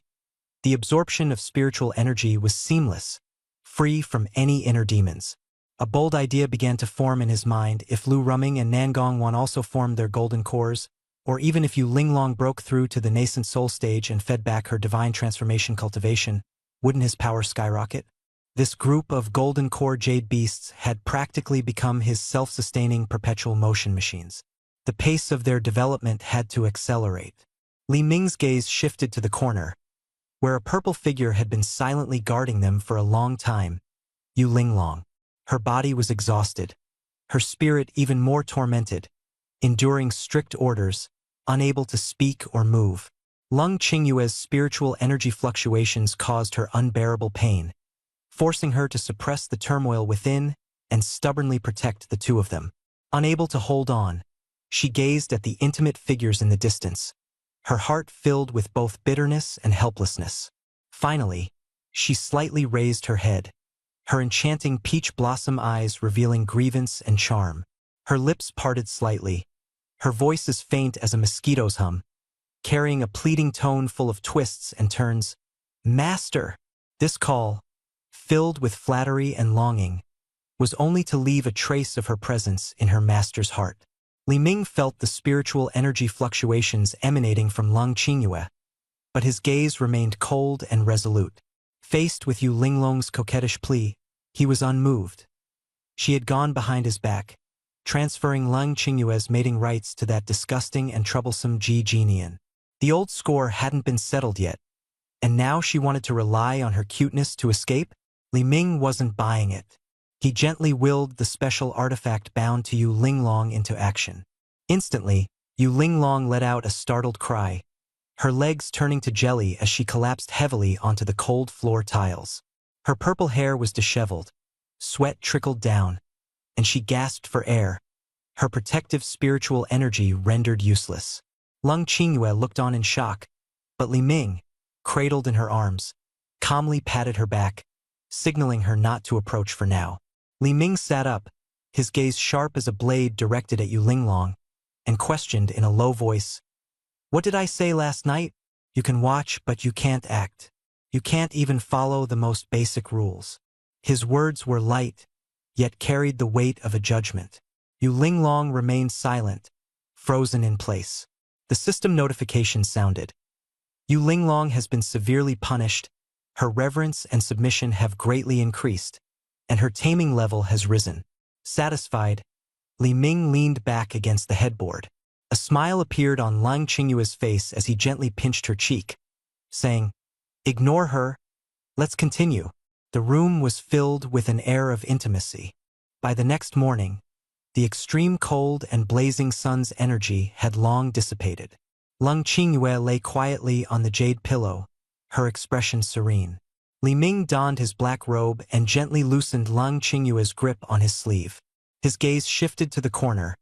the absorption of spiritual energy was seamless, free from any inner demons. A bold idea began to form in his mind. If Lu Ruming and Nangong Wan also formed their golden cores, or even if Yu Linglong broke through to the nascent soul stage and fed back her divine transformation cultivation, wouldn't his power skyrocket? This group of golden core jade beasts had practically become his self-sustaining perpetual motion machines. The pace of their development had to accelerate. Li Ming's gaze shifted to the corner, where a purple figure had been silently guarding them for a long time. Yu Linglong. Her body was exhausted, her spirit even more tormented, enduring strict orders, unable to speak or move. Lang Qingyue's spiritual energy fluctuations caused her unbearable pain, forcing her to suppress the turmoil within and stubbornly protect the two of them. Unable to hold on, she gazed at the intimate figures in the distance, her heart filled with both bitterness and helplessness. Finally, she slightly raised her head, her enchanting peach blossom eyes revealing grievance and charm. Her lips parted slightly, her voice as faint as a mosquito's hum, carrying a pleading tone full of twists and turns. "Master!" This call, filled with flattery and longing, was only to leave a trace of her presence in her master's heart. Li Ming felt the spiritual energy fluctuations emanating from Lang Qingyue, but his gaze remained cold and resolute. Faced with Yu Linglong's coquettish plea, he was unmoved. She had gone behind his back, transferring Lang Qingyue's mating rights to that disgusting and troublesome Ji Jinian. The old score hadn't been settled yet, and now she wanted to rely on her cuteness to escape? Li Ming wasn't buying it. He gently willed the special artifact bound to Yu Linglong into action. Instantly, Yu Linglong let out a startled cry, her legs turning to jelly as she collapsed heavily onto the cold floor tiles. Her purple hair was disheveled, sweat trickled down, and she gasped for air, her protective spiritual energy rendered useless. Lang Qingyue looked on in shock, but Li Ming, cradled in her arms, calmly patted her back, signaling her not to approach for now. Li Ming sat up, his gaze sharp as a blade directed at Yu Linglong, and questioned in a low voice, "What did I say last night? You can watch, but you can't act. You can't even follow the most basic rules." His words were light, yet carried the weight of a judgment. Yu Linglong remained silent, frozen in place. The system notification sounded. Yu Linglong has been severely punished, her reverence and submission have greatly increased, and her taming level has risen. Satisfied, Li Ming leaned back against the headboard. A smile appeared on Lang Qingyue's face as he gently pinched her cheek, saying, "Ignore her. Let's continue." The room was filled with an air of intimacy. By the next morning, the extreme cold and blazing sun's energy had long dissipated. Lung Qingyue lay quietly on the jade pillow, her expression serene. Li Ming donned his black robe and gently loosened Lung Qingyue's grip on his sleeve. His gaze shifted to the corner,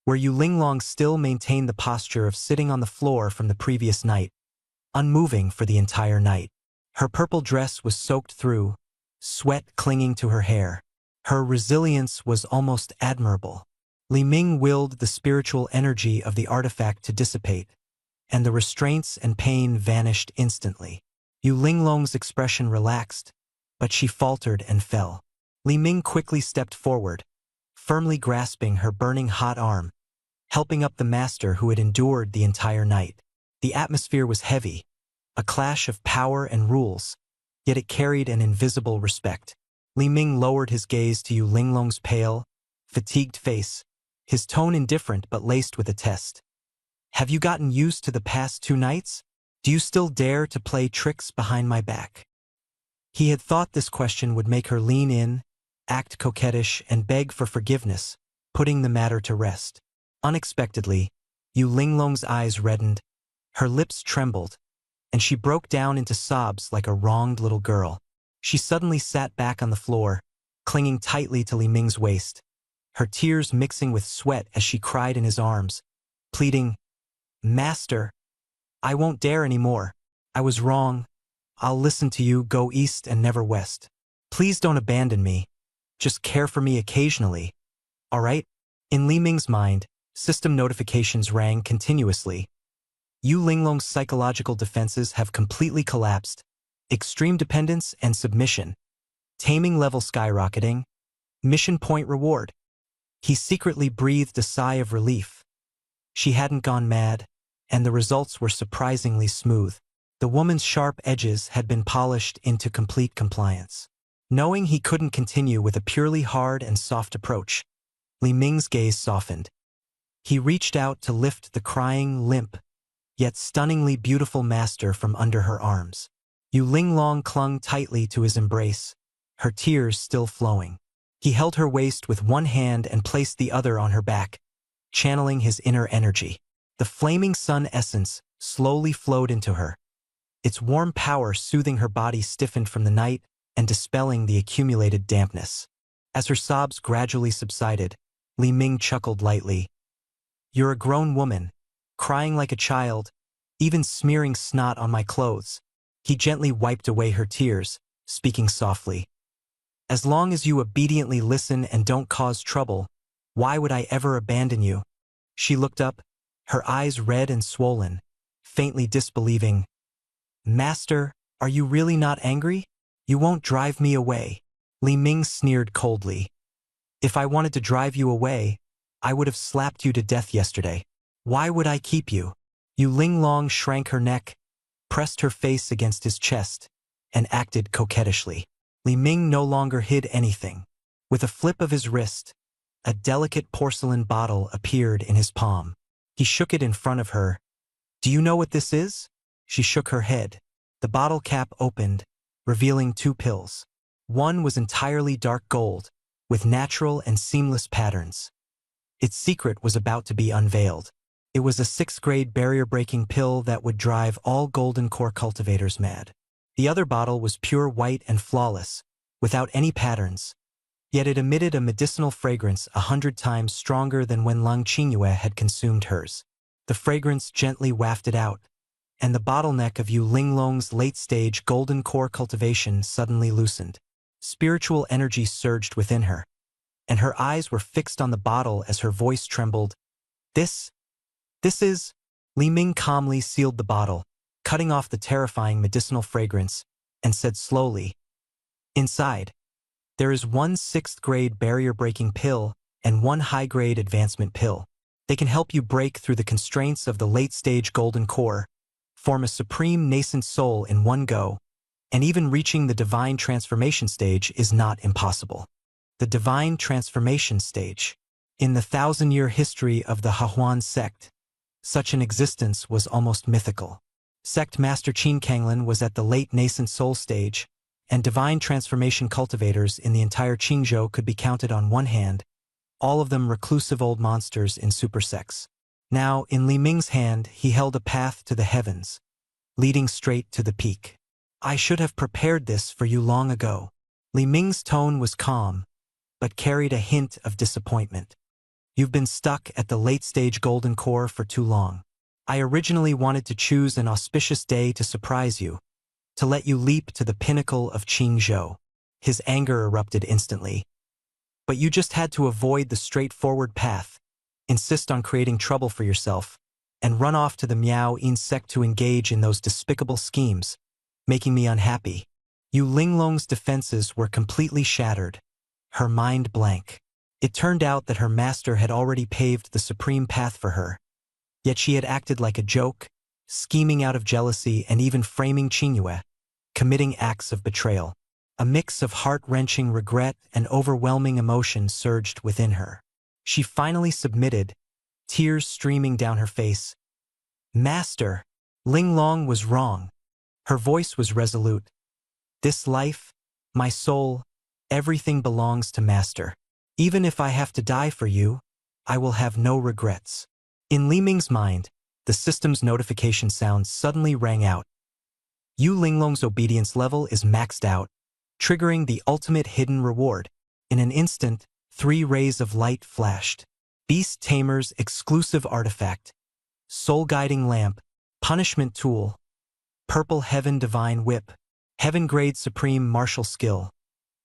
where Yu Linglong still maintained the posture of sitting on the floor from the previous night, unmoving for the entire night. Her purple dress was soaked through, sweat clinging to her hair. Her resilience was almost admirable. Li Ming willed the spiritual energy of the artifact to dissipate, and the restraints and pain vanished instantly. Yu Linglong's expression relaxed, but she faltered and fell. Li Ming quickly stepped forward, firmly grasping her burning hot arm, helping up the master who had endured the entire night. The atmosphere was heavy, a clash of power and rules, yet it carried an invisible respect. Li Ming lowered his gaze to Yu Linglong's pale, fatigued face, his tone indifferent but laced with a test. Have you gotten used to the past 2 nights? Do you still dare to play tricks behind my back? He had thought this question would make her lean in, act coquettish, and beg for forgiveness, putting the matter to rest. Unexpectedly, Yu Linglong's eyes reddened, her lips trembled, and she broke down into sobs like a wronged little girl. She suddenly sat back on the floor, clinging tightly to Li Ming's waist, her tears mixing with sweat as she cried in his arms, pleading, "Master, I won't dare anymore. I was wrong. I'll listen to you, go east and never west. Please don't abandon me. Just care for me occasionally. All right?" In Li Ming's mind, system notifications rang continuously. Yu Linglong's psychological defenses have completely collapsed. Extreme dependence and submission. Taming level skyrocketing. Mission point reward. He secretly breathed a sigh of relief. She hadn't gone mad, and the results were surprisingly smooth. The woman's sharp edges had been polished into complete compliance. Knowing he couldn't continue with a purely hard and soft approach, Li Ming's gaze softened. He reached out to lift the crying, limp, yet stunningly beautiful master from under her arms. Yu Linglong clung tightly to his embrace, her tears still flowing. He held her waist with one hand and placed the other on her back, channeling his inner energy. The flaming sun essence slowly flowed into her, its warm power soothing her body stiffened from the night and dispelling the accumulated dampness. As her sobs gradually subsided, Li Ming chuckled lightly. "You're a grown woman, crying like a child, even smearing snot on my clothes." He gently wiped away her tears, speaking softly. "As long as you obediently listen and don't cause trouble, why would I ever abandon you?" She looked up, her eyes red and swollen, faintly disbelieving. "Master, are you really not angry? You won't drive me away." Li Ming sneered coldly. "If I wanted to drive you away, I would have slapped you to death yesterday. Why would I keep you?" Yu Linglong shrank her neck, pressed her face against his chest, and acted coquettishly. Li Ming no longer hid anything. With a flip of his wrist, a delicate porcelain bottle appeared in his palm. He shook it in front of her. "Do you know what this is?" She shook her head. The bottle cap opened, revealing 2 pills. One was entirely dark gold, with natural and seamless patterns. Its secret was about to be unveiled. It was a 6th-grade barrier-breaking pill that would drive all golden core cultivators mad. The other bottle was pure white and flawless, without any patterns, yet it emitted a medicinal fragrance 100 times stronger than when Lung Qingyue had consumed hers. The fragrance gently wafted out, and the bottleneck of Yu Linglong's late-stage golden core cultivation suddenly loosened. Spiritual energy surged within her, and her eyes were fixed on the bottle as her voice trembled. This is..." Li Ming calmly sealed the bottle, cutting off the terrifying medicinal fragrance, and said slowly, "Inside, there is 1 6th-grade barrier-breaking pill and 1 high-grade advancement pill. They can help you break through the constraints of the late-stage golden core, form a supreme nascent soul in one go, and even reaching the divine transformation stage is not impossible." The divine transformation stage. In the 1,000-year history of the Hahuan sect, such an existence was almost mythical. Sect Master Qin Kanglin was at the late nascent soul stage, and divine transformation cultivators in the entire Qingzhou could be counted on one hand, all of them reclusive old monsters in supersex. Now, in Li Ming's hand, he held a path to the heavens, leading straight to the peak. I should have prepared this for you long ago. Li Ming's tone was calm, but carried a hint of disappointment. You've been stuck at the late-stage golden core for too long. I originally wanted to choose an auspicious day to surprise you, to let you leap to the pinnacle of Qingzhou. His anger erupted instantly. But you just had to avoid the straightforward path, insist on creating trouble for yourself, and run off to the Miao insect to engage in those despicable schemes, making me unhappy. Yu Linglong's defenses were completely shattered, her mind blank. It turned out that her master had already paved the supreme path for her. Yet she had acted like a joke, scheming out of jealousy and even framing Qingyue, committing acts of betrayal. A mix of heart-wrenching regret and overwhelming emotion surged within her. She finally submitted, tears streaming down her face. Master, Linglong was wrong. Her voice was resolute. This life, my soul, everything belongs to Master. Even if I have to die for you, I will have no regrets. In Li Ming's mind, the system's notification sound suddenly rang out. Yu Linglong's obedience level is maxed out, triggering the ultimate hidden reward. In an instant, 3 rays of light flashed. Beast Tamer's exclusive artifact, Soul Guiding Lamp, Punishment Tool, Purple Heaven Divine Whip, Heaven Grade Supreme Martial Skill.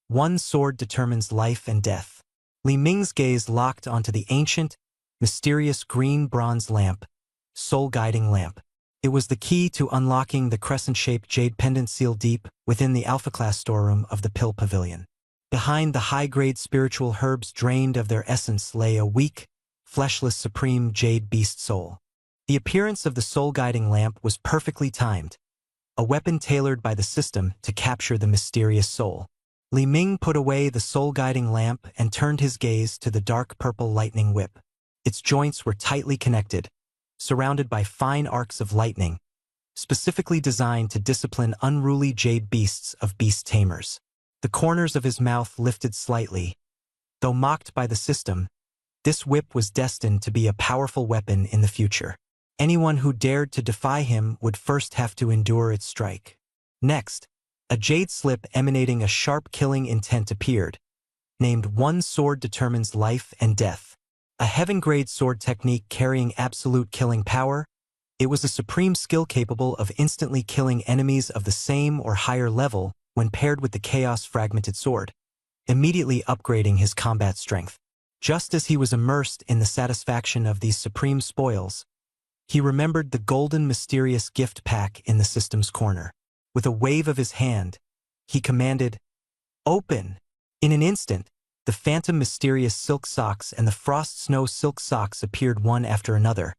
One sword determines life and death. Li Ming's gaze locked onto the ancient, mysterious green bronze lamp, Soul Guiding Lamp. It was the key to unlocking the crescent-shaped jade pendant sealed deep within the alpha-class storeroom of the Pill Pavilion. Behind the high-grade spiritual herbs drained of their essence lay a weak, fleshless supreme jade beast soul. The appearance of the soul-guiding lamp was perfectly timed, a weapon tailored by the system to capture the mysterious soul. Li Ming put away the soul-guiding lamp and turned his gaze to the dark purple lightning whip. Its joints were tightly connected, surrounded by fine arcs of lightning, specifically designed to discipline unruly jade beasts of beast tamers. The corners of his mouth lifted slightly. Though mocked by the system, this whip was destined to be a powerful weapon in the future. Anyone who dared to defy him would first have to endure its strike. Next, a jade slip emanating a sharp killing intent appeared, named One Sword Determines Life and Death. A heaven-grade sword technique carrying absolute killing power, it was a supreme skill capable of instantly killing enemies of the same or higher level when paired with the Chaos Fragmented Sword, immediately upgrading his combat strength. Just as he was immersed in the satisfaction of these supreme spoils, he remembered the golden mysterious gift pack in the system's corner. With a wave of his hand, he commanded, "Open!" In an instant, the phantom mysterious silk socks and the frost snow silk socks appeared one after another,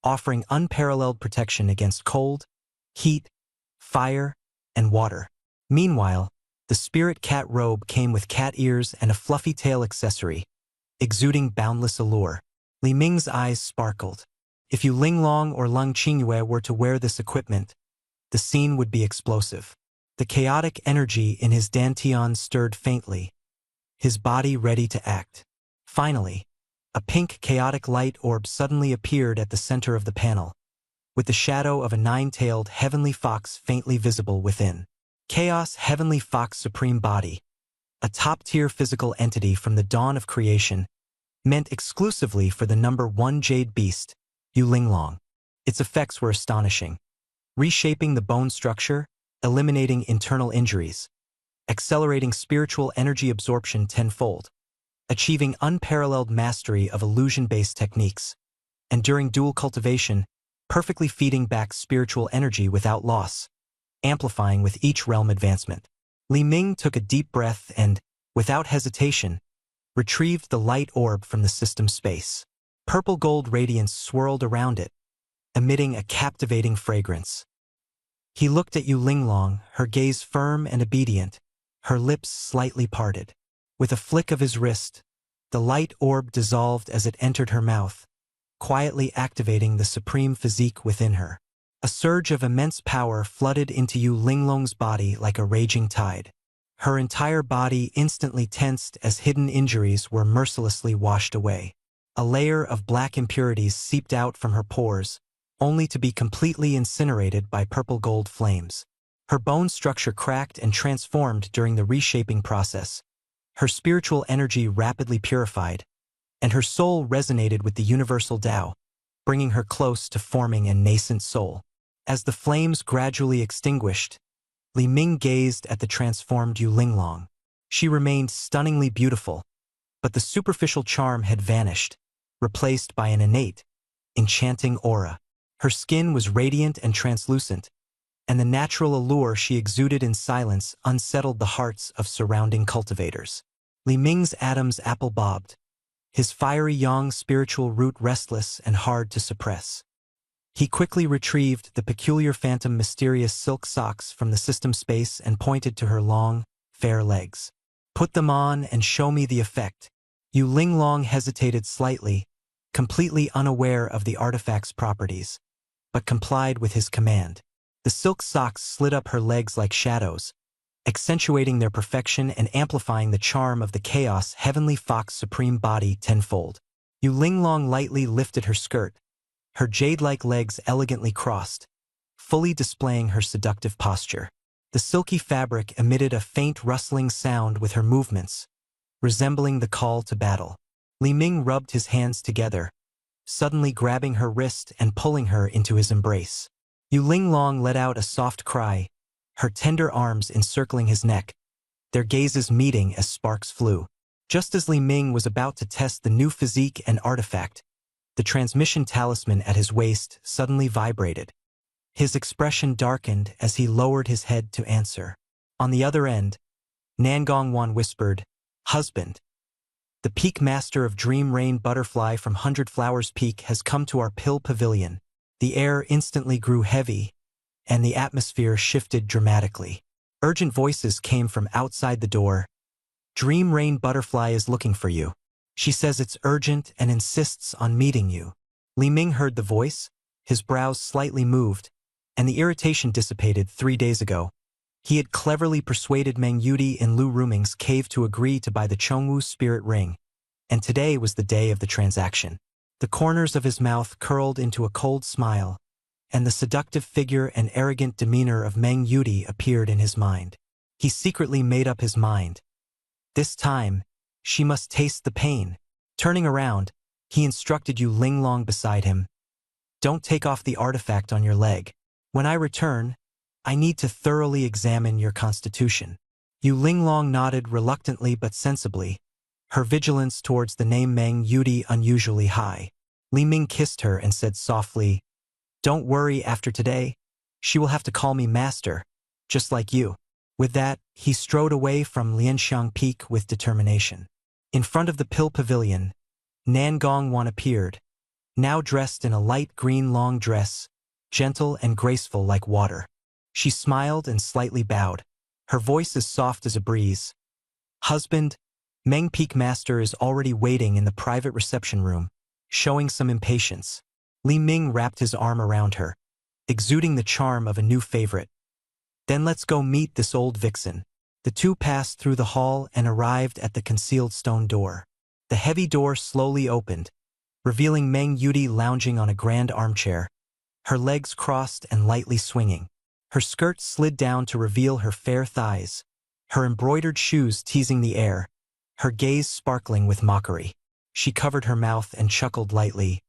offering unparalleled protection against cold, heat, fire, and water. Meanwhile, the spirit cat robe came with cat ears and a fluffy tail accessory, exuding boundless allure. Li Ming's eyes sparkled. If Yu Linglong or Lung Qingyue were to wear this equipment, the scene would be explosive. The chaotic energy in his dantian stirred faintly, his body ready to act. Finally, a pink chaotic light orb suddenly appeared at the center of the panel, with the shadow of a 9-tailed heavenly fox faintly visible within. Chaos Heavenly Fox Supreme Body, a top-tier physical entity from the dawn of creation, meant exclusively for the number 1 jade beast, Yu Linglong. Its effects were astonishing, reshaping the bone structure, eliminating internal injuries, accelerating spiritual energy absorption tenfold, achieving unparalleled mastery of illusion-based techniques, and during dual cultivation, perfectly feeding back spiritual energy without loss, amplifying with each realm advancement. Li Ming took a deep breath and, without hesitation, retrieved the light orb from the system space. Purple gold radiance swirled around it, emitting a captivating fragrance. He looked at Yu Linglong, her gaze firm and obedient, her lips slightly parted. With a flick of his wrist, the light orb dissolved as it entered her mouth, quietly activating the supreme physique within her. A surge of immense power flooded into Yu Linglong's body like a raging tide. Her entire body instantly tensed as hidden injuries were mercilessly washed away. A layer of black impurities seeped out from her pores, only to be completely incinerated by purple-gold flames. Her bone structure cracked and transformed during the reshaping process. Her spiritual energy rapidly purified, and her soul resonated with the universal Tao, bringing her close to forming a nascent soul. As the flames gradually extinguished, Li Ming gazed at the transformed Yu Linglong. She remained stunningly beautiful, but the superficial charm had vanished, replaced by an innate, enchanting aura. Her skin was radiant and translucent, and the natural allure she exuded in silence unsettled the hearts of surrounding cultivators. Li Ming's Adam's apple bobbed, his fiery yang spiritual root restless and hard to suppress. He quickly retrieved the peculiar phantom mysterious silk socks from the system space and pointed to her long, fair legs. "Put them on and show me the effect." Yu Linglong hesitated slightly, completely unaware of the artifact's properties, but complied with his command. The silk socks slid up her legs like shadows, accentuating their perfection and amplifying the charm of the chaos heavenly fox supreme body tenfold. Yu Linglong lightly lifted her skirt, her jade-like legs elegantly crossed, fully displaying her seductive posture. The silky fabric emitted a faint rustling sound with her movements, resembling the call to battle. Li Ming rubbed his hands together, suddenly grabbing her wrist and pulling her into his embrace. Yu Linglong let out a soft cry, her tender arms encircling his neck, their gazes meeting as sparks flew. Just as Li Ming was about to test the new physique and artifact, the transmission talisman at his waist suddenly vibrated. His expression darkened as he lowered his head to answer. On the other end, Nangong Wan whispered, "Husband, the Peak Master of Dream Rain Butterfly from Hundred Flowers Peak has come to our Pill Pavilion." The air instantly grew heavy, and the atmosphere shifted dramatically. Urgent voices came from outside the door. "Dream Rain Butterfly is looking for you. She says it's urgent and insists on meeting you." Li Ming heard the voice, his brows slightly moved, and the irritation dissipated 3 days ago. He had cleverly persuaded Meng Yudi in Lu Ruming's cave to agree to buy the Chongwu spirit ring, and today was the day of the transaction. The corners of his mouth curled into a cold smile, and the seductive figure and arrogant demeanor of Meng Yudi appeared in his mind. He secretly made up his mind. This time, she must taste the pain. Turning around, he instructed Yu Linglong beside him, "Don't take off the artifact on your leg. When I return, I need to thoroughly examine your constitution." Yu Linglong nodded reluctantly but sensibly, her vigilance towards the name Meng Yudi unusually high. Li Ming kissed her and said softly, "Don't worry, after today, she will have to call me master, just like you." With that, he strode away from Lianxiang Peak with determination. In front of the Pill Pavilion, Nangong Wan appeared, now dressed in a light green long dress, gentle and graceful like water. She smiled and slightly bowed, her voice as soft as a breeze. "Husband, Meng Peak Master is already waiting in the private reception room, showing some impatience." Li Ming wrapped his arm around her, exuding the charm of a new favorite. "Then let's go meet this old vixen." The two passed through the hall and arrived at the concealed stone door. The heavy door slowly opened, revealing Meng Yudi lounging on a grand armchair, her legs crossed and lightly swinging. Her skirt slid down to reveal her fair thighs, her embroidered shoes teasing the air, her gaze sparkling with mockery. She covered her mouth and chuckled lightly.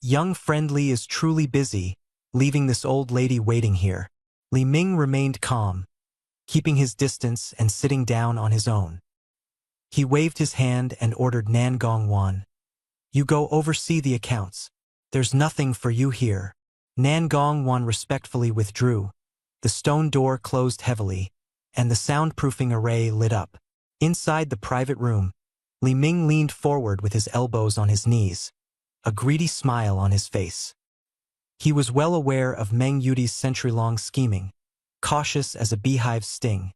"Young Friendly is truly busy, leaving this old lady waiting here." Li Ming remained calm, keeping his distance and sitting down on his own. He waved his hand and ordered Nangong Wan, "You go oversee the accounts. There's nothing for you here." Nangong Wan respectfully withdrew. The stone door closed heavily, and the soundproofing array lit up. Inside the private room, Li Ming leaned forward with his elbows on his knees, a greedy smile on his face. He was well aware of Meng Yudi's century-long scheming, cautious as a beehive's sting,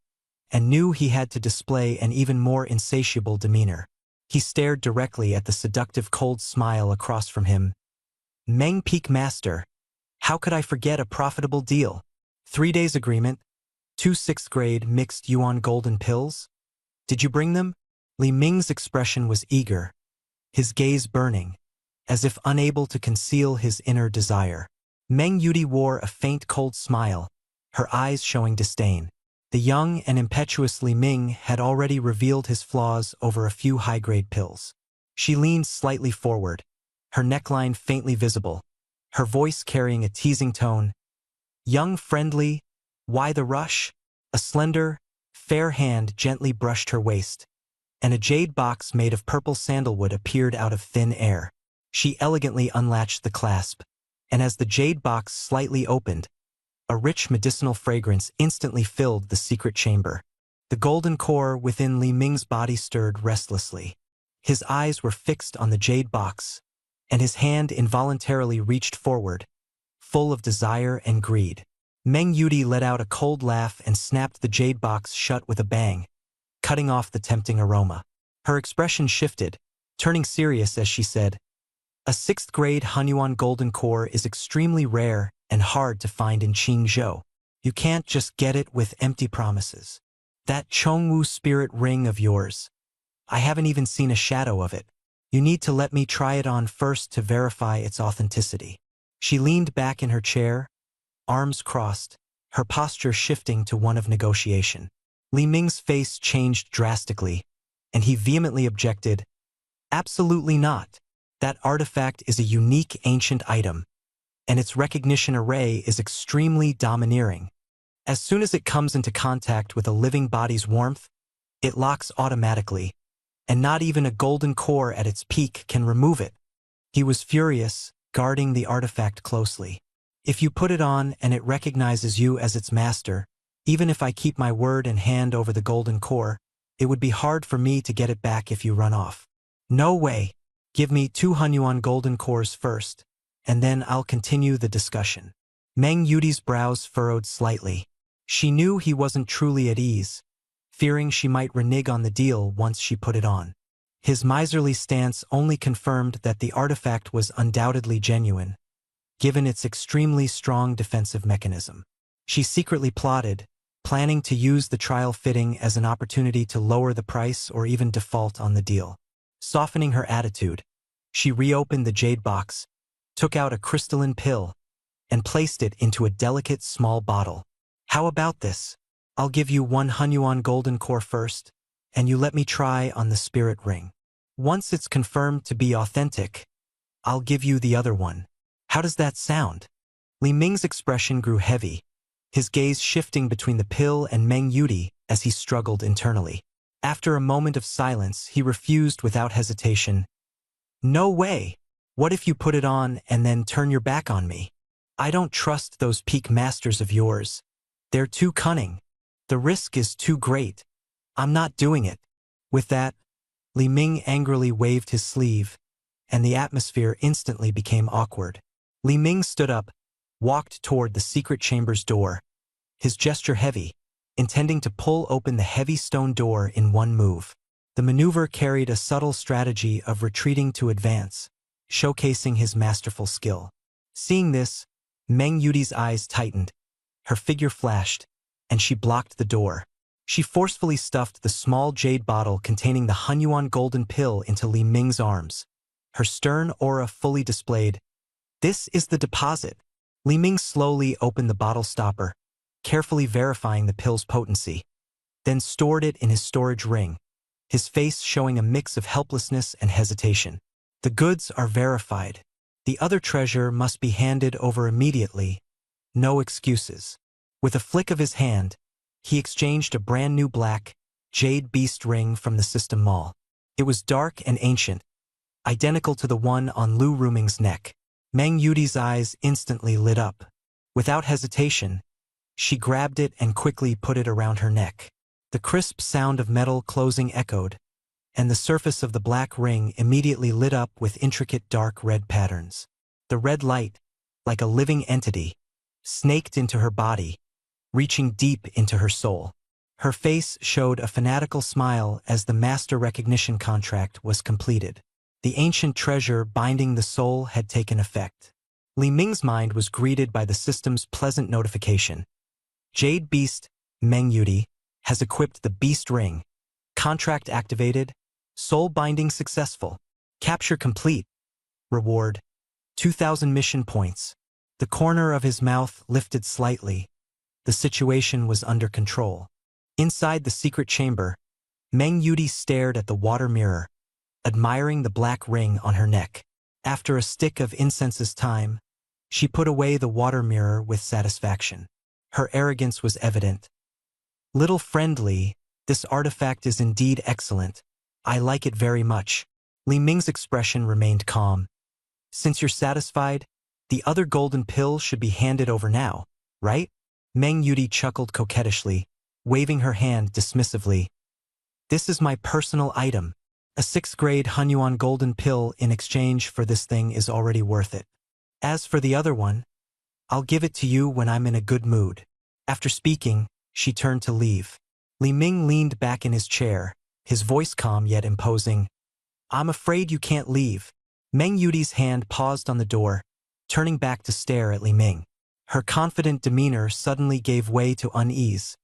and knew he had to display an even more insatiable demeanor. He stared directly at the seductive cold smile across from him. "Meng Peak Master, how could I forget a profitable deal? 3 days agreement, 2 6th-grade mixed Yuan golden pills? Did you bring them? Li Ming's expression was eager, his gaze burning, as if unable to conceal his inner desire. Meng Yuti wore a faint cold smile, her eyes showing disdain. The young and impetuous Li Ming had already revealed his flaws over a few high-grade pills. She leaned slightly forward, her neckline faintly visible, her voice carrying a teasing tone. Young, friendly, why the rush? A slender, fair hand gently brushed her waist, and a jade box made of purple sandalwood appeared out of thin air. She elegantly unlatched the clasp, and as the jade box slightly opened, a rich medicinal fragrance instantly filled the secret chamber. The golden core within Li Ming's body stirred restlessly. His eyes were fixed on the jade box, and his hand involuntarily reached forward, full of desire and greed. Meng Yuti let out a cold laugh and snapped the jade box shut with a bang, cutting off the tempting aroma. Her expression shifted, turning serious as she said, "A 6th-grade Hunyuan golden core is extremely rare and hard to find in Qingzhou. You can't just get it with empty promises. That Chongwu spirit ring of yours, I haven't even seen a shadow of it. You need to let me try it on first to verify its authenticity." She leaned back in her chair, arms crossed, her posture shifting to one of negotiation. Li Ming's face changed drastically, and he vehemently objected, "Absolutely not. That artifact is a unique ancient item, and its recognition array is extremely domineering. As soon as it comes into contact with a living body's warmth, it locks automatically, and not even a golden core at its peak can remove it." He was furious, guarding the artifact closely. "If you put it on and it recognizes you as its master, even if I keep my word and hand over the golden core, it would be hard for me to get it back if you run off. No way. Give me 2 Hunyuan golden cores first, and then I'll continue the discussion." Meng Yuti's brows furrowed slightly. She knew he wasn't truly at ease, fearing she might renege on the deal once she put it on. His miserly stance only confirmed that the artifact was undoubtedly genuine, given its extremely strong defensive mechanism. She secretly plotted, planning to use the trial fitting as an opportunity to lower the price or even default on the deal. Softening her attitude, she reopened the jade box, took out a crystalline pill, and placed it into a delicate small bottle. "How about this? I'll give you 1 Hunyuan golden core first, and you let me try on the spirit ring. Once it's confirmed to be authentic, I'll give you the other one. How does that sound?" Li Ming's expression grew heavy, his gaze shifting between the pill and Meng Yuti as he struggled internally. After a moment of silence, he refused without hesitation. "No way. What if you put it on and then turn your back on me? I don't trust those peak masters of yours. They're too cunning. The risk is too great. I'm not doing it." With that, Li Ming angrily waved his sleeve, and the atmosphere instantly became awkward. Li Ming stood up, walked toward the secret chamber's door, his gesture heavy, intending to pull open the heavy stone door in one move. The maneuver carried a subtle strategy of retreating to advance, showcasing his masterful skill. Seeing this, Meng Yuti's eyes tightened, her figure flashed, and she blocked the door. She forcefully stuffed the small jade bottle containing the Hunyuan golden pill into Li Ming's arms, her stern aura fully displayed. "This is the deposit." Li Ming slowly opened the bottle stopper, carefully verifying the pill's potency, then stored it in his storage ring, his face showing a mix of helplessness and hesitation. "The goods are verified. The other treasure must be handed over immediately. No excuses." With a flick of his hand, he exchanged a brand new black, jade beast ring from the system mall. It was dark and ancient, identical to the one on Lu Ruming's neck. Meng Yuti's eyes instantly lit up. Without hesitation, she grabbed it and quickly put it around her neck. The crisp sound of metal closing echoed, and the surface of the black ring immediately lit up with intricate dark red patterns. The red light, like a living entity, snaked into her body, reaching deep into her soul. Her face showed a fanatical smile as the master recognition contract was completed. The ancient treasure binding the soul had taken effect. Li Ming's mind was greeted by the system's pleasant notification. "Jade Beast Meng Yudi, has equipped the Beast Ring. Contract activated. Soul binding successful. Capture complete. Reward: 2,000 mission points. The corner of his mouth lifted slightly. The situation was under control. Inside the secret chamber, Meng Yudi stared at the water mirror, admiring the black ring on her neck. After a stick of incense's time, she put away the water mirror with satisfaction. Her arrogance was evident. Little friendly, this artifact is indeed excellent. I like it very much. Li Ming's expression remained calm. Since you're satisfied, the other golden pill should be handed over now, right? Meng Yudi chuckled coquettishly, waving her hand dismissively. This is my personal item. A 6th grade Hunyuan golden pill in exchange for this thing is already worth it. As for the other one, I'll give it to you when I'm in a good mood. After speaking, she turned to leave. Li Ming leaned back in his chair, his voice calm yet imposing. I'm afraid you can't leave. Meng Yudi's hand paused on the door, turning back to stare at Li Ming. Her confident demeanor suddenly gave way to unease.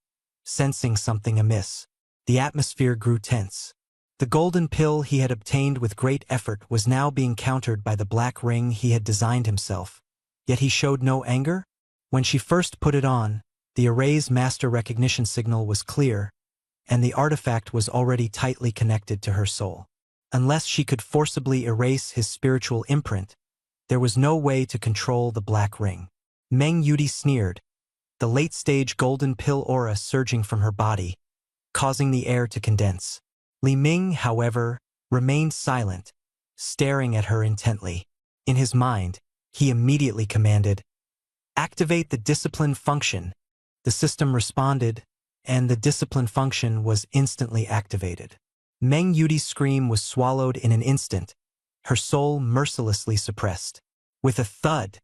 Sensing something amiss, the atmosphere grew tense. The golden pill he had obtained with great effort was now being countered by the black ring he had designed himself. Yet he showed no anger? When she first put it on, the array's master recognition signal was clear, and the artifact was already tightly connected to her soul. Unless she could forcibly erase his spiritual imprint, there was no way to control the black ring. Meng Yudi sneered, the late-stage golden pill aura surging from her body, causing the air to condense. Li Ming, however, remained silent, staring at her intently. In his mind, he immediately commanded, "Activate the discipline function." The system responded, and the discipline function was instantly activated. Meng Yudi's scream was swallowed in an instant, her soul mercilessly suppressed. With a thud,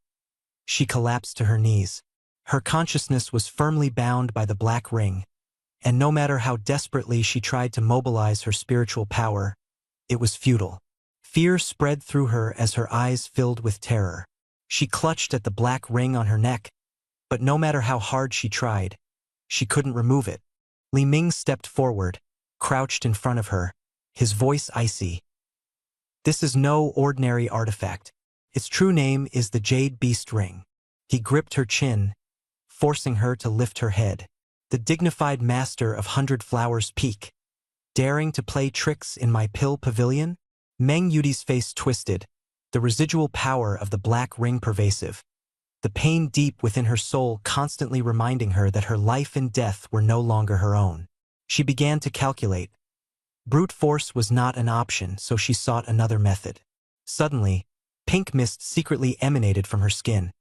she collapsed to her knees. Her consciousness was firmly bound by the black ring, and no matter how desperately she tried to mobilize her spiritual power, it was futile. Fear spread through her as her eyes filled with terror. She clutched at the black ring on her neck, but no matter how hard she tried, she couldn't remove it. Li Ming stepped forward, crouched in front of her, his voice icy. This is no ordinary artifact. Its true name is the Jade Beast Ring. He gripped her chin, forcing her to lift her head. The dignified master of 100 Flowers Peak. Daring to play tricks in my pill pavilion? Meng Yudi's face twisted, the residual power of the black ring pervasive. The pain deep within her soul constantly reminding her that her life and death were no longer her own. She began to calculate. Brute force was not an option, so she sought another method. Suddenly, pink mist secretly emanated from her skin,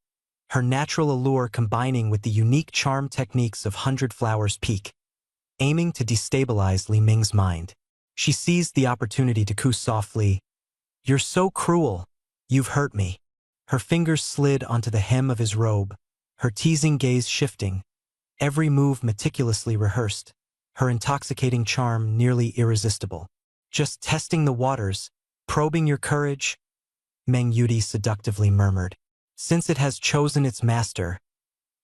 her natural allure combining with the unique charm techniques of 100 Flowers Peak, aiming to destabilize Li Ming's mind. She seized the opportunity to coo softly, "You're so cruel. You've hurt me." Her fingers slid onto the hem of his robe, her teasing gaze shifting, every move meticulously rehearsed, her intoxicating charm nearly irresistible. "Just testing the waters, probing your courage," Meng Yudi seductively murmured. "Since it has chosen its master,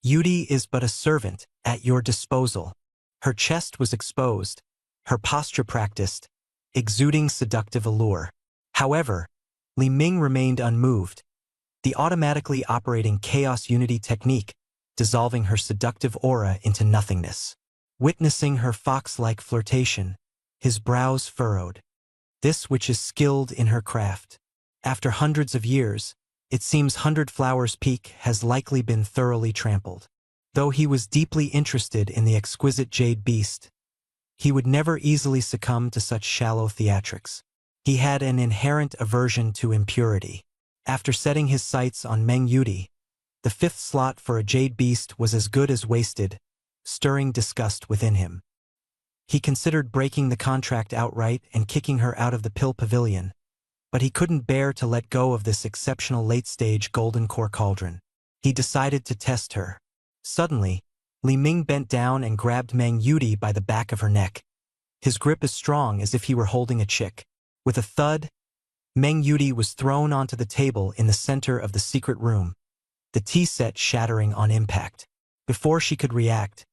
Yudi is but a servant at your disposal." Her chest was exposed, her posture practiced, exuding seductive allure. However, Li Ming remained unmoved, the automatically operating chaos unity technique dissolving her seductive aura into nothingness. Witnessing her fox-like flirtation, his brows furrowed. This which is skilled in her craft. After hundreds of years, it seems 100 Flowers Peak has likely been thoroughly trampled. Though he was deeply interested in the exquisite Jade Beast, he would never easily succumb to such shallow theatrics. He had an inherent aversion to impurity. After setting his sights on Meng Yudi, the 5th slot for a Jade Beast was as good as wasted, stirring disgust within him. He considered breaking the contract outright and kicking her out of the pill pavilion, but he couldn't bear to let go of this exceptional late-stage golden core cauldron. He decided to test her. Suddenly, Li Ming bent down and grabbed Meng Yudi by the back of her neck. His grip as strong as if he were holding a chick. With a thud, Meng Yudi was thrown onto the table in the center of the secret room, the tea set shattering on impact. Before she could react,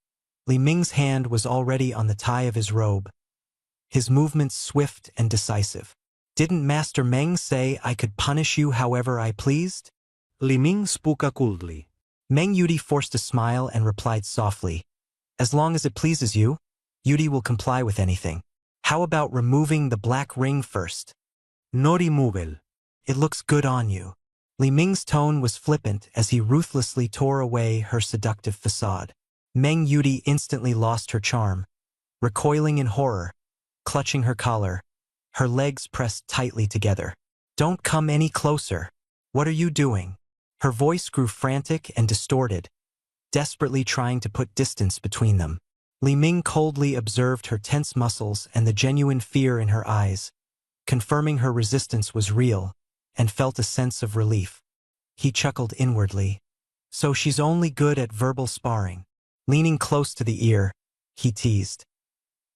Li Ming's hand was already on the tie of his robe, his movements swift and decisive. Didn't Master Meng say I could punish you however I pleased? Li Ming spoke coldly. Meng Yudi forced a smile and replied softly, as long as it pleases you, Yudi will comply with anything. How about removing the black ring first? No removal. It looks good on you. Li Ming's tone was flippant as he ruthlessly tore away her seductive facade. Meng Yudi instantly lost her charm, recoiling in horror, clutching her collar, her legs pressed tightly together. Don't come any closer. What are you doing? Her voice grew frantic and distorted, desperately trying to put distance between them. Li Ming coldly observed her tense muscles and the genuine fear in her eyes, confirming her resistance was real, and felt a sense of relief. He chuckled inwardly. So she's only good at verbal sparring. Leaning close to the ear, he teased.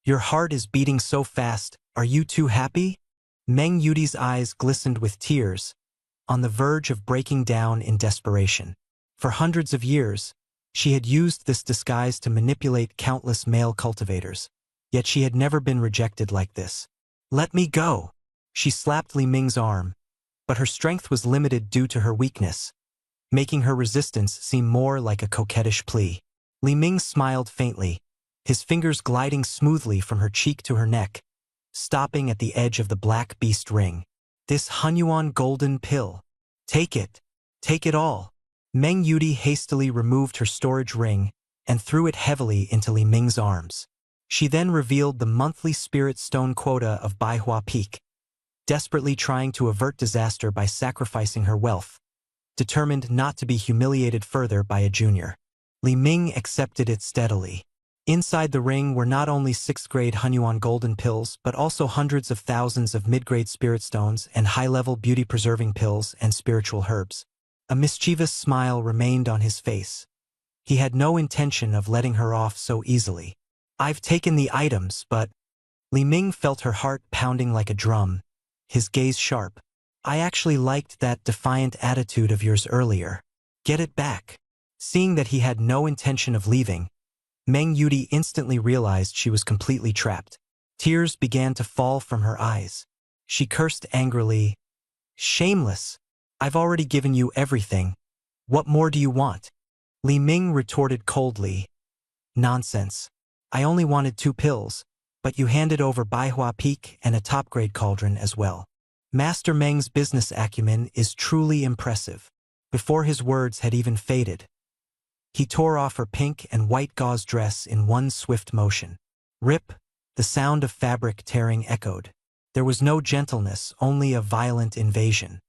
Your heart is beating so fast, are you too happy? Meng Yudi's eyes glistened with tears, on the verge of breaking down in desperation. For hundreds of years, she had used this disguise to manipulate countless male cultivators, yet she had never been rejected like this. Let me go! She slapped Li Ming's arm, but her strength was limited due to her weakness, making her resistance seem more like a coquettish plea. Li Ming smiled faintly, his fingers gliding smoothly from her cheek to her neck, stopping at the edge of the black beast ring. This Hunyuan golden pill. Take it. Take it all. Meng Yudi hastily removed her storage ring and threw it heavily into Li Ming's arms. She then revealed the monthly spirit stone quota of Baihua Peak, desperately trying to avert disaster by sacrificing her wealth, determined not to be humiliated further by a junior. Li Ming accepted it steadily. Inside the ring were not only 6th-grade Hunyuan golden pills, but also hundreds of thousands of mid-grade spirit stones and high-level beauty-preserving pills and spiritual herbs. A mischievous smile remained on his face. He had no intention of letting her off so easily. I've taken the items, but... Li Ming felt her heart pounding like a drum, his gaze sharp. I actually liked that defiant attitude of yours earlier. Get it back. Seeing that he had no intention of leaving, Meng Yudi instantly realized she was completely trapped. Tears began to fall from her eyes. She cursed angrily. Shameless! I've already given you everything. What more do you want? Li Ming retorted coldly. Nonsense. I only wanted 2 pills, but you handed over Baihua Peak and a top-grade cauldron as well. Master Meng's business acumen is truly impressive. Before his words had even faded, he tore off her pink and white gauze dress in one swift motion. Rip! The sound of fabric tearing echoed. There was no gentleness, only a violent invasion.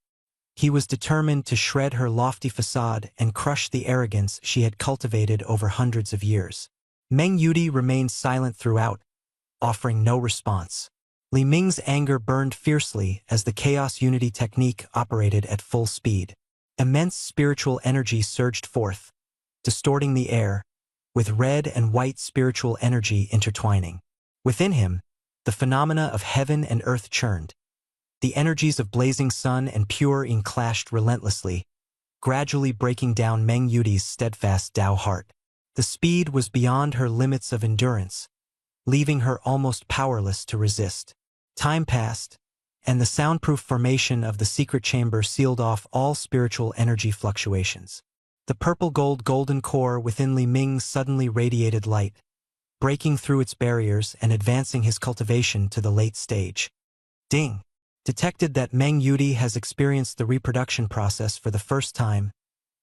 He was determined to shred her lofty facade and crush the arrogance she had cultivated over hundreds of years. Meng Yudi remained silent throughout, offering no response. Li Ming's anger burned fiercely as the Chaos Unity technique operated at full speed. Immense spiritual energy surged forth, distorting the air, with red and white spiritual energy intertwining. Within him, the phenomena of heaven and earth churned. The energies of blazing sun and pure yin clashed relentlessly, gradually breaking down Meng Yudi's steadfast Tao heart. The speed was beyond her limits of endurance, leaving her almost powerless to resist. Time passed, and the soundproof formation of the secret chamber sealed off all spiritual energy fluctuations. The purple-gold golden core within Li Ming suddenly radiated light, breaking through its barriers and advancing his cultivation to the late stage. Ding! Detected that Meng Yudi has experienced the reproduction process for the first time.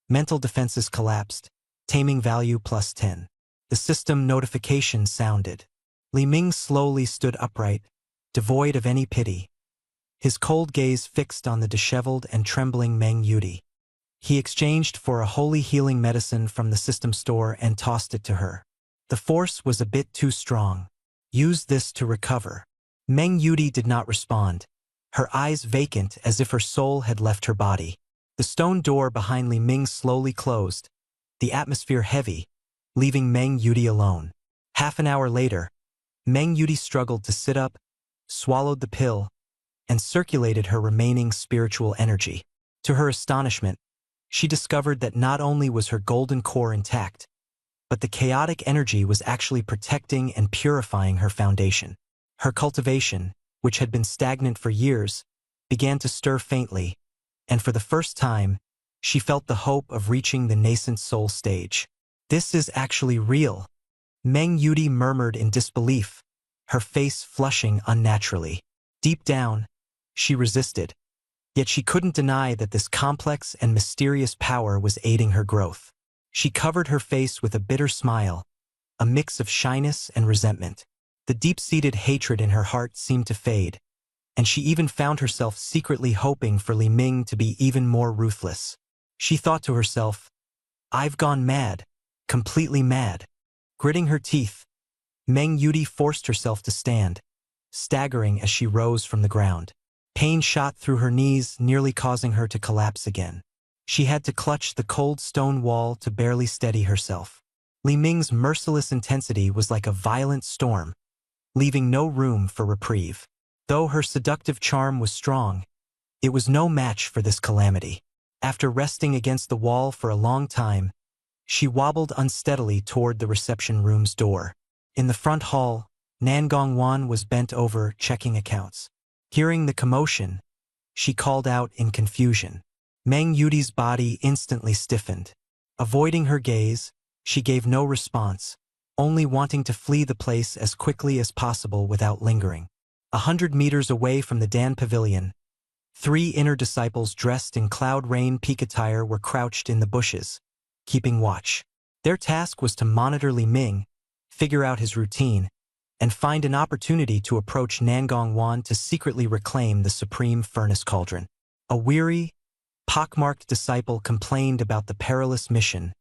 Mental defenses collapsed, taming value +10. The system notification sounded. Li Ming slowly stood upright, devoid of any pity, his cold gaze fixed on the disheveled and trembling Meng Yudi. He exchanged for a holy healing medicine from the system store and tossed it to her. The force was a bit too strong. Use this to recover. Meng Yudi did not respond, her eyes vacant as if her soul had left her body. The stone door behind Li Ming slowly closed, the atmosphere heavy, leaving Meng Yudi alone. Half an hour later, Meng Yudi struggled to sit up, swallowed the pill, and circulated her remaining spiritual energy. To her astonishment, she discovered that not only was her golden core intact, but the chaotic energy was actually protecting and purifying her foundation. Her cultivation, which had been stagnant for years, began to stir faintly, and for the first time, she felt the hope of reaching the nascent soul stage. This is actually real, Meng Yuti murmured in disbelief, her face flushing unnaturally. Deep down, she resisted, yet she couldn't deny that this complex and mysterious power was aiding her growth. She covered her face with a bitter smile, a mix of shyness and resentment. The deep-seated hatred in her heart seemed to fade, and she even found herself secretly hoping for Li Ming to be even more ruthless. She thought to herself, "I've gone mad, completely mad." Gritting her teeth, Meng Yuti forced herself to stand, staggering as she rose from the ground. Pain shot through her knees, nearly causing her to collapse again. She had to clutch the cold stone wall to barely steady herself. Li Ming's merciless intensity was like a violent storm, leaving no room for reprieve. Though her seductive charm was strong, it was no match for this calamity. After resting against the wall for a long time, she wobbled unsteadily toward the reception room's door. In the front hall, Nan Gongwan was bent over checking accounts. Hearing the commotion, she called out in confusion. Meng Yuti's body instantly stiffened. Avoiding her gaze, she gave no response, only wanting to flee the place as quickly as possible without lingering. 100 meters away from the Dan Pavilion, 3 inner disciples dressed in Cloud Rain peak attire were crouched in the bushes, keeping watch. Their task was to monitor Li Ming, figure out his routine, and find an opportunity to approach Nangongwan to secretly reclaim the supreme furnace cauldron. A weary, pockmarked disciple complained about the perilous mission,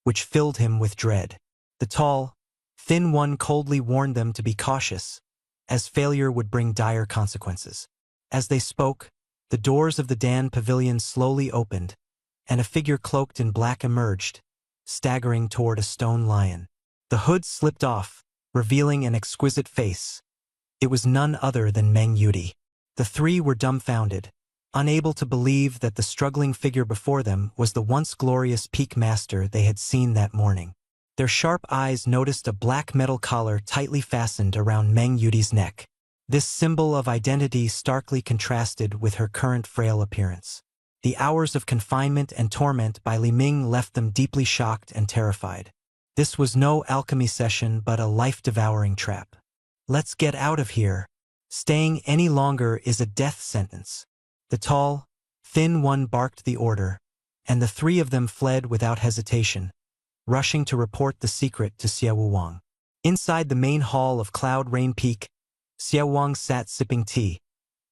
which filled him with dread. The tall, thin one coldly warned them to be cautious, as failure would bring dire consequences. As they spoke, the doors of the Dan Pavilion slowly opened, and a figure cloaked in black emerged, staggering toward a stone lion. The hood slipped off, revealing an exquisite face. It was none other than Meng Yuti. The 3 were dumbfounded, unable to believe that the struggling figure before them was the once glorious peak master they had seen that morning. Their sharp eyes noticed a black metal collar tightly fastened around Meng Yuti's neck. This symbol of identity starkly contrasted with her current frail appearance. The hours of confinement and torment by Li Ming left them deeply shocked and terrified. This was no alchemy session but a life-devouring trap. "Let's get out of here. Staying any longer is a death sentence." The tall, thin one barked the order, and the 3 of them fled without hesitation, rushing to report the secret to Xie Wuwang. Inside the main hall of Cloud Rain Peak, Xie Wuwang sat sipping tea,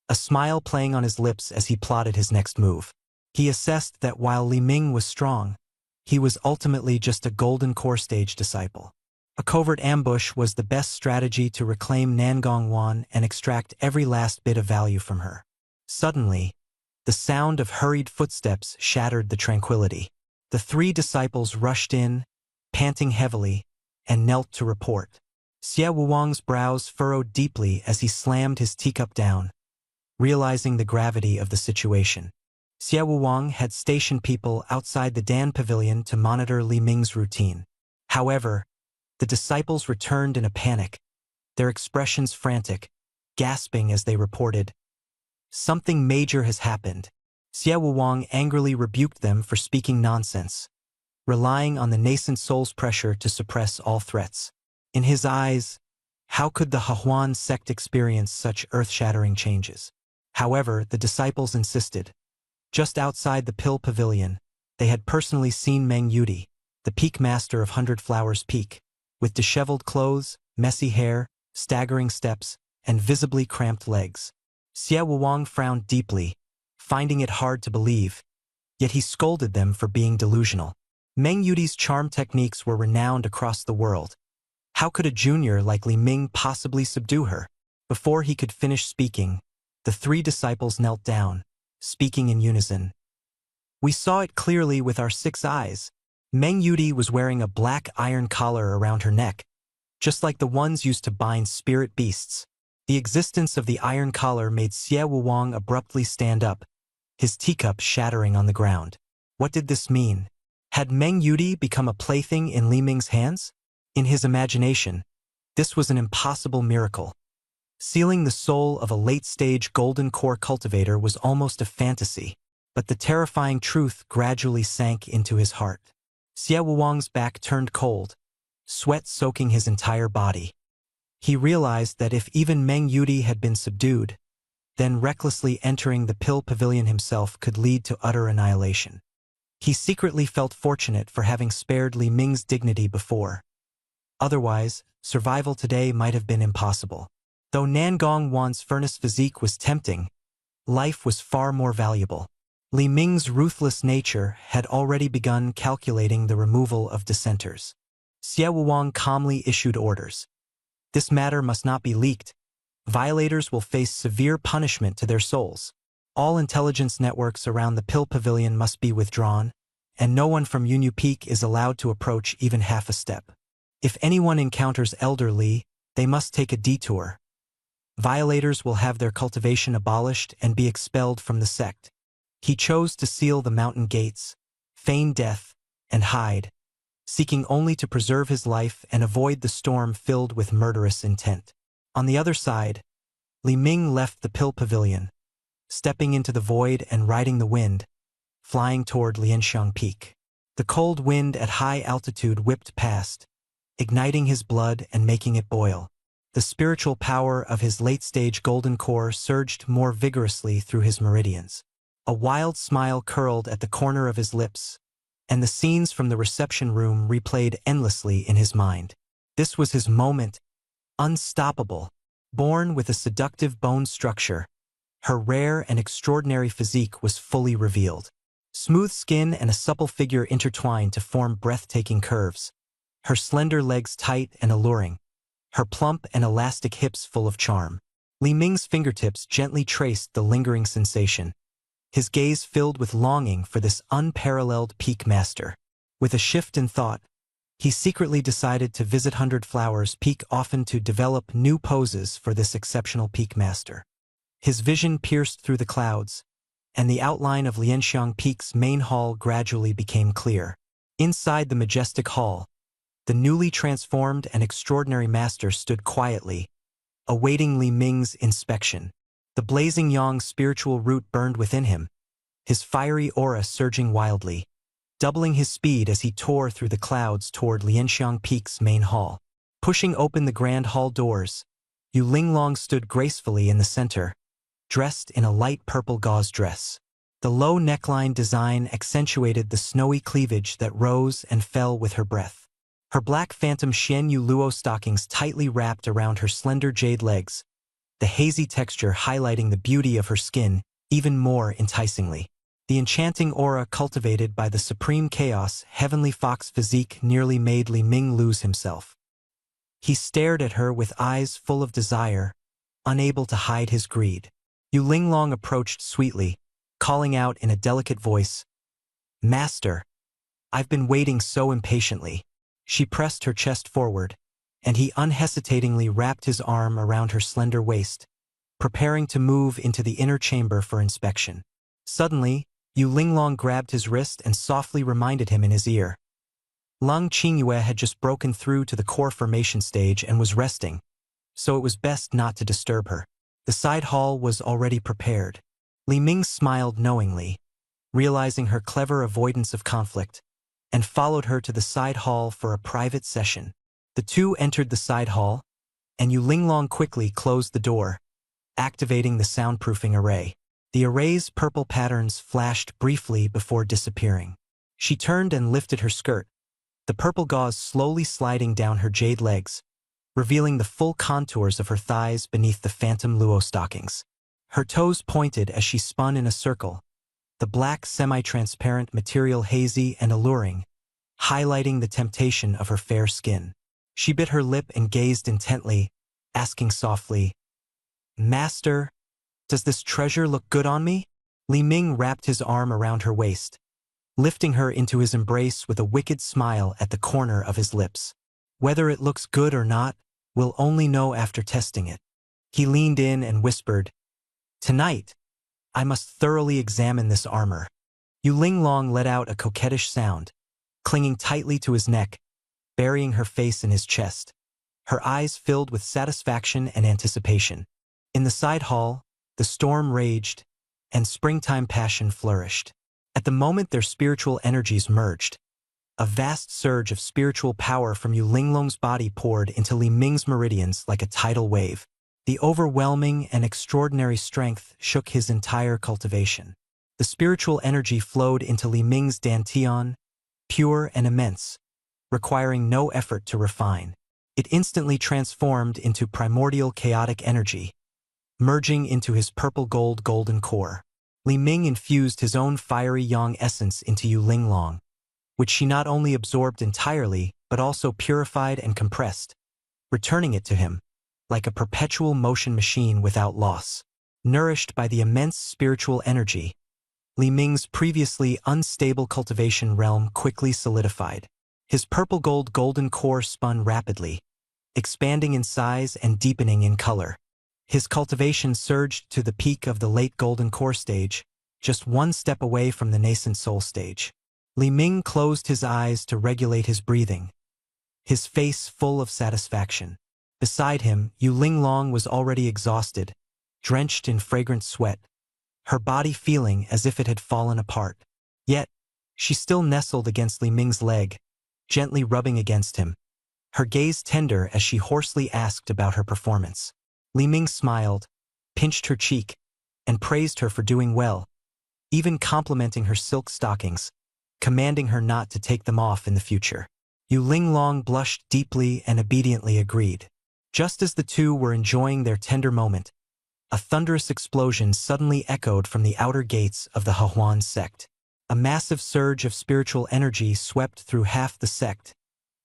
a smile playing on his lips as he plotted his next move. He assessed that while Li Ming was strong, he was ultimately just a golden core stage disciple. A covert ambush was the best strategy to reclaim Nangongwan and extract every last bit of value from her. Suddenly, the sound of hurried footsteps shattered the tranquility. The 3 disciples rushed in, panting heavily, and knelt to report. Xie Wuwang's brows furrowed deeply as he slammed his teacup down, realizing the gravity of the situation. Xie Wuwang had stationed people outside the Dan Pavilion to monitor Li Ming's routine. However, the disciples returned in a panic, their expressions frantic, gasping as they reported, "Something major has happened." Xie Wuwang angrily rebuked them for speaking nonsense, relying on the nascent soul's pressure to suppress all threats. In his eyes, how could the Hahuan sect experience such earth-shattering changes? However, the disciples insisted. Just outside the Pill Pavilion, they had personally seen Meng Yuti, the peak master of 100 Flowers Peak, with disheveled clothes, messy hair, staggering steps, and visibly cramped legs. Xie Wuwang frowned deeply, finding it hard to believe, yet he scolded them for being delusional. Meng Yuti's charm techniques were renowned across the world. How could a junior like Li Ming possibly subdue her? Before he could finish speaking, the 3 disciples knelt down, speaking in unison. "We saw it clearly with our 6 eyes. Meng Yuti was wearing a black iron collar around her neck, just like the ones used to bind spirit beasts." The existence of the iron collar made Xie Wuwang abruptly stand up, his teacup shattering on the ground. What did this mean? Had Meng Yudi become a plaything in Li Ming's hands? In his imagination, this was an impossible miracle. Sealing the soul of a late-stage golden core cultivator was almost a fantasy, but the terrifying truth gradually sank into his heart. Xie Wuang's back turned cold, sweat soaking his entire body. He realized that if even Meng Yudi had been subdued, then recklessly entering the pill pavilion himself could lead to utter annihilation. He secretly felt fortunate for having spared Li Ming's dignity before. Otherwise, survival today might have been impossible. Though Nangong Wan's furnace physique was tempting, life was far more valuable. Li Ming's ruthless nature had already begun calculating the removal of dissenters. Xie Wuang calmly issued orders. This matter must not be leaked. Violators will face severe punishment to their souls. All intelligence networks around the pill pavilion must be withdrawn, and no one from Yunyu Peak is allowed to approach even half a step. If anyone encounters Elder Li, they must take a detour. Violators will have their cultivation abolished and be expelled from the sect. He chose to seal the mountain gates, feign death, and hide, seeking only to preserve his life and avoid the storm filled with murderous intent. On the other side, Li Ming left the pill pavilion, stepping into the void and riding the wind, flying toward Lianxiang Peak. The cold wind at high altitude whipped past, igniting his blood and making it boil. The spiritual power of his late-stage golden core surged more vigorously through his meridians. A wild smile curled at the corner of his lips, and the scenes from the reception room replayed endlessly in his mind. This was his moment, unstoppable. Born with a seductive bone structure, her rare and extraordinary physique was fully revealed. Smooth skin and a supple figure intertwined to form breathtaking curves, her slender legs tight and alluring, her plump and elastic hips full of charm. Li Ming's fingertips gently traced the lingering sensation, his gaze filled with longing for this unparalleled peak master. With a shift in thought, he secretly decided to visit 100 Flowers Peak often to develop new poses for this exceptional peak master. His vision pierced through the clouds, and the outline of Lianxiang Peak's main hall gradually became clear. Inside the majestic hall, the newly transformed and extraordinary master stood quietly, awaiting Li Ming's inspection. The blazing yang spiritual root burned within him, his fiery aura surging wildly, doubling his speed as he tore through the clouds toward Lianxiang Peak's main hall. Pushing open the grand hall doors, Yu Linglong stood gracefully in the center, dressed in a light purple gauze dress. The low neckline design accentuated the snowy cleavage that rose and fell with her breath. Her black phantom Xian Yu Luo stockings tightly wrapped around her slender jade legs, the hazy texture highlighting the beauty of her skin even more enticingly. The enchanting aura cultivated by the supreme chaos heavenly fox physique nearly made Li Ming lose himself. He stared at her with eyes full of desire, unable to hide his greed. Yu Linglong approached sweetly, calling out in a delicate voice, "Master, I've been waiting so impatiently." She pressed her chest forward, and he unhesitatingly wrapped his arm around her slender waist, preparing to move into the inner chamber for inspection. Suddenly, Yu Linglong grabbed his wrist and softly reminded him in his ear. Lung Qingyue had just broken through to the core formation stage and was resting, so it was best not to disturb her. The side hall was already prepared. Li Ming smiled knowingly, realizing her clever avoidance of conflict, and followed her to the side hall for a private session. The two entered the side hall, and Yu Linglong quickly closed the door, activating the soundproofing array. The array's purple patterns flashed briefly before disappearing. She turned and lifted her skirt, the purple gauze slowly sliding down her jade legs, revealing the full contours of her thighs beneath the phantom luo stockings. Her toes pointed as she spun in a circle, the black semi-transparent material hazy and alluring, highlighting the temptation of her fair skin. She bit her lip and gazed intently, asking softly, "Master, does this treasure look good on me?" Li Ming wrapped his arm around her waist, lifting her into his embrace with a wicked smile at the corner of his lips. "Whether it looks good or not, we'll only know after testing it." He leaned in and whispered, "Tonight, I must thoroughly examine this armor." Yu Linglong let out a coquettish sound, clinging tightly to his neck, burying her face in his chest, her eyes filled with satisfaction and anticipation. In the side hall, the storm raged, and springtime passion flourished. At the moment their spiritual energies merged, a vast surge of spiritual power from Yu Linglong's body poured into Li Ming's meridians like a tidal wave. The overwhelming and extraordinary strength shook his entire cultivation. The spiritual energy flowed into Li Ming's dantian, pure and immense, requiring no effort to refine. It instantly transformed into primordial chaotic energy, merging into his purple-gold golden core. Li Ming infused his own fiery yang essence into Yu Linglong, which she not only absorbed entirely but also purified and compressed, returning it to him, like a perpetual motion machine without loss. Nourished by the immense spiritual energy, Li Ming's previously unstable cultivation realm quickly solidified. His purple-gold golden core spun rapidly, expanding in size and deepening in color. His cultivation surged to the peak of the late golden core stage, just one step away from the nascent soul stage. Li Ming closed his eyes to regulate his breathing, his face full of satisfaction. Beside him, Yu Linglong was already exhausted, drenched in fragrant sweat, her body feeling as if it had fallen apart. Yet, she still nestled against Li Ming's leg, gently rubbing against him, her gaze tender as she hoarsely asked about her performance. Li Ming smiled, pinched her cheek, and praised her for doing well, even complimenting her silk stockings, commanding her not to take them off in the future. Yu Linglong blushed deeply and obediently agreed. Just as the two were enjoying their tender moment, a thunderous explosion suddenly echoed from the outer gates of the Hehuan sect. A massive surge of spiritual energy swept through half the sect,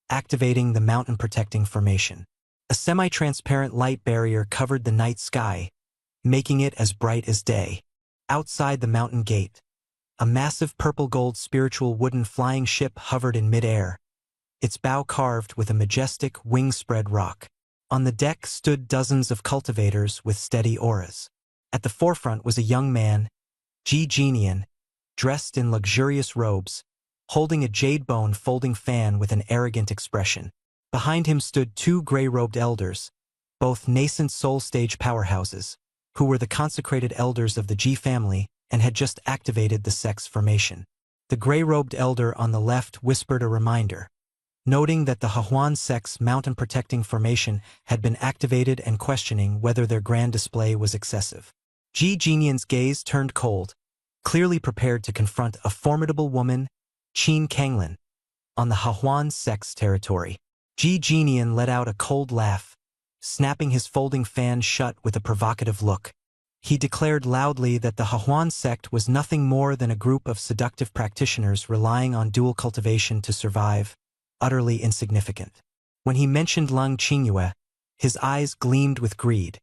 activating the mountain-protecting formation. A semi-transparent light barrier covered the night sky, making it as bright as day. Outside the mountain gate, a massive purple-gold spiritual wooden flying ship hovered in mid-air, its bow carved with a majestic wing-spread rock. On the deck stood dozens of cultivators with steady auras. At the forefront was a young man, Ji Jinian, dressed in luxurious robes, holding a jade bone folding fan with an arrogant expression. Behind him stood two gray-robed elders, both nascent soul stage powerhouses, who were the consecrated elders of the Ji family and had just activated the sect's formation. The gray-robed elder on the left whispered a reminder, noting that the Hehuan sect's mountain-protecting formation had been activated and questioning whether their grand display was excessive. Ji Jinian's gaze turned cold, clearly prepared to confront a formidable woman, Qin Kanglin, on the Hehuan sect's territory. Ji Jinian let out a cold laugh, snapping his folding fan shut with a provocative look. He declared loudly that the Hehuan sect was nothing more than a group of seductive practitioners relying on dual cultivation to survive, utterly insignificant. When he mentioned Lang Qingyue, his eyes gleamed with greed.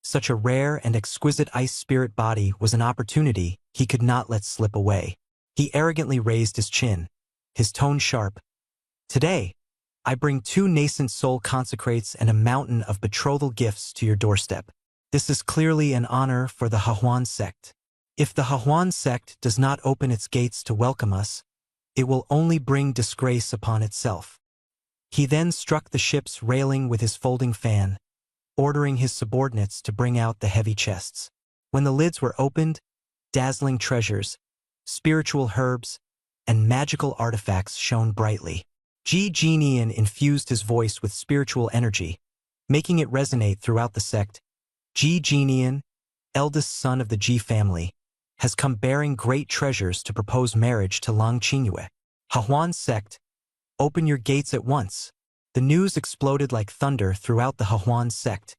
Such a rare and exquisite ice spirit body was an opportunity he could not let slip away. He arrogantly raised his chin, his tone sharp. Today, I bring two nascent soul consecrates and a mountain of betrothal gifts to your doorstep. This is clearly an honor for the Hehuan sect. If the Hehuan sect does not open its gates to welcome us, it will only bring disgrace upon itself. He then struck the ship's railing with his folding fan, ordering his subordinates to bring out the heavy chests. When the lids were opened, dazzling treasures, spiritual herbs, and magical artifacts shone brightly. Ji Jinian infused his voice with spiritual energy, making it resonate throughout the sect. Ji Jinian, eldest son of the Ji family, has come bearing great treasures to propose marriage to Lang Qingyue. Hehuan sect, open your gates at once. The news exploded like thunder throughout the Hehuan sect,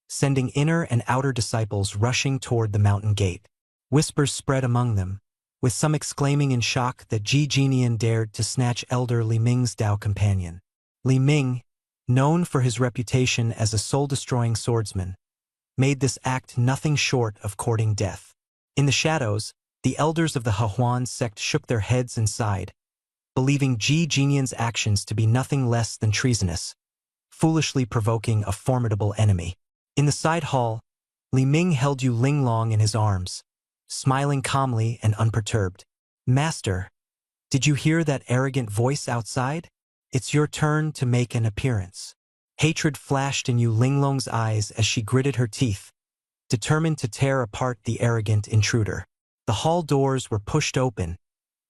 sending inner and outer disciples rushing toward the mountain gate. Whispers spread among them, with some exclaiming in shock that Ji Jinian dared to snatch elder Li Ming's Dao companion. Li Ming, known for his reputation as a soul-destroying swordsman, made this act nothing short of courting death. In the shadows, the elders of the Hehuan sect shook their heads and sighed, believing Ji Jinian's actions to be nothing less than treasonous, foolishly provoking a formidable enemy. In the side hall, Li Ming held Yu Linglong in his arms, smiling calmly and unperturbed. Master, Did you hear that arrogant voice outside? It's your turn to make an appearance. Hatred flashed in Yu Linglong's eyes as she gritted her teeth, determined to tear apart the arrogant intruder. The hall doors were pushed open,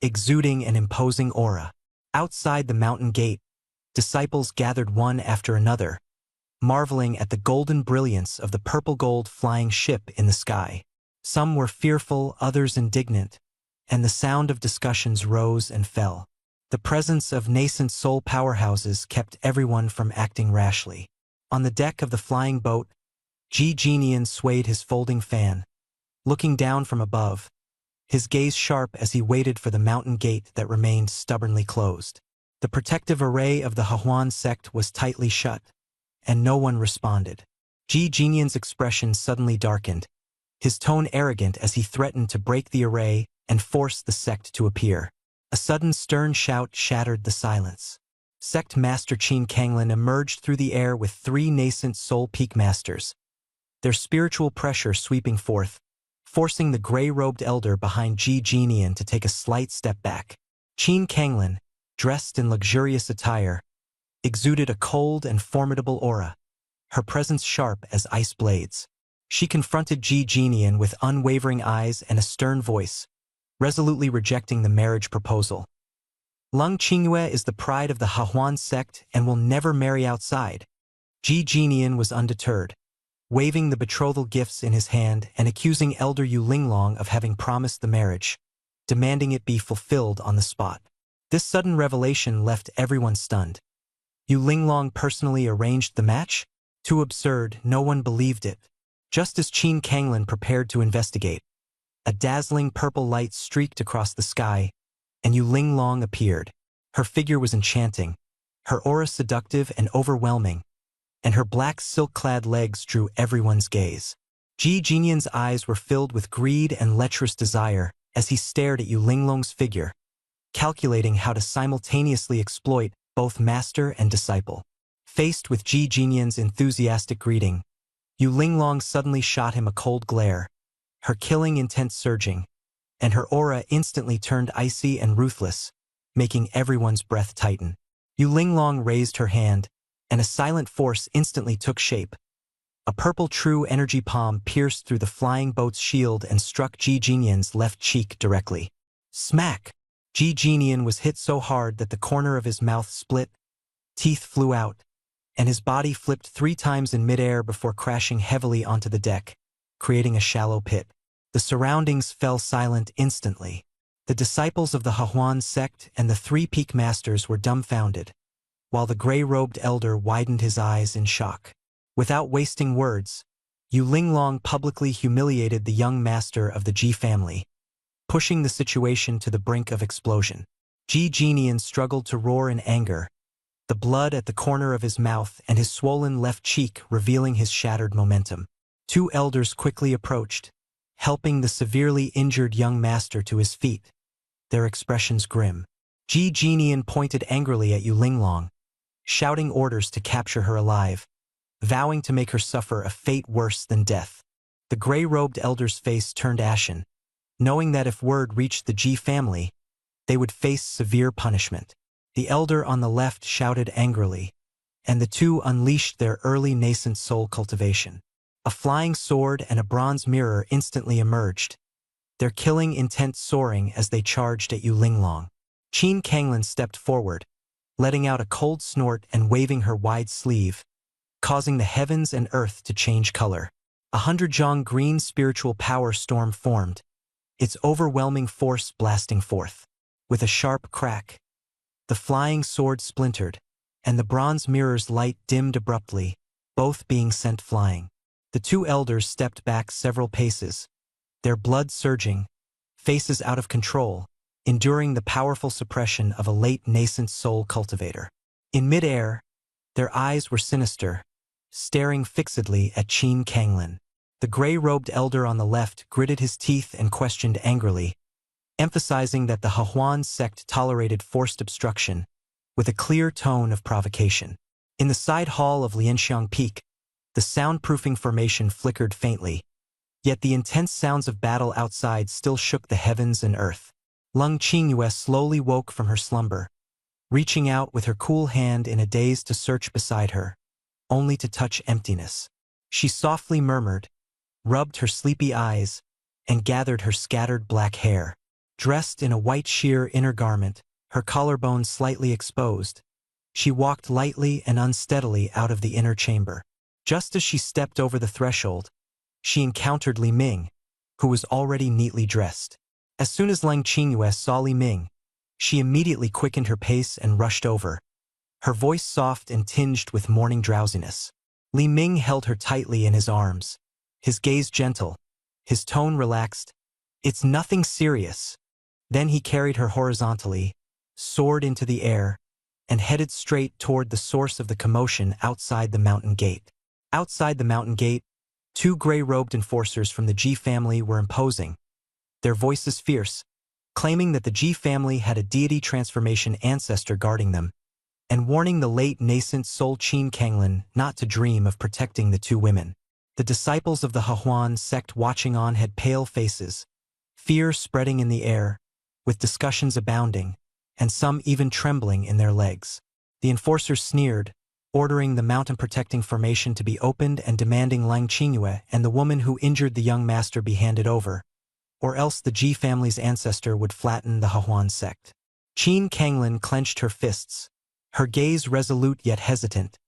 exuding an imposing aura. Outside the mountain gate, disciples gathered one after another, marveling at the golden brilliance of the purple-gold flying ship in the sky. Some were fearful, others indignant, and the sound of discussions rose and fell. The presence of nascent soul powerhouses kept everyone from acting rashly. On the deck of the flying boat, Ji Jinian swayed his folding fan, looking down from above, his gaze sharp as he waited for the mountain gate that remained stubbornly closed. The protective array of the Hahuan sect was tightly shut, and no one responded. Ji Jinian's expression suddenly darkened, his tone arrogant as he threatened to break the array and force the sect to appear. A sudden stern shout shattered the silence. Sect Master Qin Kanglin emerged through the air with 3 nascent soul peak masters, their spiritual pressure sweeping forth, forcing the gray-robed elder behind Ji Jinian to take a slight step back. Qin Kanglin, dressed in luxurious attire, exuded a cold and formidable aura, her presence sharp as ice blades. She confronted Ji Jinian with unwavering eyes and a stern voice, resolutely rejecting the marriage proposal. Lung Qingyue is the pride of the Hahuan sect and will never marry outside. Ji Jinian was undeterred, waving the betrothal gifts in his hand and accusing Elder Yu Linglong of having promised the marriage, demanding it be fulfilled on the spot. This sudden revelation left everyone stunned. Yu Linglong personally arranged the match? Too absurd, no one believed it. Just as Qin Kanglin prepared to investigate, a dazzling purple light streaked across the sky, and Yu Linglong appeared. Her figure was enchanting, her aura seductive and overwhelming, and her black silk-clad legs drew everyone's gaze. Ji Jinian's eyes were filled with greed and lecherous desire as he stared at Yu Linglong's figure, calculating how to simultaneously exploit both master and disciple. Faced with Ji Jinian's enthusiastic greeting, Yu Linglong suddenly shot him a cold glare, her killing intent surging, and her aura instantly turned icy and ruthless, making everyone's breath tighten. Yu Linglong raised her hand, and a silent force instantly took shape. A purple true energy palm pierced through the flying boat's shield and struck Ji Jinian's left cheek directly. Smack! Ji Jinian was hit so hard that the corner of his mouth split, teeth flew out, and his body flipped 3 times in midair before crashing heavily onto the deck, creating a shallow pit. The surroundings fell silent instantly. The disciples of the Hahuan sect and the 3 peak masters were dumbfounded, while the gray-robed elder widened his eyes in shock. Without wasting words, Yu Linglong publicly humiliated the young master of the Ji family, pushing the situation to the brink of explosion. Ji Jinian struggled to roar in anger, the blood at the corner of his mouth and his swollen left cheek revealing his shattered momentum. 2 elders quickly approached, helping the severely injured young master to his feet, their expressions grim. Ji Jinian pointed angrily at Yu Linglong, shouting orders to capture her alive, vowing to make her suffer a fate worse than death. The gray-robed elder's face turned ashen, knowing that if word reached the Ji family, they would face severe punishment. The elder on the left shouted angrily, and the 2 unleashed their early nascent soul cultivation. A flying sword and a bronze mirror instantly emerged, their killing intent soaring as they charged at Yu Linglong. Qin Kanglin stepped forward, letting out a cold snort and waving her wide sleeve, causing the heavens and earth to change color. 100-zhong green spiritual power storm formed, its overwhelming force blasting forth. With a sharp crack, the flying sword splintered, and the bronze mirror's light dimmed abruptly, both being sent flying. The 2 elders stepped back several paces, their blood surging, faces out of control, enduring the powerful suppression of a late nascent soul cultivator. In midair, their eyes were sinister, staring fixedly at Qin Kanglin. The gray-robed elder on the left gritted his teeth and questioned angrily, emphasizing that the Hahuan sect tolerated forced obstruction, with a clear tone of provocation. In the side hall of Lianxiang Peak, the soundproofing formation flickered faintly, yet the intense sounds of battle outside still shook the heavens and earth. Lung Qingyue slowly woke from her slumber, reaching out with her cool hand in a daze to search beside her, only to touch emptiness. She softly murmured, rubbed her sleepy eyes, and gathered her scattered black hair. Dressed in a white sheer inner garment, her collarbone slightly exposed, she walked lightly and unsteadily out of the inner chamber. Just as she stepped over the threshold, she encountered Li Ming, who was already neatly dressed. As soon as Lung Qingyue saw Li Ming, she immediately quickened her pace and rushed over, her voice soft and tinged with morning drowsiness. Li Ming held her tightly in his arms, his gaze gentle, his tone relaxed. "It's nothing serious." Then he carried her horizontally, soared into the air, and headed straight toward the source of the commotion outside the mountain gate. Outside the mountain gate, two gray-robed enforcers from the Ji family were imposing, their voices fierce, claiming that the Ji family had a deity transformation ancestor guarding them, and warning the late nascent soul Qin Kanglin not to dream of protecting the two women. The disciples of the Hahuan sect watching on had pale faces, fear spreading in the air, with discussions abounding, and some even trembling in their legs. The enforcers sneered, ordering the mountain-protecting formation to be opened and demanding Lung Qingyue and the woman who injured the young master be handed over, or else the Ji family's ancestor would flatten the Hahuan sect. Qin Kanglin clenched her fists, her gaze resolute yet hesitant,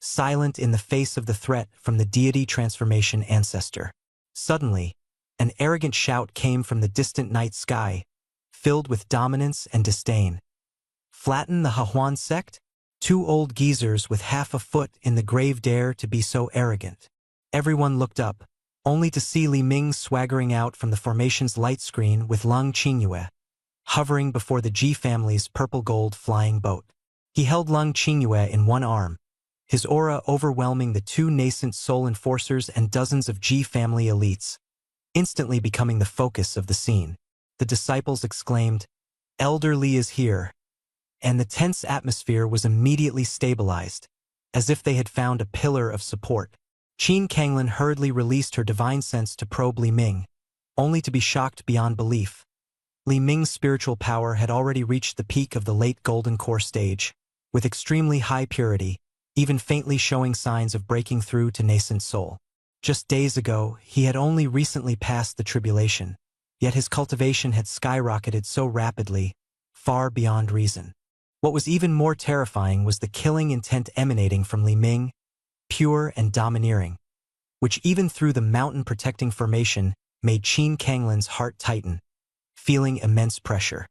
silent in the face of the threat from the deity transformation ancestor. Suddenly, an arrogant shout came from the distant night sky, filled with dominance and disdain. "Flatten the Hahuan sect? Two old geezers with half a foot in the grave dare to be so arrogant." Everyone looked up, only to see Li Ming swaggering out from the formation's light screen with Lung Qingyue, hovering before the Ji family's purple-gold flying boat. He held Lung Qingyue in one arm, his aura overwhelming the two nascent soul enforcers and dozens of Ji family elites, instantly becoming the focus of the scene. The disciples exclaimed, "Elder Li is here," and the tense atmosphere was immediately stabilized, as if they had found a pillar of support. Qin Kanglin hurriedly released her divine sense to probe Li Ming, only to be shocked beyond belief. Li Ming's spiritual power had already reached the peak of the late Golden Core stage, with extremely high purity, even faintly showing signs of breaking through to nascent soul. Just days ago, he had only recently passed the tribulation, yet his cultivation had skyrocketed so rapidly, far beyond reason. What was even more terrifying was the killing intent emanating from Li Ming, pure and domineering, which even through the mountain-protecting formation made Qin Kanglin's heart tighten, feeling immense pressure.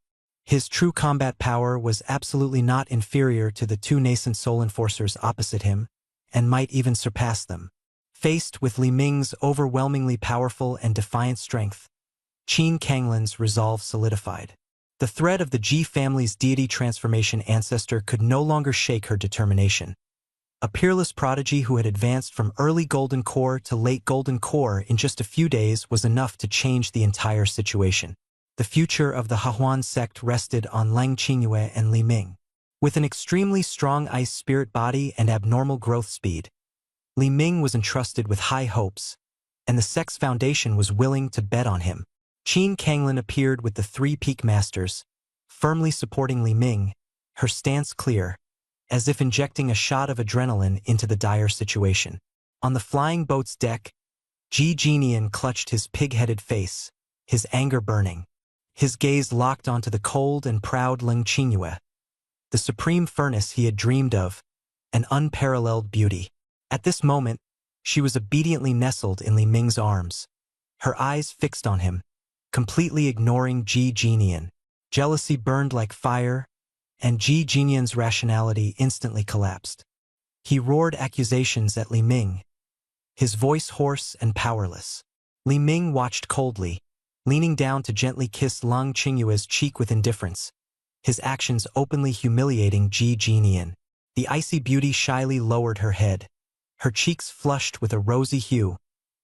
His true combat power was absolutely not inferior to the two nascent soul enforcers opposite him, and might even surpass them. Faced with Li Ming's overwhelmingly powerful and defiant strength, Qin Kanglin's resolve solidified. The threat of the Ji family's deity transformation ancestor could no longer shake her determination. A peerless prodigy who had advanced from early Golden Core to late Golden Core in just a few days was enough to change the entire situation. The future of the Hahuan sect rested on Lung Qingyue and Li Ming. With an extremely strong ice spirit body and abnormal growth speed, Li Ming was entrusted with high hopes, and the sect's foundation was willing to bet on him. Qin Kanglin appeared with the three peak masters, firmly supporting Li Ming, her stance clear, as if injecting a shot of adrenaline into the dire situation. On the flying boat's deck, Ji Jinian clutched his pig-headed face, his anger burning, his gaze locked onto the cold and proud Lung Qingyue, the supreme furnace he had dreamed of, an unparalleled beauty. At this moment, she was obediently nestled in Li Ming's arms, her eyes fixed on him, completely ignoring Ji Jinian. Jealousy burned like fire, and Ji Jinian's rationality instantly collapsed. He roared accusations at Li Ming, his voice hoarse and powerless. Li Ming watched coldly, leaning down to gently kiss Lung Qingyue's cheek with indifference, his actions openly humiliating Ji Jinian. The icy beauty shyly lowered her head, her cheeks flushed with a rosy hue,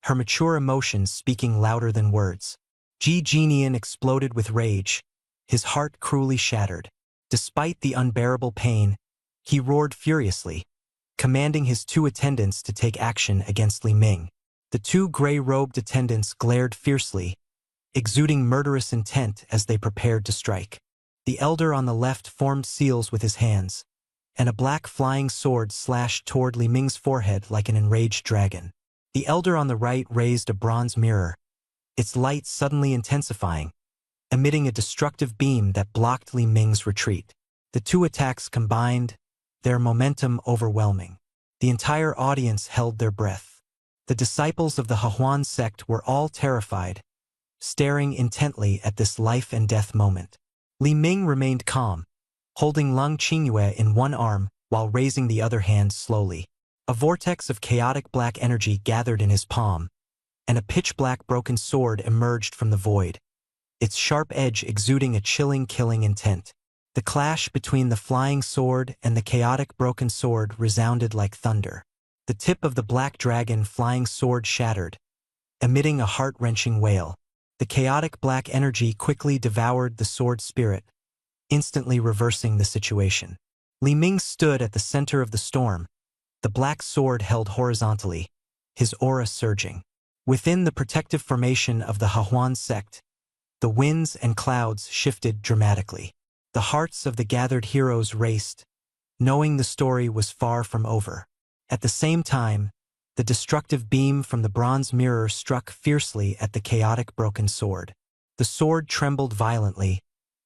her mature emotions speaking louder than words. Ji Jinian exploded with rage, his heart cruelly shattered. Despite the unbearable pain, he roared furiously, commanding his two attendants to take action against Li Ming. The two gray-robed attendants glared fiercely, exuding murderous intent as they prepared to strike. The elder on the left formed seals with his hands, and a black flying sword slashed toward Li Ming's forehead like an enraged dragon. The elder on the right raised a bronze mirror, its light suddenly intensifying, emitting a destructive beam that blocked Li Ming's retreat. The two attacks combined, their momentum overwhelming. The entire audience held their breath. The disciples of the Hehuan sect were all terrified, staring intently at this life-and-death moment. Li Ming remained calm, holding Lung Qingyue in one arm while raising the other hand slowly. A vortex of chaotic black energy gathered in his palm, and a pitch-black broken sword emerged from the void, its sharp edge exuding a chilling, killing intent. The clash between the flying sword and the chaotic broken sword resounded like thunder. The tip of the black dragon flying sword shattered, emitting a heart-wrenching wail. The chaotic black energy quickly devoured the sword spirit, instantly reversing the situation. Li Ming stood at the center of the storm, the black sword held horizontally, his aura surging. Within the protective formation of the Hehuan sect, the winds and clouds shifted dramatically. The hearts of the gathered heroes raced, knowing the story was far from over. At the same time, the destructive beam from the bronze mirror struck fiercely at the chaotic broken sword. The sword trembled violently,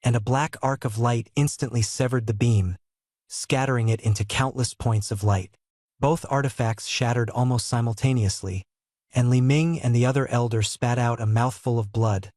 and a black arc of light instantly severed the beam, scattering it into countless points of light. Both artifacts shattered almost simultaneously, and Li Ming and the other elder spat out a mouthful of blood,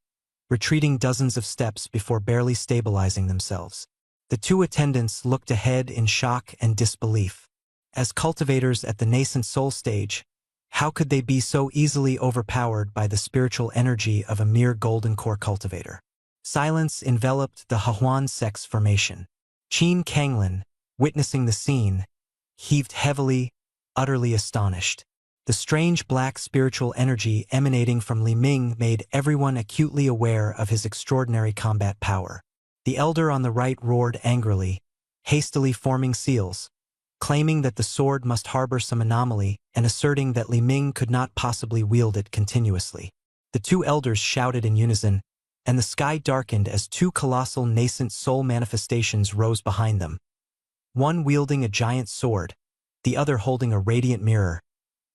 retreating dozens of steps before barely stabilizing themselves. The two attendants looked ahead in shock and disbelief. As cultivators at the nascent soul stage, how could they be so easily overpowered by the spiritual energy of a mere golden core cultivator? Silence enveloped the Hehuan sect's formation. Qin Kanglin, witnessing the scene, heaved heavily, utterly astonished. The strange black spiritual energy emanating from Li Ming made everyone acutely aware of his extraordinary combat power. The elder on the right roared angrily, hastily forming seals, claiming that the sword must harbor some anomaly and asserting that Li Ming could not possibly wield it continuously. The two elders shouted in unison, and the sky darkened as two colossal nascent soul manifestations rose behind them, one wielding a giant sword, the other holding a radiant mirror,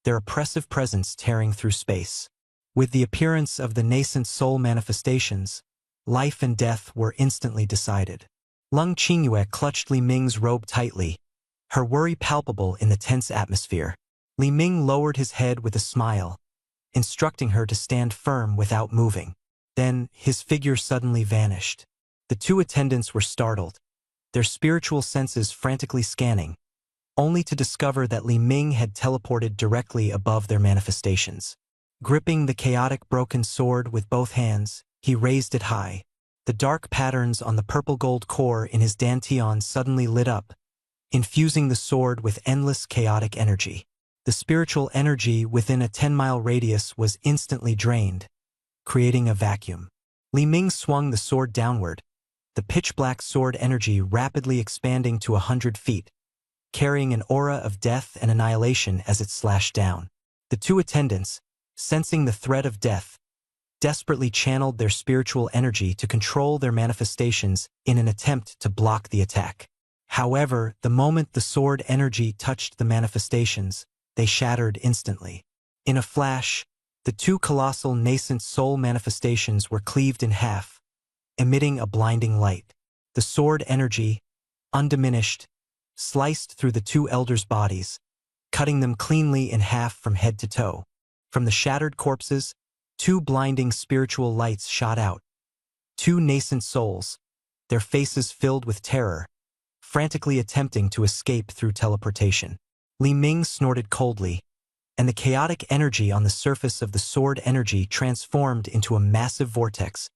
their oppressive presence tearing through space. With the appearance of the nascent soul manifestations, life and death were instantly decided. Lung Qingyue clutched Li Ming's robe tightly, her worry palpable in the tense atmosphere. Li Ming lowered his head with a smile, instructing her to stand firm without moving. Then, his figure suddenly vanished. The two attendants were startled, their spiritual senses frantically scanning, only to discover that Li Ming had teleported directly above their manifestations. Gripping the chaotic broken sword with both hands, he raised it high. The dark patterns on the purple-gold core in his dantian suddenly lit up, infusing the sword with endless chaotic energy. The spiritual energy within a 10-mile radius was instantly drained, creating a vacuum. Li Ming swung the sword downward, the pitch-black sword energy rapidly expanding to 100 feet, carrying an aura of death and annihilation as it slashed down. The two attendants, sensing the threat of death, desperately channeled their spiritual energy to control their manifestations in an attempt to block the attack. However, the moment the sword energy touched the manifestations, they shattered instantly. In a flash, the two colossal nascent soul manifestations were cleaved in half, emitting a blinding light. The sword energy, undiminished, sliced through the two elders' bodies, cutting them cleanly in half from head to toe. From the shattered corpses, two blinding spiritual lights shot out. Two nascent souls, their faces filled with terror, frantically attempting to escape through teleportation. Li Ming snorted coldly, and the chaotic energy on the surface of the sword energy transformed into a massive vortex,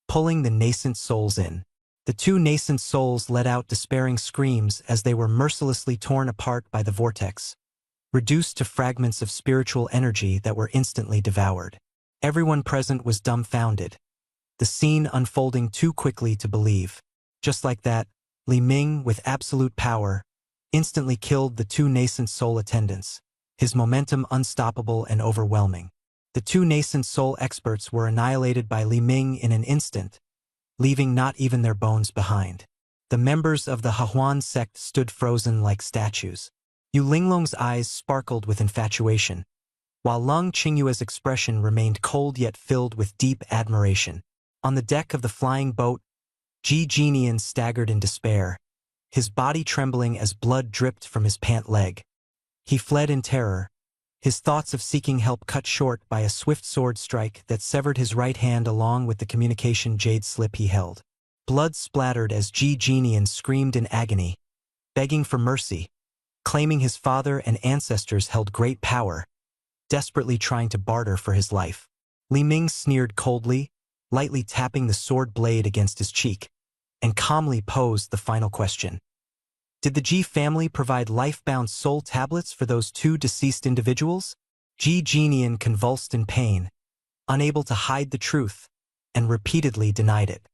pulling the nascent souls in. The two nascent souls let out despairing screams as they were mercilessly torn apart by the vortex, reduced to fragments of spiritual energy that were instantly devoured. Everyone present was dumbfounded, the scene unfolding too quickly to believe. Just like that, Li Ming, with absolute power, instantly killed the two nascent soul attendants, his momentum unstoppable and overwhelming. The two nascent soul experts were annihilated by Li Ming in an instant, leaving not even their bones behind. The members of the Hahuan sect stood frozen like statues. Yu Linglong's eyes sparkled with infatuation, while Lung Qingyue's expression remained cold yet filled with deep admiration. On the deck of the flying boat, Ji Jinian staggered in despair, his body trembling as blood dripped from his pant leg. He fled in terror, his thoughts of seeking help cut short by a swift sword strike that severed his right hand along with the communication jade slip he held. Blood splattered as Ji Jinian screamed in agony, begging for mercy, claiming his father and ancestors held great power, desperately trying to barter for his life. Li Ming sneered coldly, lightly tapping the sword blade against his cheek, and calmly posed the final question. Did the Ji family provide life-bound soul tablets for those two deceased individuals? Ji Jinian convulsed in pain, unable to hide the truth, and repeatedly denied it.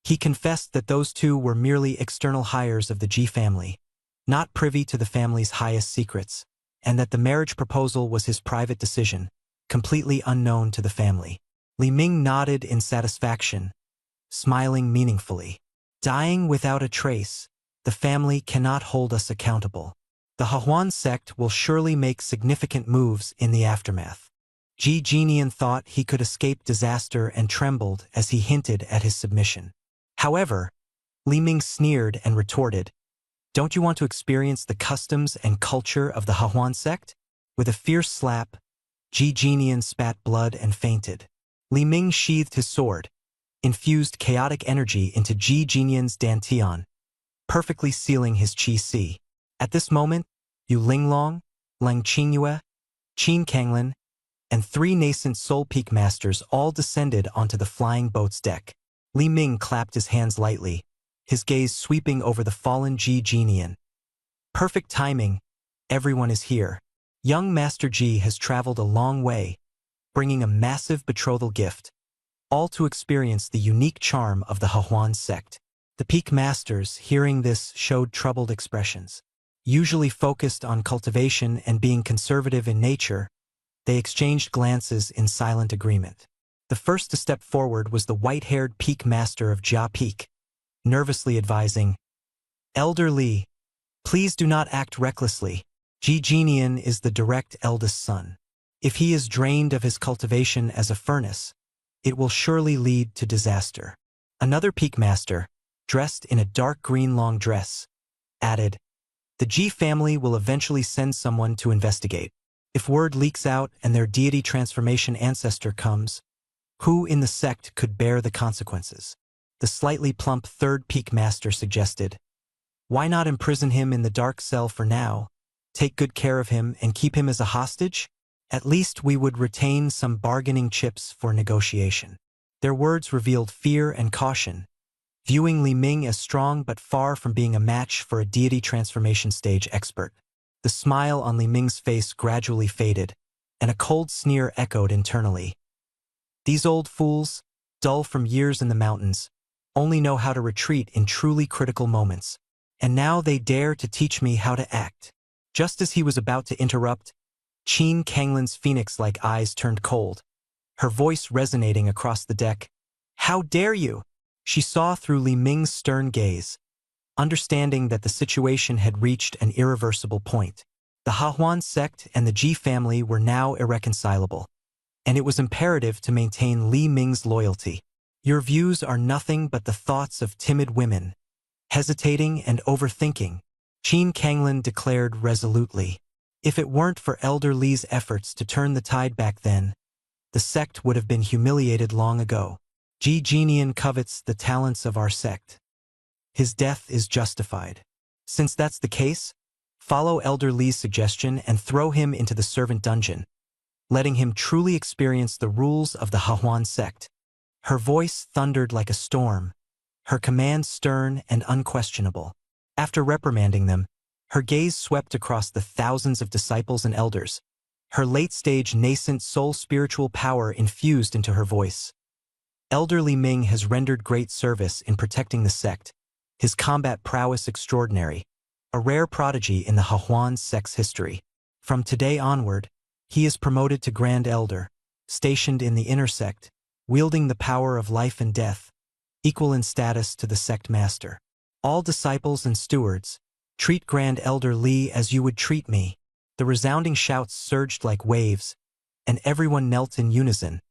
He confessed that those two were merely external hires of the Ji family, not privy to the family's highest secrets, and that the marriage proposal was his private decision, completely unknown to the family. Li Ming nodded in satisfaction, smiling meaningfully. Dying without a trace, the family cannot hold us accountable. The Hahuan sect will surely make significant moves in the aftermath. Ji Jinian thought he could escape disaster and trembled as he hinted at his submission. However, Li Ming sneered and retorted, "Don't you want to experience the customs and culture of the Hahuan sect?" With a fierce slap, Ji Jinian spat blood and fainted. Li Ming sheathed his sword, infused chaotic energy into Ji Jinian's dantian, perfectly sealing his qi. At this moment, Yu Linglong, Leng Qingyue, Qin Kanglin, and three nascent soul peak masters all descended onto the flying boat's deck. Li Ming clapped his hands lightly, his gaze sweeping over the fallen Ji Jinian. Perfect timing, everyone is here. Young Master Ji has traveled a long way, bringing a massive betrothal gift, all to experience the unique charm of the Hahuan sect. The peak masters, hearing this, showed troubled expressions. Usually focused on cultivation and being conservative in nature, they exchanged glances in silent agreement. The first to step forward was the white-haired peak master of Jia Peak, nervously advising, "Elder Li, please do not act recklessly. Ji Jinian is the direct eldest son. If he is drained of his cultivation as a furnace, it will surely lead to disaster." Another peak master, dressed in a dark green long dress, added, "The Ji family will eventually send someone to investigate. If word leaks out and their deity transformation ancestor comes, who in the sect could bear the consequences?" The slightly plump third peak master suggested, "Why not imprison him in the dark cell for now, take good care of him and keep him as a hostage? At least we would retain some bargaining chips for negotiation." Their words revealed fear and caution, viewing Li Ming as strong but far from being a match for a deity transformation stage expert. The smile on Li Ming's face gradually faded, and a cold sneer echoed internally. These old fools, dull from years in the mountains, only know how to retreat in truly critical moments. And now they dare to teach me how to act. Just as he was about to interrupt, Qin Kanglin's phoenix-like eyes turned cold, her voice resonating across the deck. "How dare you?" She saw through Li Ming's stern gaze, understanding that the situation had reached an irreversible point. The Hahuan sect and the Ji family were now irreconcilable, and it was imperative to maintain Li Ming's loyalty. "Your views are nothing but the thoughts of timid women, hesitating and overthinking," Qin Kanglin declared resolutely. "If it weren't for Elder Li's efforts to turn the tide back then, the sect would have been humiliated long ago. Ji Jinian covets the talents of our sect. His death is justified. Since that's the case, follow Elder Li's suggestion and throw him into the servant dungeon, letting him truly experience the rules of the Hahuan sect." Her voice thundered like a storm, her command stern and unquestionable. After reprimanding them, her gaze swept across the thousands of disciples and elders, her late-stage nascent soul spiritual power infused into her voice. Elder Li Ming has rendered great service in protecting the sect, his combat prowess extraordinary, a rare prodigy in the Hahuan sect's history. From today onward, he is promoted to Grand Elder, stationed in the inner sect, wielding the power of life and death, equal in status to the sect master. All disciples and stewards, treat Grand Elder Li as you would treat me. The resounding shouts surged like waves, and everyone knelt in unison,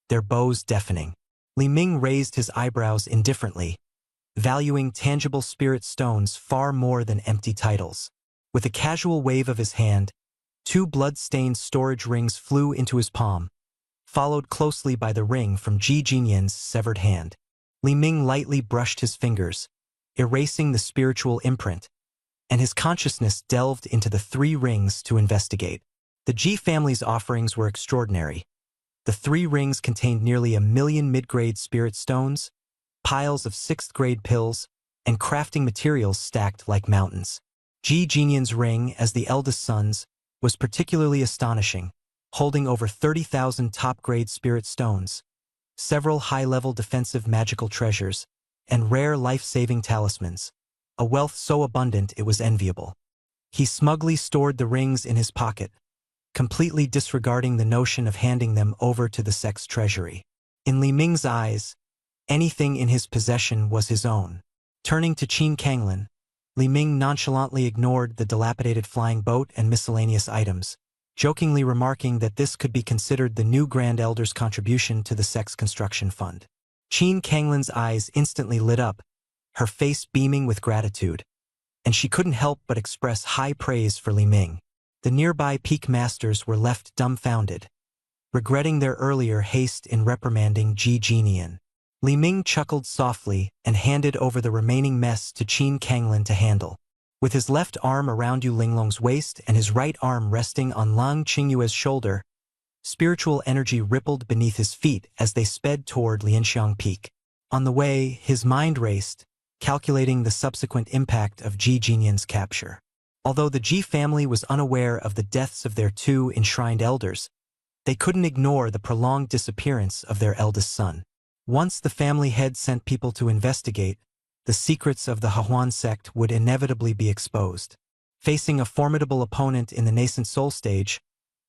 their bows deafening. Li Ming raised his eyebrows indifferently, valuing tangible spirit stones far more than empty titles. With a casual wave of his hand, 2 blood-stained storage rings flew into his palm, followed closely by the ring from Ji Jinyan's severed hand. Li Ming lightly brushed his fingers, erasing the spiritual imprint, and his consciousness delved into the 3 rings to investigate. The Ji family's offerings were extraordinary. The 3 rings contained nearly 1 million mid-grade spirit stones, piles of 6th-grade pills, and crafting materials stacked like mountains. Ji Jinyan's ring, as the eldest son's, was particularly astonishing, holding over 30,000 top-grade spirit stones, several high-level defensive magical treasures, and rare life-saving talismans, a wealth so abundant it was enviable. He smugly stored the rings in his pocket, completely disregarding the notion of handing them over to the sect's treasury. In Li Ming's eyes, anything in his possession was his own. Turning to Qin Kanglin, Li Ming nonchalantly ignored the dilapidated flying boat and miscellaneous items, jokingly remarking that this could be considered the new Grand Elder's contribution to the sect's construction fund. Qin Kanglin's eyes instantly lit up, her face beaming with gratitude, and she couldn't help but express high praise for Li Ming. The nearby peak masters were left dumbfounded, regretting their earlier haste in reprimanding Ji Jinyan. Li Ming chuckled softly and handed over the remaining mess to Qin Kanglin to handle. With his left arm around Yu Linglong's waist and his right arm resting on Lang Qingyue's shoulder, spiritual energy rippled beneath his feet as they sped toward Lianxiang Peak. On the way, his mind raced, calculating the subsequent impact of Ji Jinyan's capture. Although the Ji family was unaware of the deaths of their 2 enshrined elders, they couldn't ignore the prolonged disappearance of their eldest son. Once the family head sent people to investigate, the secrets of the Hahuan sect would inevitably be exposed. Facing a formidable opponent in the nascent soul stage,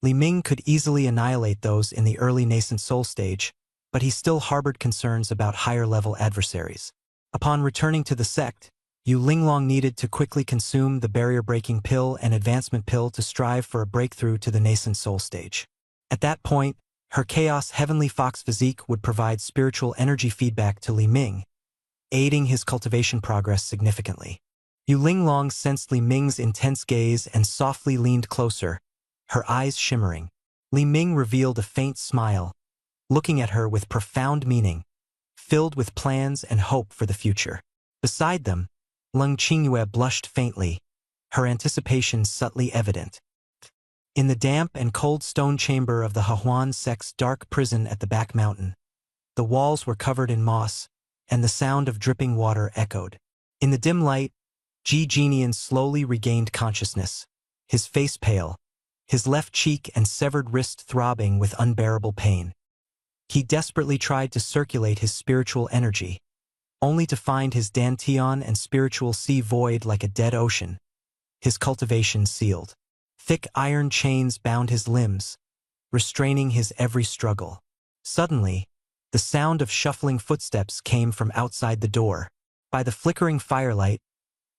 Li Ming could easily annihilate those in the early nascent soul stage, but he still harbored concerns about higher-level adversaries. Upon returning to the sect, Yu Linglong needed to quickly consume the barrier-breaking pill and advancement pill to strive for a breakthrough to the nascent soul stage. At that point, her Chaos Heavenly Fox physique would provide spiritual energy feedback to Li Ming, aiding his cultivation progress significantly. Yu Linglong sensed Li Ming's intense gaze and softly leaned closer, her eyes shimmering. Li Ming revealed a faint smile, looking at her with profound meaning, filled with plans and hope for the future. Beside them, Lang Qingyue blushed faintly, her anticipation subtly evident. In the damp and cold stone chamber of the Hahuan sect's dark prison at the back mountain, the walls were covered in moss, and the sound of dripping water echoed. In the dim light, Ji Jinyan slowly regained consciousness, his face pale, his left cheek and severed wrist throbbing with unbearable pain. He desperately tried to circulate his spiritual energy, only to find his dantian and spiritual sea void like a dead ocean, his cultivation sealed. Thick iron chains bound his limbs, restraining his every struggle. Suddenly, the sound of shuffling footsteps came from outside the door. By the flickering firelight,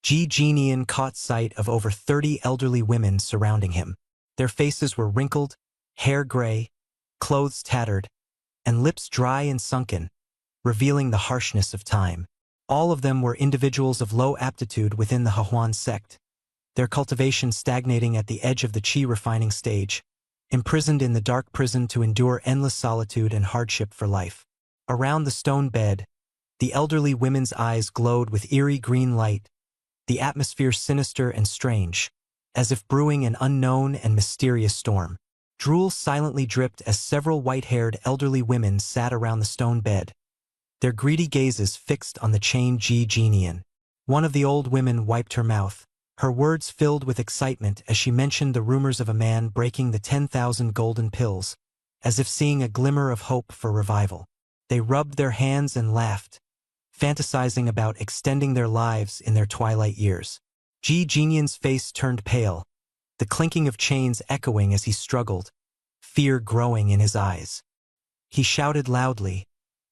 Ji Jinyan caught sight of over 30 elderly women surrounding him. Their faces were wrinkled, hair gray, clothes tattered, and lips dry and sunken, revealing the harshness of time. All of them were individuals of low aptitude within the Hahuan sect, their cultivation stagnating at the edge of the qi refining stage, imprisoned in the dark prison to endure endless solitude and hardship for life. Around the stone bed, the elderly women's eyes glowed with eerie green light, the atmosphere sinister and strange, as if brewing an unknown and mysterious storm. Drool silently dripped as several white-haired elderly women sat around the stone bed, their greedy gazes fixed on the chained Ji Jinyan. One of the old women wiped her mouth, her words filled with excitement as she mentioned the rumors of a man breaking the 10,000 golden pills, as if seeing a glimmer of hope for revival. They rubbed their hands and laughed, fantasizing about extending their lives in their twilight years. Ji Jinyan's face turned pale, the clinking of chains echoing as he struggled, fear growing in his eyes. He shouted loudly,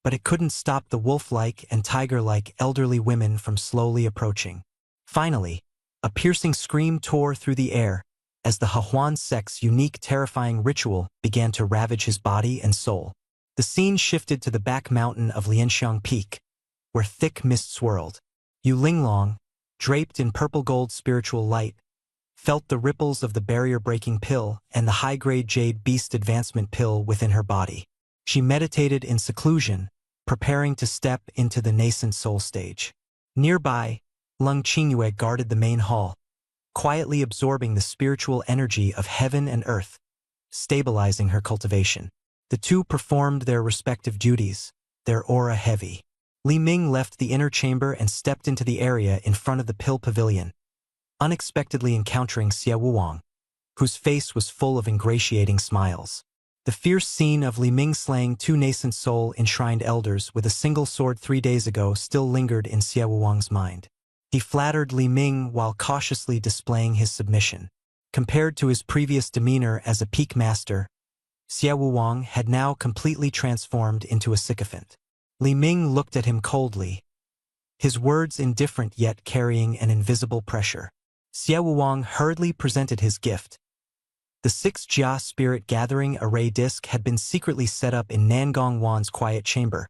but it couldn't stop the wolf-like and tiger-like elderly women from slowly approaching. Finally, a piercing scream tore through the air as the Hahuan sect's unique terrifying ritual began to ravage his body and soul. The scene shifted to the back mountain of Lianxiang Peak, where thick mist swirled. Yu Linglong, draped in purple-gold spiritual light, felt the ripples of the barrier-breaking pill and the high-grade jade beast advancement pill within her body. She meditated in seclusion, preparing to step into the nascent soul stage. Nearby, Lung Qingyue guarded the main hall, quietly absorbing the spiritual energy of heaven and earth, stabilizing her cultivation. The two performed their respective duties, their aura heavy. Li Ming left the inner chamber and stepped into the area in front of the pill pavilion, unexpectedly encountering Xie Wuwang, whose face was full of ingratiating smiles. The fierce scene of Li Ming slaying two nascent soul-enshrined elders with a single sword 3 days ago still lingered in Xie Wuwang's mind. He flattered Li Ming while cautiously displaying his submission. Compared to his previous demeanor as a peak master, Xie Wuwang had now completely transformed into a sycophant. Li Ming looked at him coldly, his words indifferent yet carrying an invisible pressure. Xie Wuwang hurriedly presented his gift. The 6 Jia Spirit Gathering Array Disc had been secretly set up in Nangong Wan's quiet chamber,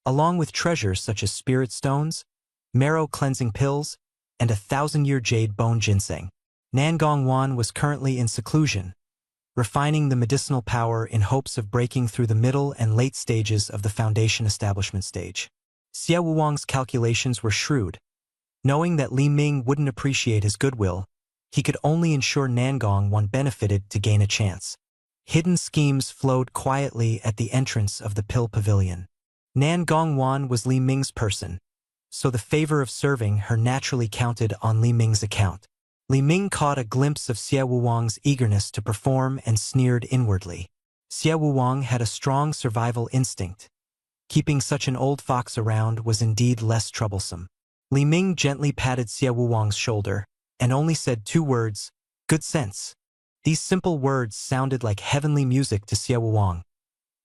along with treasures such as spirit stones, marrow-cleansing pills, and 1,000-year jade bone ginseng. Nangong Wan was currently in seclusion, refining the medicinal power in hopes of breaking through the middle and late stages of the foundation establishment stage. Xie Wuwang's calculations were shrewd. Knowing that Li Ming wouldn't appreciate his goodwill, he could only ensure Nangong Wan benefited to gain a chance. Hidden schemes flowed quietly at the entrance of the pill pavilion. Nangong Wan was Li Ming's person, so the favor of serving her naturally counted on Li Ming's account. Li Ming caught a glimpse of Xie Wuwang's eagerness to perform and sneered inwardly. Xie Wuwang had a strong survival instinct. Keeping such an old fox around was indeed less troublesome. Li Ming gently patted Xie Wuwang's shoulder and only said 2 words, "Good sense." These simple words sounded like heavenly music to Xie Wuwang,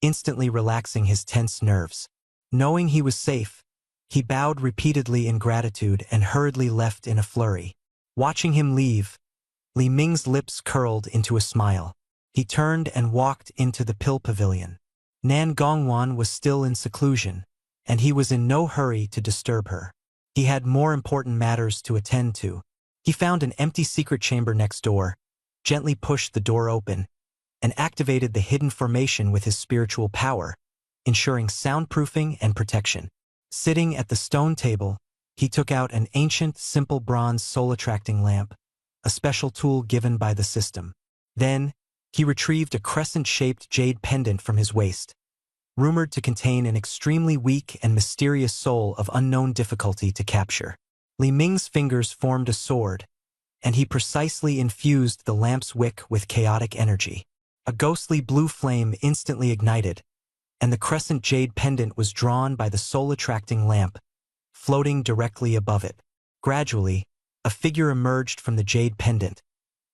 instantly relaxing his tense nerves. Knowing he was safe, he bowed repeatedly in gratitude and hurriedly left in a flurry. Watching him leave, Li Ming's lips curled into a smile. He turned and walked into the pill pavilion. Nangong Wan was still in seclusion, and he was in no hurry to disturb her. He had more important matters to attend to. He found an empty secret chamber next door, gently pushed the door open, and activated the hidden formation with his spiritual power, ensuring soundproofing and protection. Sitting at the stone table, he took out an ancient, simple bronze soul-attracting lamp, a special tool given by the system. Then, he retrieved a crescent-shaped jade pendant from his waist, rumored to contain an extremely weak and mysterious soul of unknown difficulty to capture. Li Ming's fingers formed a sword, and he precisely infused the lamp's wick with chaotic energy. A ghostly blue flame instantly ignited, and the crescent jade pendant was drawn by the soul-attracting lamp, floating directly above it. Gradually, a figure emerged from the jade pendant,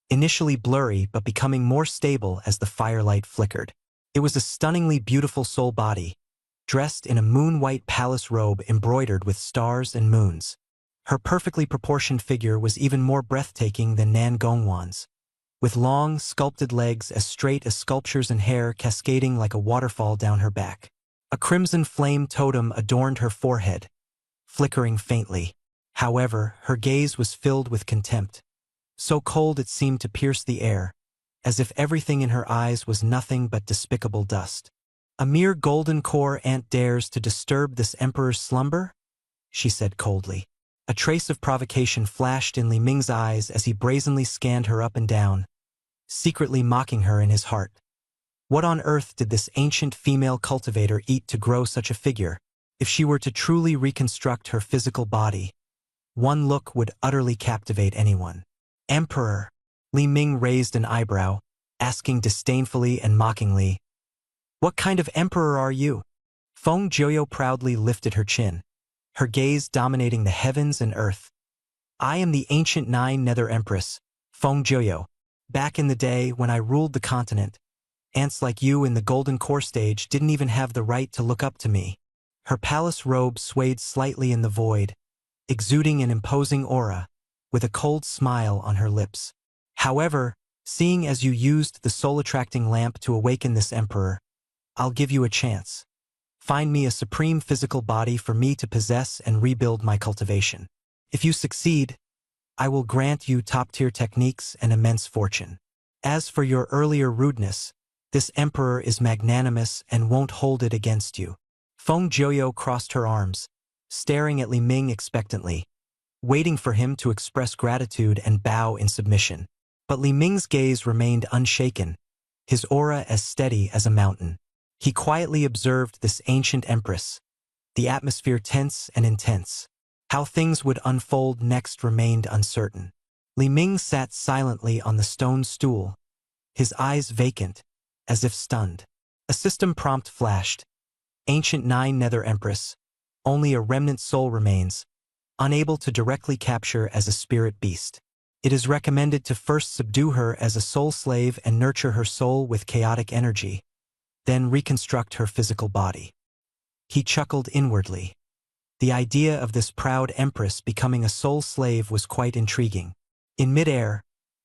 initially blurry but becoming more stable as the firelight flickered. It was a stunningly beautiful soul body, dressed in a moon-white palace robe embroidered with stars and moons. Her perfectly proportioned figure was even more breathtaking than Nangong Wan's, with long, sculpted legs as straight as sculptures and hair cascading like a waterfall down her back. A crimson flame totem adorned her forehead, flickering faintly. However, her gaze was filled with contempt, so cold it seemed to pierce the air, as if everything in her eyes was nothing but despicable dust. "A mere golden core ant dares to disturb this emperor's slumber?" she said coldly. A trace of provocation flashed in Li Ming's eyes as he brazenly scanned her up and down, secretly mocking her in his heart. What on earth did this ancient female cultivator eat to grow such a figure? If she were to truly reconstruct her physical body, one look would utterly captivate anyone. "Emperor!" Li Ming raised an eyebrow, asking disdainfully and mockingly, "What kind of emperor are you?" Feng Jiuyo proudly lifted her chin, her gaze dominating the heavens and earth. "I am the ancient Nine Nether Empress, Feng Jiuyo. Back in the day when I ruled the continent, Ants like you in the golden core stage didn't even have the right to look up to me. Her palace robe swayed slightly in the void, exuding an imposing aura, with a cold smile on her lips. However, seeing as you used the soul-attracting lamp to awaken this emperor, I'll give you a chance. Find me a supreme physical body for me to possess and rebuild my cultivation. If you succeed, I will grant you top-tier techniques and immense fortune. As for your earlier rudeness, this emperor is magnanimous and won't hold it against you. Feng Jiuyo crossed her arms, staring at Li Ming expectantly, waiting for him to express gratitude and bow in submission. But Li Ming's gaze remained unshaken, his aura as steady as a mountain. He quietly observed this ancient empress, the atmosphere tense and intense. How things would unfold next remained uncertain. Li Ming sat silently on the stone stool, his eyes vacant, as if stunned. A system prompt flashed. Ancient Nine Nether Empress, only a remnant soul remains, unable to directly capture as a spirit beast. It is recommended to first subdue her as a soul slave and nurture her soul with chaotic energy, then reconstruct her physical body. He chuckled inwardly. The idea of this proud empress becoming a soul slave was quite intriguing. In midair,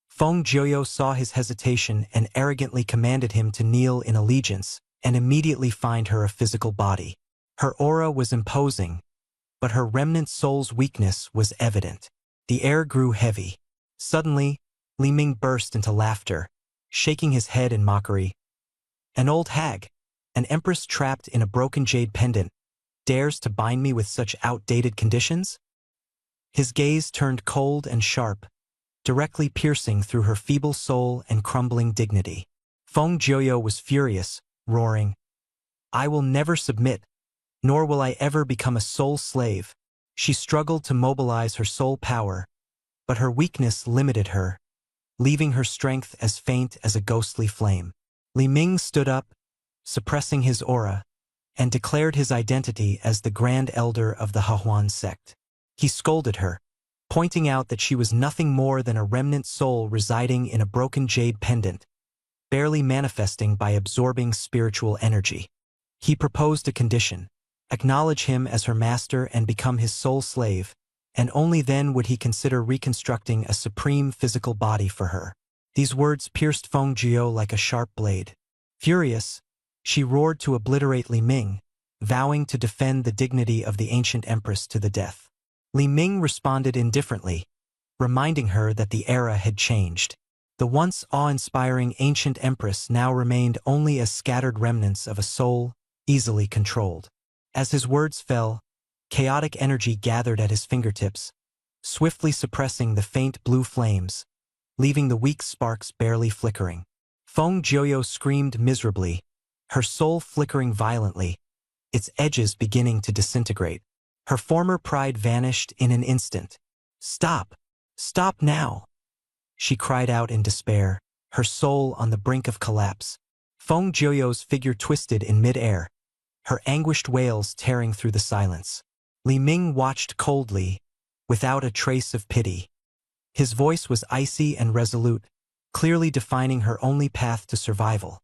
Feng Jiuyo saw his hesitation and arrogantly commanded him to kneel in allegiance and immediately find her a physical body. Her aura was imposing, but her remnant soul's weakness was evident. The air grew heavy. Suddenly, Li Ming burst into laughter, shaking his head in mockery. An old hag, an empress trapped in a broken jade pendant, dares to bind me with such outdated conditions? His gaze turned cold and sharp, directly piercing through her feeble soul and crumbling dignity. Feng Jiuyo was furious, roaring, "I will never submit, nor will I ever become a soul slave." She struggled to mobilize her soul power, but her weakness limited her, leaving her strength as faint as a ghostly flame. Li Ming stood up, suppressing his aura, and declared his identity as the Grand Elder of the Hehuan sect. He scolded her, pointing out that she was nothing more than a remnant soul residing in a broken jade pendant, barely manifesting by absorbing spiritual energy. He proposed a condition: acknowledge him as her master and become his soul slave, and only then would he consider reconstructing a supreme physical body for her. These words pierced Feng Jiuyo like a sharp blade. Furious, she roared to obliterate Li Ming, vowing to defend the dignity of the ancient empress to the death. Li Ming responded indifferently, reminding her that the era had changed. The once awe-inspiring ancient empress now remained only as scattered remnants of a soul, easily controlled. As his words fell, chaotic energy gathered at his fingertips, swiftly suppressing the faint blue flames, leaving the weak sparks barely flickering. Feng Jiuyo screamed miserably, her soul flickering violently, its edges beginning to disintegrate. Her former pride vanished in an instant. "Stop! Stop now!" she cried out in despair, her soul on the brink of collapse. Feng Jiuyo's figure twisted in mid-air, her anguished wails tearing through the silence. Li Ming watched coldly, without a trace of pity. His voice was icy and resolute, clearly defining her only path to survival.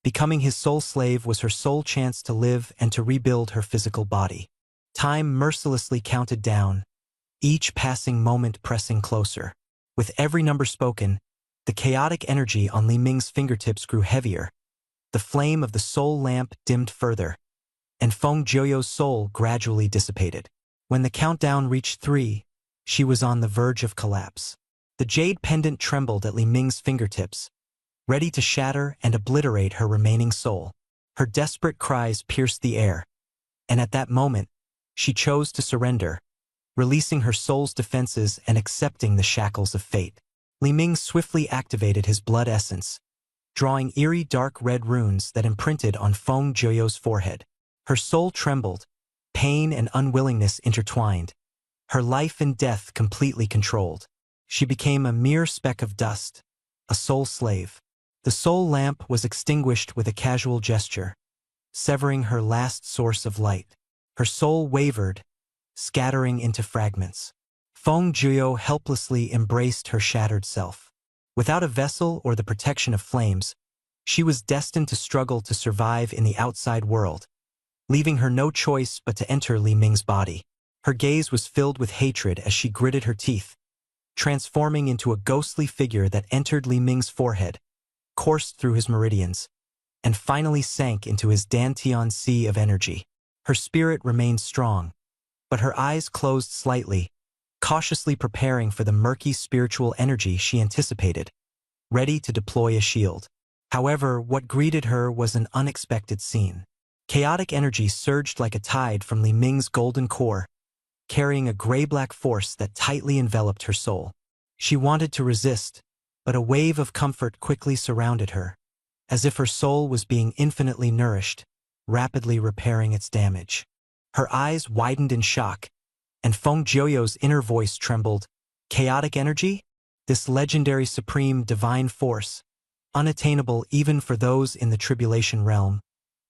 Becoming his soul slave was her sole chance to live and to rebuild her physical body. Time mercilessly counted down, each passing moment pressing closer. With every number spoken, the chaotic energy on Li Ming's fingertips grew heavier. The flame of the soul lamp dimmed further, and Feng Jiuyo's soul gradually dissipated. When the countdown reached 3, she was on the verge of collapse. The jade pendant trembled at Li Ming's fingertips, ready to shatter and obliterate her remaining soul. Her desperate cries pierced the air, and at that moment, she chose to surrender, releasing her soul's defenses and accepting the shackles of fate. Li Ming swiftly activated his blood essence, drawing eerie dark red runes that imprinted on Feng Jiuyo's forehead. Her soul trembled, pain and unwillingness intertwined, her life and death completely controlled. She became a mere speck of dust, a soul slave. The soul lamp was extinguished with a casual gesture, severing her last source of light. Her soul wavered, scattering into fragments. Feng Jiuyo helplessly embraced her shattered self. Without a vessel or the protection of flames, She was destined to struggle to survive in the outside world, leaving her no choice but to enter Li Ming's body. Her gaze was filled with hatred as she gritted her teeth, transforming into a ghostly figure that entered Li Ming's forehead, coursed through his meridians, and finally sank into his Dantian sea of energy. Her spirit remained strong, but her eyes closed slightly, cautiously preparing for the murky spiritual energy she anticipated, ready to deploy a shield. However, what greeted her was an unexpected scene. Chaotic energy surged like a tide from Li Ming's golden core, carrying a gray-black force that tightly enveloped her soul. She wanted to resist, but a wave of comfort quickly surrounded her, as if her soul was being infinitely nourished, rapidly repairing its damage. Her eyes widened in shock, and Feng Jiuyo's inner voice trembled. Chaotic energy? This legendary supreme divine force, unattainable even for those in the tribulation realm,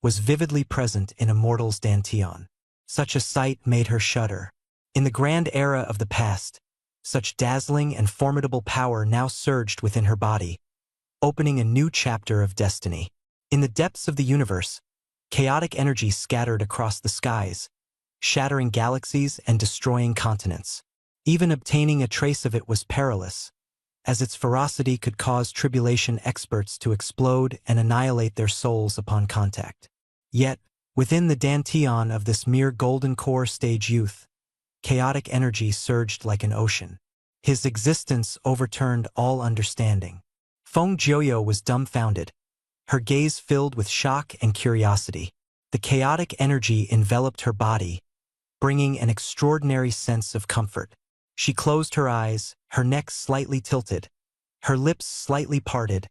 was vividly present in a mortal's Dantian. Such a sight made her shudder. In the grand era of the past, such dazzling and formidable power now surged within her body, opening a new chapter of destiny. In the depths of the universe, chaotic energy scattered across the skies, shattering galaxies and destroying continents. Even obtaining a trace of it was perilous, as its ferocity could cause tribulation experts to explode and annihilate their souls upon contact. Yet, within the Dantian of this mere golden core stage youth, chaotic energy surged like an ocean. His existence overturned all understanding. Feng Jiuyo was dumbfounded, her gaze filled with shock and curiosity. The chaotic energy enveloped her body, bringing an extraordinary sense of comfort. She closed her eyes, her neck slightly tilted, her lips slightly parted,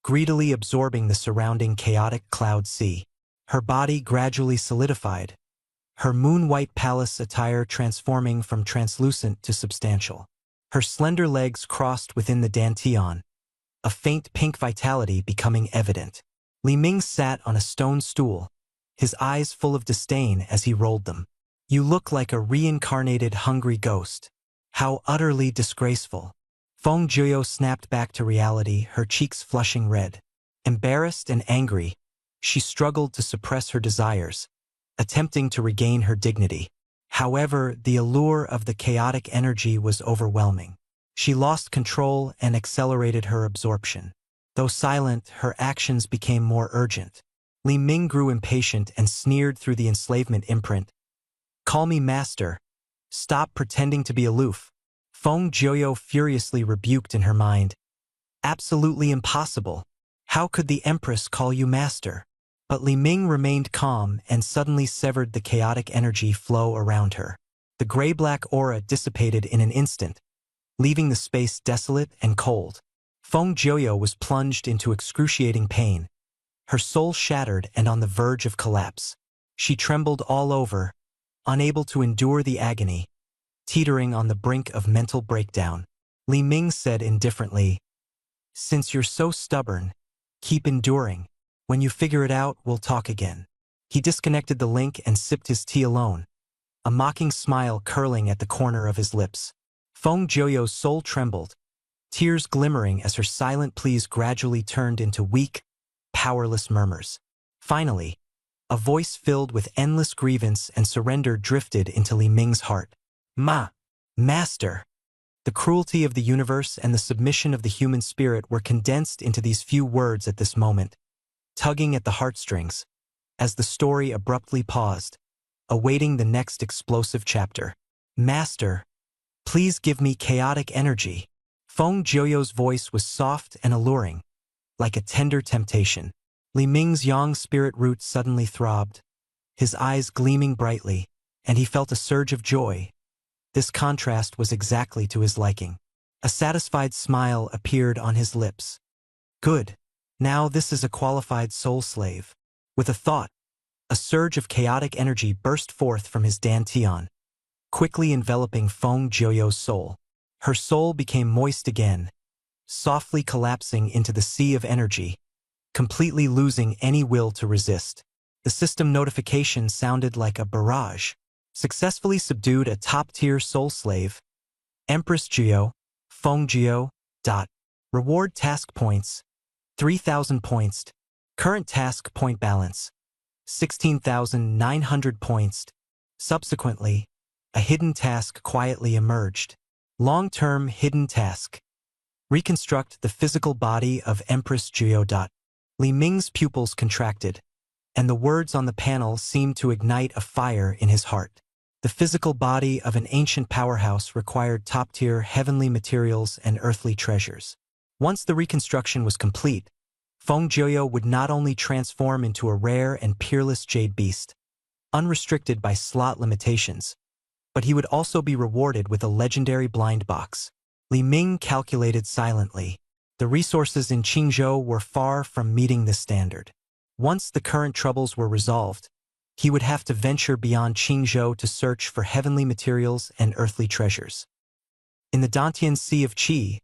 greedily absorbing the surrounding chaotic cloud sea. Her body gradually solidified, her moon-white palace attire transforming from translucent to substantial. Her slender legs crossed within the Dantian, a faint pink vitality becoming evident. Li Ming sat on a stone stool, his eyes full of disdain as he rolled them. "You look like a reincarnated hungry ghost. How utterly disgraceful." Feng Jiuyo snapped back to reality, her cheeks flushing red. Embarrassed and angry, she struggled to suppress her desires, attempting to regain her dignity. However, the allure of the chaotic energy was overwhelming. She lost control and accelerated her absorption. Though silent, her actions became more urgent. Li Ming grew impatient and sneered through the enslavement imprint. "Call me master. Stop pretending to be aloof." Feng Jiuyo furiously rebuked in her mind. "Absolutely impossible. How could the Empress call you master?" But Li Ming remained calm and suddenly severed the chaotic energy flow around her. The gray-black aura dissipated in an instant, leaving the space desolate and cold. Feng Jiuyo was plunged into excruciating pain, her soul shattered and on the verge of collapse. She trembled all over, unable to endure the agony, teetering on the brink of mental breakdown. Li Ming said indifferently, "Since you're so stubborn, keep enduring. When you figure it out, we'll talk again." He disconnected the link and sipped his tea alone, a mocking smile curling at the corner of his lips. Feng Jiuyo's soul trembled, tears glimmering as her silent pleas gradually turned into weak, powerless murmurs. Finally, a voice filled with endless grievance and surrender drifted into Li Ming's heart. Master." The cruelty of the universe and the submission of the human spirit were condensed into these few words at this moment, tugging at the heartstrings, as the story abruptly paused, awaiting the next explosive chapter. "Master, please give me chaotic energy." Feng Jiuyo's voice was soft and alluring, like a tender temptation. Li Ming's yang spirit root suddenly throbbed, his eyes gleaming brightly, and he felt a surge of joy. This contrast was exactly to his liking. A satisfied smile appeared on his lips. "Good. Now this is a qualified soul slave." With a thought, a surge of chaotic energy burst forth from his Dantian, quickly enveloping Feng Jiuyo's soul. Her soul became moist again, softly collapsing into the sea of energy, completely losing any will to resist. The system notification sounded like a barrage. "Successfully subdued a top-tier soul slave. Empress Jiuyo, Feng Jiuyo. Reward task points, 3,000 points. Current task point balance, 16,900 points. Subsequently, a hidden task quietly emerged. Long-term hidden task. Reconstruct the physical body of Empress Jiao. Li Ming's pupils contracted, and the words on the panel seemed to ignite a fire in his heart. The physical body of an ancient powerhouse required top-tier heavenly materials and earthly treasures. Once the reconstruction was complete, Feng Jiao would not only transform into a rare and peerless jade beast, unrestricted by slot limitations, but he would also be rewarded with a legendary blind box. Li Ming calculated silently. The resources in Qingzhou were far from meeting this standard. Once the current troubles were resolved, he would have to venture beyond Qingzhou to search for heavenly materials and earthly treasures. In the Dantian Sea of Qi,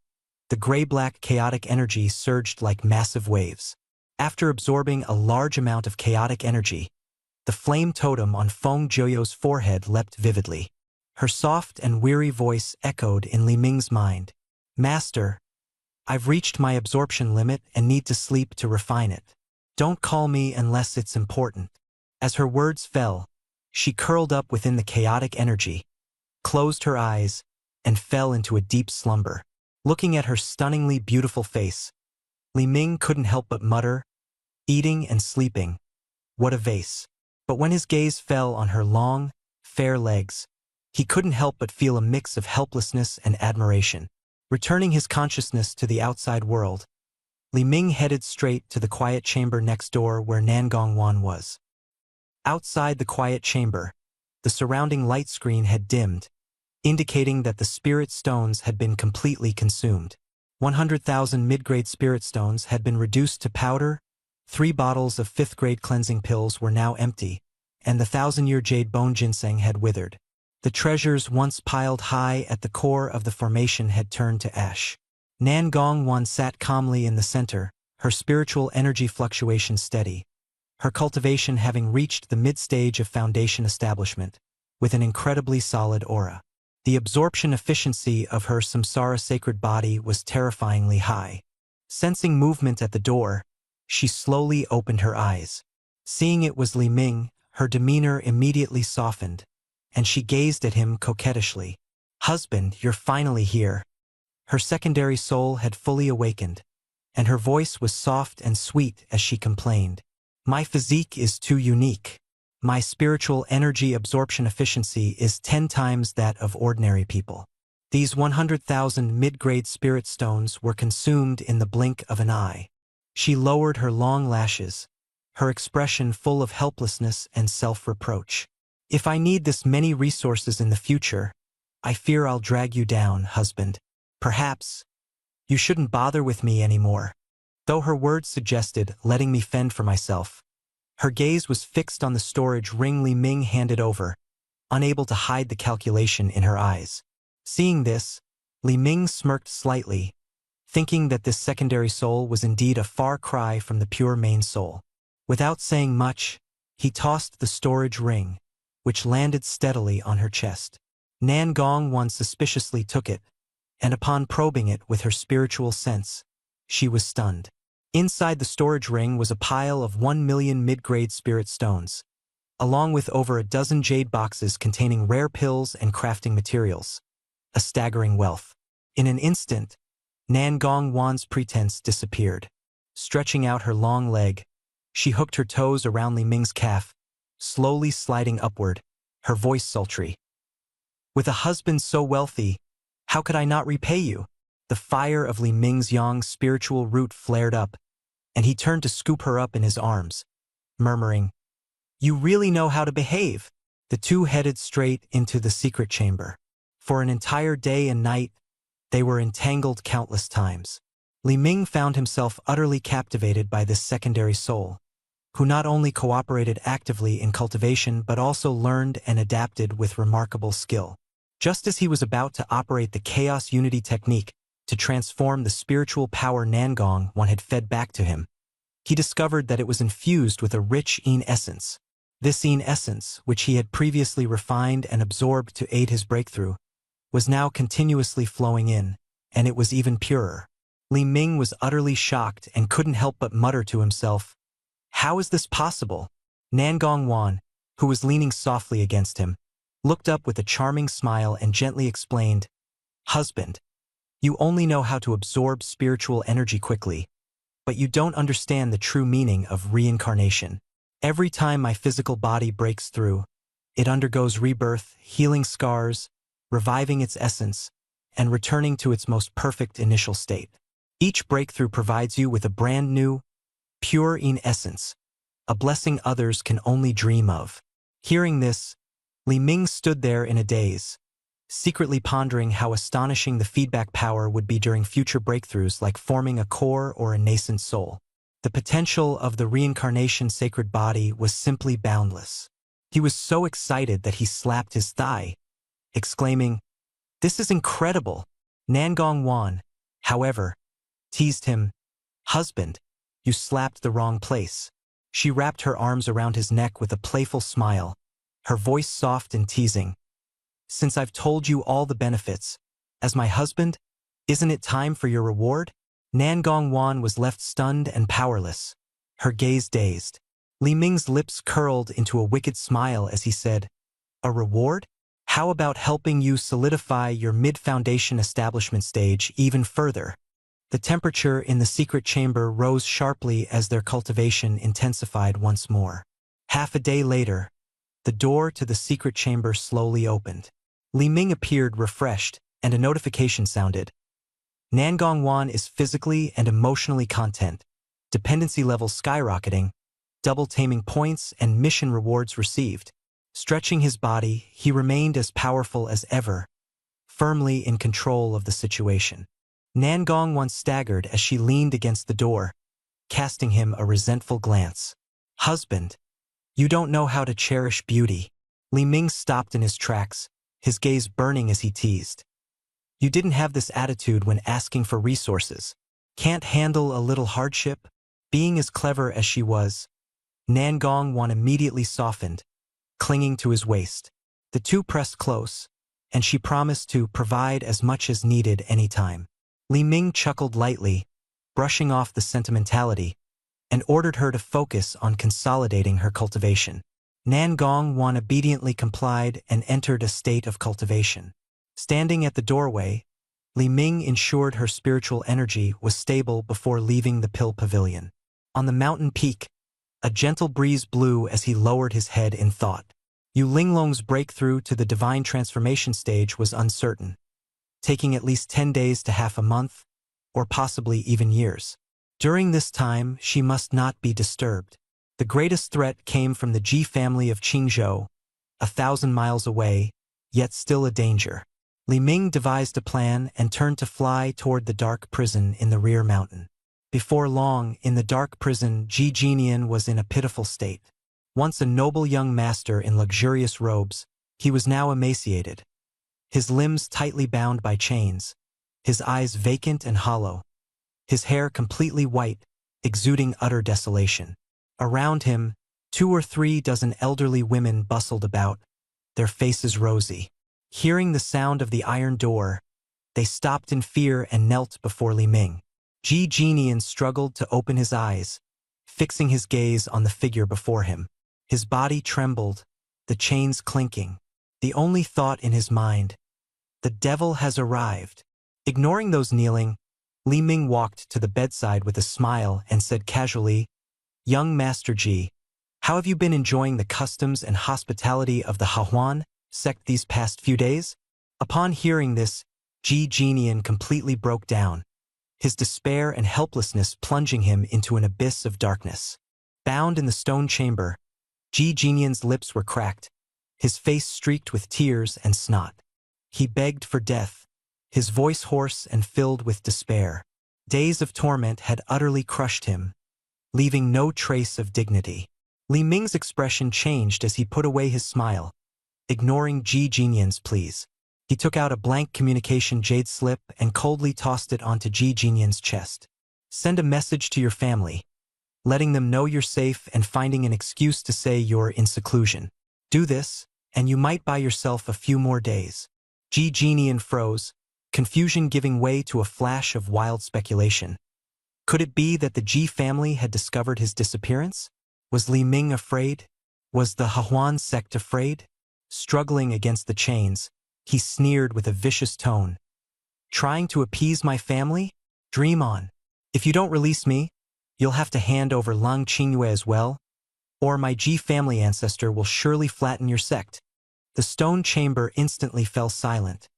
the gray-black chaotic energy surged like massive waves. After absorbing a large amount of chaotic energy, the flame totem on Feng Jiao's forehead leapt vividly. Her soft and weary voice echoed in Li Ming's mind. "Master, I've reached my absorption limit and need to sleep to refine it. Don't call me unless it's important." As her words fell, she curled up within the chaotic energy, closed her eyes, and fell into a deep slumber. Looking at her stunningly beautiful face, Li Ming couldn't help but mutter, "Eating and sleeping, what a vase." But when his gaze fell on her long, fair legs, he couldn't help but feel a mix of helplessness and admiration. Returning his consciousness to the outside world, Li Ming headed straight to the quiet chamber next door where Nan Gongwan was. Outside the quiet chamber, the surrounding light screen had dimmed, indicating that the spirit stones had been completely consumed. 100,000 mid-grade spirit stones had been reduced to powder, 3 bottles of 5th-grade cleansing pills were now empty, and the 1,000-year jade bone ginseng had withered. The treasures once piled high at the core of the formation had turned to ash. Nan Gongwan sat calmly in the center, her spiritual energy fluctuation steady, her cultivation having reached the mid-stage of foundation establishment, with an incredibly solid aura. The absorption efficiency of her samsara sacred body was terrifyingly high. Sensing movement at the door, she slowly opened her eyes. Seeing it was Li Ming, her demeanor immediately softened, and she gazed at him coquettishly. "Husband, you're finally here." Her secondary soul had fully awakened, and her voice was soft and sweet as she complained. "My physique is too unique. My spiritual energy absorption efficiency is 10 times that of ordinary people. These 100,000 mid-grade spirit stones were consumed in the blink of an eye." She lowered her long lashes, her expression full of helplessness and self-reproach. "If I need this many resources in the future, I fear I'll drag you down, husband. Perhaps you shouldn't bother with me anymore." Though her words suggested letting me fend for myself, her gaze was fixed on the storage ring Li Ming handed over, unable to hide the calculation in her eyes. Seeing this, Li Ming smirked slightly, thinking that this secondary soul was indeed a far cry from the pure main soul. Without saying much, he tossed the storage ring, which landed steadily on her chest. Nan Gongwan suspiciously took it, and upon probing it with her spiritual sense, she was stunned. Inside the storage ring was a pile of 1 million mid-grade spirit stones, along with over a dozen jade boxes containing rare pills and crafting materials. A staggering wealth. In an instant, Nan Gongwan's pretense disappeared. Stretching out her long leg, she hooked her toes around Li Ming's calf, slowly sliding upward, her voice sultry. "With a husband so wealthy, how could I not repay you?" The fire of Li Ming's yang spiritual root flared up, and he turned to scoop her up in his arms, murmuring, "You really know how to behave." The two headed straight into the secret chamber. For an entire day and night, they were entangled countless times. Li Ming found himself utterly captivated by this secondary soul, who not only cooperated actively in cultivation but also learned and adapted with remarkable skill. Just as he was about to operate the Chaos Unity technique to transform the spiritual power Nan Gongwan had fed back to him, he discovered that it was infused with a rich Yin essence. This Yin essence, which he had previously refined and absorbed to aid his breakthrough, was now continuously flowing in, and it was even purer. Li Ming was utterly shocked and couldn't help but mutter to himself, How is this possible? Nangong Wan, who was leaning softly against him, looked up with a charming smile and gently explained, "Husband, you only know how to absorb spiritual energy quickly, but you don't understand the true meaning of reincarnation. Every time my physical body breaks through, it undergoes rebirth, healing scars, reviving its essence, and returning to its most perfect initial state. Each breakthrough provides you with a brand new, pure in essence, a blessing others can only dream of." Hearing this, Li Ming stood there in a daze, secretly pondering how astonishing the feedback power would be during future breakthroughs like forming a core or a nascent soul. The potential of the reincarnation sacred body was simply boundless. He was so excited that he slapped his thigh, exclaiming, "This is incredible!" Nangong Wan, however, teased him, "Husband, you slapped the wrong place." She wrapped her arms around his neck with a playful smile, her voice soft and teasing. "Since I've told you all the benefits, as my husband, isn't it time for your reward?" Nangong Wan was left stunned and powerless, her gaze dazed. Li Ming's lips curled into a wicked smile as he said, "A reward? How about helping you solidify your mid-foundation establishment stage even further?" The temperature in the secret chamber rose sharply as their cultivation intensified once more. Half a day later, the door to the secret chamber slowly opened. Li Ming appeared refreshed, and a notification sounded. "Nangong Wan is physically and emotionally content, dependency levels skyrocketing, double taming points and mission rewards received." Stretching his body, he remained as powerful as ever, firmly in control of the situation. Nangong Wan staggered as she leaned against the door, casting him a resentful glance. "Husband, you don't know how to cherish beauty." Li Ming stopped in his tracks, his gaze burning as he teased. "You didn't have this attitude when asking for resources. Can't handle a little hardship?" Being as clever as she was, Nangong Wan immediately softened, clinging to his waist. The two pressed close, and she promised to provide as much as needed any time. Li Ming chuckled lightly, brushing off the sentimentality, and ordered her to focus on consolidating her cultivation. Nangong Wan obediently complied and entered a state of cultivation. Standing at the doorway, Li Ming ensured her spiritual energy was stable before leaving the pill pavilion. On the mountain peak, a gentle breeze blew as he lowered his head in thought. Yu Linglong's breakthrough to the divine transformation stage was uncertain, taking at least 10 days to half a month, or possibly even years. During this time, she must not be disturbed. The greatest threat came from the Ji family of Qingzhou, 1,000 miles away, yet still a danger. Li Ming devised a plan and turned to fly toward the dark prison in the rear mountain. Before long, in the dark prison, Ji Jinian was in a pitiful state. Once a noble young master in luxurious robes, he was now emaciated, his limbs tightly bound by chains, his eyes vacant and hollow, his hair completely white, exuding utter desolation. Around him, 2 or 3 dozen elderly women bustled about, their faces rosy. Hearing the sound of the iron door, they stopped in fear and knelt before Li Ming. Ji Jinian struggled to open his eyes, fixing his gaze on the figure before him. His body trembled, the chains clinking. The only thought in his mind, "The devil has arrived." Ignoring those kneeling, Li Ming walked to the bedside with a smile and said casually, "Young Master Ji, how have you been enjoying the customs and hospitality of the Hahuan sect these past few days?" Upon hearing this, Ji Jinian completely broke down, his despair and helplessness plunging him into an abyss of darkness. Bound in the stone chamber, Ji Jinian's lips were cracked, his face streaked with tears and snot. He begged for death, his voice hoarse and filled with despair. Days of torment had utterly crushed him, leaving no trace of dignity. Li Ming's expression changed as he put away his smile, ignoring Ji Jinian's pleas. He took out a blank communication jade slip and coldly tossed it onto Ji Jinian's chest. "Send a message to your family, letting them know you're safe and finding an excuse to say you're in seclusion. Do this, and you might buy yourself a few more days." Ji Jinian froze, confusion giving way to a flash of wild speculation. Could it be that the Ji family had discovered his disappearance? Was Li Ming afraid? Was the Hahuan sect afraid? Struggling against the chains, he sneered with a vicious tone. Trying to appease my family? Dream on. If you don't release me, you'll have to hand over Lang Qingyue as well, or my Ji family ancestor will surely flatten your sect. The stone chamber instantly fell silent.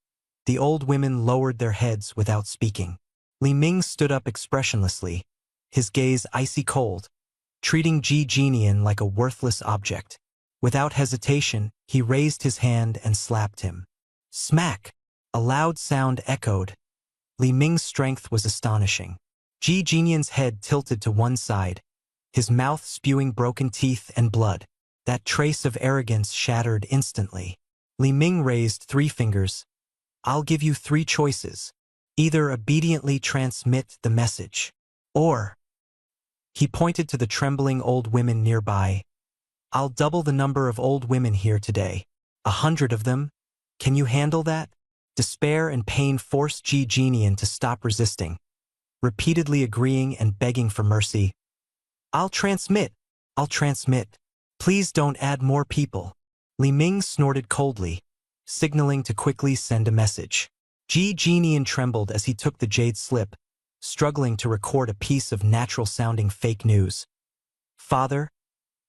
The old women lowered their heads without speaking. Li Ming stood up expressionlessly, his gaze icy cold, treating Ji Jinian like a worthless object. Without hesitation, he raised his hand and slapped him. Smack! A loud sound echoed. Li Ming's strength was astonishing. Ji Jinian's head tilted to one side, his mouth spewing broken teeth and blood. That trace of arrogance shattered instantly. Li Ming raised 3 fingers. I'll give you 3 choices. Either obediently transmit the message, or... He pointed to the trembling old women nearby. I'll double the number of old women here today. 100 of them. Can you handle that? Despair and pain forced Ji Jinian to stop resisting, repeatedly agreeing and begging for mercy. I'll transmit. Please don't add more people. Li Ming snorted coldly, signaling to quickly send a message. Ji Jinian trembled as he took the jade slip, struggling to record a piece of natural-sounding fake news. Father,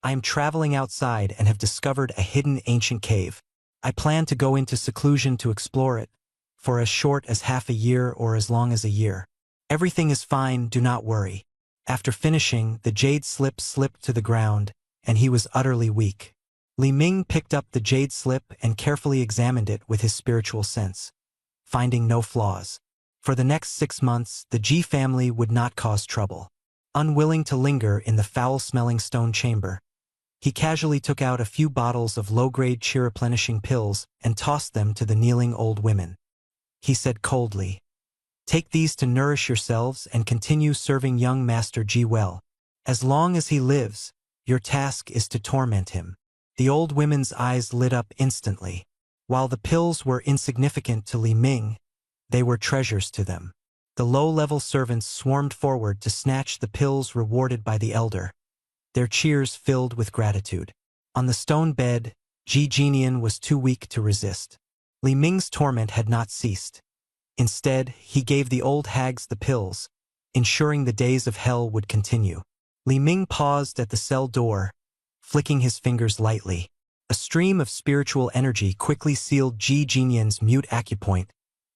I am traveling outside and have discovered a hidden ancient cave. I plan to go into seclusion to explore it, for as short as half a year or as long as a year. Everything is fine, do not worry. After finishing, the jade slip slipped to the ground, and he was utterly weak. Li Ming picked up the jade slip and carefully examined it with his spiritual sense, finding no flaws. For the next 6 months, the Ji family would not cause trouble. Unwilling to linger in the foul-smelling stone chamber, he casually took out a few bottles of low-grade chi-replenishing pills and tossed them to the kneeling old women. He said coldly, "Take these to nourish yourselves and continue serving young Master Ji well. As long as he lives, your task is to torment him." The old women's eyes lit up instantly. While the pills were insignificant to Li Ming, they were treasures to them. The low-level servants swarmed forward to snatch the pills rewarded by the elder, their cheers filled with gratitude. On the stone bed, Ji Jinian was too weak to resist. Li Ming's torment had not ceased. Instead, he gave the old hags the pills, ensuring the days of hell would continue. Li Ming paused at the cell door, flicking his fingers lightly. A stream of spiritual energy quickly sealed Ji Jinian's mute acupoint,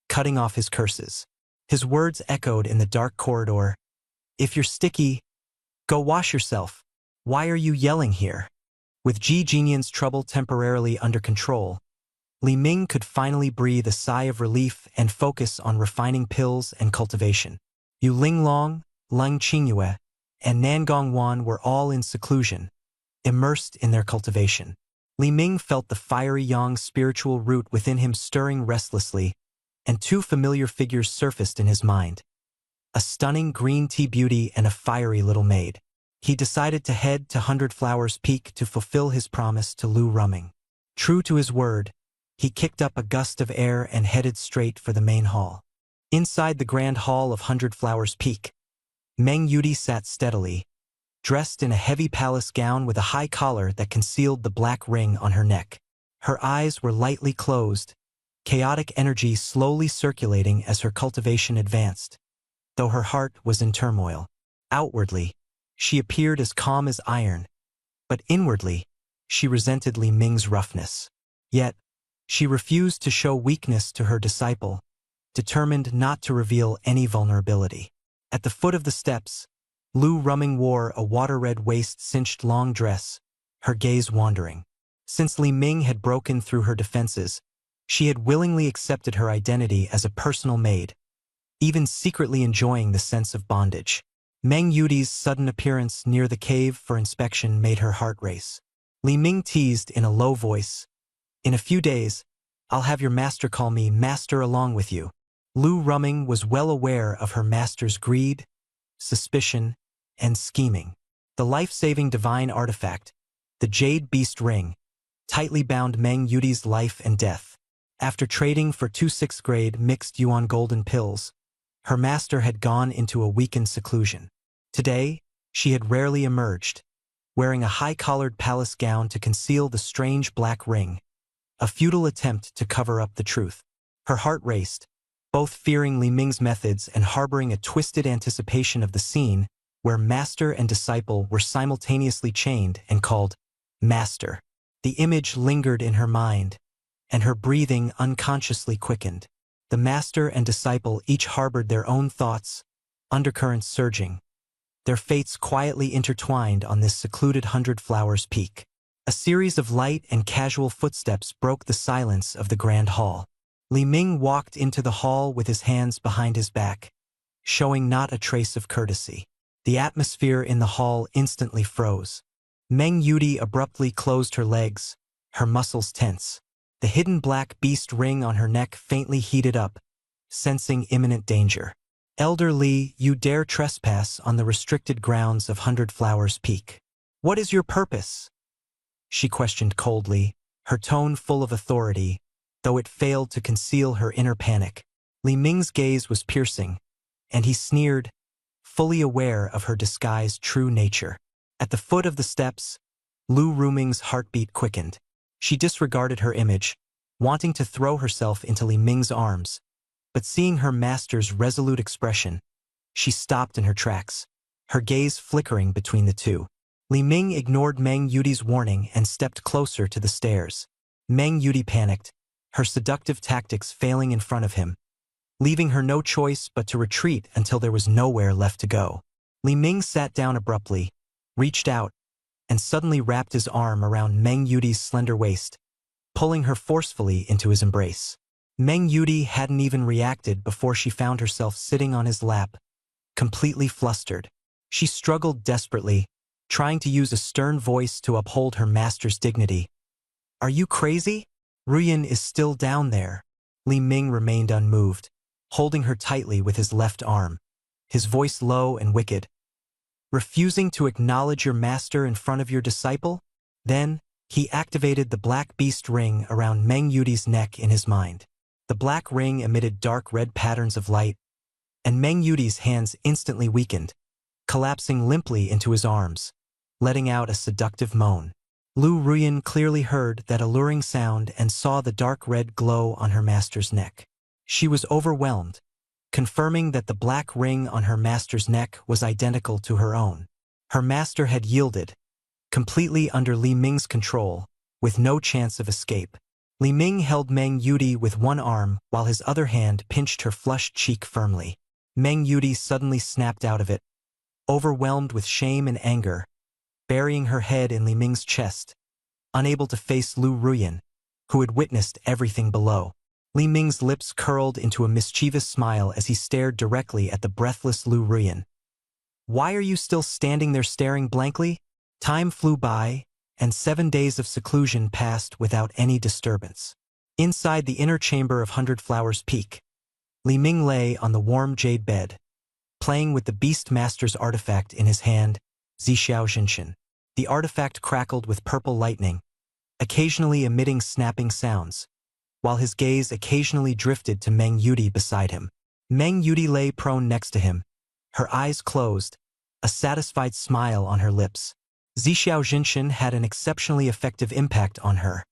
cutting off his curses. His words echoed in the dark corridor. "If you're sticky, go wash yourself. Why are you yelling here?" With Ji Jinian's trouble temporarily under control, Li Ming could finally breathe a sigh of relief and focus on refining pills and cultivation. Yu Linglong, Lang Qingyue, and Nangong Wan were all in seclusion, immersed in their cultivation. Li Ming felt the fiery yang spiritual root within him stirring restlessly, and 2 familiar figures surfaced in his mind. A stunning green tea beauty and a fiery little maid. He decided to head to 100 Flowers Peak to fulfill his promise to Lu Rumming. True to his word, he kicked up a gust of air and headed straight for the main hall. Inside the grand hall of 100 Flowers Peak, Meng Yudi sat steadily, dressed in a heavy palace gown with a high collar that concealed the black ring on her neck. Her eyes were lightly closed, chaotic energy slowly circulating as her cultivation advanced, though her heart was in turmoil. Outwardly, she appeared as calm as iron, but inwardly, she resented Li Ming's roughness. Yet, she refused to show weakness to her disciple, determined not to reveal any vulnerability. At the foot of the steps, Lu Rumming wore a water-red waist-cinched long dress, her gaze wandering. Since Li Ming had broken through her defenses, she had willingly accepted her identity as a personal maid, even secretly enjoying the sense of bondage. Meng Yudi's sudden appearance near the cave for inspection made her heart race. Li Ming teased in a low voice, "In a few days, I'll have your master call me master along with you." Lu Rumming was well aware of her master's greed, suspicion, and scheming. The life-saving divine artifact, the Jade Beast Ring, tightly bound Meng Yudi's life and death. After trading for 2 6th-grade mixed yuan golden pills, her master had gone into a weakened seclusion. Today, she had rarely emerged, wearing a high-collared palace gown to conceal the strange black ring, a futile attempt to cover up the truth. Her heart raced, both fearing Li Ming's methods and harboring a twisted anticipation of the scene where master and disciple were simultaneously chained and called master. The image lingered in her mind, and her breathing unconsciously quickened. The master and disciple each harbored their own thoughts, undercurrents surging, their fates quietly intertwined on this secluded Hundred Flowers Peak. A series of light and casual footsteps broke the silence of the grand hall. Li Ming walked into the hall with his hands behind his back, showing not a trace of courtesy. The atmosphere in the hall instantly froze. Meng Yudi abruptly closed her legs, her muscles tense. The hidden black beast ring on her neck faintly heated up, sensing imminent danger. Elder Li, you dare trespass on the restricted grounds of Hundred Flowers Peak. What is your purpose? She questioned coldly, her tone full of authority, though it failed to conceal her inner panic. Li Ming's gaze was piercing, and he sneered, fully aware of her disguised true nature. At the foot of the steps, Lu Ruming's heartbeat quickened. She disregarded her image, wanting to throw herself into Li Ming's arms, but seeing her master's resolute expression, she stopped in her tracks, her gaze flickering between the two. Li Ming ignored Meng Yudi's warning and stepped closer to the stairs. Meng Yudi panicked, her seductive tactics failing in front of him, leaving her no choice but to retreat until there was nowhere left to go. Li Ming sat down abruptly, reached out, and suddenly wrapped his arm around Meng Yudi's slender waist, pulling her forcefully into his embrace. Meng Yudi hadn't even reacted before she found herself sitting on his lap, completely flustered. She struggled desperately, trying to use a stern voice to uphold her master's dignity. Are you crazy? Ruyan is still down there. Li Ming remained unmoved, holding her tightly with his left arm, his voice low and wicked. Refusing to acknowledge your master in front of your disciple? Then, he activated the black beast ring around Meng Yudi's neck in his mind. The black ring emitted dark red patterns of light, and Meng Yudi's hands instantly weakened, collapsing limply into his arms, letting out a seductive moan. Lu Ruyan clearly heard that alluring sound and saw the dark red glow on her master's neck. She was overwhelmed, confirming that the black ring on her master's neck was identical to her own. Her master had yielded, completely under Li Ming's control, with no chance of escape. Li Ming held Meng Yudi with one arm while his other hand pinched her flushed cheek firmly. Meng Yudi suddenly snapped out of it, overwhelmed with shame and anger, burying her head in Li Ming's chest, unable to face Lu Ruyan, who had witnessed everything below. Li Ming's lips curled into a mischievous smile as he stared directly at the breathless Lu Ruyan. Why are you still standing there staring blankly? Time flew by, and 7 days of seclusion passed without any disturbance. Inside the inner chamber of Hundred Flowers Peak, Li Ming lay on the warm jade bed, playing with the Beast Master's artifact in his hand, Zixiao Jinshin. The artifact crackled with purple lightning, occasionally emitting snapping sounds, while his gaze occasionally drifted to Meng Yudi beside him. Meng Yudi lay prone next to him, her eyes closed, a satisfied smile on her lips. Zixiao Jinshin had an exceptionally effective impact on her,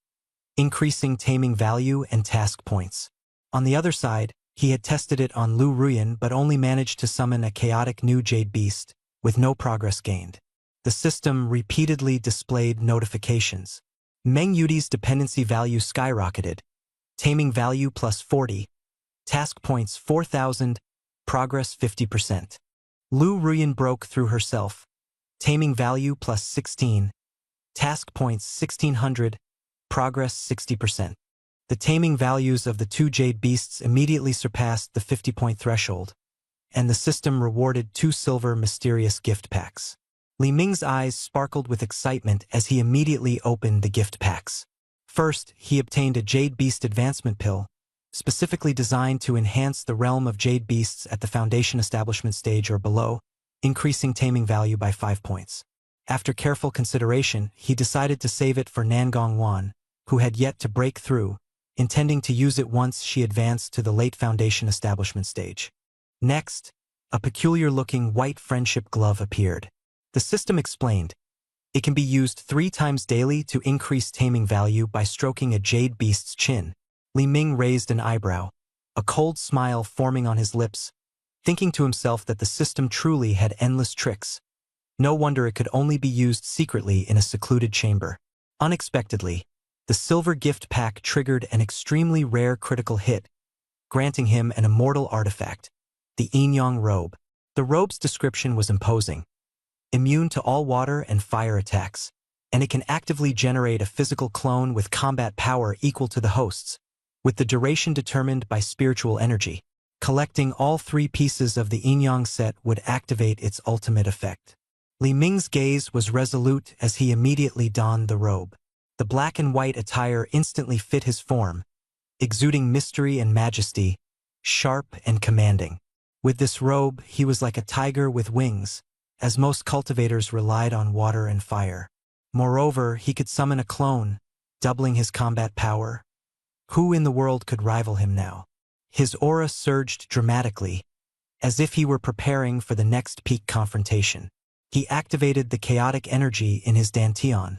increasing taming value and task points. On the other side, he had tested it on Lu Ruyan but only managed to summon a chaotic new jade beast, with no progress gained. The system repeatedly displayed notifications. Meng Yudi's dependency value skyrocketed, taming value plus 40, task points 4,000, progress 50%. Lu Ruyan broke through herself, taming value plus 16, task points 1,600, progress 60%. The taming values of the two jade beasts immediately surpassed the 50-point threshold, and the system rewarded 2 silver mysterious gift packs. Li Ming's eyes sparkled with excitement as he immediately opened the gift packs. First, he obtained a Jade Beast Advancement Pill, specifically designed to enhance the realm of Jade Beasts at the Foundation Establishment stage or below, increasing taming value by 5 points. After careful consideration, he decided to save it for Nangong Wan, who had yet to break through, intending to use it once she advanced to the late Foundation Establishment stage. Next, a peculiar-looking white friendship glove appeared. The system explained, It can be used 3 times daily to increase taming value by stroking a jade beast's chin. Li Ming raised an eyebrow, a cold smile forming on his lips, thinking to himself that the system truly had endless tricks. No wonder it could only be used secretly in a secluded chamber. Unexpectedly, the silver gift pack triggered an extremely rare critical hit, granting him an immortal artifact, the Yin-Yang robe. The robe's description was imposing. Immune to all water and fire attacks, and it can actively generate a physical clone with combat power equal to the host's, with the duration determined by spiritual energy. Collecting all 3 pieces of the Yin-Yang set would activate its ultimate effect. Li Ming's gaze was resolute as he immediately donned the robe. The black and white attire instantly fit his form, exuding mystery and majesty, sharp and commanding. With this robe, he was like a tiger with wings, as most cultivators relied on water and fire. Moreover, he could summon a clone, doubling his combat power. Who in the world could rival him now? His aura surged dramatically, as if he were preparing for the next peak confrontation. He activated the chaotic energy in his dantian,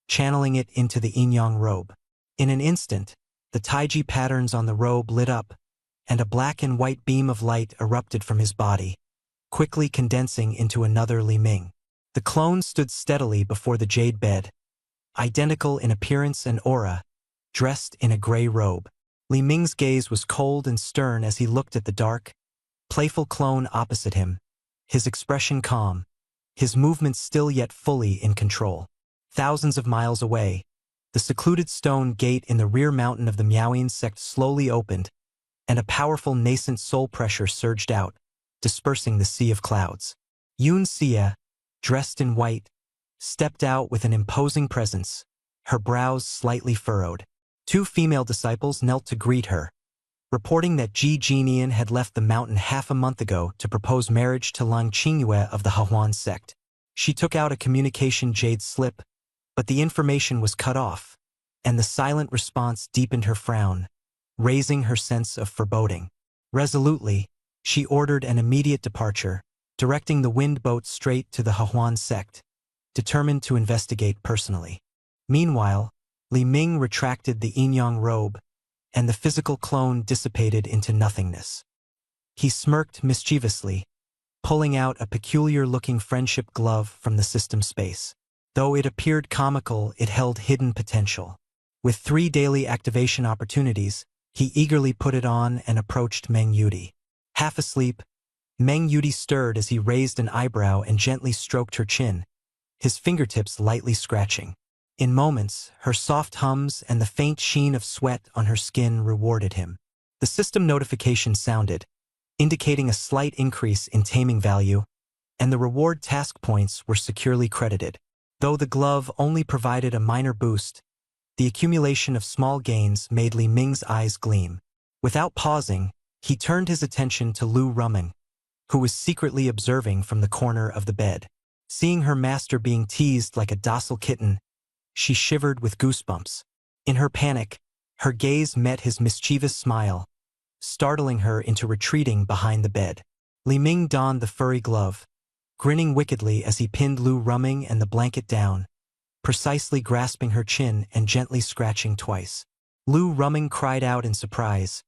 channeling it into the Yin-Yang robe. In an instant, the Taiji patterns on the robe lit up, and a black and white beam of light erupted from his body, quickly condensing into another Li Ming. The clone stood steadily before the jade bed, identical in appearance and aura, dressed in a gray robe. Li Ming's gaze was cold and stern as he looked at the dark, playful clone opposite him, his expression calm, his movements still yet fully in control. Thousands of miles away, the secluded stone gate in the rear mountain of the Miaoyin sect slowly opened, and a powerful nascent soul pressure surged out, dispersing the sea of clouds. Yun Xie, dressed in white, stepped out with an imposing presence, her brows slightly furrowed. 2 female disciples knelt to greet her, reporting that Ji Jinian had left the mountain half a month ago to propose marriage to Lang Qingyue of the Hehuan sect. She took out a communication jade slip, but the information was cut off, and the silent response deepened her frown, raising her sense of foreboding. Resolutely, she ordered an immediate departure, directing the wind boat straight to the Hehuan sect, determined to investigate personally. Meanwhile, Li Ming retracted the Yin-Yang robe, and the physical clone dissipated into nothingness. He smirked mischievously, pulling out a peculiar-looking friendship glove from the system space. Though it appeared comical, it held hidden potential. With 3 daily activation opportunities, he eagerly put it on and approached Meng Yudi. Half asleep, Meng Yudi stirred as he raised an eyebrow and gently stroked her chin, his fingertips lightly scratching. In moments, her soft hums and the faint sheen of sweat on her skin rewarded him. The system notification sounded, indicating a slight increase in taming value, and the reward task points were securely credited. Though the glove only provided a minor boost, the accumulation of small gains made Li Ming's eyes gleam. Without pausing, he turned his attention to Lu Ruming, who was secretly observing from the corner of the bed. Seeing her master being teased like a docile kitten, she shivered with goosebumps. In her panic, her gaze met his mischievous smile, startling her into retreating behind the bed. Li Ming donned the furry glove, grinning wickedly as he pinned Lu Ruming and the blanket down, precisely grasping her chin and gently scratching twice. Lu Ruming cried out in surprise,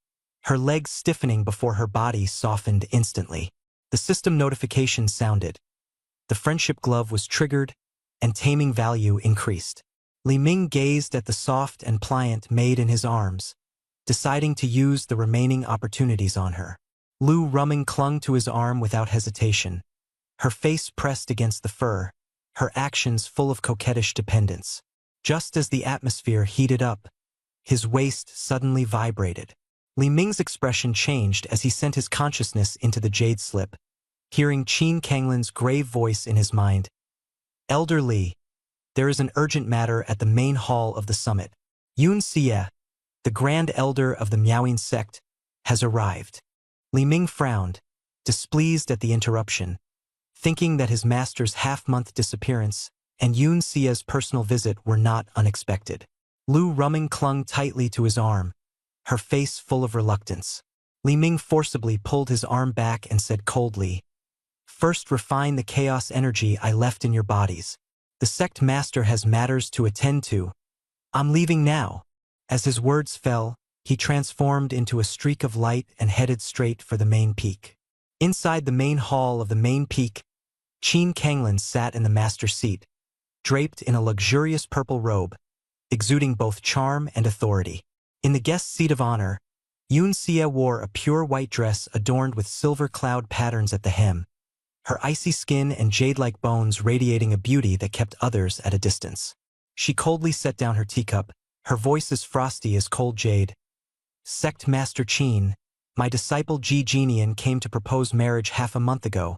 her legs stiffening before her body softened instantly. The system notification sounded. The friendship glove was triggered, and taming value increased. Li Ming gazed at the soft and pliant maid in his arms, deciding to use the remaining opportunities on her. Lu Ruming clung to his arm without hesitation, her face pressed against the fur, her actions full of coquettish dependence. Just as the atmosphere heated up, his waist suddenly vibrated. Li Ming's expression changed as he sent his consciousness into the jade slip, hearing Qin Kanglin's grave voice in his mind. Elder Li, there is an urgent matter at the main hall of the summit. Yun Xie, the Grand Elder of the Miaoyin sect, has arrived. Li Ming frowned, displeased at the interruption, thinking that his master's half-month disappearance and Yun Xie's personal visit were not unexpected. Lu Ruming clung tightly to his arm, her face full of reluctance. Li Ming forcibly pulled his arm back and said coldly, "First refine the chaos energy I left in your bodies. The sect master has matters to attend to. I'm leaving now. As his words fell, he transformed into a streak of light and headed straight for the main peak. Inside the main hall of the main peak, Qin Kanglin sat in the master seat, draped in a luxurious purple robe, exuding both charm and authority. In the guest seat of honor, Yun Xie wore a pure white dress adorned with silver cloud patterns at the hem, her icy skin and jade-like bones radiating a beauty that kept others at a distance. She coldly set down her teacup, her voice as frosty as cold jade. Sect Master Qin, my disciple Ji Jinian came to propose marriage half a month ago,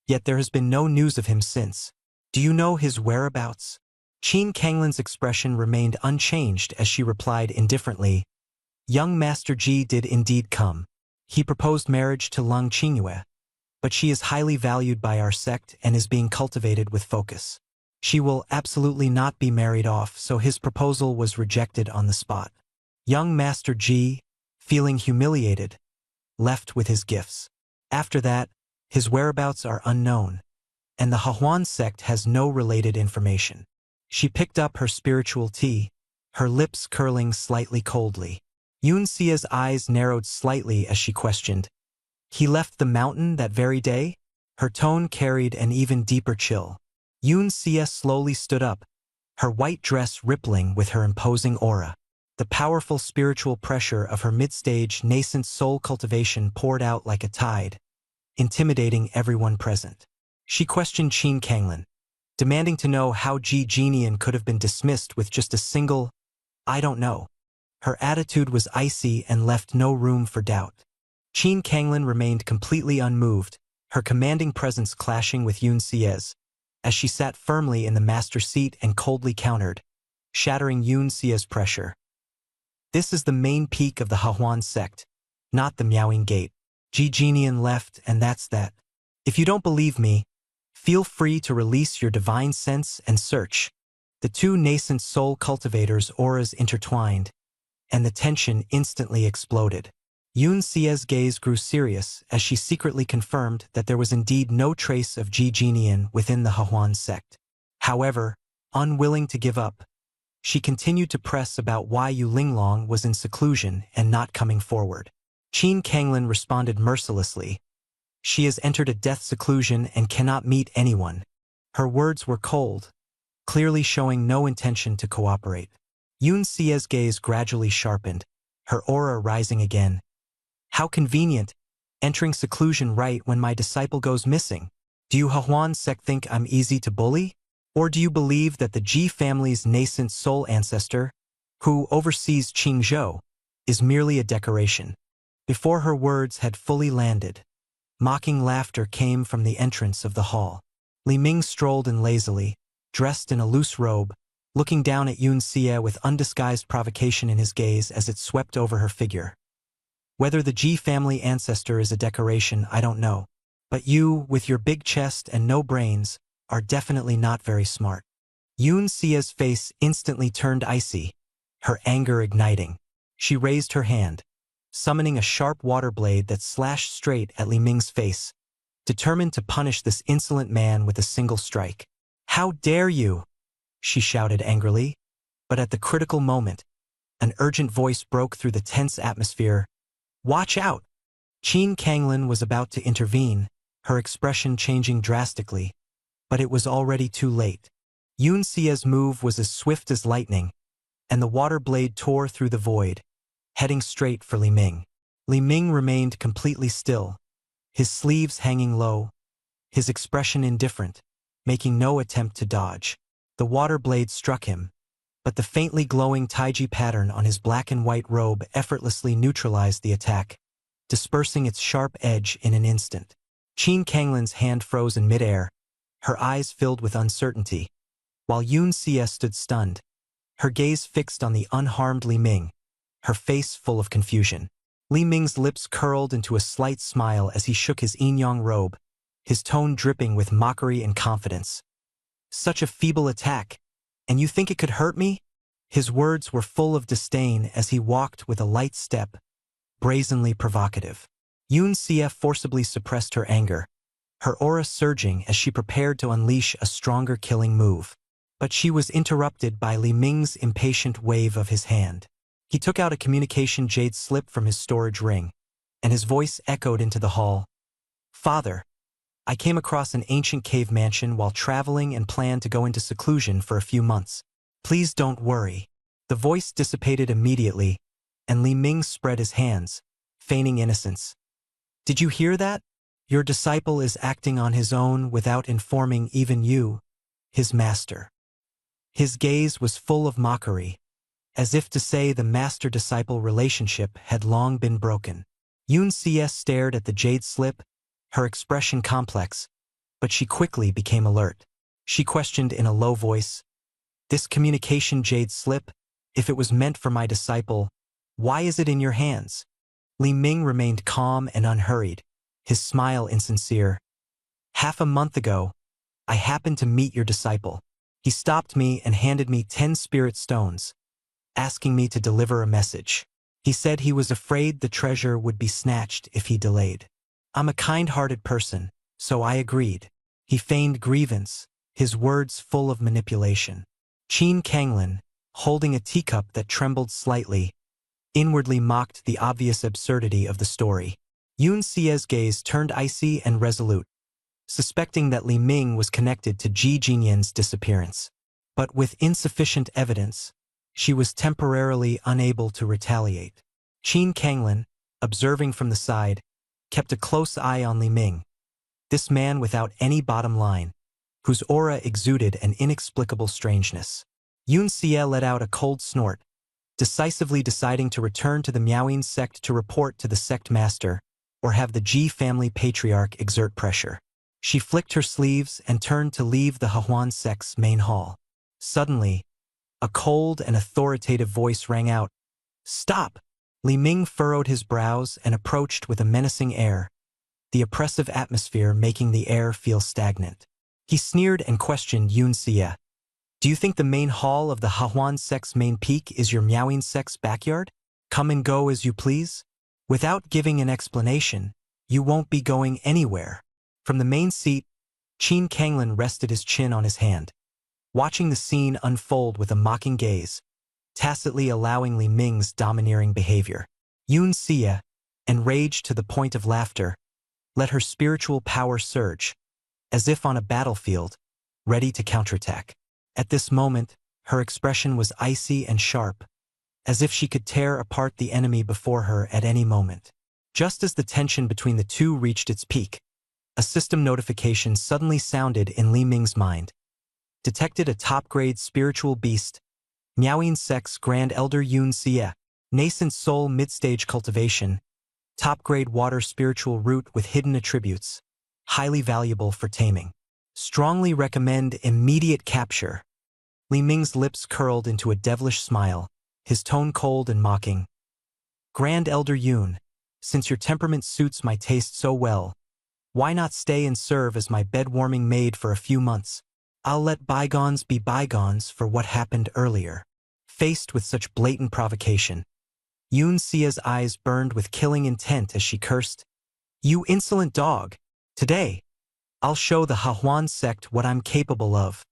yet there has been no news of him since. Do you know his whereabouts? Qin Kanglin's expression remained unchanged as she replied indifferently, Young Master Ji did indeed come. He proposed marriage to Lung Qingyue, but she is highly valued by our sect and is being cultivated with focus. She will absolutely not be married off, so his proposal was rejected on the spot. Young Master Ji, feeling humiliated, left with his gifts. After that, his whereabouts are unknown, and the Hahuan sect has no related information. She picked up her spiritual tea, her lips curling slightly coldly. Yun Xie's eyes narrowed slightly as she questioned, He left the mountain that very day? Her tone carried an even deeper chill. Yun Xie slowly stood up, her white dress rippling with her imposing aura. The powerful spiritual pressure of her mid-stage nascent soul cultivation poured out like a tide, intimidating everyone present. She questioned Qin Kanglin, demanding to know how Ji Jinian could have been dismissed with just a single, I don't know. Her attitude was icy and left no room for doubt. Qin Kanglin remained completely unmoved, her commanding presence clashing with Yun Xie's, as she sat firmly in the master seat and coldly countered, shattering Yun Xie's pressure. This is the main peak of the Hahuan sect, not the Miaoying Gate. Ji Jinian left, and that's that. If you don't believe me, feel free to release your divine sense and search. The two nascent soul cultivators' auras intertwined, and the tension instantly exploded. Yun Xie's gaze grew serious as she secretly confirmed that there was indeed no trace of Ji Jinian within the Hahuan sect. However, unwilling to give up, she continued to press about why Yu Linglong was in seclusion and not coming forward. Qin Kanglin responded mercilessly, She has entered a death seclusion and cannot meet anyone. Her words were cold, clearly showing no intention to cooperate. Yun Xie's gaze gradually sharpened, her aura rising again. How convenient, entering seclusion right when my disciple goes missing. Do you Hahuan sect think I'm easy to bully? Or do you believe that the Ji family's nascent soul ancestor, who oversees Qingzhou, is merely a decoration? Before her words had fully landed, mocking laughter came from the entrance of the hall. Li Ming strolled in lazily, dressed in a loose robe, looking down at Yun Xie with undisguised provocation in his gaze as it swept over her figure. Whether the Ji family ancestor is a decoration, I don't know. But you, with your big chest and no brains, are definitely not very smart. Yun Xie's face instantly turned icy, her anger igniting. She raised her hand, summoning a sharp water blade that slashed straight at Li Ming's face, determined to punish this insolent man with a single strike. How dare you? She shouted angrily, but at the critical moment, an urgent voice broke through the tense atmosphere. Watch out! Qin Kanglin was about to intervene, her expression changing drastically, but it was already too late. Yun Xie's move was as swift as lightning, and the water blade tore through the void, heading straight for Li Ming. Li Ming remained completely still, his sleeves hanging low, his expression indifferent, making no attempt to dodge. The water blade struck him, but the faintly glowing Taiji pattern on his black and white robe effortlessly neutralized the attack, dispersing its sharp edge in an instant. Qin Kanglin's hand froze in midair, her eyes filled with uncertainty, while Yun Xie stood stunned, her gaze fixed on the unharmed Li Ming, her face full of confusion. Li Ming's lips curled into a slight smile as he shook his Yinyang robe, his tone dripping with mockery and confidence. Such a feeble attack, and you think it could hurt me? His words were full of disdain as he walked with a light step, brazenly provocative. Yun Xie forcibly suppressed her anger, her aura surging as she prepared to unleash a stronger killing move. But she was interrupted by Li Ming's impatient wave of his hand. He took out a communication jade slip from his storage ring, and his voice echoed into the hall. "Father, I came across an ancient cave mansion while traveling and planned to go into seclusion for a few months. Please don't worry." The voice dissipated immediately, and Li Ming spread his hands, feigning innocence. "Did you hear that? Your disciple is acting on his own without informing even you, his master." His gaze was full of mockery, as if to say the master-disciple relationship had long been broken. Yun Xie stared at the jade slip, her expression complex, but she quickly became alert. She questioned in a low voice, "This communication jade slip, if it was meant for my disciple, why is it in your hands?" Li Ming remained calm and unhurried, his smile insincere. "Half a month ago, I happened to meet your disciple. He stopped me and handed me 10 spirit stones, asking me to deliver a message. He said he was afraid the treasure would be snatched if he delayed. I'm a kind-hearted person, so I agreed." He feigned grievance, his words full of manipulation. Qin Kanglin, holding a teacup that trembled slightly, inwardly mocked the obvious absurdity of the story. Yun Xie's gaze turned icy and resolute, suspecting that Li Ming was connected to Ji Jinyan's disappearance. But with insufficient evidence, she was temporarily unable to retaliate. Qin Kanglin, observing from the side, kept a close eye on Li Ming, this man without any bottom line, whose aura exuded an inexplicable strangeness. Yun Xie let out a cold snort, decisively deciding to return to the Miaoying sect to report to the sect master, or have the Ji family patriarch exert pressure. She flicked her sleeves and turned to leave the Hahuan sect's main hall. Suddenly, a cold and authoritative voice rang out, "Stop!" Li Ming furrowed his brows and approached with a menacing air, the oppressive atmosphere making the air feel stagnant. He sneered and questioned Yun Xie. "Do you think the main hall of the Hahuan sect's main peak is your Miaoying sect's backyard? Come and go as you please? Without giving an explanation, you won't be going anywhere." From the main seat, Qin Kanglin rested his chin on his hand, watching the scene unfold with a mocking gaze, tacitly allowing Li Ming's domineering behavior. Yun Xie, enraged to the point of laughter, let her spiritual power surge, as if on a battlefield, ready to counterattack. At this moment, her expression was icy and sharp, as if she could tear apart the enemy before her at any moment. Just as the tension between the two reached its peak, a system notification suddenly sounded in Li Ming's mind. Detected a top-grade spiritual beast, Miaoying sect's Grand Elder Yun Xie, nascent soul mid-stage cultivation, top-grade water spiritual root with hidden attributes, highly valuable for taming. Strongly recommend immediate capture. Li Ming's lips curled into a devilish smile, his tone cold and mocking. "Grand Elder Yun, since your temperament suits my taste so well, why not stay and serve as my bed-warming maid for a few months? I'll let bygones be bygones for what happened earlier." Faced with such blatant provocation, Yun Xie's eyes burned with killing intent as she cursed, "You insolent dog! Today, I'll show the Hahuan sect what I'm capable of."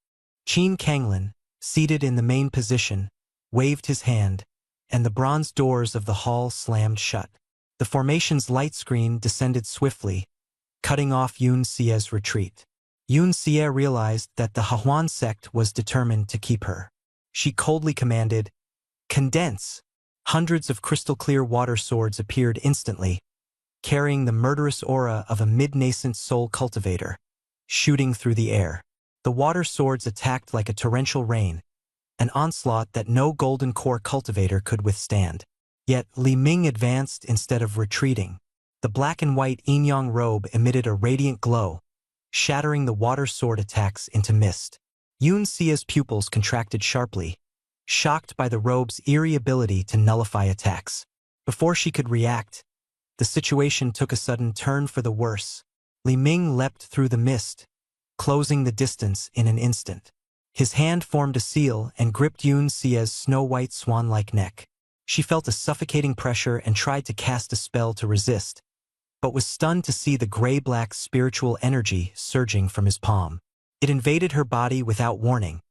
Qin Kanglin, seated in the main position, waved his hand, and the bronze doors of the hall slammed shut. The formation's light screen descended swiftly, cutting off Yun Xie's retreat. Yun Xie realized that the Hahuan sect was determined to keep her. She coldly commanded, "Condense!" Hundreds of crystal-clear water swords appeared instantly, carrying the murderous aura of a mid-nascent soul cultivator, shooting through the air. The water swords attacked like a torrential rain, an onslaught that no golden core cultivator could withstand. Yet Li Ming advanced instead of retreating. The black and white yin-yang robe emitted a radiant glow, shattering the water sword attacks into mist. Yun Xie's pupils contracted sharply, shocked by the robe's eerie ability to nullify attacks. Before she could react, the situation took a sudden turn for the worse. Li Ming leapt through the mist, closing the distance in an instant. His hand formed a seal and gripped Yun Xie's snow-white swan-like neck. She felt a suffocating pressure and tried to cast a spell to resist, but was stunned to see the gray-black spiritual energy surging from his palm. It invaded her body without warning,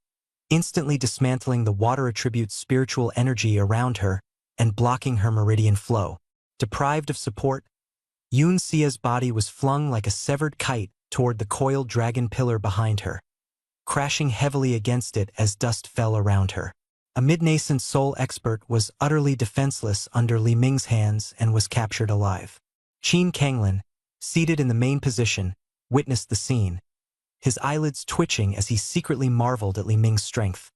instantly dismantling the water attribute's spiritual energy around her and blocking her meridian flow. Deprived of support, Yoon Sia's body was flung like a severed kite toward the coiled dragon pillar behind her, crashing heavily against it as dust fell around her. A mid-nascent soul expert was utterly defenseless under Li Ming's hands and was captured alive. Qin Kanglin, seated in the main position, witnessed the scene, his eyelids twitching as he secretly marveled at Li Ming's strength,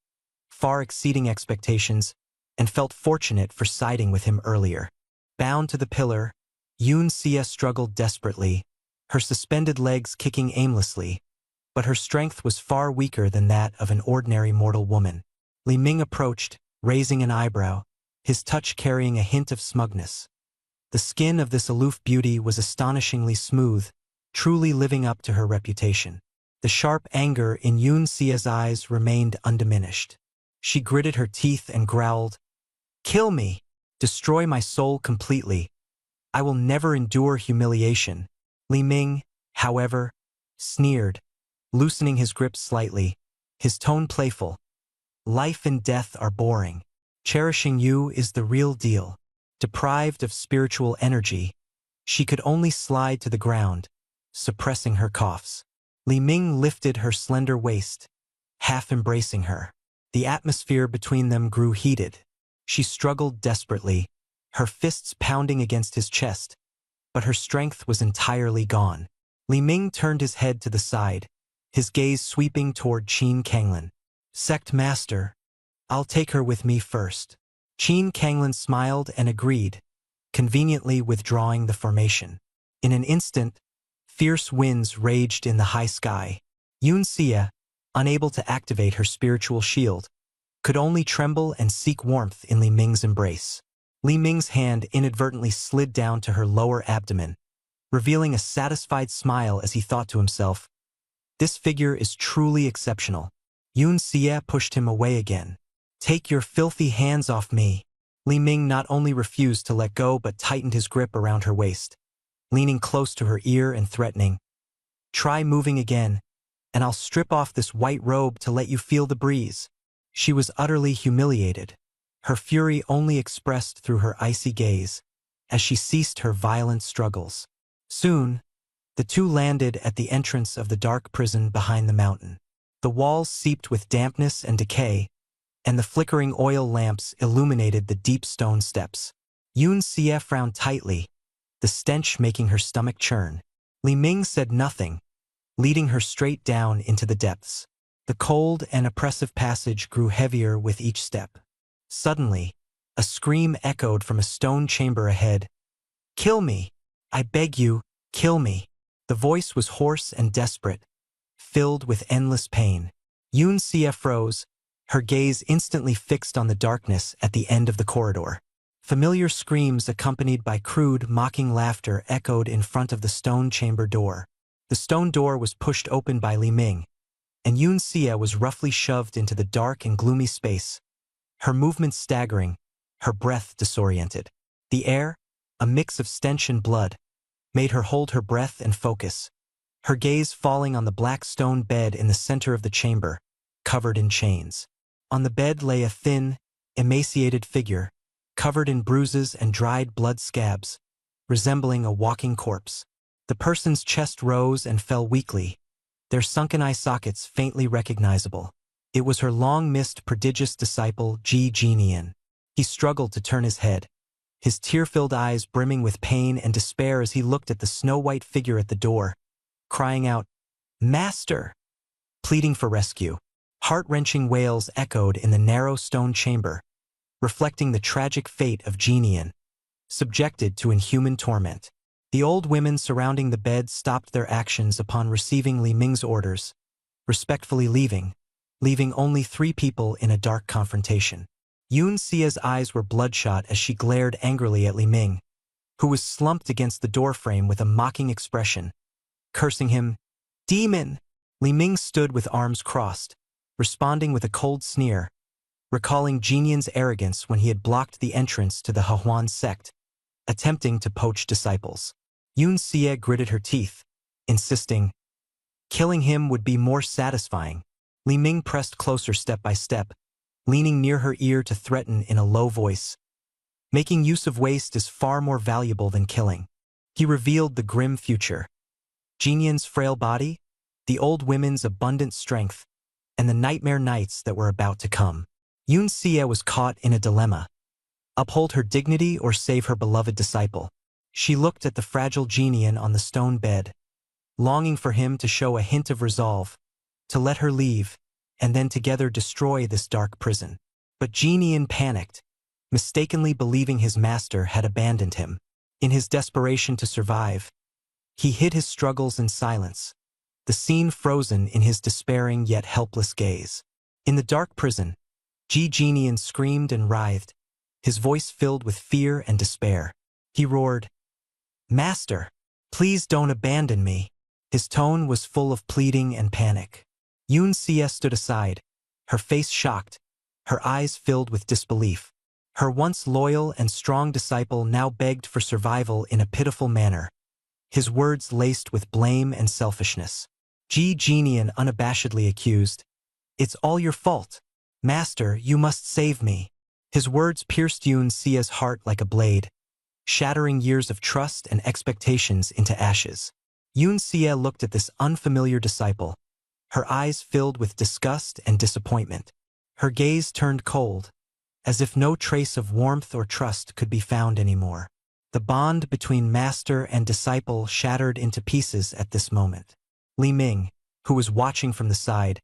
far exceeding expectations, and felt fortunate for siding with him earlier. Bound to the pillar, Yoon Sia struggled desperately, her suspended legs kicking aimlessly, but her strength was far weaker than that of an ordinary mortal woman. Li Ming approached, raising an eyebrow, his touch carrying a hint of smugness. The skin of this aloof beauty was astonishingly smooth, truly living up to her reputation. The sharp anger in Yoon Sia's eyes remained undiminished. She gritted her teeth and growled, "Kill me! Destroy my soul completely. I will never endure humiliation." Li Ming, however, sneered, loosening his grip slightly, his tone playful. "Life and death are boring. Cherishing you is the real deal." Deprived of spiritual energy, she could only slide to the ground, suppressing her coughs. Li Ming lifted her slender waist, half embracing her. The atmosphere between them grew heated. She struggled desperately, her fists pounding against his chest, but her strength was entirely gone. Li Ming turned his head to the side, his gaze sweeping toward Qin Kanglin. "Sect Master, I'll take her with me first." Qin Kanglin smiled and agreed, conveniently withdrawing the formation. In an instant, fierce winds raged in the high sky. Yoon Sia, unable to activate her spiritual shield, could only tremble and seek warmth in Li Ming's embrace. Li Ming's hand inadvertently slid down to her lower abdomen, revealing a satisfied smile as he thought to himself, "This figure is truly exceptional." Yoon Sia pushed him away again. "Take your filthy hands off me." Li Ming not only refused to let go but tightened his grip around her waist, leaning close to her ear and threatening, "Try moving again, and I'll strip off this white robe to let you feel the breeze." She was utterly humiliated, her fury only expressed through her icy gaze, as she ceased her violent struggles. Soon, the two landed at the entrance of the dark prison behind the mountain. The walls seeped with dampness and decay, and the flickering oil lamps illuminated the deep stone steps. Yoon Sia frowned tightly, the stench making her stomach churn. Li Ming said nothing, leading her straight down into the depths. The cold and oppressive passage grew heavier with each step. Suddenly, a scream echoed from a stone chamber ahead. "Kill me! I beg you, kill me!" The voice was hoarse and desperate, filled with endless pain. Yoon Sia froze, her gaze instantly fixed on the darkness at the end of the corridor. Familiar screams accompanied by crude, mocking laughter echoed in front of the stone chamber door. The stone door was pushed open by Li Ming, and Yoon Sia was roughly shoved into the dark and gloomy space, her movements staggering, her breath disoriented. The air, a mix of stench and blood, made her hold her breath and focus, her gaze falling on the black stone bed in the center of the chamber, covered in chains. On the bed lay a thin, emaciated figure, covered in bruises and dried blood scabs, resembling a walking corpse. The person's chest rose and fell weakly, their sunken eye sockets faintly recognizable. It was her long-missed prodigious disciple, Ji Jinian. He struggled to turn his head, his tear-filled eyes brimming with pain and despair as he looked at the snow-white figure at the door, crying out, "Master!" pleading for rescue. Heart-wrenching wails echoed in the narrow stone chamber, reflecting the tragic fate of Jinian, subjected to inhuman torment. The old women surrounding the bed stopped their actions upon receiving Li Ming's orders, respectfully leaving only 3 people in a dark confrontation. Yoon Sia's eyes were bloodshot as she glared angrily at Li Ming, who was slumped against the doorframe with a mocking expression, cursing him, "Demon!" Li Ming stood with arms crossed, responding with a cold sneer, recalling Jinian's arrogance when he had blocked the entrance to the Hehuan sect, attempting to poach disciples. Yoon Sia gritted her teeth, insisting, "Killing him would be more satisfying." Li Ming pressed closer step by step, leaning near her ear to threaten in a low voice. Making use of waste is far more valuable than killing. He revealed the grim future. Jinian's frail body, the old women's abundant strength, and the nightmare nights that were about to come. Yun Xie was caught in a dilemma. Uphold her dignity or save her beloved disciple. She looked at the fragile Jinian on the stone bed, longing for him to show a hint of resolve, to let her leave, and then together destroy this dark prison. But Jinian panicked, mistakenly believing his master had abandoned him. In his desperation to survive, he hid his struggles in silence, the scene frozen in his despairing yet helpless gaze. In the dark prison, Jinian screamed and writhed, his voice filled with fear and despair. He roared, "Master, please don't abandon me." His tone was full of pleading and panic. Yun Xie stood aside, her face shocked, her eyes filled with disbelief. Her once loyal and strong disciple now begged for survival in a pitiful manner, his words laced with blame and selfishness. Jinian unabashedly accused, "It's all your fault. Master, you must save me." His words pierced Yun Xie's heart like a blade, shattering years of trust and expectations into ashes. Yun Xie looked at this unfamiliar disciple, her eyes filled with disgust and disappointment. Her gaze turned cold, as if no trace of warmth or trust could be found anymore. The bond between master and disciple shattered into pieces at this moment. Li Ming, who was watching from the side,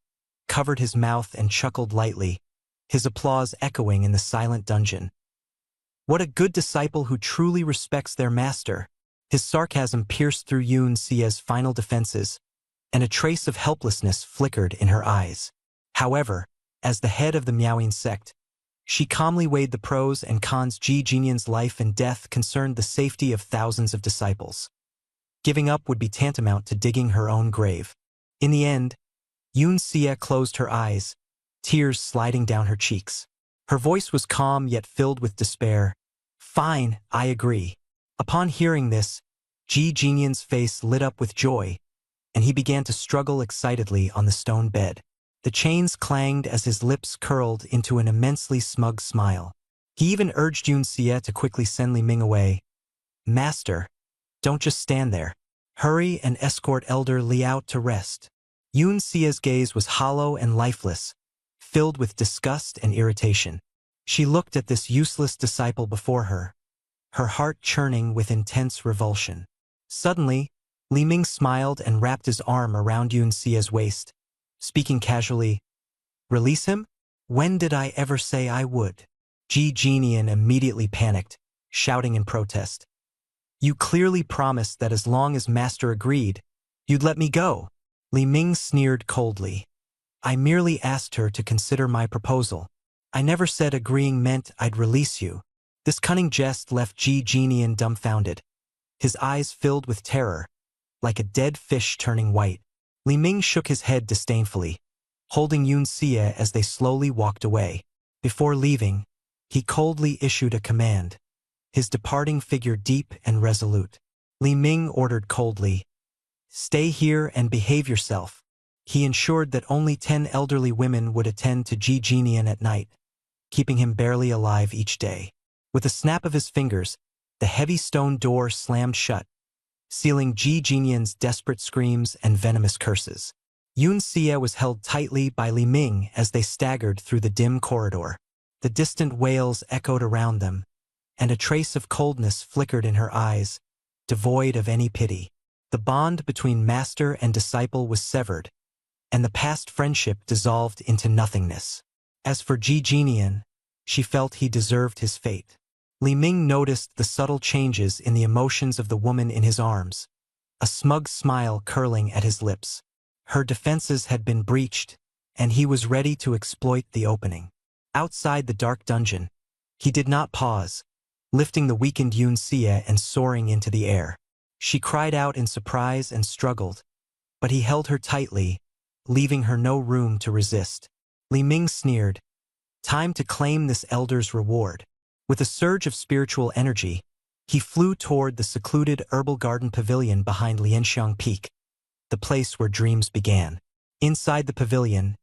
covered his mouth and chuckled lightly, his applause echoing in the silent dungeon. What a good disciple who truly respects their master! His sarcasm pierced through Yun Xie's final defenses, and a trace of helplessness flickered in her eyes. However, as the head of the Miaoying sect, she calmly weighed the pros and cons. Jinian's life and death concerned the safety of thousands of disciples. Giving up would be tantamount to digging her own grave. In the end, Yun Xie closed her eyes, tears sliding down her cheeks. Her voice was calm yet filled with despair. "Fine, I agree." Upon hearing this, Jinian's face lit up with joy, and he began to struggle excitedly on the stone bed. The chains clanged as his lips curled into an immensely smug smile. He even urged Yun Xie to quickly send Li Ming away. "Master, don't just stand there. Hurry and escort Elder Li out to rest." Yun Xie's gaze was hollow and lifeless, filled with disgust and irritation. She looked at this useless disciple before her, her heart churning with intense revulsion. Suddenly, Li Ming smiled and wrapped his arm around Yun Xie's waist, speaking casually, "Release him? When did I ever say I would?" Jinian immediately panicked, shouting in protest, "You clearly promised that as long as Master agreed, you'd let me go." Li Ming sneered coldly. "I merely asked her to consider my proposal. I never said agreeing meant I'd release you." This cunning jest left Jinian dumbfounded, his eyes filled with terror, like a dead fish turning white. Li Ming shook his head disdainfully, holding Yun Xie as they slowly walked away. Before leaving, he coldly issued a command, his departing figure deep and resolute. Li Ming ordered coldly, "Stay here and behave yourself." He ensured that only 10 elderly women would attend to Jinian at night, keeping him barely alive each day. With a snap of his fingers, the heavy stone door slammed shut, sealing Jinian's desperate screams and venomous curses. Yun Xie was held tightly by Li Ming as they staggered through the dim corridor. The distant wails echoed around them, and a trace of coldness flickered in her eyes, devoid of any pity. The bond between master and disciple was severed, and the past friendship dissolved into nothingness. As for Jinian, she felt he deserved his fate. Li Ming noticed the subtle changes in the emotions of the woman in his arms, a smug smile curling at his lips. Her defenses had been breached, and he was ready to exploit the opening. Outside the dark dungeon, he did not pause, lifting the weakened Yun Xie and soaring into the air. She cried out in surprise and struggled, but he held her tightly, leaving her no room to resist. Li Ming sneered, "Time to claim this elder's reward." With a surge of spiritual energy, he flew toward the secluded herbal garden pavilion behind Lianxiang Peak, the place where dreams began. Inside the pavilion,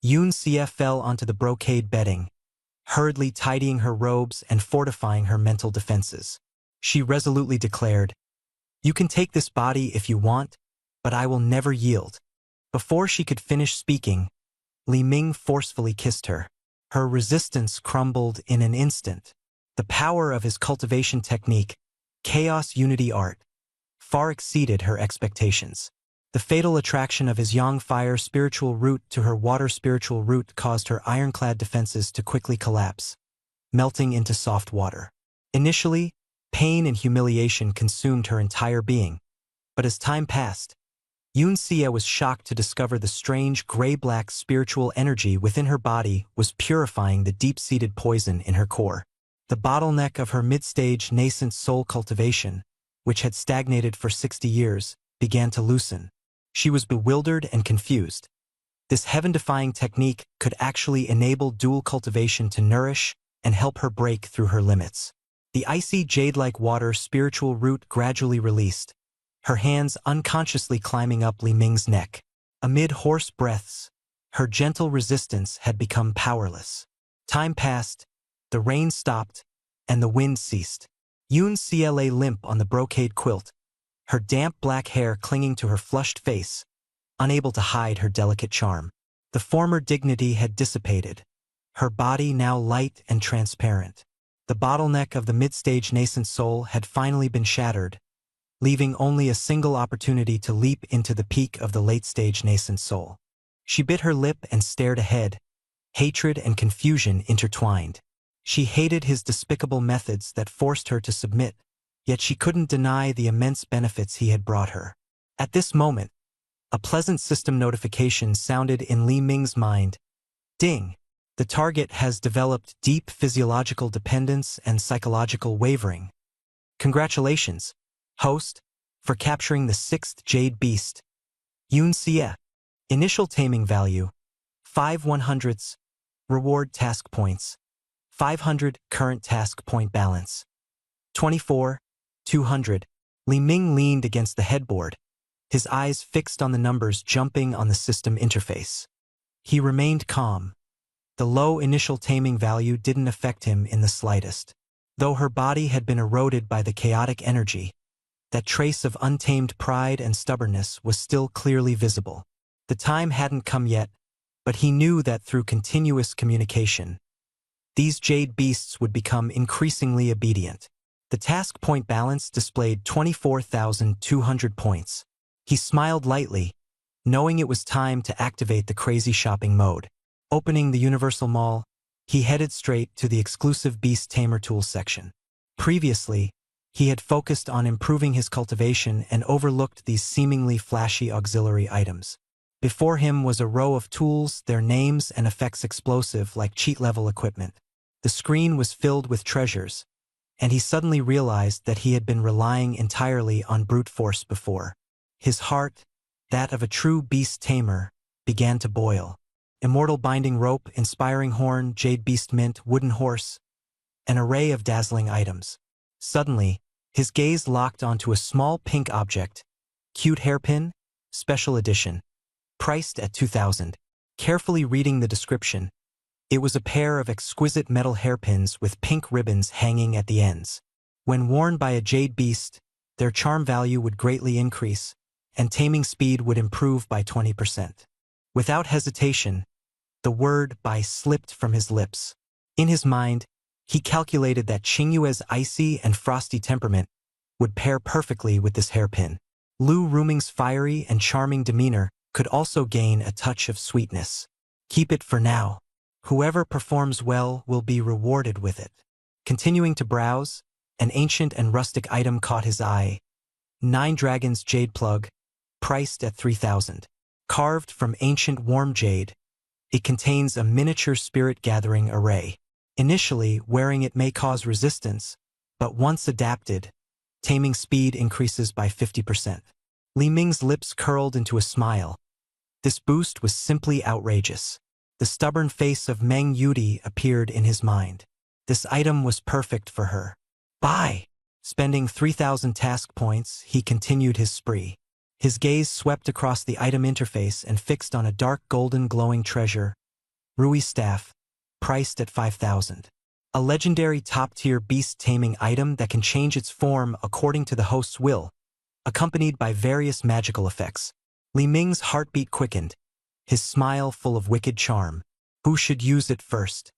Yoon Sia fell onto the brocade bedding, hurriedly tidying her robes and fortifying her mental defenses. She resolutely declared, "You can take this body if you want, but I will never yield." Before she could finish speaking, Li Ming forcefully kissed her. Her resistance crumbled in an instant. The power of his cultivation technique, Chaos Unity Art, far exceeded her expectations. The fatal attraction of his Yang Fire spiritual root to her Water spiritual root caused her ironclad defenses to quickly collapse, melting into soft water. Initially, pain and humiliation consumed her entire being, but as time passed, Yoon Sia was shocked to discover the strange gray-black spiritual energy within her body was purifying the deep-seated poison in her core. The bottleneck of her mid-stage nascent soul cultivation, which had stagnated for 60 years, began to loosen. She was bewildered and confused. This heaven-defying technique could actually enable dual cultivation to nourish and help her break through her limits. The icy jade-like water spiritual root gradually released, her hands unconsciously climbing up Li Ming's neck. Amid hoarse breaths, her gentle resistance had become powerless. Time passed, the rain stopped, and the wind ceased. Yoon Sia lay limp on the brocade quilt, her damp black hair clinging to her flushed face, unable to hide her delicate charm. The former dignity had dissipated, her body now light and transparent. The bottleneck of the mid-stage nascent soul had finally been shattered, leaving only a single opportunity to leap into the peak of the late-stage nascent soul. She bit her lip and stared ahead, hatred and confusion intertwined. She hated his despicable methods that forced her to submit, yet she couldn't deny the immense benefits he had brought her. At this moment, a pleasant system notification sounded in Li Ming's mind. Ding! The target has developed deep physiological dependence and psychological wavering. Congratulations, host, for capturing the 6th Jade Beast. Yoon Sia. Initial taming value, 5 100s. Reward task points, 500 current task point balance. 24, 200. Li Ming leaned against the headboard, his eyes fixed on the numbers jumping on the system interface. He remained calm. The low initial taming value didn't affect him in the slightest. Though her body had been eroded by the chaotic energy, that trace of untamed pride and stubbornness was still clearly visible. The time hadn't come yet, but he knew that through continuous communication, these jade beasts would become increasingly obedient. The task point balance displayed 24,200 points. He smiled lightly, knowing it was time to activate the crazy shopping mode. Opening the Universal Mall, he headed straight to the exclusive Beast Tamer Tools section. Previously, he had focused on improving his cultivation and overlooked these seemingly flashy auxiliary items. Before him was a row of tools, their names and effects explosive like cheat-level equipment. The screen was filled with treasures, and he suddenly realized that he had been relying entirely on brute force before. His heart, that of a true beast tamer, began to boil. Immortal binding rope, inspiring horn, jade beast mint, wooden horse, an array of dazzling items. Suddenly, his gaze locked onto a small pink object, cute hairpin, special edition, priced at 2,000. Carefully reading the description, it was a pair of exquisite metal hairpins with pink ribbons hanging at the ends. When worn by a jade beast, their charm value would greatly increase, and taming speed would improve by 20%. Without hesitation, the word "buy" slipped from his lips. In his mind, he calculated that Qingyue's icy and frosty temperament would pair perfectly with this hairpin. Lu Ruming's fiery and charming demeanor could also gain a touch of sweetness. Keep it for now. Whoever performs well will be rewarded with it. Continuing to browse, an ancient and rustic item caught his eye. 9 Dragons Jade Plug, priced at 3,000. Carved from ancient warm jade, it contains a miniature spirit-gathering array. Initially, wearing it may cause resistance, but once adapted, taming speed increases by 50%. Li Ming's lips curled into a smile. This boost was simply outrageous. The stubborn face of Meng Yudi appeared in his mind. This item was perfect for her. Buy! Spending 3,000 task points, he continued his spree. His gaze swept across the item interface and fixed on a dark golden glowing treasure, Rui Staff, priced at 5,000. A legendary top-tier beast-taming item that can change its form according to the host's will, accompanied by various magical effects. Li Ming's heartbeat quickened, his smile full of wicked charm. Who should use it first?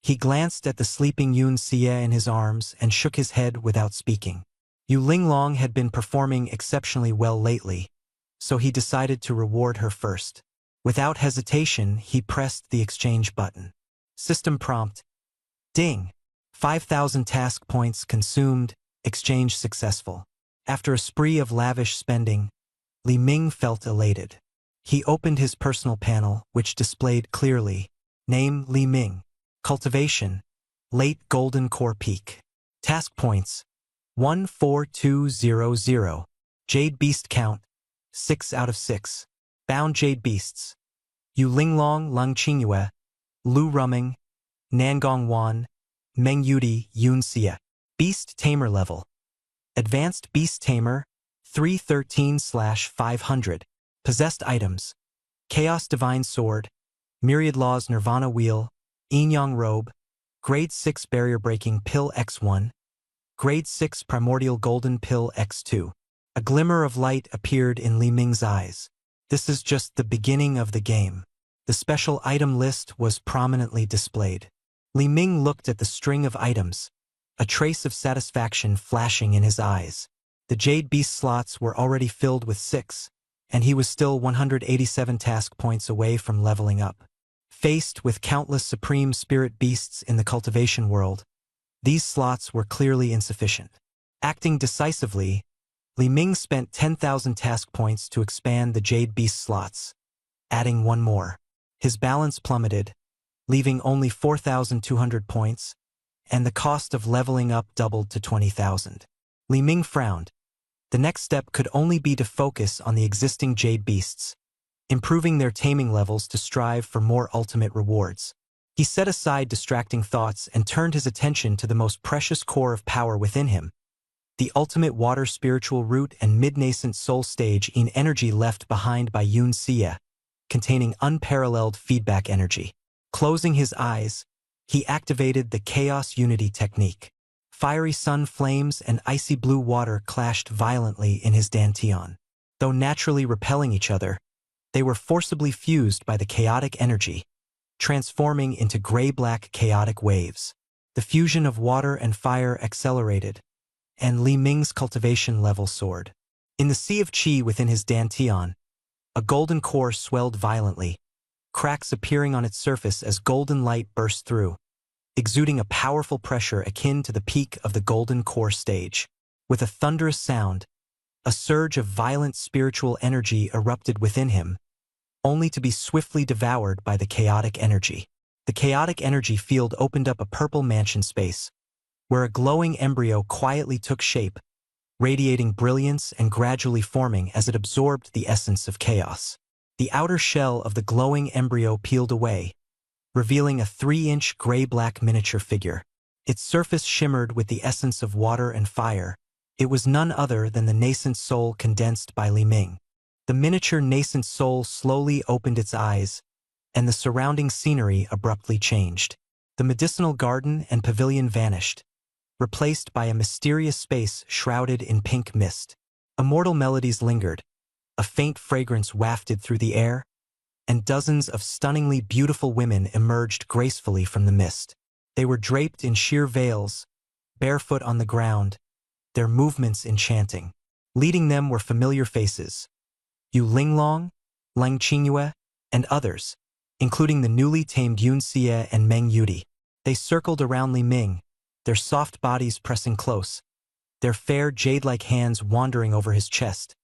He glanced at the sleeping Yun Xie in his arms and shook his head without speaking. Yu Linglong had been performing exceptionally well lately, so he decided to reward her first. Without hesitation, he pressed the exchange button. System prompt. Ding! 5,000 task points consumed, exchange successful. After a spree of lavish spending, Li Ming felt elated. He opened his personal panel, which displayed clearly, name Li Ming, cultivation, late golden core peak. Task points, 14200. Jade beast count, 6 out of 6. Bound jade beasts, Yu Linglong Lung Qingyue, Lu Ruming, Nangong Wan, Meng Yudi Yun Xie. Beast Tamer level. Advanced Beast Tamer, 313/500. Possessed items, Chaos Divine Sword, Myriad Laws Nirvana Wheel, Yin Yang Robe, Grade 6 Barrier Breaking Pill X1, Grade 6 Primordial Golden Pill X2. A glimmer of light appeared in Li Ming's eyes. This is just the beginning of the game. The special item list was prominently displayed. Li Ming looked at the string of items, a trace of satisfaction flashing in his eyes. The Jade Beast slots were already filled with 6, and he was still 187 task points away from leveling up. Faced with countless supreme spirit beasts in the cultivation world, these slots were clearly insufficient. Acting decisively, Li Ming spent 10,000 task points to expand the Jade Beast slots, adding one more. His balance plummeted, leaving only 4,200 points, and the cost of leveling up doubled to 20,000. Li Ming frowned. The next step could only be to focus on the existing Jade Beasts, improving their taming levels to strive for more ultimate rewards. He set aside distracting thoughts and turned his attention to the most precious core of power within him, the ultimate water spiritual root and mid-nascent soul stage in energy left behind by Yun Xie, containing unparalleled feedback energy. Closing his eyes, he activated the Chaos Unity technique. Fiery sun flames and icy blue water clashed violently in his dantian. Though naturally repelling each other, they were forcibly fused by the chaotic energy, transforming into gray-black chaotic waves. The fusion of water and fire accelerated, and Li Ming's cultivation level soared. In the sea of qi within his dantian, a golden core swelled violently, cracks appearing on its surface as golden light burst through, exuding a powerful pressure akin to the peak of the golden core stage. With a thunderous sound, a surge of violent spiritual energy erupted within him, only to be swiftly devoured by the chaotic energy. The chaotic energy field opened up a purple mansion space, where a glowing embryo quietly took shape, radiating brilliance and gradually forming as it absorbed the essence of chaos. The outer shell of the glowing embryo peeled away, revealing a 3-inch gray-black miniature figure. Its surface shimmered with the essence of water and fire. It was none other than the nascent soul condensed by Li Ming. The miniature nascent soul slowly opened its eyes, and the surrounding scenery abruptly changed. The medicinal garden and pavilion vanished, replaced by a mysterious space shrouded in pink mist. Immortal melodies lingered, a faint fragrance wafted through the air, and dozens of stunningly beautiful women emerged gracefully from the mist. They were draped in sheer veils, barefoot on the ground, their movements enchanting. Leading them were familiar faces, Yu Linglong, Lung Qingyue, and others, including the newly tamed Yun Xie and Meng Yudi. They circled around Li Ming, their soft bodies pressing close, their fair jade-like hands wandering over his chest,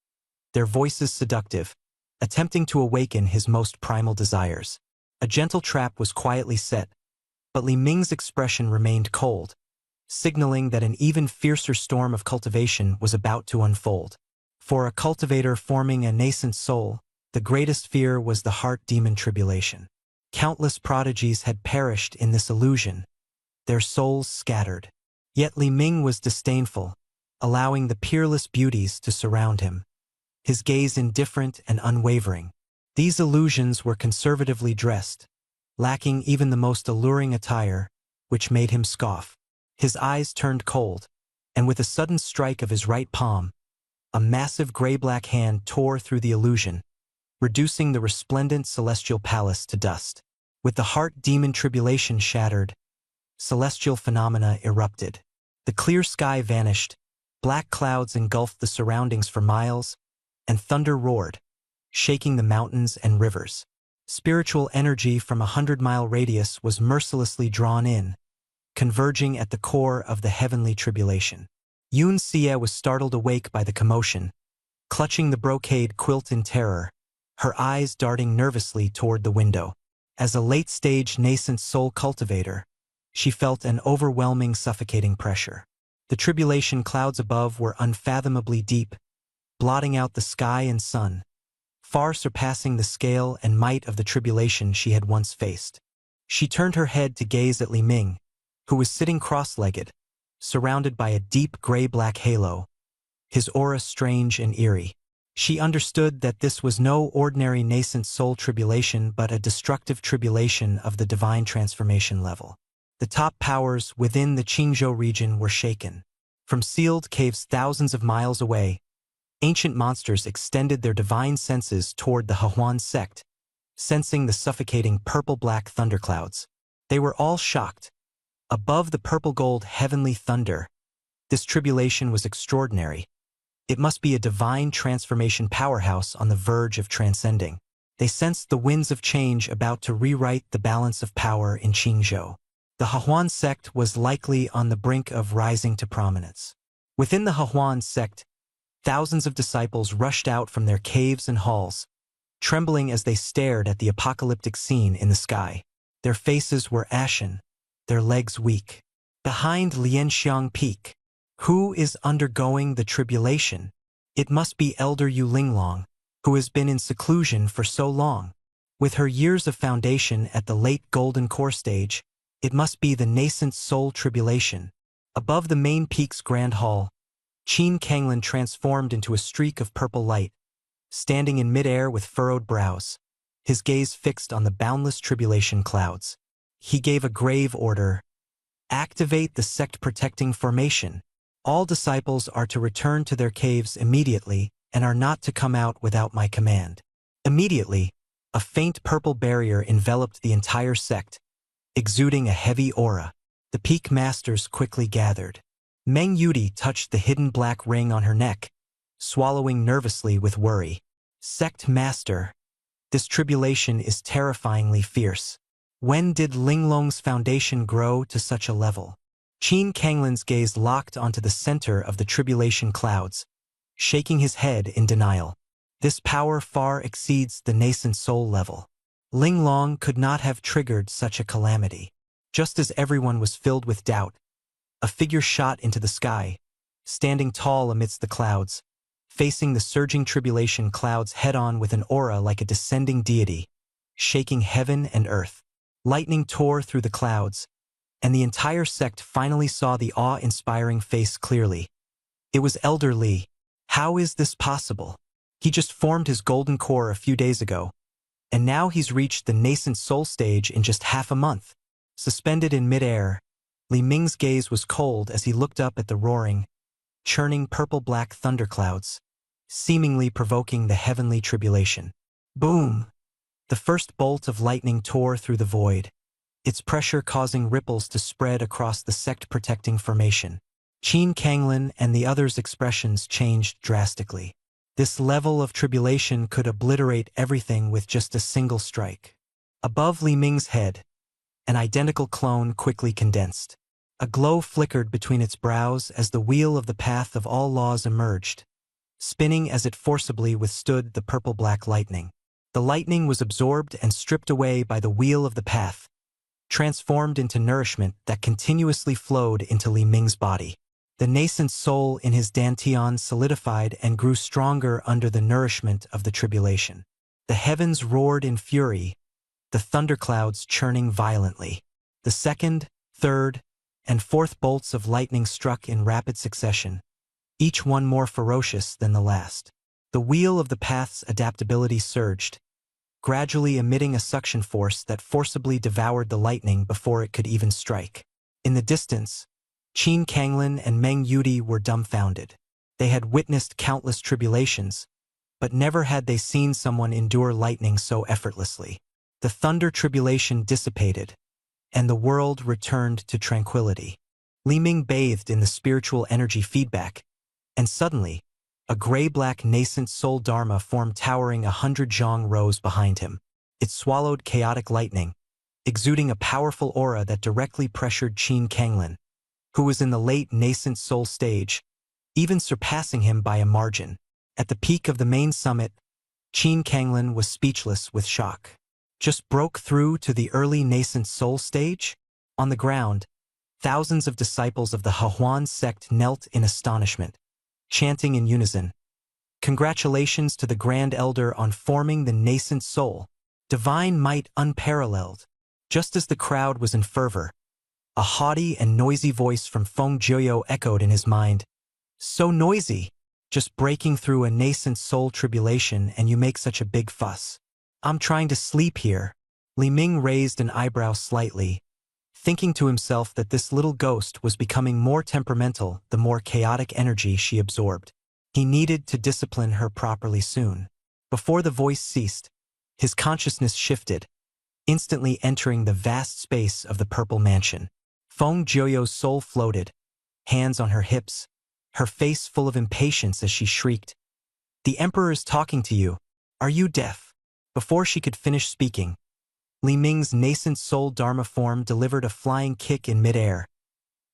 their voices seductive, attempting to awaken his most primal desires. A gentle trap was quietly set, but Li Ming's expression remained cold, signaling that an even fiercer storm of cultivation was about to unfold. For a cultivator forming a nascent soul, the greatest fear was the heart demon tribulation. Countless prodigies had perished in this illusion, their souls scattered. Yet Li Ming was disdainful, allowing the peerless beauties to surround him, his gaze indifferent and unwavering. These illusions were conservatively dressed, lacking even the most alluring attire, which made him scoff. His eyes turned cold, and with a sudden strike of his right palm, a massive gray-black hand tore through the illusion, reducing the resplendent celestial palace to dust. With the heart-demon tribulation shattered, celestial phenomena erupted. The clear sky vanished, black clouds engulfed the surroundings for miles, and thunder roared, shaking the mountains and rivers. Spiritual energy from 100-mile radius was mercilessly drawn in, converging at the core of the heavenly tribulation. Yun Xie was startled awake by the commotion, clutching the brocade quilt in terror, her eyes darting nervously toward the window. As a late-stage nascent soul cultivator, she felt an overwhelming suffocating pressure. The tribulation clouds above were unfathomably deep, blotting out the sky and sun, far surpassing the scale and might of the tribulation she had once faced. She turned her head to gaze at Li Ming, who was sitting cross-legged, surrounded by a deep gray-black halo, his aura strange and eerie. She understood that this was no ordinary nascent soul tribulation but a destructive tribulation of the divine transformation level. The top powers within the Qingzhou region were shaken. From sealed caves thousands of miles away, ancient monsters extended their divine senses toward the Hehuan sect, sensing the suffocating purple-black thunderclouds. They were all shocked. Above the purple-gold heavenly thunder, this tribulation was extraordinary. It must be a divine transformation powerhouse on the verge of transcending. They sensed the winds of change about to rewrite the balance of power in Qingzhou. The Hehuan sect was likely on the brink of rising to prominence. Within the Hehuan sect, thousands of disciples rushed out from their caves and halls, trembling as they stared at the apocalyptic scene in the sky. Their faces were ashen, their legs weak. Behind Lianxiang Peak, who is undergoing the tribulation? It must be Elder Yu Linglong, who has been in seclusion for so long. With her years of foundation at the late Golden Core stage, it must be the nascent soul tribulation. Above the main peak's grand hall, Qin Kanglin transformed into a streak of purple light, standing in midair with furrowed brows, his gaze fixed on the boundless tribulation clouds. He gave a grave order: activate the sect-protecting formation. All disciples are to return to their caves immediately and are not to come out without my command. Immediately, a faint purple barrier enveloped the entire sect, exuding a heavy aura. The peak masters quickly gathered. Meng Yudi touched the hidden black ring on her neck, swallowing nervously with worry. Sect master, this tribulation is terrifyingly fierce. When did Linglong's foundation grow to such a level? Qin Kanglin's gaze locked onto the center of the tribulation clouds, shaking his head in denial. This power far exceeds the nascent soul level. Linglong could not have triggered such a calamity. Just as everyone was filled with doubt, a figure shot into the sky, standing tall amidst the clouds, facing the surging tribulation clouds head-on with an aura like a descending deity, shaking heaven and earth. Lightning tore through the clouds, and the entire sect finally saw the awe-inspiring face clearly. It was Elder Li. How is this possible? He just formed his golden core a few days ago, and now he's reached the nascent soul stage in just half a month. Suspended in midair, Li Ming's gaze was cold as he looked up at the roaring, churning purple-black thunderclouds, seemingly provoking the heavenly tribulation. Boom! The first bolt of lightning tore through the void, its pressure causing ripples to spread across the sect-protecting formation. Qin Kanglin and the others' expressions changed drastically. This level of tribulation could obliterate everything with just a single strike. Above Li Ming's head, an identical clone quickly condensed. A glow flickered between its brows as the wheel of the path of all laws emerged, spinning as it forcibly withstood the purple-black lightning. The lightning was absorbed and stripped away by the wheel of the path, transformed into nourishment that continuously flowed into Li Ming's body. The nascent soul in his dantian solidified and grew stronger under the nourishment of the tribulation. The heavens roared in fury, the thunderclouds churning violently. The second, third, and fourth bolts of lightning struck in rapid succession, each one more ferocious than the last. The wheel of the path's adaptability surged, gradually emitting a suction force that forcibly devoured the lightning before it could even strike. In the distance, Qin Kanglin and Meng Yudi were dumbfounded. They had witnessed countless tribulations, but never had they seen someone endure lightning so effortlessly. The thunder tribulation dissipated, and the world returned to tranquility. Li Ming bathed in the spiritual energy feedback, and suddenly, a gray-black nascent soul dharma form towering 100 zhang rows behind him. It swallowed chaotic lightning, exuding a powerful aura that directly pressured Qin Kanglin, who was in the late nascent soul stage, even surpassing him by a margin. At the peak of the main summit, Qin Kanglin was speechless with shock. Just broke through to the early nascent soul stage? On the ground, thousands of disciples of the Hehuan sect knelt in astonishment, chanting in unison, "Congratulations to the Grand Elder on forming the nascent soul, divine might unparalleled." Just as the crowd was in fervor, a haughty and noisy voice from Feng Jiuyo echoed in his mind. "So noisy, just breaking through a nascent soul tribulation and you make such a big fuss. I'm trying to sleep here." Li Ming raised an eyebrow slightly, thinking to himself that this little ghost was becoming more temperamental the more chaotic energy she absorbed. He needed to discipline her properly soon. Before the voice ceased, his consciousness shifted, instantly entering the vast space of the Purple Mansion. Feng Jiuyo's soul floated, hands on her hips, her face full of impatience as she shrieked, "The Emperor is talking to you. Are you deaf?" Before she could finish speaking, Li Ming's nascent soul dharma form delivered a flying kick in midair,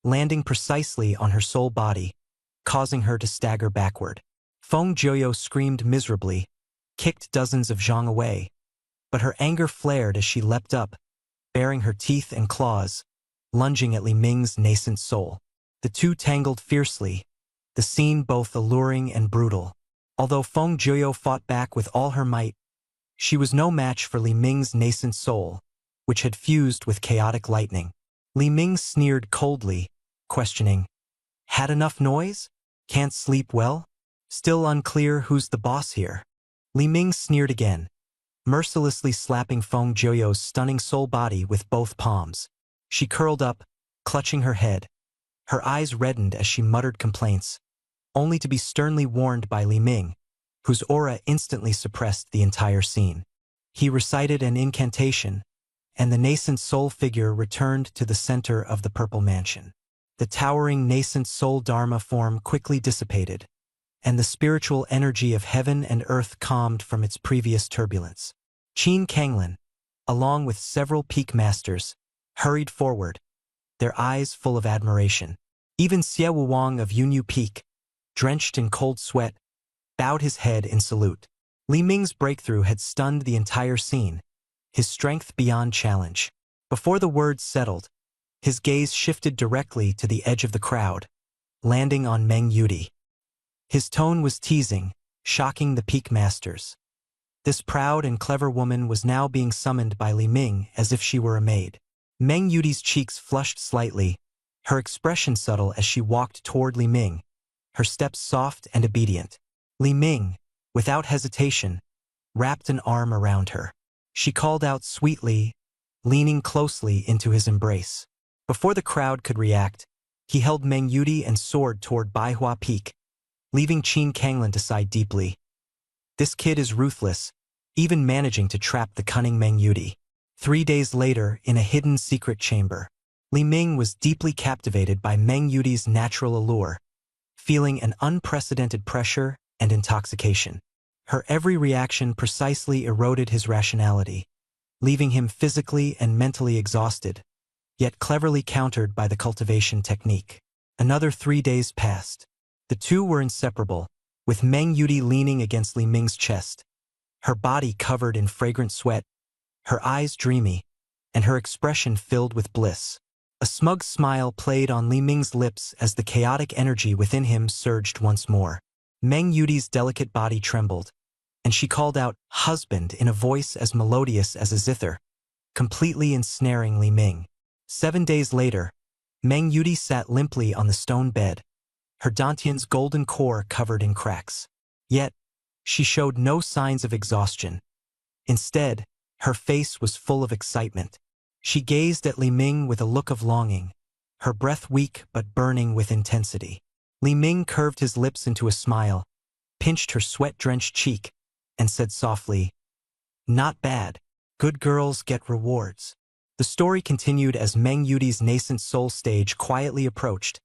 landing precisely on her soul body, causing her to stagger backward. Feng Jiuyo screamed miserably, kicked dozens of zhang away, but her anger flared as she leapt up, baring her teeth and claws, lunging at Li Ming's nascent soul. The two tangled fiercely, the scene both alluring and brutal. Although Feng Jiuyo fought back with all her might, she was no match for Li Ming's nascent soul, which had fused with chaotic lightning. Li Ming sneered coldly, questioning, "Had enough noise? Can't sleep well? Still unclear who's the boss here?" Li Ming sneered again, mercilessly slapping Feng Jiuyo's stunning soul body with both palms. She curled up, clutching her head. Her eyes reddened as she muttered complaints, only to be sternly warned by Li Ming, whose aura instantly suppressed the entire scene. He recited an incantation, and the nascent soul figure returned to the center of the Purple Mansion. The towering nascent soul dharma form quickly dissipated, and the spiritual energy of heaven and earth calmed from its previous turbulence. Qin Kanglin, along with several peak masters, hurried forward, their eyes full of admiration. Even Xie Wuwang of Yunyu Peak, drenched in cold sweat, bowed his head in salute. Li Ming's breakthrough had stunned the entire scene, his strength beyond challenge. Before the words settled, his gaze shifted directly to the edge of the crowd, landing on Meng Yudi. His tone was teasing, shocking the peak masters. This proud and clever woman was now being summoned by Li Ming as if she were a maid. Meng Yudi's cheeks flushed slightly, her expression subtle as she walked toward Li Ming, her steps soft and obedient. Li Ming, without hesitation, wrapped an arm around her. She called out sweetly, leaning closely into his embrace. Before the crowd could react, he held Meng Yudi and soared toward Baihua Peak, leaving Qin Kanglin to sigh deeply. This kid is ruthless, even managing to trap the cunning Meng Yudi. 3 days later, in a hidden secret chamber, Li Ming was deeply captivated by Meng Yudi's natural allure, feeling an unprecedented pressure and intoxication. Her every reaction precisely eroded his rationality, leaving him physically and mentally exhausted, yet cleverly countered by the cultivation technique. Another 3 days passed. The two were inseparable, with Meng Yudi leaning against Li Ming's chest, her body covered in fragrant sweat, her eyes dreamy, and her expression filled with bliss. A smug smile played on Li Ming's lips as the chaotic energy within him surged once more. Meng Yudi's delicate body trembled, and she called out, "Husband," in a voice as melodious as a zither, completely ensnaring Li Ming. 7 days later, Meng Yudi sat limply on the stone bed, her dantian's golden core covered in cracks. Yet, she showed no signs of exhaustion. Instead, her face was full of excitement. She gazed at Li Ming with a look of longing, her breath weak but burning with intensity. Li Ming curved his lips into a smile, pinched her sweat-drenched cheek, and said softly, "Not bad. Good girls get rewards." The story continued as Meng Yudi's nascent soul stage quietly approached,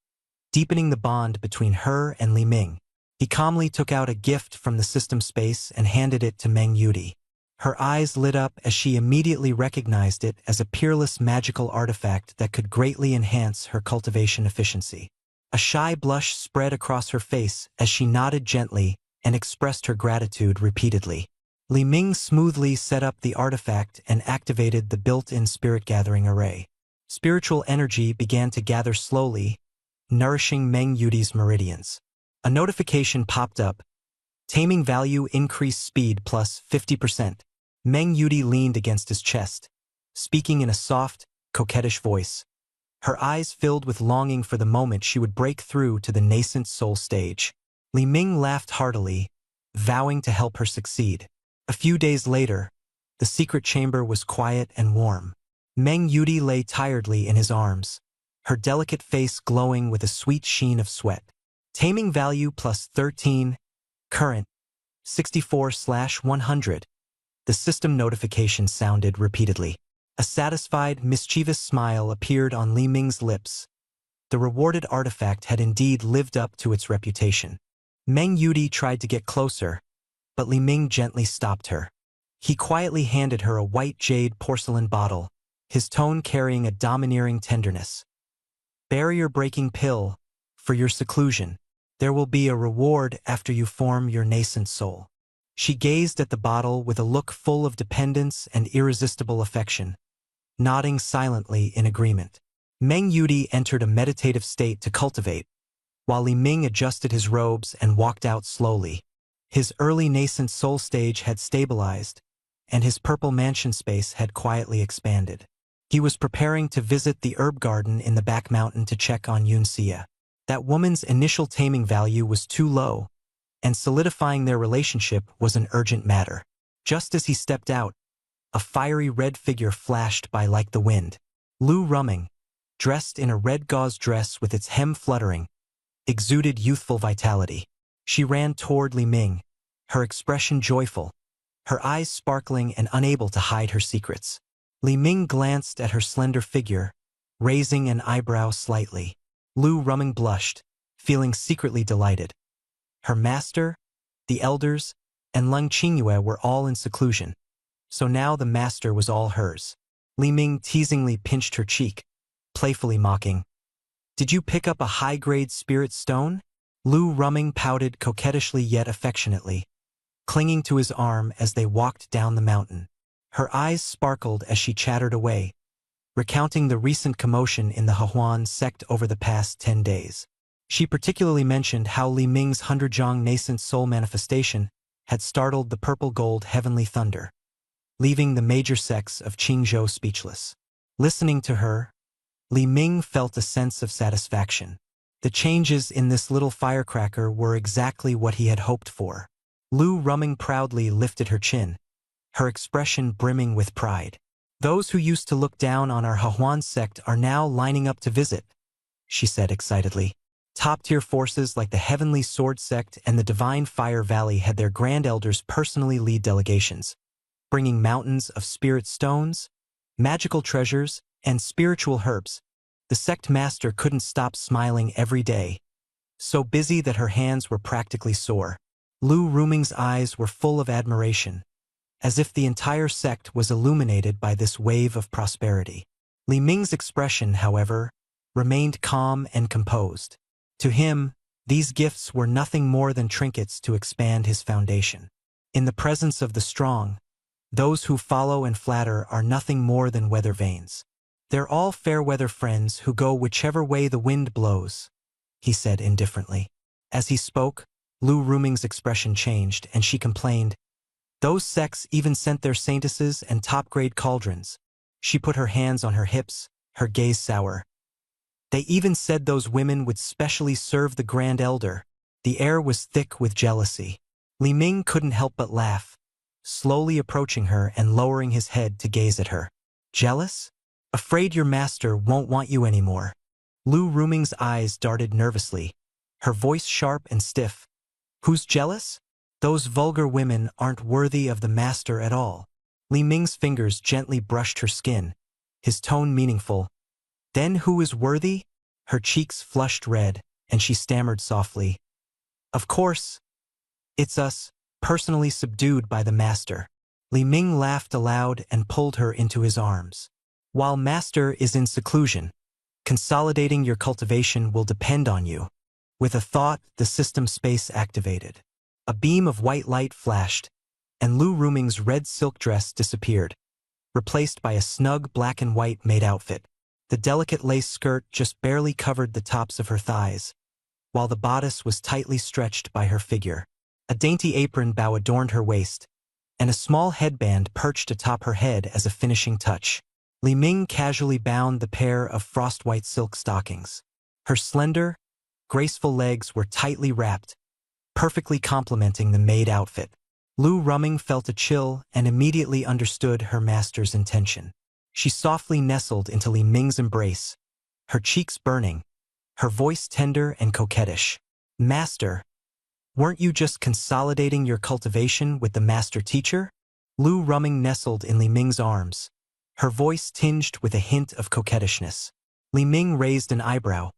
deepening the bond between her and Li Ming. He calmly took out a gift from the system space and handed it to Meng Yudi. Her eyes lit up as she immediately recognized it as a peerless magical artifact that could greatly enhance her cultivation efficiency. A shy blush spread across her face as she nodded gently and expressed her gratitude repeatedly. Li Ming smoothly set up the artifact and activated the built-in spirit-gathering array. Spiritual energy began to gather slowly, nourishing Meng Yudi's meridians. A notification popped up. Taming value increased speed plus 50%. Meng Yudi leaned against his chest, speaking in a soft, coquettish voice. Her eyes filled with longing for the moment she would break through to the nascent soul stage. Li Ming laughed heartily, vowing to help her succeed. A few days later, the secret chamber was quiet and warm. Meng Yudi lay tiredly in his arms, her delicate face glowing with a sweet sheen of sweat. Taming value plus 13, current, 64/100. The system notification sounded repeatedly. A satisfied, mischievous smile appeared on Li Ming's lips. The rewarded artifact had indeed lived up to its reputation. Meng Yudi tried to get closer, but Li Ming gently stopped her. He quietly handed her a white jade porcelain bottle, his tone carrying a domineering tenderness. "Barrier-breaking pill, for your seclusion. There will be a reward after you form your nascent soul." She gazed at the bottle with a look full of dependence and irresistible affection, nodding silently in agreement. Meng Yudi entered a meditative state to cultivate, while Li Ming adjusted his robes and walked out slowly. His early nascent soul stage had stabilized, and his purple mansion space had quietly expanded. He was preparing to visit the herb garden in the back mountain to check on Yunxia. That woman's initial taming value was too low, and solidifying their relationship was an urgent matter. Just as he stepped out, a fiery red figure flashed by like the wind. Lu Ruming, dressed in a red gauze dress with its hem fluttering, exuded youthful vitality. She ran toward Li Ming, her expression joyful, her eyes sparkling and unable to hide her secrets. Li Ming glanced at her slender figure, raising an eyebrow slightly. Lu Ruming blushed, feeling secretly delighted. Her master, the elders, and Lung Qingyue were all in seclusion, so now the master was all hers. Li Ming teasingly pinched her cheek, playfully mocking, "Did you pick up a high-grade spirit stone?" Lu Ruming pouted coquettishly yet affectionately, clinging to his arm as they walked down the mountain. Her eyes sparkled as she chattered away, recounting the recent commotion in the Hehuan sect over the past 10 days. She particularly mentioned how Li Ming's 100-zhang nascent soul manifestation had startled the purple-gold heavenly thunder, leaving the major sects of Qingzhou speechless. Listening to her, Li Ming felt a sense of satisfaction. The changes in this little firecracker were exactly what he had hoped for. Lu Ruming proudly lifted her chin, her expression brimming with pride. "Those who used to look down on our Hehuan sect are now lining up to visit," she said excitedly. Top-tier forces like the Heavenly Sword Sect and the Divine Fire Valley had their grand elders personally lead delegations, bringing mountains of spirit stones, magical treasures, and spiritual herbs. The sect master couldn't stop smiling every day, so busy that her hands were practically sore. Lu Ruming's eyes were full of admiration, as if the entire sect was illuminated by this wave of prosperity. Li Ming's expression, however, remained calm and composed. To him, these gifts were nothing more than trinkets to expand his foundation. In the presence of the strong, those who follow and flatter are nothing more than weather vanes. "They're all fair-weather friends who go whichever way the wind blows," he said indifferently. As he spoke, Lu Ruming's expression changed, and she complained, "Those sects even sent their saintesses and top-grade cauldrons." She put her hands on her hips, her gaze sour. "They even said those women would specially serve the Grand Elder." The air was thick with jealousy. Li Ming couldn't help but laugh, slowly approaching her and lowering his head to gaze at her. Jealous? Afraid your master won't want you anymore. Lu Ruming's eyes darted nervously, her voice sharp and stiff. Who's jealous? Those vulgar women aren't worthy of the master at all. Li Ming's fingers gently brushed her skin, his tone meaningful. Then who is worthy? Her cheeks flushed red, and she stammered softly. Of course, it's us, personally subdued by the master. Li Ming laughed aloud and pulled her into his arms. While master is in seclusion, consolidating your cultivation will depend on you. With a thought, the system space activated. A beam of white light flashed, and Lu Ruming's red silk dress disappeared, replaced by a snug black and white maid outfit. The delicate lace skirt just barely covered the tops of her thighs, while the bodice was tightly stretched by her figure. A dainty apron bow adorned her waist, and a small headband perched atop her head as a finishing touch. Li Ming casually bound the pair of frost-white silk stockings. Her slender, graceful legs were tightly wrapped, perfectly complementing the maid outfit. Lu Ruming felt a chill and immediately understood her master's intention. She softly nestled into Li Ming's embrace, her cheeks burning, her voice tender and coquettish. Master, weren't you just consolidating your cultivation with the master teacher? Lu Ruming nestled in Li Ming's arms, her voice tinged with a hint of coquettishness. Li Ming raised an eyebrow,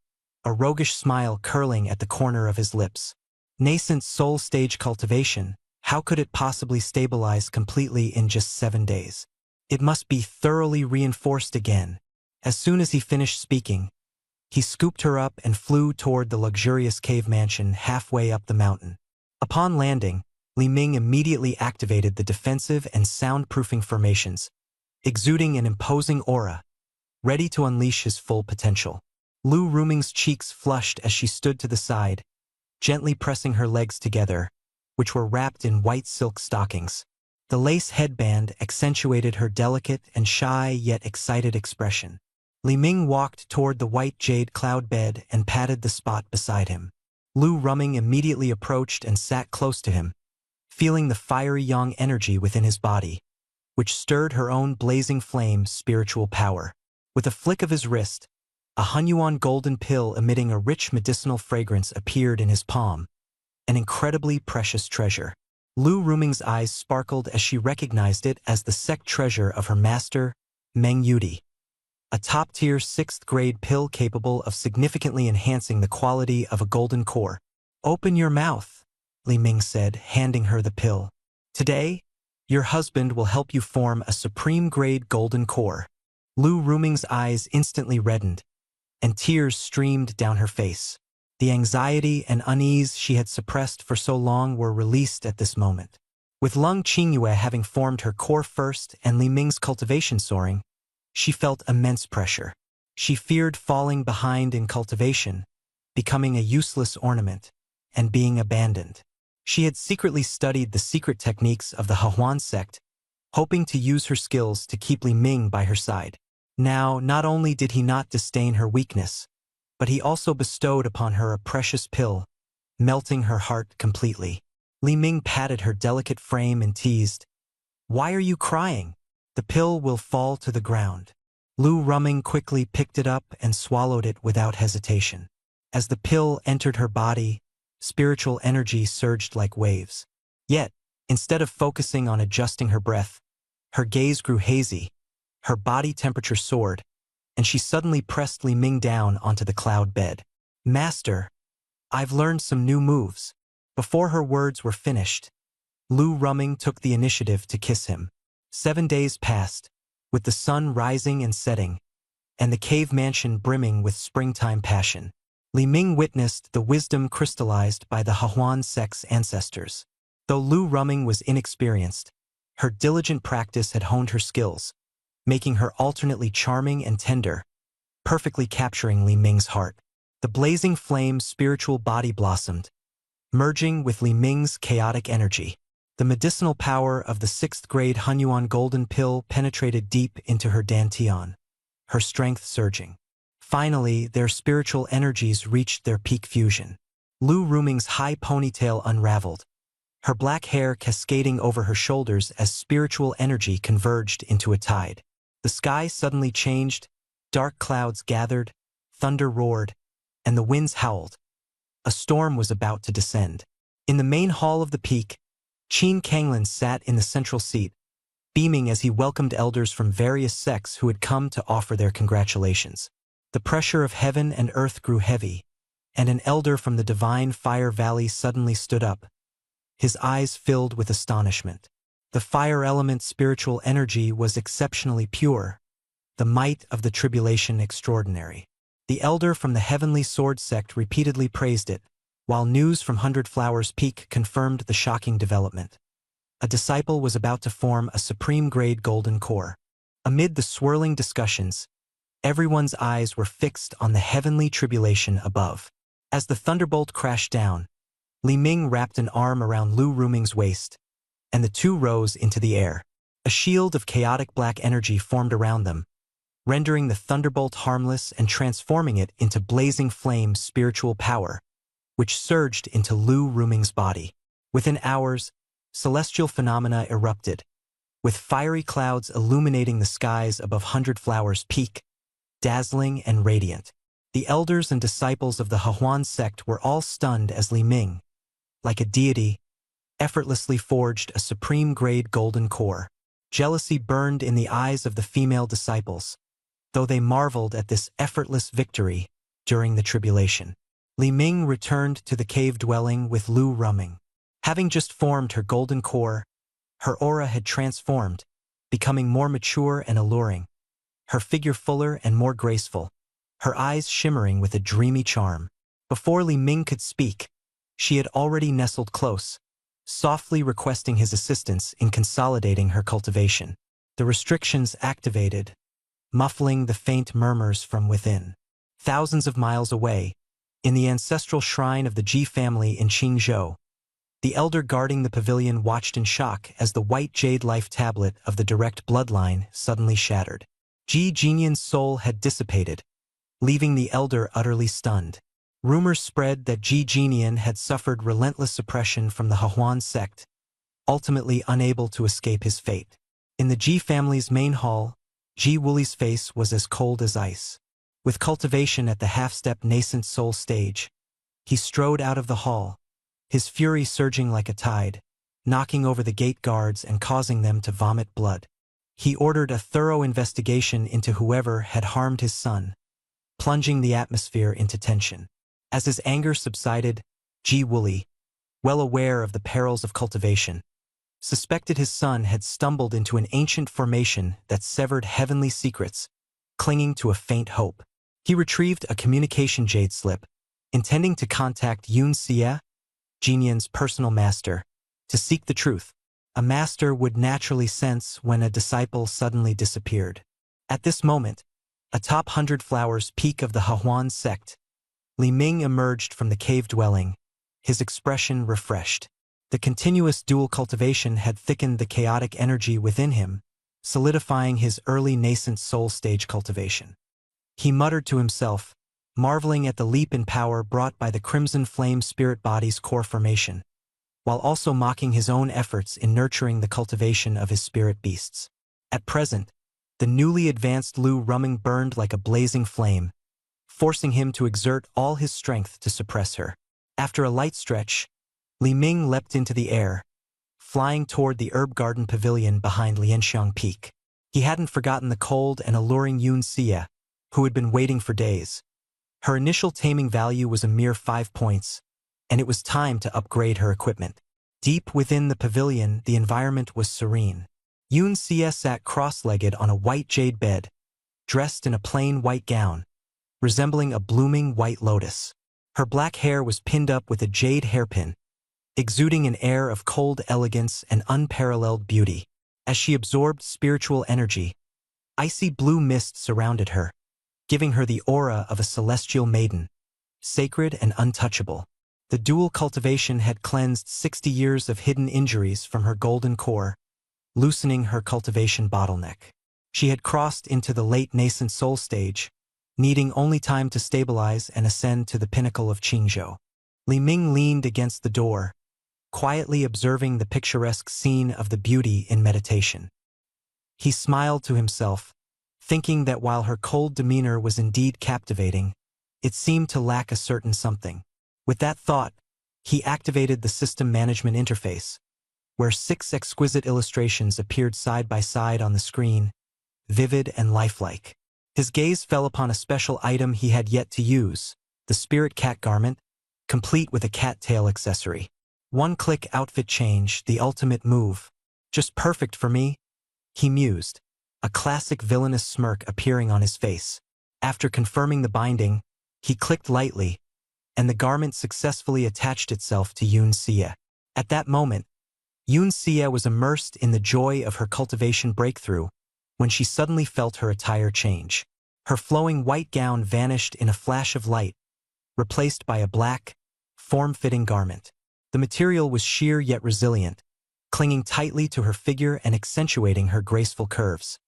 a roguish smile curling at the corner of his lips. Nascent soul stage cultivation, how could it possibly stabilize completely in just 7 days? It must be thoroughly reinforced again. As soon as he finished speaking, he scooped her up and flew toward the luxurious cave mansion halfway up the mountain. Upon landing, Li Ming immediately activated the defensive and soundproofing formations, exuding an imposing aura, ready to unleash his full potential. Lu Ruming's cheeks flushed as she stood to the side, gently pressing her legs together, which were wrapped in white silk stockings. The lace headband accentuated her delicate and shy yet excited expression. Li Ming walked toward the white jade cloud bed and patted the spot beside him. Lu Ruming immediately approached and sat close to him, feeling the fiery yang energy within his body, which stirred her own blazing flame spiritual power. With a flick of his wrist, a Hunyuan golden pill emitting a rich medicinal fragrance appeared in his palm, an incredibly precious treasure. Lu Ruming's eyes sparkled as she recognized it as the sect treasure of her master, Meng Yudi, a top-tier 6th-grade pill capable of significantly enhancing the quality of a golden core. Open your mouth, Li Ming said, handing her the pill. Today, your husband will help you form a supreme-grade golden core. Lu Ruming's eyes instantly reddened, and tears streamed down her face. The anxiety and unease she had suppressed for so long were released at this moment. With Lung Qingyue having formed her core first and Li Ming's cultivation soaring, she felt immense pressure. She feared falling behind in cultivation, becoming a useless ornament, and being abandoned. She had secretly studied the secret techniques of the Hehuan sect, hoping to use her skills to keep Li Ming by her side. Now, not only did he not disdain her weakness, but he also bestowed upon her a precious pill, melting her heart completely. Li Ming patted her delicate frame and teased, "Why are you crying? The pill will fall to the ground." Lu Ruming quickly picked it up and swallowed it without hesitation. As the pill entered her body, spiritual energy surged like waves. Yet, instead of focusing on adjusting her breath, her gaze grew hazy, her body temperature soared, and she suddenly pressed Li Ming down onto the cloud bed. "Master, I've learned some new moves." Before her words were finished, Lu Ruming took the initiative to kiss him. 7 days passed, with the sun rising and setting, and the cave mansion brimming with springtime passion. Li Ming witnessed the wisdom crystallized by the Hehuan sect's ancestors. Though Lu Ruming was inexperienced, her diligent practice had honed her skills, making her alternately charming and tender, perfectly capturing Li Ming's heart. The blazing flame's spiritual body blossomed, merging with Li Ming's chaotic energy. The medicinal power of the 6th-grade Hunyuan golden pill penetrated deep into her dantian, her strength surging. Finally, their spiritual energies reached their peak fusion. Lu Ruming's high ponytail unraveled, her black hair cascading over her shoulders as spiritual energy converged into a tide. The sky suddenly changed, dark clouds gathered, thunder roared, and the winds howled. A storm was about to descend. In the main hall of the peak, Qin Kanglin sat in the central seat, beaming as he welcomed elders from various sects who had come to offer their congratulations. The pressure of heaven and earth grew heavy, and an elder from the divine Fire Valley suddenly stood up, his eyes filled with astonishment. The fire element's spiritual energy was exceptionally pure, the might of the tribulation extraordinary. The elder from the Heavenly Sword sect repeatedly praised it, while news from Hundred Flowers Peak confirmed the shocking development. A disciple was about to form a supreme-grade golden core. Amid the swirling discussions, everyone's eyes were fixed on the heavenly tribulation above. As the thunderbolt crashed down, Li Ming wrapped an arm around Lu Ruming's waist, and the two rose into the air. A shield of chaotic black energy formed around them, rendering the thunderbolt harmless and transforming it into blazing flame spiritual power, which surged into Lu Ruming's body. Within hours, celestial phenomena erupted, with fiery clouds illuminating the skies above Hundred Flowers Peak, dazzling and radiant. The elders and disciples of the Hehuan sect were all stunned as Li Ming, like a deity, effortlessly forged a supreme-grade golden core. Jealousy burned in the eyes of the female disciples, though they marveled at this effortless victory during the tribulation. Li Ming returned to the cave dwelling with Lu Ruming. Having just formed her golden core, her aura had transformed, becoming more mature and alluring, her figure fuller and more graceful, her eyes shimmering with a dreamy charm. Before Li Ming could speak, she had already nestled close, softly requesting his assistance in consolidating her cultivation. The restrictions activated, muffling the faint murmurs from within. Thousands of miles away, in the ancestral shrine of the Ji family in Qingzhou, the elder guarding the pavilion watched in shock as the white jade life tablet of the direct bloodline suddenly shattered. Ji Jinian's soul had dissipated, leaving the elder utterly stunned. Rumors spread that Ji Jinian had suffered relentless suppression from the Hehuan sect, ultimately unable to escape his fate. In the Ji family's main hall, Ji Wuli's face was as cold as ice. With cultivation at the half-step nascent soul stage, he strode out of the hall, his fury surging like a tide, knocking over the gate guards and causing them to vomit blood. He ordered a thorough investigation into whoever had harmed his son, plunging the atmosphere into tension. As his anger subsided, Ji Wuli, well aware of the perils of cultivation, suspected his son had stumbled into an ancient formation that severed heavenly secrets, clinging to a faint hope. He retrieved a communication jade slip, intending to contact Yun Xie, Jinian's personal master, to seek the truth. A master would naturally sense when a disciple suddenly disappeared. At this moment, atop Hundred Flowers Peak of the Hehuan sect, Li Ming emerged from the cave dwelling, his expression refreshed. The continuous dual cultivation had thickened the chaotic energy within him, solidifying his early nascent soul stage cultivation. He muttered to himself, marveling at the leap in power brought by the Crimson Flame spirit body's core formation, while also mocking his own efforts in nurturing the cultivation of his spirit beasts. At present, the newly advanced Lu Ruming burned like a blazing flame, forcing him to exert all his strength to suppress her. After a light stretch, Li Ming leapt into the air, flying toward the herb garden pavilion behind Lianxiang Peak. He hadn't forgotten the cold and alluring Yun Xie, who had been waiting for days. Her initial taming value was a mere 5 points, and it was time to upgrade her equipment. Deep within the pavilion, the environment was serene. Yun Xie sat cross-legged on a white jade bed, dressed in a plain white gown, resembling a blooming white lotus. Her black hair was pinned up with a jade hairpin, exuding an air of cold elegance and unparalleled beauty. As she absorbed spiritual energy, icy blue mist surrounded her, giving her the aura of a celestial maiden, sacred and untouchable. The dual cultivation had cleansed 60 years of hidden injuries from her golden core, loosening her cultivation bottleneck. She had crossed into the late nascent soul stage, needing only time to stabilize and ascend to the pinnacle of Qingzhou. Li Ming leaned against the door, quietly observing the picturesque scene of the beauty in meditation. He smiled to himself, thinking that while her cold demeanor was indeed captivating, it seemed to lack a certain something. With that thought, he activated the system management interface, where 6 exquisite illustrations appeared side by side on the screen, vivid and lifelike. His gaze fell upon a special item he had yet to use, the spirit cat garment, complete with a cattail accessory. One-click outfit change, the ultimate move. Just perfect for me, he mused, a classic villainous smirk appearing on his face. After confirming the binding, he clicked lightly, and the garment successfully attached itself to Yoon Sia. At that moment, Yoon Sia was immersed in the joy of her cultivation breakthrough when she suddenly felt her attire change. Her flowing white gown vanished in a flash of light, replaced by a black, form-fitting garment. The material was sheer yet resilient, clinging tightly to her figure and accentuating her graceful curves.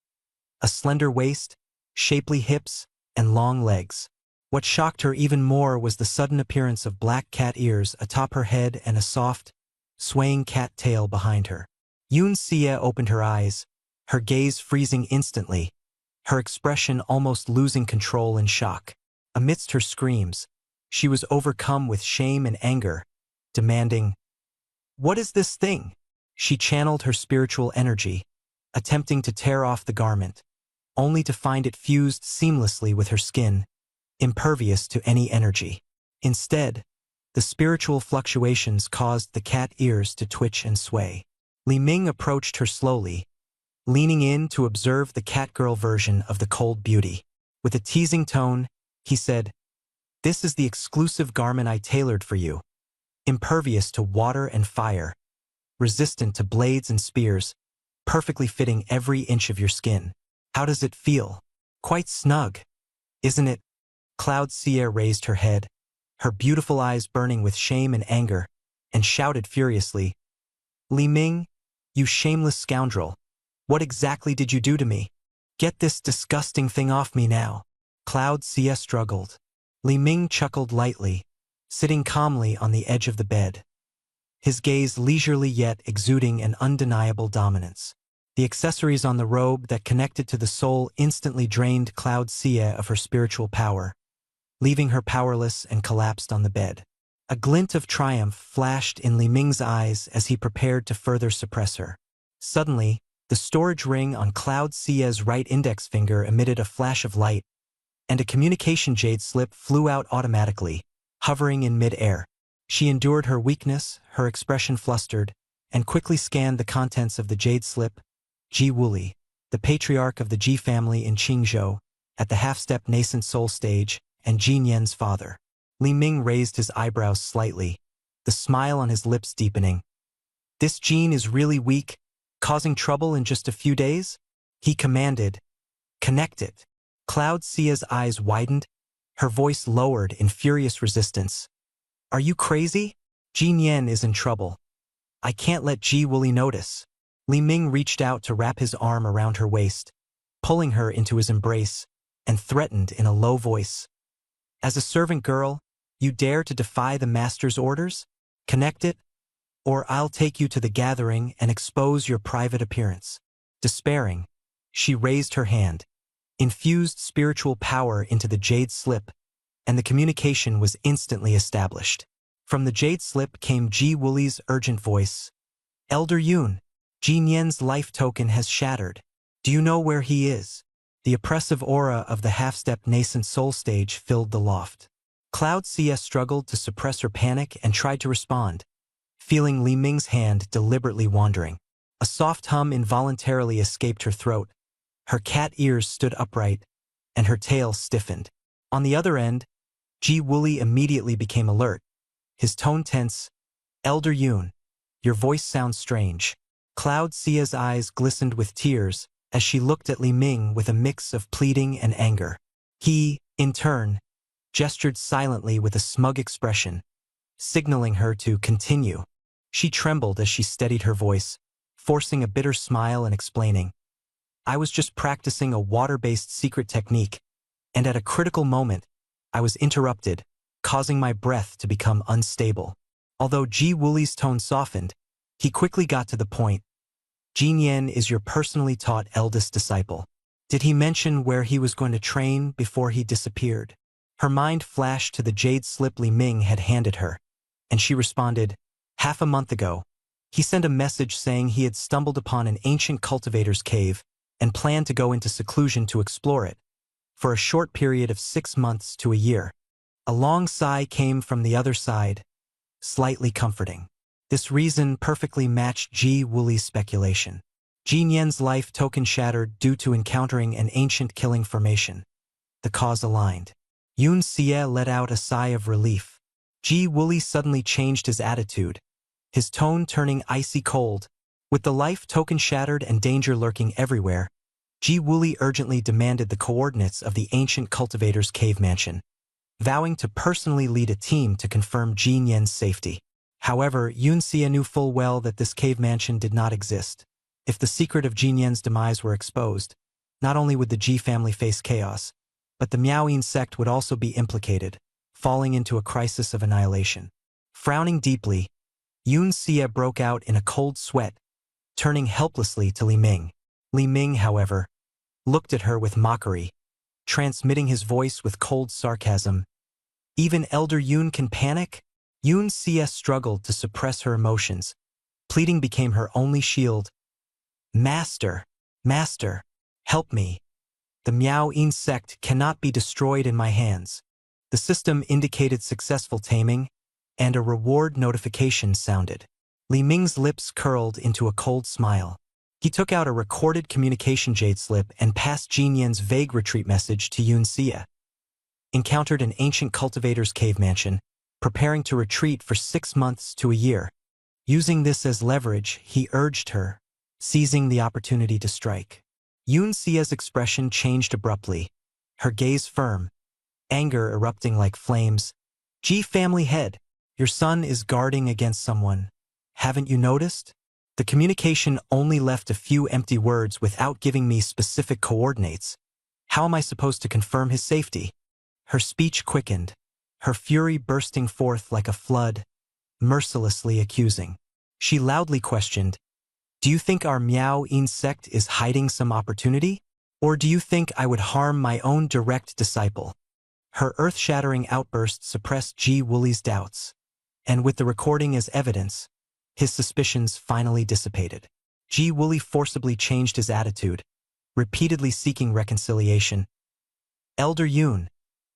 A slender waist, shapely hips, and long legs. What shocked her even more was the sudden appearance of black cat ears atop her head and a soft, swaying cat tail behind her. Yoon Sia opened her eyes, her gaze freezing instantly, her expression almost losing control in shock. Amidst her screams, she was overcome with shame and anger, demanding, "What is this thing?" She channeled her spiritual energy, attempting to tear off the garment, only to find it fused seamlessly with her skin, impervious to any energy. Instead, the spiritual fluctuations caused the cat ears to twitch and sway. Li Ming approached her slowly, leaning in to observe the catgirl version of the cold beauty. With a teasing tone, he said, "This is the exclusive garment I tailored for you. Impervious to water and fire, resistant to blades and spears, perfectly fitting every inch of your skin. How does it feel? Quite snug, isn't it?" Cloud Sia raised her head, her beautiful eyes burning with shame and anger, and shouted furiously, "Li Ming, you shameless scoundrel, what exactly did you do to me? Get this disgusting thing off me now." Cloud Sia struggled. Li Ming chuckled lightly, sitting calmly on the edge of the bed, his gaze leisurely yet exuding an undeniable dominance. The accessories on the robe that connected to the soul instantly drained Cloud Sia of her spiritual power, leaving her powerless and collapsed on the bed. A glint of triumph flashed in Li Ming's eyes as he prepared to further suppress her. Suddenly, the storage ring on Cloud Sia's right index finger emitted a flash of light, and a communication jade slip flew out automatically, hovering in mid-air. She endured her weakness, her expression flustered, and quickly scanned the contents of the jade slip. Ji Wuli, the patriarch of the Ji family in Qingzhou, at the half-step nascent soul stage, and Ji Nian's father. Li Ming raised his eyebrows slightly, the smile on his lips deepening. "This gene is really weak, causing trouble in just a few days?" He commanded, "Connect it." Cloud Sia's eyes widened, her voice lowered in furious resistance. "Are you crazy? Ji Nian is in trouble. I can't let Ji Wuli notice." Li Ming reached out to wrap his arm around her waist, pulling her into his embrace, and threatened in a low voice, "As a servant girl, you dare to defy the master's orders? Connect it, or I'll take you to the gathering and expose your private appearance." Despairing, she raised her hand, infused spiritual power into the jade slip, and the communication was instantly established. From the jade slip came Ji Wuli's urgent voice, "Elder Yoon, Ji Nian's life token has shattered. Do you know where he is?" The oppressive aura of the half-step nascent soul stage filled the loft. Cloud Sia struggled to suppress her panic and tried to respond, feeling Li Ming's hand deliberately wandering. A soft hum involuntarily escaped her throat. Her cat ears stood upright, and her tail stiffened. On the other end, Ji Wuli immediately became alert, his tone tense. "Elder Yoon, your voice sounds strange." Cloud Sia's eyes glistened with tears as she looked at Li Ming with a mix of pleading and anger. He, in turn, gestured silently with a smug expression, signaling her to continue. She trembled as she steadied her voice, forcing a bitter smile and explaining, "I was just practicing a water-based secret technique, and at a critical moment, I was interrupted, causing my breath to become unstable. Although Ji Wuli's tone softened, he quickly got to the point. Jin Yan is your personally taught eldest disciple. Did he mention where he was going to train before he disappeared? Her mind flashed to the jade slip Li Ming had handed her, and she responded, half a month ago, he sent a message saying he had stumbled upon an ancient cultivator's cave and planned to go into seclusion to explore it, for a short period of 6 months to a year. A long sigh came from the other side, slightly comforting. This reason perfectly matched Ji Wuli's speculation. Jin Yan's life token shattered due to encountering an ancient killing formation. The cause aligned. Yun Xie let out a sigh of relief. Ji Wuli suddenly changed his attitude, his tone turning icy cold. With the life token shattered and danger lurking everywhere, Ji Wuli urgently demanded the coordinates of the ancient cultivator's cave mansion, vowing to personally lead a team to confirm Jin Yan's safety. However, Yun Xie knew full well that this cave mansion did not exist. If the secret of Jin Yan's demise were exposed, not only would the Ji family face chaos, but the Miaoyin sect would also be implicated, falling into a crisis of annihilation. Frowning deeply, Yun Xie broke out in a cold sweat, turning helplessly to Li Ming. Li Ming, however, looked at her with mockery, transmitting his voice with cold sarcasm. Even Elder Yun can panic? Yun Xie struggled to suppress her emotions. Pleading became her only shield. Master, Master, help me. The Miaoyin sect cannot be destroyed in my hands. The system indicated successful taming, and a reward notification sounded. Li Ming's lips curled into a cold smile. He took out a recorded communication jade slip and passed Jin Yan's vague retreat message to Yun Xie. Encountered an ancient cultivator's cave mansion, preparing to retreat for 6 months to a year. Using this as leverage, he urged her, seizing the opportunity to strike. Yun Xie's expression changed abruptly, her gaze firm, anger erupting like flames. Ji family head, your son is guarding against someone. Haven't you noticed? The communication only left a few empty words without giving me specific coordinates. How am I supposed to confirm his safety? Her speech quickened, her fury bursting forth like a flood, mercilessly accusing. She loudly questioned, do you think our Miaoyin sect is hiding some opportunity? Or do you think I would harm my own direct disciple? Her earth-shattering outburst suppressed Ji Wuli's doubts, and with the recording as evidence, his suspicions finally dissipated. Ji Wuli forcibly changed his attitude, repeatedly seeking reconciliation. Elder Yun,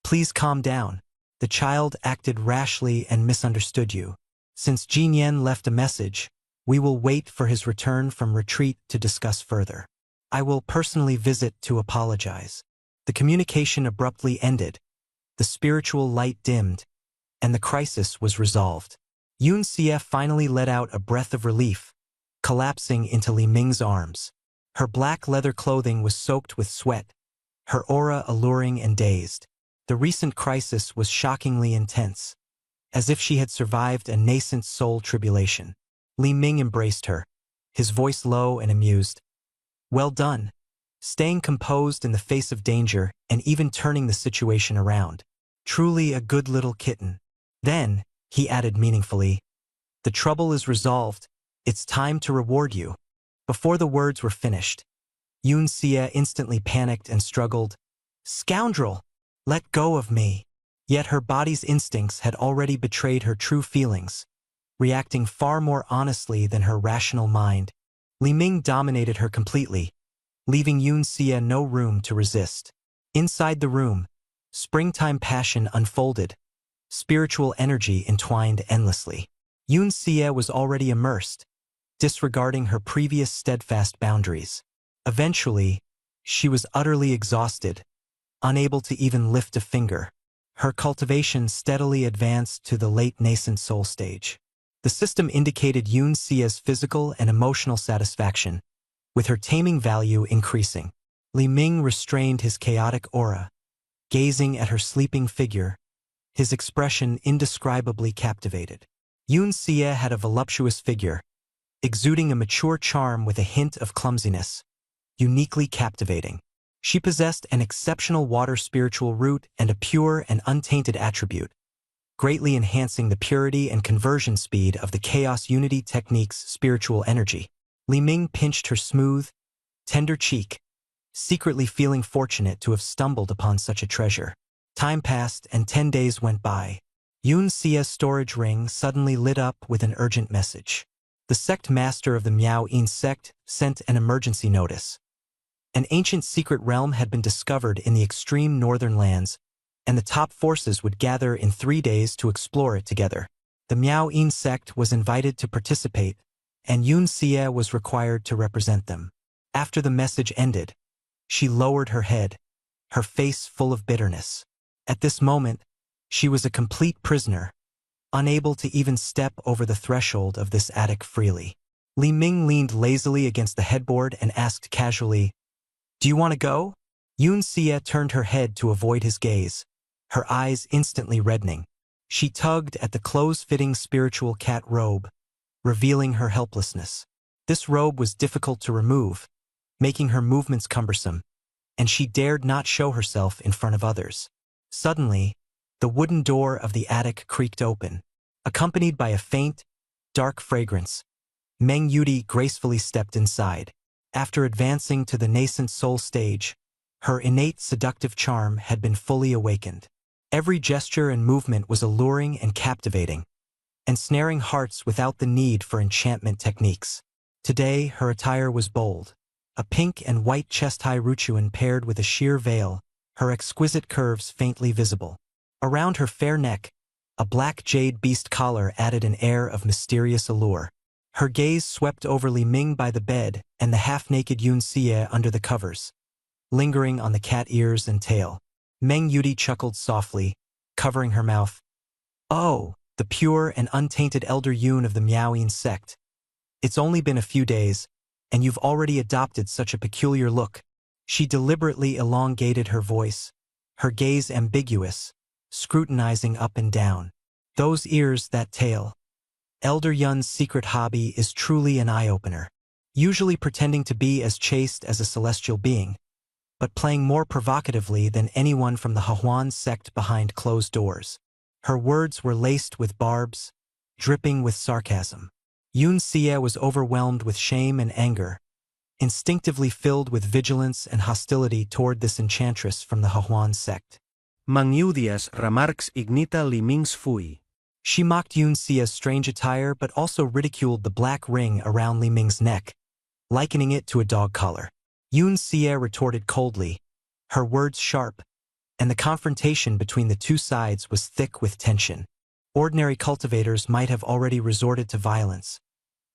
please calm down. The child acted rashly and misunderstood you. Since Jin Yan left a message, we will wait for his return from retreat to discuss further. I will personally visit to apologize. The communication abruptly ended, the spiritual light dimmed, and the crisis was resolved. Yun Xie finally let out a breath of relief, collapsing into Li Ming's arms. Her black leather clothing was soaked with sweat, her aura alluring and dazed. The recent crisis was shockingly intense, as if she had survived a nascent soul tribulation. Li Ming embraced her, his voice low and amused. Well done, staying composed in the face of danger and even turning the situation around. Truly a good little kitten. Then, he added meaningfully, the trouble is resolved. It's time to reward you. Before the words were finished, Yun Xie instantly panicked and struggled. Scoundrel! Let go of me. Yet her body's instincts had already betrayed her true feelings, reacting far more honestly than her rational mind. Li Ming dominated her completely, leaving Yun Xie no room to resist. Inside the room, springtime passion unfolded, spiritual energy entwined endlessly. Yun Xie was already immersed, disregarding her previous steadfast boundaries. Eventually, she was utterly exhausted, unable to even lift a finger. Her cultivation steadily advanced to the late nascent soul stage. The system indicated Yun Xie's physical and emotional satisfaction, with her taming value increasing. Li Ming restrained his chaotic aura, gazing at her sleeping figure, his expression indescribably captivated. Yun Xie had a voluptuous figure, exuding a mature charm with a hint of clumsiness, uniquely captivating. She possessed an exceptional water spiritual root and a pure and untainted attribute, greatly enhancing the purity and conversion speed of the Chaos Unity Technique's spiritual energy. Li Ming pinched her smooth, tender cheek, secretly feeling fortunate to have stumbled upon such a treasure. Time passed and 10 days went by. Yun Xia's storage ring suddenly lit up with an urgent message. The sect master of the Miao Yin sect sent an emergency notice. An ancient secret realm had been discovered in the extreme northern lands, and the top forces would gather in 3 days to explore it together. The Miao Yin sect was invited to participate, and Yun Xia was required to represent them. After the message ended, she lowered her head, her face full of bitterness. At this moment, she was a complete prisoner, unable to even step over the threshold of this attic freely. Li Ming leaned lazily against the headboard and asked casually, "Do you want to go?" Yun Xia turned her head to avoid his gaze, her eyes instantly reddening. She tugged at the close-fitting spiritual cat robe, revealing her helplessness. This robe was difficult to remove, making her movements cumbersome, and she dared not show herself in front of others. Suddenly, the wooden door of the attic creaked open. Accompanied by a faint, dark fragrance, Meng Yuti gracefully stepped inside. After advancing to the nascent soul stage, her innate seductive charm had been fully awakened. Every gesture and movement was alluring and captivating, ensnaring hearts without the need for enchantment techniques. Today, her attire was bold. A pink and white chest-high ruchuan paired with a sheer veil, her exquisite curves faintly visible. Around her fair neck, a black jade beast collar added an air of mysterious allure. Her gaze swept over Li Ming by the bed and the half-naked Yun Xie under the covers, lingering on the cat ears and tail. Meng Yuti chuckled softly, covering her mouth. "Oh, the pure and untainted elder Yun of the Miao Yin sect. It's only been a few days, and you've already adopted such a peculiar look." She deliberately elongated her voice, her gaze ambiguous, scrutinizing up and down. "Those ears, that tail. Elder Yun's secret hobby is truly an eye-opener. Usually pretending to be as chaste as a celestial being, but playing more provocatively than anyone from the Hahuan sect behind closed doors." Her words were laced with barbs, dripping with sarcasm. Yun Xie was overwhelmed with shame and anger, instinctively filled with vigilance and hostility toward this enchantress from the Hahuan sect. Mang Yudias remarks ignita Li Ming's fui. She mocked Yun Xia's strange attire but also ridiculed the black ring around Li Ming's neck, likening it to a dog collar. Yun Xie retorted coldly, her words sharp, and the confrontation between the two sides was thick with tension. Ordinary cultivators might have already resorted to violence,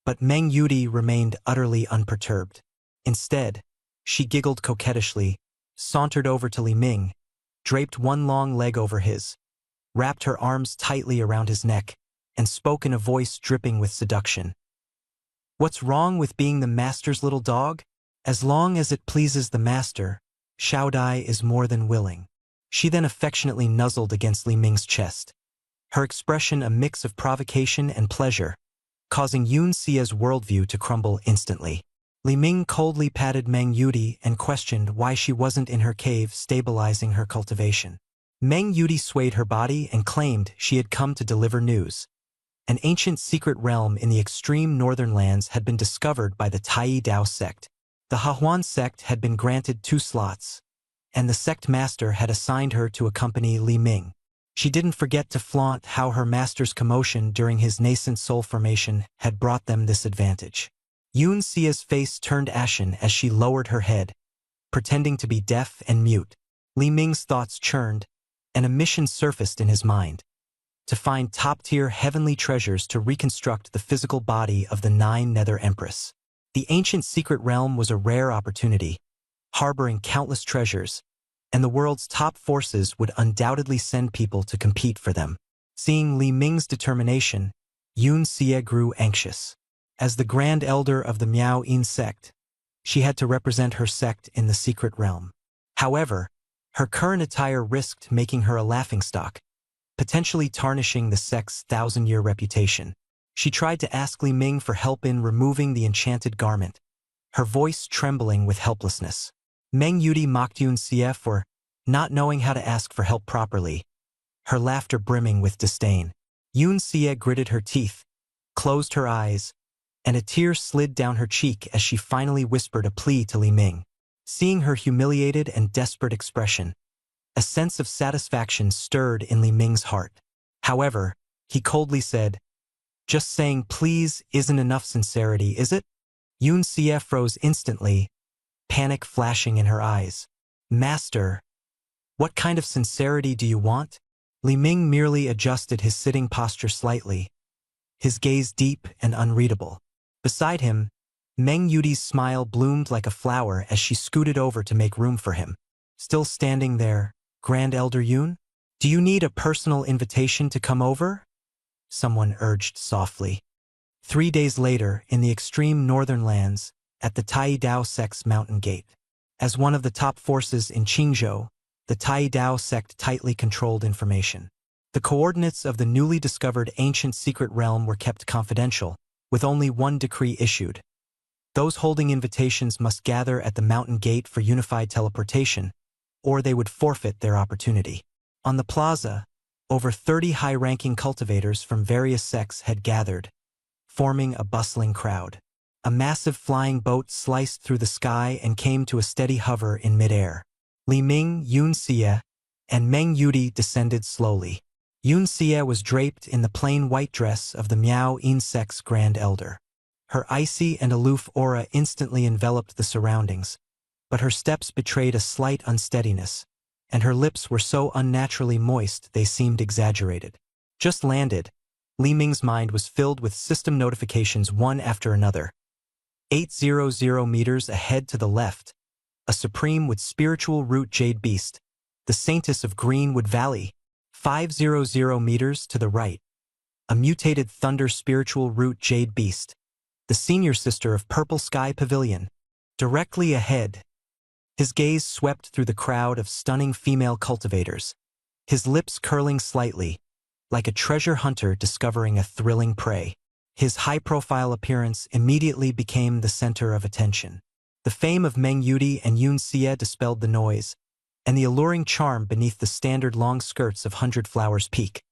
but Meng Yuti remained utterly unperturbed. Instead, she giggled coquettishly, sauntered over to Li Ming, draped one long leg over his, wrapped her arms tightly around his neck, and spoke in a voice dripping with seduction. "What's wrong with being the master's little dog? As long as it pleases the master, Shao Dai is more than willing." She then affectionately nuzzled against Li Ming's chest, her expression a mix of provocation and pleasure, causing Yun Xia's worldview to crumble instantly. Li Ming coldly patted Meng Yuti and questioned why she wasn't in her cave stabilizing her cultivation. Meng Yuti swayed her body and claimed she had come to deliver news. An ancient secret realm in the extreme northern lands had been discovered by the Tai Dao sect. The Hahuan sect had been granted 2 slots, and the sect master had assigned her to accompany Li Ming. She didn't forget to flaunt how her master's commotion during his nascent soul formation had brought them this advantage. Yun Xia's face turned ashen as she lowered her head, pretending to be deaf and mute. Li Ming's thoughts churned, and a mission surfaced in his mind: to find top-tier heavenly treasures to reconstruct the physical body of the 9 Nether Empress. The ancient secret realm was a rare opportunity, harboring countless treasures, and the world's top forces would undoubtedly send people to compete for them. Seeing Li Ming's determination, Yun Xie grew anxious. As the Grand Elder of the Miao Yin sect, she had to represent her sect in the secret realm. However, her current attire risked making her a laughingstock, potentially tarnishing the sect's 1,000-year reputation. She tried to ask Li Ming for help in removing the enchanted garment, her voice trembling with helplessness. Meng Yuti mocked Yun Xie for not knowing how to ask for help properly, her laughter brimming with disdain. Yun Xie gritted her teeth, closed her eyes, and a tear slid down her cheek as she finally whispered a plea to Li Ming. Seeing her humiliated and desperate expression, a sense of satisfaction stirred in Li Ming's heart. However, he coldly said, "Just saying please isn't enough sincerity, is it?" Yun Xie froze instantly, panic flashing in her eyes. "Master, what kind of sincerity do you want?" Li Ming merely adjusted his sitting posture slightly, his gaze deep and unreadable. Beside him, Meng Yudi's smile bloomed like a flower as she scooted over to make room for him. "Still standing there, Grand Elder Yun? Do you need a personal invitation to come over?" someone urged softly. 3 days later, in the extreme northern lands, at the Tai Dao sect's mountain gate. As one of the top forces in Qingzhou, the Tai Dao sect tightly controlled information. The coordinates of the newly discovered ancient secret realm were kept confidential, with only one decree issued. Those holding invitations must gather at the mountain gate for unified teleportation, or they would forfeit their opportunity. On the plaza, over 30 high-ranking cultivators from various sects had gathered, forming a bustling crowd. A massive flying boat sliced through the sky and came to a steady hover in midair. Li Ming, Yun Xie, and Meng Yudi descended slowly. Yun Xie was draped in the plain white dress of the Miao Yin sect's Grand Elder. Her icy and aloof aura instantly enveloped the surroundings, but her steps betrayed a slight unsteadiness, and her lips were so unnaturally moist they seemed exaggerated. Just landed, Li Ming's mind was filled with system notifications one after another. 800 meters ahead to the left, a supreme with spiritual root jade beast, the saintess of Greenwood Valley. 500 meters to the right, a mutated thunder spiritual root jade beast, the senior sister of Purple Sky Pavilion. Directly ahead, his gaze swept through the crowd of stunning female cultivators, his lips curling slightly, like a treasure hunter discovering a thrilling prey. His high-profile appearance immediately became the center of attention. The fame of Meng Yudi and Yun Xie dispelled the noise, and the alluring charm beneath the standard long skirts of Hundred Flowers Peak,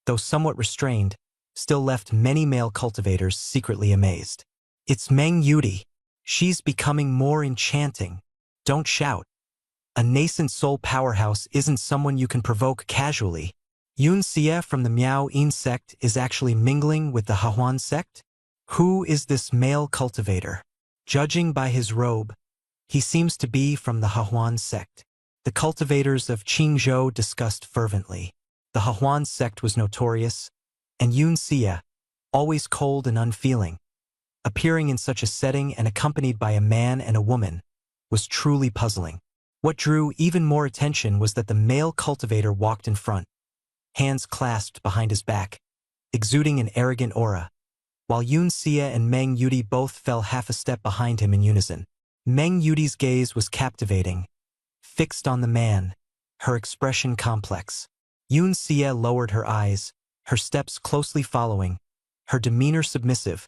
though somewhat restrained, still left many male cultivators secretly amazed. "It's Meng Yudi. She's becoming more enchanting. Don't shout. A nascent soul powerhouse isn't someone you can provoke casually. Yun Xie from the Miao Yin sect is actually mingling with the Hahuan sect? Who is this male cultivator? Judging by his robe, he seems to be from the Hahuan sect." The cultivators of Qingzhou discussed fervently. The Hahuan sect was notorious, and Yun Xie, always cold and unfeeling, appearing in such a setting and accompanied by a man and a woman, was truly puzzling. What drew even more attention was that the male cultivator walked in front, hands clasped behind his back, exuding an arrogant aura, while Yun Xie and Meng Yudi both fell half a step behind him in unison. Meng Yudi's gaze was captivating, fixed on the man, her expression complex. Yun Xie lowered her eyes, her steps closely following, her demeanor submissive,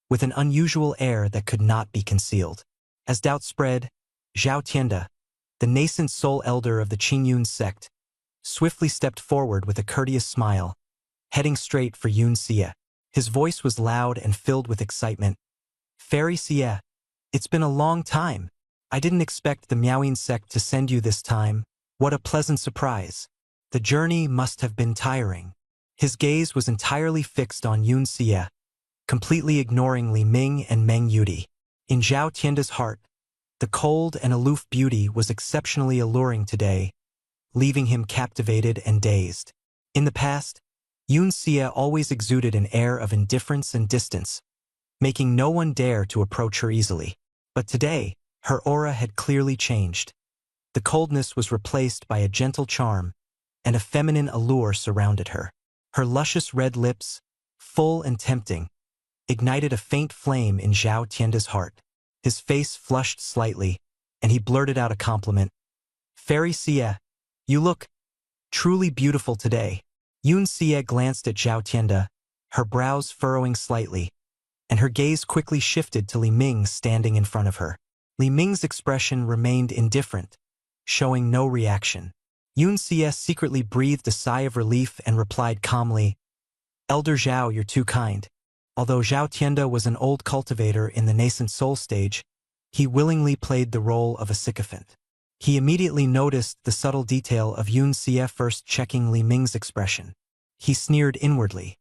with an unusual air that could not be concealed. As doubt spread, Zhao Tianda, the nascent soul elder of the Qingyun sect, swiftly stepped forward with a courteous smile, heading straight for Yun Xie. His voice was loud and filled with excitement. "Fairy Xie, it's been a long time. I didn't expect the Miaoyin sect to send you this time. What a pleasant surprise. The journey must have been tiring." His gaze was entirely fixed on Yun Xie, completely ignoring Li Ming and Meng Yudi. In Zhao Tianda's heart, the cold and aloof beauty was exceptionally alluring today, leaving him captivated and dazed. In the past, Yun Xie always exuded an air of indifference and distance, making no one dare to approach her easily. But today, her aura had clearly changed. The coldness was replaced by a gentle charm, and a feminine allure surrounded her. Her luscious red lips, full and tempting, ignited a faint flame in Zhao Tianda's heart. His face flushed slightly, and he blurted out a compliment. "Fairy Xie, you look truly beautiful today." Yun Xie glanced at Zhao Tianda, her brows furrowing slightly, and her gaze quickly shifted to Li Ming standing in front of her. Li Ming's expression remained indifferent, showing no reaction. Yun Xie secretly breathed a sigh of relief and replied calmly, Elder Zhao, you're too kind. Although Zhao Tianda was an old cultivator in the nascent soul stage, he willingly played the role of a sycophant. He immediately noticed the subtle detail of Yun Xie first checking Li Ming's expression. He sneered inwardly.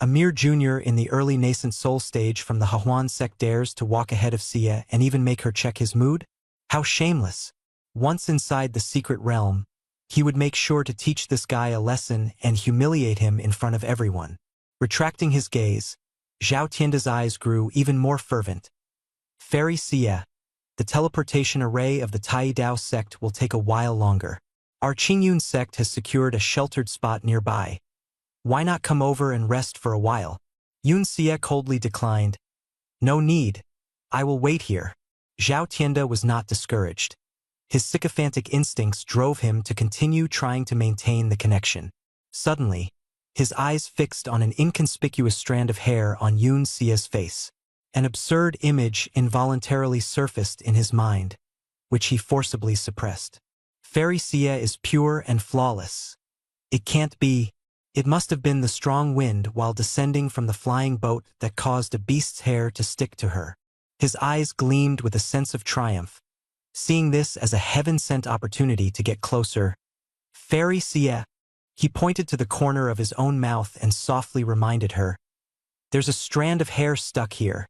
A mere junior in the early nascent soul stage from the Hahuan sect dares to walk ahead of Xie and even make her check his mood? How shameless! Once inside the secret realm, he would make sure to teach this guy a lesson and humiliate him in front of everyone. Retracting his gaze, Zhao Tianda's eyes grew even more fervent. Fairy Xie, the teleportation array of the Tai Dao sect will take a while longer. Our Qingyun sect has secured a sheltered spot nearby. Why not come over and rest for a while? Yun Xie coldly declined. No need. I will wait here. Zhao Tianda was not discouraged. His sycophantic instincts drove him to continue trying to maintain the connection. Suddenly, his eyes fixed on an inconspicuous strand of hair on Yun Xie's face. An absurd image involuntarily surfaced in his mind, which he forcibly suppressed. Fairy Xie is pure and flawless. It can't be. It must have been the strong wind while descending from the flying boat that caused a beast's hair to stick to her. His eyes gleamed with a sense of triumph, seeing this as a heaven-sent opportunity to get closer. Fairy Xie. He pointed to the corner of his own mouth and softly reminded her, there's a strand of hair stuck here.